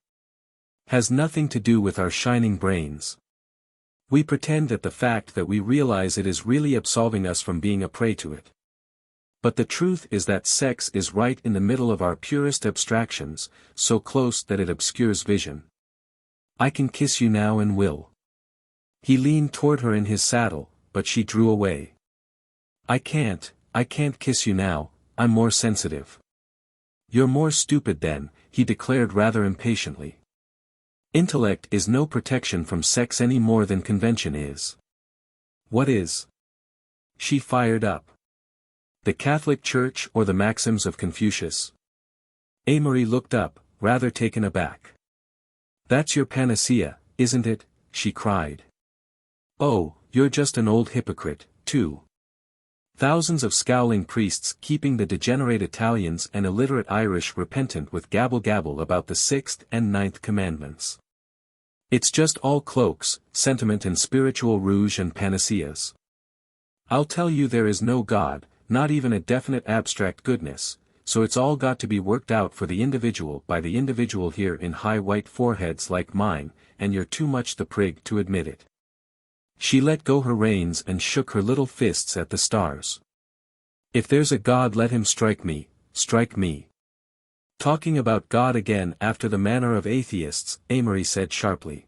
Has nothing to do with our shining brains. We pretend that the fact that we realize it is really absolving us from being a prey to it. But the truth is that sex is right in the middle of our purest abstractions, so close that it obscures vision. I can kiss you now and will. He leaned toward her in his saddle, but she drew away. I can't kiss you now, I'm more sensitive. You're more stupid then, he declared rather impatiently. Intellect is no protection from sex any more than convention is. What is? She fired up. The Catholic Church or the maxims of Confucius? Amory looked up, rather taken aback. That's your panacea, isn't it? She cried. Oh, you're just an old hypocrite, too. Thousands of scowling priests keeping the degenerate Italians and illiterate Irish repentant with gabble-gabble about the 6th and 9th commandments. It's just all cloaks, sentiment and spiritual rouge and panaceas. I'll tell you there is no God, not even a definite abstract goodness, so it's all got to be worked out for the individual by the individual here in high white foreheads like mine, and you're too much the prig to admit it. She let go her reins and shook her little fists at the stars. If there's a God, let him strike me, strike me. Talking about God again after the manner of atheists, Amory said sharply.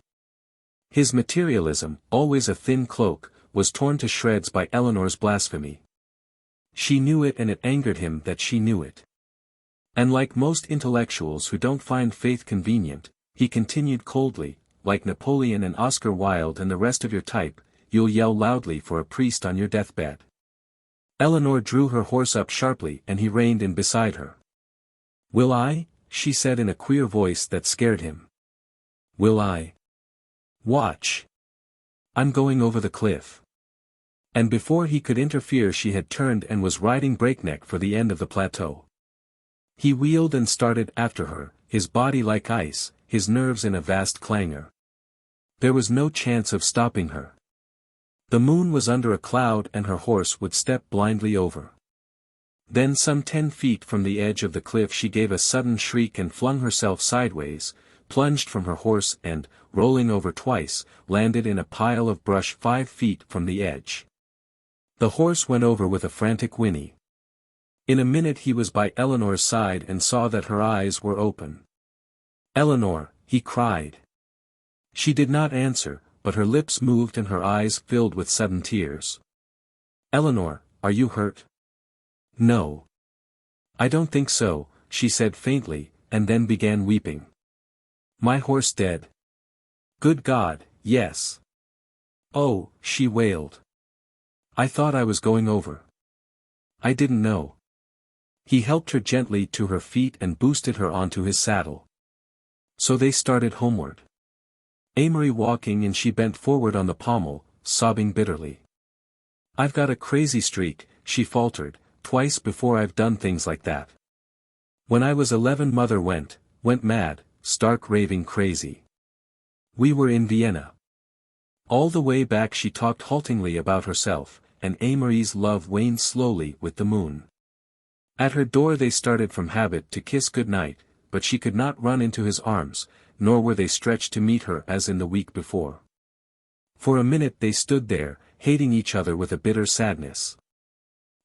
His materialism, always a thin cloak, was torn to shreds by Eleanor's blasphemy. She knew it and it angered him that she knew it. And like most intellectuals who don't find faith convenient, he continued coldly, like Napoleon and Oscar Wilde and the rest of your type, you'll yell loudly for a priest on your deathbed. Eleanor drew her horse up sharply and he reined in beside her. Will I? She said in a queer voice that scared him. Will I? Watch. I'm going over the cliff. And before he could interfere she had turned and was riding breakneck for the end of the plateau. He wheeled and started after her, his body like ice, his nerves in a vast clangor. There was no chance of stopping her. The moon was under a cloud and her horse would step blindly over. Then some 10 feet from the edge of the cliff she gave a sudden shriek and flung herself sideways, plunged from her horse and, rolling over twice, landed in a pile of brush 5 feet from the edge. The horse went over with a frantic whinny. In a minute he was by Eleanor's side and saw that her eyes were open. Eleanor, he cried. She did not answer, but her lips moved and her eyes filled with sudden tears. Eleanor, are you hurt? No. I don't think so, she said faintly, and then began weeping. My horse dead? Good God, yes. Oh, she wailed. I thought I was going over. I didn't know. He helped her gently to her feet and boosted her onto his saddle. So they started homeward. Amory walking and she bent forward on the pommel, sobbing bitterly. I've got a crazy streak, she faltered, twice before I've done things like that. When I was 11 mother went mad, stark raving crazy. We were in Vienna. All the way back she talked haltingly about herself, and Amory's love waned slowly with the moon. At her door they started from habit to kiss goodnight, but she could not run into his arms, nor were they stretched to meet her as in the week before. For a minute they stood there, hating each other with a bitter sadness.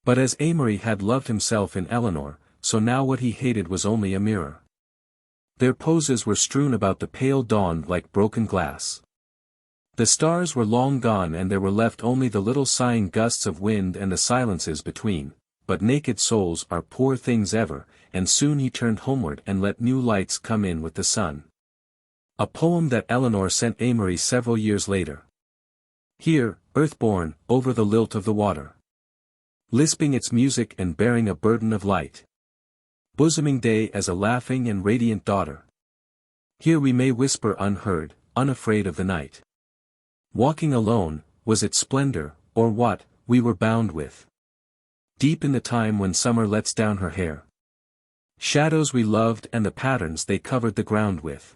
But as Amory had loved himself in Eleanor, so now what he hated was only a mirror. Their poses were strewn about the pale dawn like broken glass. The stars were long gone and there were left only the little sighing gusts of wind and the silences between, but naked souls are poor things ever, and soon he turned homeward and let new lights come in with the sun. A poem that Eleanor sent Amory several years later. Here, earthborn, over the lilt of the water. Lisping its music and bearing a burden of light. Bosoming day as a laughing and radiant daughter. Here we may whisper unheard, unafraid of the night. Walking alone, was it splendor, or what, we were bound with? Deep in the time when summer lets down her hair. Shadows we loved and the patterns they covered the ground with.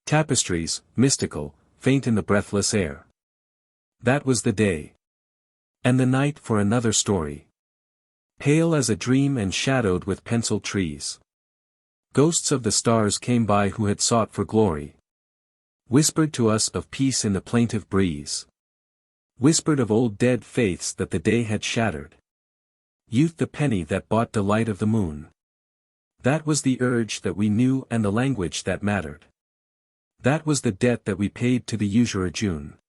Tapestries, mystical, faint in the breathless air. That was the day. And the night for another story. Pale as a dream and shadowed with penciled trees. Ghosts of the stars came by who had sought for glory. Whispered to us of peace in the plaintive breeze. Whispered of old dead faiths that the day had shattered. Youth the penny that bought delight of the moon. That was the urge that we knew and the language that mattered. That was the debt that we paid to the usurer June.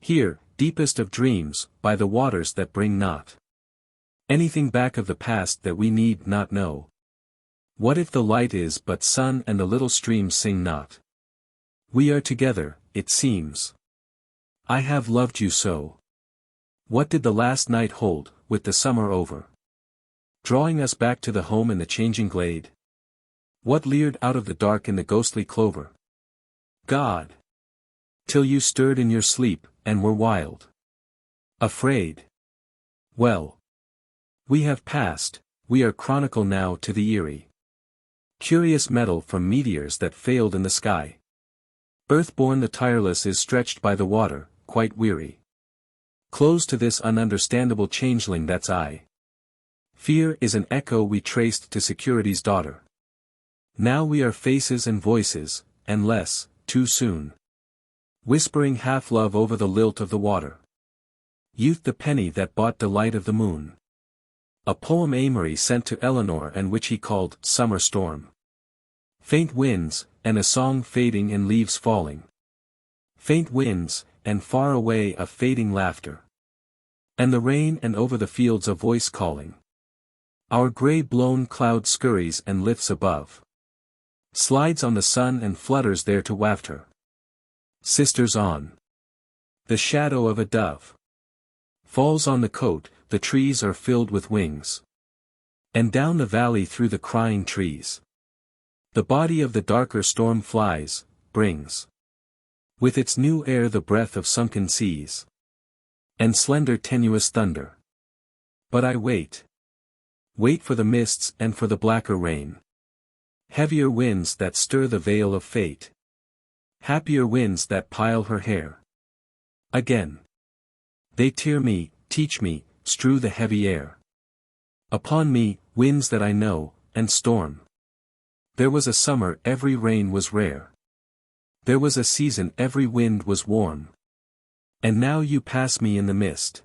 Here, deepest of dreams, by the waters that bring not anything back of the past that we need not know. What if the light is but sun and the little streams sing not? We are together, it seems. I have loved you so. What did the last night hold, with the summer over? Drawing us back to the home in the changing glade? What leered out of the dark in the ghostly clover? God! Till you stirred in your sleep, and were wild. Afraid. Well. We have passed, we are chronicle now to the eerie. Curious metal from meteors that failed in the sky. Earthborn the tireless is stretched by the water, quite weary. Close to this ununderstandable changeling that's I. Fear is an echo we traced to security's daughter. Now we are faces and voices, and less, too soon. Whispering half-love over the lilt of the water. Youth the penny that bought delight of the moon. A poem Amory sent to Eleanor and which he called Summer Storm. Faint winds, and a song fading and leaves falling. Faint winds, and far away a fading laughter. And the rain and over the fields a voice calling. Our grey-blown cloud scurries and lifts above. Slides on the sun and flutters there to waft her. Sisters on. The shadow of a dove. Falls on the coat, the trees are filled with wings. And down the valley through the crying trees. The body of the darker storm flies, brings. With its new air the breath of sunken seas. And slender tenuous thunder. But I wait. Wait for the mists and for the blacker rain. Heavier winds that stir the veil of fate. Happier winds that pile her hair. Again. They tear me, teach me, strew the heavy air. Upon me, winds that I know, and storm. There was a summer every rain was rare. There was a season every wind was warm. And now you pass me in the mist.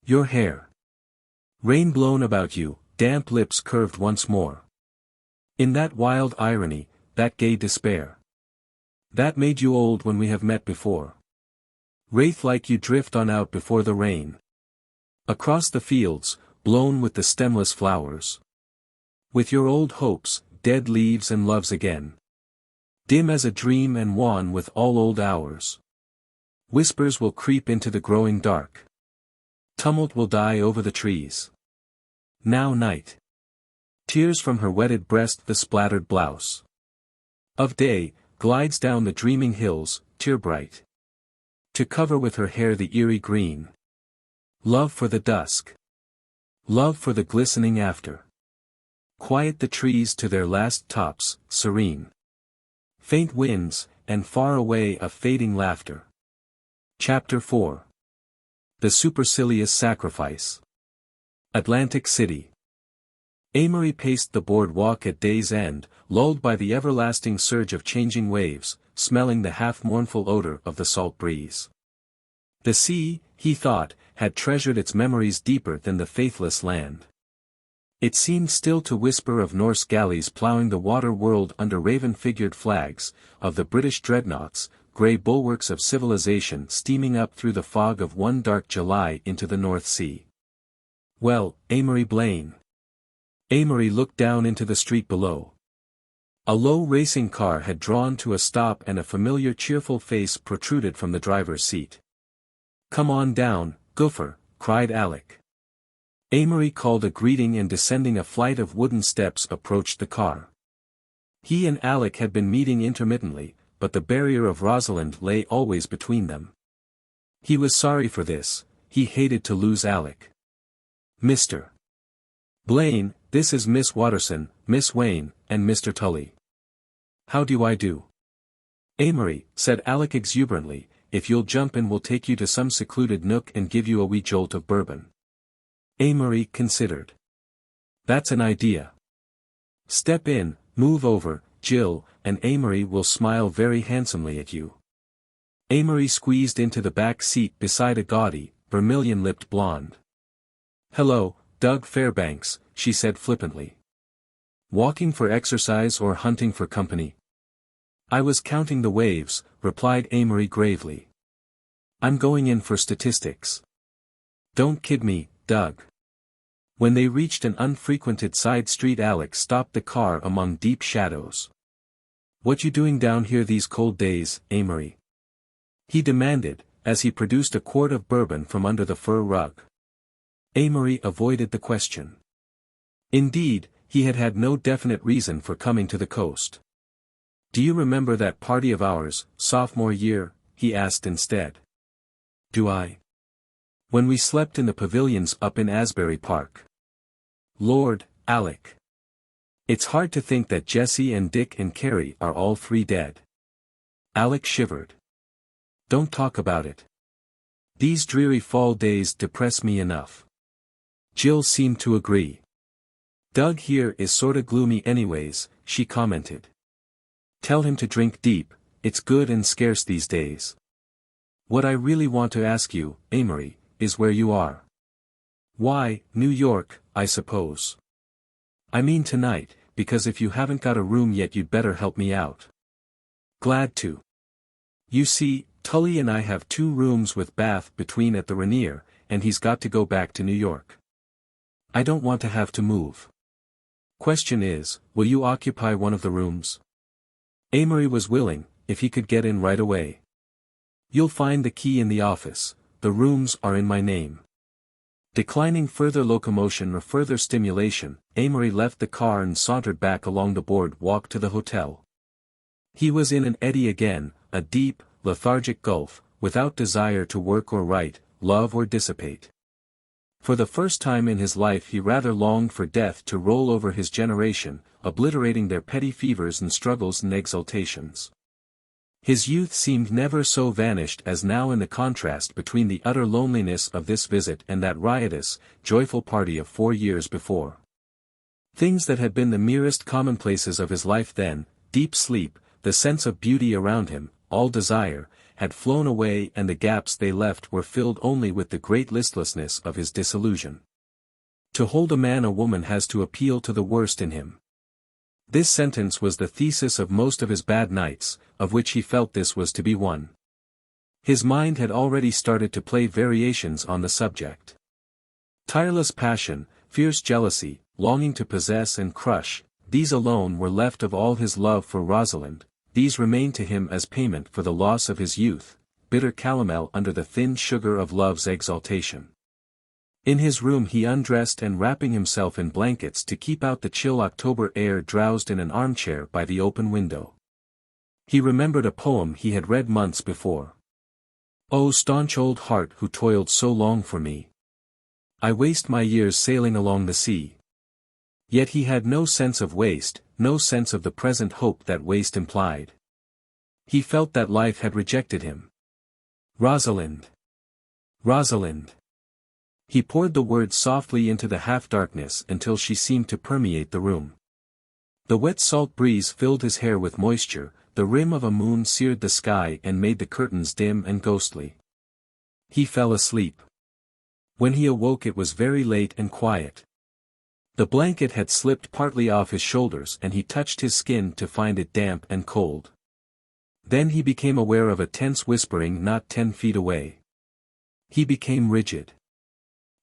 Your hair. Rain blown about you, damp lips curved once more. In that wild irony, that gay despair. That made you old when we have met before. Wraith-like you drift on out before the rain. Across the fields, blown with the stemless flowers. With your old hopes, like dead leaves and loves again. Dim as a dream and wan with all old hours. Whispers will creep into the growing dark. Tumult will die over the trees. Now night. Tears from her wetted breast the splattered blouse. Of day, glides down the dreaming hills, tear-bright. To cover with her hair the eerie green. Love for the dusk. Love for the glistening after. Quiet the trees to their last tops, serene. Faint winds, and far away a fading laughter. Chapter 4. The Supercilious Sacrifice. Atlantic City. Amory paced the boardwalk at day's end, lulled by the everlasting surge of changing waves, smelling the half-mournful odor of the salt breeze. The sea, he thought, had treasured its memories deeper than the faithless land. It seemed still to whisper of Norse galleys ploughing the water world under raven-figured flags, of the British dreadnoughts, grey bulwarks of civilization steaming up through the fog of one dark July into the North Sea. Well, Amory Blaine. Amory looked down into the street below. A low racing car had drawn to a stop and a familiar cheerful face protruded from the driver's seat. "Come on down, Gopher," cried Alec. Amory called a greeting and descending a flight of wooden steps approached the car. He and Alec had been meeting intermittently, but the barrier of Rosalind lay always between them. He was sorry for this, he hated to lose Alec. "Mr. Blaine, this is Miss Watterson, Miss Wayne, and Mr. Tully." "How do I do?" "Amory," said Alec exuberantly, "if you'll jump in we'll take you to some secluded nook and give you a wee jolt of bourbon." Amory considered. "That's an idea. Step in, move over, Jill, and Amory will smile very handsomely at you." Amory squeezed into the back seat beside a gaudy, vermilion-lipped blonde. "Hello, Doug Fairbanks," she said flippantly. "Walking for exercise or hunting for company?" "I was counting the waves," replied Amory gravely. "I'm going in for statistics." "Don't kid me, Doug." When they reached an unfrequented side street Alec stopped the car among deep shadows. "What you doing down here these cold days, Amory?" he demanded, as he produced a quart of bourbon from under the fur rug. Amory avoided the question. Indeed, he had had no definite reason for coming to the coast. "Do you remember that party of ours, sophomore year?" he asked instead. "Do I?" "When we slept in the pavilions up in Asbury Park." "Lord, Alec. It's hard to think that Jesse and Dick and Carrie are all three dead." Alec shivered. "Don't talk about it. These dreary fall days depress me enough." Jill seemed to agree. "Doug here is sorta gloomy anyways," she commented. "Tell him to drink deep, it's good and scarce these days. What I really want to ask you, Amory, is where you are." "Why, New York, I suppose." "I mean tonight, because if you haven't got a room yet you'd better help me out." "Glad to. You see, Tully and I have 2 rooms with bath between at the Rainier, and he's got to go back to New York. I don't want to have to move. Question is, will you occupy one of the rooms?" Amory was willing, if he could get in right away. "You'll find the key in the office, the rooms are in my name." Declining further locomotion or further stimulation, Amory left the car and sauntered back along the boardwalk to the hotel. He was in an eddy again, a deep, lethargic gulf, without desire to work or write, love or dissipate. For the first time in his life he rather longed for death to roll over his generation, obliterating their petty fevers and struggles and exultations. His youth seemed never so vanished as now in the contrast between the utter loneliness of this visit and that riotous, joyful party of 4 years before. Things that had been the merest commonplaces of his life then, deep sleep, the sense of beauty around him, all desire, had flown away and the gaps they left were filled only with the great listlessness of his disillusion. To hold a man a woman has to appeal to the worst in him. This sentence was the thesis of most of his bad nights, of which he felt this was to be one. His mind had already started to play variations on the subject. Tireless passion, fierce jealousy, longing to possess and crush, these alone were left of all his love for Rosalind, these remained to him as payment for the loss of his youth, bitter calomel under the thin sugar of love's exaltation. In his room he undressed and wrapping himself in blankets to keep out the chill October air drowsed in an armchair by the open window. He remembered a poem he had read months before. "O staunch old heart who toiled so long for me. I waste my years sailing along the sea." Yet he had no sense of waste, no sense of the present hope that waste implied. He felt that life had rejected him. Rosalind. Rosalind. He poured the words softly into the half-darkness until she seemed to permeate the room. The wet salt breeze filled his hair with moisture, the rim of a moon seared the sky and made the curtains dim and ghostly. He fell asleep. When he awoke it was very late and quiet. The blanket had slipped partly off his shoulders and he touched his skin to find it damp and cold. Then he became aware of a tense whispering not 10 feet away. He became rigid.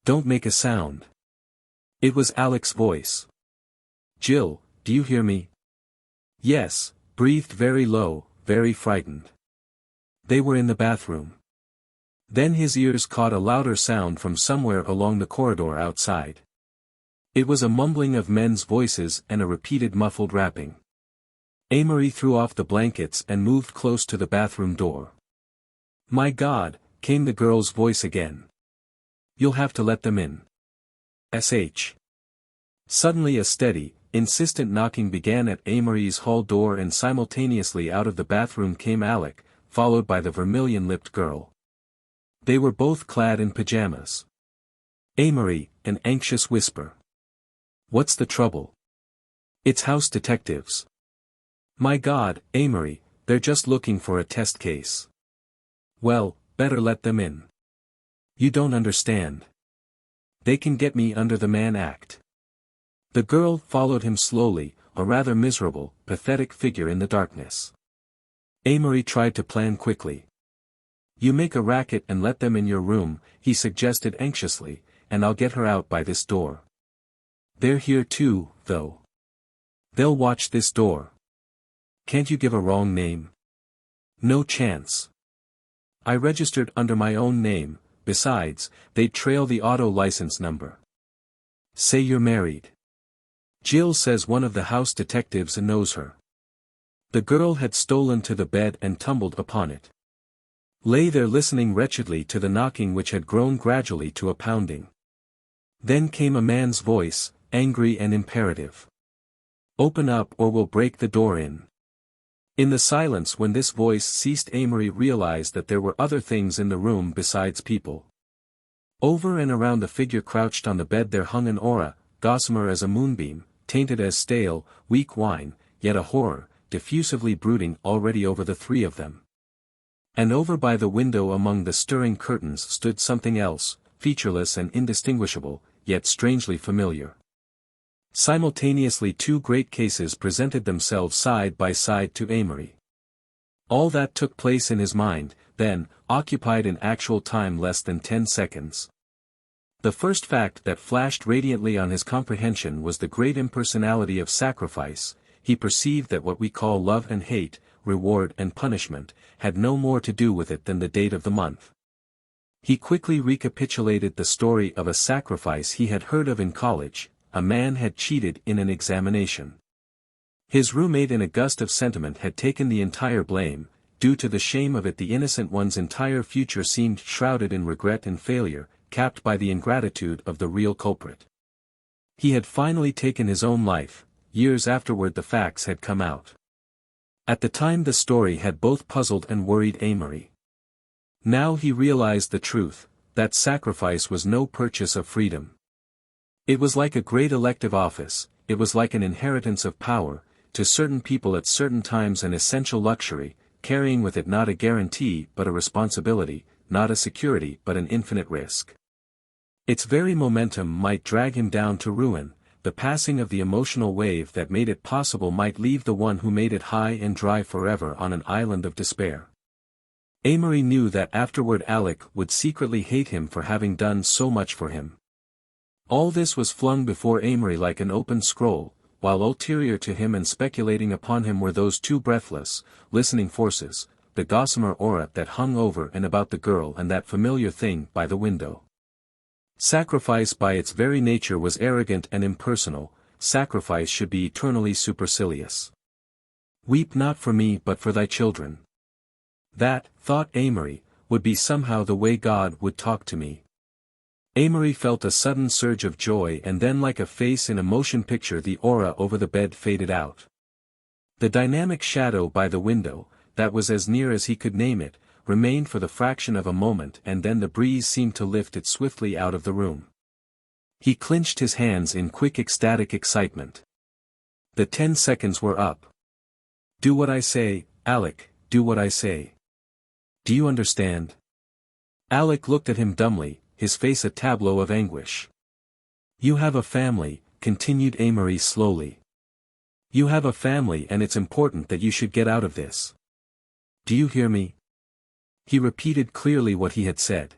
"Don't make a sound." It was Alec's voice. "Jill, do you hear me?" "Yes," breathed very low, very frightened. They were in the bathroom. Then his ears caught a louder sound from somewhere along the corridor outside. It was a mumbling of men's voices and a repeated muffled rapping. Amory threw off the blankets and moved close to the bathroom door. "My God," came the girl's voice again. "You'll have to let them in. Sh." Suddenly a steady, insistent knocking began at Amory's hall door and simultaneously out of the bathroom came Alec, followed by the vermilion-lipped girl. They were both clad in pajamas. "Amory," an anxious whisper. "What's the trouble?" "It's house detectives." "My God, Amory, they're just looking for a test case." "Well, better let them in." "You don't understand. They can get me under the Mann Act." The girl followed him slowly, a rather miserable, pathetic figure in the darkness. Amory tried to plan quickly. "You make a racket and let them in your room," he suggested anxiously, "and I'll get her out by this door." "They're here too, though. They'll watch this door." "Can't you give a wrong name?" "No chance. I registered under my own name, besides, they'd trail the auto license number." "Say you're married." "Jill says one of the house detectives knows her." The girl had stolen to the bed and tumbled upon it. Lay there listening wretchedly to the knocking which had grown gradually to a pounding. Then came a man's voice, angry and imperative. "Open up or we'll break the door in." In the silence when this voice ceased Amory realized that there were other things in the room besides people. Over and around the figure crouched on the bed there hung an aura, gossamer as a moonbeam, tainted as stale, weak wine, yet a horror, diffusively brooding already over the three of them. And over by the window among the stirring curtains stood something else, featureless and indistinguishable, yet strangely familiar. Simultaneously two great cases presented themselves side by side to Amory. All that took place in his mind, then, occupied in actual time less than 10 seconds. The first fact that flashed radiantly on his comprehension was the great impersonality of sacrifice. He perceived that what we call love and hate, reward and punishment, had no more to do with it than the date of the month. He quickly recapitulated the story of a sacrifice he had heard of in college. A man had cheated in an examination. His roommate in a gust of sentiment had taken the entire blame. Due to the shame of it the innocent one's entire future seemed shrouded in regret and failure, capped by the ingratitude of the real culprit. He had finally taken his own life. Years afterward the facts had come out. At the time the story had both puzzled and worried Amory. Now he realized the truth, that sacrifice was no purchase of freedom. It was like a great elective office, it was like an inheritance of power, to certain people at certain times an essential luxury, carrying with it not a guarantee but a responsibility, not a security but an infinite risk. Its very momentum might drag him down to ruin, the passing of the emotional wave that made it possible might leave the one who made it high and dry forever on an island of despair. Amory knew that afterward Alec would secretly hate him for having done so much for him. All this was flung before Amory like an open scroll, while ulterior to him and speculating upon him were those two breathless, listening forces, the gossamer aura that hung over and about the girl and that familiar thing by the window. Sacrifice by its very nature was arrogant and impersonal, sacrifice should be eternally supercilious. Weep not for me but for thy children. That, thought Amory, would be somehow the way God would talk to me. Amory felt a sudden surge of joy, and then like a face in a motion picture the aura over the bed faded out. The dynamic shadow by the window, that was as near as he could name it, remained for the fraction of a moment, and then the breeze seemed to lift it swiftly out of the room. He clenched his hands in quick ecstatic excitement. The 10 seconds were up. Do what I say, Alec, do what I say. Do you understand? Alec looked at him dumbly, his face a tableau of anguish. You have a family, continued Amory slowly. You have a family, and it's important that you should get out of this. Do you hear me? He repeated clearly what he had said.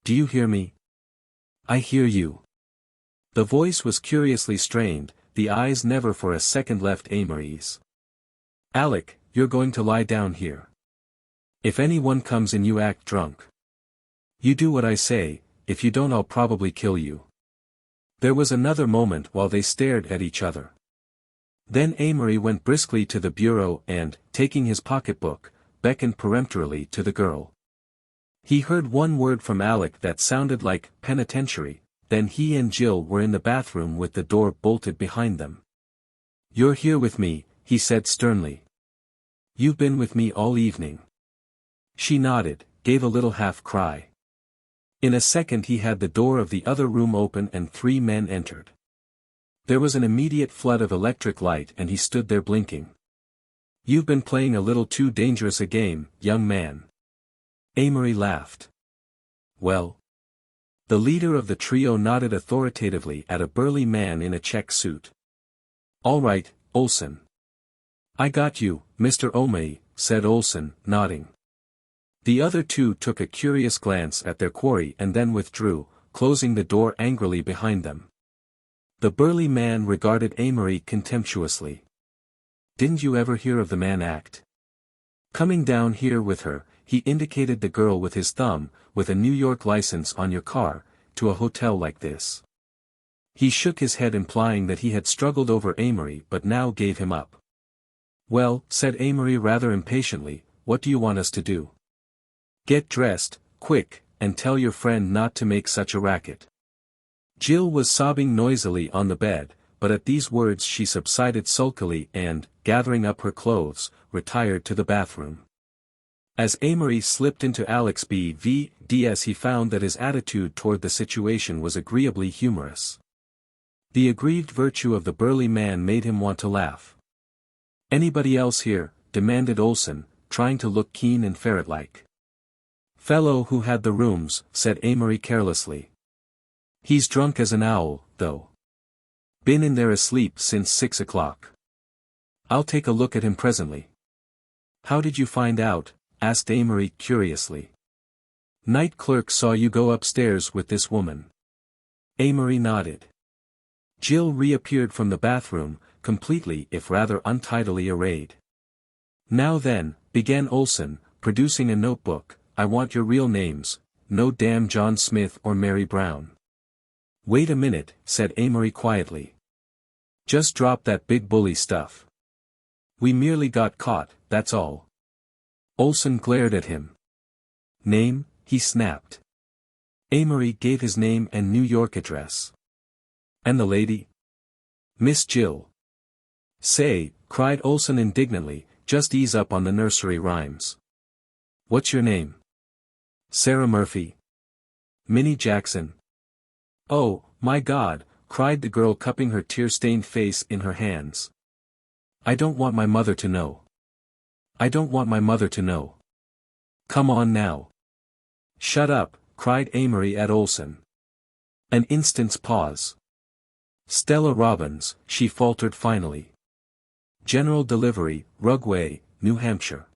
Do you hear me? I hear you. The voice was curiously strained, the eyes never for a second left Amory's. Alec, you're going to lie down here. If anyone comes in you act drunk. You do what I say, if you don't I'll probably kill you. There was another moment while they stared at each other. Then Amory went briskly to the bureau and, taking his pocketbook, beckoned peremptorily to the girl. He heard one word from Alec that sounded like penitentiary, then he and Jill were in the bathroom with the door bolted behind them. You're here with me, he said sternly. You've been with me all evening. She nodded, gave a little half-cry. In a second he had the door of the other room open and 3 men entered. There was an immediate flood of electric light and he stood there blinking. You've been playing a little too dangerous a game, young man. Amory laughed. Well? The leader of the trio nodded authoritatively at a burly man in a check suit. All right, Olson. I got you, Mr. O'May, said Olson, nodding. The other two took a curious glance at their quarry and then withdrew, closing the door angrily behind them. The burly man regarded Amory contemptuously. Didn't you ever hear of the man act? Coming down here with her, he indicated the girl with his thumb, with a New York license on your car, to a hotel like this. He shook his head implying that he had struggled over Amory but now gave him up. Well, said Amory rather impatiently, what do you want us to do? Get dressed, quick, and tell your friend not to make such a racket. Jill was sobbing noisily on the bed, but at these words she subsided sulkily and, gathering up her clothes, retired to the bathroom. As Amory slipped into Alec's BVDS he found that his attitude toward the situation was agreeably humorous. The aggrieved virtue of the burly man made him want to laugh. Anybody else here? Demanded Olson, trying to look keen and ferret-like. Fellow who had the rooms, said Amory carelessly. He's drunk as an owl, though. Been in there asleep since 6 o'clock. I'll take a look at him presently. How did you find out? Asked Amory curiously. Night clerk saw you go upstairs with this woman. Amory nodded. Jill reappeared from the bathroom, completely if rather untidily arrayed. Now then, began Olson, producing a notebook, I want your real names, no damn John Smith or Mary Brown. Wait a minute, said Amory quietly. Just drop that big bully stuff. We merely got caught, that's all. Olson glared at him. Name, he snapped. Amory gave his name and New York address. And the lady? Miss Jill. Say, cried Olson indignantly, just ease up on the nursery rhymes. What's your name? Sarah Murphy. Minnie Jackson. Oh, my God, cried the girl cupping her tear-stained face in her hands. I don't want my mother to know. I don't want my mother to know. Come on now. Shut up, cried Amory at Olson. An instant's pause. Stella Robbins, she faltered finally. General Delivery, Rugway, New Hampshire.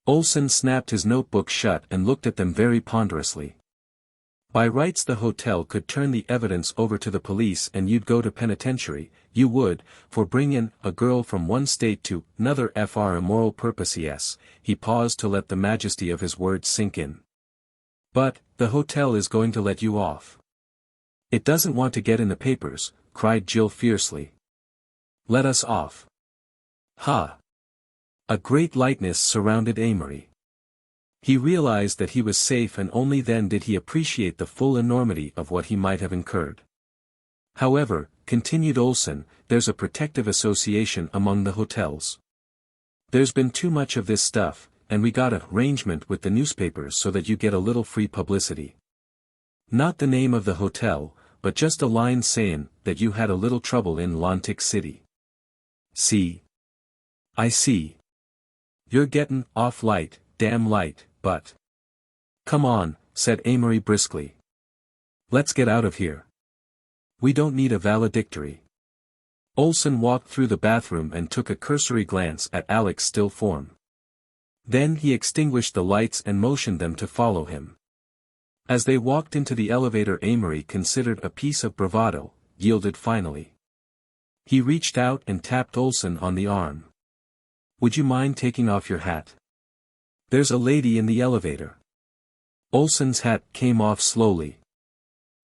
Olson snapped his notebook shut and looked at them very ponderously. By rights the hotel could turn the evidence over to the police and you'd go to penitentiary, you would, for bringing a girl from one state to another for immoral purpose. Yes, he paused to let the majesty of his words sink in. But, the hotel is going to let you off. It doesn't want to get in the papers, cried Jill fiercely. Let us off. Ha! A great lightness surrounded Amory. He realized that he was safe and only then did he appreciate the full enormity of what he might have incurred. However, continued Olson, there's a protective association among the hotels. There's been too much of this stuff, and we got an arrangement with the newspapers so that you get a little free publicity. Not the name of the hotel, but just a line saying that you had a little trouble in Atlantic City. See? I see. You're getting off light, damn light, but... Come on, said Amory briskly. Let's get out of here. We don't need a valedictory. Olson walked through the bathroom and took a cursory glance at Alec's still form. Then he extinguished the lights and motioned them to follow him. As they walked into the elevator, Amory considered a piece of bravado, yielded finally. He reached out and tapped Olson on the arm. Would you mind taking off your hat? There's a lady in the elevator. Olson's hat came off slowly.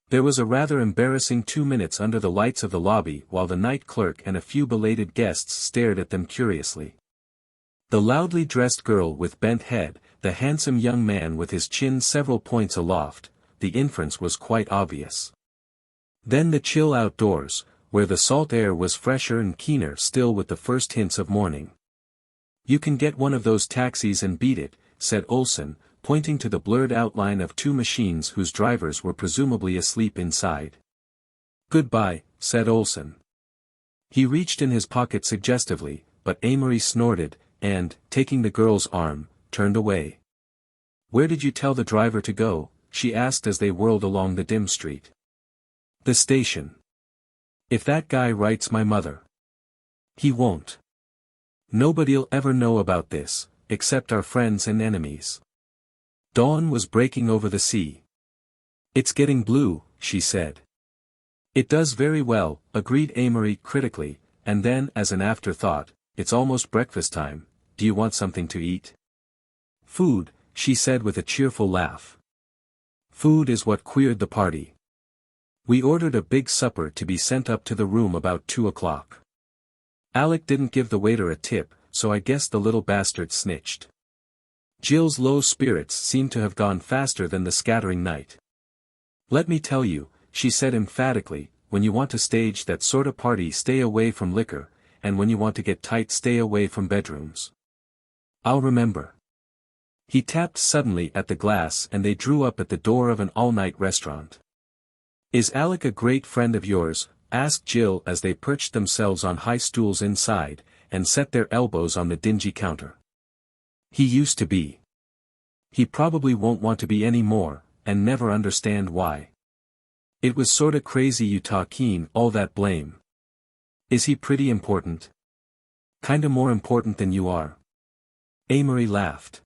There was a rather embarrassing 2 minutes under the lights of the lobby while the night clerk and a few belated guests stared at them curiously. The loudly dressed girl with bent head, the handsome young man with his chin several points aloft, the inference was quite obvious. Then the chill outdoors, where the salt air was fresher and keener still with the first hints of morning. You can get one of those taxis and beat it, said Olson, pointing to the blurred outline of 2 machines whose drivers were presumably asleep inside. Goodbye, said Olson. He reached in his pocket suggestively, but Amory snorted, and, taking the girl's arm, turned away. Where did you tell the driver to go? She asked as they whirled along the dim street. The station. If that guy writes my mother. He won't. Nobody'll ever know about this, except our friends and enemies. Dawn was breaking over the sea. It's getting blue, she said. It does very well, agreed Amory critically, and then as an afterthought, it's almost breakfast time, do you want something to eat? Food, she said with a cheerful laugh. Food is what queered the party. We ordered a big supper to be sent up to the room about 2 o'clock. Alec didn't give the waiter a tip, so I guess the little bastard snitched. Jill's low spirits seemed to have gone faster than the scattering night. Let me tell you, she said emphatically, when you want to stage that sort of party stay away from liquor, and when you want to get tight stay away from bedrooms. I'll remember. He tapped suddenly at the glass and they drew up at the door of an all-night restaurant. Is Alec a great friend of yours? Asked Jill as they perched themselves on high stools inside, and set their elbows on the dingy counter. He used to be. He probably won't want to be any more, and never understand why. It was sorta crazy you talking all that blame. Is he pretty important? Kinda more important than you are. Amory laughed.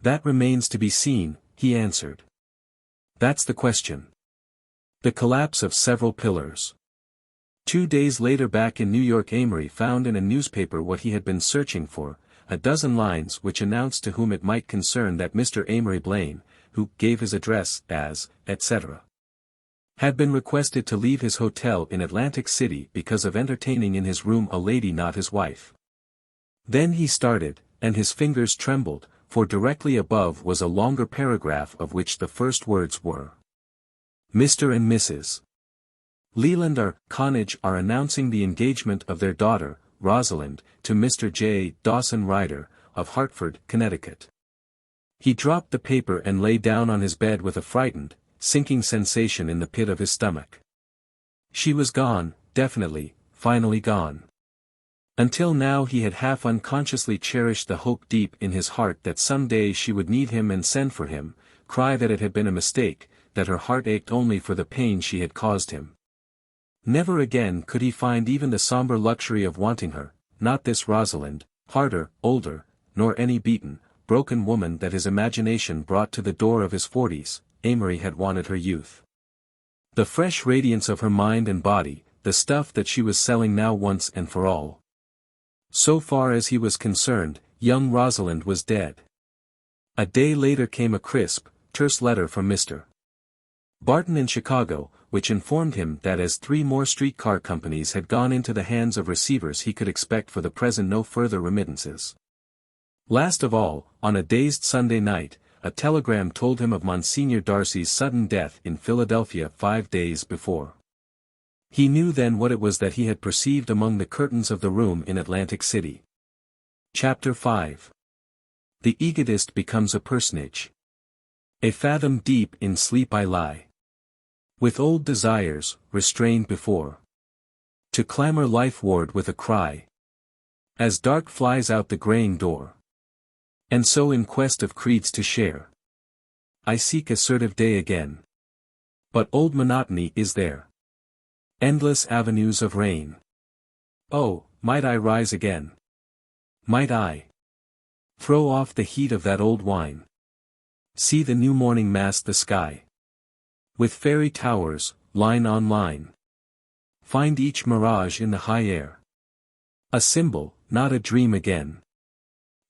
That remains to be seen, he answered. That's the question. The collapse of several pillars. 2 days later back in New York, Amory found in a newspaper what he had been searching for, a dozen lines which announced to whom it might concern that Mr. Amory Blaine, who gave his address as, etc., had been requested to leave his hotel in Atlantic City because of entertaining in his room a lady not his wife. Then he started, and his fingers trembled, for directly above was a longer paragraph of which the first words were, Mr. and Mrs. Leland R. Connage are announcing the engagement of their daughter, Rosalind, to Mr. J. Dawson Ryder, of Hartford, Connecticut. He dropped the paper and lay down on his bed with a frightened, sinking sensation in the pit of his stomach. She was gone, definitely, finally gone. Until now he had half unconsciously cherished the hope deep in his heart that some day she would need him and send for him, cry that it had been a mistake, that her heart ached only for the pain she had caused him. Never again could he find even the somber luxury of wanting her, not this Rosalind, harder, older, nor any beaten, broken woman that his imagination brought to the door of his 40s, Amory had wanted her youth. The fresh radiance of her mind and body, the stuff that she was selling now once and for all. So far as he was concerned, young Rosalind was dead. A day later came a crisp, terse letter from Mr. Barton in Chicago, which informed him that as 3 more streetcar companies had gone into the hands of receivers he could expect for the present no further remittances. Last of all, on a dazed Sunday night, a telegram told him of Monsignor Darcy's sudden death in Philadelphia 5 days before. He knew then what it was that he had perceived among the curtains of the room in Atlantic City. Chapter 5. The Egotist becomes a personage. A fathom deep in sleep I lie. With old desires, restrained before. To clamor life-ward with a cry. As dark flies out the graying door. And so in quest of creeds to share. I seek assertive day again. But old monotony is there. Endless avenues of rain. Oh, might I rise again? Might I throw off the heat of that old wine? See the new morning mask the sky. With fairy towers, line on line. Find each mirage in the high air. A symbol, not a dream again.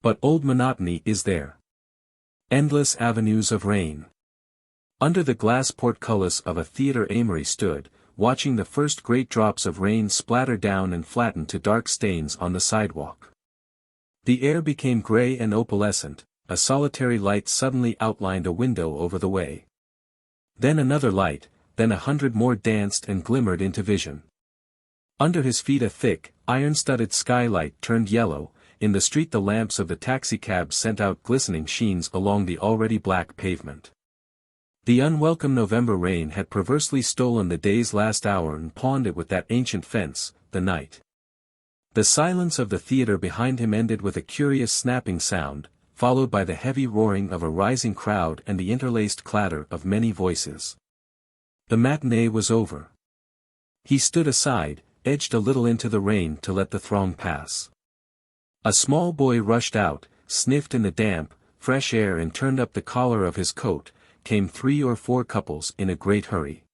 But old monotony is there. Endless avenues of rain. Under the glass portcullis of a theater Amory stood, watching the first great drops of rain splatter down and flatten to dark stains on the sidewalk. The air became gray and opalescent, a solitary light suddenly outlined a window over the way. Then another light, then 100 more danced and glimmered into vision. Under his feet a thick, iron-studded skylight turned yellow. In the street the lamps of the taxicabs sent out glistening sheens along the already black pavement. The unwelcome November rain had perversely stolen the day's last hour and pawned it with that ancient fence, the night. The silence of the theater behind him ended with a curious snapping sound, followed by the heavy roaring of a rising crowd and the interlaced clatter of many voices. The matinee was over. He stood aside, edged a little into the rain to let the throng pass. A small boy rushed out, sniffed in the damp, fresh air and turned up the collar of his coat. Came 3 or 4 couples in a great hurry.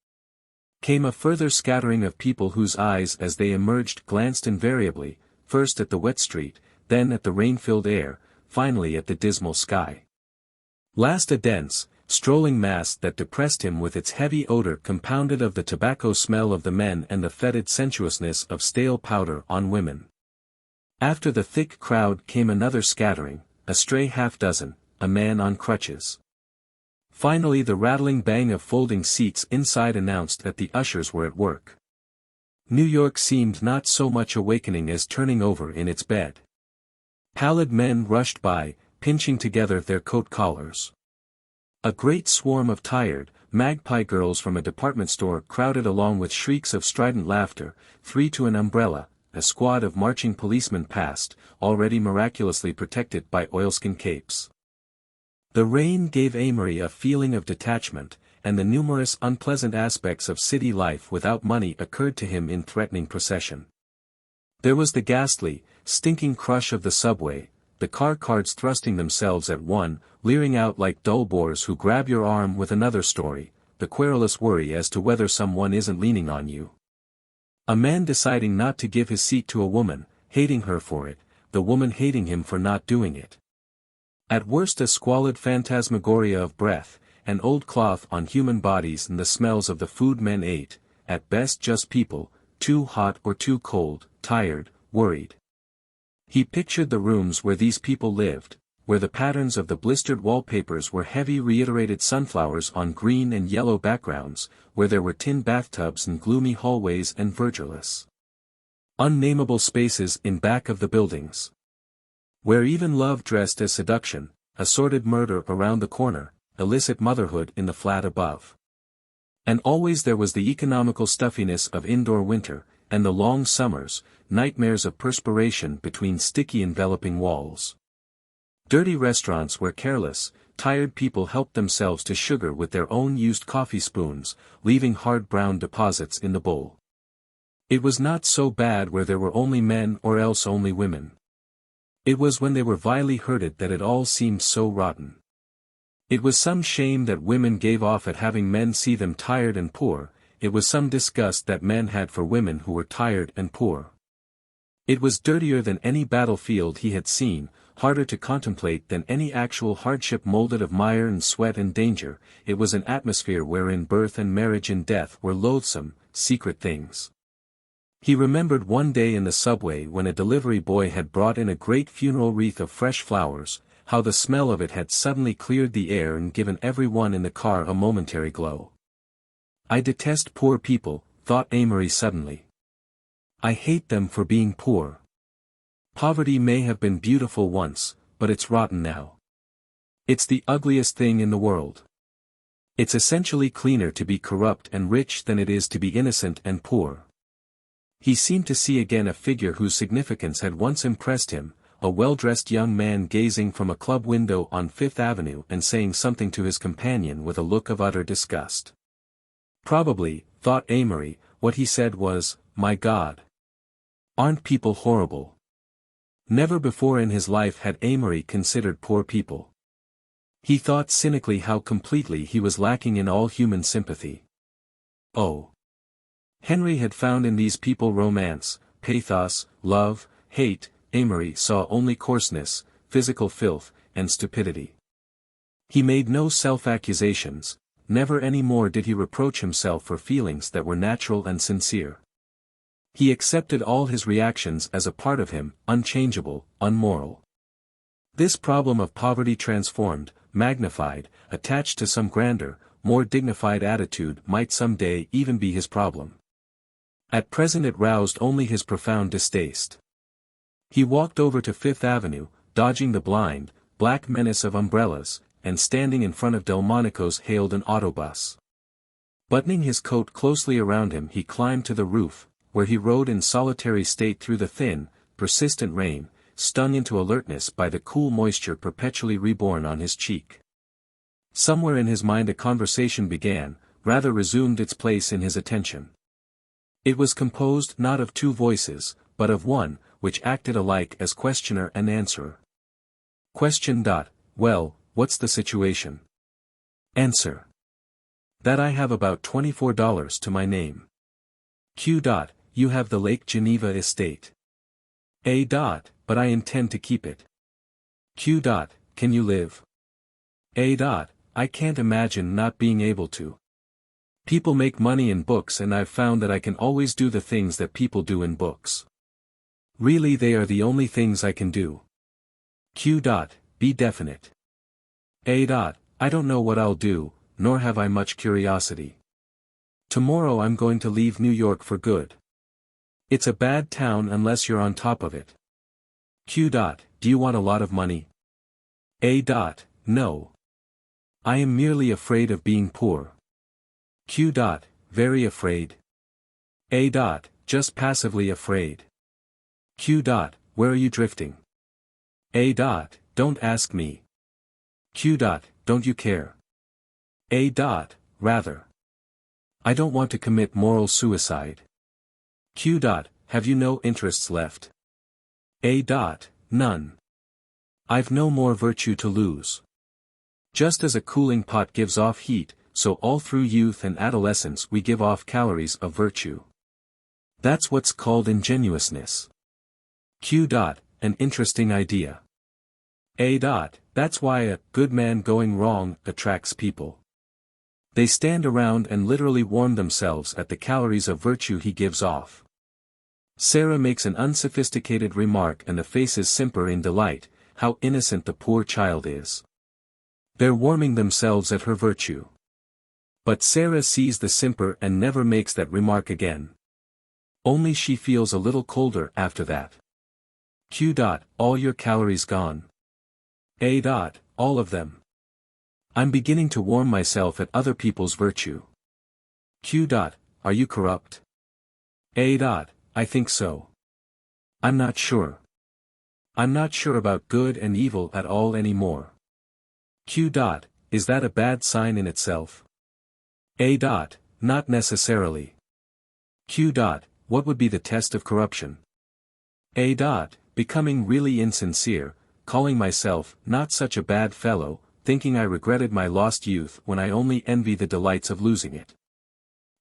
Came a further scattering of people whose eyes as they emerged glanced invariably, first at the wet street, then at the rain-filled air, finally at the dismal sky. Last a dense, strolling mass that depressed him with its heavy odor compounded of the tobacco smell of the men and the fetid sensuousness of stale powder on women. After the thick crowd came another scattering, a stray half-dozen, a man on crutches. Finally the rattling bang of folding seats inside announced that the ushers were at work. New York seemed not so much awakening as turning over in its bed. Pallid men rushed by, pinching together their coat collars. A great swarm of tired, magpie girls from a department store crowded along with shrieks of strident laughter, 3 to an umbrella. A squad of marching policemen passed, already miraculously protected by oilskin capes. The rain gave Amory a feeling of detachment, and the numerous unpleasant aspects of city life without money occurred to him in threatening procession. There was the ghastly, stinking crush of the subway, the car cards thrusting themselves at one, leering out like dull bores who grab your arm with another story, the querulous worry as to whether someone isn't leaning on you. A man deciding not to give his seat to a woman, hating her for it, the woman hating him for not doing it. At worst a squalid phantasmagoria of breath, an old cloth on human bodies and the smells of the food men ate, at best just people, too hot or too cold, tired, worried. He pictured the rooms where these people lived, where the patterns of the blistered wallpapers were heavy reiterated sunflowers on green and yellow backgrounds, where there were tin bathtubs and gloomy hallways and verdureless, unnameable spaces in back of the buildings. Where even love dressed as seduction, assorted murder around the corner, illicit motherhood in the flat above. And always there was the economical stuffiness of indoor winter, and the long summers, nightmares of perspiration between sticky enveloping walls. Dirty restaurants where careless, tired people helped themselves to sugar with their own used coffee spoons, leaving hard brown deposits in the bowl. It was not so bad where there were only men or else only women. It was when they were vilely herded that it all seemed so rotten. It was some shame that women gave off at having men see them tired and poor, it was some disgust that men had for women who were tired and poor. It was dirtier than any battlefield he had seen, harder to contemplate than any actual hardship molded of mire and sweat and danger, it was an atmosphere wherein birth and marriage and death were loathsome, secret things. He remembered one day in the subway when a delivery boy had brought in a great funeral wreath of fresh flowers, how the smell of it had suddenly cleared the air and given everyone in the car a momentary glow. I detest poor people, thought Amory suddenly. I hate them for being poor. Poverty may have been beautiful once, but it's rotten now. It's the ugliest thing in the world. It's essentially cleaner to be corrupt and rich than it is to be innocent and poor. He seemed to see again a figure whose significance had once impressed him, a well-dressed young man gazing from a club window on Fifth Avenue and saying something to his companion with a look of utter disgust. Probably, thought Amory, what he said was, "My God. Aren't people horrible?" Never before in his life had Amory considered poor people. He thought cynically how completely he was lacking in all human sympathy. Oh. Henry had found in these people romance, pathos, love, hate. Amory saw only coarseness, physical filth, and stupidity. He made no self-accusations, never any more did he reproach himself for feelings that were natural and sincere. He accepted all his reactions as a part of him, unchangeable, unmoral. This problem of poverty transformed, magnified, attached to some grander, more dignified attitude might someday even be his problem. At present it roused only his profound distaste. He walked over to Fifth Avenue, dodging the blind, black menace of umbrellas, and standing in front of Delmonico's hailed an autobus. Buttoning his coat closely around him he climbed to the roof, where he rode in solitary state through the thin, persistent rain, stung into alertness by the cool moisture perpetually reborn on his cheek. Somewhere in his mind a conversation began, rather resumed its place in his attention. It was composed not of two voices, but of one, which acted alike as questioner and answerer. Question. Well, what's the situation? Answer. That I have about $24 to my name. Q. You have the Lake Geneva estate. A. But I intend to keep it. Q. Can you live? A. I can't imagine not being able to. People make money in books and I've found that I can always do the things that people do in books. Really they are the only things I can do. Q. Be definite. A. I don't know what I'll do, nor have I much curiosity. Tomorrow I'm going to leave New York for good. It's a bad town unless you're on top of it. Q. Do you want a lot of money? A. No. I am merely afraid of being poor. Q. Very afraid. A. Just passively afraid. Q. Where are you drifting? A. Don't ask me. Q. Don't you care? A. Rather. I don't want to commit moral suicide. Q. Have you no interests left? A. None. I've no more virtue to lose. Just as a cooling pot gives off heat, so all through youth and adolescence we give off calories of virtue. That's what's called ingenuousness. Q. An interesting idea. A. That's why a good man going wrong attracts people. They stand around and literally warm themselves at the calories of virtue he gives off. Sarah makes an unsophisticated remark and the faces simper in delight, how innocent the poor child is. They're warming themselves at her virtue. But Sarah sees the simper and never makes that remark again. Only she feels a little colder after that. Q. All your calories gone? A. All of them. I'm beginning to warm myself at other people's virtue. Q. Are you corrupt? A. I think so. I'm not sure. I'm not sure about good and evil at all anymore. Q. Is that a bad sign in itself? A. Not necessarily. Q. What would be the test of corruption? A. Becoming really insincere, calling myself not such a bad fellow, thinking I regretted my lost youth when I only envy the delights of losing it.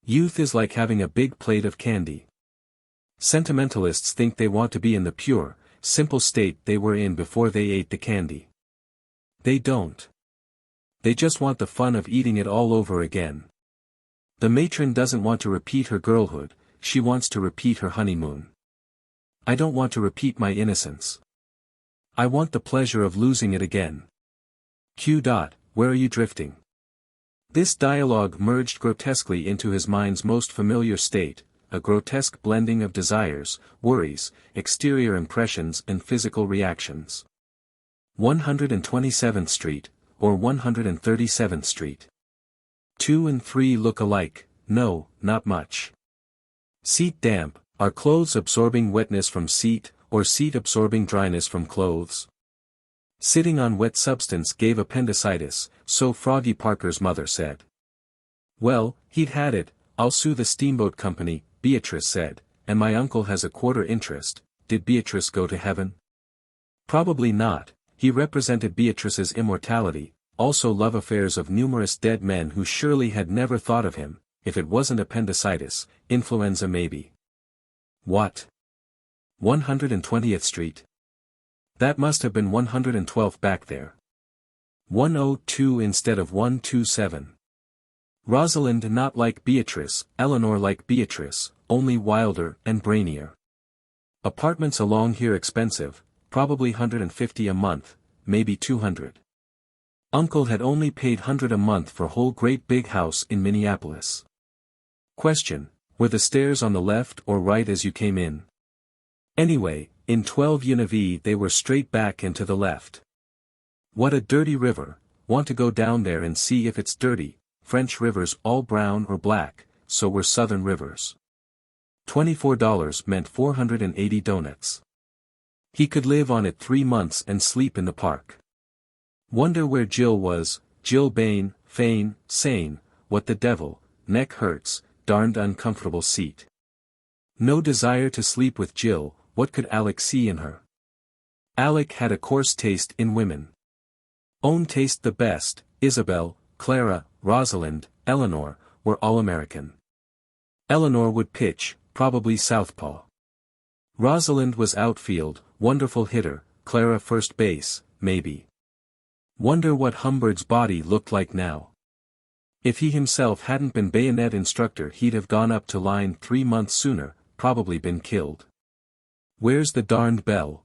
Youth is like having a big plate of candy. Sentimentalists think they want to be in the pure, simple state they were in before they ate the candy. They don't. They just want the fun of eating it all over again. The matron doesn't want to repeat her girlhood, she wants to repeat her honeymoon. I don't want to repeat my innocence. I want the pleasure of losing it again. Q. Where are you drifting? This dialogue merged grotesquely into his mind's most familiar state, a grotesque blending of desires, worries, exterior impressions and physical reactions. 127th Street, or 137th Street. 2 and 3 look alike, no, not much. Seat damp, are clothes absorbing wetness from seat, or seat absorbing dryness from clothes? Sitting on wet substance gave appendicitis, so Froggy Parker's mother said. Well, he'd had it, I'll sue the steamboat company, Beatrice said, and my uncle has a quarter interest. Did Beatrice go to heaven? Probably not, he represented Beatrice's immortality, also love affairs of numerous dead men who surely had never thought of him, if it wasn't appendicitis, influenza maybe. What? 120th Street? That must have been 112th back there. 102 instead of 127. Rosalind not like Beatrice, Eleanor like Beatrice, only wilder and brainier. Apartments along here expensive, probably $150 a month, maybe $200. Uncle had only paid $100 a month for whole great big house in Minneapolis. Question, were the stairs on the left or right as you came in? Anyway, in 12 Univ they were straight back and to the left. What a dirty river, want to go down there and see if it's dirty, French rivers all brown or black, so were southern rivers. $24 meant 480 donuts. He could live on it 3 months and sleep in the park. Wonder where Jill was, Jill Bain, Fane, sane, what the devil, neck hurts, darned uncomfortable seat. No desire to sleep with Jill, what could Alec see in her? Alec had a coarse taste in women. Own taste the best, Isabel, Clara, Rosalind, Eleanor, were all American. Eleanor would pitch, probably southpaw. Rosalind was outfield, wonderful hitter, Clara first base, maybe. Wonder what Humberd's body looked like now. If he himself hadn't been bayonet instructor he'd have gone up to line 3 months sooner, probably been killed. Where's the darned bell?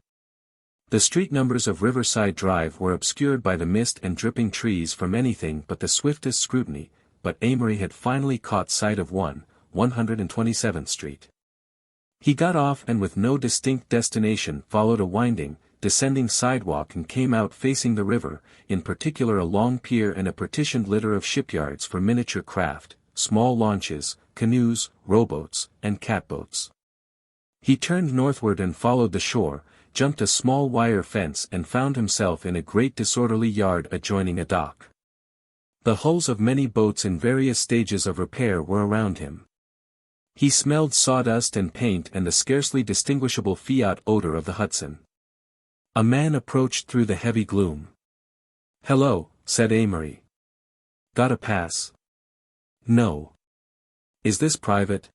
The street numbers of Riverside Drive were obscured by the mist and dripping trees from anything but the swiftest scrutiny, but Amory had finally caught sight of 127th Street. He got off and with no distinct destination followed a winding, descending sidewalk and came out facing the river, in particular a long pier and a partitioned litter of shipyards for miniature craft, small launches, canoes, rowboats, and catboats. He turned northward and followed the shore, jumped a small wire fence and found himself in a great disorderly yard adjoining a dock. The hulls of many boats in various stages of repair were around him. He smelled sawdust and paint and the scarcely distinguishable fiat odor of the Hudson. A man approached through the heavy gloom. "Hello," said Amory. "Got a pass?" "No." "Is this private?"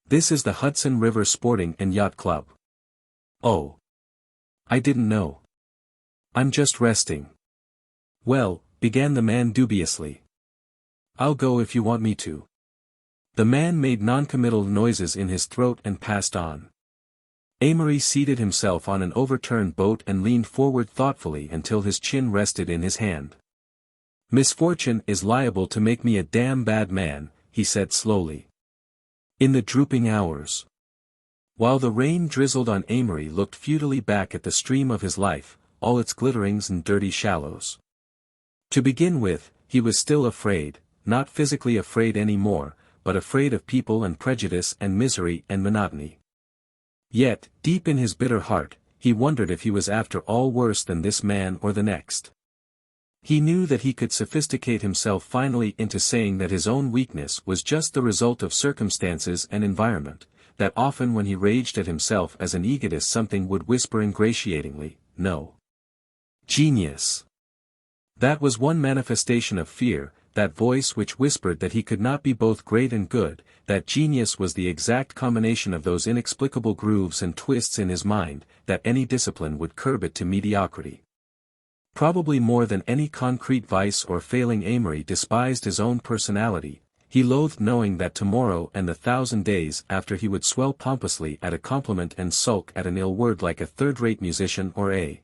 "This is the Hudson River Sporting and Yacht Club." "Oh. I didn't know. I'm just resting." "Well," began the man dubiously. "I'll go if you want me to." The man made noncommittal noises in his throat and passed on. Amory seated himself on an overturned boat and leaned forward thoughtfully until his chin rested in his hand. "Misfortune is liable to make me a damn bad man," he said slowly. In the drooping hours. While the rain drizzled on Amory looked futilely back at the stream of his life, all its glitterings and dirty shallows. To begin with, he was still afraid, not physically afraid any more, but afraid of people and prejudice and misery and monotony. Yet, deep in his bitter heart, he wondered if he was after all worse than this man or the next. He knew that he could sophisticate himself finally into saying that his own weakness was just the result of circumstances and environment, that often when he raged at himself as an egotist something would whisper ingratiatingly, "No. Genius. That was one manifestation of fear, that voice which whispered that he could not be both great and good, that genius was the exact combination of those inexplicable grooves and twists in his mind, that any discipline would curb it to mediocrity. Probably more than any concrete vice or failing Amory despised his own personality. He loathed knowing that tomorrow and the 1,000 days after he would swell pompously at a compliment and sulk at an ill word like a third-rate musician or a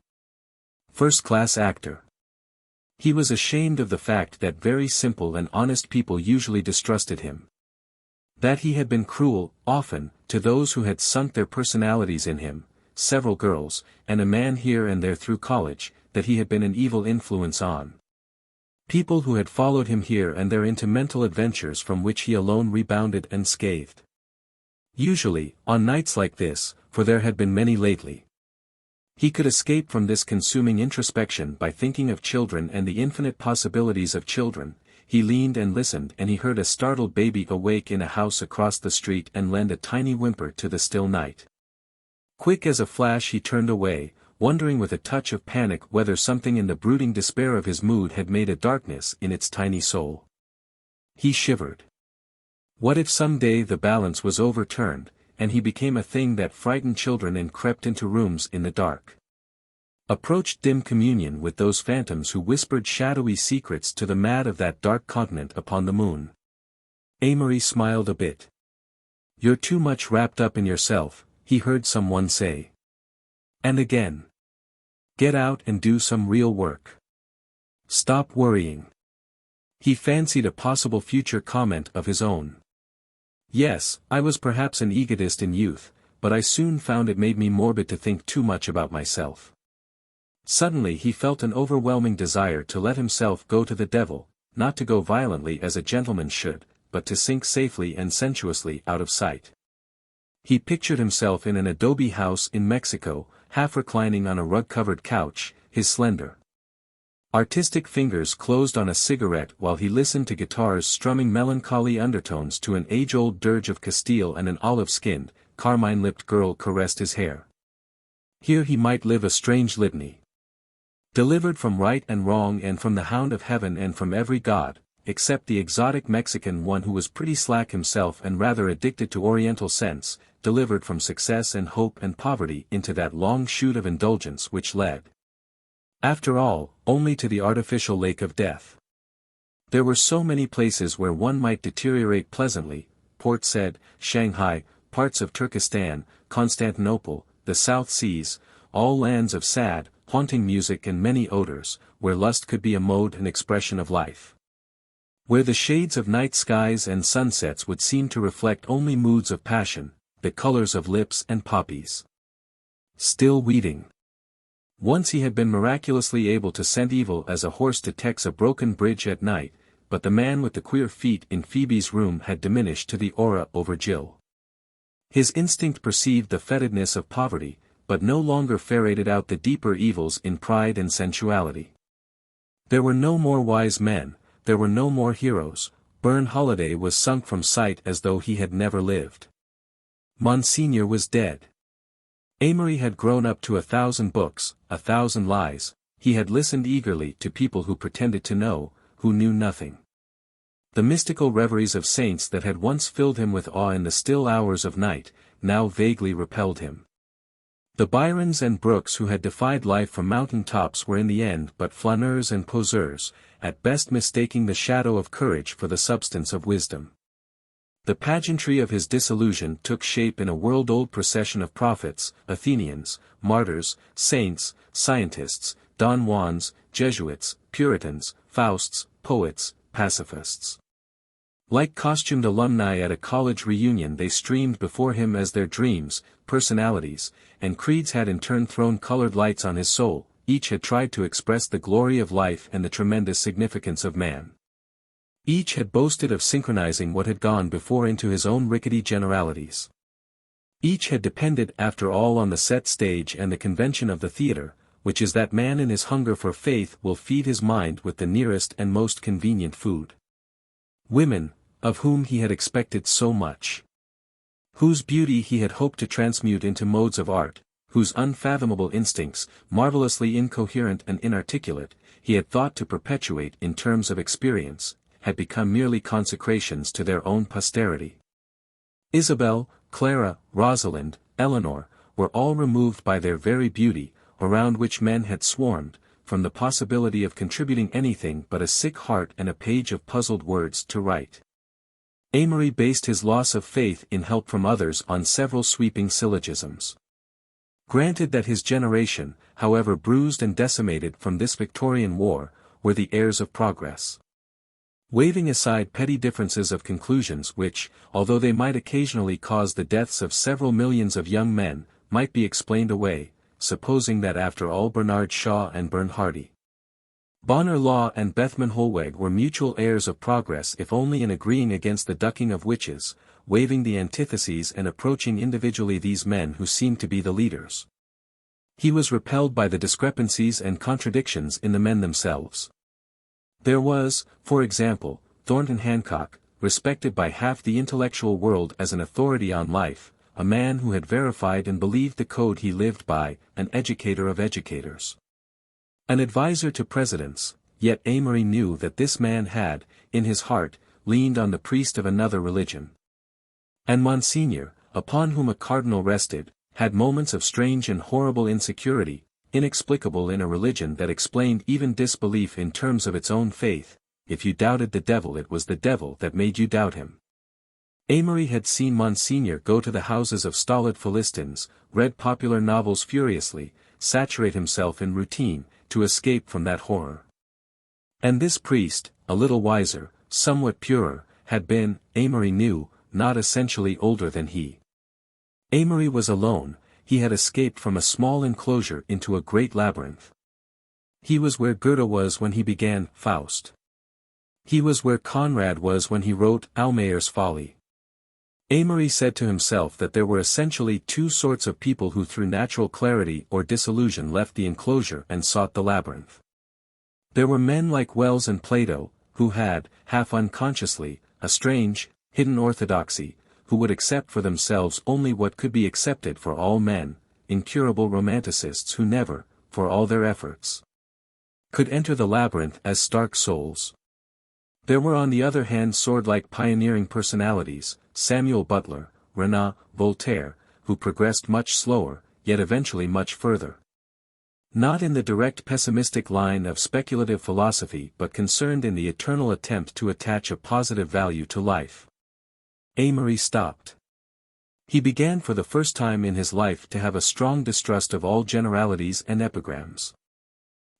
first-class actor. He was ashamed of the fact that very simple and honest people usually distrusted him. That he had been cruel, often, to those who had sunk their personalities in him, several girls, and a man here and there through college, that he had been an evil influence on people who had followed him here and there into mental adventures from which he alone rebounded unscathed. Usually, on nights like this, for there had been many lately, he could escape from this consuming introspection by thinking of children and the infinite possibilities of children. He leaned and listened and he heard a startled baby awake in a house across the street and lend a tiny whimper to the still night. Quick as a flash he turned away, wondering with a touch of panic whether something in the brooding despair of his mood had made a darkness in its tiny soul. He shivered. What if some day the balance was overturned, and he became a thing that frightened children and crept into rooms in the dark? Approached dim communion with those phantoms who whispered shadowy secrets to the mad of that dark continent upon the moon. Amory smiled a bit. "You're too much wrapped up in yourself," he heard someone say. And again. "Get out and do some real work. Stop worrying." He fancied a possible future comment of his own. "Yes, I was perhaps an egotist in youth, but I soon found it made me morbid to think too much about myself." Suddenly he felt an overwhelming desire to let himself go to the devil, not to go violently as a gentleman should, but to sink safely and sensuously out of sight. He pictured himself in an adobe house in Mexico, half reclining on a rug-covered couch, his slender, artistic fingers closed on a cigarette while he listened to guitars strumming melancholy undertones to an age-old dirge of Castile, and an olive-skinned, carmine-lipped girl caressed his hair. Here he might live a strange litany, delivered from right and wrong and from the hound of heaven and from every god, except the exotic Mexican one who was pretty slack himself and rather addicted to Oriental scents, delivered from success and hope and poverty into that long chute of indulgence which led, after all, only to the artificial lake of death. There were so many places where one might deteriorate pleasantly: Port Said, Shanghai, parts of Turkestan, Constantinople, the South Seas, all lands of sad, haunting music and many odors, where lust could be a mode and expression of life. Where the shades of night skies and sunsets would seem to reflect only moods of passion, the colors of lips and poppies still weeding. Once he had been miraculously able to scent evil as a horse detects a broken bridge at night, but the man with the queer feet in Phoebe's room had diminished to the aura over Jill. His instinct perceived the fetidness of poverty, but no longer ferreted out the deeper evils in pride and sensuality. There were no more wise men, there were no more heroes. Burne Holiday was sunk from sight as though he had never lived. Monsignor was dead. Amory had grown up to 1,000 books, 1,000 lies. He had listened eagerly to people who pretended to know, who knew nothing. The mystical reveries of saints that had once filled him with awe in the still hours of night, now vaguely repelled him. The Byrons and Brooks who had defied life from mountain tops were in the end but flâneurs and poseurs, at best mistaking the shadow of courage for the substance of wisdom. The pageantry of his disillusion took shape in a world-old procession of prophets, Athenians, martyrs, saints, scientists, Don Juans, Jesuits, Puritans, Fausts, poets, pacifists. Like costumed alumni at a college reunion, they streamed before him as their dreams, personalities, and creeds had in turn thrown colored lights on his soul. Each had tried to express the glory of life and the tremendous significance of man. Each had boasted of synchronizing what had gone before into his own rickety generalities. Each had depended after all on the set stage and the convention of the theater, which is that man in his hunger for faith will feed his mind with the nearest and most convenient food. Women, of whom he had expected so much, whose beauty he had hoped to transmute into modes of art, whose unfathomable instincts, marvelously incoherent and inarticulate, he had thought to perpetuate in terms of experience, had become merely consecrations to their own posterity. Isabel, Clara, Rosalind, Eleanor, were all removed by their very beauty, around which men had swarmed, from the possibility of contributing anything but a sick heart and a page of puzzled words to write. Amory based his loss of faith in help from others on several sweeping syllogisms. Granted that his generation, however bruised and decimated from this Victorian war, were the heirs of progress. Waving aside petty differences of conclusions which, although they might occasionally cause the deaths of several millions of young men, might be explained away, supposing that after all Bernard Shaw and Bernhardi, Bonner Law and Bethmann Hollweg were mutual heirs of progress, if only in agreeing against the ducking of witches, waiving the antitheses and approaching individually these men who seemed to be the leaders. He was repelled by the discrepancies and contradictions in the men themselves. There was, for example, Thornton Hancock, respected by half the intellectual world as an authority on life, a man who had verified and believed the code he lived by, an educator of educators. An advisor to presidents, yet Amory knew that this man had, in his heart, leaned on the priest of another religion. And Monsignor, upon whom a cardinal rested, had moments of strange and horrible insecurity, inexplicable in a religion that explained even disbelief in terms of its own faith. If you doubted the devil, it was the devil that made you doubt him. Amory had seen Monsignor go to the houses of stolid Philistines, read popular novels furiously, saturate himself in routine, to escape from that horror. And this priest, a little wiser, somewhat purer, had been, Amory knew, not essentially older than he. Amory was alone, he had escaped from a small enclosure into a great labyrinth. He was where Goethe was when he began Faust. He was where Conrad was when he wrote Almayer's Folly. Amory said to himself that there were essentially two sorts of people who through natural clarity or disillusion left the enclosure and sought the labyrinth. There were men like Wells and Plato, who had, half unconsciously, a strange, hidden orthodoxy, who would accept for themselves only what could be accepted for all men, incurable romanticists who never, for all their efforts, could enter the labyrinth as stark souls. There were on the other hand sword-like pioneering personalities, Samuel Butler, Renan, Voltaire, who progressed much slower, yet eventually much further. Not in the direct pessimistic line of speculative philosophy but concerned in the eternal attempt to attach a positive value to life. Amory stopped. He began for the first time in his life to have a strong distrust of all generalities and epigrams.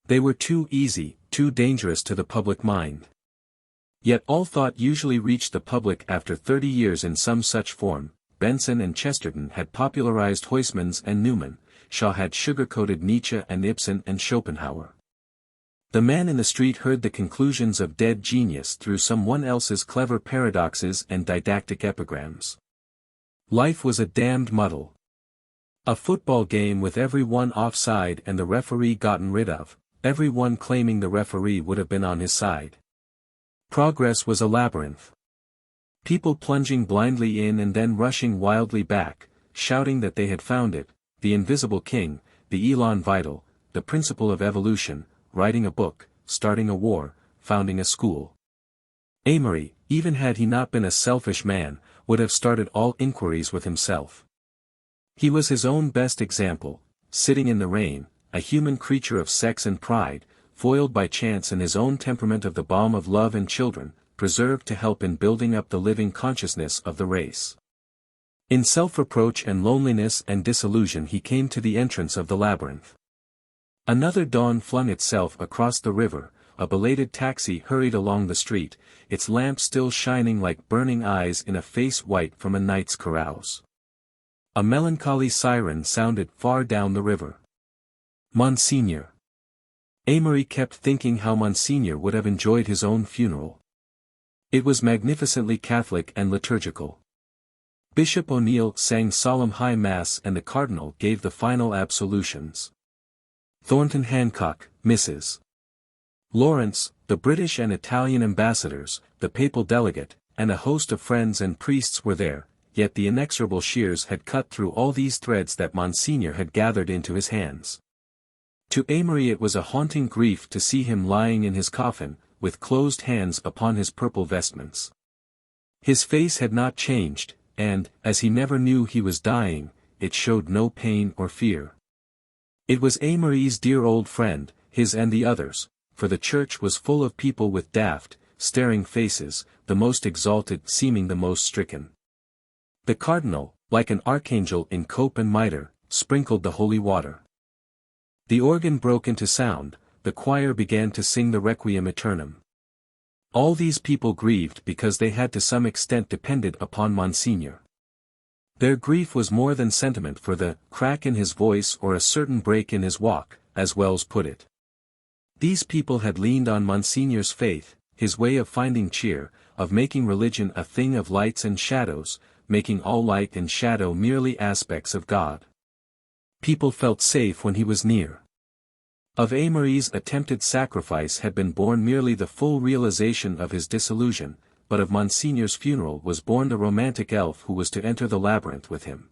They were too easy, too dangerous to the public mind. Yet all thought usually reached the public after 30 years in some such form. Benson and Chesterton had popularized Huysmans and Newman, Shaw had sugar-coated Nietzsche and Ibsen and Schopenhauer. The man in the street heard the conclusions of dead genius through someone else's clever paradoxes and didactic epigrams. Life was a damned muddle. A football game with every one offside and the referee gotten rid of, every one claiming the referee would have been on his side. Progress was a labyrinth. People plunging blindly in and then rushing wildly back, shouting that they had found it, the invisible king, the elan vital, the principle of evolution, writing a book, starting a war, founding a school. Amory, even had he not been a selfish man, would have started all inquiries with himself. He was his own best example, sitting in the rain, a human creature of sex and pride, foiled by chance and his own temperament of the balm of love and children, preserved to help in building up the living consciousness of the race. In self-reproach and loneliness and disillusion he came to the entrance of the labyrinth. Another dawn flung itself across the river, a belated taxi hurried along the street, its lamp still shining like burning eyes in a face white from a night's carouse. A melancholy siren sounded far down the river. Monsignor. Amory kept thinking how Monsignor would have enjoyed his own funeral. It was magnificently Catholic and liturgical. Bishop O'Neill sang solemn high mass and the cardinal gave the final absolutions. Thornton Hancock, Mrs. Lawrence, the British and Italian ambassadors, the papal delegate, and a host of friends and priests were there, yet the inexorable shears had cut through all these threads that Monsignor had gathered into his hands. To Amory it was a haunting grief to see him lying in his coffin, with closed hands upon his purple vestments. His face had not changed, and, as he never knew he was dying, it showed no pain or fear. It was Amory's dear old friend, his and the others, for the church was full of people with daft, staring faces, the most exalted seeming the most stricken. The cardinal, like an archangel in cope and mitre, sprinkled the holy water. The organ broke into sound, the choir began to sing the Requiem Aeternam. All these people grieved because they had to some extent depended upon Monsignor. Their grief was more than sentiment for the crack in his voice or a certain break in his walk, as Wells put it. These people had leaned on Monsignor's faith, his way of finding cheer, of making religion a thing of lights and shadows, making all light and shadow merely aspects of God. People felt safe when he was near. Of Amory's attempted sacrifice had been born merely the full realization of his disillusion, but of Monsignor's funeral was born the romantic elf who was to enter the labyrinth with him.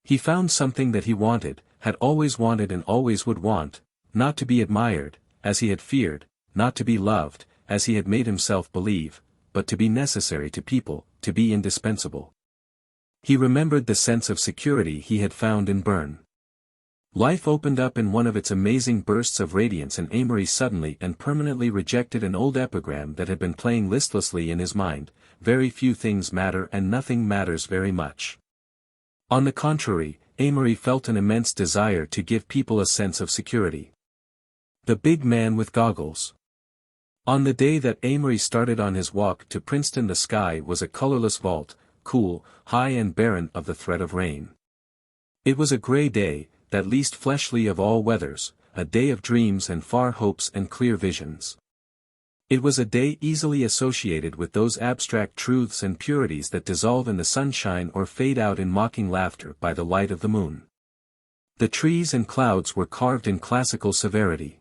He found something that he wanted, had always wanted and always would want, not to be admired, as he had feared, not to be loved, as he had made himself believe, but to be necessary to people, to be indispensable. He remembered the sense of security he had found in Byrne. Life opened up in one of its amazing bursts of radiance and Amory suddenly and permanently rejected an old epigram that had been playing listlessly in his mind, very few things matter and nothing matters very much. On the contrary, Amory felt an immense desire to give people a sense of security. The big man with goggles. On the day that Amory started on his walk to Princeton, the sky was a colorless vault, cool, high and barren of the threat of rain. It was a gray day, that least fleshly of all weathers, a day of dreams and far hopes and clear visions. It was a day easily associated with those abstract truths and purities that dissolve in the sunshine or fade out in mocking laughter by the light of the moon. The trees and clouds were carved in classical severity.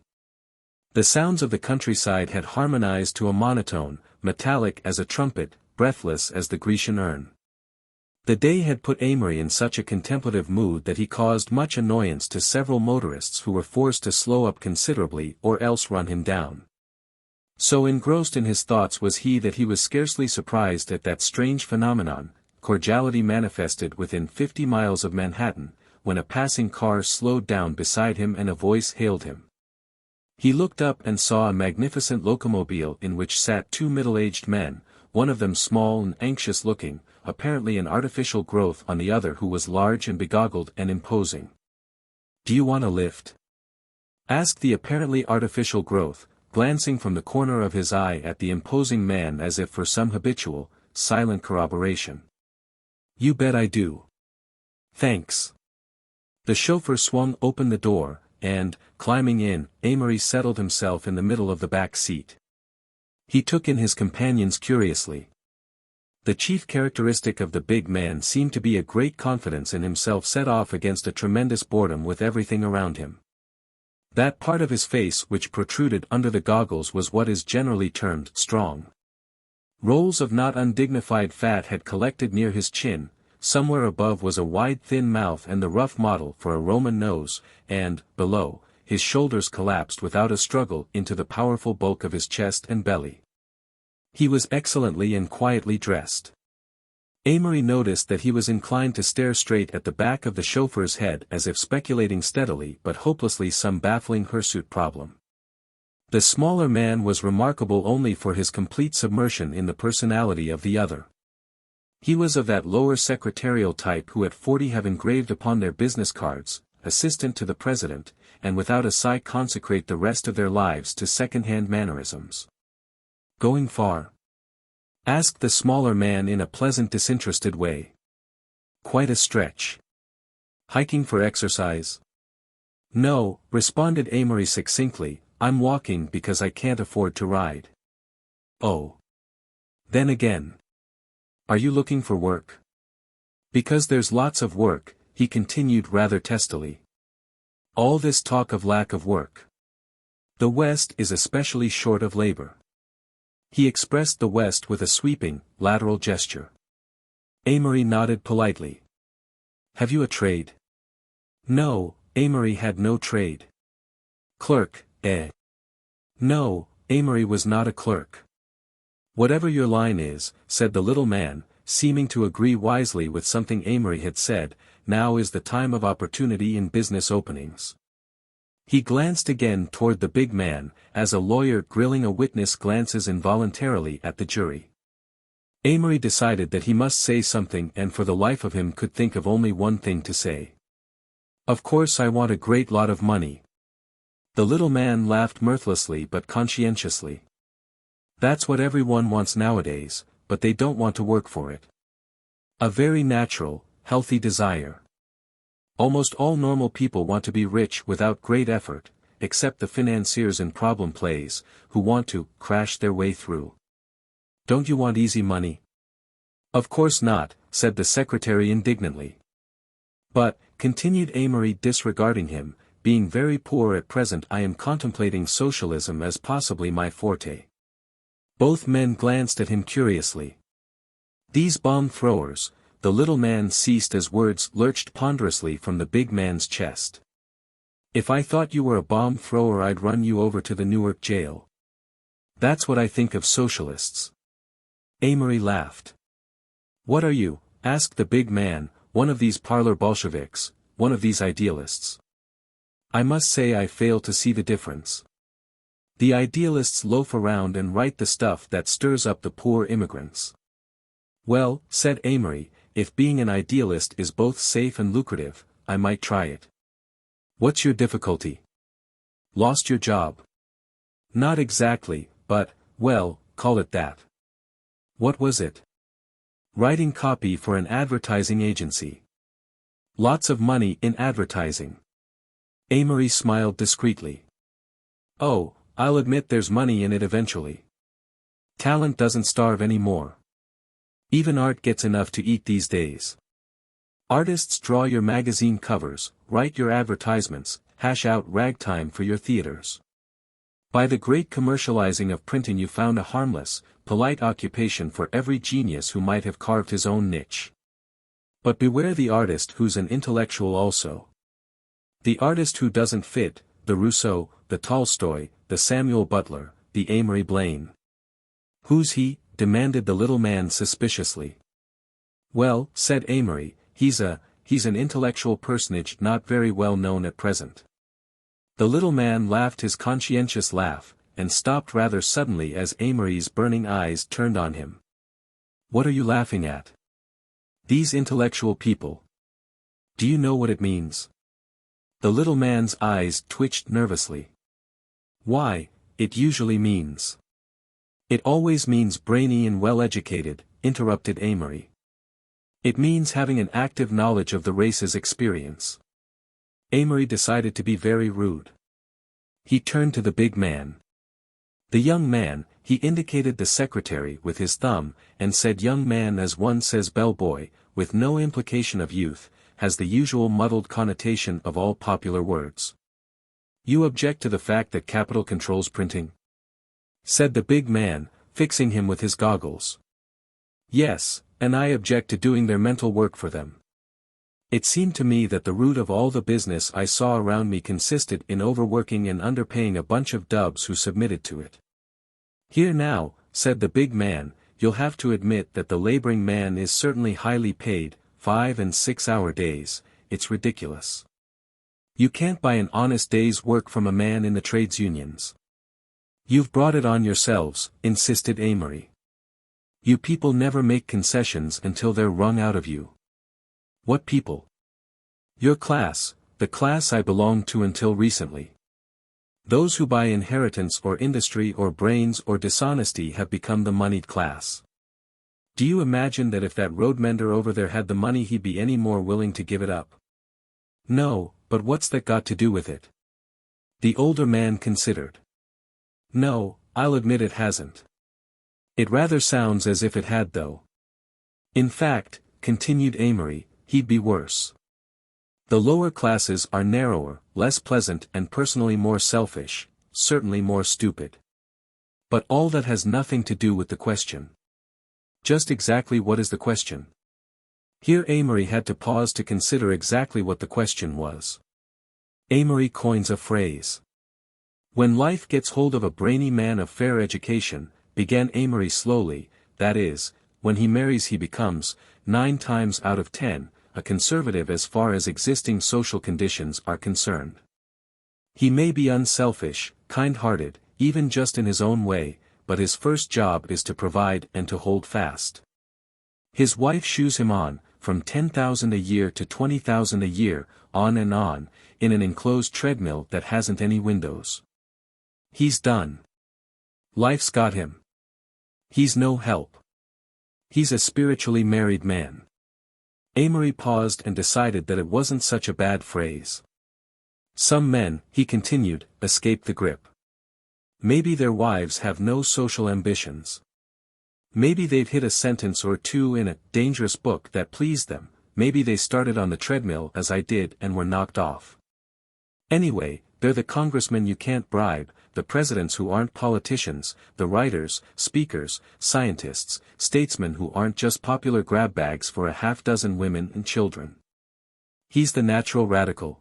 The sounds of the countryside had harmonized to a monotone, metallic as a trumpet, breathless as the Grecian urn. The day had put Amory in such a contemplative mood that he caused much annoyance to several motorists who were forced to slow up considerably or else run him down. So engrossed in his thoughts was he that he was scarcely surprised at that strange phenomenon, cordiality manifested within 50 miles of Manhattan, when a passing car slowed down beside him and a voice hailed him. He looked up and saw a magnificent locomobile in which sat two middle-aged men, one of them small and anxious-looking, apparently an artificial growth, on the other who was large and begoggled and imposing. "Do you want a lift?" asked the apparently artificial growth, glancing from the corner of his eye at the imposing man as if for some habitual, silent corroboration. "You bet I do. Thanks." The chauffeur swung open the door, and, climbing in, Amory settled himself in the middle of the back seat. He took in his companions curiously. The chief characteristic of the big man seemed to be a great confidence in himself set off against a tremendous boredom with everything around him. That part of his face which protruded under the goggles was what is generally termed strong. Rolls of not undignified fat had collected near his chin, somewhere above was a wide thin mouth and the rough model for a Roman nose, and, below, his shoulders collapsed without a struggle into the powerful bulk of his chest and belly. He was excellently and quietly dressed. Amory noticed that he was inclined to stare straight at the back of the chauffeur's head as if speculating steadily but hopelessly some baffling hirsute problem. The smaller man was remarkable only for his complete submersion in the personality of the other. He was of that lower secretarial type who at 40 have engraved upon their business cards, assistant to the president, and without a sigh consecrate the rest of their lives to second-hand mannerisms. "Going far?" asked the smaller man in a pleasant disinterested way. "Quite a stretch." "Hiking for exercise?" "No," responded Amory succinctly, "I'm walking because I can't afford to ride." "Oh. Then again. Are you looking for work?" "Because there's lots of work," he continued rather testily. "All this talk of lack of work. The West is especially short of labor." He expressed the West with a sweeping, lateral gesture. Amory nodded politely. Have you a trade? No, Amory had no trade. Clerk, eh? No, Amory was not a clerk. Whatever your line is, said the little man, seeming to agree wisely with something Amory had said, now is the time of opportunity in business openings. He glanced again toward the big man, as a lawyer grilling a witness glances involuntarily at the jury. Amory decided that he must say something and for the life of him could think of only one thing to say. Of course I want a great lot of money. The little man laughed mirthlessly but conscientiously. That's what everyone wants nowadays, but they don't want to work for it. A very natural, healthy desire. Almost all normal people want to be rich without great effort, except the financiers in problem plays, who want to crash their way through. Don't you want easy money? Of course not, said the secretary indignantly. But, continued Amory disregarding him, being very poor at present I am contemplating socialism as possibly my forte. Both men glanced at him curiously. These bomb throwers, the little man ceased as words lurched ponderously from the big man's chest. If I thought you were a bomb thrower I'd run you over to the Newark jail. That's what I think of socialists. Amory laughed. What are you? Asked the big man, one of these parlor Bolsheviks, one of these idealists. I must say I fail to see the difference. The idealists loaf around and write the stuff that stirs up the poor immigrants. Well, said Amory, if being an idealist is both safe and lucrative, I might try it. What's your difficulty? Lost your job? Not exactly, but, well, call it that. What was it? Writing copy for an advertising agency. Lots of money in advertising. Amory smiled discreetly. Oh, I'll admit there's money in it eventually. Talent doesn't starve anymore. Even art gets enough to eat these days. Artists draw your magazine covers, write your advertisements, hash out ragtime for your theaters. By the great commercializing of printing you found a harmless, polite occupation for every genius who might have carved his own niche. But beware the artist who's an intellectual also. The artist who doesn't fit, the Rousseau, the Tolstoy, the Samuel Butler, the Amory Blaine. Who's he? Demanded the little man suspiciously. Well, said Amory, he's an intellectual personage not very well known at present. The little man laughed his conscientious laugh, and stopped rather suddenly as Amory's burning eyes turned on him. What are you laughing at? These intellectual people. Do you know what it means? The little man's eyes twitched nervously. Why, it usually means. It always means brainy and well-educated, interrupted Amory. It means having an active knowledge of the race's experience. Amory decided to be very rude. He turned to the big man. The young man, he indicated the secretary with his thumb, and said young man as one says bellboy, with no implication of youth, has the usual muddled connotation of all popular words. You object to the fact that capital controls printing? Said the big man, fixing him with his goggles. Yes, and I object to doing their mental work for them. It seemed to me that the root of all the business I saw around me consisted in overworking and underpaying a bunch of dubs who submitted to it. Here now, said the big man, you'll have to admit that the laboring man is certainly highly paid, 5 and 6 hour days, it's ridiculous. You can't buy an honest day's work from a man in the trades unions. You've brought it on yourselves, insisted Amory. You people never make concessions until they're wrung out of you. What people? Your class, the class I belonged to until recently. Those who by inheritance or industry or brains or dishonesty have become the moneyed class. Do you imagine that if that roadmender over there had the money he'd be any more willing to give it up? No, but what's that got to do with it? The older man considered. No, I'll admit it hasn't. It rather sounds as if it had though. In fact, continued Amory, he'd be worse. The lower classes are narrower, less pleasant and personally more selfish, certainly more stupid. But all that has nothing to do with the question. Just exactly what is the question? Here Amory had to pause to consider exactly what the question was. Amory coins a phrase. When life gets hold of a brainy man of fair education, began Amory slowly, that is, when he marries he becomes, 9 times out of 10, a conservative as far as existing social conditions are concerned. He may be unselfish, kind-hearted, even just in his own way, but his first job is to provide and to hold fast. His wife shoes him on, from 10,000 a year to 20,000 a year, on and on, in an enclosed treadmill that hasn't any windows. He's done. Life's got him. He's no help. He's a spiritually married man. Amory paused and decided that it wasn't such a bad phrase. Some men, he continued, escape the grip. Maybe their wives have no social ambitions. Maybe they've hit a sentence or two in a dangerous book that pleased them, maybe they started on the treadmill as I did and were knocked off. Anyway, they're the congressmen you can't bribe, the presidents who aren't politicians, the writers, speakers, scientists, statesmen who aren't just popular grab bags for a half-dozen women and children. He's the natural radical.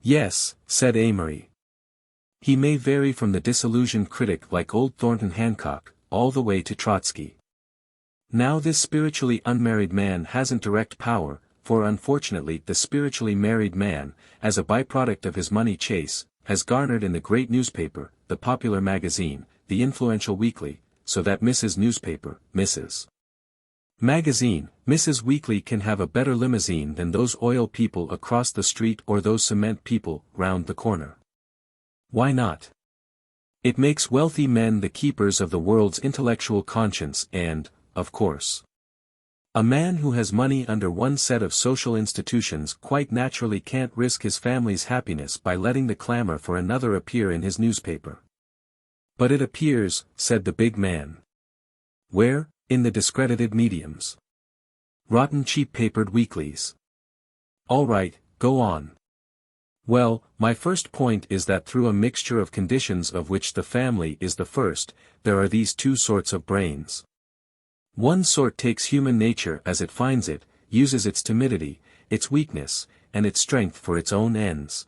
Yes, said Amory. He may vary from the disillusioned critic like old Thornton Hancock, all the way to Trotsky. Now this spiritually unmarried man hasn't direct power, for unfortunately the spiritually married man, as a byproduct of his money chase, has garnered in the great newspaper, the popular magazine, the influential weekly, so that Mrs. Newspaper, Mrs. Magazine, Mrs. Weekly can have a better limousine than those oil people across the street or those cement people round the corner. Why not? It makes wealthy men the keepers of the world's intellectual conscience and, of course, a man who has money under one set of social institutions quite naturally can't risk his family's happiness by letting the clamor for another appear in his newspaper. But it appears, said the big man. Where? In the discredited mediums. Rotten cheap-papered weeklies. All right, go on. Well, my first point is that through a mixture of conditions of which the family is the first, there are these two sorts of brains. One sort takes human nature as it finds it, uses its timidity, its weakness, and its strength for its own ends.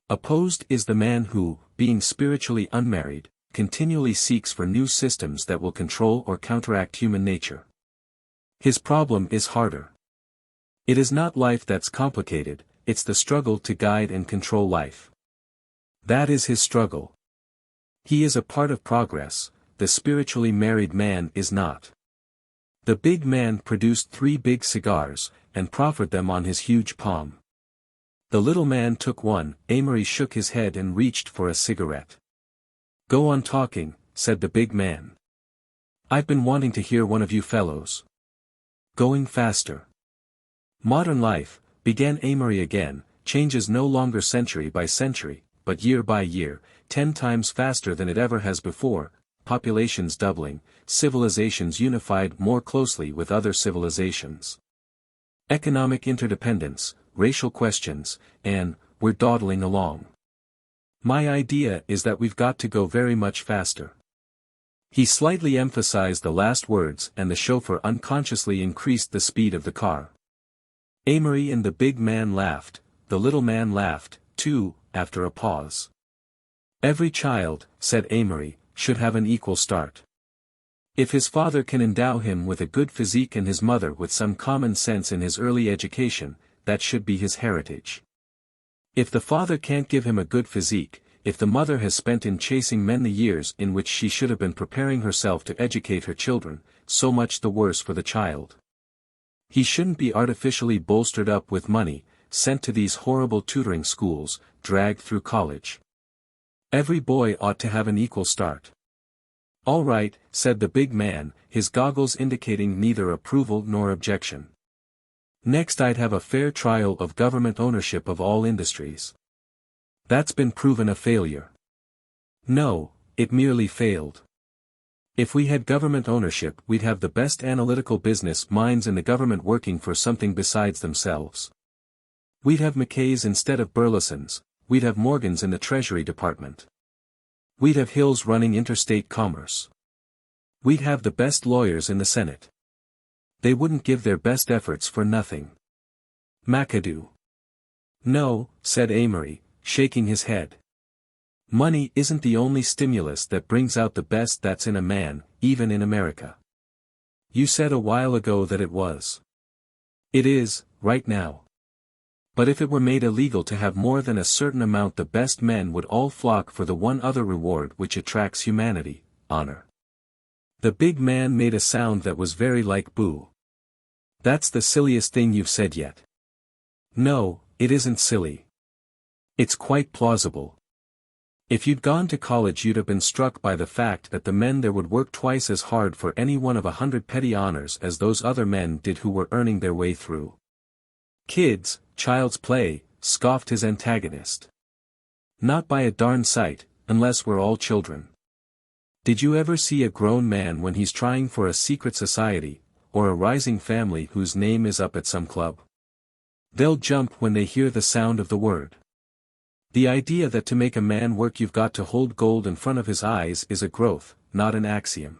Opposed is the man who, being spiritually unmarried, continually seeks for new systems that will control or counteract human nature. His problem is harder. It is not life that's complicated, it's the struggle to guide and control life. That is his struggle. He is a part of progress, the spiritually married man is not. The big man produced 3 big cigars, and proffered them on his huge palm. The little man took one, Amory shook his head and reached for a cigarette. Go on talking, said the big man. I've been wanting to hear one of you fellows. Going faster. Modern life, began Amory again, changes no longer century by century, but year by year, 10 times faster than it ever has before, populations doubling, civilizations unified more closely with other civilizations. Economic interdependence, racial questions, and, we're dawdling along. My idea is that we've got to go very much faster. He slightly emphasized the last words and the chauffeur unconsciously increased the speed of the car. Amory and the big man laughed, the little man laughed, too, after a pause. Every child, said Amory, should have an equal start. If his father can endow him with a good physique and his mother with some common sense in his early education, that should be his heritage. If the father can't give him a good physique, if the mother has spent in chasing men the years in which she should have been preparing herself to educate her children, so much the worse for the child. He shouldn't be artificially bolstered up with money, sent to these horrible tutoring schools, dragged through college. Every boy ought to have an equal start. All right, said the big man, his goggles indicating neither approval nor objection. Next I'd have a fair trial of government ownership of all industries. That's been proven a failure. No, it merely failed. If we had government ownership we'd have the best analytical business minds in the government working for something besides themselves. We'd have McKays instead of Burlesons, we'd have Morgans in the Treasury Department. We'd have Hills running interstate commerce. We'd have the best lawyers in the Senate. They wouldn't give their best efforts for nothing. McAdoo. No, said Amory, shaking his head. Money isn't the only stimulus that brings out the best that's in a man, even in America. You said a while ago that it was. It is, right now. But if it were made illegal to have more than a certain amount, the best men would all flock for the one other reward which attracts humanity, honor. The big man made a sound that was very like boo. That's the silliest thing you've said yet. No, it isn't silly. It's quite plausible. If you'd gone to college, you'd have been struck by the fact that the men there would work twice as hard for any one of 100 petty honors as those other men did who were earning their way through. Kids, child's play, scoffed his antagonist. Not by a darn sight, unless we're all children. Did you ever see a grown man when he's trying for a secret society, or a rising family whose name is up at some club? They'll jump when they hear the sound of the word. The idea that to make a man work you've got to hold gold in front of his eyes is a growth, not an axiom.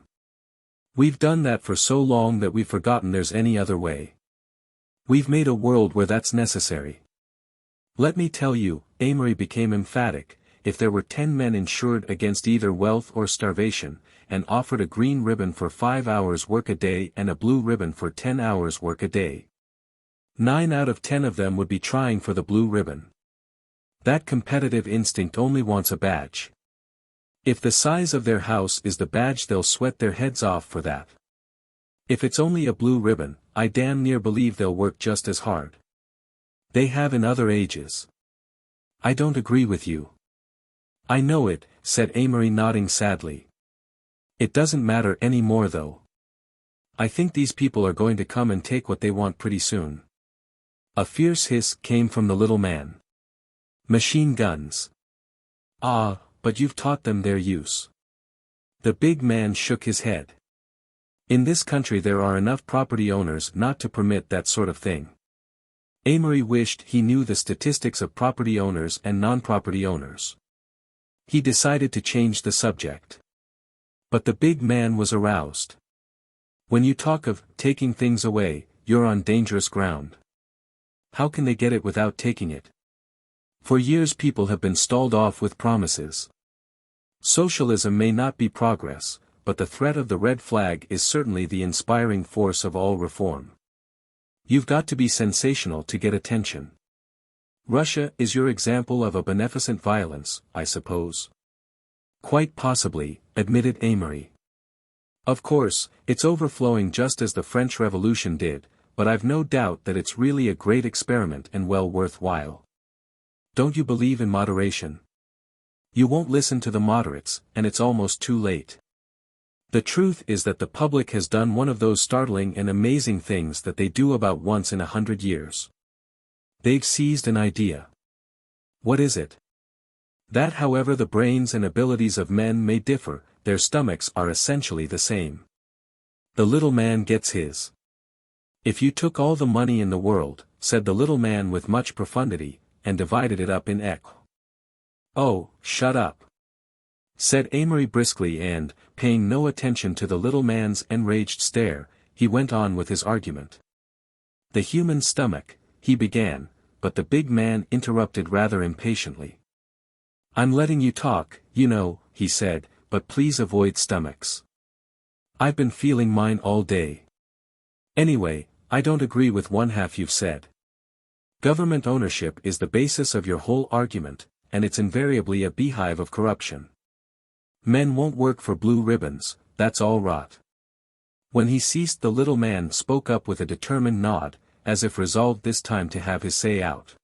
We've done that for so long that we've forgotten there's any other way. We've made a world where that's necessary. Let me tell you, Amory became emphatic, if there were 10 men insured against either wealth or starvation, and offered a green ribbon for 5 hours work a day and a blue ribbon for 10 hours work a day, 9 out of 10 of them would be trying for the blue ribbon. That competitive instinct only wants a badge. If the size of their house is the badge, they'll sweat their heads off for that. If it's only a blue ribbon, I damn near believe they'll work just as hard. They have in other ages. I don't agree with you. I know it, said Amory, nodding sadly. It doesn't matter any more though. I think these people are going to come and take what they want pretty soon. A fierce hiss came from the little man. Machine guns. Ah, but you've taught them their use. The big man shook his head. In this country there are enough property owners not to permit that sort of thing. Amory wished he knew the statistics of property owners and non-property owners. He decided to change the subject. But the big man was aroused. When you talk of taking things away, you're on dangerous ground. How can they get it without taking it? For years people have been stalled off with promises. Socialism may not be progress, but the threat of the red flag is certainly the inspiring force of all reform. You've got to be sensational to get attention. Russia is your example of a beneficent violence, I suppose. Quite possibly, admitted Amory. Of course, it's overflowing just as the French Revolution did, but I've no doubt that it's really a great experiment and well worthwhile. Don't you believe in moderation? You won't listen to the moderates, and it's almost too late. The truth is that the public has done one of those startling and amazing things that they do about once in 100 years. They've seized an idea. What is it? That however the brains and abilities of men may differ, their stomachs are essentially the same. The little man gets his. If you took all the money in the world, said the little man with much profundity, and divided it up in eq. Oh, shut up, said Amory briskly, and, paying no attention to the little man's enraged stare, he went on with his argument. The human stomach, he began, but the big man interrupted rather impatiently. I'm letting you talk, you know, he said, but please avoid stomachs. I've been feeling mine all day. Anyway, I don't agree with one half you've said. Government ownership is the basis of your whole argument, and it's invariably a beehive of corruption. Men won't work for blue ribbons, that's all rot. When he ceased, the little man spoke up with a determined nod, as if resolved this time to have his say out.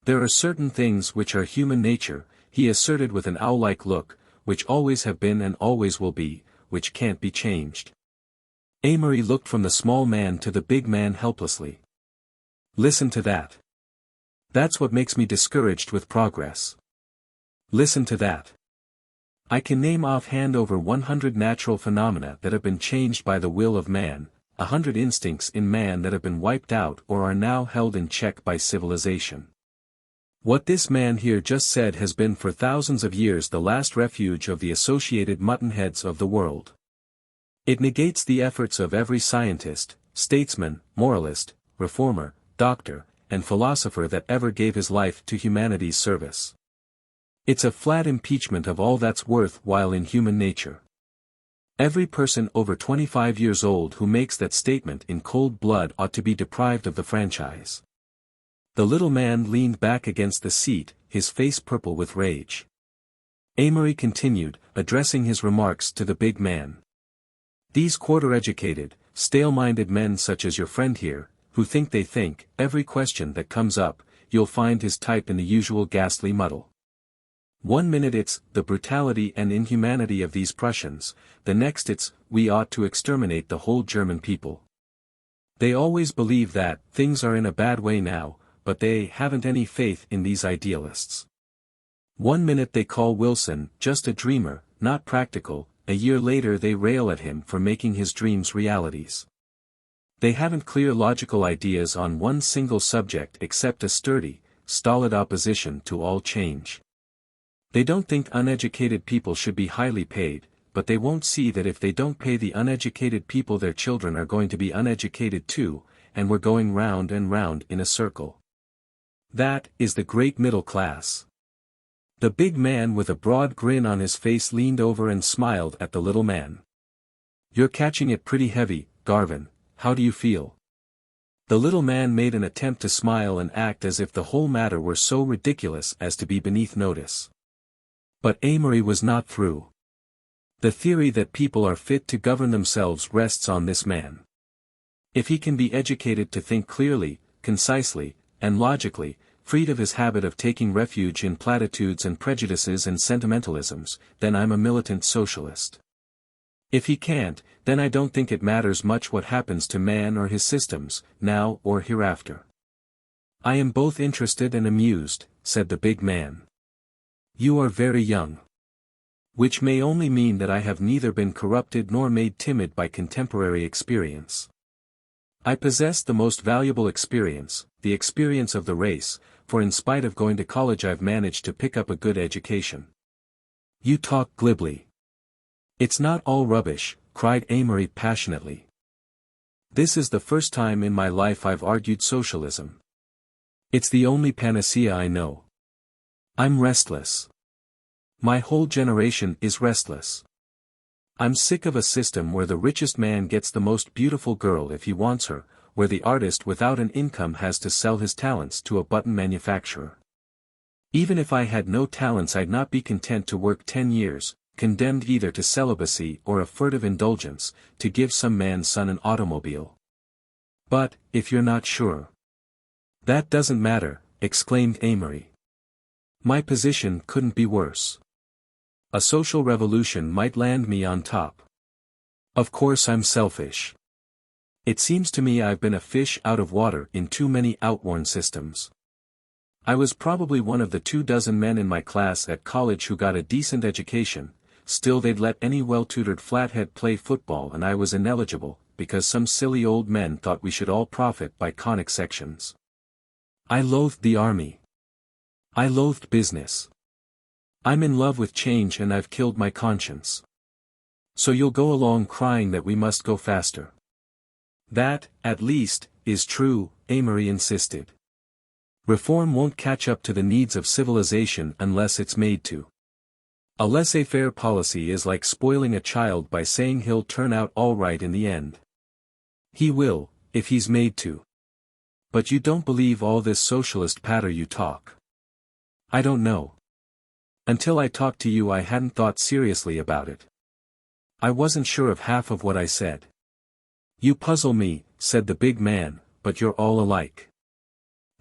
There are certain things which are human nature, he asserted with an owl-like look, which always have been and always will be, which can't be changed. Amory looked from the small man to the big man helplessly. Listen to that. That's what makes me discouraged with progress. Listen to that. I can name offhand over 100 natural phenomena that have been changed by the will of man, 100 instincts in man that have been wiped out or are now held in check by civilization. What this man here just said has been for thousands of years the last refuge of the associated muttonheads of the world. It negates the efforts of every scientist, statesman, moralist, reformer, doctor, and philosopher that ever gave his life to humanity's service. It's a flat impeachment of all that's worthwhile in human nature. Every person over 25 years old who makes that statement in cold blood ought to be deprived of the franchise. The little man leaned back against the seat, his face purple with rage. Amory continued, addressing his remarks to the big man. These quarter-educated, stale-minded men such as your friend here, who think, every question that comes up, you'll find his type in the usual ghastly muddle. One minute it's, the brutality and inhumanity of these Prussians, the next it's, we ought to exterminate the whole German people. They always believe that, things are in a bad way now, but they haven't any faith in these idealists. One minute they call Wilson just a dreamer, not practical, a year later they rail at him for making his dreams realities. They haven't clear logical ideas on one single subject except a sturdy, stolid opposition to all change. They don't think uneducated people should be highly paid, but they won't see that if they don't pay the uneducated people their children are going to be uneducated too, and we're going round and round in a circle. That is the great middle class. The big man with a broad grin on his face leaned over and smiled at the little man. You're catching it pretty heavy, Garvin, how do you feel? The little man made an attempt to smile and act as if the whole matter were so ridiculous as to be beneath notice. But Amory was not through. The theory that people are fit to govern themselves rests on this man. If he can be educated to think clearly, concisely, and logically, freed of his habit of taking refuge in platitudes and prejudices and sentimentalisms, then I'm a militant socialist. If he can't, then I don't think it matters much what happens to man or his systems, now or hereafter. I am both interested and amused, said the big man. You are very young. Which may only mean that I have neither been corrupted nor made timid by contemporary experience. I possess the most valuable experience, the experience of the race, for in spite of going to college I've managed to pick up a good education. You talk glibly. It's not all rubbish, cried Amory passionately. This is the first time in my life I've argued socialism. It's the only panacea I know. I'm restless. My whole generation is restless. I'm sick of a system where the richest man gets the most beautiful girl if he wants her, where the artist without an income has to sell his talents to a button manufacturer. Even if I had no talents I'd not be content to work 10 years, condemned either to celibacy or a furtive indulgence, to give some man's son an automobile. But, if you're not sure. That doesn't matter, exclaimed Amory. My position couldn't be worse. A social revolution might land me on top. Of course I'm selfish. It seems to me I've been a fish out of water in too many outworn systems. I was probably one of the 24 men in my class at college who got a decent education, still they'd let any well-tutored flathead play football and I was ineligible, because some silly old men thought we should all profit by conic sections. I loathed the army. I loathed business. I'm in love with change and I've killed my conscience. So you'll go along crying that we must go faster. That, at least, is true, Amory insisted. Reform won't catch up to the needs of civilization unless it's made to. A laissez-faire policy is like spoiling a child by saying he'll turn out all right in the end. He will, if he's made to. But you don't believe all this socialist patter you talk. I don't know. Until I talked to you I hadn't thought seriously about it. I wasn't sure of half of what I said. You puzzle me, said the big man, but you're all alike.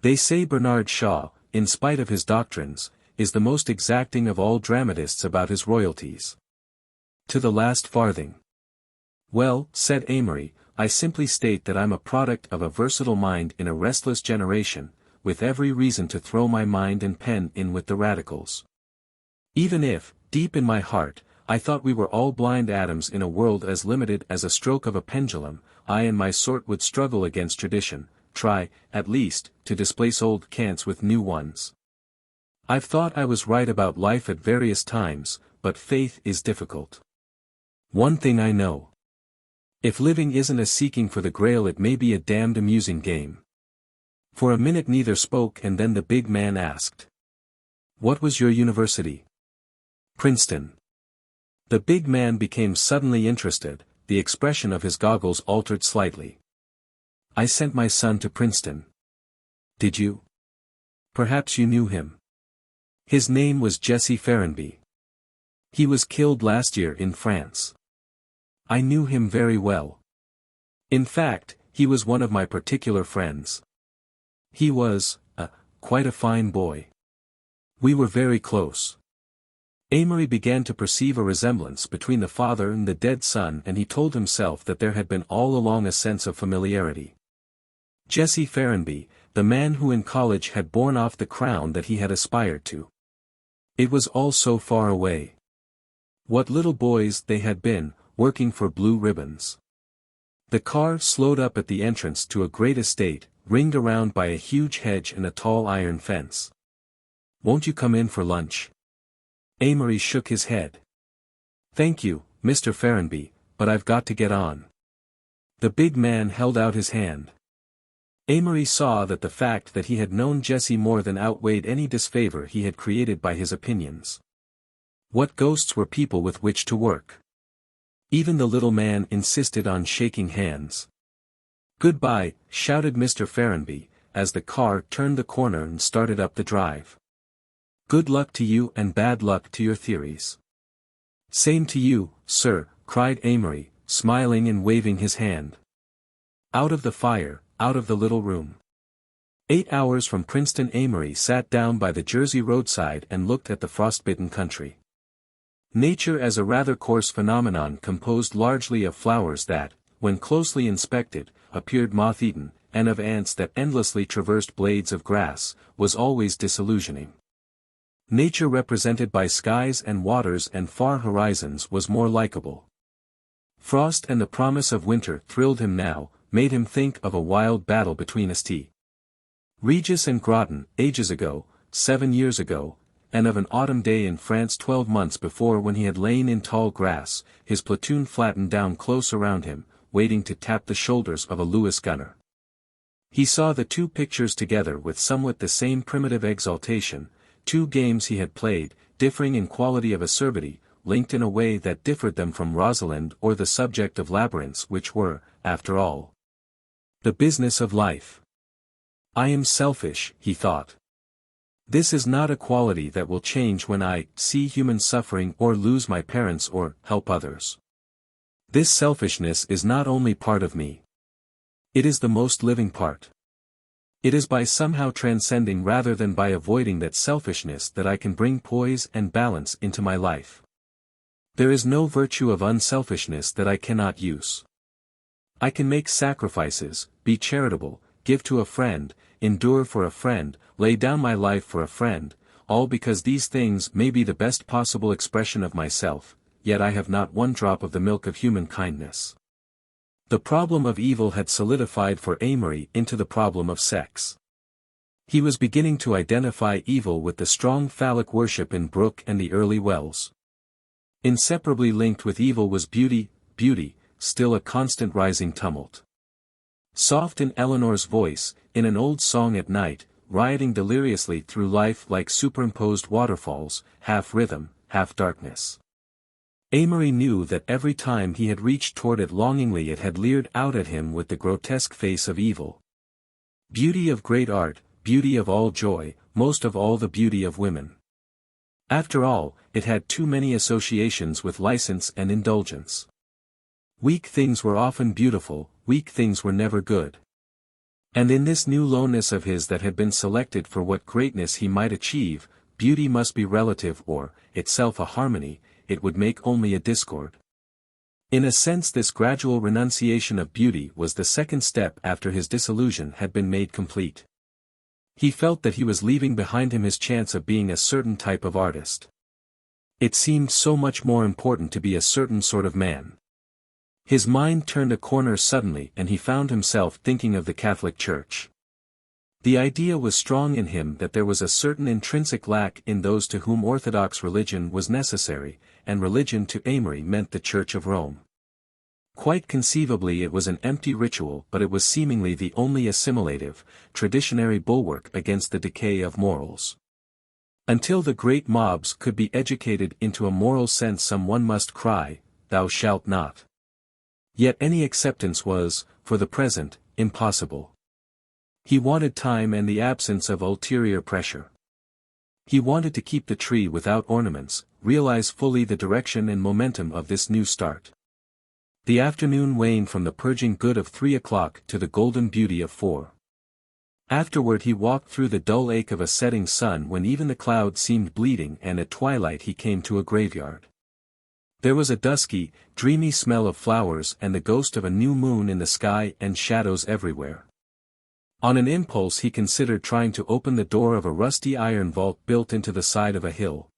They say Bernard Shaw, in spite of his doctrines, is the most exacting of all dramatists about his royalties. To the last farthing. Well, said Amory, I simply state that I'm a product of a versatile mind in a restless generation, with every reason to throw my mind and pen in with the radicals. Even if, deep in my heart, I thought we were all blind atoms in a world as limited as a stroke of a pendulum, I and my sort would struggle against tradition, try, at least, to displace old cants with new ones. I've thought I was right about life at various times, but faith is difficult. One thing I know. If living isn't a seeking for the grail, it may be a damned amusing game. For a minute neither spoke, and then the big man asked. What was your university? Princeton. The big man became suddenly interested, the expression of his goggles altered slightly. I sent my son to Princeton. Did you? Perhaps you knew him. His name was Jesse Ferrenby. He was killed last year in France. I knew him very well. In fact, he was one of my particular friends. He was, quite a fine boy. We were very close. Amory began to perceive a resemblance between the father and the dead son, and he told himself that there had been all along a sense of familiarity. Jesse Ferrenby, the man who in college had borne off the crown that he had aspired to. It was all so far away. What little boys they had been, working for blue ribbons. The car slowed up at the entrance to a great estate, ringed around by a huge hedge and a tall iron fence. Won't you come in for lunch? Amory shook his head. Thank you, Mr. Ferrenby, but I've got to get on. The big man held out his hand. Amory saw that the fact that he had known Jesse more than outweighed any disfavor he had created by his opinions. What ghosts were people with which to work? Even the little man insisted on shaking hands. Goodbye, shouted Mr. Ferrenby, as the car turned the corner and started up the drive. Good luck to you and bad luck to your theories. Same to you, sir, cried Amory, smiling and waving his hand. Out of the fire, out of the little room. 8 hours from Princeton. Amory sat down by the Jersey roadside and looked at the frostbitten country. Nature as a rather coarse phenomenon composed largely of flowers that, when closely inspected, appeared moth-eaten, and of ants that endlessly traversed blades of grass, was always disillusioning. Nature represented by skies and waters and far horizons was more likable. Frost and the promise of winter thrilled him now, made him think of a wild battle between St. Regis and Groton, ages ago, 7 years ago, and of an autumn day in France 12 months before, when he had lain in tall grass, his platoon flattened down close around him, waiting to tap the shoulders of a Lewis gunner. He saw the two pictures together with somewhat the same primitive exaltation, two games he had played, differing in quality of acerbity, linked in a way that differed them from Rosalind or the subject of labyrinths, which were, after all, the business of life. I am selfish, he thought. This is not a quality that will change when I see human suffering or lose my parents or help others. This selfishness is not only part of me. It is the most living part. It is by somehow transcending rather than by avoiding that selfishness that I can bring poise and balance into my life. There is no virtue of unselfishness that I cannot use. I can make sacrifices, be charitable, give to a friend, endure for a friend, lay down my life for a friend, all because these things may be the best possible expression of myself, yet I have not one drop of the milk of human kindness. The problem of evil had solidified for Amory into the problem of sex. He was beginning to identify evil with the strong phallic worship in Brooke and the early Wells. Inseparably linked with evil was beauty, still a constant rising tumult. Soft in Eleanor's voice, in an old song at night, rioting deliriously through life like superimposed waterfalls, half rhythm, half darkness. Amory knew that every time he had reached toward it longingly it had leered out at him with the grotesque face of evil. Beauty of great art, beauty of all joy, most of all the beauty of women. After all, it had too many associations with license and indulgence. Weak things were often beautiful, weak things were never good. And in this new lowness of his that had been selected for what greatness he might achieve, beauty must be relative or, itself a harmony, it would make only a discord. In a sense this gradual renunciation of beauty was the second step after his disillusion had been made complete. He felt that he was leaving behind him his chance of being a certain type of artist. It seemed so much more important to be a certain sort of man. His mind turned a corner suddenly and he found himself thinking of the Catholic Church. The idea was strong in him that there was a certain intrinsic lack in those to whom orthodox religion was necessary, and religion to Amory meant the Church of Rome. Quite conceivably it was an empty ritual, but it was seemingly the only assimilative, traditionary bulwark against the decay of morals. Until the great mobs could be educated into a moral sense, someone must cry, "Thou shalt not." Yet any acceptance was, for the present, impossible. He wanted time and the absence of ulterior pressure. He wanted to keep the tree without ornaments, realize fully the direction and momentum of this new start. The afternoon waned from the purging good of 3 o'clock to the golden beauty of 4. Afterward he walked through the dull ache of a setting sun when even the clouds seemed bleeding, and at twilight he came to a graveyard. There was a dusky, dreamy smell of flowers and the ghost of a new moon in the sky and shadows everywhere. On an impulse he considered trying to open the door of a rusty iron vault built into the side of a hill.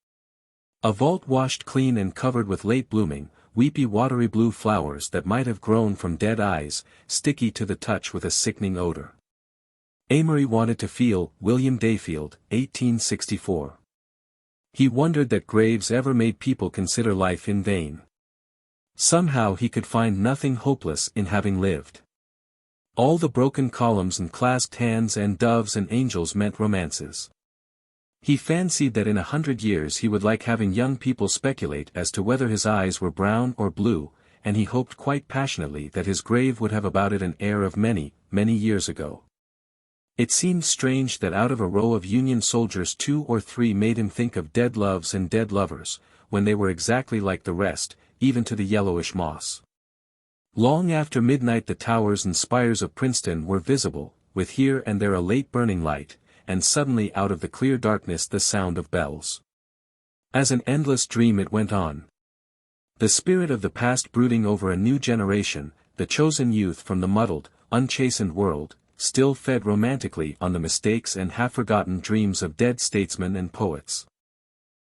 A vault washed clean and covered with late-blooming, weepy watery blue flowers that might have grown from dead eyes, sticky to the touch with a sickening odor. Amory wanted to feel William Dayfield, 1864. He wondered that graves ever made people consider life in vain. Somehow he could find nothing hopeless in having lived. All the broken columns and clasped hands and doves and angels meant romances. He fancied that in 100 years he would like having young people speculate as to whether his eyes were brown or blue, and he hoped quite passionately that his grave would have about it an air of many, many years ago. It seemed strange that out of a row of Union soldiers 2 or 3 made him think of dead loves and dead lovers, when they were exactly like the rest, even to the yellowish moss. Long after midnight the towers and spires of Princeton were visible, with here and there a late burning light, and suddenly out of the clear darkness the sound of bells. As an endless dream it went on. The spirit of the past brooding over a new generation, the chosen youth from the muddled, unchastened world, still fed romantically on the mistakes and half-forgotten dreams of dead statesmen and poets.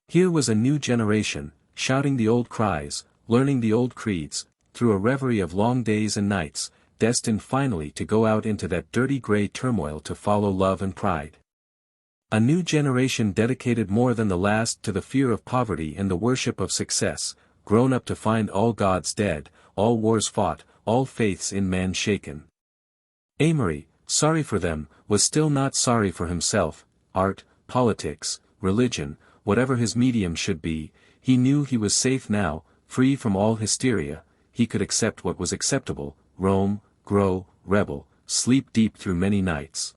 Here was a new generation, shouting the old cries, learning the old creeds, through a reverie of long days and nights, destined finally to go out into that dirty grey turmoil to follow love and pride. A new generation dedicated more than the last to the fear of poverty and the worship of success, grown up to find all gods dead, all wars fought, all faiths in man shaken. Amory, sorry for them, was still not sorry for himself. Art, politics, religion, whatever his medium should be, he knew he was safe now, free from all hysteria. He could accept what was acceptable, roam, grow, rebel, sleep deep through many nights.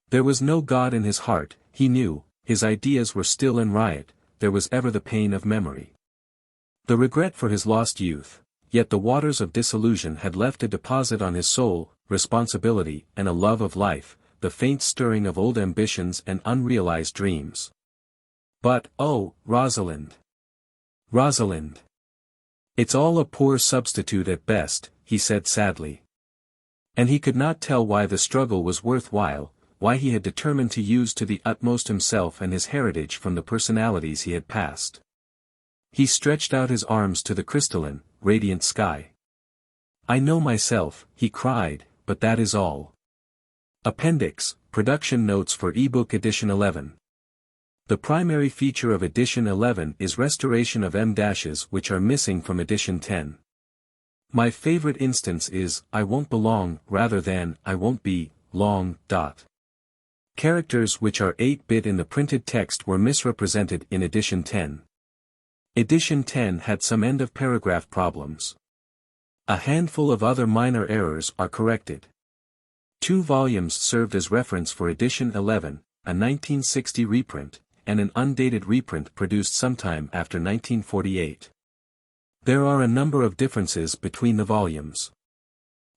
There was no God in his heart, he knew, his ideas were still in riot, there was ever the pain of memory. The regret for his lost youth, yet the waters of disillusion had left a deposit on his soul, responsibility and a love of life, the faint stirring of old ambitions and unrealized dreams. But, oh, Rosalind! Rosalind! It's all a poor substitute at best, he said sadly. And he could not tell why the struggle was worthwhile, why he had determined to use to the utmost himself and his heritage from the personalities he had passed. He stretched out his arms to the crystalline, radiant sky. I know myself, he cried, but that is all. Appendix, Production Notes for eBook Edition 11. The primary feature of Edition 11 is restoration of M-dashes which are missing from Edition 10. My favorite instance is, I won't belong, rather than, I won't be, long, dot. Characters which are 8-bit in the printed text were misrepresented in Edition 10. Edition 10 had some end-of-paragraph problems. A handful of other minor errors are corrected. 2 volumes served as reference for Edition 11, a 1960 reprint, and an undated reprint produced sometime after 1948. There are a number of differences between the volumes.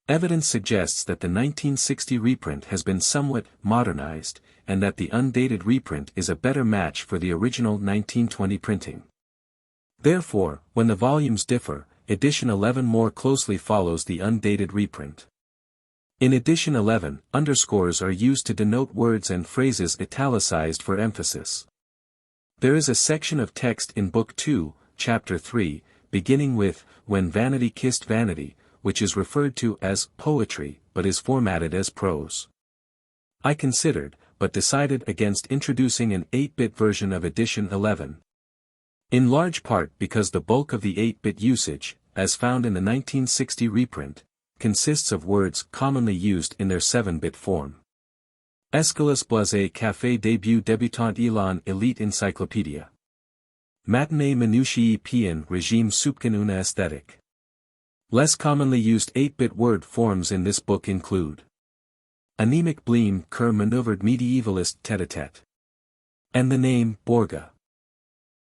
Evidence suggests that the 1960 reprint has been somewhat modernized, and that the undated reprint is a better match for the original 1920 printing. Therefore, when the volumes differ, Edition 11 more closely follows the undated reprint. In Edition 11, underscores are used to denote words and phrases italicized for emphasis. There is a section of text in Book 2, Chapter 3, beginning with, When Vanity Kissed Vanity, which is referred to as poetry, but is formatted as prose. I considered, but decided against introducing an 8-bit version of Edition 11. In large part because the bulk of the 8-bit usage, as found in the 1960 reprint, consists of words commonly used in their 7-bit form. Escalus Blase Café Début Débutant Elon Elite Encyclopedia. Matinée Minutiae Pien Régime Soupçon une Aesthetic. Less commonly used 8-bit word forms in this book include anemic Bleem Kerr maneuvered medievalist tête-à-tête. And the name Borga.